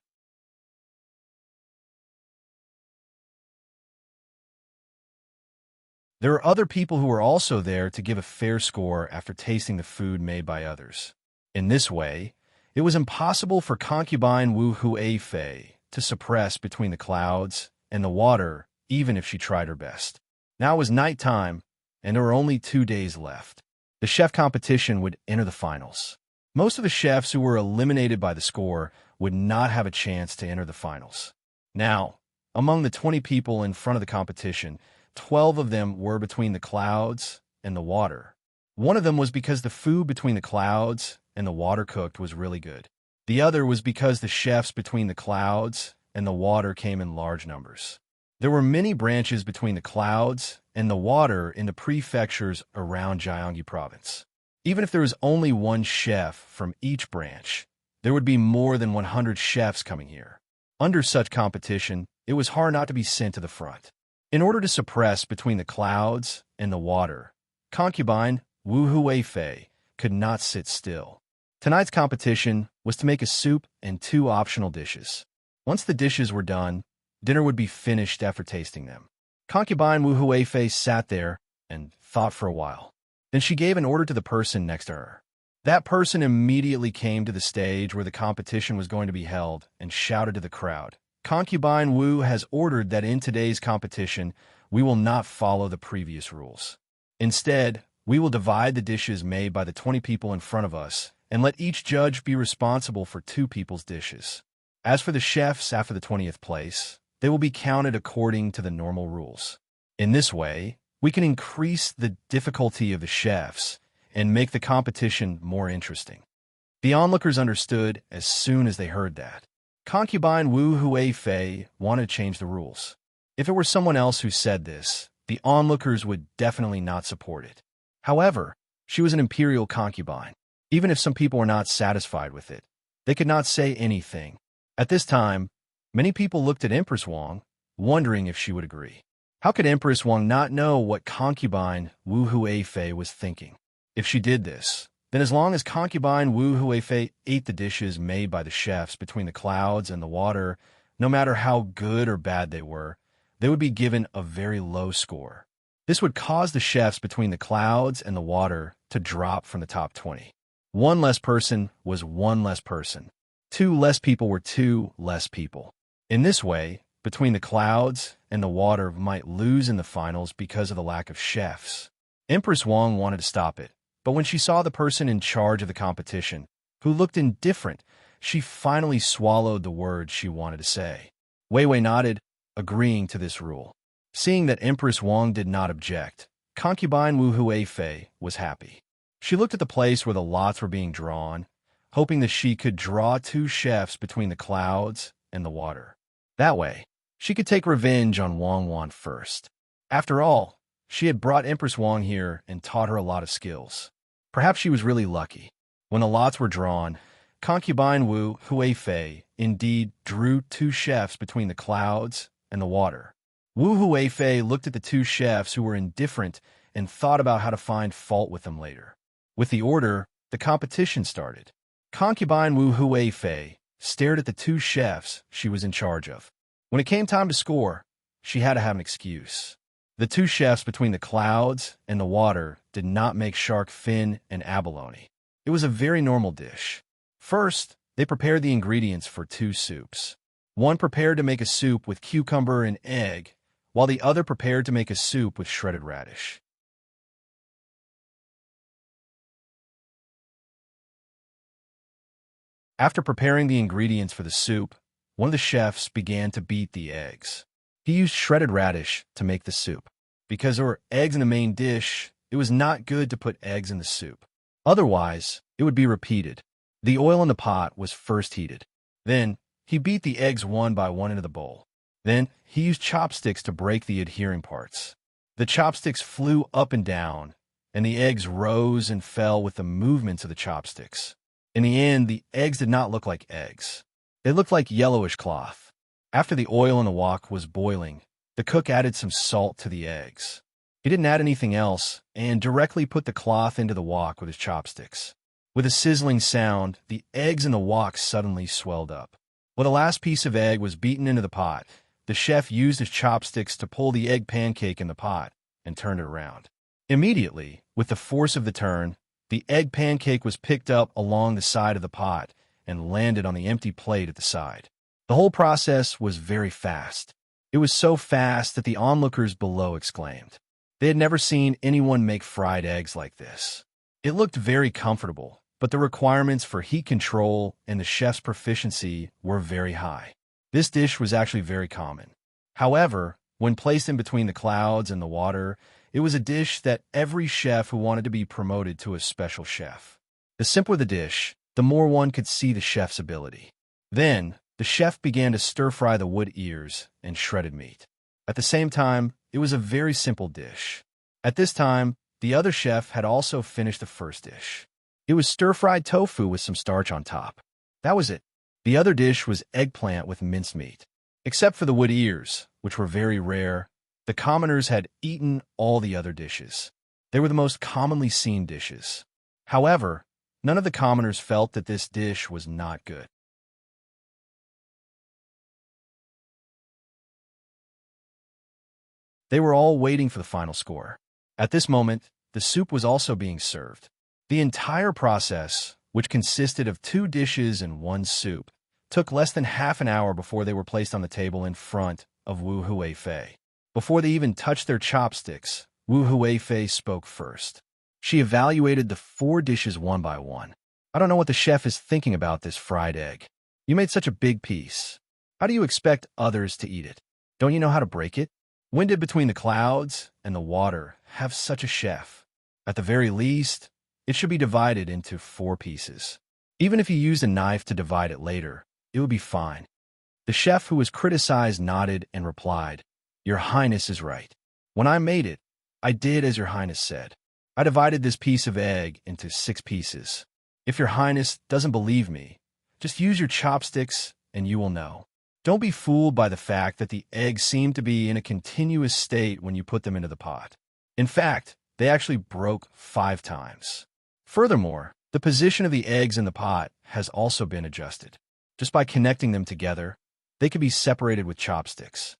There were other people who were also there to give a fair score after tasting the food made by others. In this way, it was impossible for concubine Wu Huifei to suppress between the clouds and the water, even if she tried her best. Now it was night time, and there were only 2 days left. The chef competition would enter the finals. Most of the chefs who were eliminated by the score would not have a chance to enter the finals. Now, among the 20 people in front of the competition, 12 of them were between the clouds and the water. One of them was because the food between the clouds and the water cooked was really good. The other was because the chefs between the clouds and the water came in large numbers. There were many branches between the clouds and the water in the prefectures around Jiangyi province. Even if there was only one chef from each branch, there would be more than 100 chefs coming here. Under such competition, it was hard not to be sent to the front. In order to suppress between the clouds and the water, concubine Wu Huifei could not sit still. Tonight's competition was to make a soup and 2 optional dishes. Once the dishes were done, dinner would be finished after tasting them. Concubine Wu Huifei sat there and thought for a while. Then she gave an order to the person next to her. That person immediately came to the stage where the competition was going to be held and shouted to the crowd, "Concubine Wu has ordered that in today's competition, we will not follow the previous rules. Instead, we will divide the dishes made by the 20 people in front of us and let each judge be responsible for 2 people's dishes. As for the chefs after the 20th place, they will be counted according to the normal rules. In this way, we can increase the difficulty of the chefs and make the competition more interesting." The onlookers understood as soon as they heard that. Concubine Wu Huifei wanted to change the rules. If it were someone else who said this, the onlookers would definitely not support it. However, she was an imperial concubine. Even if some people were not satisfied with it, they could not say anything. At this time, many people looked at Empress Wang, wondering if she would agree. How could Empress Wang not know what concubine Wu Huifei was thinking? If she did this, then as long as concubine Wu Huifei ate the dishes made by the chefs between the clouds and the water, no matter how good or bad they would be given a very low score. This would cause the chefs between the clouds and the water to drop from the top 20. 1 less person was 1 less person. 2 less people were 2 less people. In this way, between the clouds and the water might lose in the finals because of the lack of chefs. Empress Wang wanted to stop it, but when she saw the person in charge of the competition, who looked indifferent, she finally swallowed the words she wanted to say. Wei Wei nodded, agreeing to this rule. Seeing that Empress Wang did not object, concubine Wu Huifei was happy. She looked at the place where the lots were being drawn, hoping that she could draw 2 chefs between the clouds and the water. That way, she could take revenge on Wang Wan first. After all, she had brought Empress Wang here and taught her a lot of skills. Perhaps she was really lucky. When the lots were drawn, concubine Wu Huifei indeed drew 2 chefs between the clouds and the water. Wu Huifei looked at the 2 chefs who were indifferent and thought about how to find fault with them later. With the order, the competition started. Concubine Wu Huifei stared at the 2 chefs she was in charge of. When it came time to score, she had to have an excuse. The 2 chefs between the clouds and the water did not make shark fin and abalone. It was a very normal dish. First, they prepared the ingredients for 2 soups. One prepared to make a soup with cucumber and egg, while the other prepared to make a soup with shredded radish. After preparing the ingredients for the soup, one of the chefs began to beat the eggs. He used shredded radish to make the soup. Because there were eggs in the main dish, it was not good to put eggs in the soup. Otherwise, it would be repeated. The oil in the pot was first heated. Then, he beat the eggs one by one into the bowl. Then, he used chopsticks to break the adhering parts. The chopsticks flew up and down, and the eggs rose and fell with the movements of the chopsticks. In the end, the eggs did not look like eggs. They looked like yellowish cloth. After the oil in the wok was boiling, the cook added some salt to the eggs. He didn't add anything else and directly put the cloth into the wok with his chopsticks. With a sizzling sound, the eggs in the wok suddenly swelled up. When the last piece of egg was beaten into the pot, the chef used his chopsticks to pull the egg pancake in the pot and turned it around. Immediately, with the force of the turn, the egg pancake was picked up along the side of the pot and landed on the empty plate at the side. The whole process was very fast. It was so fast that the onlookers below exclaimed. They had never seen anyone make fried eggs like this. It looked very comfortable, but the requirements for heat control and the chef's proficiency were very high. This dish was actually very common. However, when placed in between the clouds and the water, it was a dish that every chef who wanted to be promoted to a special chef. The simpler the dish, the more one could see the chef's ability. Then, the chef began to stir-fry the wood ears and shredded meat. At the same time, it was a very simple dish. At this time, the other chef had also finished the first dish. It was stir-fried tofu with some starch on top. That was it. The other dish was eggplant with mincemeat. Except for the wood ears, which were very rare, the commoners had eaten all the other dishes. They were the most commonly seen dishes. However, none of the commoners felt that this dish was not good. They were all waiting for the final score. At this moment, the soup was also being served. The entire process, which consisted of 2 dishes and 1 soup, took less than half an hour before they were placed on the table in front of Wu Huifei. Before they even touched their chopsticks, Wu Huifei spoke first. She evaluated the 4 dishes one by one. I don't know what the chef is thinking about this fried egg. You made such a big piece. How do you expect others to eat it? Don't you know how to break it? When did between the clouds and the water have such a chef? At the very least, it should be divided into 4 pieces. Even if you used a knife to divide it later, it would be fine. The chef who was criticized nodded and replied, "Your Highness is right. When I made it, I did as Your Highness said. I divided this piece of egg into 6 pieces. If Your Highness doesn't believe me, just use your chopsticks and you will know. Don't be fooled by the fact that the eggs seem to be in a continuous state when you put them into the pot. In fact, they actually broke 5 times. Furthermore, the position of the eggs in the pot has also been adjusted. Just by connecting them together, they could be separated with chopsticks."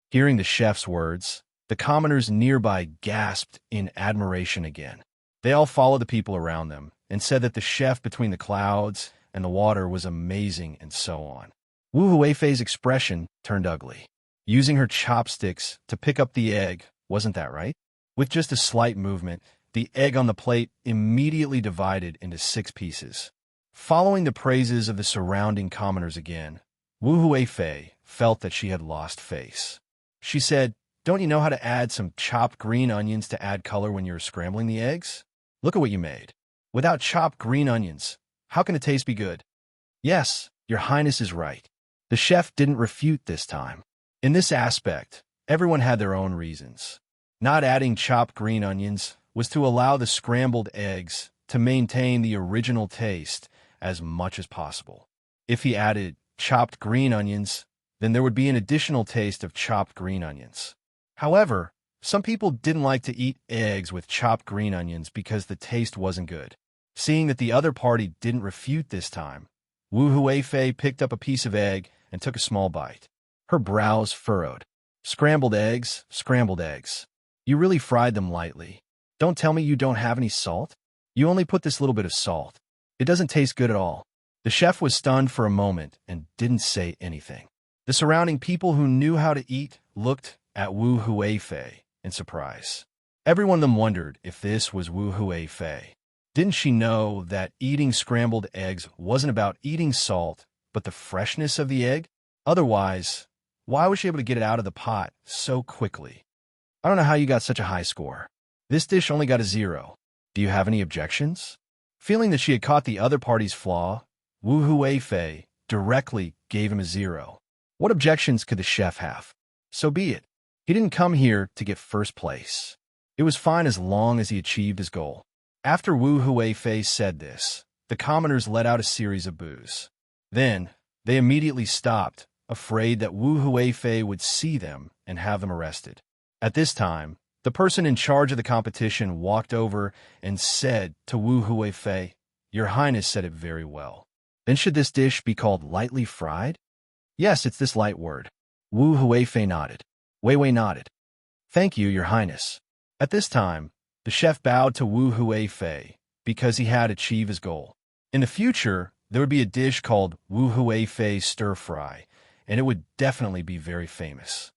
Hearing the chef's words, the commoners nearby gasped in admiration again. They all followed the people around them and said that the chef between the clouds and the water was amazing and so on. Wu Huifei's expression turned ugly. Using her chopsticks to pick up the egg, wasn't that right? With just a slight movement, the egg on the plate immediately divided into 6 pieces. Following the praises of the surrounding commoners again, Wu Huifei felt that she had lost face. She said, "Don't you know how to add some chopped green onions to add color when you're scrambling the eggs? Look at what you made. Without chopped green onions, how can the taste be good?" "Yes, Your Highness is right." The chef didn't refute this time. In this aspect, everyone had their own reasons. Not adding chopped green onions was to allow the scrambled eggs to maintain the original taste as much as possible. If he added chopped green onions, then there would be an additional taste of chopped green onions. However, some people didn't like to eat eggs with chopped green onions because the taste wasn't good. Seeing that the other party didn't refute this time, Wu Huifei picked up a piece of egg and took a small bite. Her brows furrowed. Scrambled eggs, scrambled eggs. You really fried them lightly. Don't tell me you don't have any salt? You only put this little bit of salt. It doesn't taste good at all. The chef was stunned for a moment and didn't say anything. The surrounding people who knew how to eat looked at Wu Huifei in surprise. Every one of them wondered if this was Wu Huifei. Didn't she know that eating scrambled eggs wasn't about eating salt, but the freshness of the egg? Otherwise, why was she able to get it out of the pot so quickly? I don't know how you got such a high score. This dish only got a 0. Do you have any objections? Feeling that she had caught the other party's flaw, Wu Huifei directly gave him a 0. What objections could the chef have? So be it. He didn't come here to get first place. It was fine as long as he achieved his goal. After Wu Huifei said this, the commoners let out a series of boos. Then, they immediately stopped, afraid that Wu Huifei would see them and have them arrested. At this time, the person in charge of the competition walked over and said to Wu Huifei, "Your Highness said it very well. Then should this dish be called lightly fried?" "Yes, it's this light word." Wu Huifei nodded. Wei Wei nodded. "Thank you, Your Highness." At this time, the chef bowed to Wu Huifei because he had achieved his goal. In the future, there would be a dish called Wu Huifei stir fry, and it would definitely be very famous.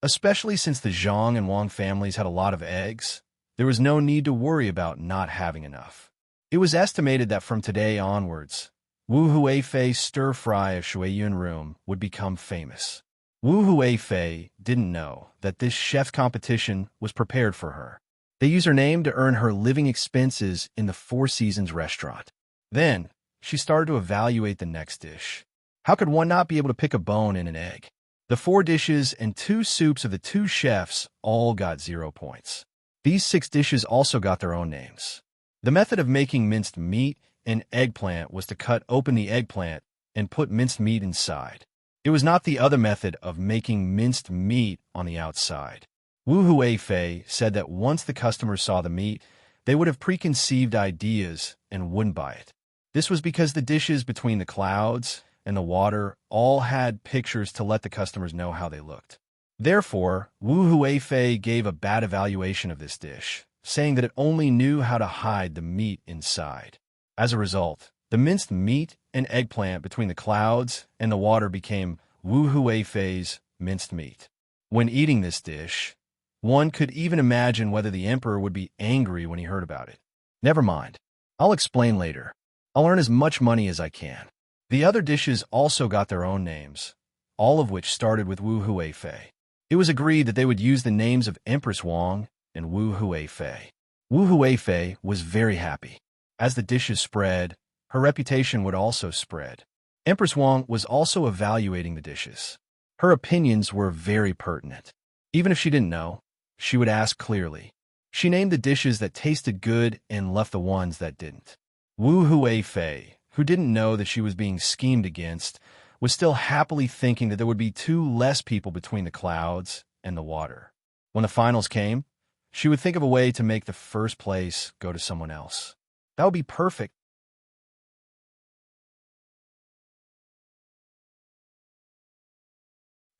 Especially since the Zhang and Wang families had a lot of eggs, there was no need to worry about not having enough. It was estimated that from today onwards, Wu Huifei's stir-fry of Shuiyun room would become famous. Wu Huifei didn't know that this chef's competition was prepared for her. They used her name to earn her living expenses in the Four Seasons restaurant. Then, she started to evaluate the next dish. How could one not be able to pick a bone in an egg? The 4 dishes and 2 soups of the 2 chefs all got 0 points. These 6 dishes also got their own names. The method of making minced meat and eggplant was to cut open the eggplant and put minced meat inside. It was not the other method of making minced meat on the outside. Wu Huifei said that once the customers saw the meat, they would have preconceived ideas and wouldn't buy it. This was because the dishes between the clouds and the water all had pictures to let the customers know how they looked. Therefore, Wu Huifei gave a bad evaluation of this dish, saying that it only knew how to hide the meat inside. As a result, the minced meat and eggplant between the clouds and the water became Wu Huifei's minced meat. When eating this dish, one could even imagine whether the emperor would be angry when he heard about it. Never mind. I'll explain later. I'll earn as much money as I can. The other dishes also got their own names, all of which started with Wu Huifei. It was agreed that they would use the names of Empress Wang and Wu Huifei. Wu Huifei was very happy. As the dishes spread, her reputation would also spread. Empress Wang was also evaluating the dishes. Her opinions were very pertinent. Even if she didn't know, she would ask clearly. She named the dishes that tasted good and left the ones that didn't. Wu Huifei, who didn't know that she was being schemed against, was still happily thinking that there would be 2 less people between the clouds and the water. When the finals came, she would think of a way to make the first place go to someone else. That would be perfect.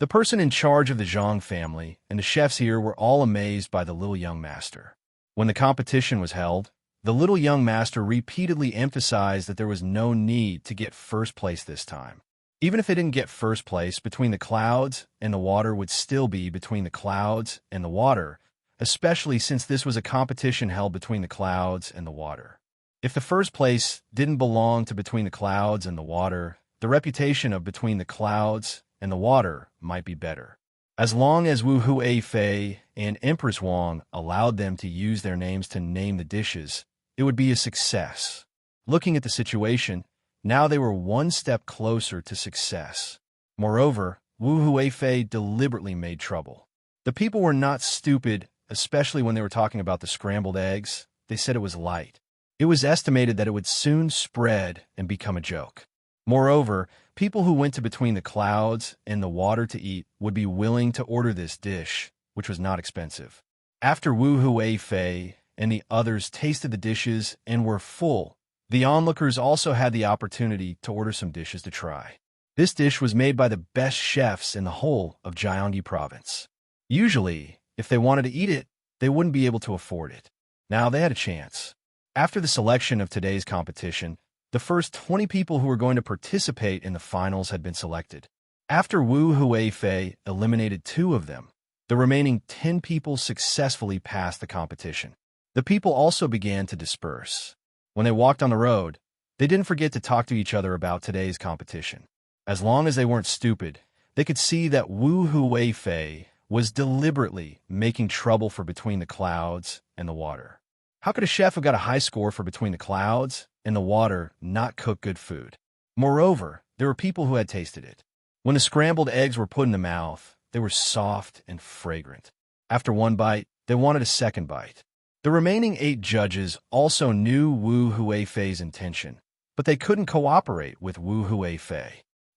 The person in charge of the Zhang family and the chefs here were all amazed by the little young master. When the competition was held, the little young master repeatedly emphasized that there was no need to get first place this time. Even if they didn't get first place, between the clouds and the water would still be between the clouds and the water, especially since this was a competition held between the clouds and the water. If the first place didn't belong to between the clouds and the water, the reputation of between the clouds and the water might be better. As long as Wu Huifei and Empress Wang allowed them to use their names to name the dishes, it would be a success. Looking at the situation, now they were one step closer to success. Moreover, Wu Huifei deliberately made trouble. The people were not stupid, especially when they were talking about the scrambled eggs. They said it was light. It was estimated that it would soon spread and become a joke. Moreover, people who went to between the clouds and the water to eat would be willing to order this dish, which was not expensive. After Wu Huifei and the others tasted the dishes and were full, the onlookers also had the opportunity to order some dishes to try. This dish was made by the best chefs in the whole of Jiangxi province. Usually, if they wanted to eat it, they wouldn't be able to afford it. Now they had a chance. After the selection of today's competition, the first 20 people who were going to participate in the finals had been selected. After Wu Huifei eliminated 2 of them, The remaining 10 people successfully passed the competition. The people also began to disperse. When they walked on the road, they didn't forget to talk to each other about today's competition. As long as they weren't stupid, they could see that Wu Huifei was deliberately making trouble for Between the Clouds and the Water. How could a chef who got a high score for Between the Clouds and the Water not cook good food? Moreover, there were people who had tasted it. When the scrambled eggs were put in the mouth, they were soft and fragrant. After one bite, they wanted a second bite. The remaining 8 judges also knew Wu Huifei's intention, but they couldn't cooperate with Wu Huifei.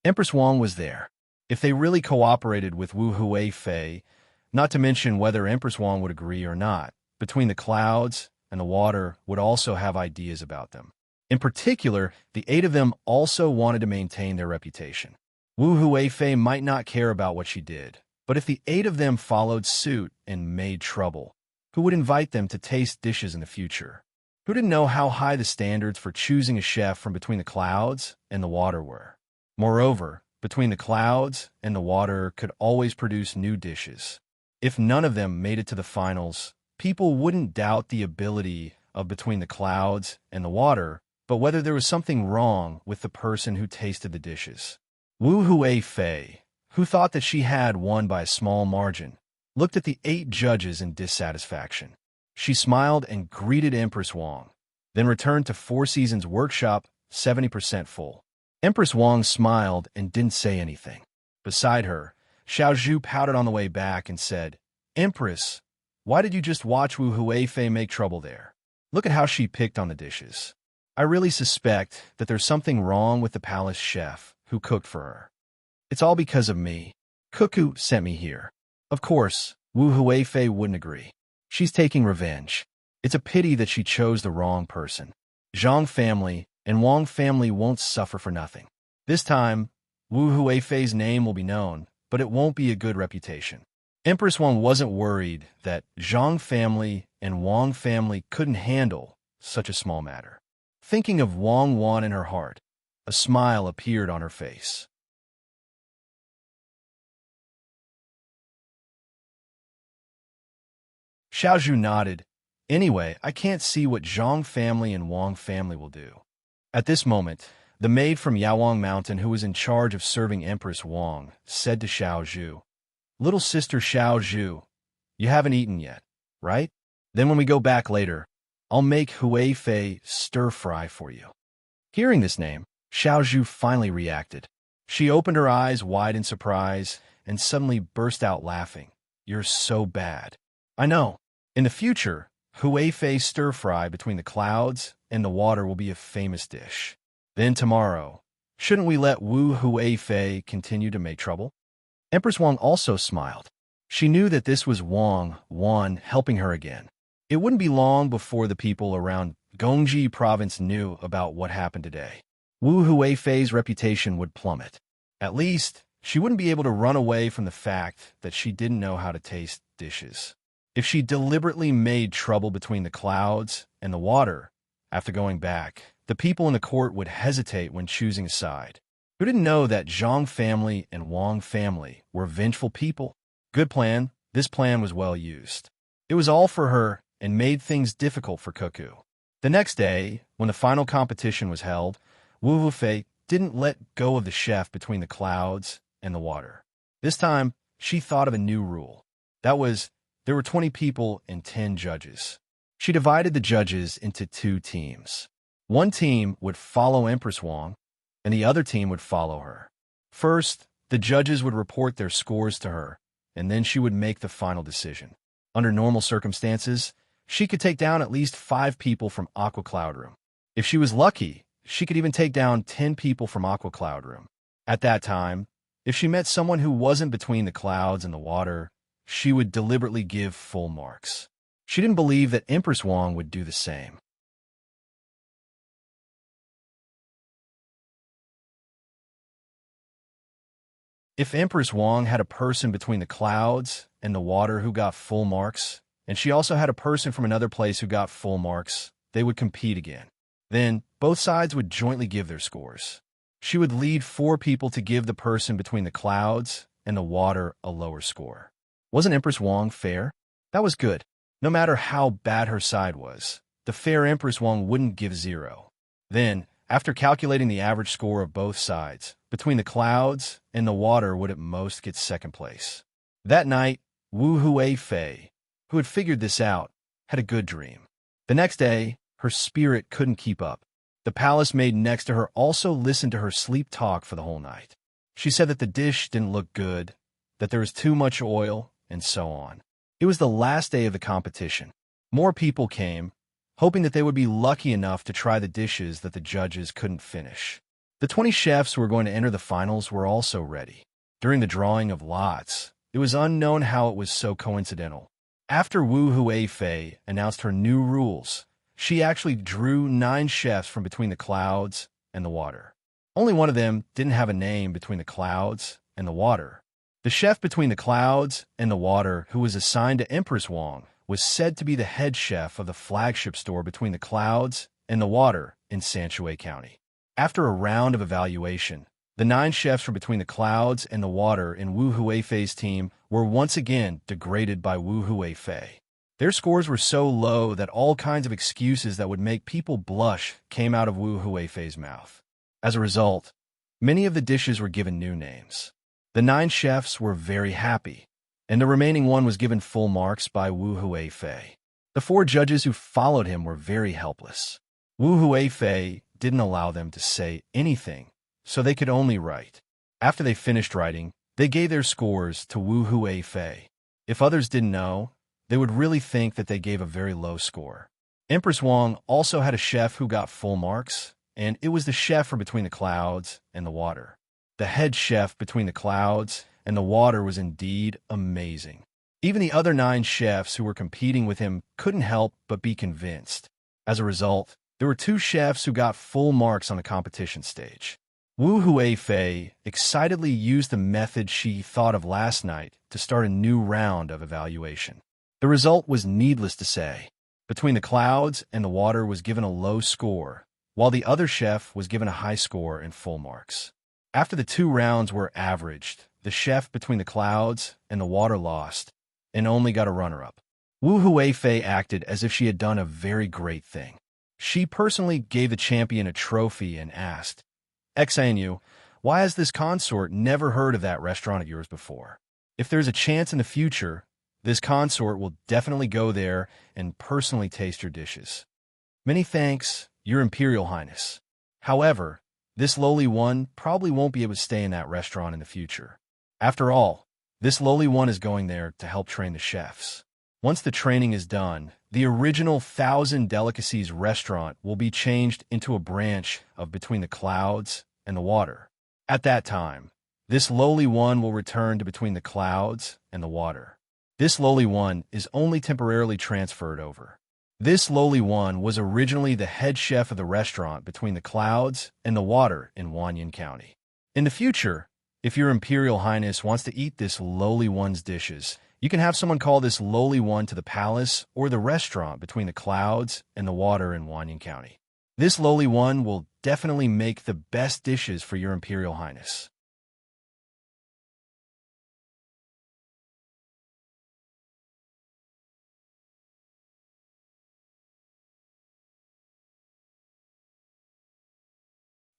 Empress Wang was there. If they really cooperated with Wu Huifei, not to mention whether Empress Wang would agree or not, Between the Clouds and the Water would also have ideas about them. In particular, the 8 of them also wanted to maintain their reputation. Wu Huifei might not care about what she did, but if the 8 of them followed suit and made trouble, who would invite them to taste dishes in the future? Who didn't know how high the standards for choosing a chef from Between the Clouds and the Water were? Moreover, Between the Clouds and the Water could always produce new dishes. If none of them made it to the finals, people wouldn't doubt the ability of Between the Clouds and the Water, but whether there was something wrong with the person who tasted the dishes. Wu Huifei, who thought that she had won by a small margin, looked at the 8 judges in dissatisfaction. She smiled and greeted Empress Wang, then returned to Four Seasons Workshop, 70% full. Empress Wang smiled and didn't say anything. Beside her, Xiao Zhu pouted on the way back and said, "Empress, why did you just watch Wu Huifei make trouble there? Look at how she picked on the dishes. I really suspect that there's something wrong with the palace chef who cooked for her. It's all because of me. Cuckoo sent me here." Of course, Wu Huifei wouldn't agree. She's taking revenge. It's a pity that she chose the wrong person. Zhang family and Wang family won't suffer for nothing. This time, Wu Huifei's name will be known, but it won't be a good reputation. Empress Wang wasn't worried that Zhang family and Wang family couldn't handle such a small matter. Thinking of Wang Wan in her heart, a smile appeared on her face. Xiao Zhu nodded. Anyway, I can't see what Zhang family and Wang family will do. At this moment, the maid from Yaowang Mountain who was in charge of serving Empress Wang said to Xiao Zhu, "Little sister Xiao Zhu, you haven't eaten yet, right? Then when we go back later, I'll make Huifei stir-fry for you." Hearing this name, Xiao Zhu finally reacted. She opened her eyes wide in surprise and suddenly burst out laughing. "You're so bad. I know. In the future, Huifei stir-fry Between the Clouds and the Water will be a famous dish. Then tomorrow, shouldn't we let Wu Huifei continue to make trouble?" Empress Wang also smiled. She knew that this was Wang Wan helping her again. It wouldn't be long before the people around Gongji province knew about what happened today. Wu Huifei's reputation would plummet. At least, she wouldn't be able to run away from the fact that she didn't know how to taste dishes. If she deliberately made trouble Between the Clouds and the Water, after going back, the people in the court would hesitate when choosing a side. Who didn't know that Zhang family and Wang family were vengeful people? Good plan. This plan was well used. It was all for her and made things difficult for Cuckoo. The next day, when the final competition was held, Wu Huifei didn't let go of the chef Between the Clouds and the Water. This time, she thought of a new rule. That was, there were 20 people and 10 judges. She divided the judges into 2 teams. One team would follow Empress Wang, and the other team would follow her. First, the judges would report their scores to her, and then she would make the final decision. Under normal circumstances, she could take down at least 5 people from Aqua Cloud Room. If she was lucky, she could even take down 10 people from Aqua Cloud Room. At that time, if she met someone who wasn't Between the Clouds and the Water, she would deliberately give full marks. She didn't believe that Empress Wang would do the same. If Empress Wang had a person Between the Clouds and the Water who got full marks, and she also had a person from another place who got full marks, they would compete again. Then, both sides would jointly give their scores. She would lead 4 people to give the person Between the Clouds and the Water a lower score. Wasn't Empress Wang fair? That was good. No matter how bad her side was, the fair Empress Wang wouldn't give 0. Then, after calculating the average score of both sides, between the clouds and the water would at most get second place. That night, Wu Huifei, who had figured this out, had a good dream. The next day, her spirit couldn't keep up. The palace maid next to her also listened to her sleep talk for the whole night. She said that the dish didn't look good, that there was too much oil, and so on. It was the last day of the competition. More people came, hoping that they would be lucky enough to try the dishes that the judges couldn't finish. The 20 chefs who were going to enter the finals were also ready. During the drawing of lots, it was unknown how it was so coincidental. After Wu Huifei announced her new rules, she actually drew 9 chefs from between the clouds and the water. Only one of them didn't have a name between the clouds and the water. The chef between the clouds and the water, who was assigned to Empress Wang, was said to be the head chef of the flagship store between the clouds and the water in Sanshui County. After a round of evaluation, the 9 chefs from between the clouds and the water in Wu Huifei's team were once again degraded by Wu Huifei. Their scores were so low that all kinds of excuses that would make people blush came out of Wu Huifei's mouth. As a result, many of the dishes were given new names. The 9 chefs were very happy, and the remaining one was given full marks by Wu Huifei. The 4 judges who followed him were very helpless. Wu Huifei didn't allow them to say anything, so they could only write. After they finished writing, they gave their scores to Wu Huifei. If others didn't know, they would really think that they gave a very low score. Empress Wang also had a chef who got full marks, and it was the chef from between the clouds and the water. The head chef between the clouds and the water was indeed amazing. Even the other 9 chefs who were competing with him couldn't help but be convinced. As a result, there were 2 chefs who got full marks on the competition stage. Wu Huifei excitedly used the method she thought of last night to start a new round of evaluation. The result was needless to say. Between the clouds and the water was given a low score, while the other chef was given a high score and full marks. After the 2 rounds were averaged, the chef between the clouds and the water lost and only got a runner-up. Wu Huifei acted as if she had done a very great thing. She personally gave the champion a trophy and asked, "Xanu, why has this consort never heard of that restaurant of yours before? If there's a chance in the future, this consort will definitely go there and personally taste your dishes. Many thanks, Your Imperial Highness. However, this lowly one probably won't be able to stay in that restaurant in the future. After all, this lowly one is going there to help train the chefs. Once the training is done, the original 1,000 Delicacies restaurant will be changed into a branch of Between the Clouds and the Water. At that time, this lowly one will return to Between the Clouds and the Water. This lowly one is only temporarily transferred over. This lowly one was originally the head chef of the restaurant Between the Clouds and the Water in Wanyan County. In the future, if Your Imperial Highness wants to eat this lowly one's dishes, you can have someone call this lowly one to the palace or the restaurant Between the Clouds and the Water in Wanyan County. This lowly one will definitely make the best dishes for Your Imperial Highness."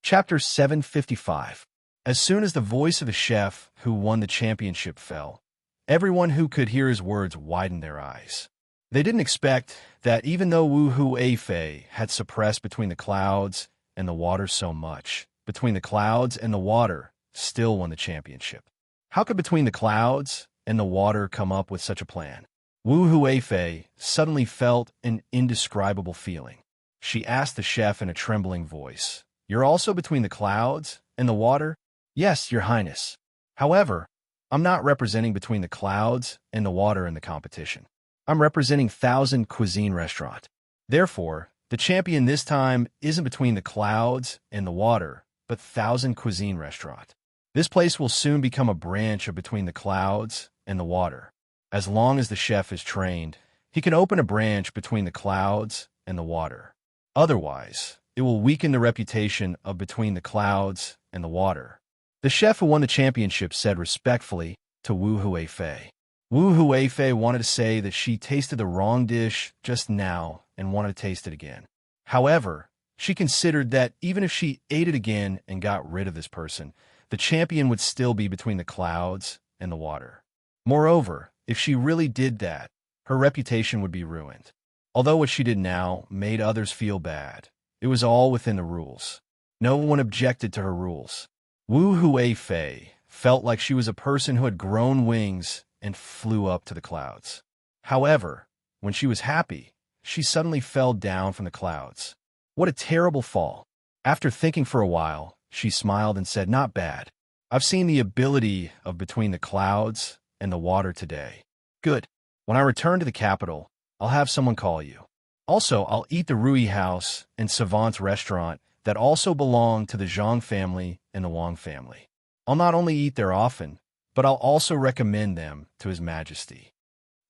Chapter 755. As soon as the voice of the chef who won the championship fell, everyone who could hear his words widened their eyes. They didn't expect that even though Wu Huifei had suppressed Between the Clouds and the Water so much, Between the Clouds and the Water still won the championship. How could Between the Clouds and the Water come up with such a plan? Wu Huifei suddenly felt an indescribable feeling. She asked the chef in a trembling voice, "You're also Between the Clouds and the Water?" "Yes, Your Highness. However, I'm not representing Between the Clouds and the Water in the competition. I'm representing 1,000 Cuisine Restaurant. Therefore, the champion this time isn't Between the Clouds and the Water, but 1,000 Cuisine Restaurant. This place will soon become a branch of Between the Clouds and the Water. As long as the chef is trained, he can open a branch Between the Clouds and the Water. Otherwise, it will weaken the reputation of Between the Clouds and the Water." The chef who won the championship said respectfully to Wu Huifei, Wu Huifei wanted to say that she tasted the wrong dish just now and wanted to taste it again. However, she considered that even if she ate it again and got rid of this person, the champion would still be between the clouds and the water. Moreover, if she really did that, her reputation would be ruined. Although what she did now made others feel bad, it was all within the rules. No one objected to her rules. Wu Huifei felt like she was a person who had grown wings and flew up to the clouds. However, when she was happy, she suddenly fell down from the clouds. What a terrible fall. After thinking for a while, she smiled and said, "Not bad. I've seen the ability of between the clouds and the water today. Good. When I return to the capital, I'll have someone call you. Also, I'll eat the Rui House and Savant's restaurant that also belong to the Zhang family and the Wang family. I'll not only eat there often, but I'll also recommend them to His Majesty."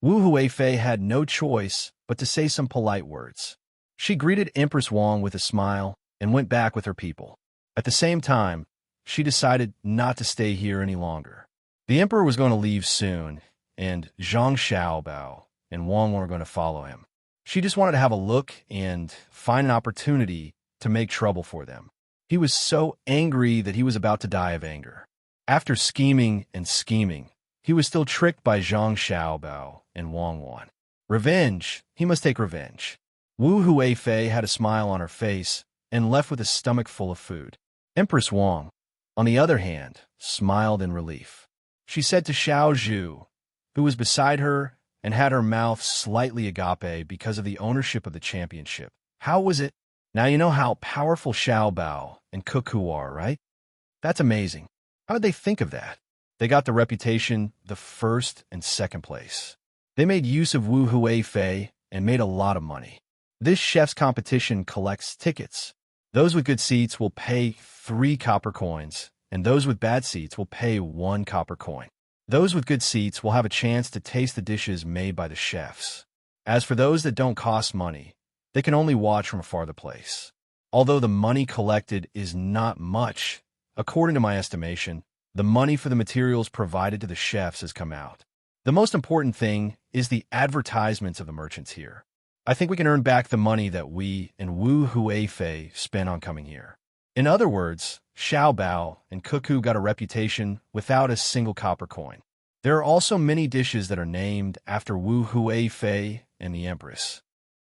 Wu Huifei had no choice but to say some polite words. She greeted Empress Wang with a smile and went back with her people. At the same time, she decided not to stay here any longer. The emperor was going to leave soon, and Zhang Xiaobao and Wang were going to follow him. She just wanted to have a look and find an opportunity to make trouble for them. He was so angry that he was about to die of anger. After scheming and scheming, he was still tricked by Zhang Xiaobao and Wang Wan. Revenge. He must take revenge. Wu Huifei had a smile on her face and left with a stomach full of food. Empress Wang, on the other hand, smiled in relief. She said to Xiao Zhu, who was beside her and had her mouth slightly agape because of the ownership of the championship, "How was it? Now you know how powerful Xiao Bao and Cuckoo are, right? That's amazing. How did they think of that? They got the reputation the first and second place. They made use of Wu Huifei and made a lot of money. This chef's competition collects tickets. Those with good seats will pay 3 copper coins, and those with bad seats will pay 1 copper coin. Those with good seats will have a chance to taste the dishes made by the chefs. As for those that don't cost money, they can only watch from a farther place. Although the money collected is not much, according to my estimation, the money for the materials provided to the chefs has come out. The most important thing is the advertisements of the merchants here. I think we can earn back the money that we and Wu Huifei spent on coming here." In other words, Xiao Bao and Cuckoo got a reputation without a single copper coin. There are also many dishes that are named after Wu Huifei and the Empress.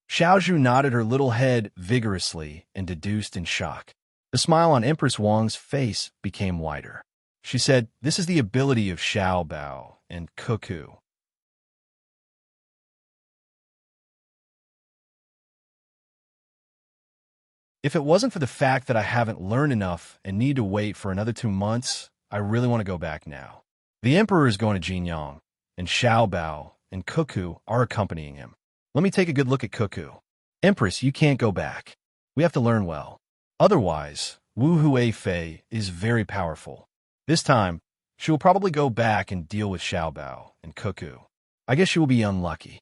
Xiao Zhu nodded her little head vigorously and deduced in shock. The smile on Empress Wang's face became wider. She said, "This is the ability of Xiao Bao and Cuckoo. If it wasn't for the fact that I haven't learned enough and need to wait for another 2 months, I really want to go back now." The emperor is going to Jinyang, and Xiao Bao and Cuckoo are accompanying him. Let me take a good look at Cuckoo. "Empress, you can't go back. We have to learn well. Otherwise, Wu Huifei is very powerful. This time, she will probably go back and deal with Xiao Bao and Cuckoo. I guess she will be unlucky."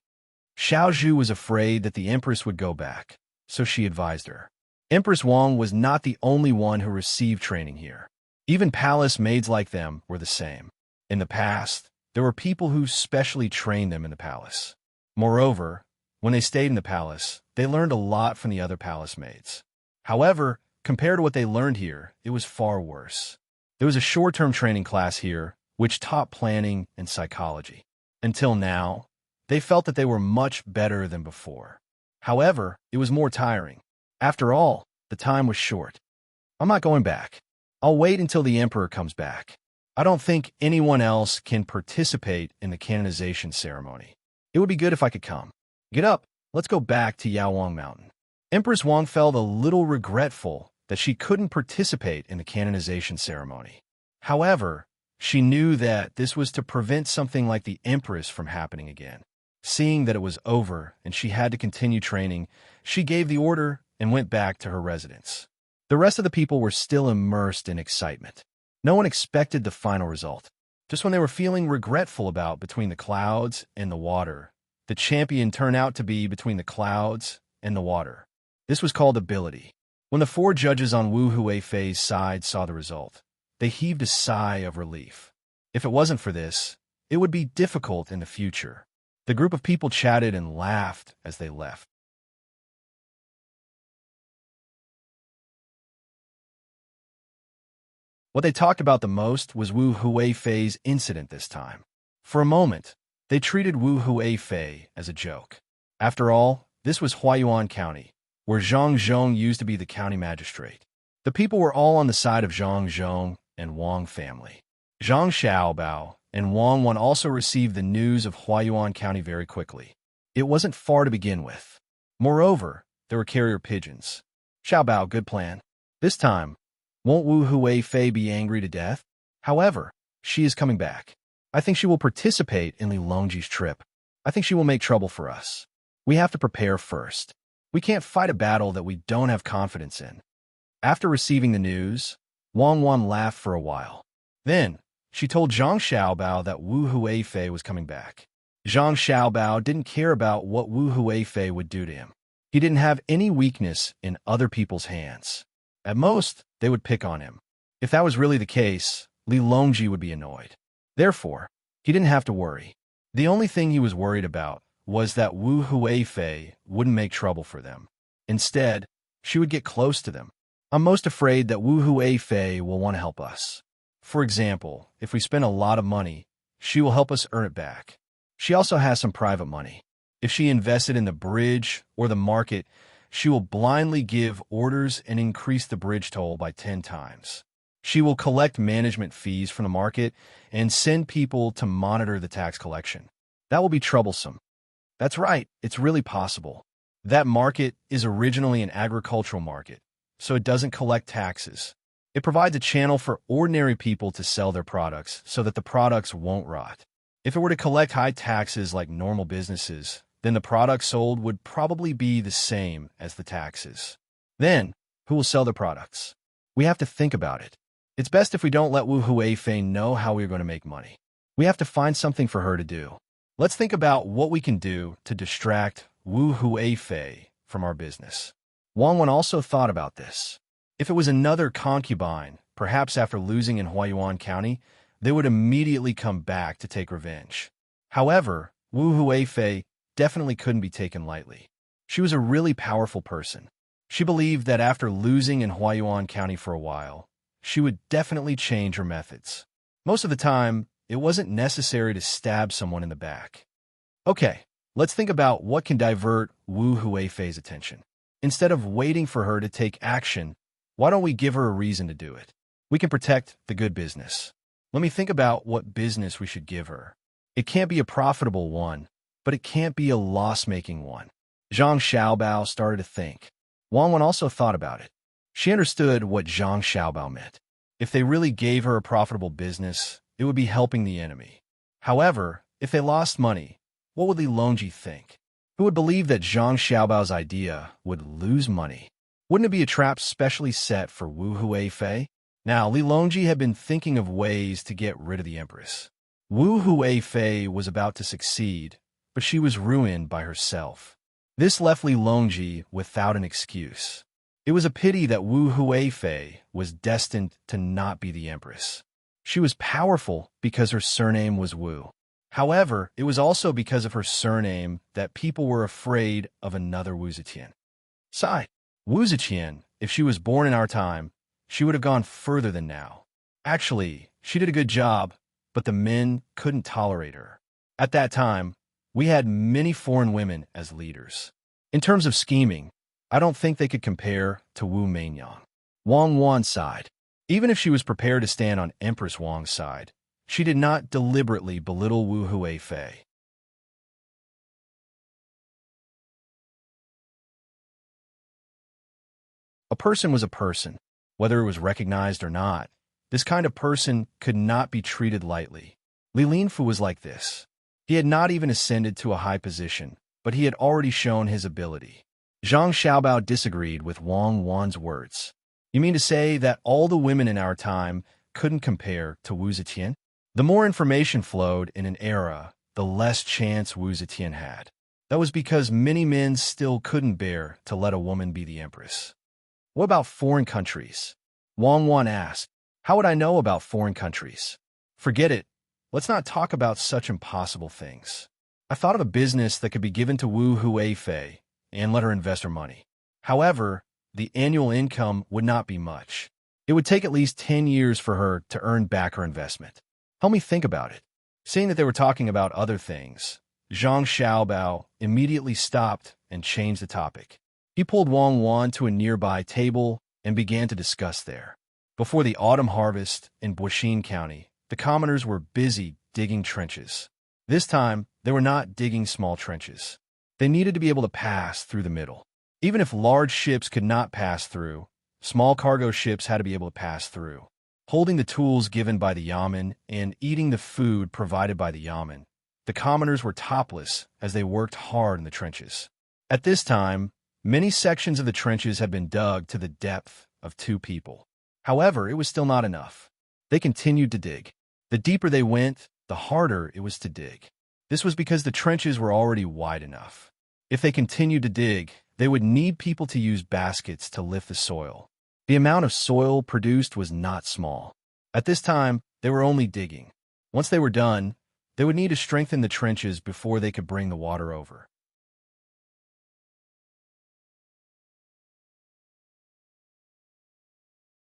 Xiao Zhu was afraid that the empress would go back, so she advised her. Empress Wang was not the only one who received training here. Even palace maids like them were the same. In the past, there were people who specially trained them in the palace. Moreover, when they stayed in the palace, they learned a lot from the other palace maids. However, compared to what they learned here, it was far worse. There was a short-term training class here, which taught planning and psychology. Until now, they felt that they were much better than before. However, it was more tiring. After all, the time was short. "I'm not going back. I'll wait until the emperor comes back. I don't think anyone else can participate in the canonization ceremony. It would be good if I could come. Get up, let's go back to Yaowang Mountain." Empress Wang felt a little regretful that she couldn't participate in the canonization ceremony. However, she knew that this was to prevent something like the Empress from happening again. Seeing that it was over and she had to continue training, she gave the order and went back to her residence. The rest of the people were still immersed in excitement. No one expected the final result. Just when they were feeling regretful about between the clouds and the water, the champion turned out to be between the clouds and the water. This was called ability. When the 4 judges on Wu Huifei's side saw the result, they heaved a sigh of relief. If it wasn't for this, it would be difficult in the future. The group of people chatted and laughed as they left. What they talked about the most was Wu Huifei's incident this time. For a moment, they treated Wu Huifei as a joke. After all, this was Huayuan County, where Zhang Zhong used to be the county magistrate. The people were all on the side of Zhang Zhong and Wang family. Zhang Xiaobao and Wang Wan also received the news of Huayuan County very quickly. It wasn't far to begin with. Moreover, there were carrier pigeons. Xiaobao, good plan. This time, won't Wu Huifei be angry to death? However, she is coming back. I think she will participate in Li Longji's trip. I think she will make trouble for us. We have to prepare first. We can't fight a battle that we don't have confidence in. After receiving the news, Wang Wan laughed for a while. Then, she told Zhang Xiaobao that Wu Huifei was coming back. Zhang Xiaobao didn't care about what Wu Huifei would do to him. He didn't have any weakness in other people's hands. At most, they would pick on him. If that was really the case, Li Longji would be annoyed. Therefore, he didn't have to worry. The only thing he was worried about was that Wu Huifei wouldn't make trouble for them. Instead, she would get close to them. I'm most afraid that Wu Huifei will want to help us. For example, if we spend a lot of money, she will help us earn it back. She also has some private money. If she invested in the bridge or the market, she will blindly give orders and increase the bridge toll by 10 times. She will collect management fees from the market and send people to monitor the tax collection. That will be troublesome. That's right, it's really possible. That market is originally an agricultural market, so it doesn't collect taxes. It provides a channel for ordinary people to sell their products so that the products won't rot. If it were to collect high taxes like normal businesses, then the products sold would probably be the same as the taxes. Then, who will sell the products? We have to think about it. It's best if we don't let Wu Huifei know how we're going to make money. We have to find something for her to do. Let's think about what we can do to distract Wu Huifei from our business. Wang Wan also thought about this. If it was another concubine, perhaps after losing in Huayuan County, they would immediately come back to take revenge. However, Wu Huifei definitely couldn't be taken lightly. She was a really powerful person. She believed that after losing in Huayuan County for a while, she would definitely change her methods. Most of the time, it wasn't necessary to stab someone in the back. Okay, let's think about what can divert Wu Huifei's attention. Instead of waiting for her to take action, why don't we give her a reason to do it? We can protect the good business. Let me think about what business we should give her. It can't be a profitable one, but it can't be a loss-making one. Zhang Xiaobao started to think. Wang Wan also thought about it. She understood what Zhang Xiaobao meant. If they really gave her a profitable business, it would be helping the enemy. However, if they lost money, what would Li Longji think? Who would believe that Zhang Xiaobao's idea would lose money? Wouldn't it be a trap specially set for Wu Huifei? Now, Li Longji had been thinking of ways to get rid of the Empress. Wu Huifei was about to succeed, but she was ruined by herself. This left Li Longji without an excuse. It was a pity that Wu Huifei was destined to not be the Empress. She was powerful because her surname was Wu. However, it was also because of her surname that people were afraid of another Wu Zetian. Besides, Wu Zetian, if she was born in our time, she would have gone further than now. Actually, she did a good job, but the men couldn't tolerate her. At that time, we had many foreign women as leaders. In terms of scheming, I don't think they could compare to Wu Mainyang. Wang Wan's side. Even if she was prepared to stand on Empress Wang's side, she did not deliberately belittle Wu Huifei. A person was a person, whether it was recognized or not. This kind of person could not be treated lightly. Li Linfu was like this. He had not even ascended to a high position, but he had already shown his ability. Zhang Xiaobao disagreed with Wang Wan's words. You mean to say that all the women in our time couldn't compare to Wu Zetian? The more information flowed in an era, the less chance Wu Zetian had. That was because many men still couldn't bear to let a woman be the empress. What about foreign countries? Wang Wan asked. How would I know about foreign countries? Forget it. Let's not talk about such impossible things. I thought of a business that could be given to Wu Huifei and let her invest her money. However, the annual income would not be much. It would take at least 10 years for her to earn back her investment. Help me think about it. Seeing that they were talking about other things, Zhang Xiaobao immediately stopped and changed the topic. He pulled Wang Wan to a nearby table and began to discuss there. Before the autumn harvest in Buixin County, the commoners were busy digging trenches. This time, they were not digging small trenches. They needed to be able to pass through the middle. Even if large ships could not pass through, small cargo ships had to be able to pass through. Holding the tools given by the yamen and eating the food provided by the yamen, the commoners were topless as they worked hard in the trenches. At this time, many sections of the trenches had been dug to the depth of 2 people. However, it was still not enough. They continued to dig. The deeper they went, the harder it was to dig. This was because the trenches were already wide enough. If they continued to dig, they would need people to use baskets to lift the soil. The amount of soil produced was not small. At this time, they were only digging. Once they were done, they would need to strengthen the trenches before they could bring the water over.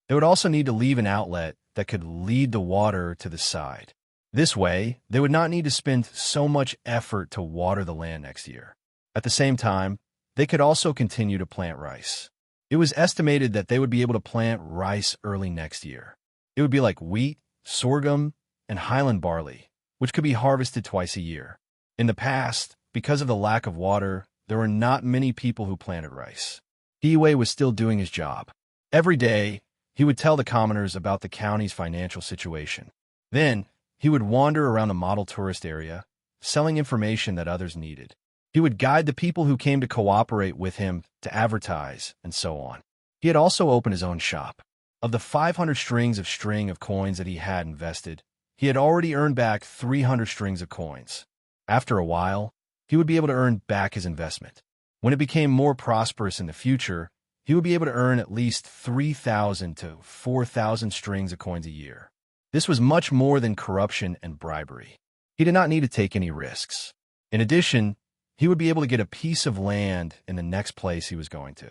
They would also need to leave an outlet that could lead the water to the side. This way, they would not need to spend so much effort to water the land next year. At the same time, they could also continue to plant rice. It was estimated that they would be able to plant rice early next year. It would be like wheat, sorghum, and highland barley, which could be harvested twice a year. In the past, because of the lack of water, there were not many people who planted rice. Hiwei was still doing his job. Every day, he would tell the commoners about the county's financial situation. Then, he would wander around the model tourist area, selling information that others needed. He would guide the people who came to cooperate with him to advertise, and so on. He had also opened his own shop. Of the 500 strings of coins that he had invested, he had already earned back 300 strings of coins. After a while, he would be able to earn back his investment. When it became more prosperous in the future, he would be able to earn at least 3,000 to 4,000 strings of coins a year. This was much more than corruption and bribery. He did not need to take any risks. In addition, he would be able to get a piece of land in the next place he was going to.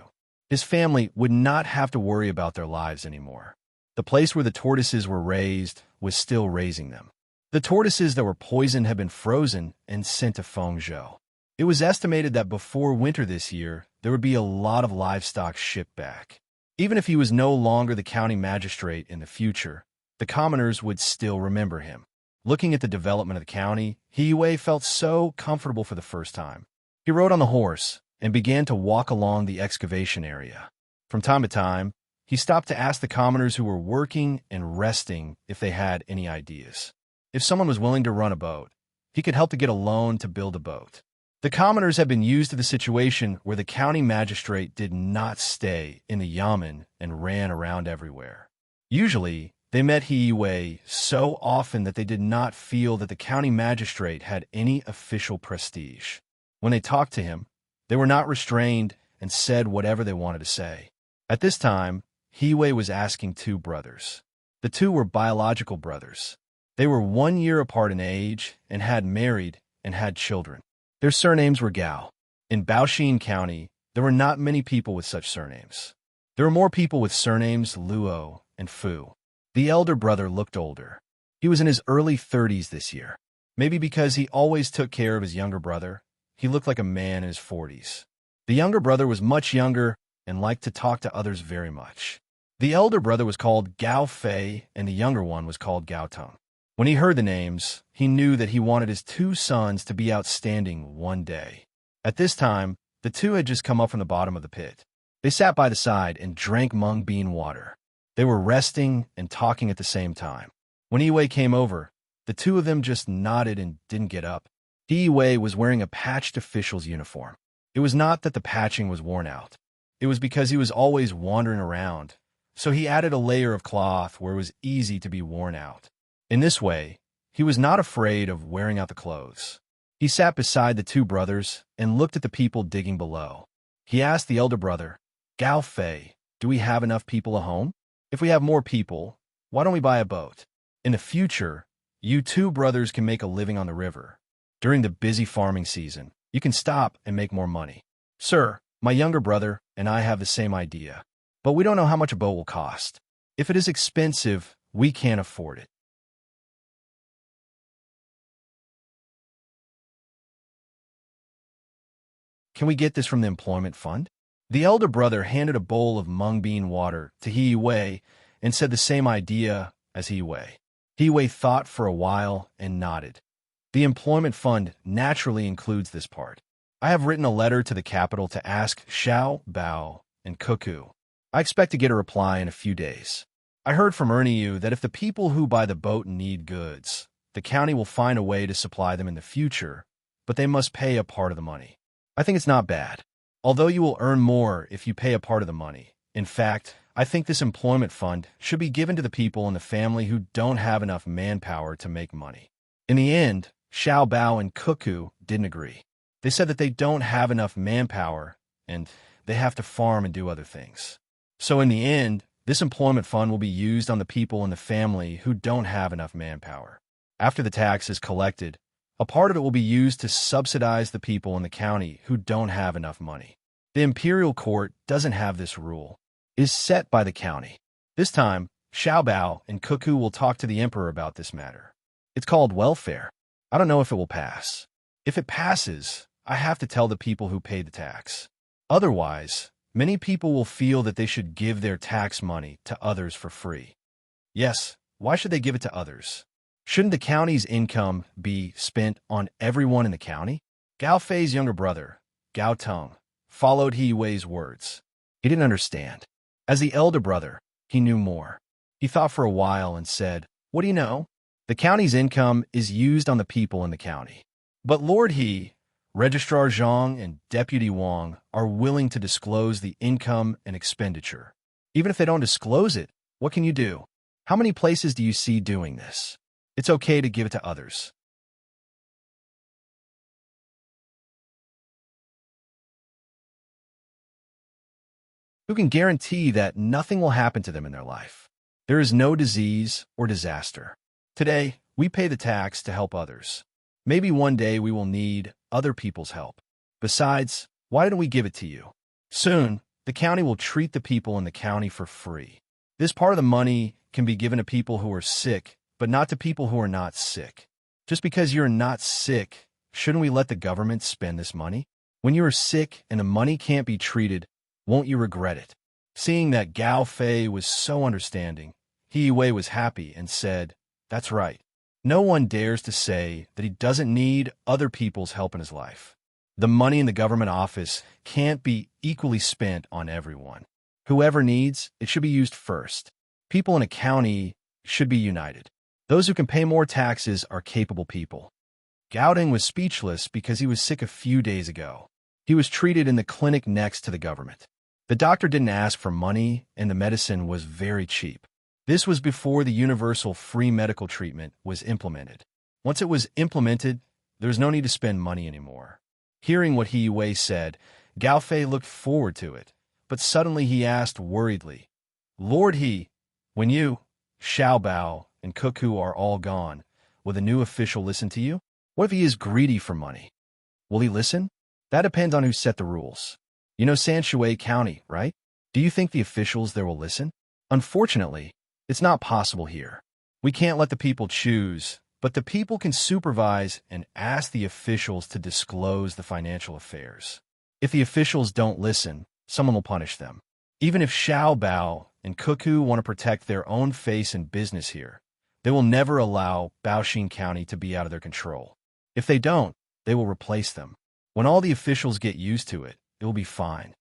His family would not have to worry about their lives anymore. The place where the tortoises were raised was still raising them. The tortoises that were poisoned had been frozen and sent to Fengzhou. It was estimated that before winter this year, there would be a lot of livestock shipped back. Even if he was no longer the county magistrate in the future, the commoners would still remember him. Looking at the development of the county, Hiwei felt so comfortable for the first time. He rode on the horse and began to walk along the excavation area. From time to time, he stopped to ask the commoners who were working and resting if they had any ideas. If someone was willing to run a boat, he could help to get a loan to build a boat. The commoners had been used to the situation where the county magistrate did not stay in the yamen and ran around everywhere. Usually, they met Hiwei so often that they did not feel that the county magistrate had any official prestige. When they talked to him, they were not restrained and said whatever they wanted to say. At this time, Hiwei was asking 2 brothers. The 2 were biological brothers. They were 1 year apart in age and had married and had children. Their surnames were Gao. In Baoxin County, there were not many people with such surnames. There were more people with surnames Luo and Fu. The elder brother looked older. He was in his early 30s this year. Maybe because he always took care of his younger brother, he looked like a man in his 40s. The younger brother was much younger and liked to talk to others very much. The elder brother was called Gao Fei, and the younger one was called Gao Tong. When he heard the names, he knew that he wanted his 2 sons to be outstanding one day. At this time, the 2 had just come up from the bottom of the pit. They sat by the side and drank mung bean water. They were resting and talking at the same time. When Hiwei came over, the 2 of them just nodded and didn't get up. Hiwei was wearing a patched official's uniform. It was not that the patching was worn out. It was because he was always wandering around, so he added a layer of cloth where it was easy to be worn out. In this way, he was not afraid of wearing out the clothes. He sat beside the 2 brothers and looked at the people digging below. He asked the elder brother, Gao Fei, do we have enough people at home? If we have more people, why don't we buy a boat? In the future, You two brothers can make a living on the river. During the busy farming season, you can stop and make more money. Sir, my younger brother and I have the same idea, but we don't know how much a boat will cost. If it is expensive, we can't afford it. Can we get this from the employment fund? The elder brother handed a bowl of mung bean water to He Wei and said the same idea as He Wei. He Wei thought for a while and nodded. The employment fund naturally includes this part. I have written a letter to the capital to ask Xiao, Bao, and Cuckoo. I expect to get a reply in a few days. I heard from Ernie that if the people who buy the boat need goods, the county will find a way to supply them in the future, but they must pay a part of the money. I think it's not bad, although you will earn more if you pay a part of the money. In fact, I think this employment fund should be given to the people in the family who don't have enough manpower to make money. In the end, Xiao Bao and Cuckoo didn't agree. They said that they don't have enough manpower and they have to farm and do other things. So in the end, this employment fund will be used on the people in the family who don't have enough manpower. After the tax is collected, a part of it will be used to subsidize the people in the county who don't have enough money. The imperial court doesn't have this rule. It is set by the county. This time, Xiao Bao and Cuckoo will talk to the emperor about this matter. It's called welfare. I don't know if it will pass. If it passes, I have to tell the people who paid the tax. Otherwise, many people will feel that they should give their tax money to others for free. Yes, why should they give it to others? Shouldn't the county's income be spent on everyone in the county? Gao Fei's younger brother, Gao Tang, followed He Wei's words. He didn't understand. As the elder brother, he knew more. He thought for a while and said, "What do you know? The county's income is used on the people in the county. But Lord He, Registrar Zhang, and Deputy Wang are willing to disclose the income and expenditure. Even if they don't disclose it, what can you do? How many places do you see doing this? It's okay to give it to others." Who can guarantee that nothing will happen to them in their life? There is no disease or disaster. Today, we pay the tax to help others. Maybe one day we will need other people's help. Besides, why didn't we give it to you? Soon, the county will treat the people in the county for free. This part of the money can be given to people who are sick, but not to people who are not sick. Just because you're not sick, shouldn't we let the government spend this money? When you are sick and the money can't be treated, won't you regret it? Seeing that Gao Fei was so understanding, He Wei was happy and said, "That's right. No one dares to say that he doesn't need other people's help in his life. The money in the government office can't be equally spent on everyone. Whoever needs, it should be used first. People in a county should be united. Those who can pay more taxes are capable people." Gaoding was speechless because he was sick a few days ago. He was treated in the clinic next to the government. The doctor didn't ask for money, and the medicine was very cheap. This was before the universal free medical treatment was implemented. Once it was implemented, there was no need to spend money anymore. Hearing what He Wei said, Gao Fei looked forward to it, but suddenly he asked worriedly, "Lord He, when you, Xiao Bao, and Cuckoo are all gone, will the new official listen to you? What if he is greedy for money? Will he listen? That depends on who set the rules. You know Sanshui County, right? Do you think the officials there will listen? Unfortunately, it's not possible here. We can't let the people choose, but the people can supervise and ask the officials to disclose the financial affairs. If the officials don't listen, someone will punish them. Even if Xiao Bao and Cuckoo want to protect their own face and business here, they will never allow Baoxin County to be out of their control. If they don't, they will replace them. When all the officials get used to it, it will be fine."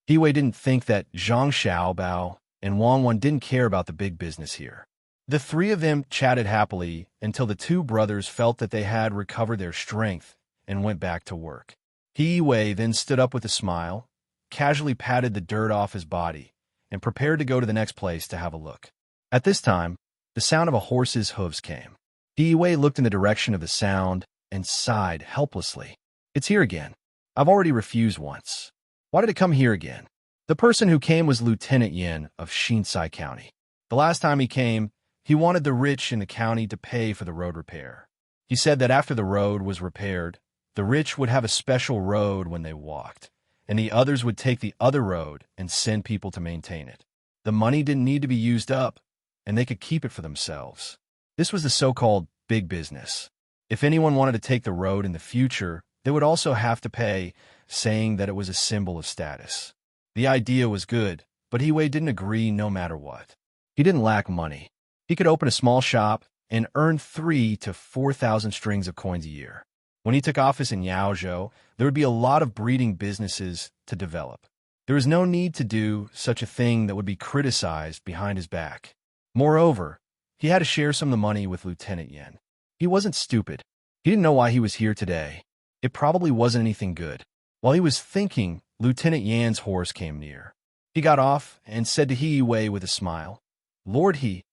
He Wei didn't think that Zhang Xiaobao and Wang Wan didn't care about the big business here. The three of them chatted happily until the two brothers felt that they had recovered their strength and went back to work. He Wei then stood up with a smile, casually patted the dirt off his body, and prepared to go to the next place to have a look. At this time, the sound of a horse's hooves came. He Wei looked in the direction of the sound and sighed helplessly. "It's here again. I've already refused once. Why did it come here again?" The person who came was Lieutenant Yin of Shinsai County. The last time he came, He wanted the rich in the county to pay for the road repair. He said that after the road was repaired, the rich would have a special road when they walked, and the others would take the other road and send people to maintain it. The money didn't need to be used up, and they could keep it for themselves. This was the so-called big business. If anyone wanted to take the road in the future, they would also have to pay, saying that it was a symbol of status. The idea was good, but Hiwei didn't agree no matter what. He didn't lack money. He could open a small shop and earn 3,000 to 4,000 strings of coins a year. When he took office in Yaozhou, there would be a lot of breeding businesses to develop. There was no need to do such a thing that would be criticized behind his back. Moreover, he had to share some of the money with Lieutenant Yan. He wasn't stupid. He didn't know why he was here today. It probably wasn't anything good. While he was thinking, Lieutenant Yan's horse came near. He got off and said to Hiwei with a smile, "Lord He,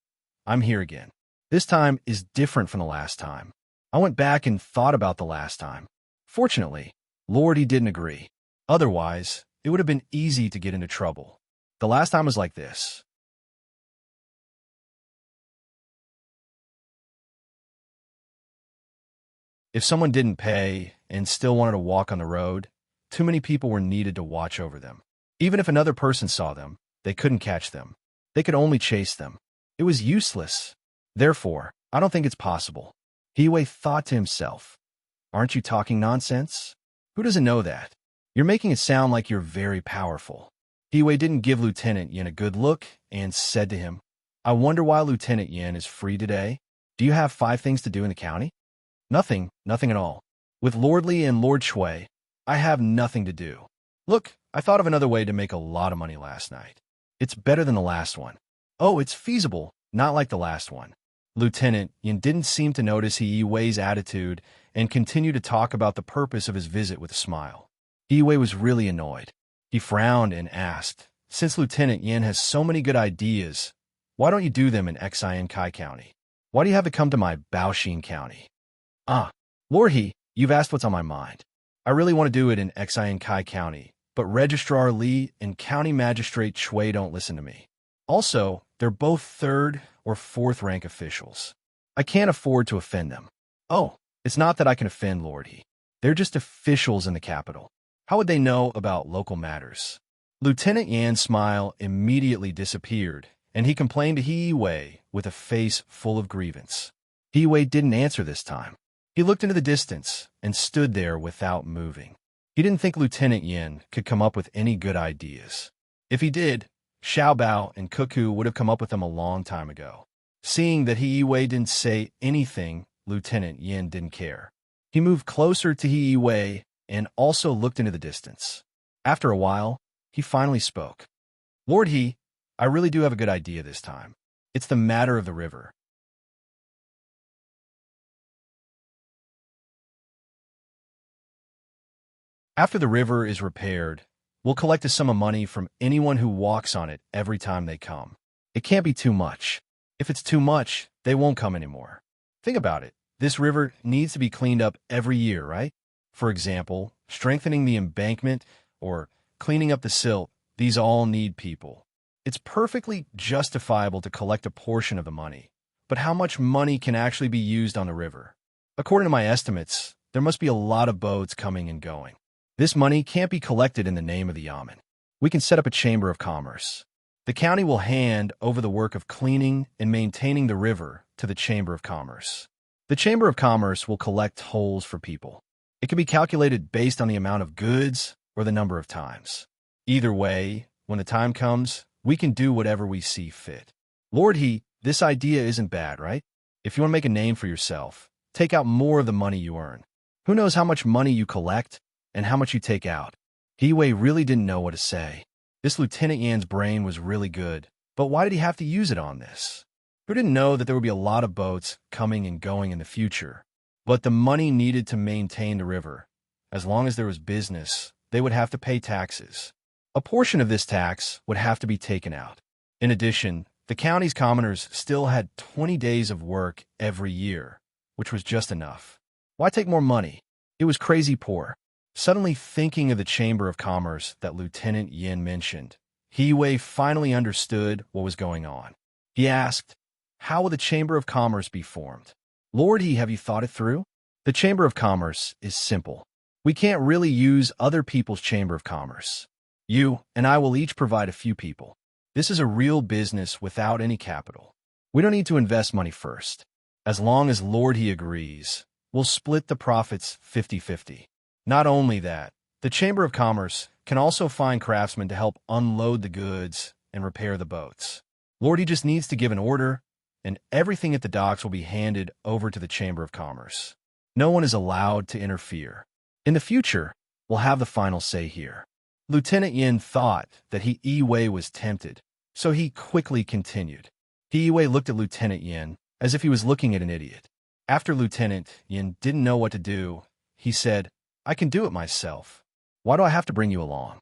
I'm here again. This time is different from the last time. I went back and thought about the last time. Fortunately, Lord He didn't agree. Otherwise, it would have been easy to get into trouble. The last time was like this. If someone didn't pay and still wanted to walk on the road, too many people were needed to watch over them. Even if another person saw them, they couldn't catch them. They could only chase them. It was useless. Therefore, I don't think it's possible." Hiwei thought to himself, "Aren't you talking nonsense? Who doesn't know that? You're making it sound like you're very powerful." Hiwei didn't give Lieutenant Yan a good look and said to him, "I wonder why Lieutenant Yan is free today. Do you have 5 things to do in the county?" "Nothing at all. With Lord Li and Lord Shui, I have nothing to do. Look, I thought of another way to make a lot of money last night. It's better than the last one." "Oh, it's feasible, not like the last one." Lieutenant Yan didn't seem to notice Hiwei's attitude and continued to talk about the purpose of his visit with a smile. Hiwei was really annoyed. He frowned and asked, "Since Lieutenant Yan has so many good ideas, why don't you do them in Xiankai County? Why do you have to come to my Baoxin County?" "Ah, Lord He, you've asked what's on my mind. I really want to do it in Xiankai County, but Registrar Li and County Magistrate Shui don't listen to me. Also, they're both 3rd or 4th rank officials. I can't afford to offend them." "Oh, it's not that I can offend Lord He. They're just officials in the capital. How would they know about local matters?" Lieutenant Yan's smile immediately disappeared, and he complained to Hiwei with a face full of grievance. Hiwei didn't answer this time. He looked into the distance and stood there without moving. He didn't think Lieutenant Yan could come up with any good ideas. If he did, Xiaobao and Cuckoo would have come up with them a long time ago. Seeing that Hiwei didn't say anything, Lieutenant Yan didn't care. He moved closer to Hiwei and also looked into the distance. After a while, he finally spoke. "Lord He, I really do have a good idea this time. It's the matter of the river. After the river is repaired, we'll collect a sum of money from anyone who walks on it every time they come. It can't be too much. If it's too much, they won't come anymore. Think about it. This river needs to be cleaned up every year, right? For example, strengthening the embankment or cleaning up the silt. These all need people. It's perfectly justifiable to collect a portion of the money. But how much money can actually be used on the river? According to my estimates, there must be a lot of boats coming and going. This money can't be collected in the name of the yamen. We can set up a chamber of commerce. The county will hand over the work of cleaning and maintaining the river to the Chamber of Commerce. The Chamber of Commerce will collect tolls for people. It can be calculated based on the amount of goods or the number of times. Either way, when the time comes, we can do whatever we see fit. Lord He, this idea isn't bad, right? If you want to make a name for yourself, take out more of the money you earn. Who knows how much money you collect and how much you take out?" Hiwei really didn't know what to say. This Lieutenant Yan's brain was really good, but why did he have to use it on this? Who didn't know that there would be a lot of boats coming and going in the future? But the money needed to maintain the river. As long as there was business, they would have to pay taxes. A portion of this tax would have to be taken out. In addition, the county's commoners still had 20 days of work every year, which was just enough. Why take more money? It was crazy poor. Suddenly thinking of the Chamber of Commerce that Lieutenant Yan mentioned, Hiwei finally understood what was going on. He asked, How will the Chamber of Commerce be formed? Lord He, have you thought it through? The Chamber of Commerce is simple. We can't really use other people's Chamber of Commerce. You and I will each provide a few people. This is a real business without any capital. We don't need to invest money first. As long as Lord He agrees, we'll split the profits 50-50. Not only that, the Chamber of Commerce can also find craftsmen to help unload the goods and repair the boats. Lord He just needs to give an order, and everything at the docks will be handed over to the Chamber of Commerce. No one is allowed to interfere. In the future, we'll have the final say here. Lieutenant Yin thought that Yi-Wei was tempted, so he quickly continued. Yi-Wei looked at Lieutenant Yin as if he was looking at an idiot. After Lieutenant Yin didn't know what to do, he said, I can do it myself. Why do I have to bring you along?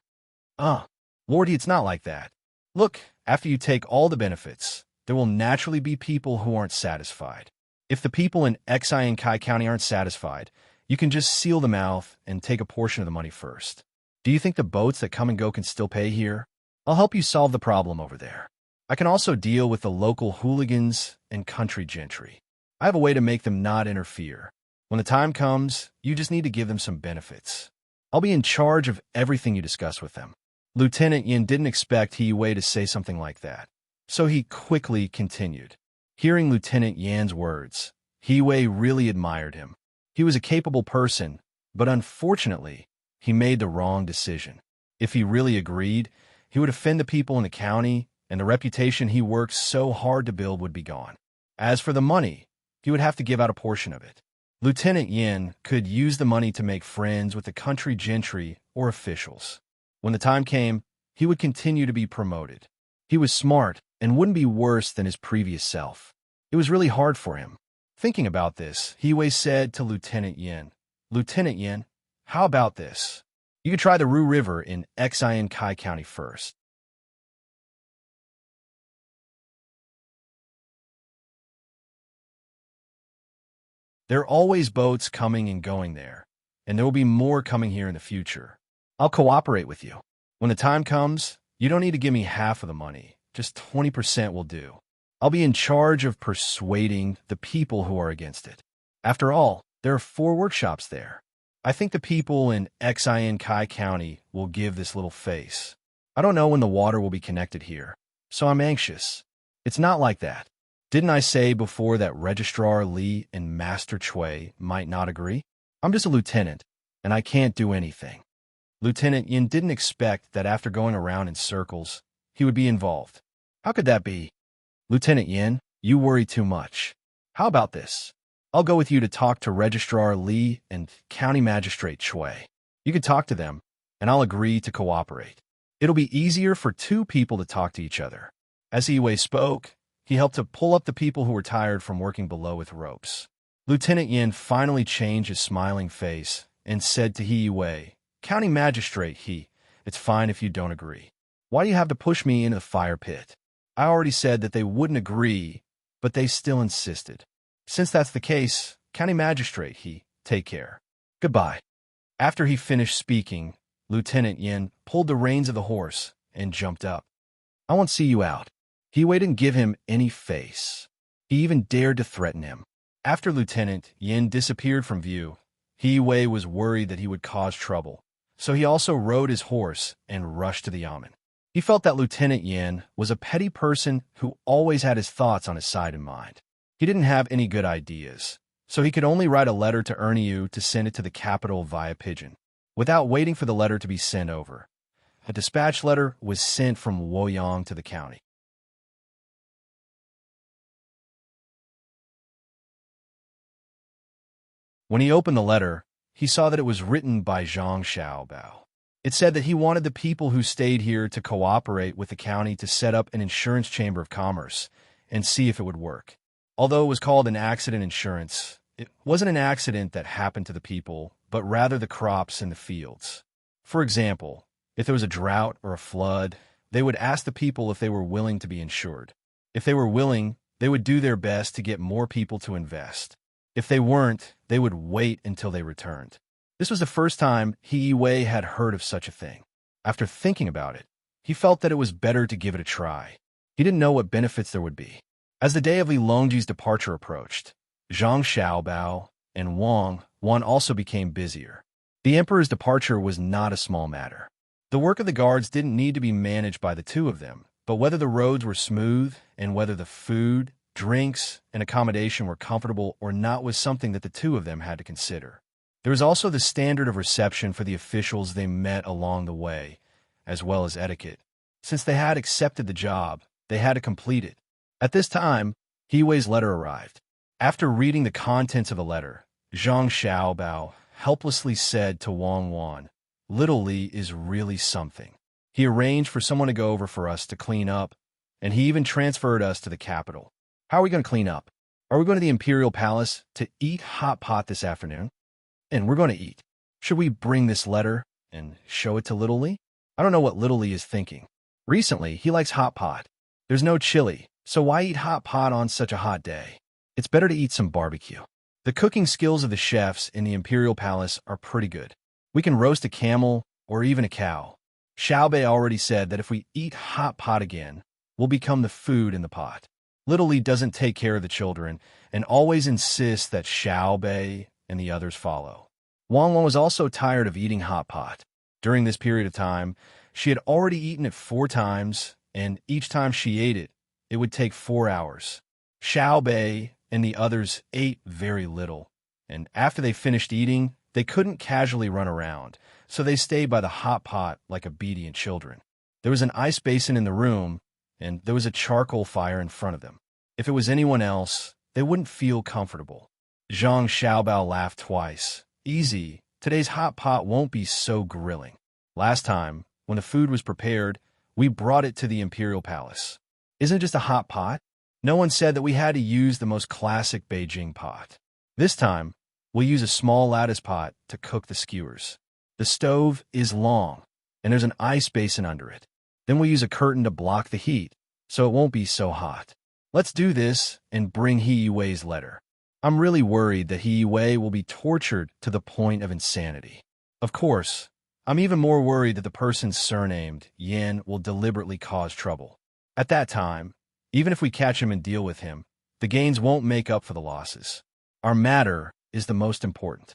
Lordy, it's not like that. Look, after you take all the benefits, there will naturally be people who aren't satisfied. If the people in Xi and Kai County aren't satisfied, you can just seal the mouth and take a portion of the money first. Do you think the boats that come and go can still pay here? I'll help you solve the problem over there. I can also deal with the local hooligans and country gentry. I have a way to make them not interfere. When the time comes, you just need to give them some benefits. I'll be in charge of everything you discuss with them. Lieutenant Yin didn't expect Yi-Wei to say something like that, so he quickly continued. Hearing Lieutenant Yan's words, Yi-Wei really admired him. He was a capable person, but unfortunately, he made the wrong decision. If he really agreed, he would offend the people in the county, and the reputation he worked so hard to build would be gone. As for the money, he would have to give out a portion of it. Lieutenant Yin could use the money to make friends with the country gentry or officials. When the time came, he would continue to be promoted. He was smart and wouldn't be worse than his previous self. It was really hard for him. Thinking about this, Yi-Wei said to Lieutenant Yin, Lieutenant Yin, how about this? You could try the Ru River in Xi and Kai County first. There are always boats coming and going there, and there will be more coming here in the future. I'll cooperate with you. When the time comes, you don't need to give me half of the money. Just 20% will do. I'll be in charge of persuading the people who are against it. After all, there are 4 workshops there. I think the people in Xi and Kai County will give this little face. I don't know when the water will be connected here, so I'm anxious. It's not like that. Didn't I say before that Registrar Li and Master Chui might not agree? I'm just a lieutenant, and I can't do anything. Lieutenant Yin didn't expect that after going around in circles, he would be involved. How could that be? Lieutenant Yin, you worry too much. How about this? I'll go with you to talk to Registrar Li and County Magistrate Chui. You can talk to them, and I'll agree to cooperate. It'll be easier for 2 people to talk to each other. As Yi-Wei spoke, he helped to pull up the people who were tired from working below with ropes. Lieutenant Yin finally changed his smiling face and said to Yi-Wei, County Magistrate He, it's fine if you don't agree. Why do you have to push me into the fire pit? I already said that they wouldn't agree, but they still insisted. Since that's the case, County Magistrate He, take care. Goodbye. After he finished speaking, Lieutenant Yin pulled the reins of the horse and jumped up. I won't see you out. Yi-Wei didn't give him any face. He even dared to threaten him. After Lieutenant Yin disappeared from view, Yi-Wei was worried that he would cause trouble, so he also rode his horse and rushed to the yamen. He felt that Lieutenant Yin was a petty person who always had his thoughts on his side in mind. He didn't have any good ideas, so he could only write a letter to Ernie to send it to the capital via pigeon. Without waiting for the letter to be sent over, a dispatch letter was sent from Woyang to the county. When he opened the letter, he saw that it was written by Zhang Xiaobao. It said that he wanted the people who stayed here to cooperate with the county to set up an insurance chamber of commerce and see if it would work. Although it was called an accident insurance, it wasn't an accident that happened to the people, but rather the crops in the fields. For example, if there was a drought or a flood, they would ask the people if they were willing to be insured. If they were willing, they would do their best to get more people to invest. If they weren't, they would wait until they returned. This was the first time Yi-Wei had heard of such a thing. After thinking about it, he felt that it was better to give it a try. He didn't know what benefits there would be. As the day of Li Longji's departure approached, Zhang Xiaobao and Wang Wan also became busier. The emperor's departure was not a small matter. The work of the guards didn't need to be managed by the two of them, but whether the roads were smooth and whether the food, drinks, and accommodation were comfortable or not was something that the two of them had to consider. There was also the standard of reception for the officials they met along the way, as well as etiquette. Since they had accepted the job, they had to complete it. At this time, He Wei's letter arrived. After reading the contents of the letter, Zhang Xiaobao helplessly said to Wang Wan, "Little Li is really something. He arranged for someone to go over for us to clean up, and he even transferred us to the capital. How are we going to clean up? Are we going to the Imperial Palace to eat hot pot this afternoon? And we're going to eat. Should we bring this letter and show it to Little Li? I don't know what Little Li is thinking. Recently, he likes hot pot. There's no chili, so why eat hot pot on such a hot day? It's better to eat some barbecue." The cooking skills of the chefs in the Imperial Palace are pretty good. We can roast a camel or even a cow. Xiaobei already said that if we eat hot pot again, we'll become the food in the pot. Little Li doesn't take care of the children and always insists that Xiaobei and the others follow. Wang Wan was also tired of eating hot pot. During this period of time, she had already eaten it 4 times, and each time she ate it, it would take 4 hours. Xiaobei and the others ate very little, and after they finished eating, they couldn't casually run around, so they stayed by the hot pot like obedient children. There was an ice basin in the room, and there was a charcoal fire in front of them. If it was anyone else, they wouldn't feel comfortable. Zhang Xiaobao laughed twice. "Easy, today's hot pot won't be so grilling. Last time, when the food was prepared, we brought it to the Imperial Palace. Isn't it just a hot pot? No one said that we had to use the most classic Beijing pot. This time, we'll use a small lattice pot to cook the skewers. The stove is long, and there's an ice basin under it. Then we'll use a curtain to block the heat, so it won't be so hot. Let's do this and bring He Wei's letter. I'm really worried that He Wei will be tortured to the point of insanity. Of course, I'm even more worried that the person surnamed Yan will deliberately cause trouble. At that time, even if we catch him and deal with him, the gains won't make up for the losses. Our matter is the most important."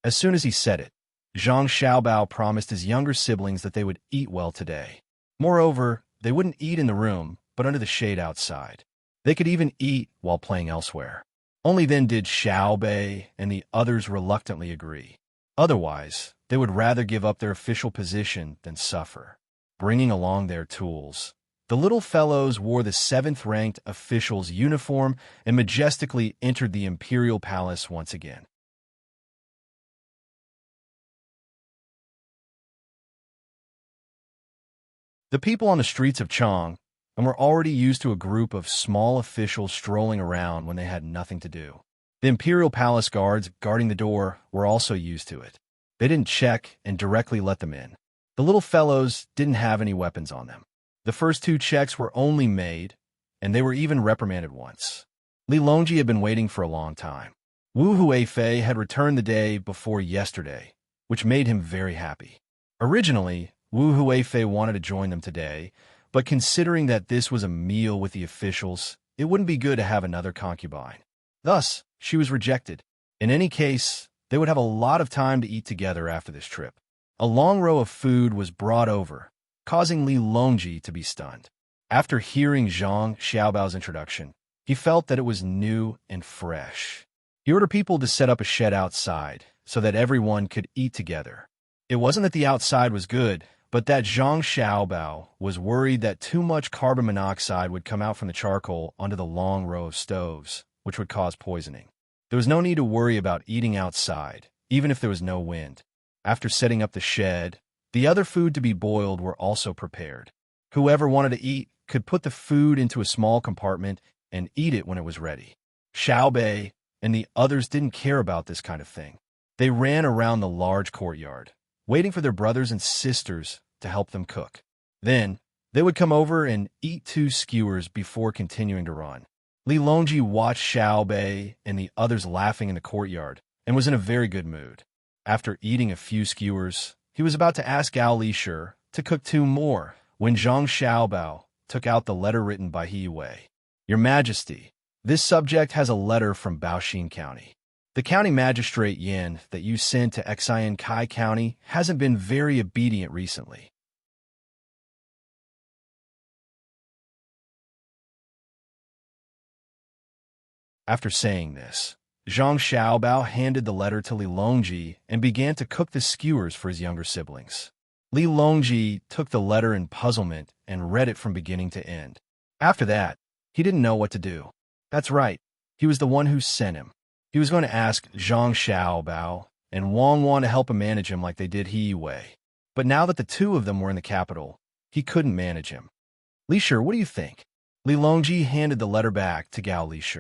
As soon as he said it, Zhang Xiaobao promised his younger siblings that they would eat well today. Moreover, they wouldn't eat in the room, but under the shade outside. They could even eat while playing elsewhere. Only then did Xiaobei and the others reluctantly agree. Otherwise, they would rather give up their official position than suffer. Bringing along their tools, the little fellows wore the 7th-ranked official's uniform and majestically entered the Imperial Palace once again. The people on the streets of Chang were already used to a group of small officials strolling around when they had nothing to do. The Imperial Palace guards guarding the door were also used to it. They didn't check and directly let them in. The little fellows didn't have any weapons on them. The first 2 checks were only made, and they were even reprimanded once. Li Longji had been waiting for a long time. Wu Huifei had returned the day before yesterday, which made him very happy. Originally, Wu Huifei wanted to join them today, but considering that this was a meal with the officials, it wouldn't be good to have another concubine. Thus, she was rejected. In any case, they would have a lot of time to eat together after this trip. A long row of food was brought over, causing Li Longji to be stunned. After hearing Zhang Xiaobao's introduction, he felt that it was new and fresh. He ordered people to set up a shed outside so that everyone could eat together. It wasn't that the outside was good, but that Zhang Xiaobao was worried that too much carbon monoxide would come out from the charcoal onto the long row of stoves, which would cause poisoning. There was no need to worry about eating outside, even if there was no wind. After setting up the shed, the other food to be boiled were also prepared. Whoever wanted to eat could put the food into a small compartment and eat it when it was ready. Xiaobei and the others didn't care about this kind of thing. They ran around the large courtyard, waiting for their brothers and sisters to help them cook. Then, they would come over and eat 2 skewers before continuing to run. Li Longji watched Xiaobei and the others laughing in the courtyard and was in a very good mood. After eating a few skewers, he was about to ask Gao Lishur to cook 2 more when Zhang Xiaobao took out the letter written by He Wei. Your Majesty, this subject has a letter from Baoxin County. The county magistrate Yin that you sent to Xian Kai County hasn't been very obedient recently. After saying this, Zhang Xiaobao handed the letter to Li Longji and began to cook the skewers for his younger siblings. Li Longji took the letter in puzzlement and read it from beginning to end. After that, he didn't know what to do. That's right, he was the one who sent him. He was going to ask Zhang Xiaobao and Wang Wan to help him manage him like they did He Wei. But now that the two of them were in the capital, he couldn't manage him. Li Shi, what do you think? Li Longji handed the letter back to Gao Li Shi.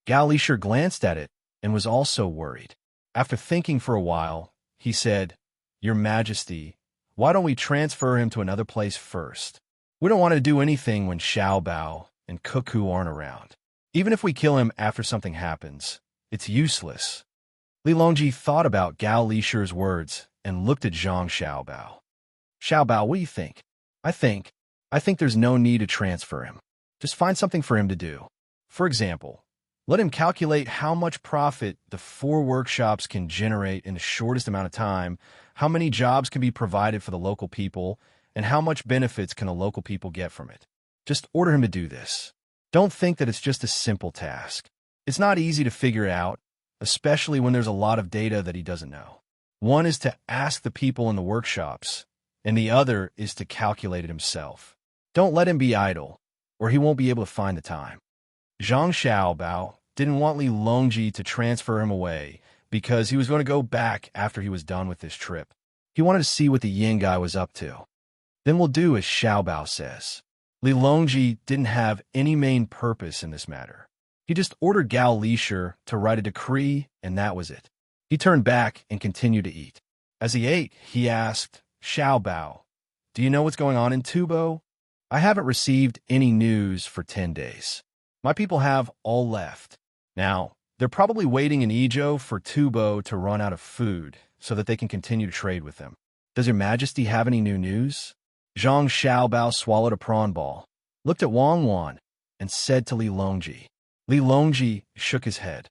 Gao Li Shi glanced at it and was also worried. After thinking for a while, he said, Your Majesty, why don't we transfer him to another place first? We don't want to do anything when Xiaobao and Cuckoo aren't around. Even if we kill him after something happens, it's useless. Li Longji thought about Gao Li Shi's words and looked at Zhang Xiaobao. Xiaobao, what do you think? I think there's no need to transfer him. Just find something for him to do. For example, let him calculate how much profit the 4 workshops can generate in the shortest amount of time, how many jobs can be provided for the local people, and how much benefits can the local people get from it. Just order him to do this. Don't think that it's just a simple task. It's not easy to figure out, especially when there's a lot of data that he doesn't know. One is to ask the people in the workshops, and the other is to calculate it himself. Don't let him be idle, or he won't be able to find the time. Zhang Xiaobao didn't want Li Longji to transfer him away because he was going to go back after he was done with this trip. He wanted to see what the Yin guy was up to. Then we'll do as Xiaobao says. Li Longji didn't have any main purpose in this matter. He just ordered Gao Li Shi to write a decree, and that was it. He turned back and continued to eat. As he ate, he asked, Xiaobao, do you know what's going on in Tubo? I haven't received any news for 10 days. My people have all left. Now, they're probably waiting in Ezhou for Tubo to run out of food so that they can continue to trade with them. Does Your Majesty have any new news? Zhang Xiaobao swallowed a prawn ball, looked at Wang Wan, and said to Li Longji. Li Longji shook his head.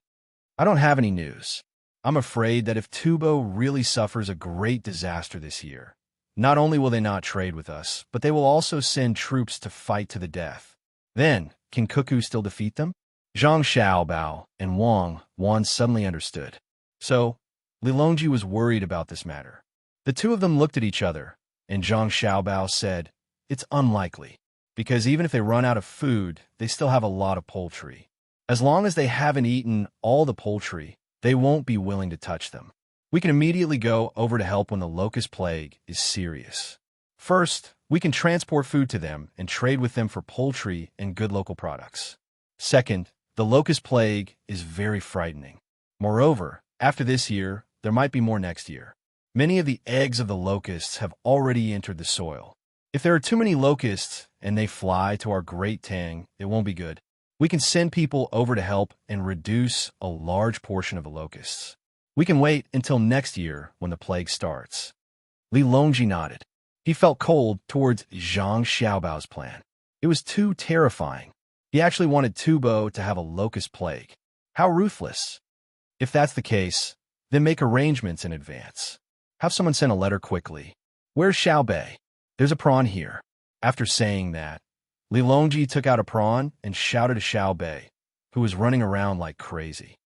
I don't have any news. I'm afraid that if Tubo really suffers a great disaster this year, not only will they not trade with us, but they will also send troops to fight to the death. Then, can Cuckoo still defeat them? Zhang Xiaobao and Wang Wan suddenly understood. So, Li Longji was worried about this matter. The two of them looked at each other, and Zhang Xiaobao said, It's unlikely, because even if they run out of food, they still have a lot of poultry. As long as they haven't eaten all the poultry, they won't be willing to touch them. We can immediately go over to help when the locust plague is serious. First, we can transport food to them and trade with them for poultry and good local products. Second, the locust plague is very frightening. Moreover, after this year, there might be more next year. Many of the eggs of the locusts have already entered the soil. If there are too many locusts and they fly to our great Tang, it won't be good. We can send people over to help and reduce a large portion of the locusts. We can wait until next year when the plague starts. Li Longji nodded. He felt cold towards Zhang Xiaobao's plan. It was too terrifying. He actually wanted Tubo to have a locust plague. How ruthless. If that's the case, then make arrangements in advance. Have someone send a letter quickly. Where's Xiaobei? There's a prawn here. After saying that, Li Longji took out a prawn and shouted to Xiaobei, who was running around like crazy.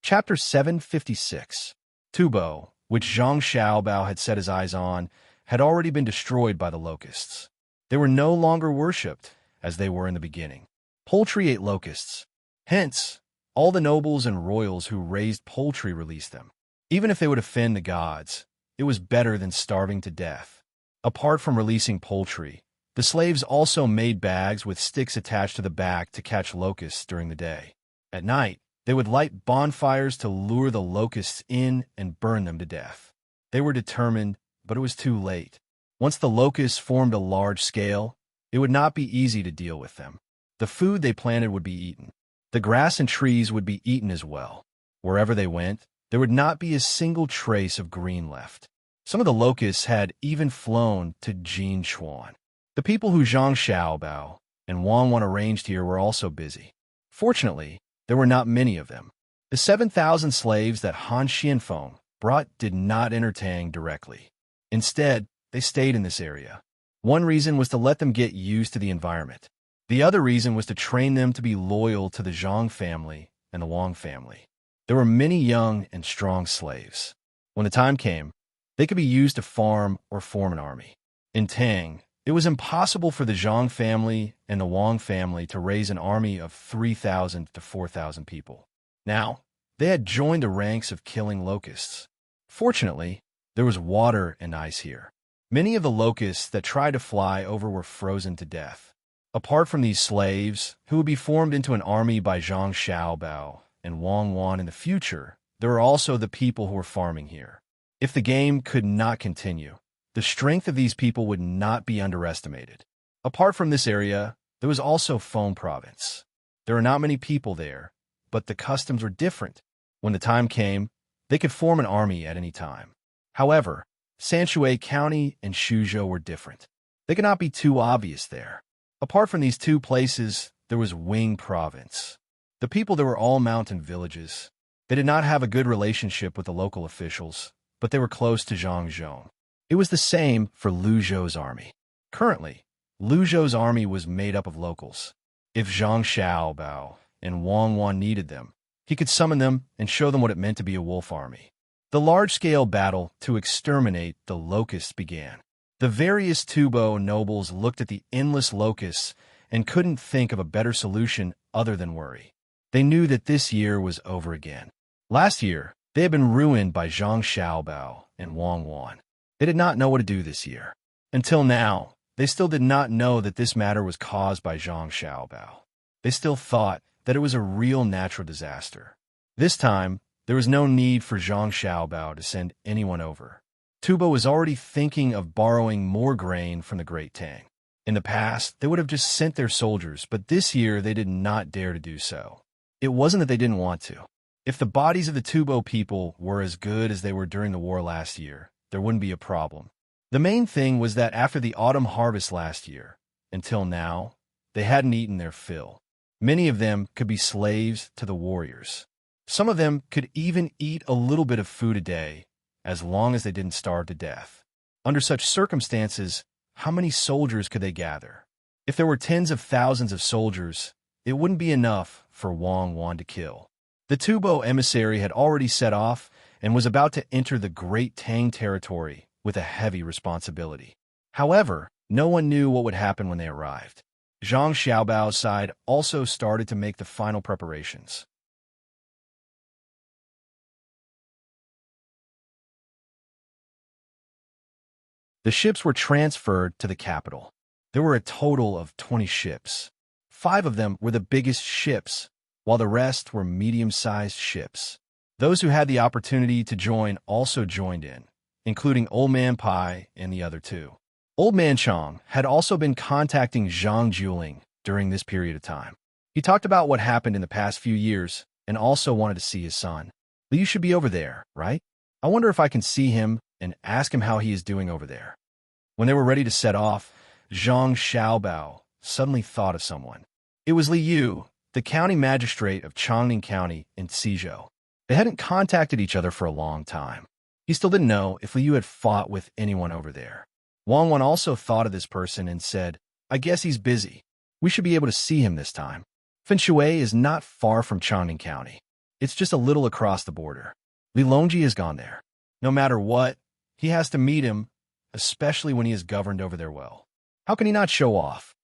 Chapter 756. Tubo, which Zhang Xiaobao had set his eyes on, had already been destroyed by the locusts. They were no longer worshipped, as they were in the beginning. Poultry ate locusts. Hence, all the nobles and royals who raised poultry released them. Even if they would offend the gods, it was better than starving to death. Apart from releasing poultry, the slaves also made bags with sticks attached to the back to catch locusts during the day. At night, they would light bonfires to lure the locusts in and burn them to death. They were determined, but it was too late. Once the locusts formed a large scale, it would not be easy to deal with them. The food they planted would be eaten. The grass and trees would be eaten as well. Wherever they went, there would not be a single trace of green left. Some of the locusts had even flown to Jinchuan. The people who Zhang Xiaobao and Wang Wan arranged here were also busy. Fortunately, there were not many of them. The 7,000 slaves that Han Xianfeng brought did not enter Tang directly. Instead, they stayed in this area. One reason was to let them get used to the environment. The other reason was to train them to be loyal to the Zhang family and the Wang family. There were many young and strong slaves. When the time came, they could be used to farm or form an army. In Tang, it was impossible for the Zhang family and the Wang family to raise an army of 3,000 to 4,000 people. Now, they had joined the ranks of killing locusts. Fortunately, there was water and ice here. Many of the locusts that tried to fly over were frozen to death. Apart from these slaves, who would be formed into an army by Zhang Xiaobao and Wang Wan in the future, there were also the people who were farming here. If the game could not continue, the strength of these people would not be underestimated. Apart from this area, there was also Feng Province. There are not many people there, but the customs were different. When the time came, they could form an army at any time. However, Sanshui County and Shuzhou were different. They could not be too obvious there. Apart from these two places, there was Wing Province. The people there were all mountain villages. They did not have a good relationship with the local officials, but they were close to Zhang Zhong. It was the same for Lu Zhou's army. Currently, Lu Zhou's army was made up of locals. If Zhang Xiaobao and Wang Wan needed them, he could summon them and show them what it meant to be a wolf army. The large-scale battle to exterminate the locusts began. The various Tubo nobles looked at the endless locusts and couldn't think of a better solution other than worry. They knew that this year was over again. Last year, they had been ruined by Zhang Xiaobao and Wang Wan. They did not know what to do this year. Until now, they still did not know that this matter was caused by Zhang Xiaobao. They still thought that it was a real natural disaster. This time, there was no need for Zhang Xiaobao to send anyone over. Tubo was already thinking of borrowing more grain from the Great Tang. In the past, they would have just sent their soldiers, but this year they did not dare to do so. It wasn't that they didn't want to. If the bodies of the Tubo people were as good as they were during the war last year, there wouldn't be a problem. The main thing was that after the autumn harvest last year, until now, they hadn't eaten their fill. Many of them could be slaves to the warriors. Some of them could even eat a little bit of food a day, as long as they didn't starve to death. Under such circumstances, how many soldiers could they gather? If there were tens of thousands of soldiers, it wouldn't be enough for Wang Wan to kill. The Tubo emissary had already set off and was about to enter the Great Tang territory with a heavy responsibility. However, no one knew what would happen when they arrived. Zhang Xiaobao's side also started to make the final preparations. The ships were transferred to the capital. There were a total of 20 ships. 5 of them were the biggest ships, while the rest were medium-sized ships. Those who had the opportunity to join also joined in, including Old Man Pai and the other 2. Old Man Chang had also been contacting Zhang Juling during this period of time. He talked about what happened in the past few years and also wanted to see his son. Liu should be over there, right? I wonder if I can see him and ask him how he is doing over there. When they were ready to set off, Zhang Xiaobao suddenly thought of someone. It was Liu, the county magistrate of Changning County in Xizhou. They hadn't contacted each other for a long time. He still didn't know if Liu had fought with anyone over there. Wang Wan also thought of this person and said, I guess he's busy. We should be able to see him this time. Fenshui is not far from Changning County. It's just a little across the border. Li Longji has gone there. No matter what, he has to meet him, especially when he is governed over there well. How can he not show off?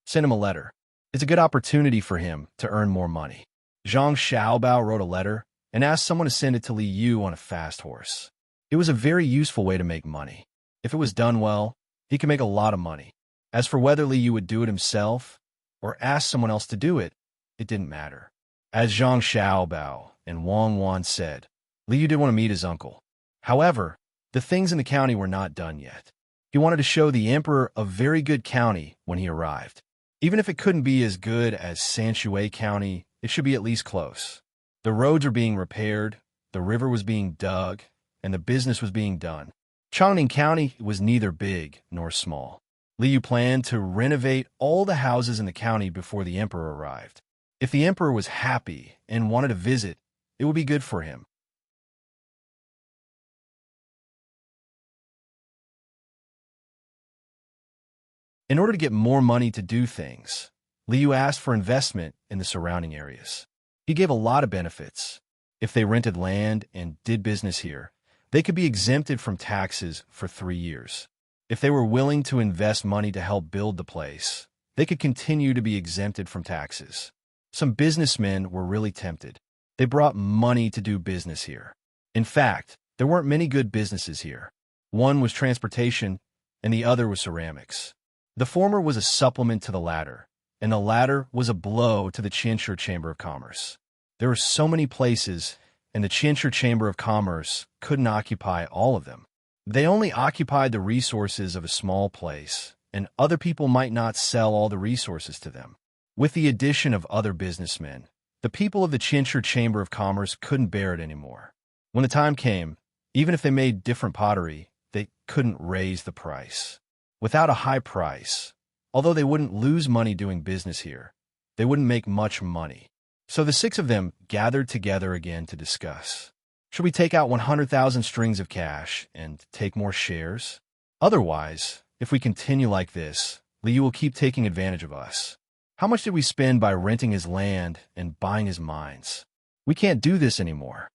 Send him a letter. It's a good opportunity for him to earn more money. Zhang Xiaobao wrote a letter and asked someone to send it to Li Yu on a fast horse. It was a very useful way to make money. If it was done well, he could make a lot of money. As for whether Li Yu would do it himself or ask someone else to do it, it didn't matter. As Zhang Xiaobao and Wang Wan said, Li Yu did want to meet his uncle. However, the things in the county were not done yet. He wanted to show the emperor a very good county when he arrived. Even if it couldn't be as good as Sanshui County it should be at least close. The roads were being repaired, the river was being dug, and the business was being done. Chongning County was neither big nor small. Liu planned to renovate all the houses in the county before the emperor arrived. If the emperor was happy and wanted to visit, it would be good for him. In order to get more money to do things, Liu asked for investment in the surrounding areas. He gave a lot of benefits. If they rented land and did business here, they could be exempted from taxes for 3 years. If they were willing to invest money to help build the place, they could continue to be exempted from taxes. Some businessmen were really tempted. They brought money to do business here. In fact, there weren't many good businesses here. One was transportation, and the other was ceramics. The former was a supplement to the latter, and the latter was a blow to the Qianshi Chamber of Commerce. There were so many places, and the Qianshi Chamber of Commerce couldn't occupy all of them. They only occupied the resources of a small place, and other people might not sell all the resources to them. With the addition of other businessmen, the people of the Qianshi Chamber of Commerce couldn't bear it anymore. When the time came, even if they made different pottery, they couldn't raise the price. Without a high price, although they wouldn't lose money doing business here, they wouldn't make much money. So the 6 of them gathered together again to discuss. Should we take out 100,000 strings of cash and take more shares? Otherwise, if we continue like this, Liu will keep taking advantage of us. How much did we spend by renting his land and buying his mines? We can't do this anymore.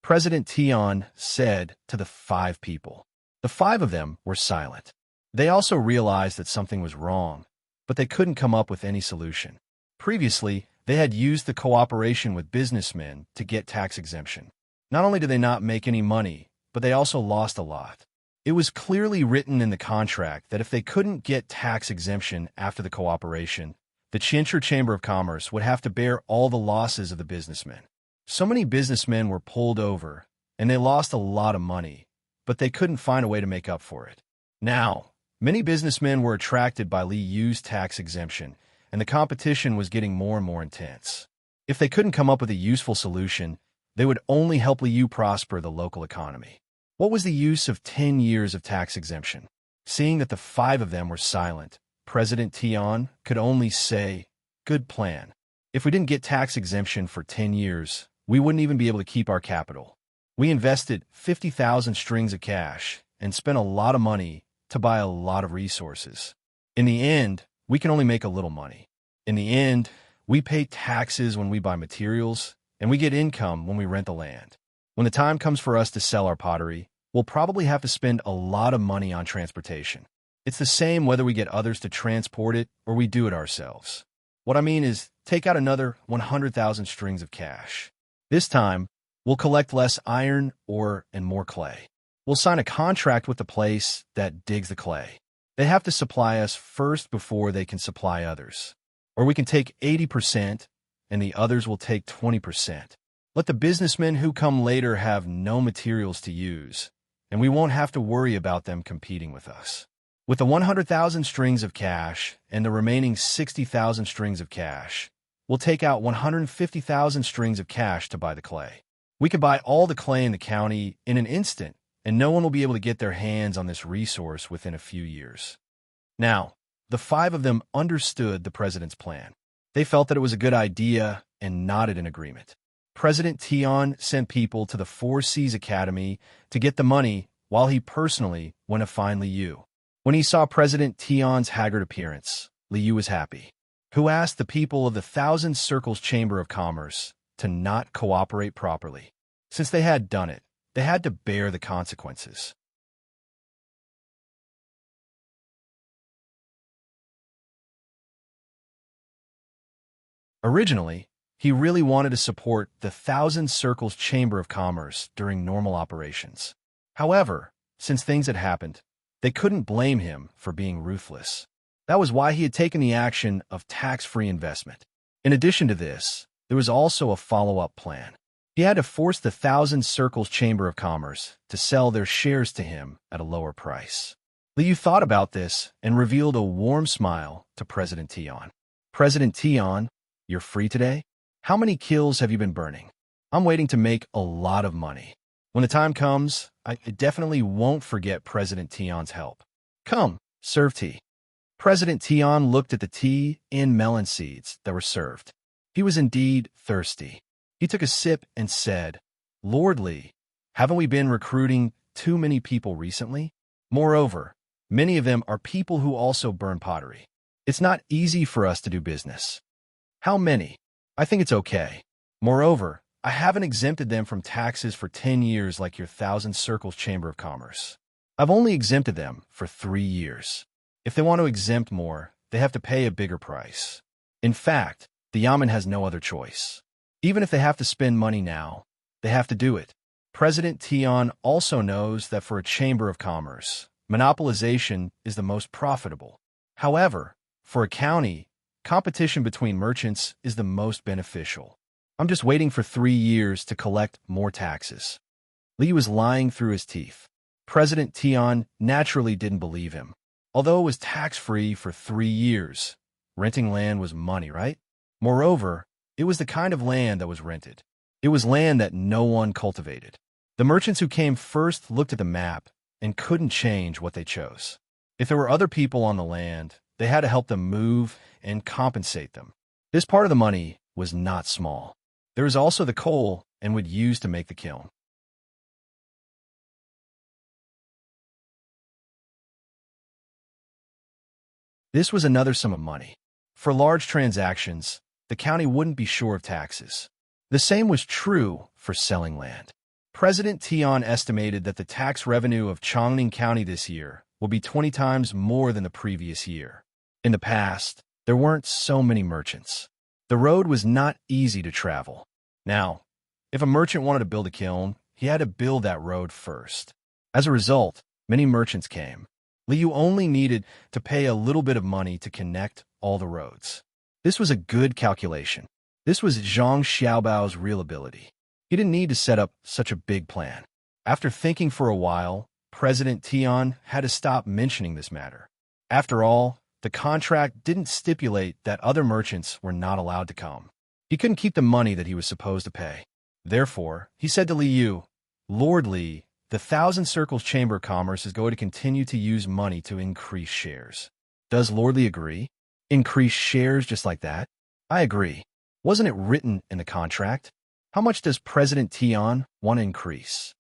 President Tian said to the 5 people. The 5 of them were silent. They also realized that something was wrong, but they couldn't come up with any solution. Previously, they had used the cooperation with businessmen to get tax exemption. Not only did they not make any money, but they also lost a lot. It was clearly written in the contract that if they couldn't get tax exemption after the cooperation, the Qianshi Chamber of Commerce would have to bear all the losses of the businessmen. So many businessmen were pulled over, and they lost a lot of money, but they couldn't find a way to make up for it. Now, many businessmen were attracted by Liu's tax exemption, and the competition was getting more and more intense. If they couldn't come up with a useful solution, they would only help Liu prosper the local economy. What was the use of 10 years of tax exemption? Seeing that the 5 of them were silent, President Tian could only say, "Good plan. If we didn't get tax exemption for 10 years, we wouldn't even be able to keep our capital. We invested 50,000 strings of cash and spent a lot of money to buy a lot of resources. In the end, we can only make a little money. In the end, we pay taxes when we buy materials, and we get income when we rent the land. When the time comes for us to sell our pottery, we'll probably have to spend a lot of money on transportation. It's the same whether we get others to transport it or we do it ourselves. What I mean is, take out another 100,000 strings of cash. This time, we'll collect less iron, ore, and more clay. We'll sign a contract with the place that digs the clay. They have to supply us first before they can supply others. Or we can take 80%, and the others will take 20%. Let the businessmen who come later have no materials to use, and we won't have to worry about them competing with us. With the 100,000 strings of cash and the remaining 60,000 strings of cash, we'll take out 150,000 strings of cash to buy the clay. We can buy all the clay in the county in an instant, and no one will be able to get their hands on this resource within a few years." Now, the 5 of them understood the president's plan. They felt that it was a good idea and nodded in agreement. President Tian sent people to the Four Seas Academy to get the money while he personally went to find Liu. When he saw President Tian's haggard appearance, Liu was happy. Who asked the people of the Thousand Circles Chamber of Commerce to not cooperate properly. Since they had done it, they had to bear the consequences. Originally, he really wanted to support the Thousand Circles Chamber of Commerce during normal operations. However, since things had happened, they couldn't blame him for being ruthless. That was why he had taken the action of tax-free investment. In addition to this, there was also a follow-up plan. He had to force the Thousand Circles Chamber of Commerce to sell their shares to him at a lower price. Liu thought about this and revealed a warm smile to President Tian. "President Tian, you're free today? How many kills have you been burning? I'm waiting to make a lot of money. When the time comes, I definitely won't forget President Tion's help. Come, serve tea. President Tion looked at the tea and melon seeds that were served. He was indeed thirsty. He took a sip and said, Lord Li, haven't we been recruiting too many people recently? Moreover, many of them are people who also burn pottery. It's not easy for us to do business. How many? I think it's okay. Moreover, I haven't exempted them from taxes for 10 years like your Thousand Circles Chamber of Commerce. I've only exempted them for 3 years. If they want to exempt more, they have to pay a bigger price. In fact, the Yamen has no other choice. Even if they have to spend money now, they have to do it. President Tion also knows that for a Chamber of Commerce, monopolization is the most profitable. However, for a county, competition between merchants is the most beneficial. I'm just waiting for 3 years to collect more taxes. Li was lying through his teeth. President Tion naturally didn't believe him. Although it was tax-free for 3 years, renting land was money, right? Moreover, it was the kind of land that was rented. It was land that no one cultivated. The merchants who came first looked at the map and couldn't change what they chose. If there were other people on the land, they had to help them move and compensate them. This part of the money was not small. There was also the coal and wood used to make the kiln. This was another sum of money. For large transactions, the county wouldn't be sure of taxes. The same was true for selling land. President Tion estimated that the tax revenue of Chongning County this year will be 20 times more than the previous year. In the past, there weren't so many merchants. The road was not easy to travel. Now, if a merchant wanted to build a kiln, he had to build that road first. As a result, many merchants came. Liu only needed to pay a little bit of money to connect all the roads. This was a good calculation. This was Zhang Xiaobao's real ability. He didn't need to set up such a big plan. After thinking for a while, President Tion had to stop mentioning this matter. After all, the contract didn't stipulate that other merchants were not allowed to come. He couldn't keep the money that he was supposed to pay. Therefore, he said to Liu, Lord Li, the Thousand Circles Chamber of Commerce is going to continue to use money to increase shares. Does Lord Li agree? Increase shares just like that? I agree. Wasn't it written in the contract? How much does President Tion want to increase?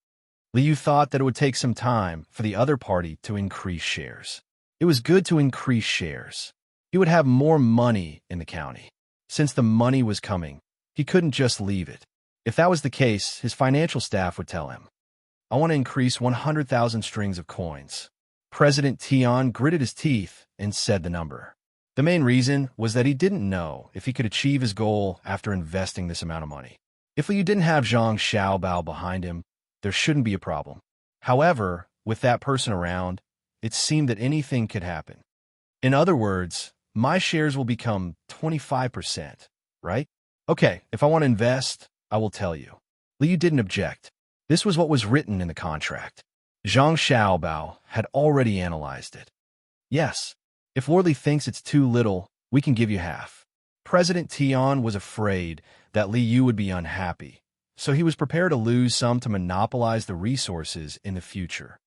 Liu thought that it would take some time for the other party to increase shares. It was good to increase shares. He would have more money in the county. Since the money was coming, he couldn't just leave it. If that was the case, his financial staff would tell him, I want to increase 100,000 strings of coins. President Tion gritted his teeth and said the number. The main reason was that he didn't know if he could achieve his goal after investing this amount of money. If Liu didn't have Zhang Xiaobao behind him, there shouldn't be a problem. However, with that person around, it seemed that anything could happen. In other words, my shares will become 25%, right? Okay, if I want to invest, I will tell you. Liu didn't object. This was what was written in the contract. Zhang Xiaobao had already analyzed it. Yes, if Lord Li thinks it's too little, we can give you half. President Tion was afraid that Liu would be unhappy, so he was prepared to lose some to monopolize the resources in the future.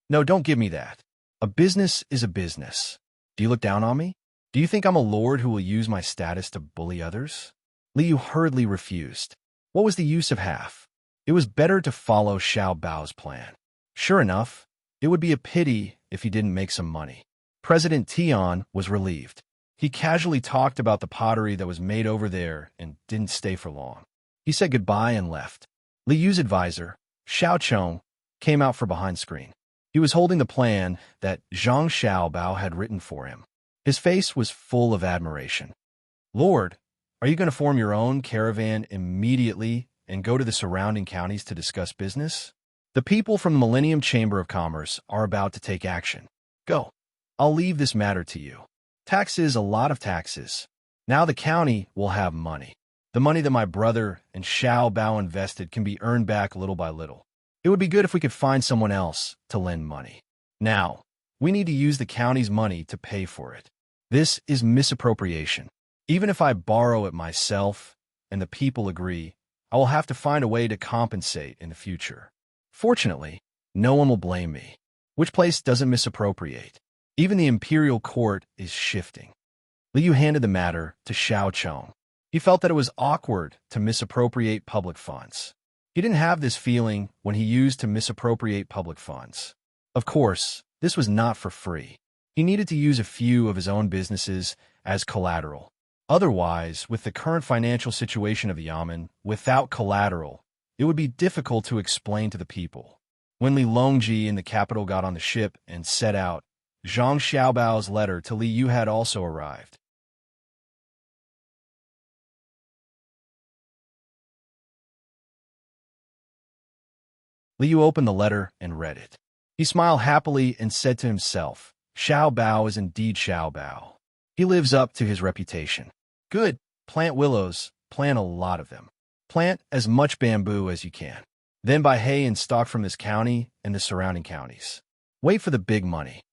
No, don't give me that. A business is a business. Do you look down on me? Do you think I'm a lord who will use my status to bully others? Liu hurriedly refused. What was the use of half? It was better to follow Xiao Bao's plan. Sure enough, it would be a pity if he didn't make some money. President Tion was relieved. He casually talked about the pottery that was made over there and didn't stay for long. He said goodbye and left. Liu's advisor, Xiao Chong, came out from behind screen. He was holding the plan that Zhang Xiaobao had written for him. His face was full of admiration. Lord, are you going to form your own caravan immediately and go to the surrounding counties to discuss business? The people from the Millennium Chamber of Commerce are about to take action. Go. I'll leave this matter to you. Taxes, a lot of taxes. Now the county will have money. The money that my brother and Xiao Bao invested can be earned back little by little. It would be good if we could find someone else to lend money. Now, we need to use the county's money to pay for it. This is misappropriation. Even if I borrow it myself and the people agree, I will have to find a way to compensate in the future. Fortunately, no one will blame me. Which place doesn't misappropriate? Even the imperial court is shifting. Liu handed the matter to Xiao Chong. He felt that it was awkward to misappropriate public funds. He didn't have this feeling when he used to misappropriate public funds. Of course, this was not for free. He needed to use a few of his own businesses as collateral. Otherwise, with the current financial situation of Yamen, without collateral, it would be difficult to explain to the people. When Li Longji in the capital got on the ship and set out, Zhang Xiaobao's letter to Li Yu had also arrived. Li Yu opened the letter and read it. He smiled happily and said to himself, Xiao Bao is indeed Xiao Bao. He lives up to his reputation. Good. Plant willows. Plant a lot of them. Plant as much bamboo as you can. Then buy hay and stock from this county and the surrounding counties. Wait for the big money.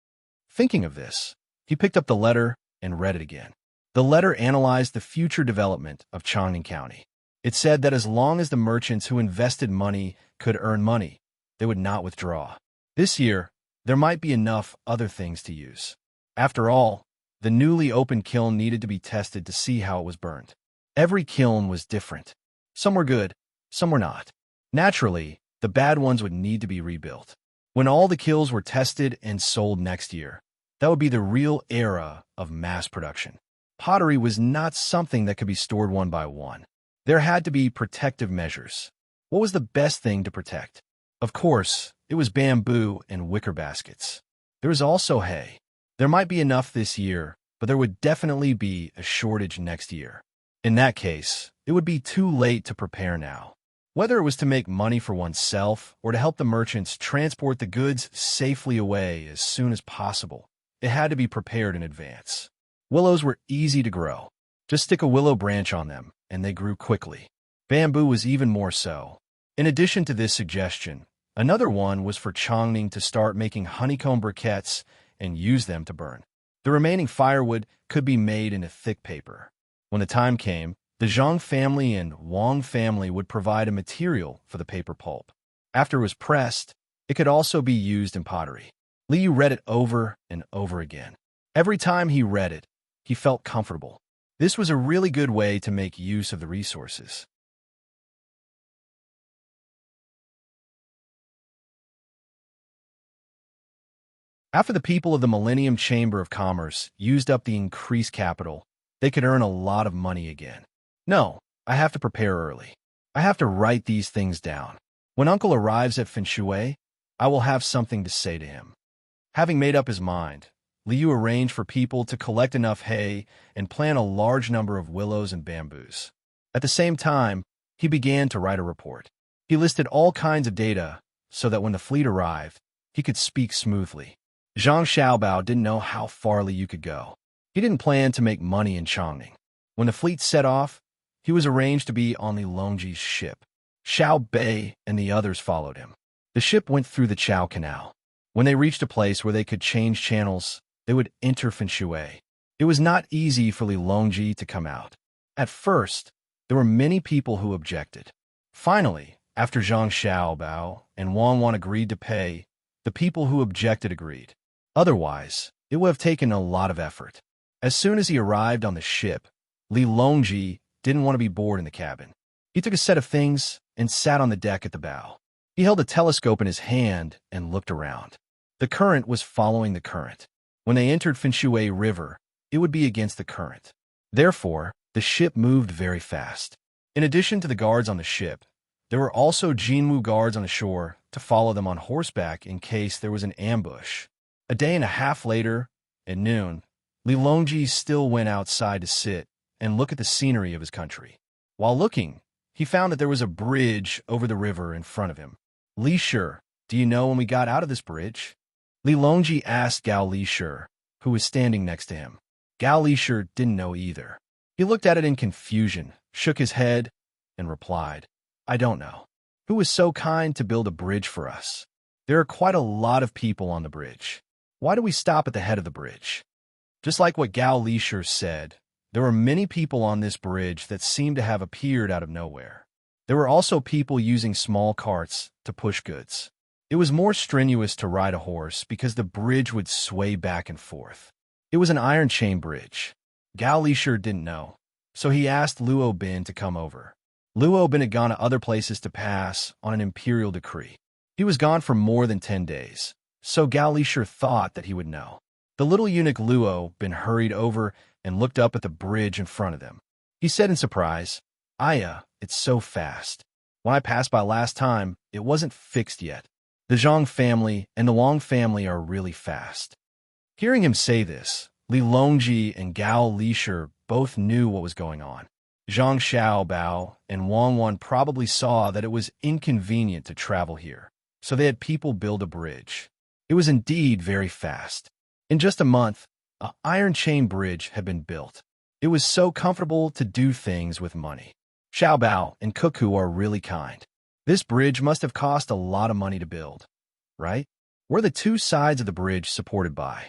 Thinking of this, he picked up the letter and read it again. The letter analyzed the future development of Changning County. It said that as long as the merchants who invested money could earn money, they would not withdraw. This year, there might be enough other things to use. After all, the newly opened kiln needed to be tested to see how it was burned. Every kiln was different. Some were good, some were not. Naturally, the bad ones would need to be rebuilt. When all the kilns were tested and sold next year, that would be the real era of mass production. Pottery was not something that could be stored one by one. There had to be protective measures. What was the best thing to protect? Of course, it was bamboo and wicker baskets. There was also hay. There might be enough this year, but there would definitely be a shortage next year. In that case, it would be too late to prepare now. Whether it was to make money for oneself or to help the merchants transport the goods safely away as soon as possible, it had to be prepared in advance. Willows were easy to grow. Just stick a willow branch on them, and they grew quickly. Bamboo was even more so. In addition to this suggestion, another one was for Changning to start making honeycomb briquettes and use them to burn. The remaining firewood could be made into thick paper. When the time came, the Zhang family and Wang family would provide a material for the paper pulp. After it was pressed, it could also be used in pottery. Li Yu read it over and over again. Every time he read it, he felt comfortable. This was a really good way to make use of the resources. After the people of the Millennium Chamber of Commerce used up the increased capital, they could earn a lot of money again. No, I have to prepare early. I have to write these things down. When Uncle arrives at Fenshui, I will have something to say to him. Having made up his mind, Liu arranged for people to collect enough hay and plant a large number of willows and bamboos. At the same time, he began to write a report. He listed all kinds of data so that when the fleet arrived, he could speak smoothly. Zhang Xiaobao didn't know how far Liu could go. He didn't plan to make money in Changning. When the fleet set off, he was arranged to be on Li Longji's ship. Xiao Bei and the others followed him. The ship went through the Chao Canal. When they reached a place where they could change channels, they would enter Fenshui. It was not easy for Li Longji to come out. At first, there were many people who objected. Finally, after Zhang Xiaobao and Wang Wan agreed to pay, the people who objected agreed. Otherwise, it would have taken a lot of effort. As soon as he arrived on the ship, Li Longji didn't want to be bored in the cabin. He took a set of things and sat on the deck at the bow. He held a telescope in his hand and looked around. The current was following the current. When they entered Fenshui River, it would be against the current. Therefore, the ship moved very fast. In addition to the guards on the ship, there were also Jinwu guards on the shore to follow them on horseback in case there was an ambush. A day and a half later, at noon, Li Longji still went outside to sit and look at the scenery of his country. While looking, he found that there was a bridge over the river in front of him. Li Shi, do you know when we got out of this bridge? Li Longji asked Gao Li Shi, who was standing next to him. Gao Li Shi didn't know either. He looked at it in confusion, shook his head, and replied, I don't know. Who was so kind to build a bridge for us? There are quite a lot of people on the bridge. Why do we stop at the head of the bridge? Just like what Gao Li Shi said, There were many people on this bridge that seemed to have appeared out of nowhere. There were also people using small carts to push goods. It was more strenuous to ride a horse because the bridge would sway back and forth. It was an iron chain bridge. Gao Lishur didn't know, so he asked Luo Bin to come over. Luo Bin had gone to other places to pass on an imperial decree. He was gone for more than 10 days, so Gao Lishur thought that he would know. The little eunuch Luo Bin hurried over and looked up at the bridge in front of them. He said in surprise, "Aya, it's so fast. When I passed by last time, it wasn't fixed yet. The Zhang family and the Long family are really fast." Hearing him say this, Li Longji and Gao Lishur both knew what was going on. Zhang Xiaobao and Wang Wan probably saw that it was inconvenient to travel here, so they had people build a bridge. It was indeed very fast. In just a month, an iron chain bridge had been built. It was so comfortable to do things with money. Xiaobao and Cuckoo are really kind. This bridge must have cost a lot of money to build, right? Were the two sides of the bridge supported by?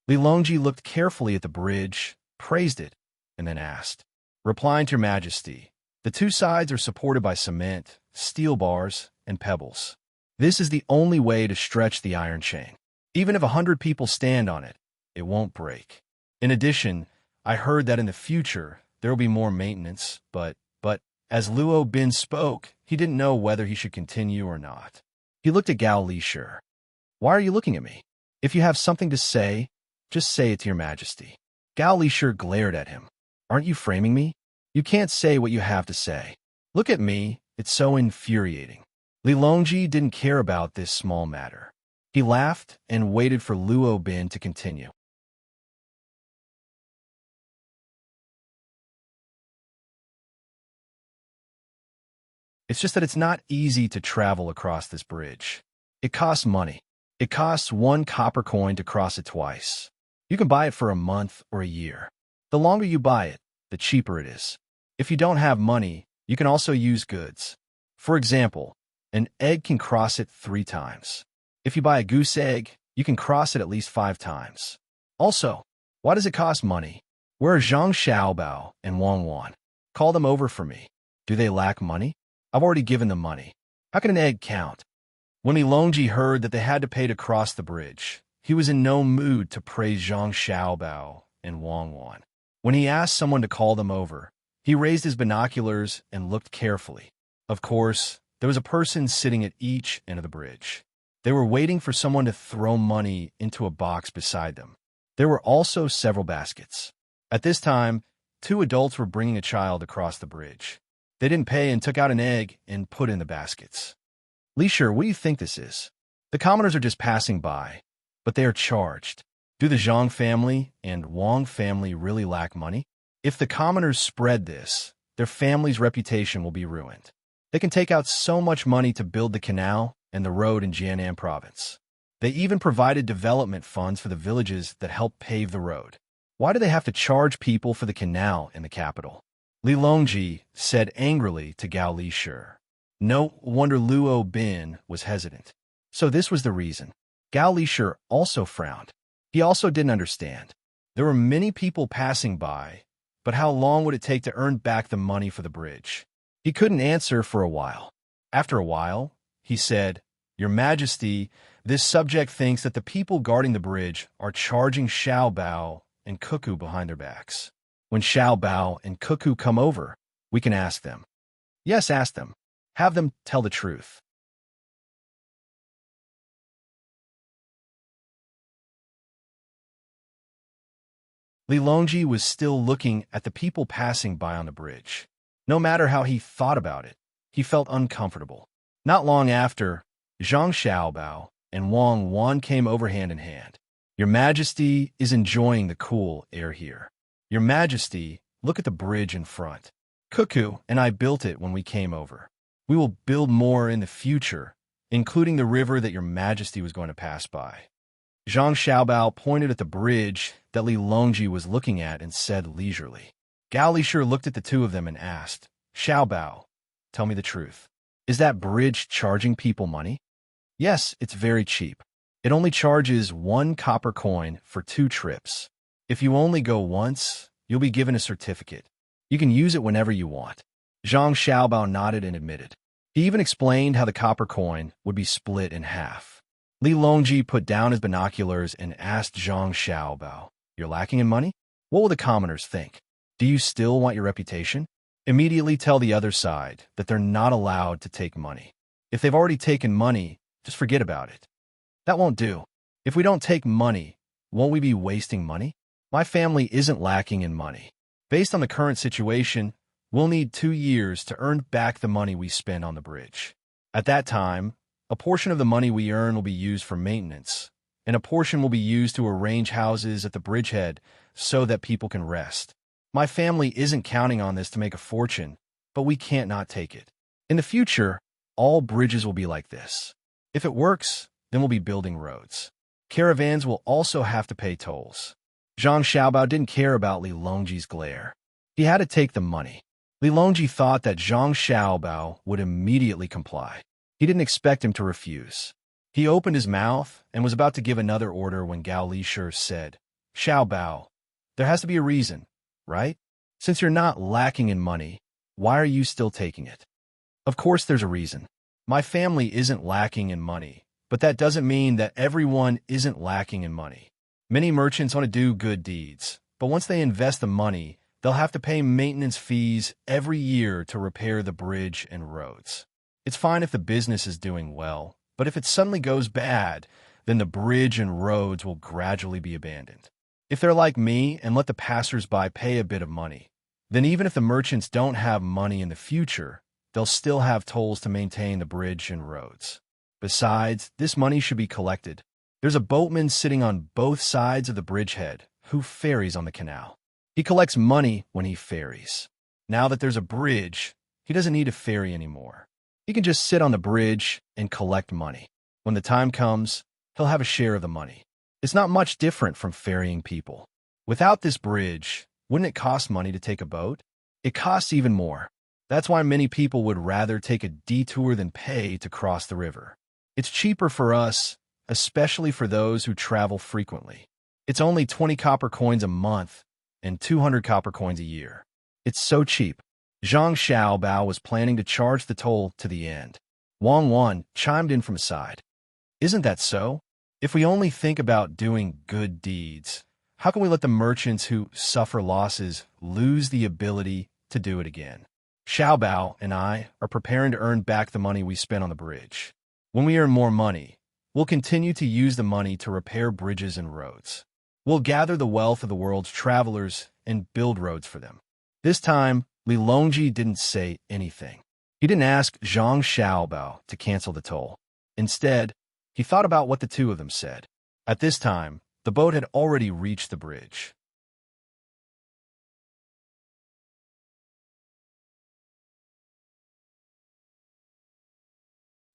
Li Longji looked carefully at the bridge, praised it, and then asked, "Replying to Your Majesty, the two sides are supported by cement, steel bars, and pebbles. This is the only way to stretch the iron chain. Even if 100 people stand on it, it won't break. In addition, I heard that in the future, there will be more maintenance, but as Luo Bin spoke, he didn't know whether he should continue or not. He looked at Gao Lishur. "Why are you looking at me? If you have something to say, just say it to Your Majesty." Gao Lishur glared at him. "Aren't you framing me? You can't say what you have to say. Look at me, it's so infuriating." Li Longji didn't care about this small matter. He laughed and waited for Luo Bin to continue. "It's just that it's not easy to travel across this bridge. It costs money. It costs 1 copper coin to cross it twice. You can buy it for a month or a year. The longer you buy it, the cheaper it is. If you don't have money, you can also use goods. For example, an egg can cross it 3 times. If you buy a goose egg, you can cross it at least 5 times. Also, why does it cost money? Where are Zhang Xiaobao and Wang Wan? Call them over for me. Do they lack money? I've already given them money. How can an egg count?" When Li Longji heard that they had to pay to cross the bridge, he was in no mood to praise Zhang Xiaobao and Wang Wan. When he asked someone to call them over, he raised his binoculars and looked carefully. Of course, there was a person sitting at each end of the bridge. They were waiting for someone to throw money into a box beside them. There were also several baskets. At this time, 2 adults were bringing a child across the bridge. They didn't pay and took out an egg and put in the baskets. "Lishur, what do you think this is? The commoners are just passing by, but they are charged. Do the Zhang family and Wang family really lack money? If the commoners spread this, their family's reputation will be ruined. They can take out so much money to build the canal and the road in Jiangnan province. They even provided development funds for the villages that helped pave the road. Why do they have to charge people for the canal in the capital?" Li Longji said angrily to Gao Lishur. No wonder Luo Bin was hesitant. So this was the reason. Gao Lishur also frowned. He also didn't understand. There were many people passing by, but how long would it take to earn back the money for the bridge? He couldn't answer for a while. After a while, he said, "Your Majesty, this subject thinks that the people guarding the bridge are charging Xiaobao and Cuckoo behind their backs. When Xiaobao and Cuckoo come over, we can ask them." "Yes, ask them. Have them tell the truth." Li Longji was still looking at the people passing by on the bridge. No matter how he thought about it, he felt uncomfortable. Not long after, Zhang Xiaobao and Wang Wan came over hand in hand. "Your Majesty is enjoying the cool air here. Your Majesty, look at the bridge in front. Cuckoo and I built it when we came over. We will build more in the future, including the river that Your Majesty was going to pass by." Zhang Xiaobao pointed at the bridge that Li Longji was looking at and said leisurely. Gao Lishur looked at the two of them and asked, "Xiaobao, tell me the truth. Is that bridge charging people money?" "Yes, it's very cheap. It only charges 1 copper coin for 2 trips. If you only go once, you'll be given a certificate. You can use it whenever you want. Zhang Xiaobao nodded and admitted. He even explained how the copper coin would be split in half. Li Longji put down his binoculars and asked Zhang Xiaobao, "You're lacking in money? What will the commoners think? Do you still want your reputation? Immediately tell the other side that they're not allowed to take money. If they've already taken money, just forget about it." "That won't do. If we don't take money, won't we be wasting money? My family isn't lacking in money. Based on the current situation, we'll need 2 years to earn back the money we spend on the bridge. At that time, a portion of the money we earn will be used for maintenance, and a portion will be used to arrange houses at the bridgehead so that people can rest. My family isn't counting on this to make a fortune, but we can't not take it. In the future, all bridges will be like this. If it works, then we'll be building roads. Caravans will also have to pay tolls." Zhang Xiaobao didn't care about Li Longji's glare. He had to take the money. Li Longji thought that Zhang Xiaobao would immediately comply. He didn't expect him to refuse. He opened his mouth and was about to give another order when Gao Lishur said, "Xiaobao, there has to be a reason, right? Since you're not lacking in money, why are you still taking it?" "Of course there's a reason. My family isn't lacking in money, but that doesn't mean that everyone isn't lacking in money. Many merchants want to do good deeds, but once they invest the money, they'll have to pay maintenance fees every year to repair the bridge and roads. It's fine if the business is doing well, but if it suddenly goes bad, then the bridge and roads will gradually be abandoned. If they're like me and let the passers-by pay a bit of money, then even if the merchants don't have money in the future, they'll still have tolls to maintain the bridge and roads. Besides, this money should be collected. There's a boatman sitting on both sides of the bridgehead who ferries on the canal. He collects money when he ferries. Now that there's a bridge, he doesn't need to ferry anymore. He can just sit on the bridge and collect money. When the time comes, he'll have a share of the money. It's not much different from ferrying people. Without this bridge, wouldn't it cost money to take a boat? It costs even more. That's why many people would rather take a detour than pay to cross the river. It's cheaper for us, especially for those who travel frequently. It's only 20 copper coins a month and 200 copper coins a year. It's so cheap." Zhang Xiaobao was planning to charge the toll to the end. Wang Wan chimed in from his side. "Isn't that so? If we only think about doing good deeds, how can we let the merchants who suffer losses lose the ability to do it again? Xiaobao and I are preparing to earn back the money we spent on the bridge. When we earn more money, we'll continue to use the money to repair bridges and roads. We'll gather the wealth of the world's travelers and build roads for them." This time, Li Longji didn't say anything. He didn't ask Zhang Xiaobao to cancel the toll. Instead, he thought about what the two of them said. At this time, the boat had already reached the bridge.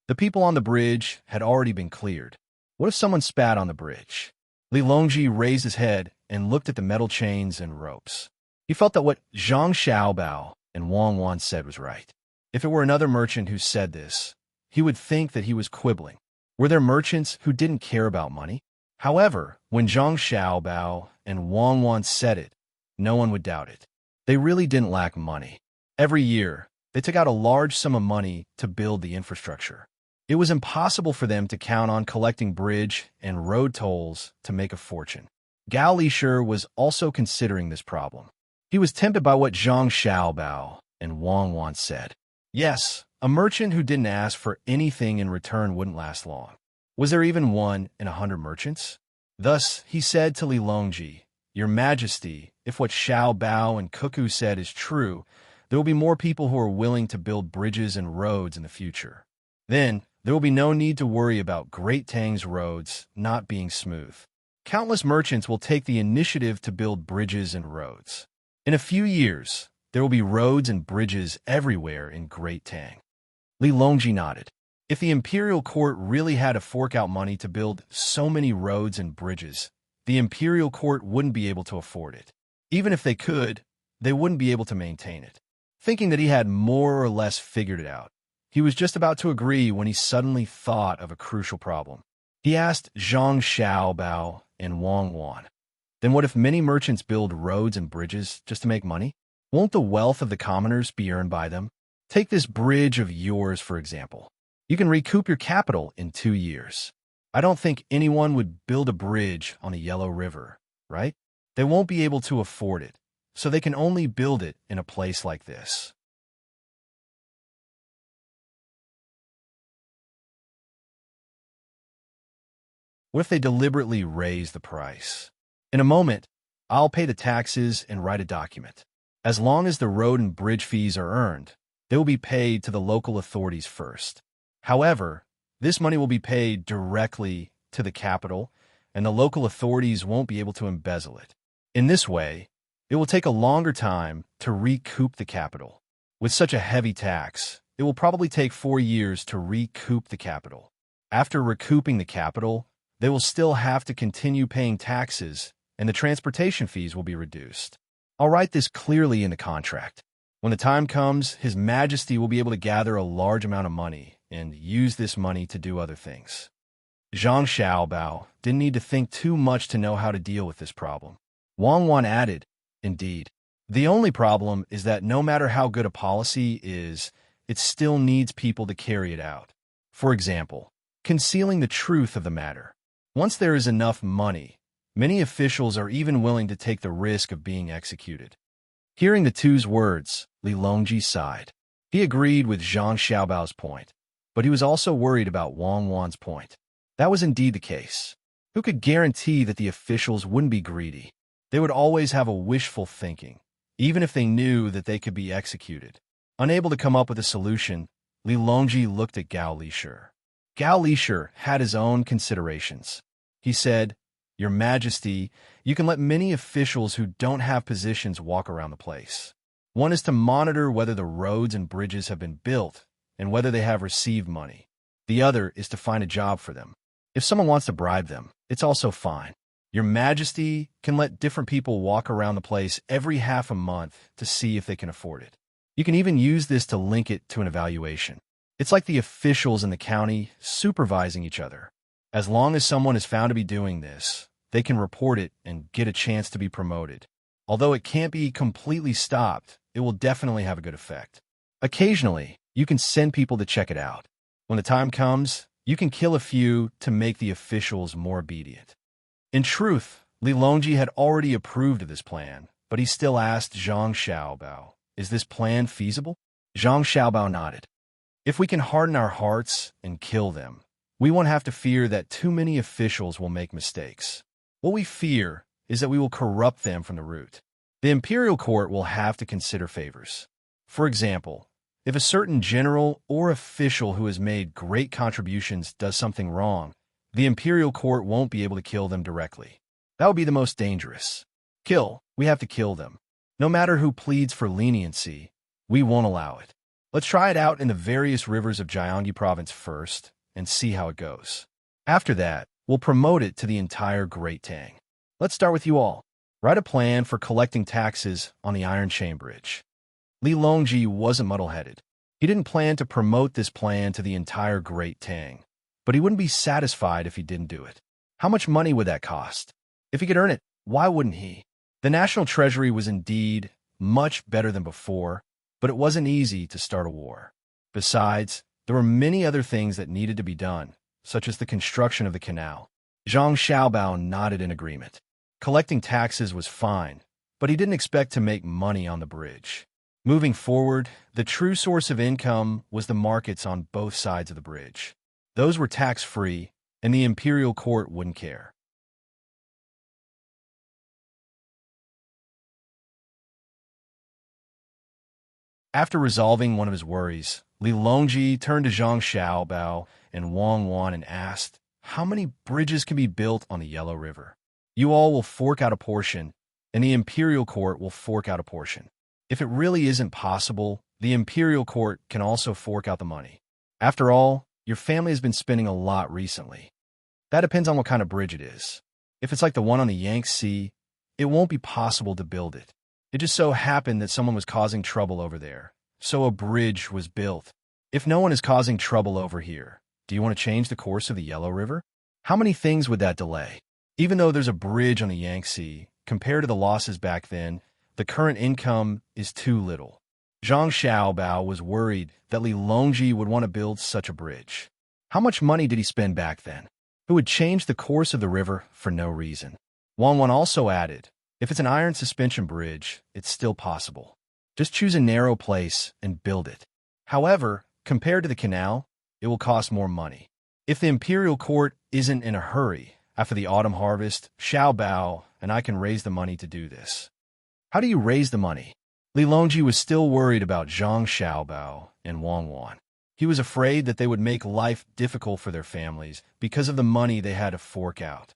The people on the bridge had already been cleared. What if someone spat on the bridge? Li Longji raised his head and looked at the metal chains and ropes. He felt that what Zhang Xiaobao and Wang Wan said was right. If it were another merchant who said this, he would think that he was quibbling. Were there merchants who didn't care about money? However, when Zhang Xiaobao and Wang Wan said it, no one would doubt it. They really didn't lack money. Every year, they took out a large sum of money to build the infrastructure. It was impossible for them to count on collecting bridge and road tolls to make a fortune. Gao Lishur was also considering this problem. He was tempted by what Zhang Xiaobao and Wang Wan said. Yes, a merchant who didn't ask for anything in return wouldn't last long. Was there even 1 in 100 merchants? Thus, he said to Li Longji, "Your Majesty, if what Xiao Bao and Cuckoo said is true, there will be more people who are willing to build bridges and roads in the future. Then, there will be no need to worry about Great Tang's roads not being smooth. Countless merchants will take the initiative to build bridges and roads. In a few years, there will be roads and bridges everywhere in Great Tang." Li Longji nodded. If the imperial court really had to fork out money to build so many roads and bridges, the imperial court wouldn't be able to afford it. Even if they could, they wouldn't be able to maintain it. Thinking that he had more or less figured it out, he was just about to agree when he suddenly thought of a crucial problem. He asked Zhang Xiaobao and Wang Wan, Then what if many merchants build roads and bridges just to make money? Won't the wealth of the commoners be earned by them? Take this bridge of yours, for example. You can recoup your capital in 2 years. I don't think anyone would build a bridge on the Yellow River, right? They won't be able to afford it, so they can only build it in a place like this. What if they deliberately raise the price? In a moment, I'll pay the taxes and write a document. As long as the road and bridge fees are earned, they will be paid to the local authorities first. However, this money will be paid directly to the capital, and the local authorities won't be able to embezzle it. In this way, it will take a longer time to recoup the capital. With such a heavy tax, it will probably take 4 years to recoup the capital. After recouping the capital, they will still have to continue paying taxes, and the transportation fees will be reduced. I'll write this clearly in the contract. When the time comes, His Majesty will be able to gather a large amount of money and use this money to do other things. Zhang Xiaobao didn't need to think too much to know how to deal with this problem. Wang Wan added, "Indeed. The only problem is that no matter how good a policy is, it still needs people to carry it out. For example, concealing the truth of the matter. Once there is enough money, many officials are even willing to take the risk of being executed." Hearing the two's words, Li Longji sighed. He agreed with Zhang Xiaobao's point, but he was also worried about Wang Wan's point. That was indeed the case. Who could guarantee that the officials wouldn't be greedy? They would always have a wishful thinking, even if they knew that they could be executed. Unable to come up with a solution, Li Longji looked at Gao Lisher. Gao Lisher had his own considerations. He said, "Your Majesty, you can let many officials who don't have positions walk around the place. One is to monitor whether the roads and bridges have been built and whether they have received money. The other is to find a job for them. If someone wants to bribe them, it's also fine. Your Majesty can let different people walk around the place every half a month to see if they can afford it. You can even use this to link it to an evaluation. It's like the officials in the county supervising each other. As long as someone is found to be doing this, they can report it and get a chance to be promoted. Although it can't be completely stopped, it will definitely have a good effect. Occasionally, you can send people to check it out. When the time comes, you can kill a few to make the officials more obedient." In truth, Li Longji had already approved of this plan, but he still asked Zhang Xiaobao, "Is this plan feasible?" Zhang Xiaobao nodded. "If we can harden our hearts and kill them, we won't have to fear that too many officials will make mistakes. What we fear is that we will corrupt them from the root. The imperial court will have to consider favors. For example, if a certain general or official who has made great contributions does something wrong, the imperial court won't be able to kill them directly. That would be the most dangerous. We have to kill them. No matter who pleads for leniency, we won't allow it. Let's try it out in the various rivers of Gyeonggi province first and see how it goes. After that, we'll promote it to the entire Great Tang. Let's start with you all. Write a plan for collecting taxes on the Iron Chain Bridge." Li Longji wasn't muddle-headed. He didn't plan to promote this plan to the entire Great Tang, but he wouldn't be satisfied if he didn't do it. How much money would that cost? If he could earn it, why wouldn't he? The national treasury was indeed much better than before, but it wasn't easy to start a war. Besides, there were many other things that needed to be done, such as the construction of the canal. Zhang Xiaobao nodded in agreement. Collecting taxes was fine, but he didn't expect to make money on the bridge. Moving forward, the true source of income was the markets on both sides of the bridge. Those were tax-free, and the imperial court wouldn't care. After resolving one of his worries, Li Longji turned to Zhang Xiaobao and Wang Wan and asked, "How many bridges can be built on the Yellow River? You all will fork out a portion, and the imperial court will fork out a portion. If it really isn't possible, the imperial court can also fork out the money. After all, your family has been spending a lot recently. That depends on what kind of bridge it is. If it's like the one on the Yangtze, it won't be possible to build it. It just so happened that someone was causing trouble over there, so a bridge was built. If no one is causing trouble over here, do you want to change the course of the Yellow River? How many things would that delay? Even though there's a bridge on the Yangtze, compared to the losses back then, the current income is too little. Zhang Xiaobao was worried that Li Longji would want to build such a bridge. How much money did he spend back then? It would change the course of the river for no reason. Wang Wan also added, if it's an iron suspension bridge, it's still possible. Just choose a narrow place and build it. However, compared to the canal, it will cost more money. If the imperial court isn't in a hurry after the autumn harvest, Xiaobao and I can raise the money to do this. How do you raise the money? Li Longji was still worried about Zhang Xiaobao and Wang Wan. He was afraid that they would make life difficult for their families because of the money they had to fork out.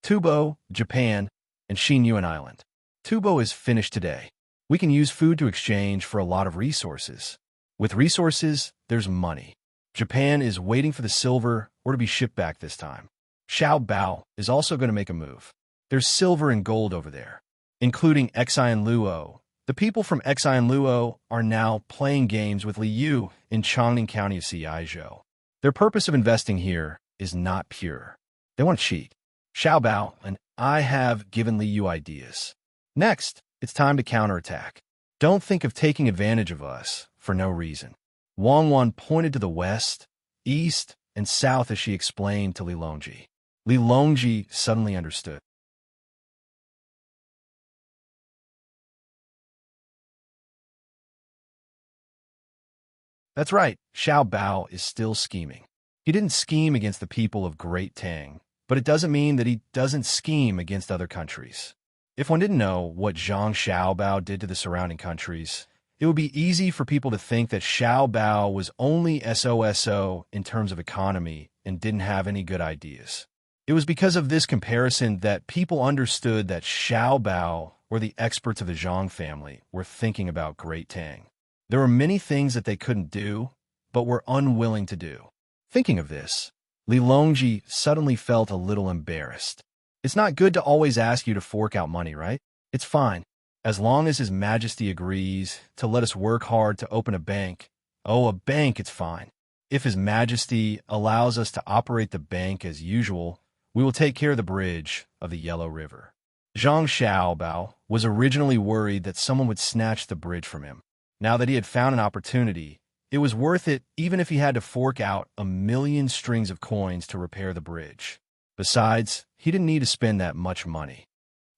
Tubo, Japan, and Xinyuan Island. Tubo is finished today. We can use food to exchange for a lot of resources. With resources, there's money. Japan is waiting for the silver or to be shipped back this time. Xiaobao is also going to make a move. There's silver and gold over there, including Xi and Luo. The people from Xi and Luo are now playing games with Liu in Changning County of Xiaizhou. Their purpose of investing here is not pure. They want to cheat. Xiaobao and I have given Liu ideas. Next, it's time to counterattack. Don't think of taking advantage of us for no reason. Wang Wan pointed to the west, east, and south as she explained to Li Longji. Li Longji suddenly understood. That's right, Xiaobao is still scheming. He didn't scheme against the people of Great Tang, but it doesn't mean that he doesn't scheme against other countries. If one didn't know what Zhang Xiaobao did to the surrounding countries, it would be easy for people to think that Xiaobao was only SOSO in terms of economy and didn't have any good ideas. It was because of this comparison that people understood that Xiaobao or the experts of the Zhang family were thinking about Great Tang. There were many things that they couldn't do, but were unwilling to do. Thinking of this, Li Longji suddenly felt a little embarrassed. It's not good to always ask you to fork out money, right? It's fine. As long as His Majesty agrees to let us work hard to open a bank. Oh, a bank, it's fine. If His Majesty allows us to operate the bank as usual, we will take care of the bridge of the Yellow River. Zhang Xiaobao was originally worried that someone would snatch the bridge from him. Now that he had found an opportunity, it was worth it even if he had to fork out 1,000,000 strings of coins to repair the bridge. Besides, he didn't need to spend that much money.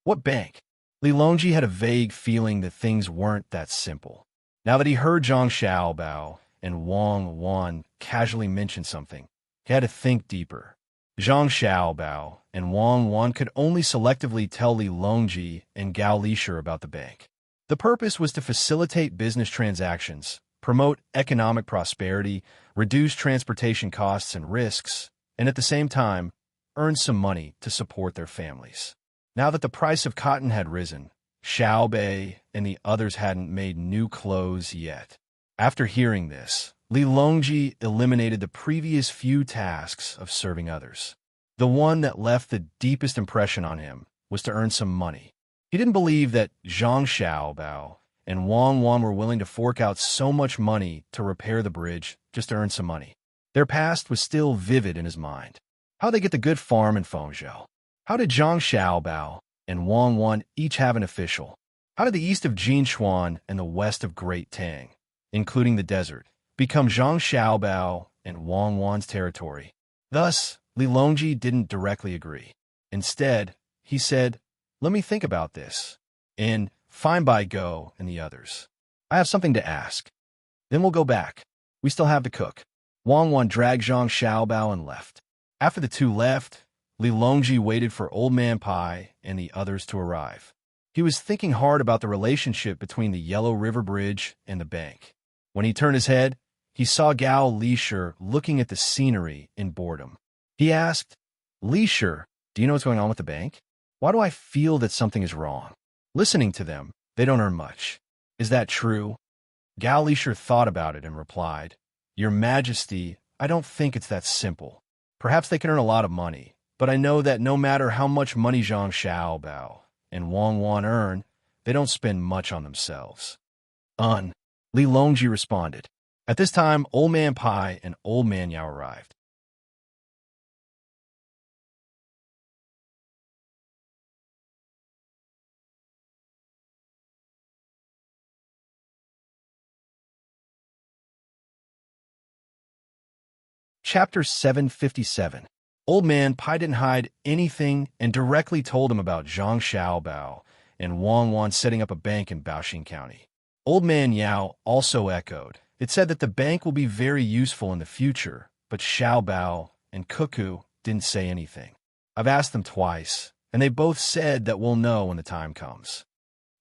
What bank? Li Longji had a vague feeling that things weren't that simple. Now that he heard Zhang Xiaobao and Wang Wan casually mention something, he had to think deeper. Zhang Xiaobao and Wang Wan could only selectively tell Li Longji and Gao Lishir about the bank. The purpose was to facilitate business transactions, promote economic prosperity, reduce transportation costs and risks, and at the same time, earn some money to support their families. Now that the price of cotton had risen, Xiao Bei and the others hadn't made new clothes yet. After hearing this, Li Longji eliminated the previous few tasks of serving others. The one that left the deepest impression on him was to earn some money. He didn't believe that Zhang Xiaobao and Wang Wan were willing to fork out so much money to repair the bridge just to earn some money. Their past was still vivid in his mind. How'd they get the good farm in Fengzhou? How did Zhang Xiaobao and Wang Wan each have an official? How did the east of Jinshuan and the west of Great Tang, including the desert, become Zhang Xiaobao and Wang Wan's territory? Thus, Li Longji didn't directly agree. Instead, he said, "Let me think about this." And fine by Go and the others. I have something to ask. Then we'll go back. We still have to cook. Wang Wan dragged Zhang Xiaobao and left. After the two left, Li Longji waited for Old Man Pai and the others to arrive. He was thinking hard about the relationship between the Yellow River Bridge and the bank. When he turned his head, he saw Gao Lishir looking at the scenery in boredom. He asked, "Lishir, do you know what's going on with the bank? Why do I feel that something is wrong? Listening to them, they don't earn much. Is that true?" Gao Lishir thought about it and replied, "Your Majesty, I don't think it's that simple. Perhaps they can earn a lot of money, but I know that no matter how much money Zhang Xiaobao and Wang Wan earn, they don't spend much on themselves." Li Longji responded. At this time, Old Man Pai and Old Man Yao arrived. Chapter 757. Old Man Pai didn't hide anything and directly told him about Zhang Xiaobao and Wang Wan setting up a bank in Baoxing County. Old Man Yao also echoed. It said that the bank will be very useful in the future, but Xiaobao and Cuckoo didn't say anything. I've asked them twice, and they both said that we'll know when the time comes.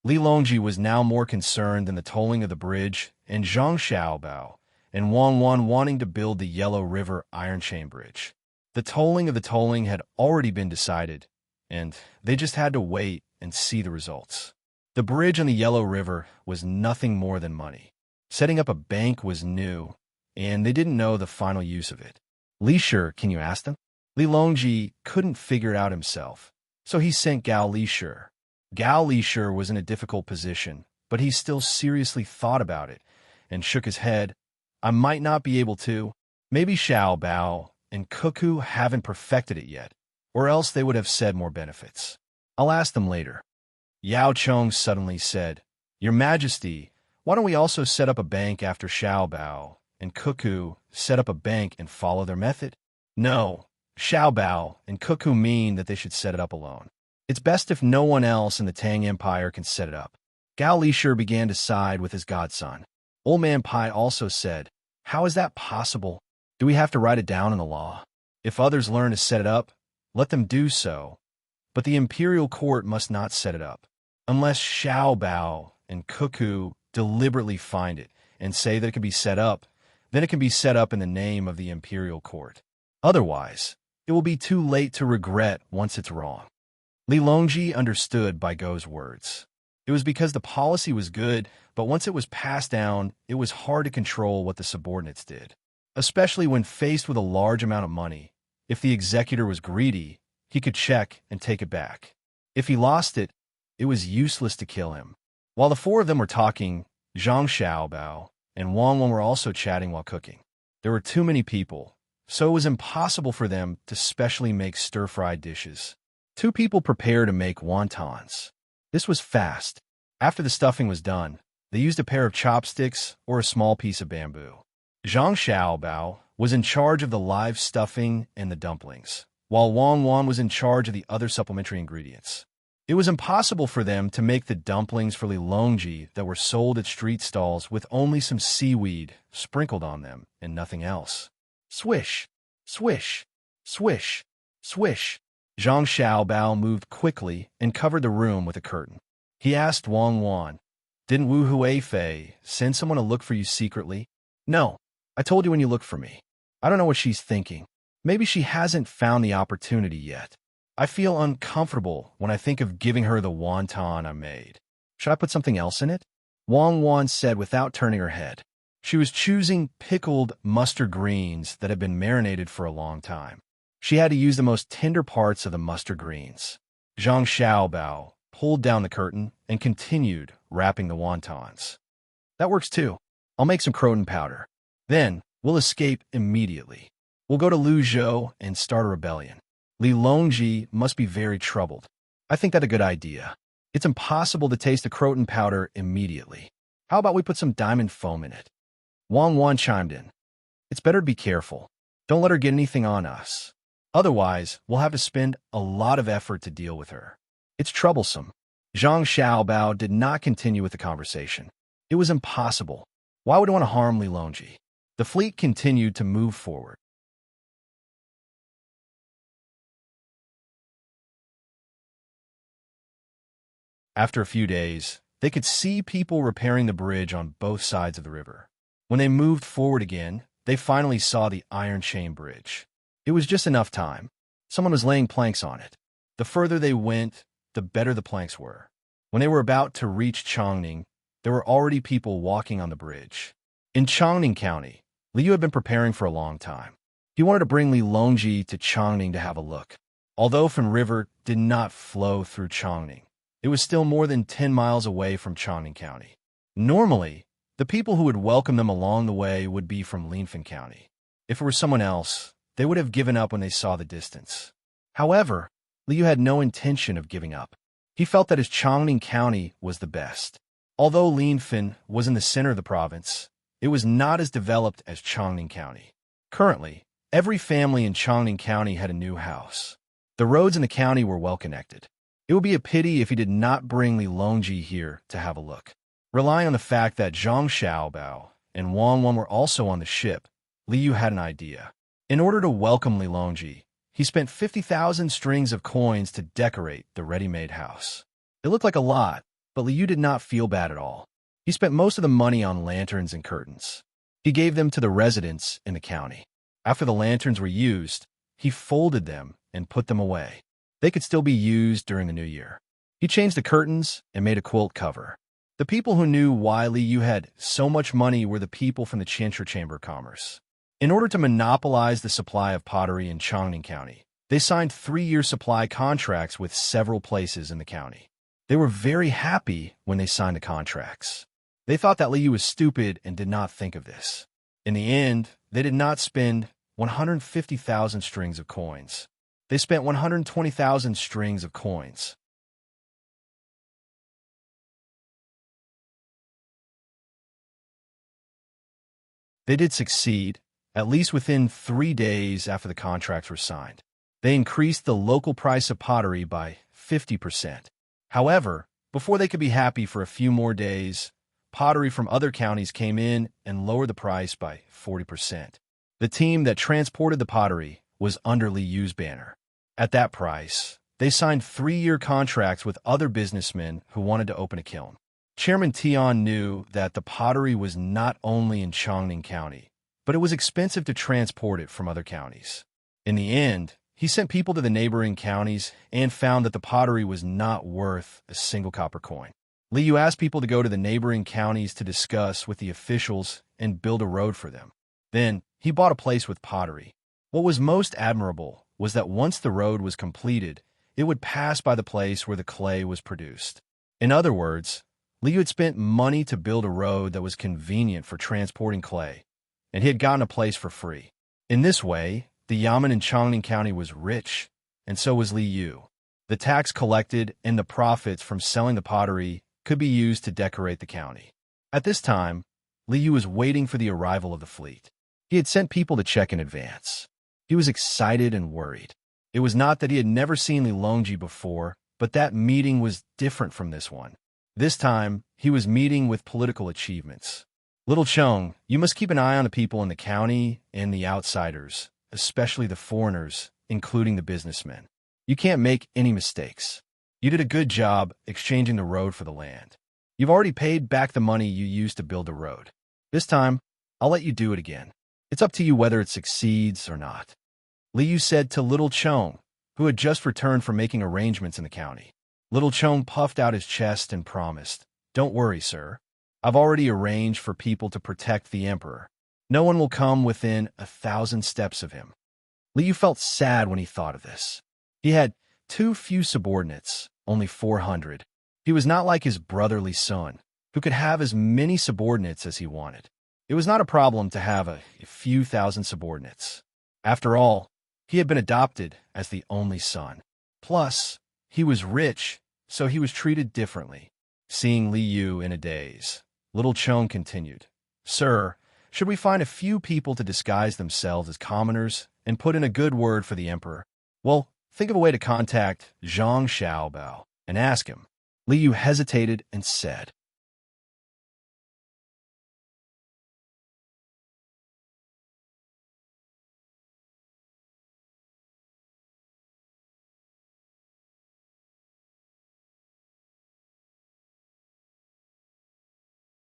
Li Longji was now more concerned than the tolling of the bridge and Zhang Xiaobao and Wang Wan wanting to build the Yellow River Iron Chain Bridge. The tolling of the tolling had already been decided, and they just had to wait and see the results. The bridge on the Yellow River was nothing more than money. Setting up a bank was new, and they didn't know the final use of it. Li Shi, can you ask them? Li Longji couldn't figure it out himself, so he sent Gao Li Shi. Gao Li Shi was in a difficult position, but he still seriously thought about it and shook his head. I might not be able to. Maybe Xiao Bao and Cuckoo haven't perfected it yet, or else they would have said more benefits. I'll ask them later. Yao Chong suddenly said, Your Majesty, why don't we also set up a bank after Xiao Bao and Cuckoo set up a bank and follow their method? No, Xiao Bao and Cuckoo mean that they should set it up alone. It's best if no one else in the Tang Empire can set it up. Gao Li Shi began to side with his godson. Old Man Pai also said, How is that possible? Do we have to write it down in the law? If others learn to set it up, let them do so. But the imperial court must not set it up, unless Xiao Bao and Cuckoo deliberately find it and say that it can be set up, then it can be set up in the name of the imperial court. Otherwise, it will be too late to regret once it's wrong. Li Longji understood Bai Go's words. It was because the policy was good, but once it was passed down, it was hard to control what the subordinates did. Especially when faced with a large amount of money. If the executor was greedy, he could check and take it back. If he lost it, it was useless to kill him. While the four of them were talking, Zhang Xiaobao and Wang Wan were also chatting while cooking. There were too many people, so it was impossible for them to specially make stir-fried dishes. 2 people prepared to make wontons. This was fast. After the stuffing was done, they used a pair of chopsticks or a small piece of bamboo. Zhang Xiaobao was in charge of the live stuffing and the dumplings, while Wang Wan was in charge of the other supplementary ingredients. It was impossible for them to make the dumplings for Li Longji that were sold at street stalls with only some seaweed sprinkled on them and nothing else. Swish, swish, swish, swish. Zhang Xiaobao moved quickly and covered the room with a curtain. He asked Wang Wan, Didn't Wu Huifei send someone to look for you secretly? No, I told you when you looked for me. I don't know what she's thinking. Maybe she hasn't found the opportunity yet. I feel uncomfortable when I think of giving her the wonton I made. Should I put something else in it? Wang Wan said without turning her head. She was choosing pickled mustard greens that had been marinated for a long time. She had to use the most tender parts of the mustard greens. Zhang Xiaobao pulled down the curtain and continued wrapping the wontons. That works too. I'll make some croton powder. Then we'll escape immediately. We'll go to Luzhou and start a rebellion. Li Longji must be very troubled. I think that's a good idea. It's impossible to taste the croton powder immediately. How about we put some diamond foam in it? Wang Wan chimed in. It's better to be careful. Don't let her get anything on us. Otherwise, we'll have to spend a lot of effort to deal with her. It's troublesome. Zhang Xiaobao did not continue with the conversation. It was impossible. Why would I want to harm Li Longji? The fleet continued to move forward. After a few days, they could see people repairing the bridge on both sides of the river. When they moved forward again, they finally saw the Iron Chain Bridge. It was just enough time. Someone was laying planks on it. The further they went, the better the planks were. When they were about to reach Chongning, there were already people walking on the bridge. In Chongning County, Liu had been preparing for a long time. He wanted to bring Li Longji to Chongning to have a look. Although Fen River did not flow through Chongning, it was still more than 10 miles away from Chongning County. Normally, the people who would welcome them along the way would be from Linfen County. If it were someone else, they would have given up when they saw the distance. However, Liu had no intention of giving up. He felt that his Chongning County was the best. Although Linfen was in the center of the province, it was not as developed as Chongning County. Currently, Every family in Chongning County had a new house. The roads in the county were well connected. It would be a pity if he did not bring Li Longji here to have a look. Relying on the fact that Zhang Xiaobao and Wang Wen were also on the ship, Li Yu had an idea. In order to welcome Li Longji, he spent 50,000 strings of coins to decorate the ready-made house. It looked like a lot, but Li Yu did not feel bad at all. He spent most of the money on lanterns and curtains. He gave them to the residents in the county. After the lanterns were used, he folded them and put them away. They could still be used during the new year. He changed the curtains and made a quilt cover. The people who knew why Li Yu had so much money were the people from the Qianshi Chamber of Commerce. In order to monopolize the supply of pottery in Chongning County, they signed 3-year supply contracts with several places in the county. They were very happy when they signed the contracts. They thought that Li Yu was stupid and did not think of this. In the end, they did not spend 150,000 strings of coins. They spent 120,000 strings of coins. They did succeed, at least within 3 days after the contracts were signed. They increased the local price of pottery by 50%. However, before they could be happy for a few more days, pottery from other counties came in and lowered the price by 40%. The team that transported the pottery was under Li Yu's banner. At that price, they signed 3-year contracts with other businessmen who wanted to open a kiln. Chairman Tian knew that the pottery was not only in Chongning County, but it was expensive to transport it from other counties. In the end, he sent people to the neighboring counties and found that the pottery was not worth a single copper coin. Li Yu asked people to go to the neighboring counties to discuss with the officials and build a road for them. Then, he bought a place with pottery. What was most admirable was that once the road was completed, it would pass by the place where the clay was produced. In other words, Li Yu had spent money to build a road that was convenient for transporting clay, and he had gotten a place for free. In this way, the Yamen in Chongning County was rich, and so was Li Yu. The tax collected and the profits from selling the pottery could be used to decorate the county. At this time, Li Yu was waiting for the arrival of the fleet. He had sent people to check in advance. He was excited and worried. It was not that he had never seen Li Longji before, but that meeting was different from this one. This time, he was meeting with political achievements. Little Chong, you must keep an eye on the people in the county and the outsiders, especially the foreigners, including the businessmen. You can't make any mistakes. You did a good job exchanging the road for the land. You've already paid back the money you used to build the road. This time, I'll let you do it again. It's up to you whether it succeeds or not. Li Yu said to Little Chong, who had just returned from making arrangements in the county. Little Chong puffed out his chest and promised, "Don't worry, sir. I've already arranged for people to protect the emperor. No one will come within 1,000 steps of him." Li Yu felt sad when he thought of this. He had too few subordinates, only 400. He was not like his brotherly son, who could have as many subordinates as he wanted. It was not a problem to have a few thousand subordinates. After all, he had been adopted as the only son. Plus, he was rich, so he was treated differently. Seeing Li Yu in a daze, Little Chong continued, "Sir, should we find a few people to disguise themselves as commoners and put in a good word for the emperor? Well, think of a way to contact Zhang Xiaobao and ask him." Li Yu hesitated and said,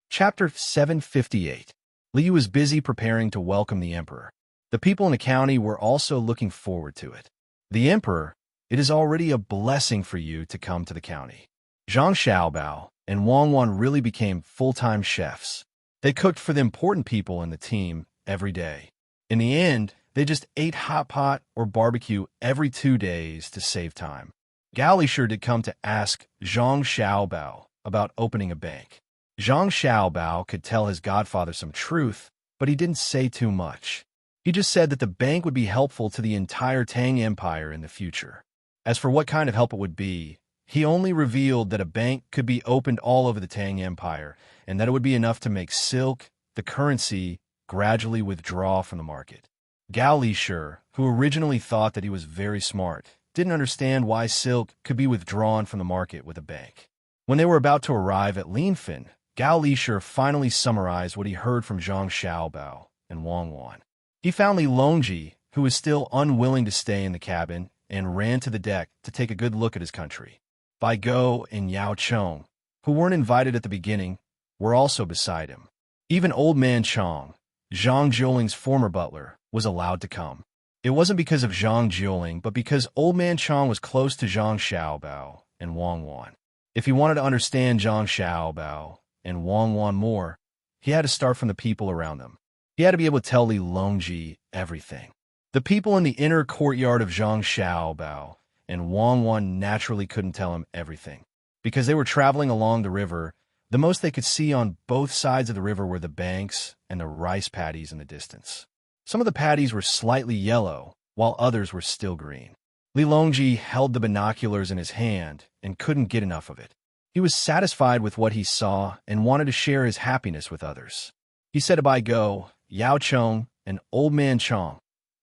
Chapter 758. Li Yu was busy preparing to welcome the emperor. The people in the county were also looking forward to it. The emperor, it is already a blessing for you to come to the county. Zhang Xiaobao and Wang Wan really became full-time chefs. They cooked for the important people in the team every day. In the end, they just ate hot pot or barbecue every 2 days to save time. Galisher did come to ask Zhang Xiaobao about opening a bank. Zhang Xiaobao could tell his godfather some truth, but he didn't say too much. He just said that the bank would be helpful to the entire Tang Empire in the future. As for what kind of help it would be, he only revealed that a bank could be opened all over the Tang Empire, and that it would be enough to make silk, the currency, gradually withdraw from the market. Gao Lishur, who originally thought that he was very smart, didn't understand why silk could be withdrawn from the market with a bank. When they were about to arrive at Linfen, Gao Lishur finally summarized what he heard from Zhang Xiaobao and Wang Wan. He found Li Longji, who was still unwilling to stay in the cabin, and ran to the deck to take a good look at his country. Bai Go and Yao Chong, who weren't invited at the beginning, were also beside him. Even Old Man Chong, Zhang Jiuling's former butler, was allowed to come. It wasn't because of Zhang Jiuling, but because Old Man Chong was close to Zhang Xiaobao and Wang Wan. If he wanted to understand Zhang Xiaobao and Wang Wan more, he had to start from the people around them. He had to be able to tell Li Longji everything. The people in the inner courtyard of Zhang Xiaobao and Wang Wan naturally couldn't tell him everything. Because they were traveling along the river, the most they could see on both sides of the river were the banks and the rice paddies in the distance. Some of the paddies were slightly yellow, while others were still green. Li Longji held the binoculars in his hand and couldn't get enough of it. He was satisfied with what he saw and wanted to share his happiness with others. He said to Bai Go, Yao Chong, and Old Man Chong,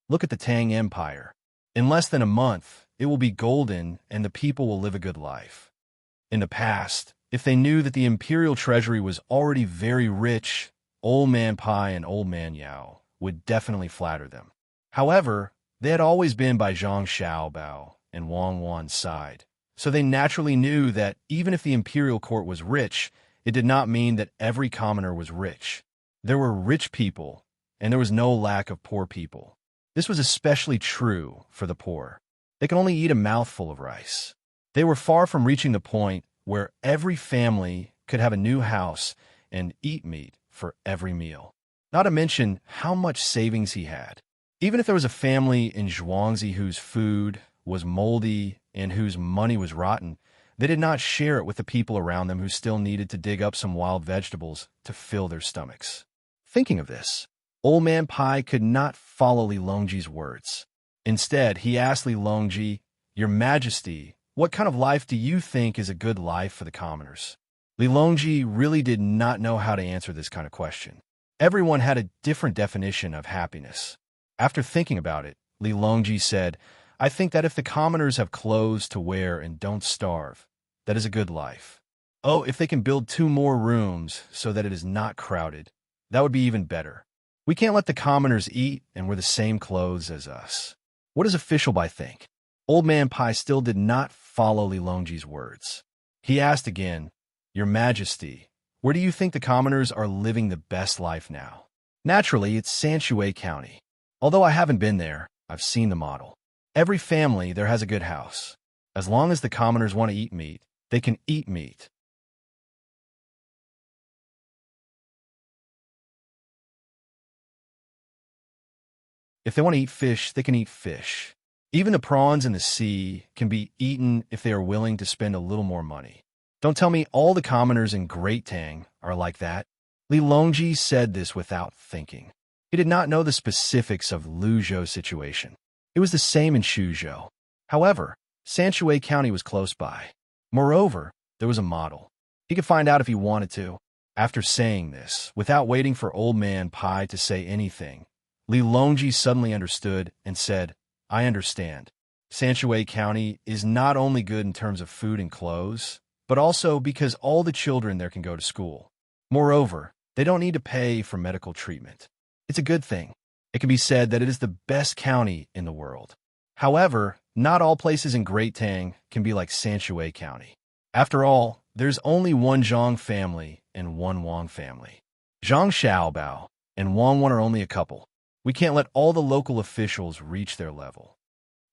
"Look at the Tang Empire. In less than a month, it will be golden and the people will live a good life." In the past, if they knew that the imperial treasury was already very rich, Old Man Pai and Old Man Yao would definitely flatter them. However, they had always been by Zhang Xiaobao and Wang Wan's side, so they naturally knew that even if the imperial court was rich, it did not mean that every commoner was rich. There were rich people, and there was no lack of poor people. This was especially true for the poor. They could only eat a mouthful of rice. They were far from reaching the point where every family could have a new house and eat meat for every meal. Not to mention how much savings he had. Even if there was a family in Zhuangzi whose food was moldy and whose money was rotten, they did not share it with the people around them who still needed to dig up some wild vegetables to fill their stomachs. Thinking of this, Old Man Pai could not follow Li Longji's words. Instead, he asked Li Longji, "Your Majesty, what kind of life do you think is a good life for the commoners?" Li Longji really did not know how to answer this kind of question. Everyone had a different definition of happiness. After thinking about it, Li Longji said, "I think that if the commoners have clothes to wear and don't starve, that is a good life. Oh, if they can build 2 more rooms so that it is not crowded, that would be even better. We can't let the commoners eat and wear the same clothes as us." What does Official Bai think? Old Man Pai still did not follow Li Longji's words. He asked again, "Your Majesty, where do you think the commoners are living the best life now?" Naturally, it's Sanshui County. Although I haven't been there, I've seen the model. Every family there has a good house. As long as the commoners want to eat meat, they can eat meat. If they want to eat fish, they can eat fish. Even the prawns in the sea can be eaten if they are willing to spend a little more money. Don't tell me all the commoners in Great Tang are like that. Li Longji said this without thinking. He did not know the specifics of Luzhou's situation. It was the same in Shuzhou. However, Sanshui County was close by. Moreover, there was a model. He could find out if he wanted to. After saying this, without waiting for Old Man Pai to say anything, Li Longji suddenly understood and said, "I understand. Sanshui County is not only good in terms of food and clothes, but also because all the children there can go to school. Moreover, they don't need to pay for medical treatment. It's a good thing. It can be said that it is the best county in the world. However, not all places in Great Tang can be like Sanshui County. After all, there's only one Zhang family and one Wang family. Zhang Xiaobao and Wang Wan are only a couple. We can't let all the local officials reach their level."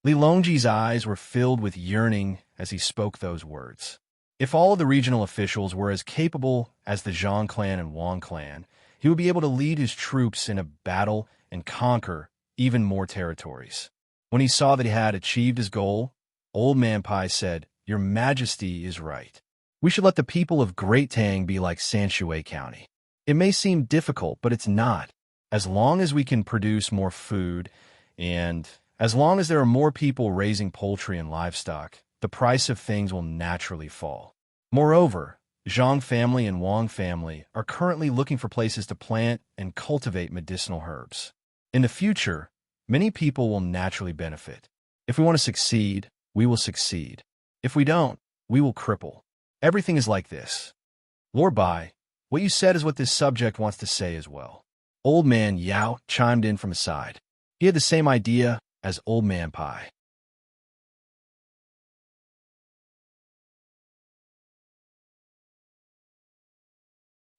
Li Longji's eyes were filled with yearning as he spoke those words. If all of the regional officials were as capable as the Zhang clan and Wang clan, he would be able to lead his troops in a battle and conquer even more territories. When he saw that he had achieved his goal, Old Man Pai said, "Your Majesty is right. We should let the people of Great Tang be like Sanshui County. It may seem difficult, but it's not. As long as we can produce more food, and as long as there are more people raising poultry and livestock, the price of things will naturally fall. Moreover, Zhang family and Wang family are currently looking for places to plant and cultivate medicinal herbs. In the future, Many people will naturally benefit. If we want to succeed, we will succeed. If we don't, we will cripple. Everything is like this. Lord Bai, what you said is what this subject wants to say as well. Old Man Yao chimed in from his side. He had the same idea as Old Man Pai.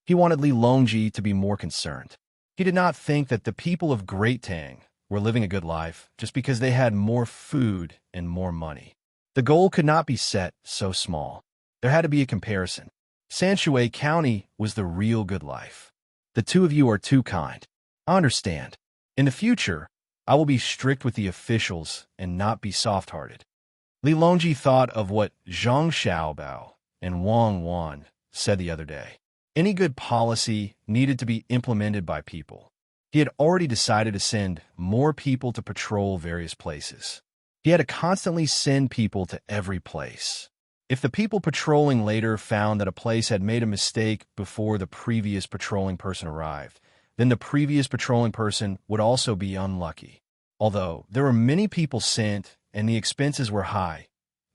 He wanted Li Longji to be more concerned. He did not think that the people of Great Tang were living a good life just because they had more food and more money. The goal could not be set so small. There had to be a comparison. Sanshui County was the real good life. The two of you are too kind. I understand. In the future, I will be strict with the officials and not be soft-hearted. Li Longji thought of what Zhang Xiaobao and Wang Wan said the other day. Any good policy needed to be implemented by people. He had already decided to send more people to patrol various places. He had to constantly send people to every place. If the people patrolling later found that a place had made a mistake before the previous patrolling person arrived, then the previous patrolling person would also be unlucky. Although there were many people sent and the expenses were high,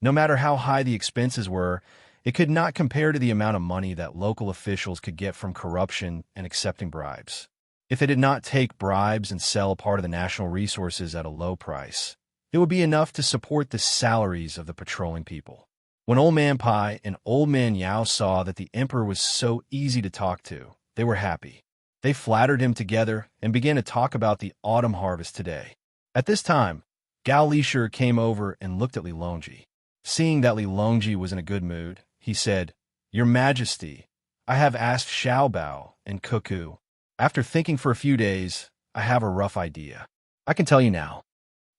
no matter how high the expenses were, it could not compare to the amount of money that local officials could get from corruption and accepting bribes. If they did not take bribes and sell part of the national resources at a low price, it would be enough to support the salaries of the patrolling people. When Old Man Pai and Old Man Yao saw that the emperor was so easy to talk to, they were happy. They flattered him together and began to talk about the autumn harvest today. At this time, Gao Lishur came over and looked at Li Longji. Seeing that Li Longji was in a good mood, he said, "Your Majesty, I have asked Xiaobao and Cuckoo. After thinking for a few days, I have a rough idea. I can tell you now."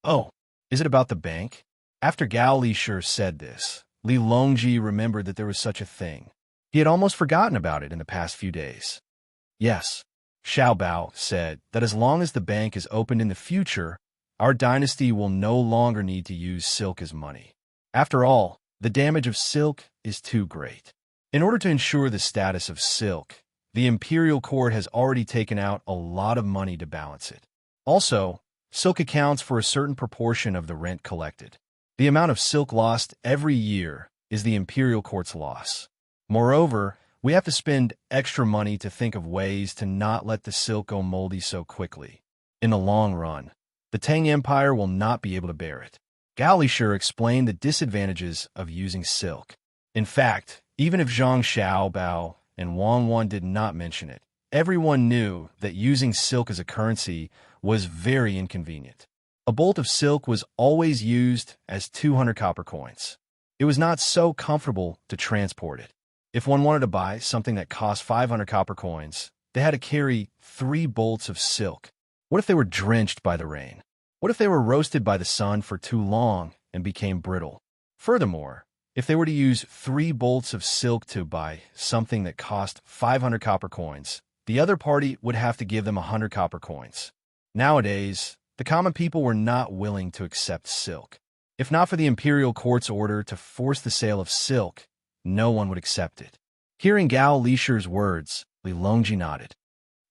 "Oh, is it about the bank?" After Gao Lishur said this, Li Longji remembered that there was such a thing. He had almost forgotten about it in the past few days. "Yes," Xiaobao said, "that as long as the bank is opened in the future, our dynasty will no longer need to use silk as money. After all, the damage of silk is too great. In order to ensure the status of silk, the imperial court has already taken out a lot of money to balance it. Also, silk accounts for a certain proportion of the rent collected. The amount of silk lost every year is the imperial court's loss. Moreover, we have to spend extra money to think of ways to not let the silk go moldy so quickly. In the long run, the Tang Empire will not be able to bear it." Gao Lishur explained the disadvantages of using silk. In fact, even if Zhang Xiaobao and Wang Wan did not mention it, everyone knew that using silk as a currency was very inconvenient. A bolt of silk was always used as 200 copper coins. It was not so comfortable to transport it. If one wanted to buy something that cost 500 copper coins, they had to carry 3 bolts of silk. What if they were drenched by the rain? What if they were roasted by the sun for too long and became brittle? Furthermore, if they were to use 3 bolts of silk to buy something that cost 500 copper coins, the other party would have to give them 100 copper coins. Nowadays, the common people were not willing to accept silk. If not for the imperial court's order to force the sale of silk, no one would accept it. Hearing Gao Lishur's words, Li Longji nodded.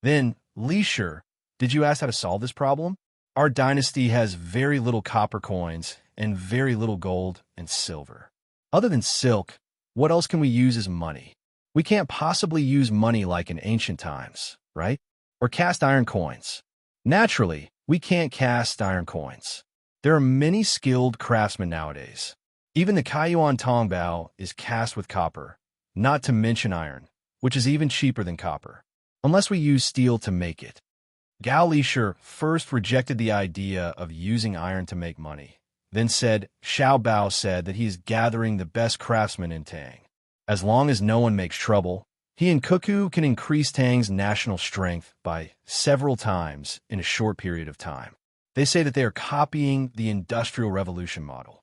"Then, Lishur, did you ask how to solve this problem? Our dynasty has very little copper coins and very little gold and silver. Other than silk, what else can we use as money? We can't possibly use money like in ancient times, right? Or cast iron coins. Naturally, we can't cast iron coins. There are many skilled craftsmen nowadays. Even the Kaiyuan Tongbao is cast with copper, not to mention iron, which is even cheaper than copper, unless we use steel to make it." Gao Lishur first rejected the idea of using iron to make money, then said Xiaobao said that he is gathering the best craftsmen in Tang. As long as no one makes trouble, he and Cuckoo can increase Tang's national strength by several times in a short period of time. They say that they are copying the Industrial Revolution model.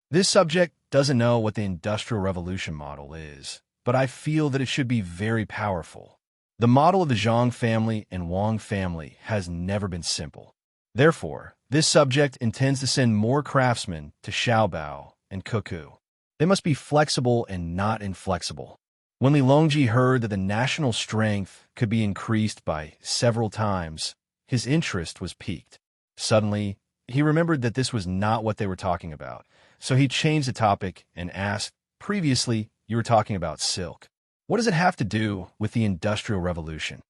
This subject doesn't know what the Industrial Revolution model is, but I feel that it should be very powerful. The model of the Zhang family and Wang family has never been simple. Therefore, this subject intends to send more craftsmen to Xiaobao and Cuckoo. They must be flexible and not inflexible. When Li Longji heard that the national strength could be increased by several times, his interest was piqued. Suddenly, he remembered that this was not what they were talking about, so he changed the topic and asked, "Previously, you were talking about silk. What does it have to do with the Industrial Revolution?"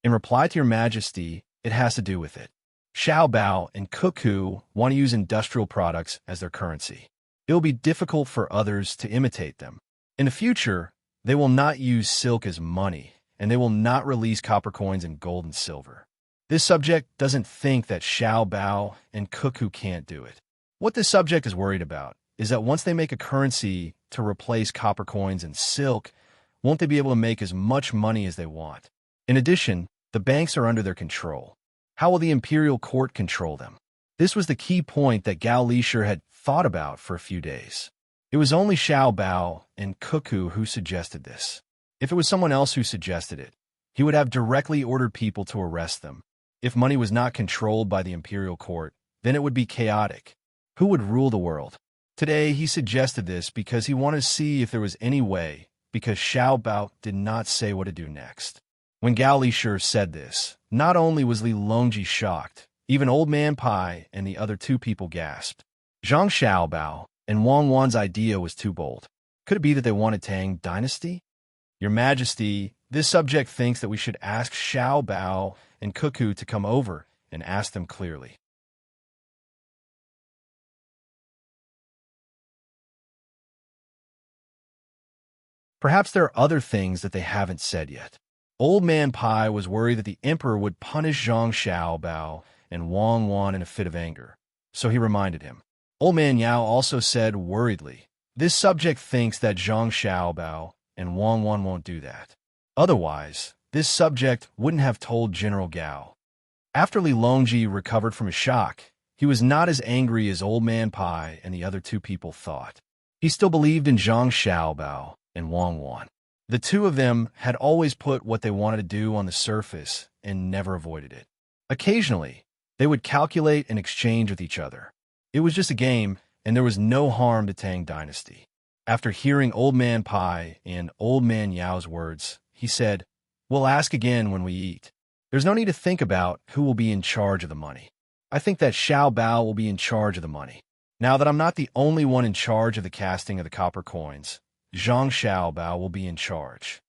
"In reply to your majesty, it has to do with it. Xiao Bao and Cuckoo want to use industrial products as their currency. It will be difficult for others to imitate them. In the future, they will not use silk as money, and they will not release copper coins and gold and silver. This subject doesn't think that Xiao Bao and Cuckoo can't do it. What this subject is worried about is that once they make a currency to replace copper coins and silk, won't they be able to make as much money as they want? In addition, the banks are under their control. How will the imperial court control them?" This was the key point that Gao Lishir had thought about for a few days. It was only Xiao Bao and Cuckoo who suggested this. If it was someone else who suggested it, he would have directly ordered people to arrest them. If money was not controlled by the imperial court, then it would be chaotic. Who would rule the world? Today, he suggested this because he wanted to see if there was any way, because Xiao Bao did not say what to do next. When Gao Lishir said this, not only was Li Longji shocked, even Old Man Pai and the other two people gasped. Zhang Xiaobao and Wang Wan's idea was too bold. Could it be that they wanted Tang Dynasty? "Your Majesty, this subject thinks that we should ask Xiao Bao and Cuckoo to come over and ask them clearly." Perhaps there are other things that they haven't said yet. Old Man Pai was worried that the emperor would punish Zhang Xiaobao and Wang Wan in a fit of anger, so he reminded him. Old Man Yao also said worriedly, "This subject thinks that Zhang Xiaobao and Wang Wan won't do that. Otherwise, this subject wouldn't have told General Gao." After Li Longji recovered from his shock, he was not as angry as Old Man Pai and the other two people thought. He still believed in Zhang Xiaobao and Wang Wan. The two of them had always put what they wanted to do on the surface and never avoided it. Occasionally, they would calculate and exchange with each other. It was just a game, and there was no harm to Tang Dynasty. After hearing Old Man Pai and Old Man Yao's words, he said, "We'll ask again when we eat. There's no need to think about who will be in charge of the money. I think that Xiao Bao will be in charge of the money. Now that I'm not the only one in charge of the casting of the copper coins, Zhang Xiaobao will be in charge."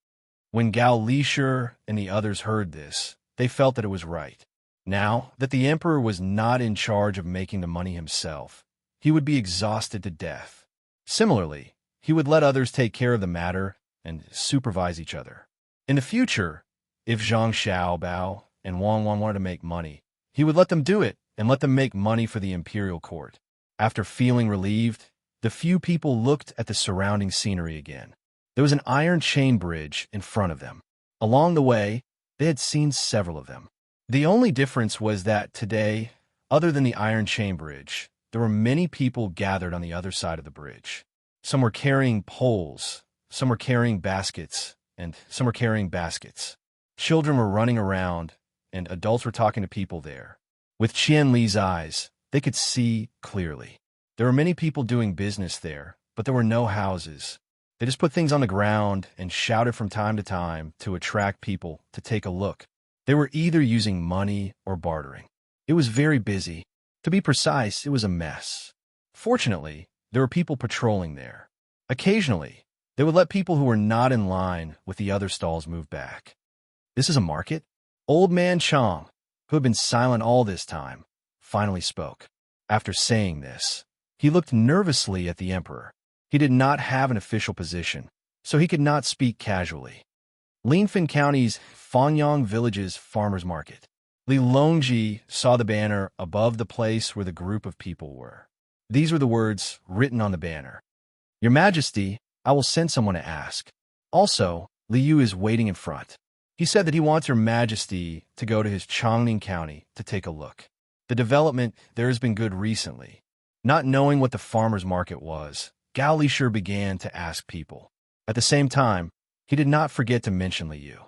When Gao Lishir and the others heard this, they felt that it was right. Now that the emperor was not in charge of making the money himself, he would be exhausted to death. Similarly, he would let others take care of the matter and supervise each other. In the future, if Zhang Xiaobao and Wang Wan wanted to make money, he would let them do it and let them make money for the imperial court. After feeling relieved, the few people looked at the surrounding scenery again. There was an iron chain bridge in front of them. Along the way, they had seen several of them. The only difference was that today, other than the iron chain bridge, there were many people gathered on the other side of the bridge. Some were carrying poles, some were carrying baskets, and some were carrying baskets. Children were running around, and adults were talking to people there. With Qian Li's eyes, they could see clearly. There were many people doing business there, but there were no houses. They just put things on the ground and shouted from time to time to attract people to take a look. They were either using money or bartering. It was very busy. To be precise, it was a mess. Fortunately, there were people patrolling there. Occasionally, they would let people who were not in line with the other stalls move back. "This is a market?" Old Man Chang, who had been silent all this time, finally spoke. After saying this, he looked nervously at the emperor. He did not have an official position, so he could not speak casually. Linfen County's Fanyang Village's farmer's market. Li Longji saw the banner above the place where the group of people were. These were the words written on the banner. "Your Majesty, I will send someone to ask. Also, Liu is waiting in front. He said that he wants Your Majesty to go to his Changning County to take a look. The development there has been good recently." Not knowing what the farmer's market was, Gao Lishir began to ask people. At the same time, he did not forget to mention Liu.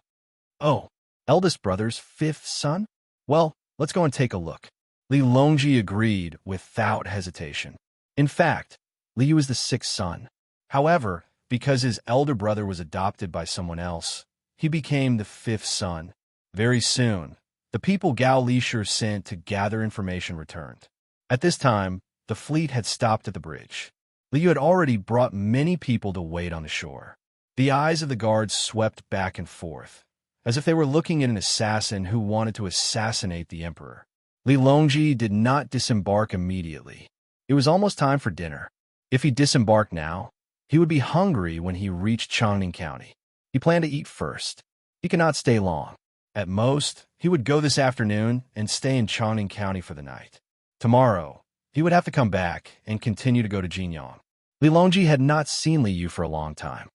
"Oh, eldest brother's fifth son? Well, let's go and take a look." Li Longji agreed without hesitation. In fact, Liu is the sixth son. However, Because his elder brother was adopted by someone else, he became the fifth son. Very soon, the people Gao Lisher sent to gather information returned. At this time, the fleet had stopped at the bridge. Liu had already brought many people to wait on the shore. The eyes of the guards swept back and forth, as if they were looking at an assassin who wanted to assassinate the emperor. Li Longji did not disembark immediately. It was almost time for dinner. If he disembarked now, he would be hungry when he reached Changning County. He planned to eat first. He could not stay long. At most, he would go this afternoon and stay in Changning County for the night. Tomorrow, he would have to come back and continue to go to Jinyang. Li Longji had not seen Li Yu for a long time.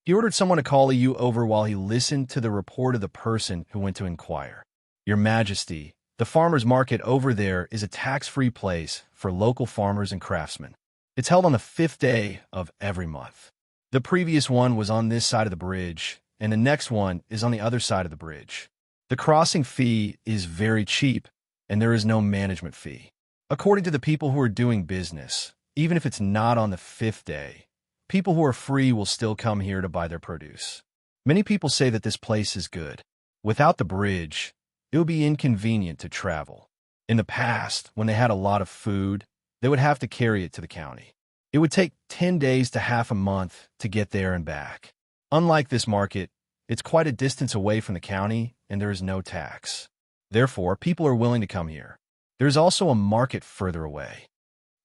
He ordered someone to call Li Yu over while he listened to the report of the person who went to inquire. Your Majesty, the farmers' market over there is a tax-free place for local farmers and craftsmen. It's held on the 5th day of every month. The previous one was on this side of the bridge, and the next one is on the other side of the bridge. The crossing fee is very cheap, and there is no management fee. According to the people who are doing business, even if it's not on the 5th day, people who are free will still come here to buy their produce. Many people say that this place is good. Without the bridge, it would be inconvenient to travel. In the past, when they had a lot of food, they would have to carry it to the county. It would take 10 days to half a month to get there and back. Unlike this market, it's quite a distance away from the county, and there is no tax. Therefore, people are willing to come here. There is also a market further away.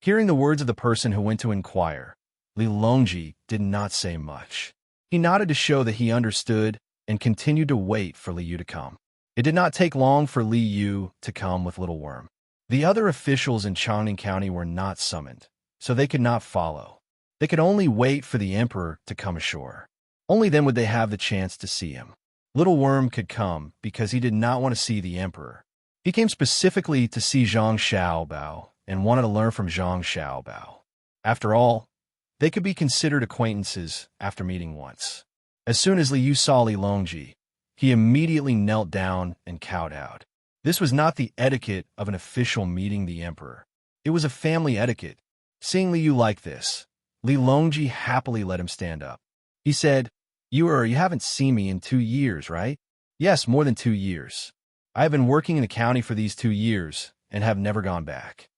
Hearing the words of the person who went to inquire, Li Longji did not say much. He nodded to show that he understood and continued to wait for Li Yu to come. It did not take long for Li Yu to come with Little Worm. The other officials in Changning County were not summoned, so they could not follow. They could only wait for the emperor to come ashore. Only then would they have the chance to see him. Little Worm could come because he did not want to see the emperor. He came specifically to see Zhang Xiaobao and wanted to learn from Zhang Xiaobao. After all, they could be considered acquaintances after meeting once. As soon as Li Yu saw Li Longji, he immediately knelt down and kowtowed. This was not the etiquette of an official meeting the emperor. It was a family etiquette. Seeing Li Yu like this, Li Longji happily let him stand up. He said, You haven't seen me in 2 years, right? Yes, more than 2 years. I have been working in the county for these 2 years and have never gone back.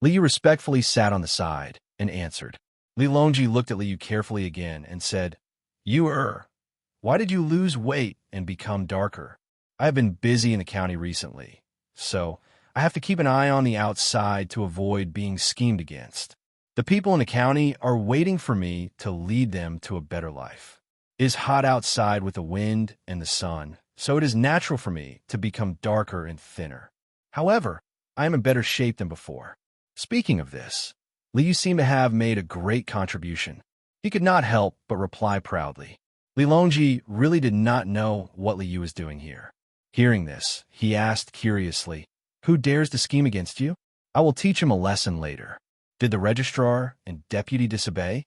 Li Yu respectfully sat on the side and answered. Li Longji looked at Li Yu carefully again and said, Why did you lose weight and become darker? I have been busy in the county recently, so I have to keep an eye on the outside to avoid being schemed against. The people in the county are waiting for me to lead them to a better life. It is hot outside with the wind and the sun, so it is natural for me to become darker and thinner. However, I am in better shape than before. Speaking of this, Li Yu seemed to have made a great contribution. He could not help but reply proudly. Li Longji really did not know what Li Yu was doing here. Hearing this, he asked curiously, Who dares to scheme against you? I will teach him a lesson later. Did the registrar and deputy disobey?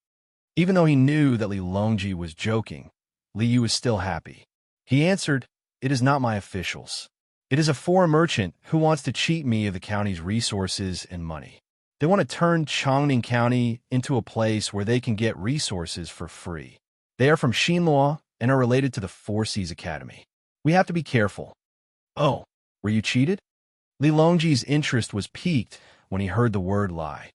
Even though he knew that Li Longji was joking, Li Yu was still happy. He answered, It is not my officials. It is a foreign merchant who wants to cheat me of the county's resources and money. They want to turn Changning County into a place where they can get resources for free. They are from Xinluo and are related to the Four Seas Academy. We have to be careful. Oh, were you cheated? Li Longji's interest was piqued when he heard the word lie.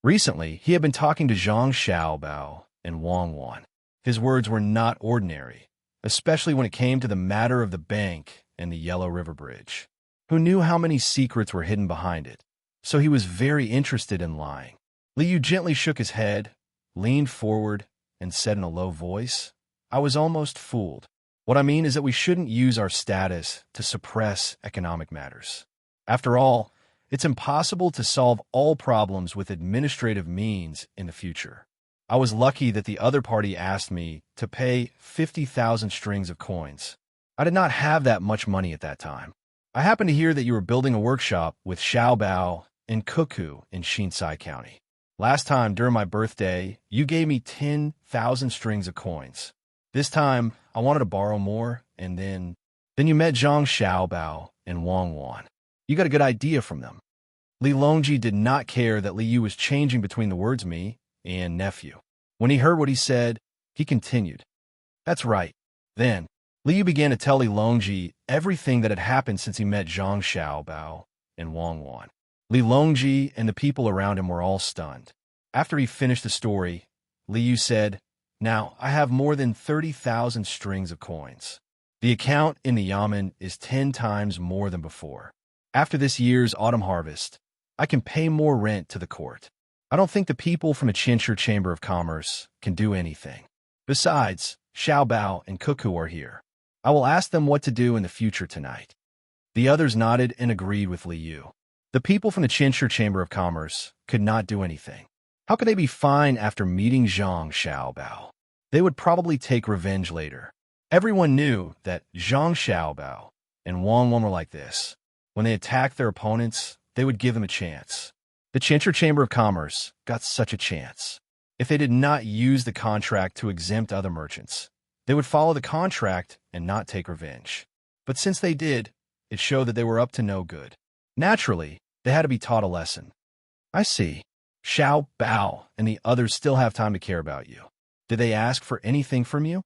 Recently, he had been talking to Zhang Xiaobao and Wang Wan. His words were not ordinary, especially when it came to the matter of the bank and the Yellow River Bridge. Who knew how many secrets were hidden behind it? So he was very interested in lying. Li Yu gently shook his head, leaned forward, and said in a low voice, I was almost fooled. What I mean is that we shouldn't use our status to suppress economic matters. After all, it's impossible to solve all problems with administrative means in the future. I was lucky that the other party asked me to pay 50,000 strings of coins. I did not have that much money at that time. I happened to hear that you were building a workshop with Xiaobao and Cuckoo in Shinsai County. Last time, during my birthday, you gave me 10,000 strings of coins. This time, I wanted to borrow more, and then you met Zhang Xiaobao and Wang Wan. You got a good idea from them. Li Longji did not care that Li Yu was changing between the words me and nephew. When he heard what he said, he continued. That's right. Then, Li Yu began to tell Li Longji everything that had happened since he met Zhang Xiaobao and Wang Wan. Li Longji and the people around him were all stunned. After he finished the story, Li Yu said, Now, I have more than 30,000 strings of coins. The account in the Yamen is 10 times more than before. After this year's autumn harvest, I can pay more rent to the court. I don't think the people from the Chinchur Chamber of Commerce can do anything. Besides, Xiaobao and Cuckoo are here. I will ask them what to do in the future tonight. The others nodded and agreed with Li Yu. The people from the Chinchur Chamber of Commerce could not do anything. How could they be fine after meeting Zhang Xiaobao? They would probably take revenge later. Everyone knew that Zhang Xiaobao and Wang Wan were like this. When they attacked their opponents, they would give them a chance. The Chinchur Chamber of Commerce got such a chance. If they did not use the contract to exempt other merchants, they would follow the contract and not take revenge. But since they did, it showed that they were up to no good. Naturally, they had to be taught a lesson. I see. Xiao Bao and the others still have time to care about you. Did they ask for anything from you?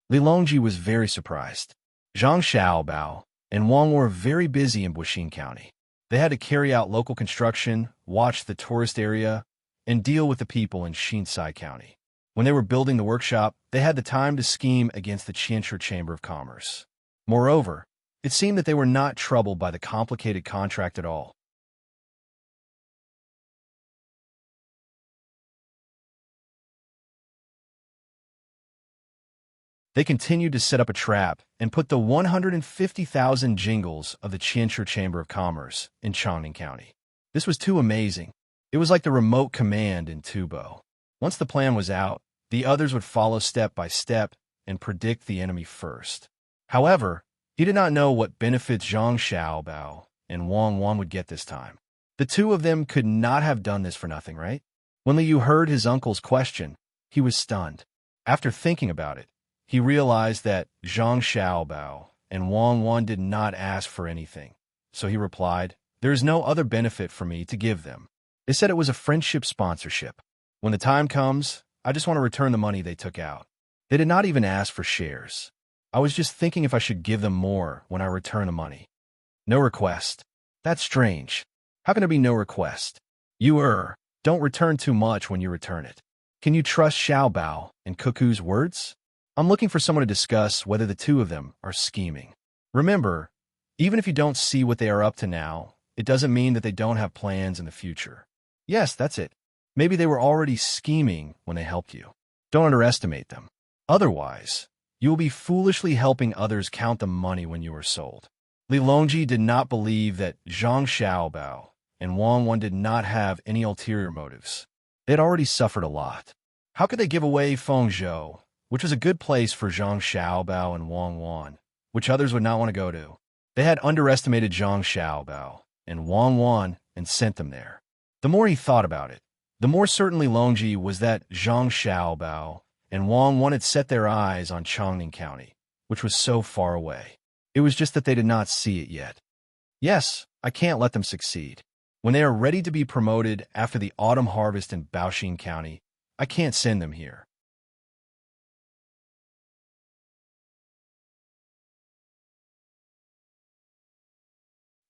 Li Longji was very surprised. Zhang Xiaobao and Wang were very busy in Buxin County. They had to carry out local construction, watch the tourist area, and deal with the people in Xinsai County. When they were building the workshop, they had the time to scheme against the Chinchur Chamber of Commerce. Moreover, it seemed that they were not troubled by the complicated contract at all. They continued to set up a trap and put the 150,000 jingles of the Chinchur Chamber of Commerce in Chongning County. This was too amazing. It was like the remote command in Tubo. Once the plan was out, the others would follow step by step and predict the enemy first. However, he did not know what benefits Zhang Xiaobao and Wang Wan would get this time. The two of them could not have done this for nothing, right? When Li Yu heard his uncle's question, he was stunned. After thinking about it, he realized that Zhang Xiaobao and Wang Wan did not ask for anything. So he replied, There is no other benefit for me to give them. They said it was a friendship sponsorship. When the time comes, I just want to return the money they took out. They did not even ask for shares. I was just thinking if I should give them more when I return the money. No request. That's strange. How can there be no request? You don't return too much when you return it. Can you trust Xiaobao and Cuckoo's words? I'm looking for someone to discuss whether the two of them are scheming. Remember, even if you don't see what they are up to now, it doesn't mean that they don't have plans in the future. Yes, that's it. Maybe they were already scheming when they helped you. Don't underestimate them. Otherwise, you will be foolishly helping others count the money when you are sold. Li Longji did not believe that Zhang Xiaobao and Wang Wan did not have any ulterior motives. They had already suffered a lot. How could they give away Fengzhou, which was a good place for Zhang Xiaobao and Wang Wan, which others would not want to go to? They had underestimated Zhang Xiaobao and Wang Wan and sent them there. The more he thought about it, the more certain Li Longji was that Zhang Xiaobao and Wang Wan had set their eyes on Chongning County, which was so far away. It was just that they did not see it yet. Yes, I can't let them succeed. When they are ready to be promoted after the autumn harvest in Baoxin County, I can't send them here.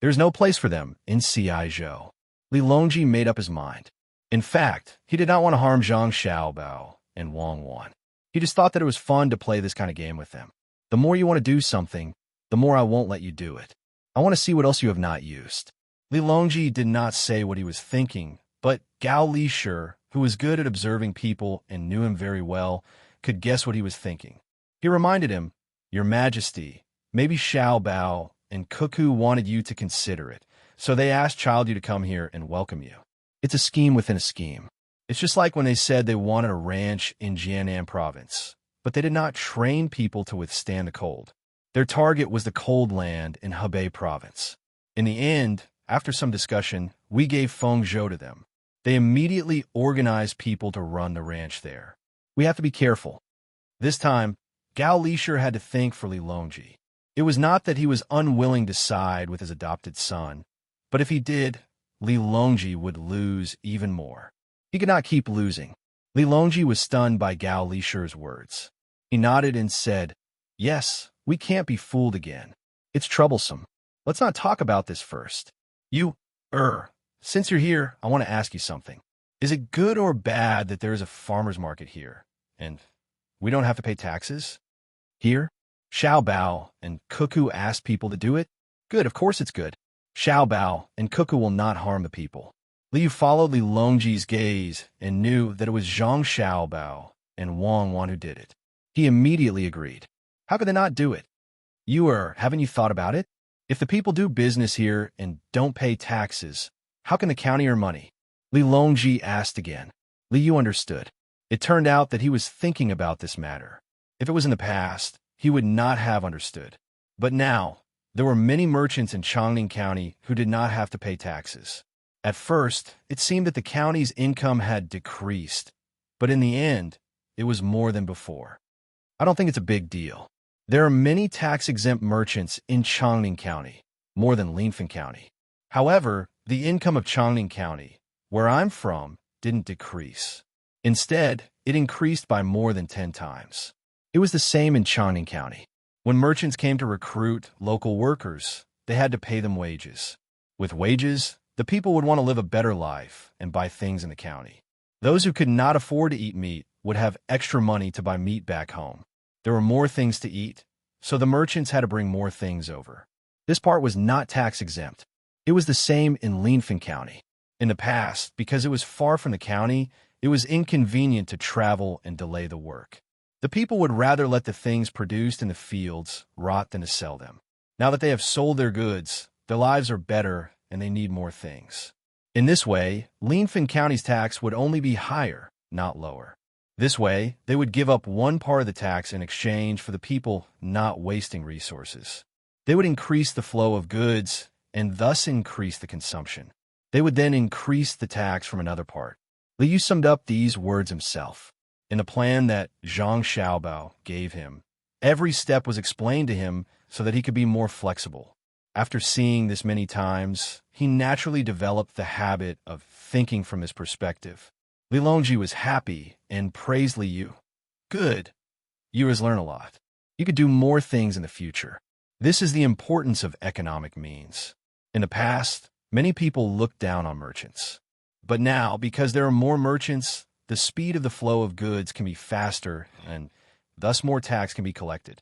There's no place for them in Ciizhou. Li Longji made up his mind. In fact, he did not want to harm Zhang Xiaobao and Wang Wan. He just thought that it was fun to play this kind of game with them. The more you want to do something, the more I won't let you do it. I want to see what else you have not used. Li Longji did not say what he was thinking, but Gao Lishur, who was good at observing people and knew him very well, could guess what he was thinking. He reminded him, Your Majesty, maybe Xiao Bao and Cuckoo wanted you to consider it, so they asked Child You to come here and welcome you. It's a scheme within a scheme. It's just like when they said they wanted a ranch in Jiangnan province, but they did not train people to withstand the cold. Their target was the cold land in Hebei province. In the end, after some discussion, we gave Fengzhou to them. They immediately organized people to run the ranch there. We have to be careful. This time, Gao Lisher had to think for Li Longji. It was not that he was unwilling to side with his adopted son, but if he did, Li Longji would lose even more. He could not keep losing. Li Longji was stunned by Gao Lisher's words. He nodded and said, "Yes, we can't be fooled again. It's troublesome. Let's not talk about this first. Since you're here, I want to ask you something. Is it good or bad that there is a farmer's market here, and we don't have to pay taxes?" Here, Xiao Bao and Cuckoo asked people to do it. Good, of course it's good. Xiao Bao and Cuckoo will not harm the people. Liu followed Li Longji's gaze and knew that it was Zhang Xiao Bao and Wang Wan who did it. He immediately agreed. How could they not do it? Haven't you thought about it? If the people do business here and don't pay taxes, how can the county earn money? Li Longji asked again. Li Yu understood. It turned out that he was thinking about this matter. If it was in the past, he would not have understood. But now, there were many merchants in Changning County who did not have to pay taxes. At first, it seemed that the county's income had decreased, but in the end, it was more than before. I don't think it's a big deal. There are many tax-exempt merchants in Changning County, more than Linfen County. However, the income of Changning County, where I'm from, didn't decrease. Instead, it increased by more than 10 times. It was the same in Changning County. When merchants came to recruit local workers, they had to pay them wages. With wages, the people would want to live a better life and buy things in the county. Those who could not afford to eat meat would have extra money to buy meat back home. There were more things to eat, so the merchants had to bring more things over. This part was not tax-exempt. It was the same in Linfen County. In the past, because it was far from the county, it was inconvenient to travel and delay the work. The people would rather let the things produced in the fields rot than to sell them. Now that they have sold their goods, their lives are better and they need more things. In this way, Linfen County's tax would only be higher, not lower. This way, they would give up one part of the tax in exchange for the people not wasting resources. They would increase the flow of goods and thus increase the consumption. They would then increase the tax from another part. Liu summed up these words himself. In the plan that Zhang Xiaobao gave him, every step was explained to him so that he could be more flexible. After seeing this many times, he naturally developed the habit of thinking from his perspective. Li Longji was happy and praised Li Yu. Good. You has learned a lot. You could do more things in the future. This is the importance of economic means. In the past, many people looked down on merchants. But now, because there are more merchants, the speed of the flow of goods can be faster, and thus more tax can be collected.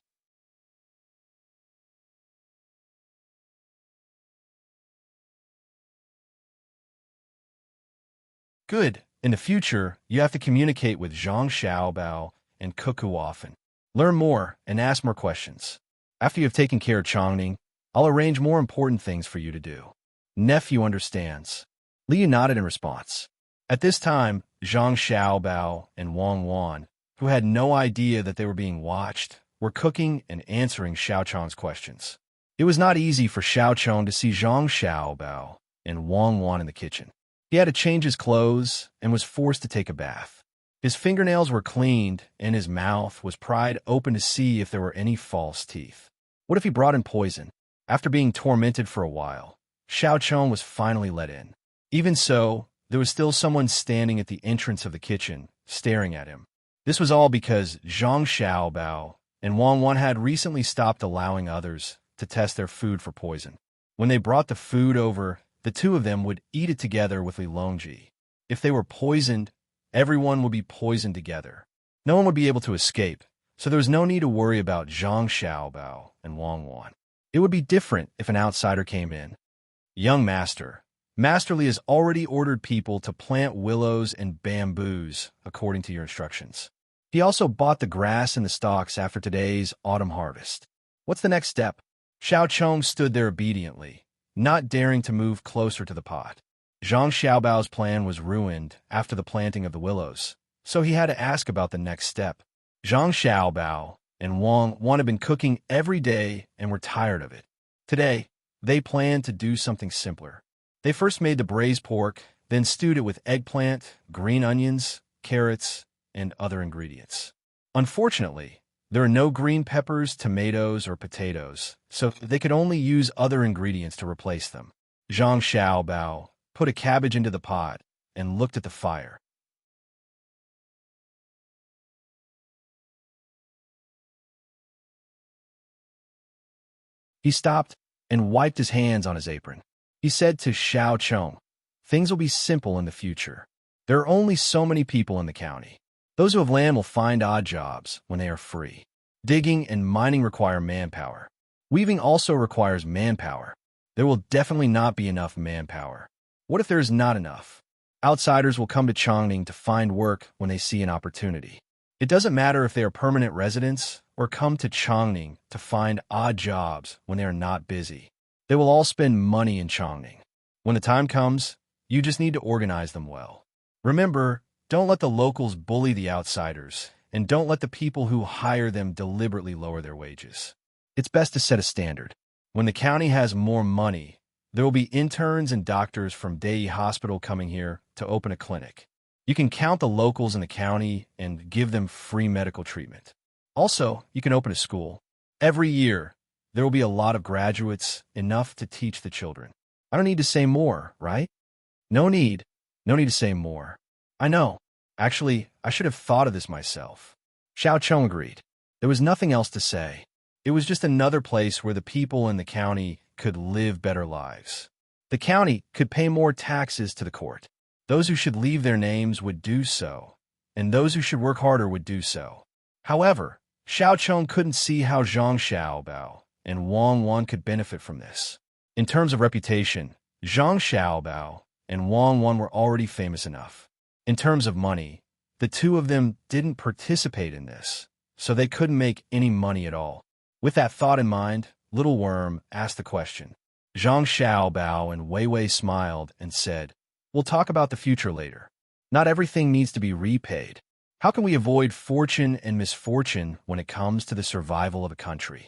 Good. In the future, you have to communicate with Zhang Xiaobao and Cuckoo often. Learn more and ask more questions. After you have taken care of Chongning, I'll arrange more important things for you to do. Nephew understands. Li nodded in response. At this time, Zhang Xiaobao and Wang Wan, who had no idea that they were being watched, were cooking and answering Xiao Chong's questions. It was not easy for Xiao Chong to see Zhang Xiaobao and Wang Wan in the kitchen. He had to change his clothes and was forced to take a bath. His fingernails were cleaned and his mouth was pried open to see if there were any false teeth. What if he brought in poison? After being tormented for a while, Xiao Chong was finally let in. Even so, there was still someone standing at the entrance of the kitchen, staring at him. This was all because Zhang Xiaobao and Wang Wan had recently stopped allowing others to test their food for poison. When they brought the food over, the two of them would eat it together with Li Longji. If they were poisoned, everyone would be poisoned together. No one would be able to escape, so there was no need to worry about Zhang Xiaobao and Wang Wan. It would be different if an outsider came in. Young Master, Master Li has already ordered people to plant willows and bamboos according to your instructions. He also bought the grass and the stalks after today's autumn harvest. What's the next step? Xiao Chong stood there obediently, not daring to move closer to the pot. Zhang Xiaobao's plan was ruined after the planting of the willows, so he had to ask about the next step. Zhang Xiaobao and Wang Wan had been cooking every day and were tired of it. Today, they planned to do something simpler. They first made the braised pork, then stewed it with eggplant, green onions, carrots, and other ingredients. Unfortunately, There are no green peppers, tomatoes, or potatoes, so they could only use other ingredients to replace them. Zhang Xiaobao put a cabbage into the pot and looked at the fire. He stopped and wiped his hands on his apron. He said to Xiao Chong, "Things will be simple in the future. There are only so many people in the county. Those who have land will find odd jobs when they are free. Digging and mining require manpower. Weaving also requires manpower. There will definitely not be enough manpower. What if there is not enough? Outsiders will come to Chongning to find work when they see an opportunity. It doesn't matter if they are permanent residents or come to Chongning to find odd jobs when they are not busy. They will all spend money in Chongning. When the time comes, you just need to organize them well. Remember, don't let the locals bully the outsiders, and don't let the people who hire them deliberately lower their wages. It's best to set a standard. When the county has more money, there will be interns and doctors from Dei Hospital coming here to open a clinic. You can count the locals in the county and give them free medical treatment. Also, you can open a school. Every year, there will be a lot of graduates, enough to teach the children. I don't need to say more, right? No need. No need to say more. I know. Actually, I should have thought of this myself. Xiao Chong agreed. There was nothing else to say. It was just another place where the people in the county could live better lives. The county could pay more taxes to the court. Those who should leave their names would do so, and those who should work harder would do so. However, Xiao Chong couldn't see how Zhang Xiaobao and Wang Wan could benefit from this. In terms of reputation, Zhang Xiaobao and Wang Wan were already famous enough. In terms of money, the two of them didn't participate in this, so they couldn't make any money at all. With that thought in mind, Little Worm asked the question. Zhang Xiaobao and Wei Wei smiled and said, "We'll talk about the future later. Not everything needs to be repaid. How can we avoid fortune and misfortune when it comes to the survival of a country?"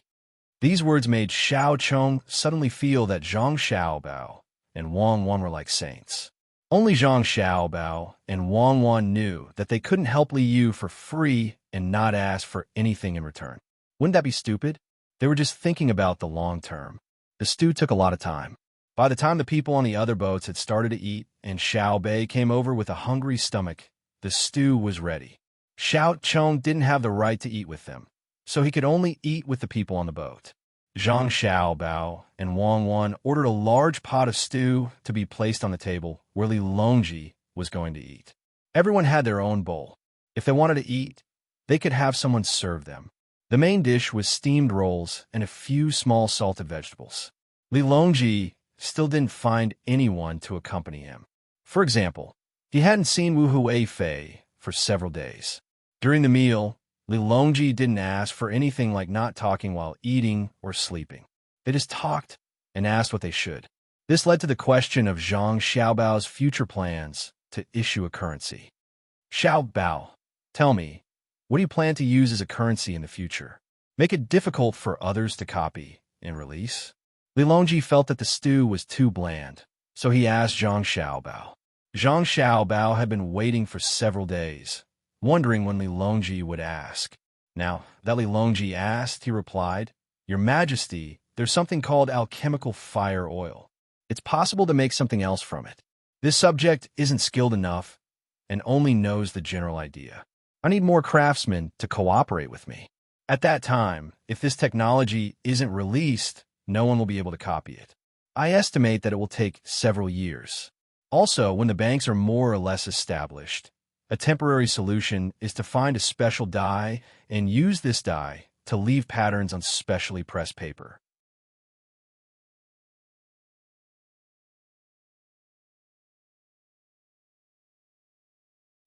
These words made Xiao Chong suddenly feel that Zhang Xiaobao and Wang Wan were like saints. Only Zhang Xiaobao and Wang Wan knew that they couldn't help Li Yu for free and not ask for anything in return. Wouldn't that be stupid? They were just thinking about the long term. The stew took a lot of time. By the time the people on the other boats had started to eat and Xiao Bei came over with a hungry stomach, the stew was ready. Xiao Chong didn't have the right to eat with them, so he could only eat with the people on the boat. Zhang Xiaobao and Wang Wan ordered a large pot of stew to be placed on the table where Li Longji was going to eat. Everyone had their own bowl. If they wanted to eat, they could have someone serve them. The main dish was steamed rolls and a few small salted vegetables. Li Longji still didn't find anyone to accompany him. For example, he hadn't seen Wu Hui Fei for several days. During the meal, Li Longji didn't ask for anything like not talking while eating or sleeping. They just talked and asked what they should. This led to the question of Zhang Xiaobao's future plans to issue a currency. Xiaobao, tell me, what do you plan to use as a currency in the future? Make it difficult for others to copy and release? Li Longji felt that the stew was too bland, so he asked Zhang Xiaobao. Zhang Xiaobao had been waiting for several days, wondering when Li Longji would ask. Now that Li Longji asked, he replied, "Your Majesty, there's something called alchemical fire oil. It's possible to make something else from it. This subject isn't skilled enough and only knows the general idea. I need more craftsmen to cooperate with me. At that time, if this technology isn't released, no one will be able to copy it. I estimate that it will take several years. Also, when the banks are more or less established, a temporary solution is to find a special dye and use this dye to leave patterns on specially pressed paper.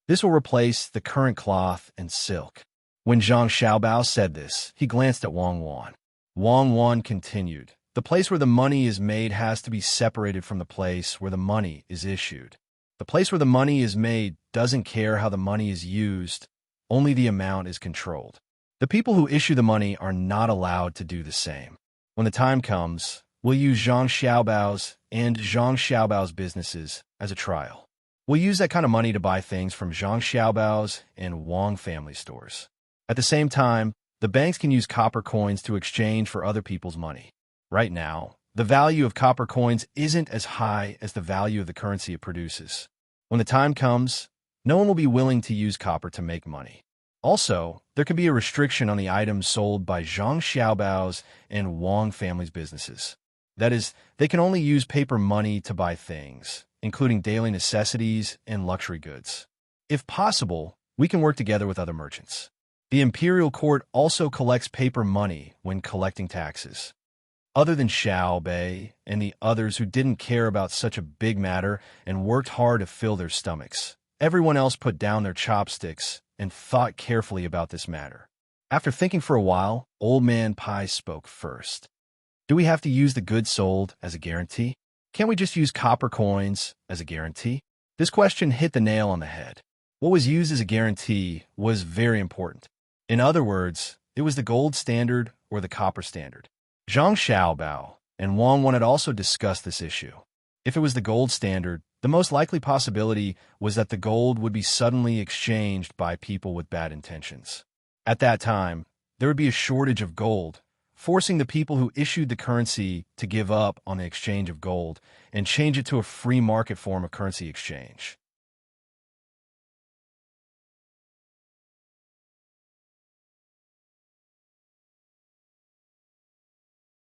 This will replace the current cloth and silk." When Zhang Xiaobao said this, he glanced at Wang Wan. Wang Wan continued, "The place where the money is made has to be separated from the place where the money is issued. The place where the money is made doesn't care how the money is used, only the amount is controlled. The people who issue the money are not allowed to do the same. When the time comes, we'll use Zhang Xiaobao's and Zhang Xiaobao's businesses as a trial. We'll use that kind of money to buy things from Zhang Xiaobao's and Wang family stores. At the same time, the banks can use copper coins to exchange for other people's money. Right now, the value of copper coins isn't as high as the value of the currency it produces. When the time comes, no one will be willing to use copper to make money. Also, there can be a restriction on the items sold by Zhang Xiaobao's and Wang family's businesses. That is, they can only use paper money to buy things, including daily necessities and luxury goods. If possible, we can work together with other merchants. The imperial court also collects paper money when collecting taxes. Other than Xiao Bei and the others who didn't care about such a big matter and worked hard to fill their stomachs, everyone else put down their chopsticks and thought carefully about this matter. After thinking for a while, Old Man Pai spoke first. Do we have to use the goods sold as a guarantee? Can't we just use copper coins as a guarantee? This question hit the nail on the head. What was used as a guarantee was very important. In other words, it was the gold standard or the copper standard. Zhang Xiaobao and Wang Wan had also discussed this issue. If it was the gold standard, the most likely possibility was that the gold would be suddenly exchanged by people with bad intentions. At that time, there would be a shortage of gold, forcing the people who issued the currency to give up on the exchange of gold and change it to a free market form of currency exchange.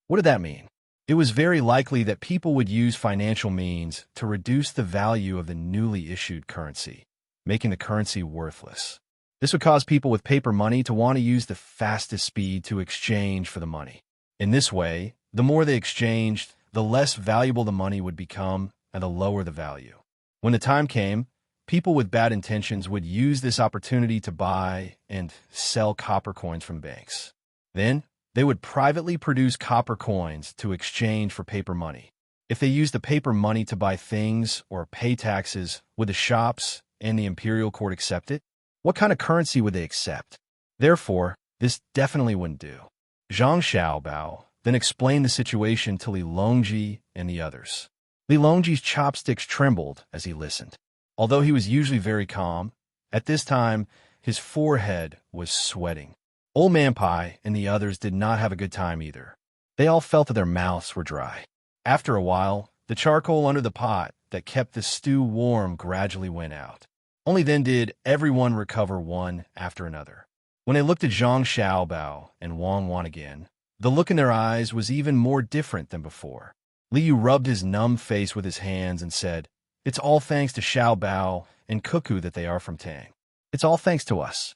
What did that mean? It was very likely that people would use financial means to reduce the value of the newly issued currency, making the currency worthless. This would cause people with paper money to want to use the fastest speed to exchange for the money. In this way, the more they exchanged, the less valuable the money would become and the lower the value. When the time came, people with bad intentions would use this opportunity to buy and sell copper coins from banks. Then, they would privately produce copper coins to exchange for paper money. If they used the paper money to buy things or pay taxes, would the shops and the imperial court accept it? What kind of currency would they accept? Therefore, this definitely wouldn't do. Zhang Xiaobao then explained the situation to Li Longji and the others. Li Longji's chopsticks trembled as he listened. Although he was usually very calm, at this time, his forehead was sweating. Old Man Pai and the others did not have a good time either. They all felt that their mouths were dry. After a while, the charcoal under the pot that kept the stew warm gradually went out. Only then did everyone recover one after another. When they looked at Zhang Xiaobao and Wang Wan again, the look in their eyes was even more different than before. Liu rubbed his numb face with his hands and said, "It's all thanks to Xiaobao and Cuckoo that they are from Tang. It's all thanks to us."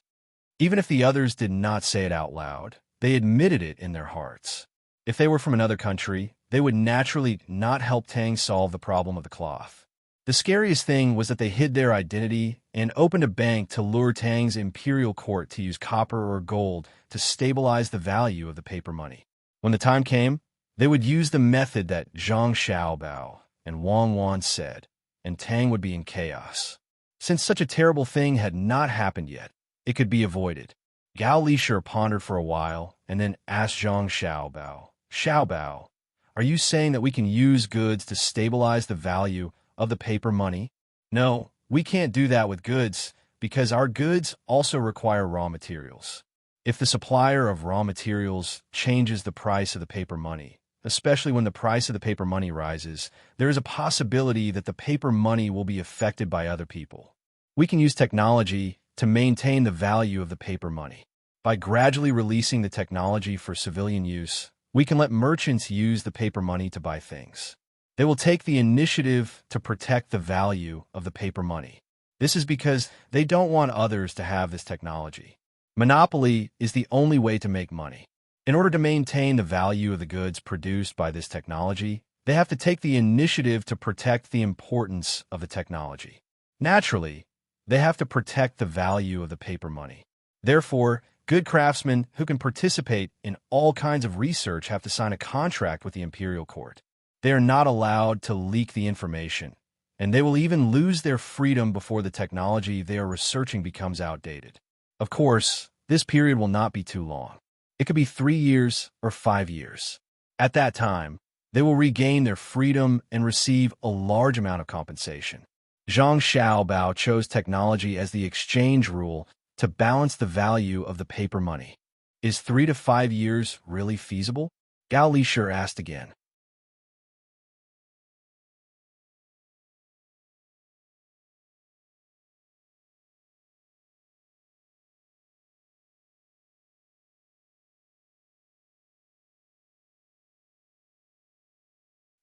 Even if the others did not say it out loud, they admitted it in their hearts. If they were from another country, they would naturally not help Tang solve the problem of the cloth. The scariest thing was that they hid their identity and opened a bank to lure Tang's imperial court to use copper or gold to stabilize the value of the paper money. When the time came, they would use the method that Zhang Xiaobao and Wang Wan said, and Tang would be in chaos. Since such a terrible thing had not happened yet, it could be avoided. Gao Lishir pondered for a while and then asked Zhang Xiaobao, "Xiaobao, are you saying that we can use goods to stabilize the value of the paper money?" "No, we can't do that with goods because our goods also require raw materials. If the supplier of raw materials changes the price of the paper money, especially when the price of the paper money rises, there is a possibility that the paper money will be affected by other people. We can use technology to maintain the value of the paper money. By gradually releasing the technology for civilian use, we can let merchants use the paper money to buy things. They will take the initiative to protect the value of the paper money. This is because they don't want others to have this technology. Monopoly is the only way to make money. In order to maintain the value of the goods produced by this technology, they have to take the initiative to protect the importance of the technology. Naturally, they have to protect the value of the paper money. Therefore, good craftsmen who can participate in all kinds of research have to sign a contract with the imperial court. They are not allowed to leak the information, and they will even lose their freedom before the technology they are researching becomes outdated. Of course, this period will not be too long. It could be 3 years or 5 years. At that time, they will regain their freedom and receive a large amount of compensation. Zhang Xiaobao chose technology as the exchange rule to balance the value of the paper money. Is 3 to 5 years really feasible? Gao Lisher asked again.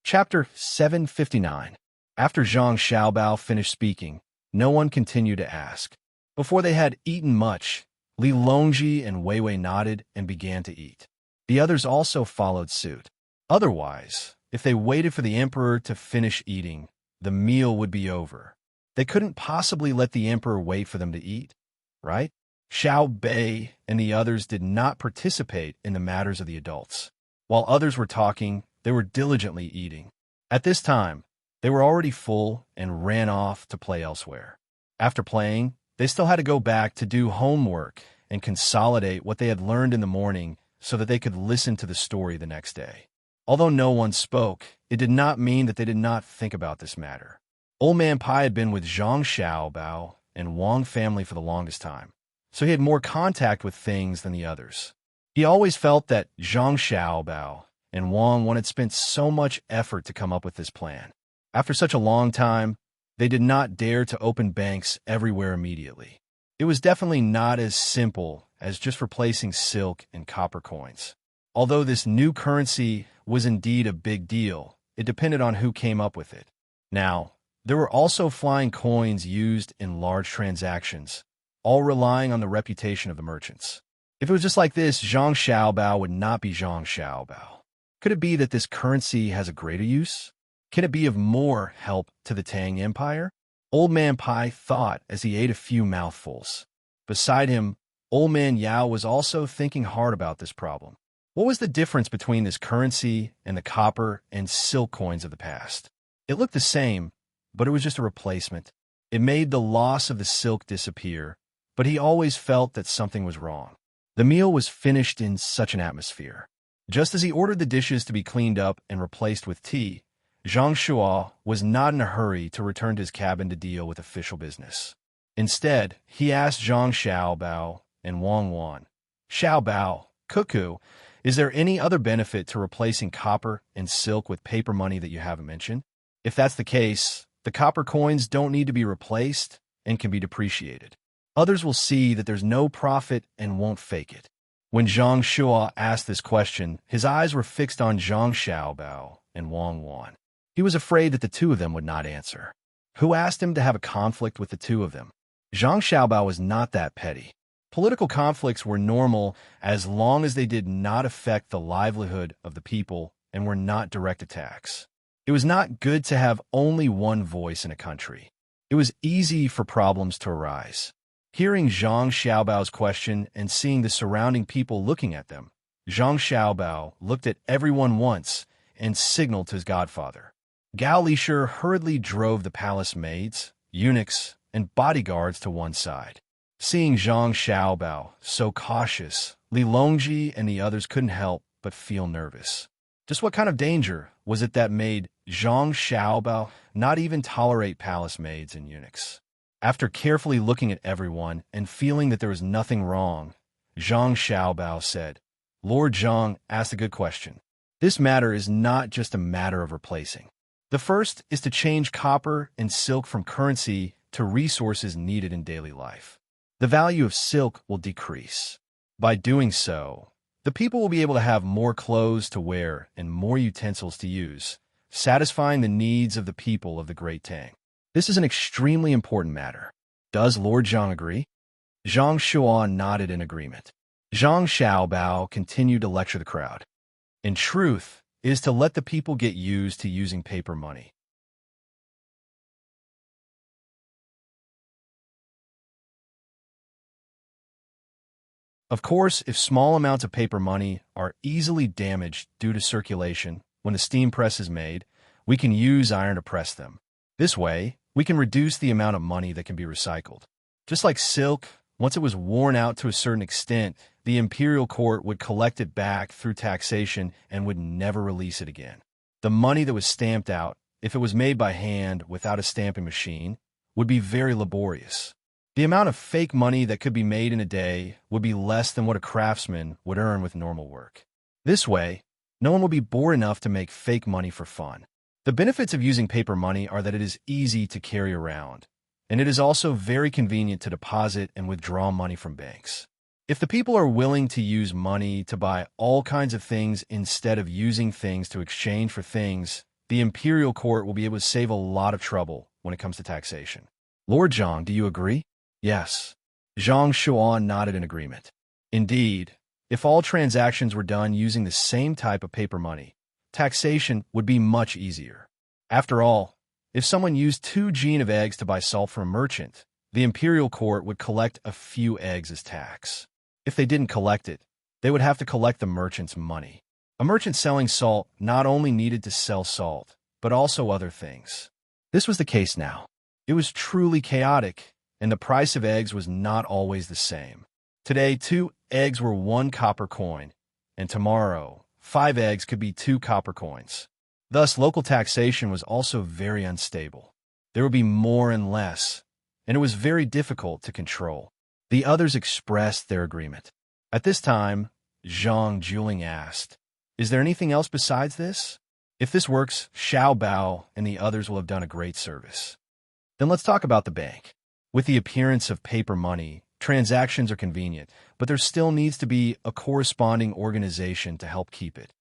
Chapter 759. After Zhang Xiaobao finished speaking, no one continued to ask. Before they had eaten much, Li Longji and Wei Wei nodded and began to eat. The others also followed suit. Otherwise, if they waited for the emperor to finish eating, the meal would be over. They couldn't possibly let the emperor wait for them to eat, right? Xiao Bei and the others did not participate in the matters of the adults. While others were talking, they were diligently eating. At this time, they were already full and ran off to play elsewhere. After playing, they still had to go back to do homework and consolidate what they had learned in the morning so that they could listen to the story the next day. Although no one spoke, it did not mean that they did not think about this matter. Old Man Pai had been with Zhang Xiaobao and Wang family for the longest time, so he had more contact with things than the others. He always felt that Zhang Xiaobao and Wang had spent so much effort to come up with this plan. After such a long time, they did not dare to open banks everywhere immediately. It was definitely not as simple as just replacing silk and copper coins. Although this new currency was indeed a big deal, it depended on who came up with it. Now, there were also flying coins used in large transactions, all relying on the reputation of the merchants. If it was just like this, Zhang Xiaobao would not be Zhang Xiaobao. Could it be that this currency has a greater use? Can it be of more help to the Tang Empire? Old Man Pai thought as he ate a few mouthfuls. Beside him, Old Man Yao was also thinking hard about this problem. What was the difference between this currency and the copper and silk coins of the past? It looked the same, but it was just a replacement. It made the loss of the silk disappear, but he always felt that something was wrong. The meal was finished in such an atmosphere. Just as he ordered the dishes to be cleaned up and replaced with tea, Zhang Shuo was not in a hurry to return to his cabin to deal with official business. Instead, he asked Zhang Xiaobao and Wang Wan, "Xiaobao, Cuckoo, is there any other benefit to replacing copper and silk with paper money that you haven't mentioned? If that's the case, the copper coins don't need to be replaced and can be depreciated. Others will see that there's no profit and won't fake it." When Zhang Shuo asked this question, his eyes were fixed on Zhang Xiaobao and Wang Wan. He was afraid that the two of them would not answer. Who asked him to have a conflict with the two of them? Zhang Xiaobao was not that petty. Political conflicts were normal as long as they did not affect the livelihood of the people and were not direct attacks. It was not good to have only one voice in a country. It was easy for problems to arise. Hearing Zhang Xiaobao's question and seeing the surrounding people looking at them, Zhang Xiaobao looked at everyone once and signaled to his godfather. Gao Lisher hurriedly drove the palace maids, eunuchs, and bodyguards to one side. Seeing Zhang Xiaobao so cautious, Li Longji and the others couldn't help but feel nervous. Just what kind of danger was it that made Zhang Xiaobao not even tolerate palace maids and eunuchs? After carefully looking at everyone and feeling that there was nothing wrong, Zhang Xiaobao said, "Lord Zhang asked a good question. This matter is not just a matter of replacing. The first is to change copper and silk from currency to resources needed in daily life. The value of silk will decrease. By doing so, the people will be able to have more clothes to wear and more utensils to use, satisfying the needs of the people of the Great Tang. This is an extremely important matter. Does Lord Zhang agree?" Zhang Shuo nodded in agreement. Zhang Xiaobao continued to lecture the crowd. In truth, it is to let the people get used to using paper money. Of course, if small amounts of paper money are easily damaged due to circulation when the steam press is made, we can use iron to press them. This way, we can reduce the amount of money that can be recycled. Just like silk, once it was worn out to a certain extent, the imperial court would collect it back through taxation and would never release it again. The money that was stamped out, if it was made by hand without a stamping machine, would be very laborious. The amount of fake money that could be made in a day would be less than what a craftsman would earn with normal work. This way, no one will be bored enough to make fake money for fun. The benefits of using paper money are that it is easy to carry around, and it is also very convenient to deposit and withdraw money from banks. If the people are willing to use money to buy all kinds of things instead of using things to exchange for things, the imperial court will be able to save a lot of trouble when it comes to taxation. Lord Zhang, do you agree? Yes. Zhang Shuan nodded in agreement. Indeed, if all transactions were done using the same type of paper money, taxation would be much easier. After all, if someone used 2 gene of eggs to buy salt from a merchant, the imperial court would collect a few eggs as tax. If they didn't collect it, they would have to collect the merchant's money. A merchant selling salt not only needed to sell salt, but also other things. This was the case now. It was truly chaotic, and the price of eggs was not always the same. Today, 2 eggs were 1 copper coin, and tomorrow, 5 eggs could be 2 copper coins. Thus, local taxation was also very unstable. There would be more and less, and it was very difficult to control. The others expressed their agreement. At this time, Zhang Juling asked, "Is there anything else besides this? If this works, Xiao Bao and the others will have done a great service." Then let's talk about the bank. With the appearance of paper money, transactions are convenient, but there still needs to be a corresponding organization to help keep it.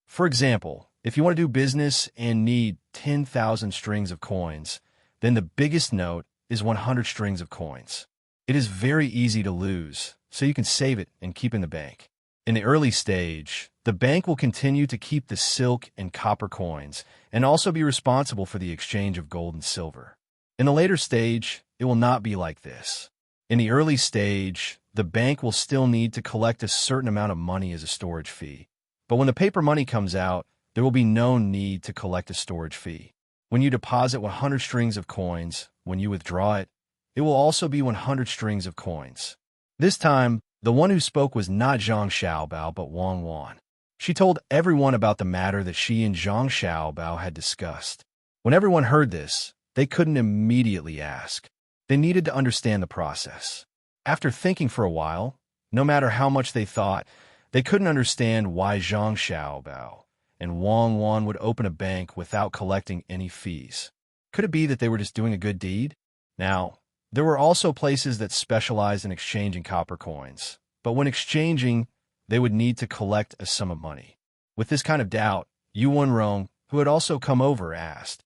For example, if you want to do business and need 10,000 strings of coins, then the biggest note is 100 strings of coins. It is very easy to lose, so you can save it and keep in the bank. In the early stage, the bank will continue to keep the silk and copper coins and also be responsible for the exchange of gold and silver. In the later stage, it will not be like this. In the early stage, the bank will still need to collect a certain amount of money as a storage fee. But when the paper money comes out, there will be no need to collect a storage fee. When you deposit 100 strings of coins, when you withdraw it, it will also be 100 strings of coins. This time, the one who spoke was not Zhang Xiaobao, but Wang Wan. She told everyone about the matter that she and Zhang Xiaobao had discussed. When everyone heard this, they couldn't immediately ask. They needed to understand the process. After thinking for a while, no matter how much they thought, they couldn't understand why Zhang Xiaobao and Wang Wan would open a bank without collecting any fees. Could it be that they were just doing a good deed? Now, there were also places that specialized in exchanging copper coins, but when exchanging, they would need to collect a sum of money. With this kind of doubt, Yuan Rong, who had also come over, asked,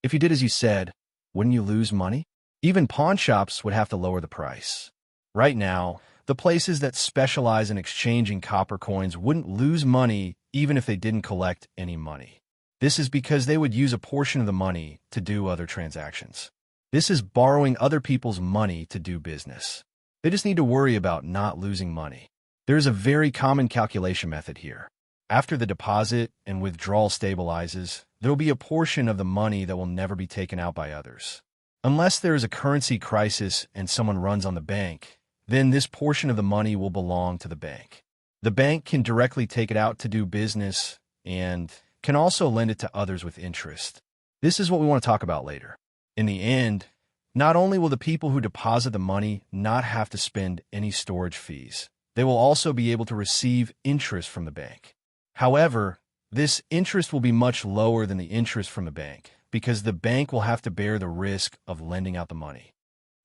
"If you did as you said, wouldn't you lose money? Even pawn shops would have to lower the price." Right now, the places that specialize in exchanging copper coins wouldn't lose money even if they didn't collect any money. This is because they would use a portion of the money to do other transactions. This is borrowing other people's money to do business. They just need to worry about not losing money. There is a very common calculation method here. After the deposit and withdrawal stabilizes, there will be a portion of the money that will never be taken out by others. Unless there is a currency crisis and someone runs on the bank, then this portion of the money will belong to the bank. The bank can directly take it out to do business and can also lend it to others with interest. This is what we want to talk about later. In the end, not only will the people who deposit the money not have to spend any storage fees, they will also be able to receive interest from the bank. However, this interest will be much lower than the interest from the bank because the bank will have to bear the risk of lending out the money.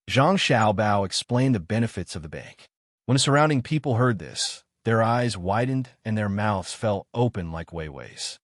Zhang Xiaobao explained the benefits of the bank. When the surrounding people heard this, their eyes widened and their mouths fell open like Weiwei's.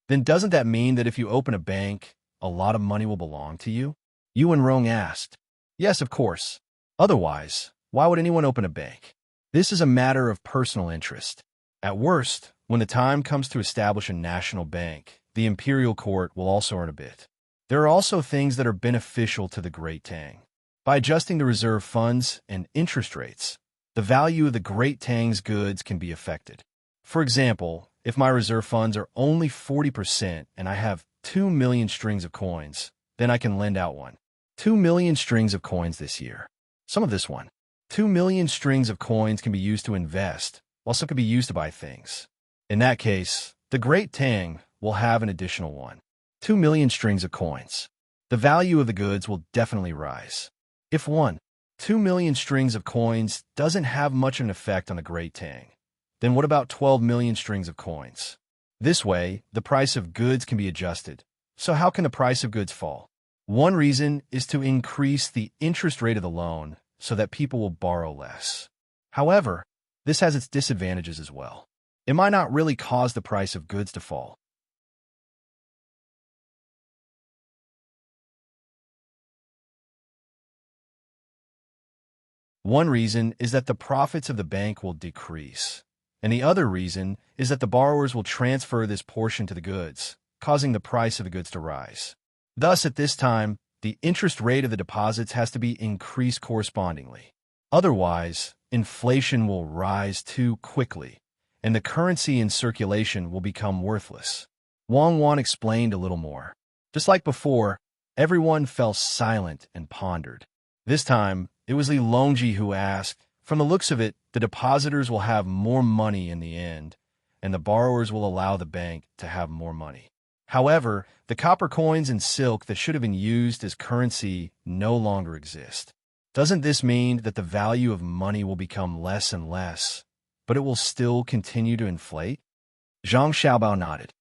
Then doesn't that mean that if you open a bank, a lot of money will belong to you? Yuan Rong asked. Yes, of course. Otherwise, why would anyone open a bank? This is a matter of personal interest. At worst, when the time comes to establish a national bank, the imperial court will also earn a bit. There are also things that are beneficial to the Great Tang. By adjusting the reserve funds and interest rates, the value of the Great Tang's goods can be affected. For example, if my reserve funds are only 40% and I have 2 million strings of coins, then I can lend out 2 million strings of coins this year. Some of this 2 million strings of coins can be used to invest, while some can be used to buy things. In that case, The great Tang will have an additional one. 2 million strings of coins. The value of the goods will definitely rise. If 2 million strings of coins doesn't have much of an effect on the great Tang, then what about 12 million strings of coins? This way, the price of goods can be adjusted. So how can the price of goods fall? One reason is to increase the interest rate of the loan so that people will borrow less. However, this has its disadvantages as well. It might not really cause the price of goods to fall. One reason is that the profits of the bank will decrease, and the other reason is that the borrowers will transfer this portion to the goods, causing the price of the goods to rise. Thus, at this time, the interest rate of the deposits has to be increased correspondingly. Otherwise, inflation will rise too quickly, and the currency in circulation will become worthless. Wang Wan explained a little more. Just like before, everyone fell silent and pondered. This time, it was Li Longji who asked, "From the looks of it, the depositors will have more money in the end, and the borrowers will allow the bank to have more money. However, the copper coins and silk that should have been used as currency no longer exist. Doesn't this mean that the value of money will become less and less, but it will still continue to inflate?" Zhang Xiaobao nodded.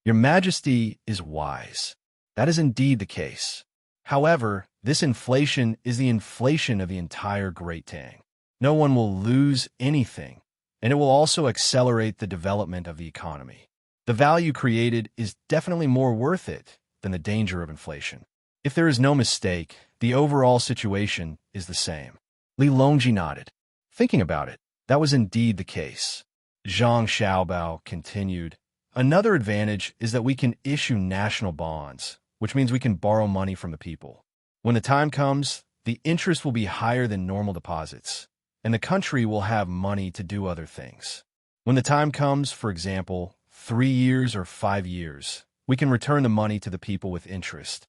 "Your Majesty is wise. That is indeed the case. However, this inflation is the inflation of the entire Great Tang. No one will lose anything, and it will also accelerate the development of the economy. The value created is definitely more worth it than the danger of inflation. If there is no mistake, the overall situation is the same." Li Longji nodded. Thinking about it, that was indeed the case. Zhang Xiaobao continued, "Another advantage is that we can issue national bonds, which means we can borrow money from the people. When the time comes, the interest will be higher than normal deposits, and the country will have money to do other things. When the time comes, for example, 3 years or 5 years, we can return the money to the people with interest.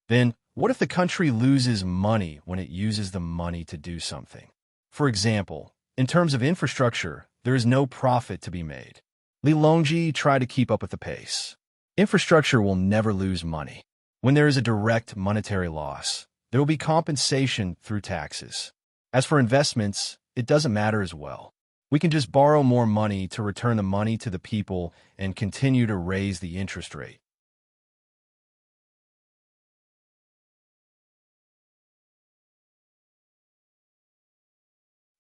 Then, what if the country loses money when it uses the money to do something? For example, in terms of infrastructure, there is no profit to be made." Li Longji tried to keep up with the pace. "Infrastructure will never lose money. When there is a direct monetary loss, there will be compensation through taxes. As for investments, it doesn't matter as well. We can just borrow more money to return the money to the people and continue to raise the interest rate."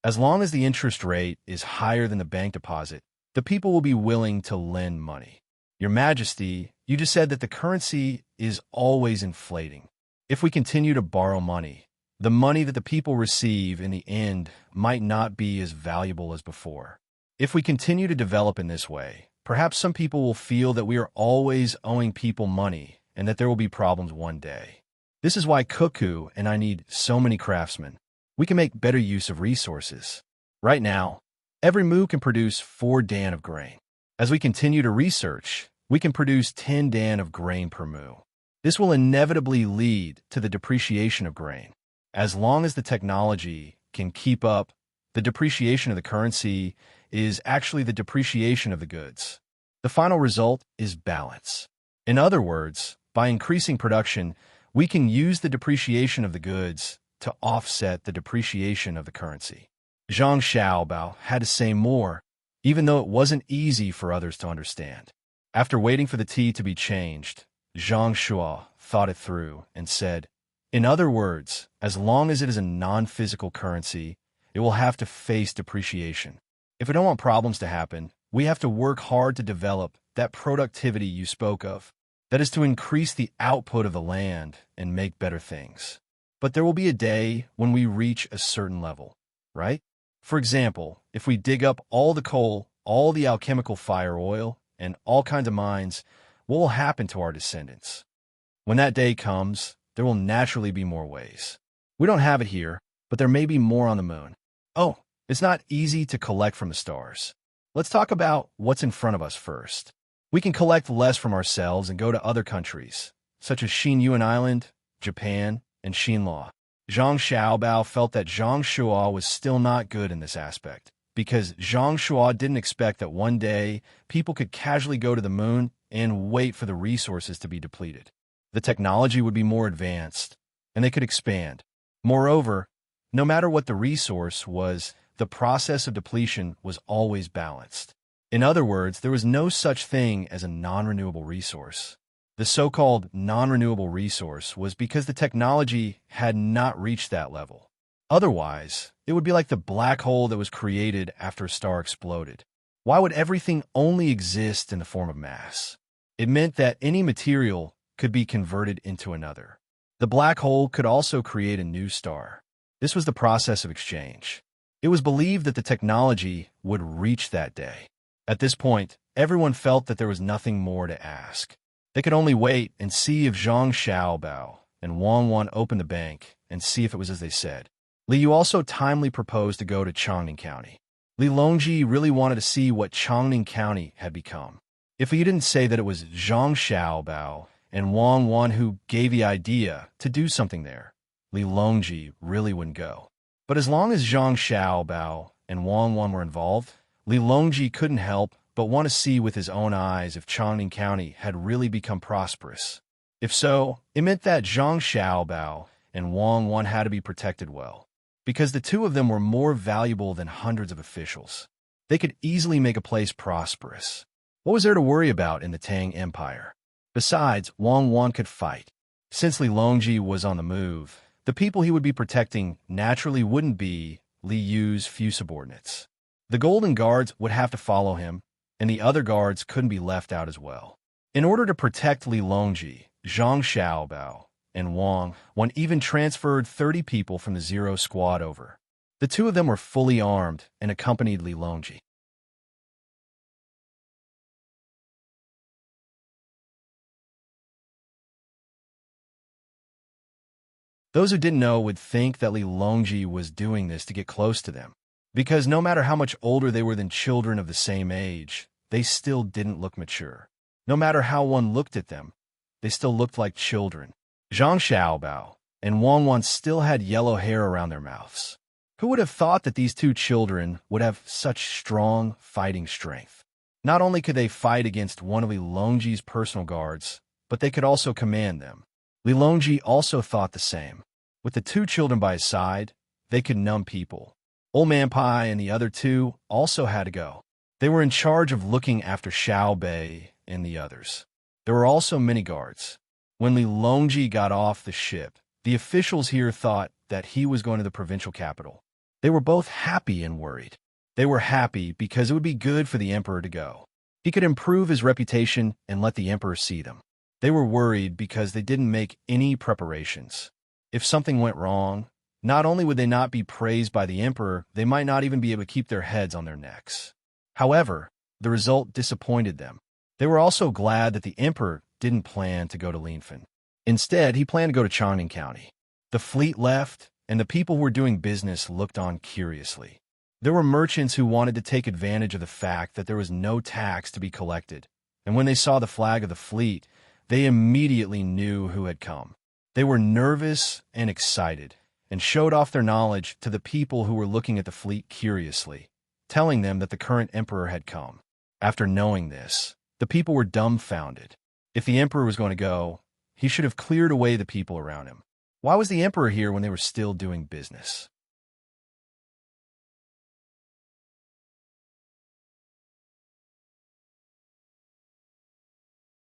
As long as the interest rate is higher than the bank deposit, the people will be willing to lend money. Your Majesty, you just said that the currency is always inflating. If we continue to borrow money, the money that the people receive in the end might not be as valuable as before. If we continue to develop in this way, perhaps some people will feel that we are always owing people money and that there will be problems one day. This is why Cuckoo and I need so many craftsmen. We can make better use of resources. Right now, every moo can produce 4 dan of grain. As we continue to research, we can produce 10 dan of grain per moo. This will inevitably lead to the depreciation of grain. As long as the technology can keep up, the depreciation of the currency is actually the depreciation of the goods. The final result is balance. In other words, by increasing production, we can use the depreciation of the goods to offset the depreciation of the currency. Zhang Xiaobao had to say more, even though it wasn't easy for others to understand. After waiting for the tea to be changed, Zhang Shua thought it through and said, "In other words, as long as it is a non-physical currency, it will have to face depreciation. If we don't want problems to happen, we have to work hard to develop that productivity you spoke of. That is to increase the output of the land and make better things. But there will be a day when we reach a certain level, right? For example, if we dig up all the coal, all the alchemical fire oil, and all kinds of mines, what will happen to our descendants? When that day comes, there will naturally be more ways. We don't have it here, but there may be more on the moon. Oh, it's not easy to collect from the stars. Let's talk about what's in front of us first. We can collect less from ourselves and go to other countries, such as Xinyuan Island, Japan, and Xinlaw." Zhang Xiaobao felt that Zhang Shua was still not good in this aspect. because Zhang Shuo didn't expect that one day people could casually go to the moon and wait for the resources to be depleted. The technology would be more advanced, and they could expand. Moreover, no matter what the resource was, the process of depletion was always balanced. In other words, there was no such thing as a non-renewable resource. The so-called non-renewable resource was because the technology had not reached that level. Otherwise, it would be like the black hole that was created after a star exploded. Why would everything only exist in the form of mass? It meant that any material could be converted into another. The black hole could also create a new star. This was the process of exchange. It was believed that the technology would reach that day. At this point, everyone felt that there was nothing more to ask. They could only wait and see if Zhang Xiaobao and Wang Wan opened the bank and see if it was as they said. Li Yu also timely proposed to go to Changning County. Li Longji really wanted to see what Changning County had become. If he didn't say that it was Zhang Xiaobao and Wang Wan who gave the idea to do something there, Li Longji really wouldn't go. But as long as Zhang Xiaobao and Wang Wan were involved, Li Longji couldn't help but want to see with his own eyes if Changning County had really become prosperous. If so, it meant that Zhang Xiaobao and Wang Wan had to be protected well, because the two of them were more valuable than hundreds of officials. They could easily make a place prosperous. What was there to worry about in the Tang Empire? Besides, Wang Wan could fight. Since Li Longji was on the move, the people he would be protecting naturally wouldn't be Li Yu's few subordinates. The Golden Guards would have to follow him, and the other guards couldn't be left out as well. In order to protect Li Longji, Zhang Xiaobao and Wang Wan even transferred 30 people from the Zero Squad over. The two of them were fully armed and accompanied Li Longji. Those who didn't know would think that Li Longji was doing this to get close to them, because no matter how much older they were than children of the same age, they still didn't look mature. No matter how one looked at them, they still looked like children. Zhang Xiaobao and Wang Wan still had yellow hair around their mouths. Who would have thought that these two children would have such strong fighting strength? Not only could they fight against one of Li Longji's personal guards, but they could also command them. Li Longji also thought the same. With the two children by his side, they could numb people. Old Man Pai and the other two also had to go. They were in charge of looking after Xiao Bei and the others. There were also many guards. When Li Longji got off the ship, the officials here thought that he was going to the provincial capital. They were both happy and worried. They were happy because it would be good for the emperor to go. He could improve his reputation and let the emperor see them. They were worried because they didn't make any preparations. If something went wrong, not only would they not be praised by the emperor, they might not even be able to keep their heads on their necks. However, the result disappointed them. They were also glad that the emperor didn't plan to go to Linfen. Instead, he planned to go to Changning County. The fleet left, and the people who were doing business looked on curiously. There were merchants who wanted to take advantage of the fact that there was no tax to be collected, and when they saw the flag of the fleet, they immediately knew who had come. They were nervous and excited, and showed off their knowledge to the people who were looking at the fleet curiously, telling them that the current emperor had come. After knowing this, the people were dumbfounded. If the emperor was going to go, he should have cleared away the people around him. Why was the emperor here when they were still doing business?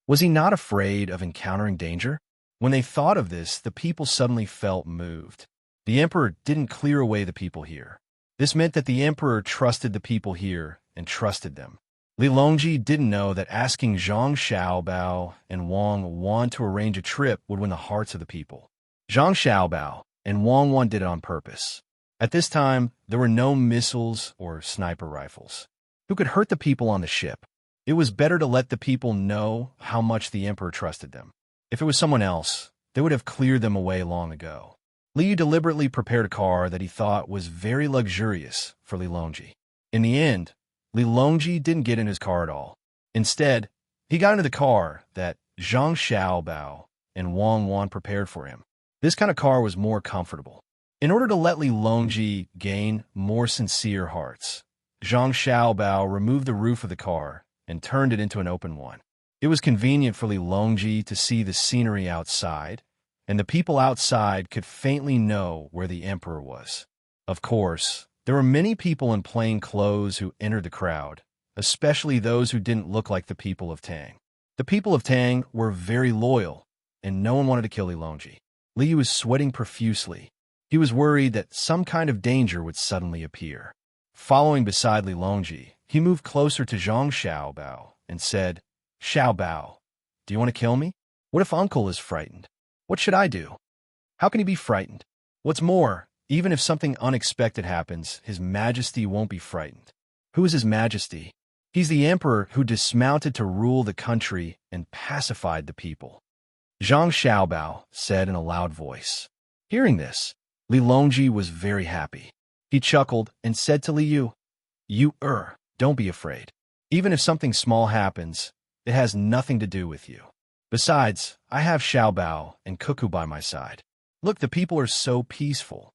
Was he not afraid of encountering danger? When they thought of this, the people suddenly felt moved. The emperor didn't clear away the people here. This meant that the emperor trusted the people here and trusted them. Li Longji didn't know that asking Zhang Xiaobao and Wang Wan to arrange a trip would win the hearts of the people. Zhang Xiaobao and Wang Wan did it on purpose. At this time, there were no missiles or sniper rifles. Who could hurt the people on the ship? It was better to let the people know how much the emperor trusted them. If it was someone else, they would have cleared them away long ago. Li Yu deliberately prepared a car that he thought was very luxurious for Li Longji. In the end, Li Longji didn't get in his car at all. Instead, he got into the car that Zhang Xiaobao and Wang Wan prepared for him. This kind of car was more comfortable. In order to let Li Longji gain more sincere hearts, Zhang Xiaobao removed the roof of the car and turned it into an open one. It was convenient for Li Longji to see the scenery outside, and the people outside could faintly know where the emperor was. Of course, there were many people in plain clothes who entered the crowd, especially those who didn't look like the people of Tang. The people of Tang were very loyal, and no one wanted to kill Li Longji. Li was sweating profusely. He was worried that some kind of danger would suddenly appear. Following beside Li Longji, he moved closer to Zhang Xiaobao and said, "Xiaobao, do you want to kill me? What if Uncle is frightened? What should I do? How can he be frightened? What's more, even if something unexpected happens, His Majesty won't be frightened." Who is His Majesty? He's the emperor who dismounted to rule the country and pacified the people. Zhang Xiaobao said in a loud voice. Hearing this, Li Longji was very happy. He chuckled and said to Li Yu, don't be afraid. Even if something small happens, it has nothing to do with you. Besides, I have Xiaobao and Cuckoo by my side. Look, the people are so peaceful.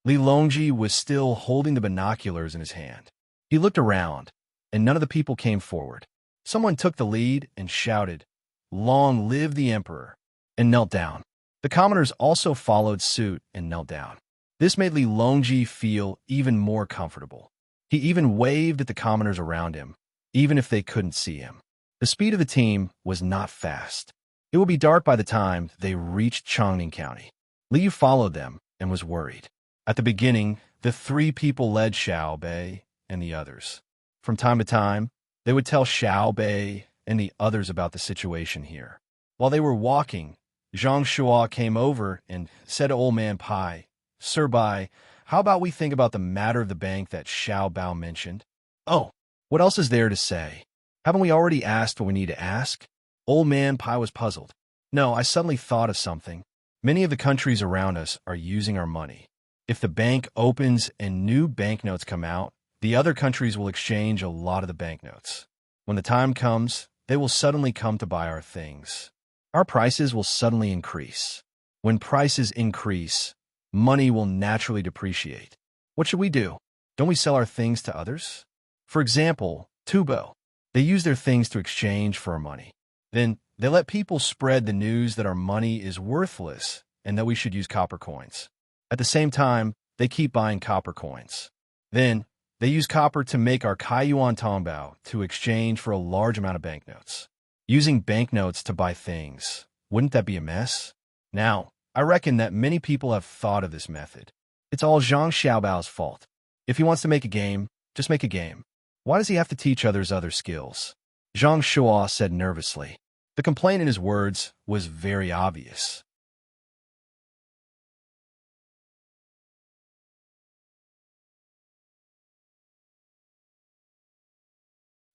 Li Longji was still holding the binoculars in his hand. He looked around, and none of the people came forward. Someone took the lead and shouted, "Long live the emperor," and knelt down. The commoners also followed suit and knelt down. This made Li Longji feel even more comfortable. He even waved at the commoners around him, even if they couldn't see him. The speed of the team was not fast. It would be dark by the time they reached Chongning County. Li Yu followed them and was worried. At the beginning, the three people led Xiao Bei and the others. From time to time, they would tell Xiao Bei and the others about the situation here. While they were walking, Zhang Shua came over and said to Old Man Pai, "Sir Bai, how about we think about the matter of the bank that Xiao Bao mentioned?" "Oh, what else is there to say? Haven't we already asked what we need to ask?" Old Man Pai was puzzled. "No, I suddenly thought of something. Many of the countries around us are using our money. If the bank opens and new banknotes come out, the other countries will exchange a lot of the banknotes. When the time comes, they will suddenly come to buy our things. Our prices will suddenly increase. When prices increase, money will naturally depreciate. What should we do? Don't we sell our things to others? For example, Tubo. They use their things to exchange for our money. Then they let people spread the news that our money is worthless and that we should use copper coins. At the same time, they keep buying copper coins. Then they use copper to make our Kaiyuan Tongbao to exchange for a large amount of banknotes. Using banknotes to buy things, wouldn't that be a mess? Now, I reckon that many people have thought of this method. It's all Zhang Xiaobao's fault. If he wants to make a game, just make a game. Why does he have to teach others other skills?" Zhang Shua said nervously. The complaint in his words was very obvious.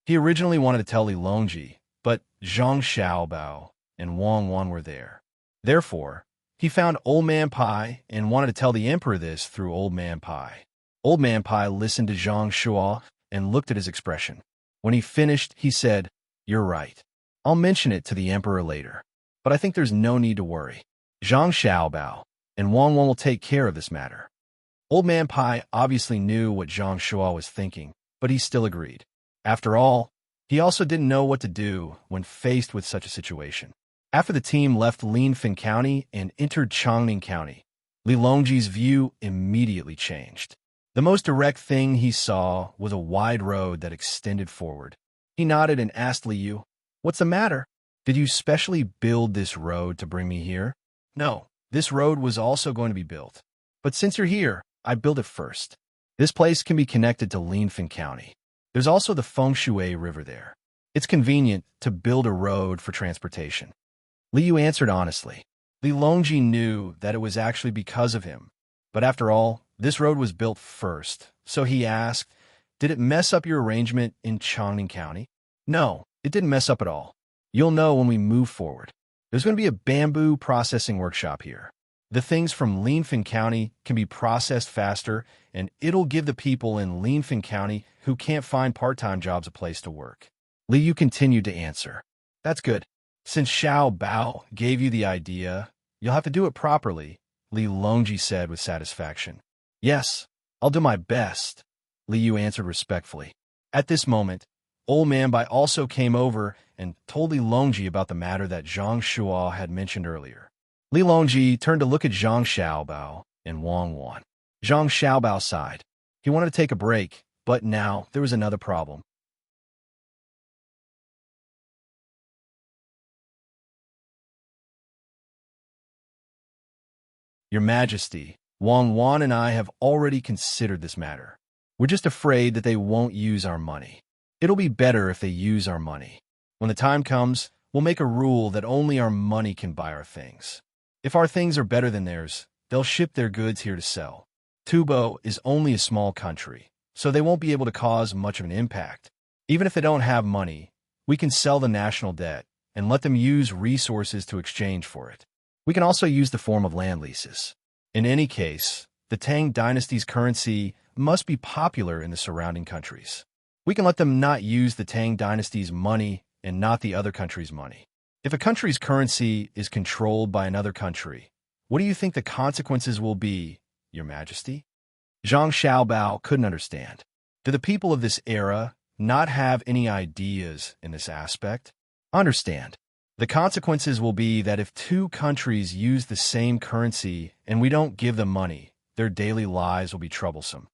He originally wanted to tell Li Longji, but Zhang Xiaobao and Wang Wan were there. Therefore, he found Old Man Pai and wanted to tell the emperor this through Old Man Pai. Old Man Pai listened to Zhang Shua and looked at his expression. When he finished, he said, "You're right. I'll mention it to the emperor later, but I think there's no need to worry. Zhang Xiaobao and Wang Wan will take care of this matter." Old Man Pai obviously knew what Zhang Shua was thinking, but he still agreed. After all, he also didn't know what to do when faced with such a situation. After the team left Linfen County and entered Chongning County, Li Longji's view immediately changed. The most direct thing he saw was a wide road that extended forward. He nodded and asked Li Yu, "What's the matter? Did you specially build this road to bring me here?" "No, this road was also going to be built. But since you're here, I built it first. This place can be connected to Linfen County. There's also the Fengshui River there. It's convenient to build a road for transportation." Li Yu answered honestly. Li Longji knew that it was actually because of him. But after all, this road was built first, so he asked, "Did it mess up your arrangement in Chongning County?" "No, it didn't mess up at all. You'll know when we move forward. There's going to be a bamboo processing workshop here. The things from Linfen County can be processed faster, and it'll give the people in Linfen County who can't find part-time jobs a place to work." Li Yu continued to answer. "That's good. Since Xiao Bao gave you the idea, you'll have to do it properly," Li Longji said with satisfaction. "Yes, I'll do my best. Li Yu answered respectfully. At this moment, Old Man Bai also came over and told Li Longji about the matter that Zhang Shuo had mentioned earlier. Li Longji turned to look at Zhang Xiaobao and Wang Wan. Zhang Xiaobao sighed. He wanted to take a break, but now there was another problem. Your Majesty, Wang Wan and I have already considered this matter. We're just afraid that they won't use our money. It'll be better if they use our money. When the time comes, we'll make a rule that only our money can buy our things. If our things are better than theirs, they'll ship their goods here to sell. Tubo is only a small country, so they won't be able to cause much of an impact. Even if they don't have money, we can sell the national debt and let them use resources to exchange for it. We can also use the form of land leases. In any case, the Tang Dynasty's currency must be popular in the surrounding countries. We can let them not use the Tang Dynasty's money and not the other country's money. If a country's currency is controlled by another country, what do you think the consequences will be, Your Majesty? Zhang Xiaobao couldn't understand. Do the people of this era not have any ideas in this aspect? Understand. The consequences will be that if two countries use the same currency and we don't give them money, their daily lives will be troublesome.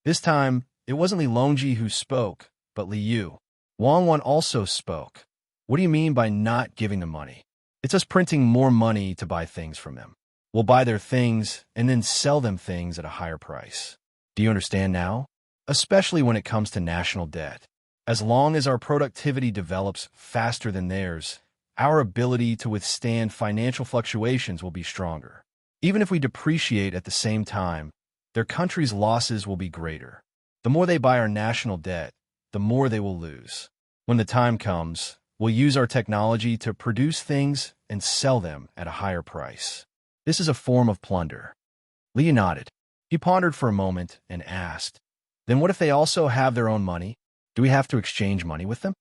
This time, it wasn't Li Longji who spoke, but Li Yu. Wang Wan also spoke. What do you mean by not giving them money? It's us printing more money to buy things from them. We'll buy their things and then sell them things at a higher price. Do you understand now? Especially when it comes to national debt. As long as our productivity develops faster than theirs, our ability to withstand financial fluctuations will be stronger. Even if we depreciate at the same time, their country's losses will be greater. The more they buy our national debt, the more they will lose. When the time comes, we'll use our technology to produce things and sell them at a higher price. This is a form of plunder. Li nodded. He pondered for a moment and asked, then what if they also have their own money? Do we have to exchange money with them?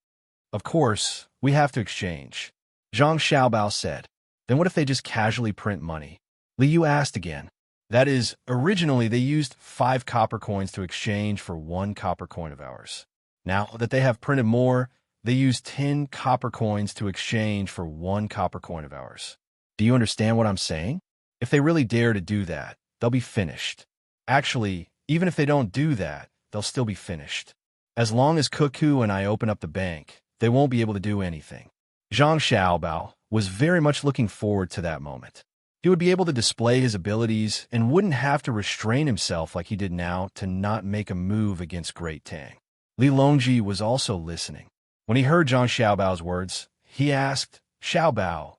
Of course, we have to exchange. Zhang Xiaobao said. Then what if they just casually print money? Li Yu asked again. That is, originally they used 5 copper coins to exchange for 1 copper coin of ours. Now that they have printed more, they use 10 copper coins to exchange for 1 copper coin of ours. Do you understand what I'm saying? If they really dare to do that, they'll be finished. Actually, even if they don't do that, they'll still be finished. As long as Cuckoo and I open up the bank, they won't be able to do anything. Zhang Xiaobao was very much looking forward to that moment. He would be able to display his abilities and wouldn't have to restrain himself like he did now to not make a move against Great Tang. Li Longji was also listening. When he heard Zhang Xiaobao's words, he asked, Xiaobao,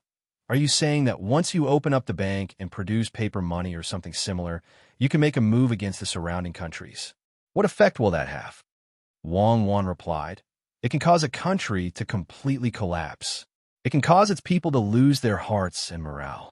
are you saying that once you open up the bank and produce paper money or something similar, you can make a move against the surrounding countries? What effect will that have? Wang Wan replied, it can cause a country to completely collapse. It can cause its people to lose their hearts and morale.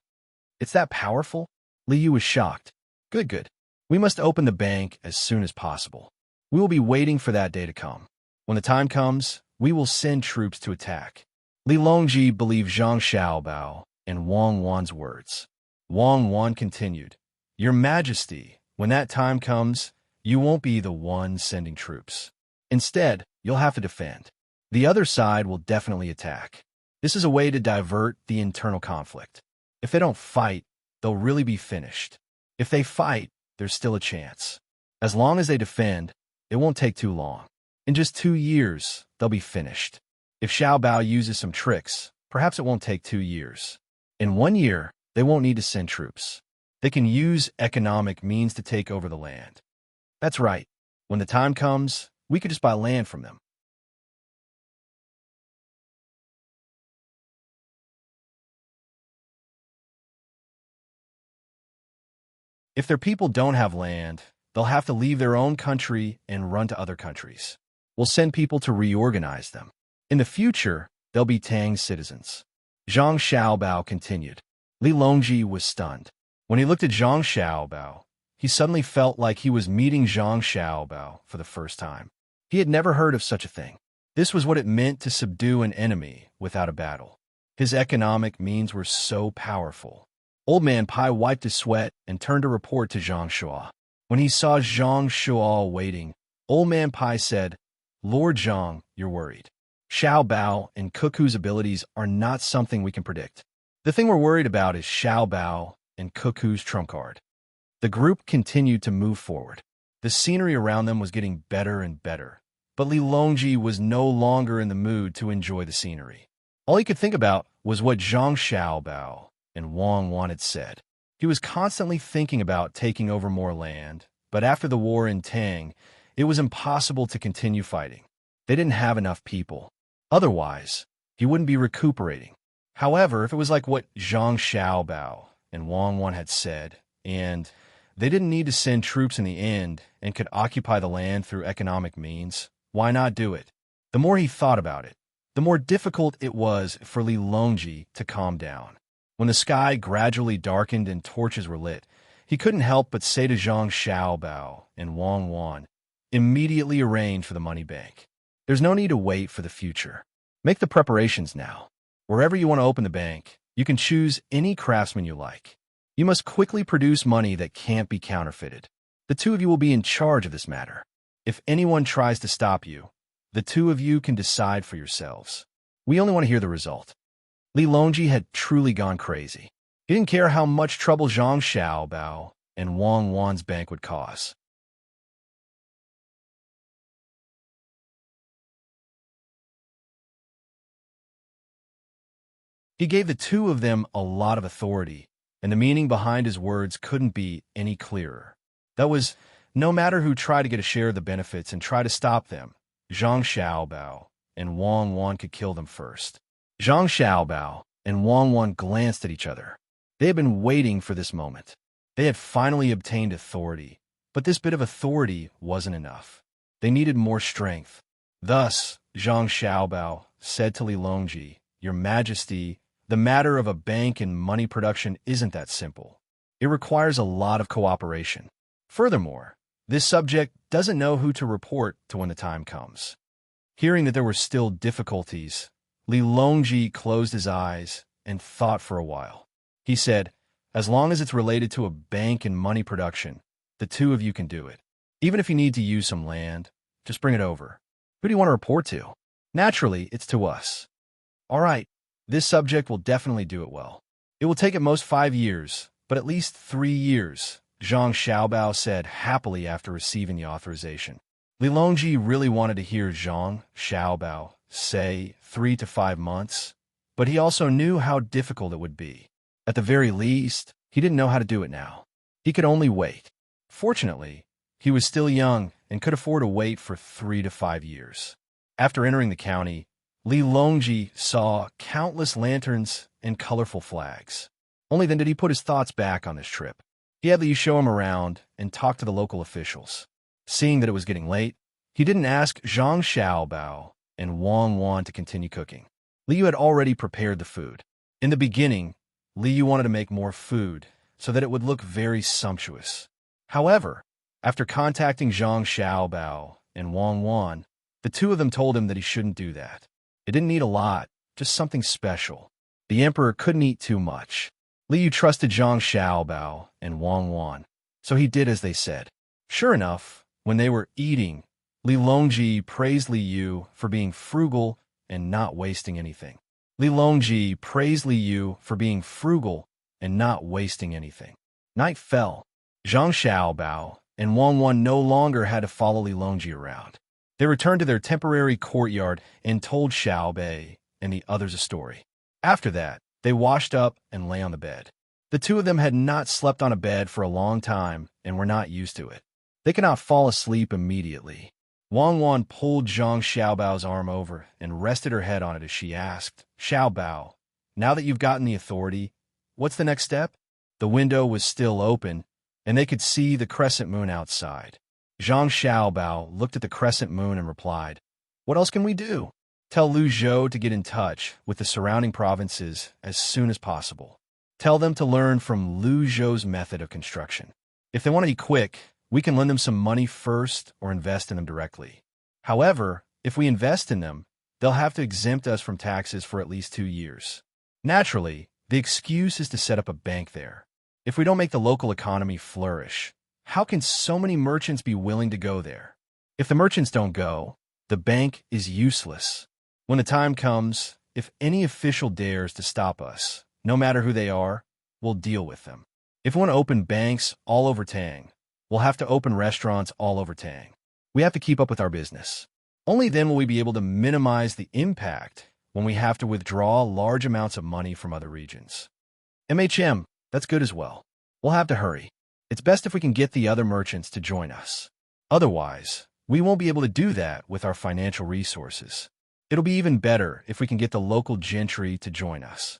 It's that powerful? Li Yu was shocked. Good. We must open the bank as soon as possible. We will be waiting for that day to come. When the time comes, we will send troops to attack. Li Longji believed Zhang Xiaobao and Wang Wan's words. Wang Wan continued, Your Majesty, when that time comes, you won't be the one sending troops. Instead, you'll have to defend. The other side will definitely attack. This is a way to divert the internal conflict. If they don't fight, they'll really be finished. If they fight, there's still a chance. As long as they defend, it won't take too long. In just 2 years, they'll be finished. If Xiaobao uses some tricks, perhaps it won't take 2 years. In 1 year, they won't need to send troops. They can use economic means to take over the land. That's right. When the time comes, we could just buy land from them. If their people don't have land, they'll have to leave their own country and run to other countries. We'll send people to reorganize them. In the future, they'll be Tang citizens. Zhang Xiaobao continued. Li Longji was stunned. When he looked at Zhang Xiaobao, he suddenly felt like he was meeting Zhang Xiaobao for the first time. He had never heard of such a thing. This was what it meant to subdue an enemy without a battle. His economic means were so powerful. Old Man Pai wiped his sweat and turned to report to Zhang Shuo. When he saw Zhang Shuo waiting, Old Man Pai said, Lord Zhang, you're worried. Xiao Bao and Cuckoo's abilities are not something we can predict. The thing we're worried about is Xiao Bao and Cuckoo's trump card. The group continued to move forward. The scenery around them was getting better and better, but Li Longji was no longer in the mood to enjoy the scenery. All he could think about was what Zhang Xiaobao and Wang Wan had said. He was constantly thinking about taking over more land, but after the war in Tang, it was impossible to continue fighting. They didn't have enough people. Otherwise, he wouldn't be recuperating. However, if it was like what Zhang Xiaobao and Wang Wan had said, and they didn't need to send troops in the end and could occupy the land through economic means, why not do it? The more he thought about it, the more difficult it was for Li Longji to calm down. When the sky gradually darkened and torches were lit, he couldn't help but say to Zhang Xiaobao and Wang Wan, immediately arrange for the money bank. There's no need to wait for the future. Make the preparations now. Wherever you want to open the bank, you can choose any craftsman you like. You must quickly produce money that can't be counterfeited. The two of you will be in charge of this matter. If anyone tries to stop you, the two of you can decide for yourselves. We only want to hear the result. Li Longji had truly gone crazy. He didn't care how much trouble Zhang Xiaobao and Wang Wan's bank would cause. He gave the two of them a lot of authority, and the meaning behind his words couldn't be any clearer. That was, no matter who tried to get a share of the benefits and try to stop them, Zhang Xiaobao and Wang Wan could kill them first. Zhang Xiaobao and Wang Wan glanced at each other. They had been waiting for this moment. They had finally obtained authority, but this bit of authority wasn't enough. They needed more strength. Thus, Zhang Xiaobao said to Li Longji, Your Majesty, the matter of a bank and money production isn't that simple. It requires a lot of cooperation. Furthermore, this subject doesn't know who to report to when the time comes. Hearing that there were still difficulties, Li Longji closed his eyes and thought for a while. He said, as long as it's related to a bank and money production, the two of you can do it. Even if you need to use some land, just bring it over. Who do you want to report to? Naturally, it's to us. All right, this subject will definitely do it well. It will take at most 5 years, but at least 3 years, Zhang Xiaobao said happily after receiving the authorization. Li Longji really wanted to hear Zhang Xiaobao say 3 to 5 months, but he also knew how difficult it would be. At the very least, he didn't know how to do it now. He could only wait. Fortunately, he was still young and could afford to wait for 3 to 5 years. After entering the county, Li Longji saw countless lanterns and colorful flags. Only then did he put his thoughts back on this trip. He had Li show him around and talk to the local officials. Seeing that it was getting late, he didn't ask Zhang Xiaobao and Wang Wan to continue cooking. Liu had already prepared the food. In the beginning, Liu wanted to make more food so that it would look very sumptuous. However, after contacting Zhang Xiaobao and Wang Wan, the two of them told him that he shouldn't do that. It didn't need a lot, just something special. The emperor couldn't eat too much. Liu trusted Zhang Xiaobao and Wang Wan, so he did as they said. Sure enough, when they were eating, Li Longji praised Liu for being frugal and not wasting anything. Li Longji praised Liu for being frugal and not wasting anything. Night fell. Zhang Xiaobao and Wang Wan no longer had to follow Li Longji around. They returned to their temporary courtyard and told Xiaobei and the others a story. After that, they washed up and lay on the bed. The two of them had not slept on a bed for a long time and were not used to it. They could not fall asleep immediately. Wang Wan pulled Zhang Xiaobao's arm over and rested her head on it as she asked, Xiaobao, now that you've gotten the authority, what's the next step? The window was still open, and they could see the crescent moon outside. Zhang Xiaobao looked at the crescent moon and replied, What else can we do? Tell Lu Zhou to get in touch with the surrounding provinces as soon as possible. Tell them to learn from Lu Zhou's method of construction. If they want to be quick, we can lend them some money first or invest in them directly. However, if we invest in them, they'll have to exempt us from taxes for at least 2 years. Naturally, the excuse is to set up a bank there. If we don't make the local economy flourish, how can so many merchants be willing to go there? If the merchants don't go, the bank is useless. When the time comes, if any official dares to stop us, no matter who they are, we'll deal with them. If we want to open banks all over Tang, we'll have to open restaurants all over Tang. We have to keep up with our business. Only then will we be able to minimize the impact when we have to withdraw large amounts of money from other regions. That's good as well. We'll have to hurry. It's best if we can get the other merchants to join us. Otherwise, we won't be able to do that with our financial resources. It'll be even better if we can get the local gentry to join us.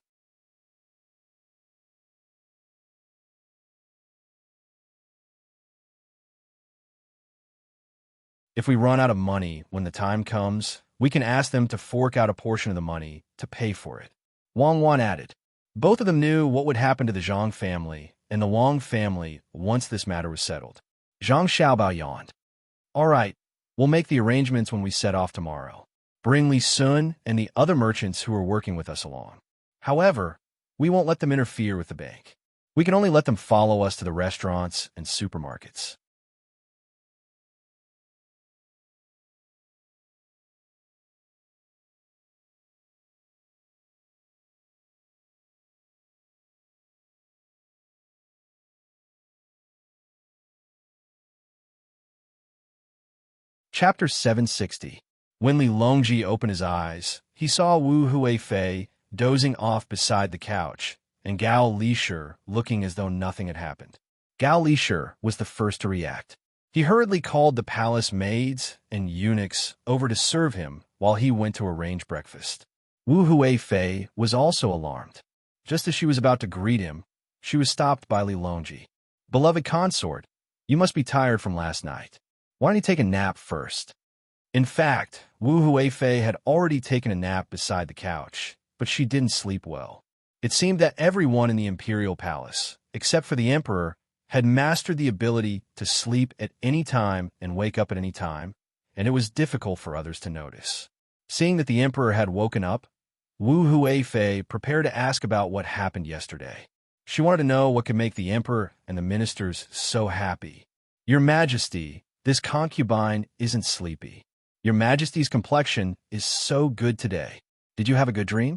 If we run out of money when the time comes, we can ask them to fork out a portion of the money to pay for it. Wang Wan added. Both of them knew what would happen to the Zhang family and the Wang family once this matter was settled. Zhang Xiaobao yawned. All right, we'll make the arrangements when we set off tomorrow. Bring Li Sun and the other merchants who are working with us along. However, we won't let them interfere with the bank. We can only let them follow us to the restaurants and supermarkets. Chapter 760. When Li Longji opened his eyes, he saw Wu Huifei dozing off beside the couch, and Gao Lishir looking as though nothing had happened. Gao Lishir was the first to react. He hurriedly called the palace maids and eunuchs over to serve him while he went to arrange breakfast. Wu Huifei was also alarmed. Just as she was about to greet him, she was stopped by Li Longji. Beloved consort, you must be tired from last night. Why don't you take a nap first? In fact, Wu Huifei had already taken a nap beside the couch, but she didn't sleep well. It seemed that everyone in the imperial palace, except for the emperor, had mastered the ability to sleep at any time and wake up at any time, and it was difficult for others to notice. Seeing that the emperor had woken up, Wu Huifei prepared to ask about what happened yesterday. She wanted to know what could make the emperor and the ministers so happy. Your Majesty, this concubine isn't sleepy. Your Majesty's complexion is so good today. Did you have a good dream?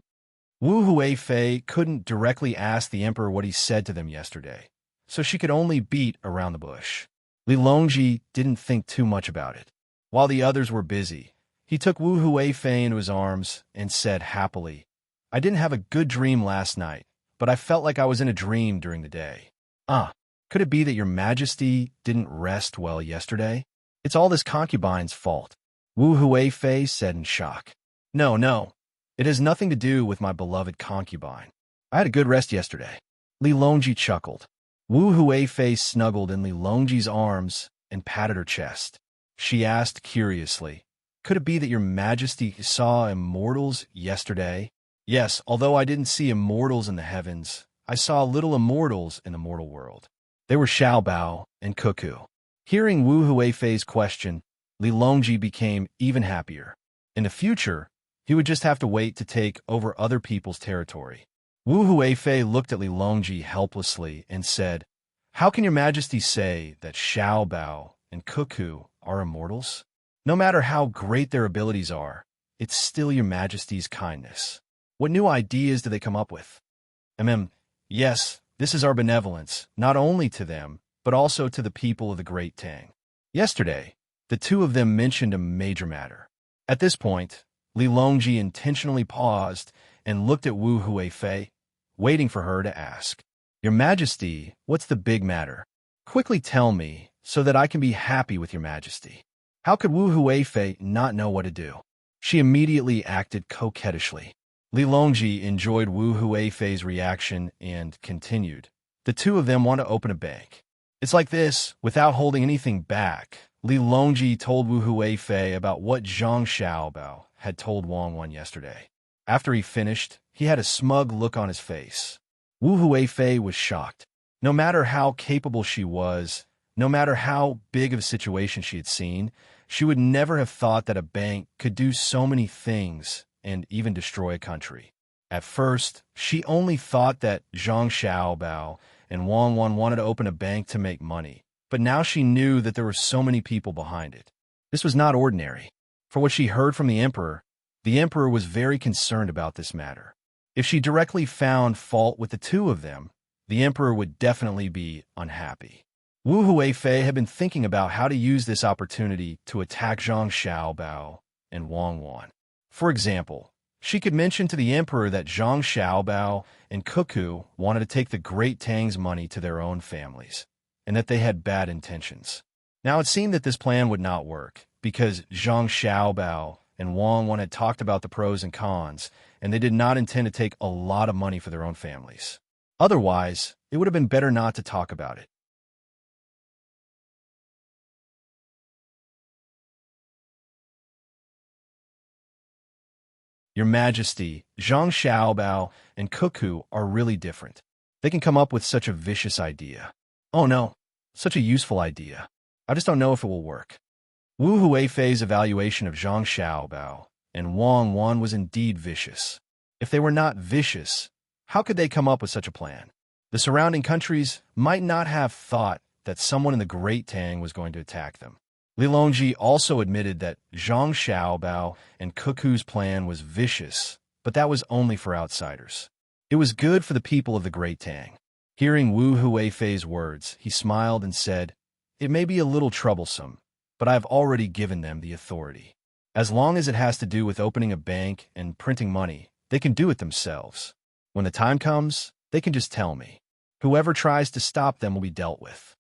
Wu Huifei couldn't directly ask the emperor what he said to them yesterday, so she could only beat around the bush. Li Longji didn't think too much about it. While the others were busy, he took Wu Huifei into his arms and said happily, I didn't have a good dream last night, but I felt like I was in a dream during the day. Could it be that your Majesty didn't rest well yesterday? It's all this concubine's fault. Wu Huifei said in shock. No. It has nothing to do with my beloved concubine. I had a good rest yesterday. Li Longji chuckled. Wu Huifei snuggled in Li Longji's arms and patted her chest. She asked curiously, could it be that your Majesty saw immortals yesterday? Yes, although I didn't see immortals in the heavens, I saw little immortals in the mortal world. They were Xiaobao and Cuckoo. Hearing Wu Huifei's question, Li Longji became even happier. In the future, he would just have to wait to take over other people's territory. Wu Huifei looked at Li Longji helplessly and said, How can your Majesty say that Xiaobao and Cuckoo are immortals? No matter how great their abilities are, it's still your Majesty's kindness. What new ideas do they come up with? Yes, this is our benevolence, not only to them, but also to the people of the Great Tang. Yesterday, the two of them mentioned a major matter. At this point, Li Longji intentionally paused and looked at Wu Huifei, waiting for her to ask, Your Majesty, what's the big matter? Quickly tell me, so that I can be happy with your Majesty. How could Wu Huifei not know what to do? She immediately acted coquettishly. Li Longji enjoyed Wu Huifei's reaction and continued. The two of them want to open a bank. It's like this, without holding anything back. Li Longji told Wu Huifei about what Zhang Xiaobao had told Wang Wan yesterday. After he finished, he had a smug look on his face. Wu Huifei was shocked. No matter how capable she was, no matter how big of a situation she had seen, she would never have thought that a bank could do so many things and even destroy a country. At first, she only thought that Zhang Xiaobao and Wang Wan wanted to open a bank to make money, but now she knew that there were so many people behind it. This was not ordinary. For what she heard from the emperor was very concerned about this matter. If she directly found fault with the two of them, the emperor would definitely be unhappy. Wu Huifei had been thinking about how to use this opportunity to attack Zhang Xiaobao and Wang Wan. For example, she could mention to the emperor that Zhang Xiaobao and Cuckoo wanted to take the great Tang's money to their own families, and that they had bad intentions. Now it seemed that this plan would not work, because Zhang Xiaobao and Wang Wan had talked about the pros and cons, and they did not intend to take a lot of money for their own families. Otherwise, it would have been better not to talk about it. Your Majesty, Zhang Xiaobao and Cuckoo are really different. They can come up with such a vicious idea. Oh no, such a useful idea. I just don't know if it will work. Wu Huifei's evaluation of Zhang Xiaobao and Wang Wan was indeed vicious. If they were not vicious, how could they come up with such a plan? The surrounding countries might not have thought that someone in the Great Tang was going to attack them. Li Longji also admitted that Zhang Xiaobao and Cuckoo's plan was vicious, but that was only for outsiders. It was good for the people of the Great Tang. Hearing Wu Huifei's words, he smiled and said, "It may be a little troublesome, but I have already given them the authority. As long as it has to do with opening a bank and printing money, they can do it themselves. When the time comes, they can just tell me. Whoever tries to stop them will be dealt with.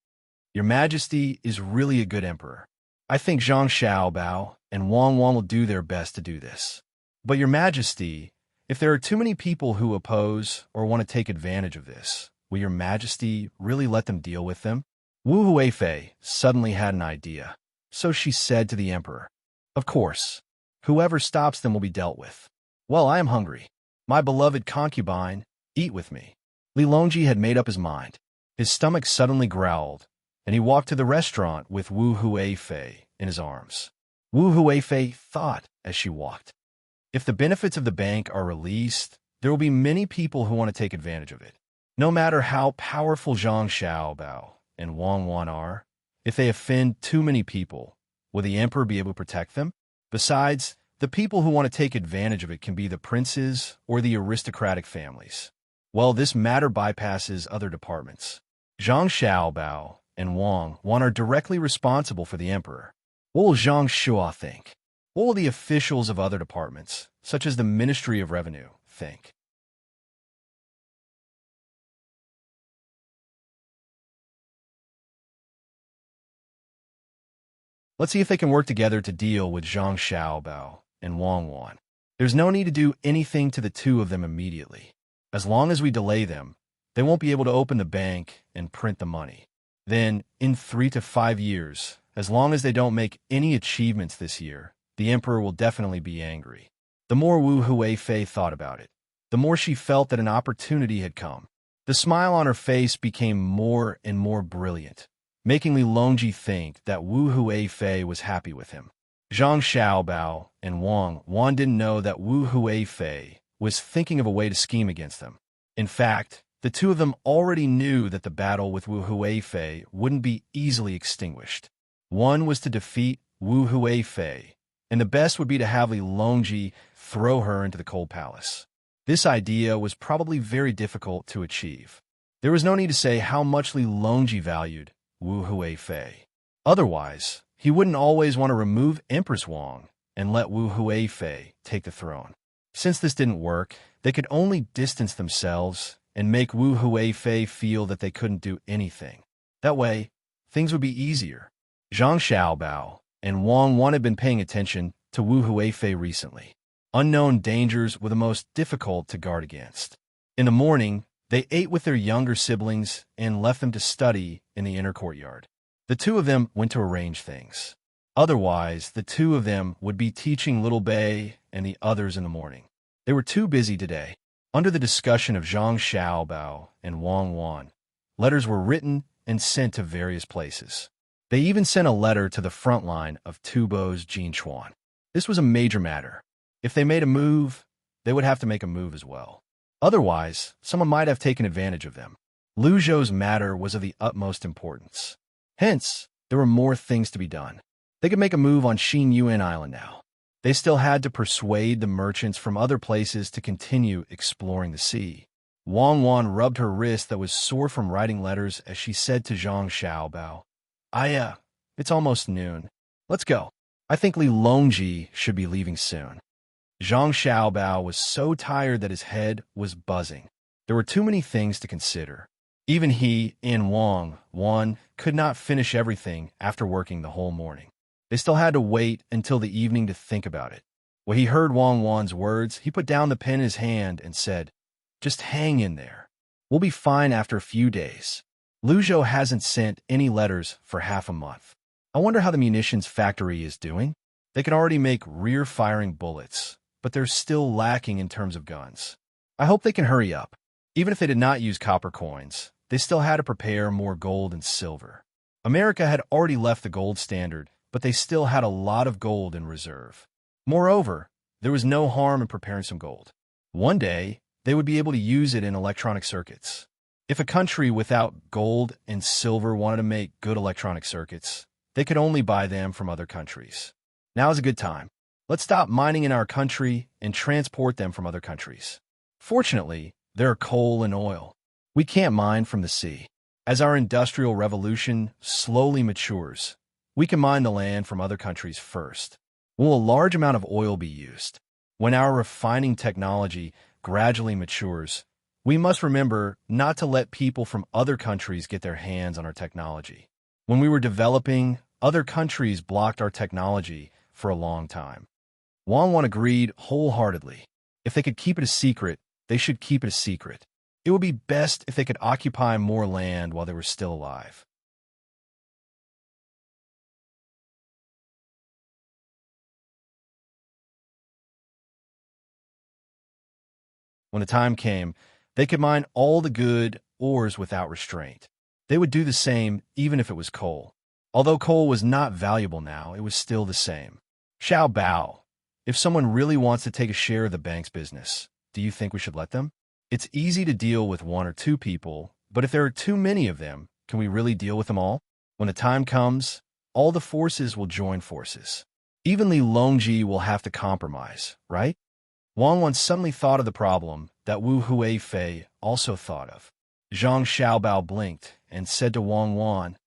Your Majesty is really a good emperor. I think Zhang Xiaobao and Wang Wan will do their best to do this. But Your Majesty, if there are too many people who oppose or want to take advantage of this, will Your Majesty really let them deal with them?" Wu Huifei suddenly had an idea, so she said to the emperor, "Of course, whoever stops them will be dealt with. Well, I am hungry. My beloved concubine, eat with me." Li Longji had made up his mind. His stomach suddenly growled, and he walked to the restaurant with Wu Huifei in his arms. Wu Huifei thought as she walked, if the benefits of the bank are released, there will be many people who want to take advantage of it. No matter how powerful Zhang Xiaobao and Wang Wan are, if they offend too many people, will the emperor be able to protect them? Besides, the people who want to take advantage of it can be the princes or the aristocratic families. Well, this matter bypasses other departments. Zhang Xiaobao and Wang Wan are directly responsible for the emperor. What will Zhang Shua think? What will the officials of other departments, such as the Ministry of Revenue, think? Let's see if they can work together to deal with Zhang Xiaobao and Wang Wan. There's no need to do anything to the two of them immediately. As long as we delay them, they won't be able to open the bank and print the money. Then, in 3 to 5 years, as long as they don't make any achievements this year, the emperor will definitely be angry. The more Wu Huifei thought about it, the more she felt that an opportunity had come. The smile on her face became more and more brilliant, making Li Longji think that Wu Huifei was happy with him. Zhang Xiaobao and Wang Wan didn't know that Wu Huifei was thinking of a way to scheme against them. In fact, the two of them already knew that the battle with Wu Huifei wouldn't be easily extinguished. One was to defeat Wu Huifei, and the best would be to have Li Longji throw her into the cold palace. This idea was probably very difficult to achieve. There was no need to say how much Li Longji valued Wu Huifei. Otherwise, he wouldn't always want to remove Empress Wang and let Wu Huifei take the throne. Since this didn't work, they could only distance themselves and make Wu Huifei feel that they couldn't do anything. That way, things would be easier. Zhang Xiaobao and Wang Wan had been paying attention to Wu Huifei recently. Unknown dangers were the most difficult to guard against. In the morning, they ate with their younger siblings and left them to study in the inner courtyard. The two of them went to arrange things. Otherwise, the two of them would be teaching little Bei and the others in the morning. They were too busy today. Under the discussion of Zhang Xiaobao and Wang Wan, letters were written and sent to various places. They even sent a letter to the front line of Tubo's Jinchuan. This was a major matter. If they made a move, they would have to make a move as well. Otherwise, someone might have taken advantage of them. Lu Zhou's matter was of the utmost importance. Hence, there were more things to be done. They could make a move on Xin Yuan Island now. They still had to persuade the merchants from other places to continue exploring the sea. Wang Wan rubbed her wrist that was sore from writing letters as she said to Zhang Xiaobao, it's almost noon. Let's go. I think Li Longji should be leaving soon. Zhang Xiaobao was so tired that his head was buzzing. There were too many things to consider. Even he and Wang Wan could not finish everything after working the whole morning. They still had to wait until the evening to think about it. When he heard Wang Wan's words, he put down the pen in his hand and said, "Just hang in there. We'll be fine after a few days." Luzhou hasn't sent any letters for half a month. I wonder how the munitions factory is doing. They can already make rear-firing bullets, but they're still lacking in terms of guns. I hope they can hurry up. Even if they did not use copper coins, they still had to prepare more gold and silver. America had already left the gold standard, but they still had a lot of gold in reserve. Moreover, there was no harm in preparing some gold. One day, they would be able to use it in electronic circuits. If a country without gold and silver wanted to make good electronic circuits, they could only buy them from other countries. Now is a good time. Let's stop mining in our country and transport them from other countries. Fortunately, there are coal and oil. We can't mine from the sea. As our industrial revolution slowly matures, we can mine the land from other countries first. Will a large amount of oil be used? When our refining technology gradually matures, we must remember not to let people from other countries get their hands on our technology. When we were developing, other countries blocked our technology for a long time. Wang Wan agreed wholeheartedly. If they could keep it a secret, they should keep it a secret. It would be best if they could occupy more land while they were still alive. When the time came, they could mine all the good ores without restraint. They would do the same even if it was coal. Although coal was not valuable now, it was still the same. Xiao Bao, if someone really wants to take a share of the bank's business, do you think we should let them? It's easy to deal with one or two people, but if there are too many of them, can we really deal with them all? When the time comes, all the forces will join forces. Even Li Longji will have to compromise, right? Wang Wan suddenly thought of the problem that Wu Huifei also thought of. Zhang Xiaobao blinked and said to Wang Wan,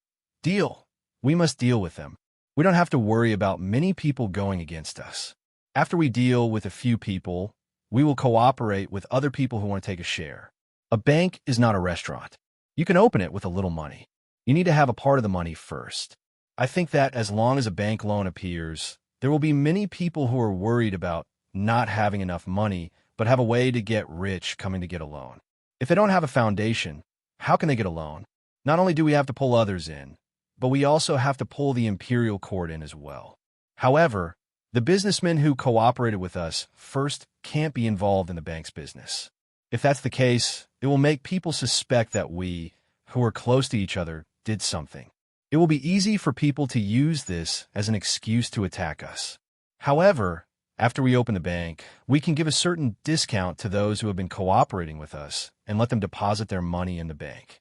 "Deal. We must deal with them. We don't have to worry about many people going against us. After we deal with a few people, we will cooperate with other people who want to take a share. A bank is not a restaurant. You can open it with a little money. You need to have a part of the money first. I think that as long as a bank loan appears, there will be many people who are worried about not having enough money, but have a way to get rich coming to get a loan. If they don't have a foundation, how can they get a loan? Not only do we have to pull others in, but we also have to pull the imperial court in as well. However, the businessmen who cooperated with us first can't be involved in the bank's business. If that's the case, it will make people suspect that we, who are close to each other, did something. It will be easy for people to use this as an excuse to attack us. However, after we open the bank, we can give a certain discount to those who have been cooperating with us and let them deposit their money in the bank.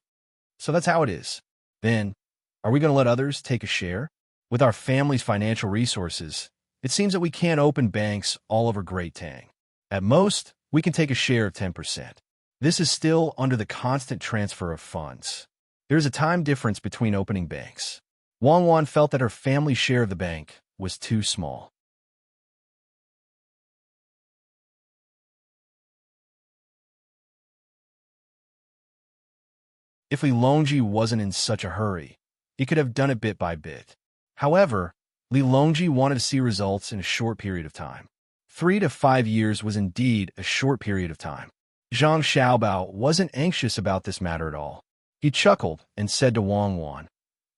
So that's how it is. Then, are we going to let others take a share? With our family's financial resources, it seems that we can't open banks all over Great Tang. At most, we can take a share of 10%. This is still under the constant transfer of funds. There is a time difference between opening banks. Wang Wan felt that her family's share of the bank was too small. If Li Longji wasn't in such a hurry, he could have done it bit by bit. However, Li Longji wanted to see results in a short period of time. 3 to 5 years was indeed a short period of time. Zhang Xiaobao wasn't anxious about this matter at all. He chuckled and said to Wang Wan,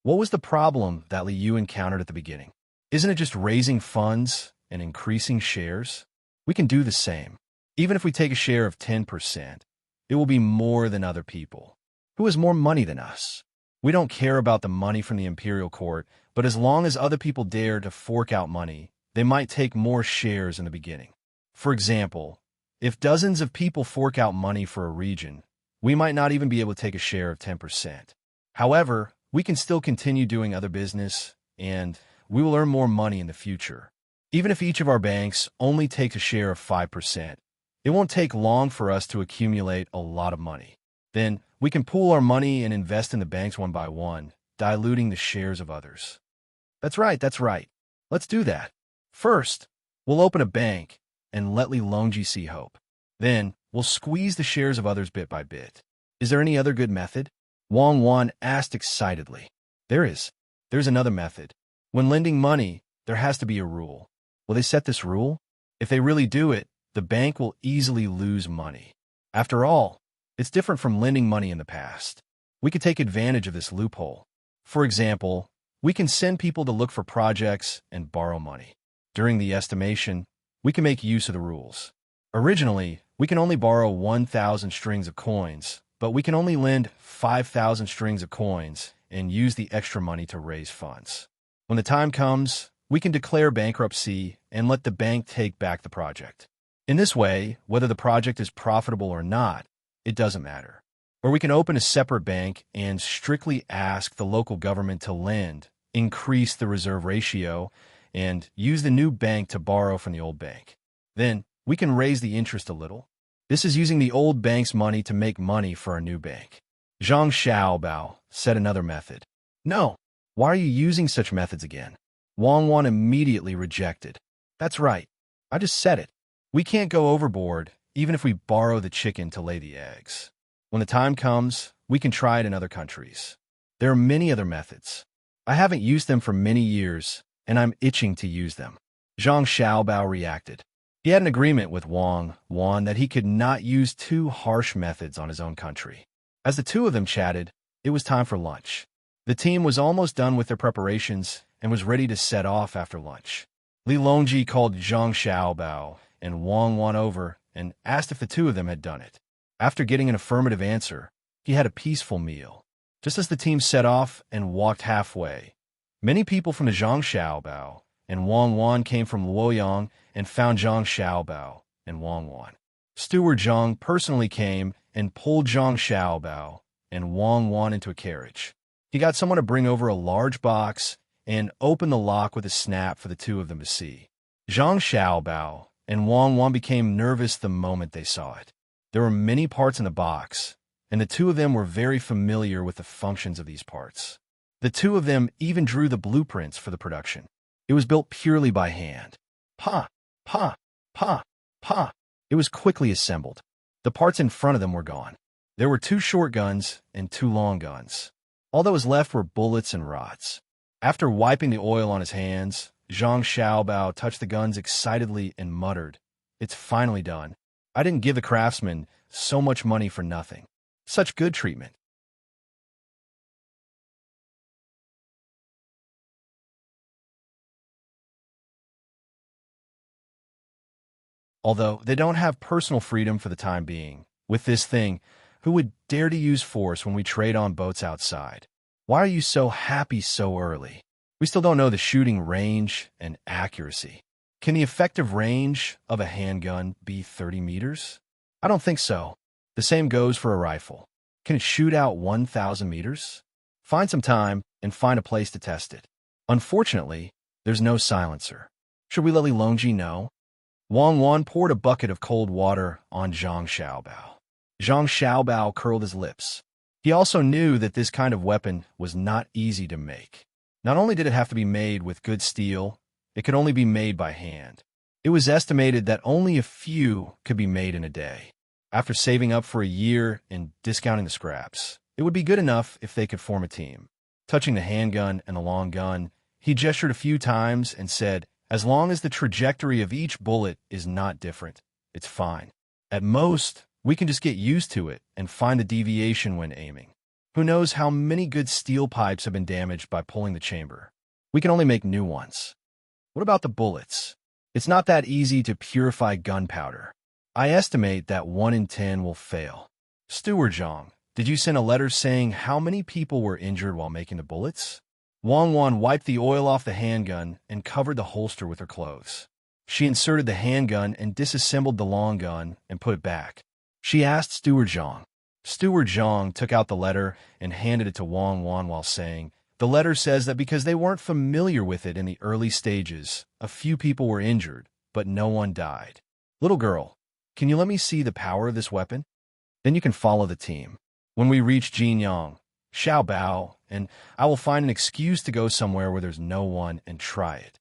"What was the problem that Li Yu encountered at the beginning? Isn't it just raising funds and increasing shares? We can do the same. Even if we take a share of 10%, it will be more than other people. Who has more money than us? We don't care about the money from the imperial court, but as long as other people dare to fork out money, they might take more shares in the beginning. For example, if dozens of people fork out money for a region, we might not even be able to take a share of 10%. However, we can still continue doing other business, and we will earn more money in the future. Even if each of our banks only takes a share of 5%, it won't take long for us to accumulate a lot of money. Then, we can pool our money and invest in the banks one by one, diluting the shares of others. That's right. Let's do that. First, we'll open a bank and let Li Longji see hope. Then, we'll squeeze the shares of others bit by bit. Is there any other good method? Wang Wan asked excitedly. There is. There's another method. When lending money, there has to be a rule. Will they set this rule? If they really do it, the bank will easily lose money. After all, it's different from lending money in the past. We could take advantage of this loophole. For example, we can send people to look for projects and borrow money. During the estimation, we can make use of the rules. Originally, we can only borrow 1,000 strings of coins, but we can only lend 5,000 strings of coins and use the extra money to raise funds. When the time comes, we can declare bankruptcy and let the bank take back the project. In this way, whether the project is profitable or not, it doesn't matter. Or we can open a separate bank and strictly ask the local government to lend, increase the reserve ratio, and use the new bank to borrow from the old bank. Then, we can raise the interest a little. This is using the old bank's money to make money for our new bank. Zhang Xiaobao said another method. No, why are you using such methods again? Wang Wan immediately rejected. That's right. I just said it. We can't go overboard, even if we borrow the chicken to lay the eggs. When the time comes, we can try it in other countries. There are many other methods. I haven't used them for many years, and I'm itching to use them. Zhang Xiaobao reacted. He had an agreement with Wang Wan that he could not use two harsh methods on his own country. As the two of them chatted, it was time for lunch. The team was almost done with their preparations and was ready to set off after lunch. Li Longji called Zhang Xiaobao and Wang Wan over and asked if the two of them had done it. After getting an affirmative answer, he had a peaceful meal. Just as the team set off and walked halfway, many people from the Zhang Xiaobao and Wang Wan came from Luoyang and found Zhang Xiaobao and Wang Wan. Steward Zhang personally came and pulled Zhang Xiaobao and Wang Wan into a carriage. He got someone to bring over a large box and open the lock with a snap for the two of them to see. Zhang Xiaobao and Wang Wan became nervous the moment they saw it. There were many parts in the box, and the two of them were very familiar with the functions of these parts. The two of them even drew the blueprints for the production. It was built purely by hand. Pa, pa, pa, pa. It was quickly assembled. The parts in front of them were gone. There were 2 short guns and 2 long guns. All that was left were bullets and rods. After wiping the oil on his hands, Zhang Xiaobao touched the guns excitedly and muttered, "It's finally done. I didn't give the craftsman so much money for nothing. Such good treatment." Although they don't have personal freedom for the time being, with this thing, who would dare to use force when we trade on boats outside? Why are you so happy so early? We still don't know the shooting range and accuracy. Can the effective range of a handgun be 30 meters? I don't think so. The same goes for a rifle. Can it shoot out 1,000 meters? Find some time and find a place to test it. Unfortunately, there's no silencer. Should we let Li Longji know? Wang Wan poured a bucket of cold water on Zhang Xiaobao. Zhang Xiaobao curled his lips. He also knew that this kind of weapon was not easy to make. Not only did it have to be made with good steel, it could only be made by hand. It was estimated that only a few could be made in a day. After saving up for a year and discounting the scraps, it would be good enough if they could form a team. Touching the handgun and the long gun, he gestured a few times and said, "As long as the trajectory of each bullet is not different, it's fine. At most, we can just get used to it and find the deviation when aiming. Who knows how many good steel pipes have been damaged by pulling the chamber? We can only make new ones." What about the bullets? It's not that easy to purify gunpowder. I estimate that 1 in 10 will fail. Steward Zhang, did you send a letter saying how many people were injured while making the bullets? Wang Wan wiped the oil off the handgun and covered the holster with her clothes. She inserted the handgun and disassembled the long gun and put it back. She asked Steward Zhang. Steward Zhang took out the letter and handed it to Wang Wan while saying, The letter says that because they weren't familiar with it in the early stages, a few people were injured, but no one died. Little girl, can you let me see the power of this weapon? Then you can follow the team. When we reach Jinyang, Xiao Bao, and I will find an excuse to go somewhere where there's no one and try it.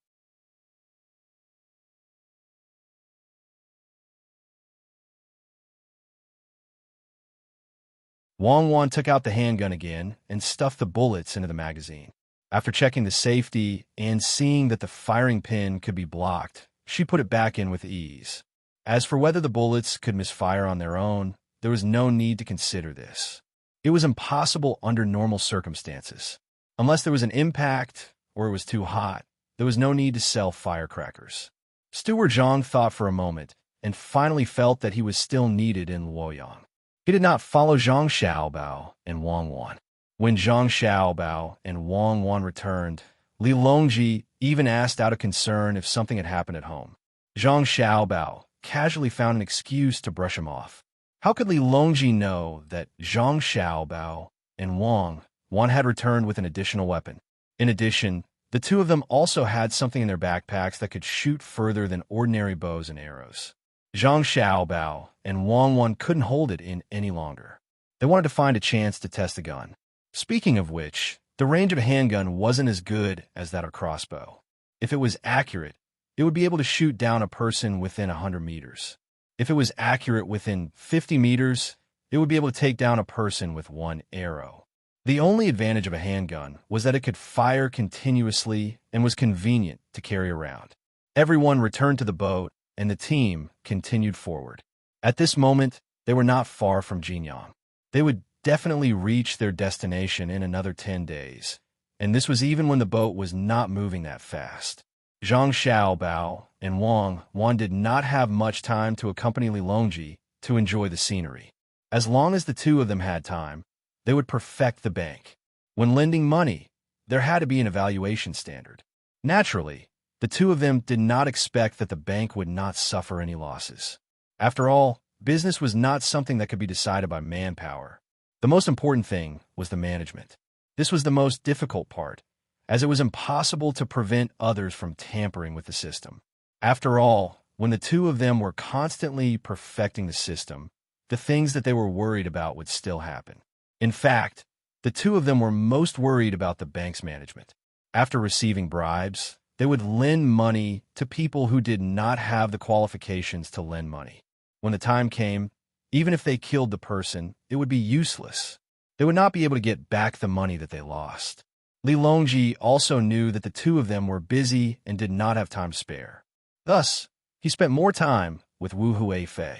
Wang Wan took out the handgun again and stuffed the bullets into the magazine. After checking the safety and seeing that the firing pin could be blocked, she put it back in with ease. As for whether the bullets could misfire on their own, there was no need to consider this. It was impossible under normal circumstances. Unless there was an impact or it was too hot, there was no need to sell firecrackers. Steward Zhang thought for a moment and finally felt that he was still needed in Luoyang. He did not follow Zhang Xiaobao and Wang Wan. When Zhang Xiaobao and Wang Wan returned, Li Longji even asked out of concern if something had happened at home. Zhang Xiaobao casually found an excuse to brush him off. How could Li Longji know that Zhang Xiaobao and Wang Wan had returned with an additional weapon? In addition, the two of them also had something in their backpacks that could shoot further than ordinary bows and arrows. Zhang Xiaobao and Wang Wan couldn't hold it in any longer. They wanted to find a chance to test the gun. Speaking of which, the range of a handgun wasn't as good as that of crossbow. If it was accurate, it would be able to shoot down a person within 100 meters. If it was accurate within 50 meters, it would be able to take down a person with one arrow. The only advantage of a handgun was that it could fire continuously and was convenient to carry around. Everyone returned to the boat, and the team continued forward. At this moment, they were not far from Jinyang. They would definitely reach their destination in another 10 days, and this was even when the boat was not moving that fast. Zhang Xiaobao and Wang Wan did not have much time to accompany Li Longji to enjoy the scenery. As long as the two of them had time, they would perfect the bank. When lending money, there had to be an evaluation standard. Naturally, the two of them did not expect that the bank would not suffer any losses. After all, business was not something that could be decided by manpower. The most important thing was the management. This was the most difficult part, as it was impossible to prevent others from tampering with the system. After all, when the two of them were constantly perfecting the system, the things that they were worried about would still happen. In fact, the two of them were most worried about the bank's management. After receiving bribes, they would lend money to people who did not have the qualifications to lend money. When the time came, even if they killed the person, it would be useless. They would not be able to get back the money that they lost. Li Longji also knew that the two of them were busy and did not have time to spare. Thus, he spent more time with Wu Huifei.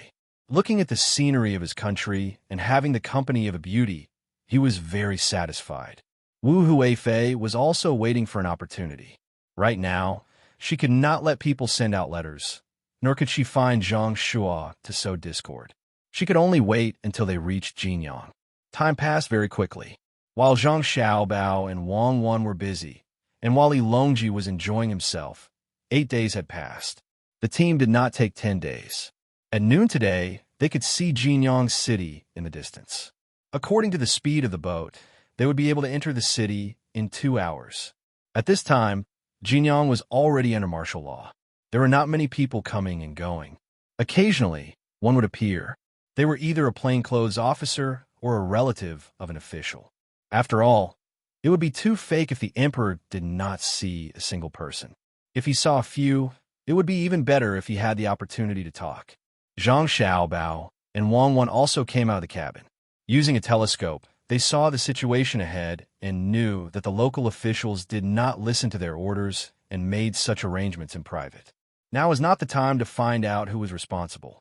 Looking at the scenery of his country and having the company of a beauty, he was very satisfied. Wu Huifei was also waiting for an opportunity. Right now, she could not let people send out letters, nor could she find Zhang Shua to sow discord. She could only wait until they reached Jinyang. Time passed very quickly. While Zhang Xiaobao and Wang Wan were busy, and while Li Longji was enjoying himself, 8 days had passed. The team did not take 10 days. At noon today, they could see Jinyang City in the distance. According to the speed of the boat, they would be able to enter the city in 2 hours. At this time, Jinyang was already under martial law. There were not many people coming and going. Occasionally, one would appear. They were either a plainclothes officer or a relative of an official. After all, it would be too fake if the emperor did not see a single person. If he saw a few, it would be even better if he had the opportunity to talk. Zhang Xiaobao and Wang Wan also came out of the cabin. Using a telescope, they saw the situation ahead and knew that the local officials did not listen to their orders and made such arrangements in private. Now is not the time to find out who was responsible.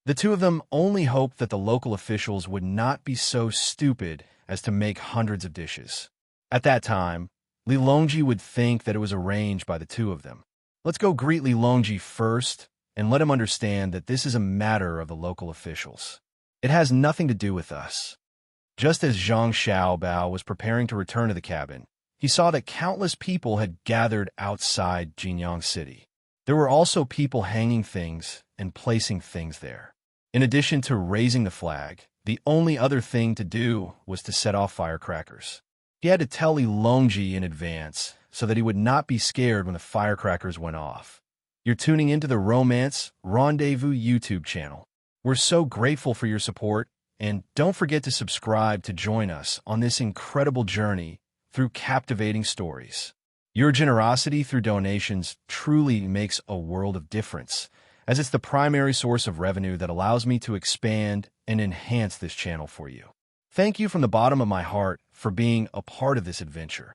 The two of them only hoped that the local officials would not be so stupid as to make hundreds of dishes. At that time, Li Longji would think that it was arranged by the two of them. Let's go greet Li Longji first and let him understand that this is a matter of the local officials. It has nothing to do with us. Just as Zhang Xiaobao was preparing to return to the cabin, he saw that countless people had gathered outside Jinyang City. There were also people hanging things and placing things there. In addition to raising the flag, the only other thing to do was to set off firecrackers. He had to tell Ilongji in advance so that he would not be scared when the firecrackers went off. You're tuning into the Romance Rendezvous YouTube channel. We're so grateful for your support, and don't forget to subscribe to join us on this incredible journey through captivating stories. Your generosity through donations truly makes a world of difference, as it's the primary source of revenue that allows me to expand and enhance this channel for you. Thank you from the bottom of my heart for being a part of this adventure.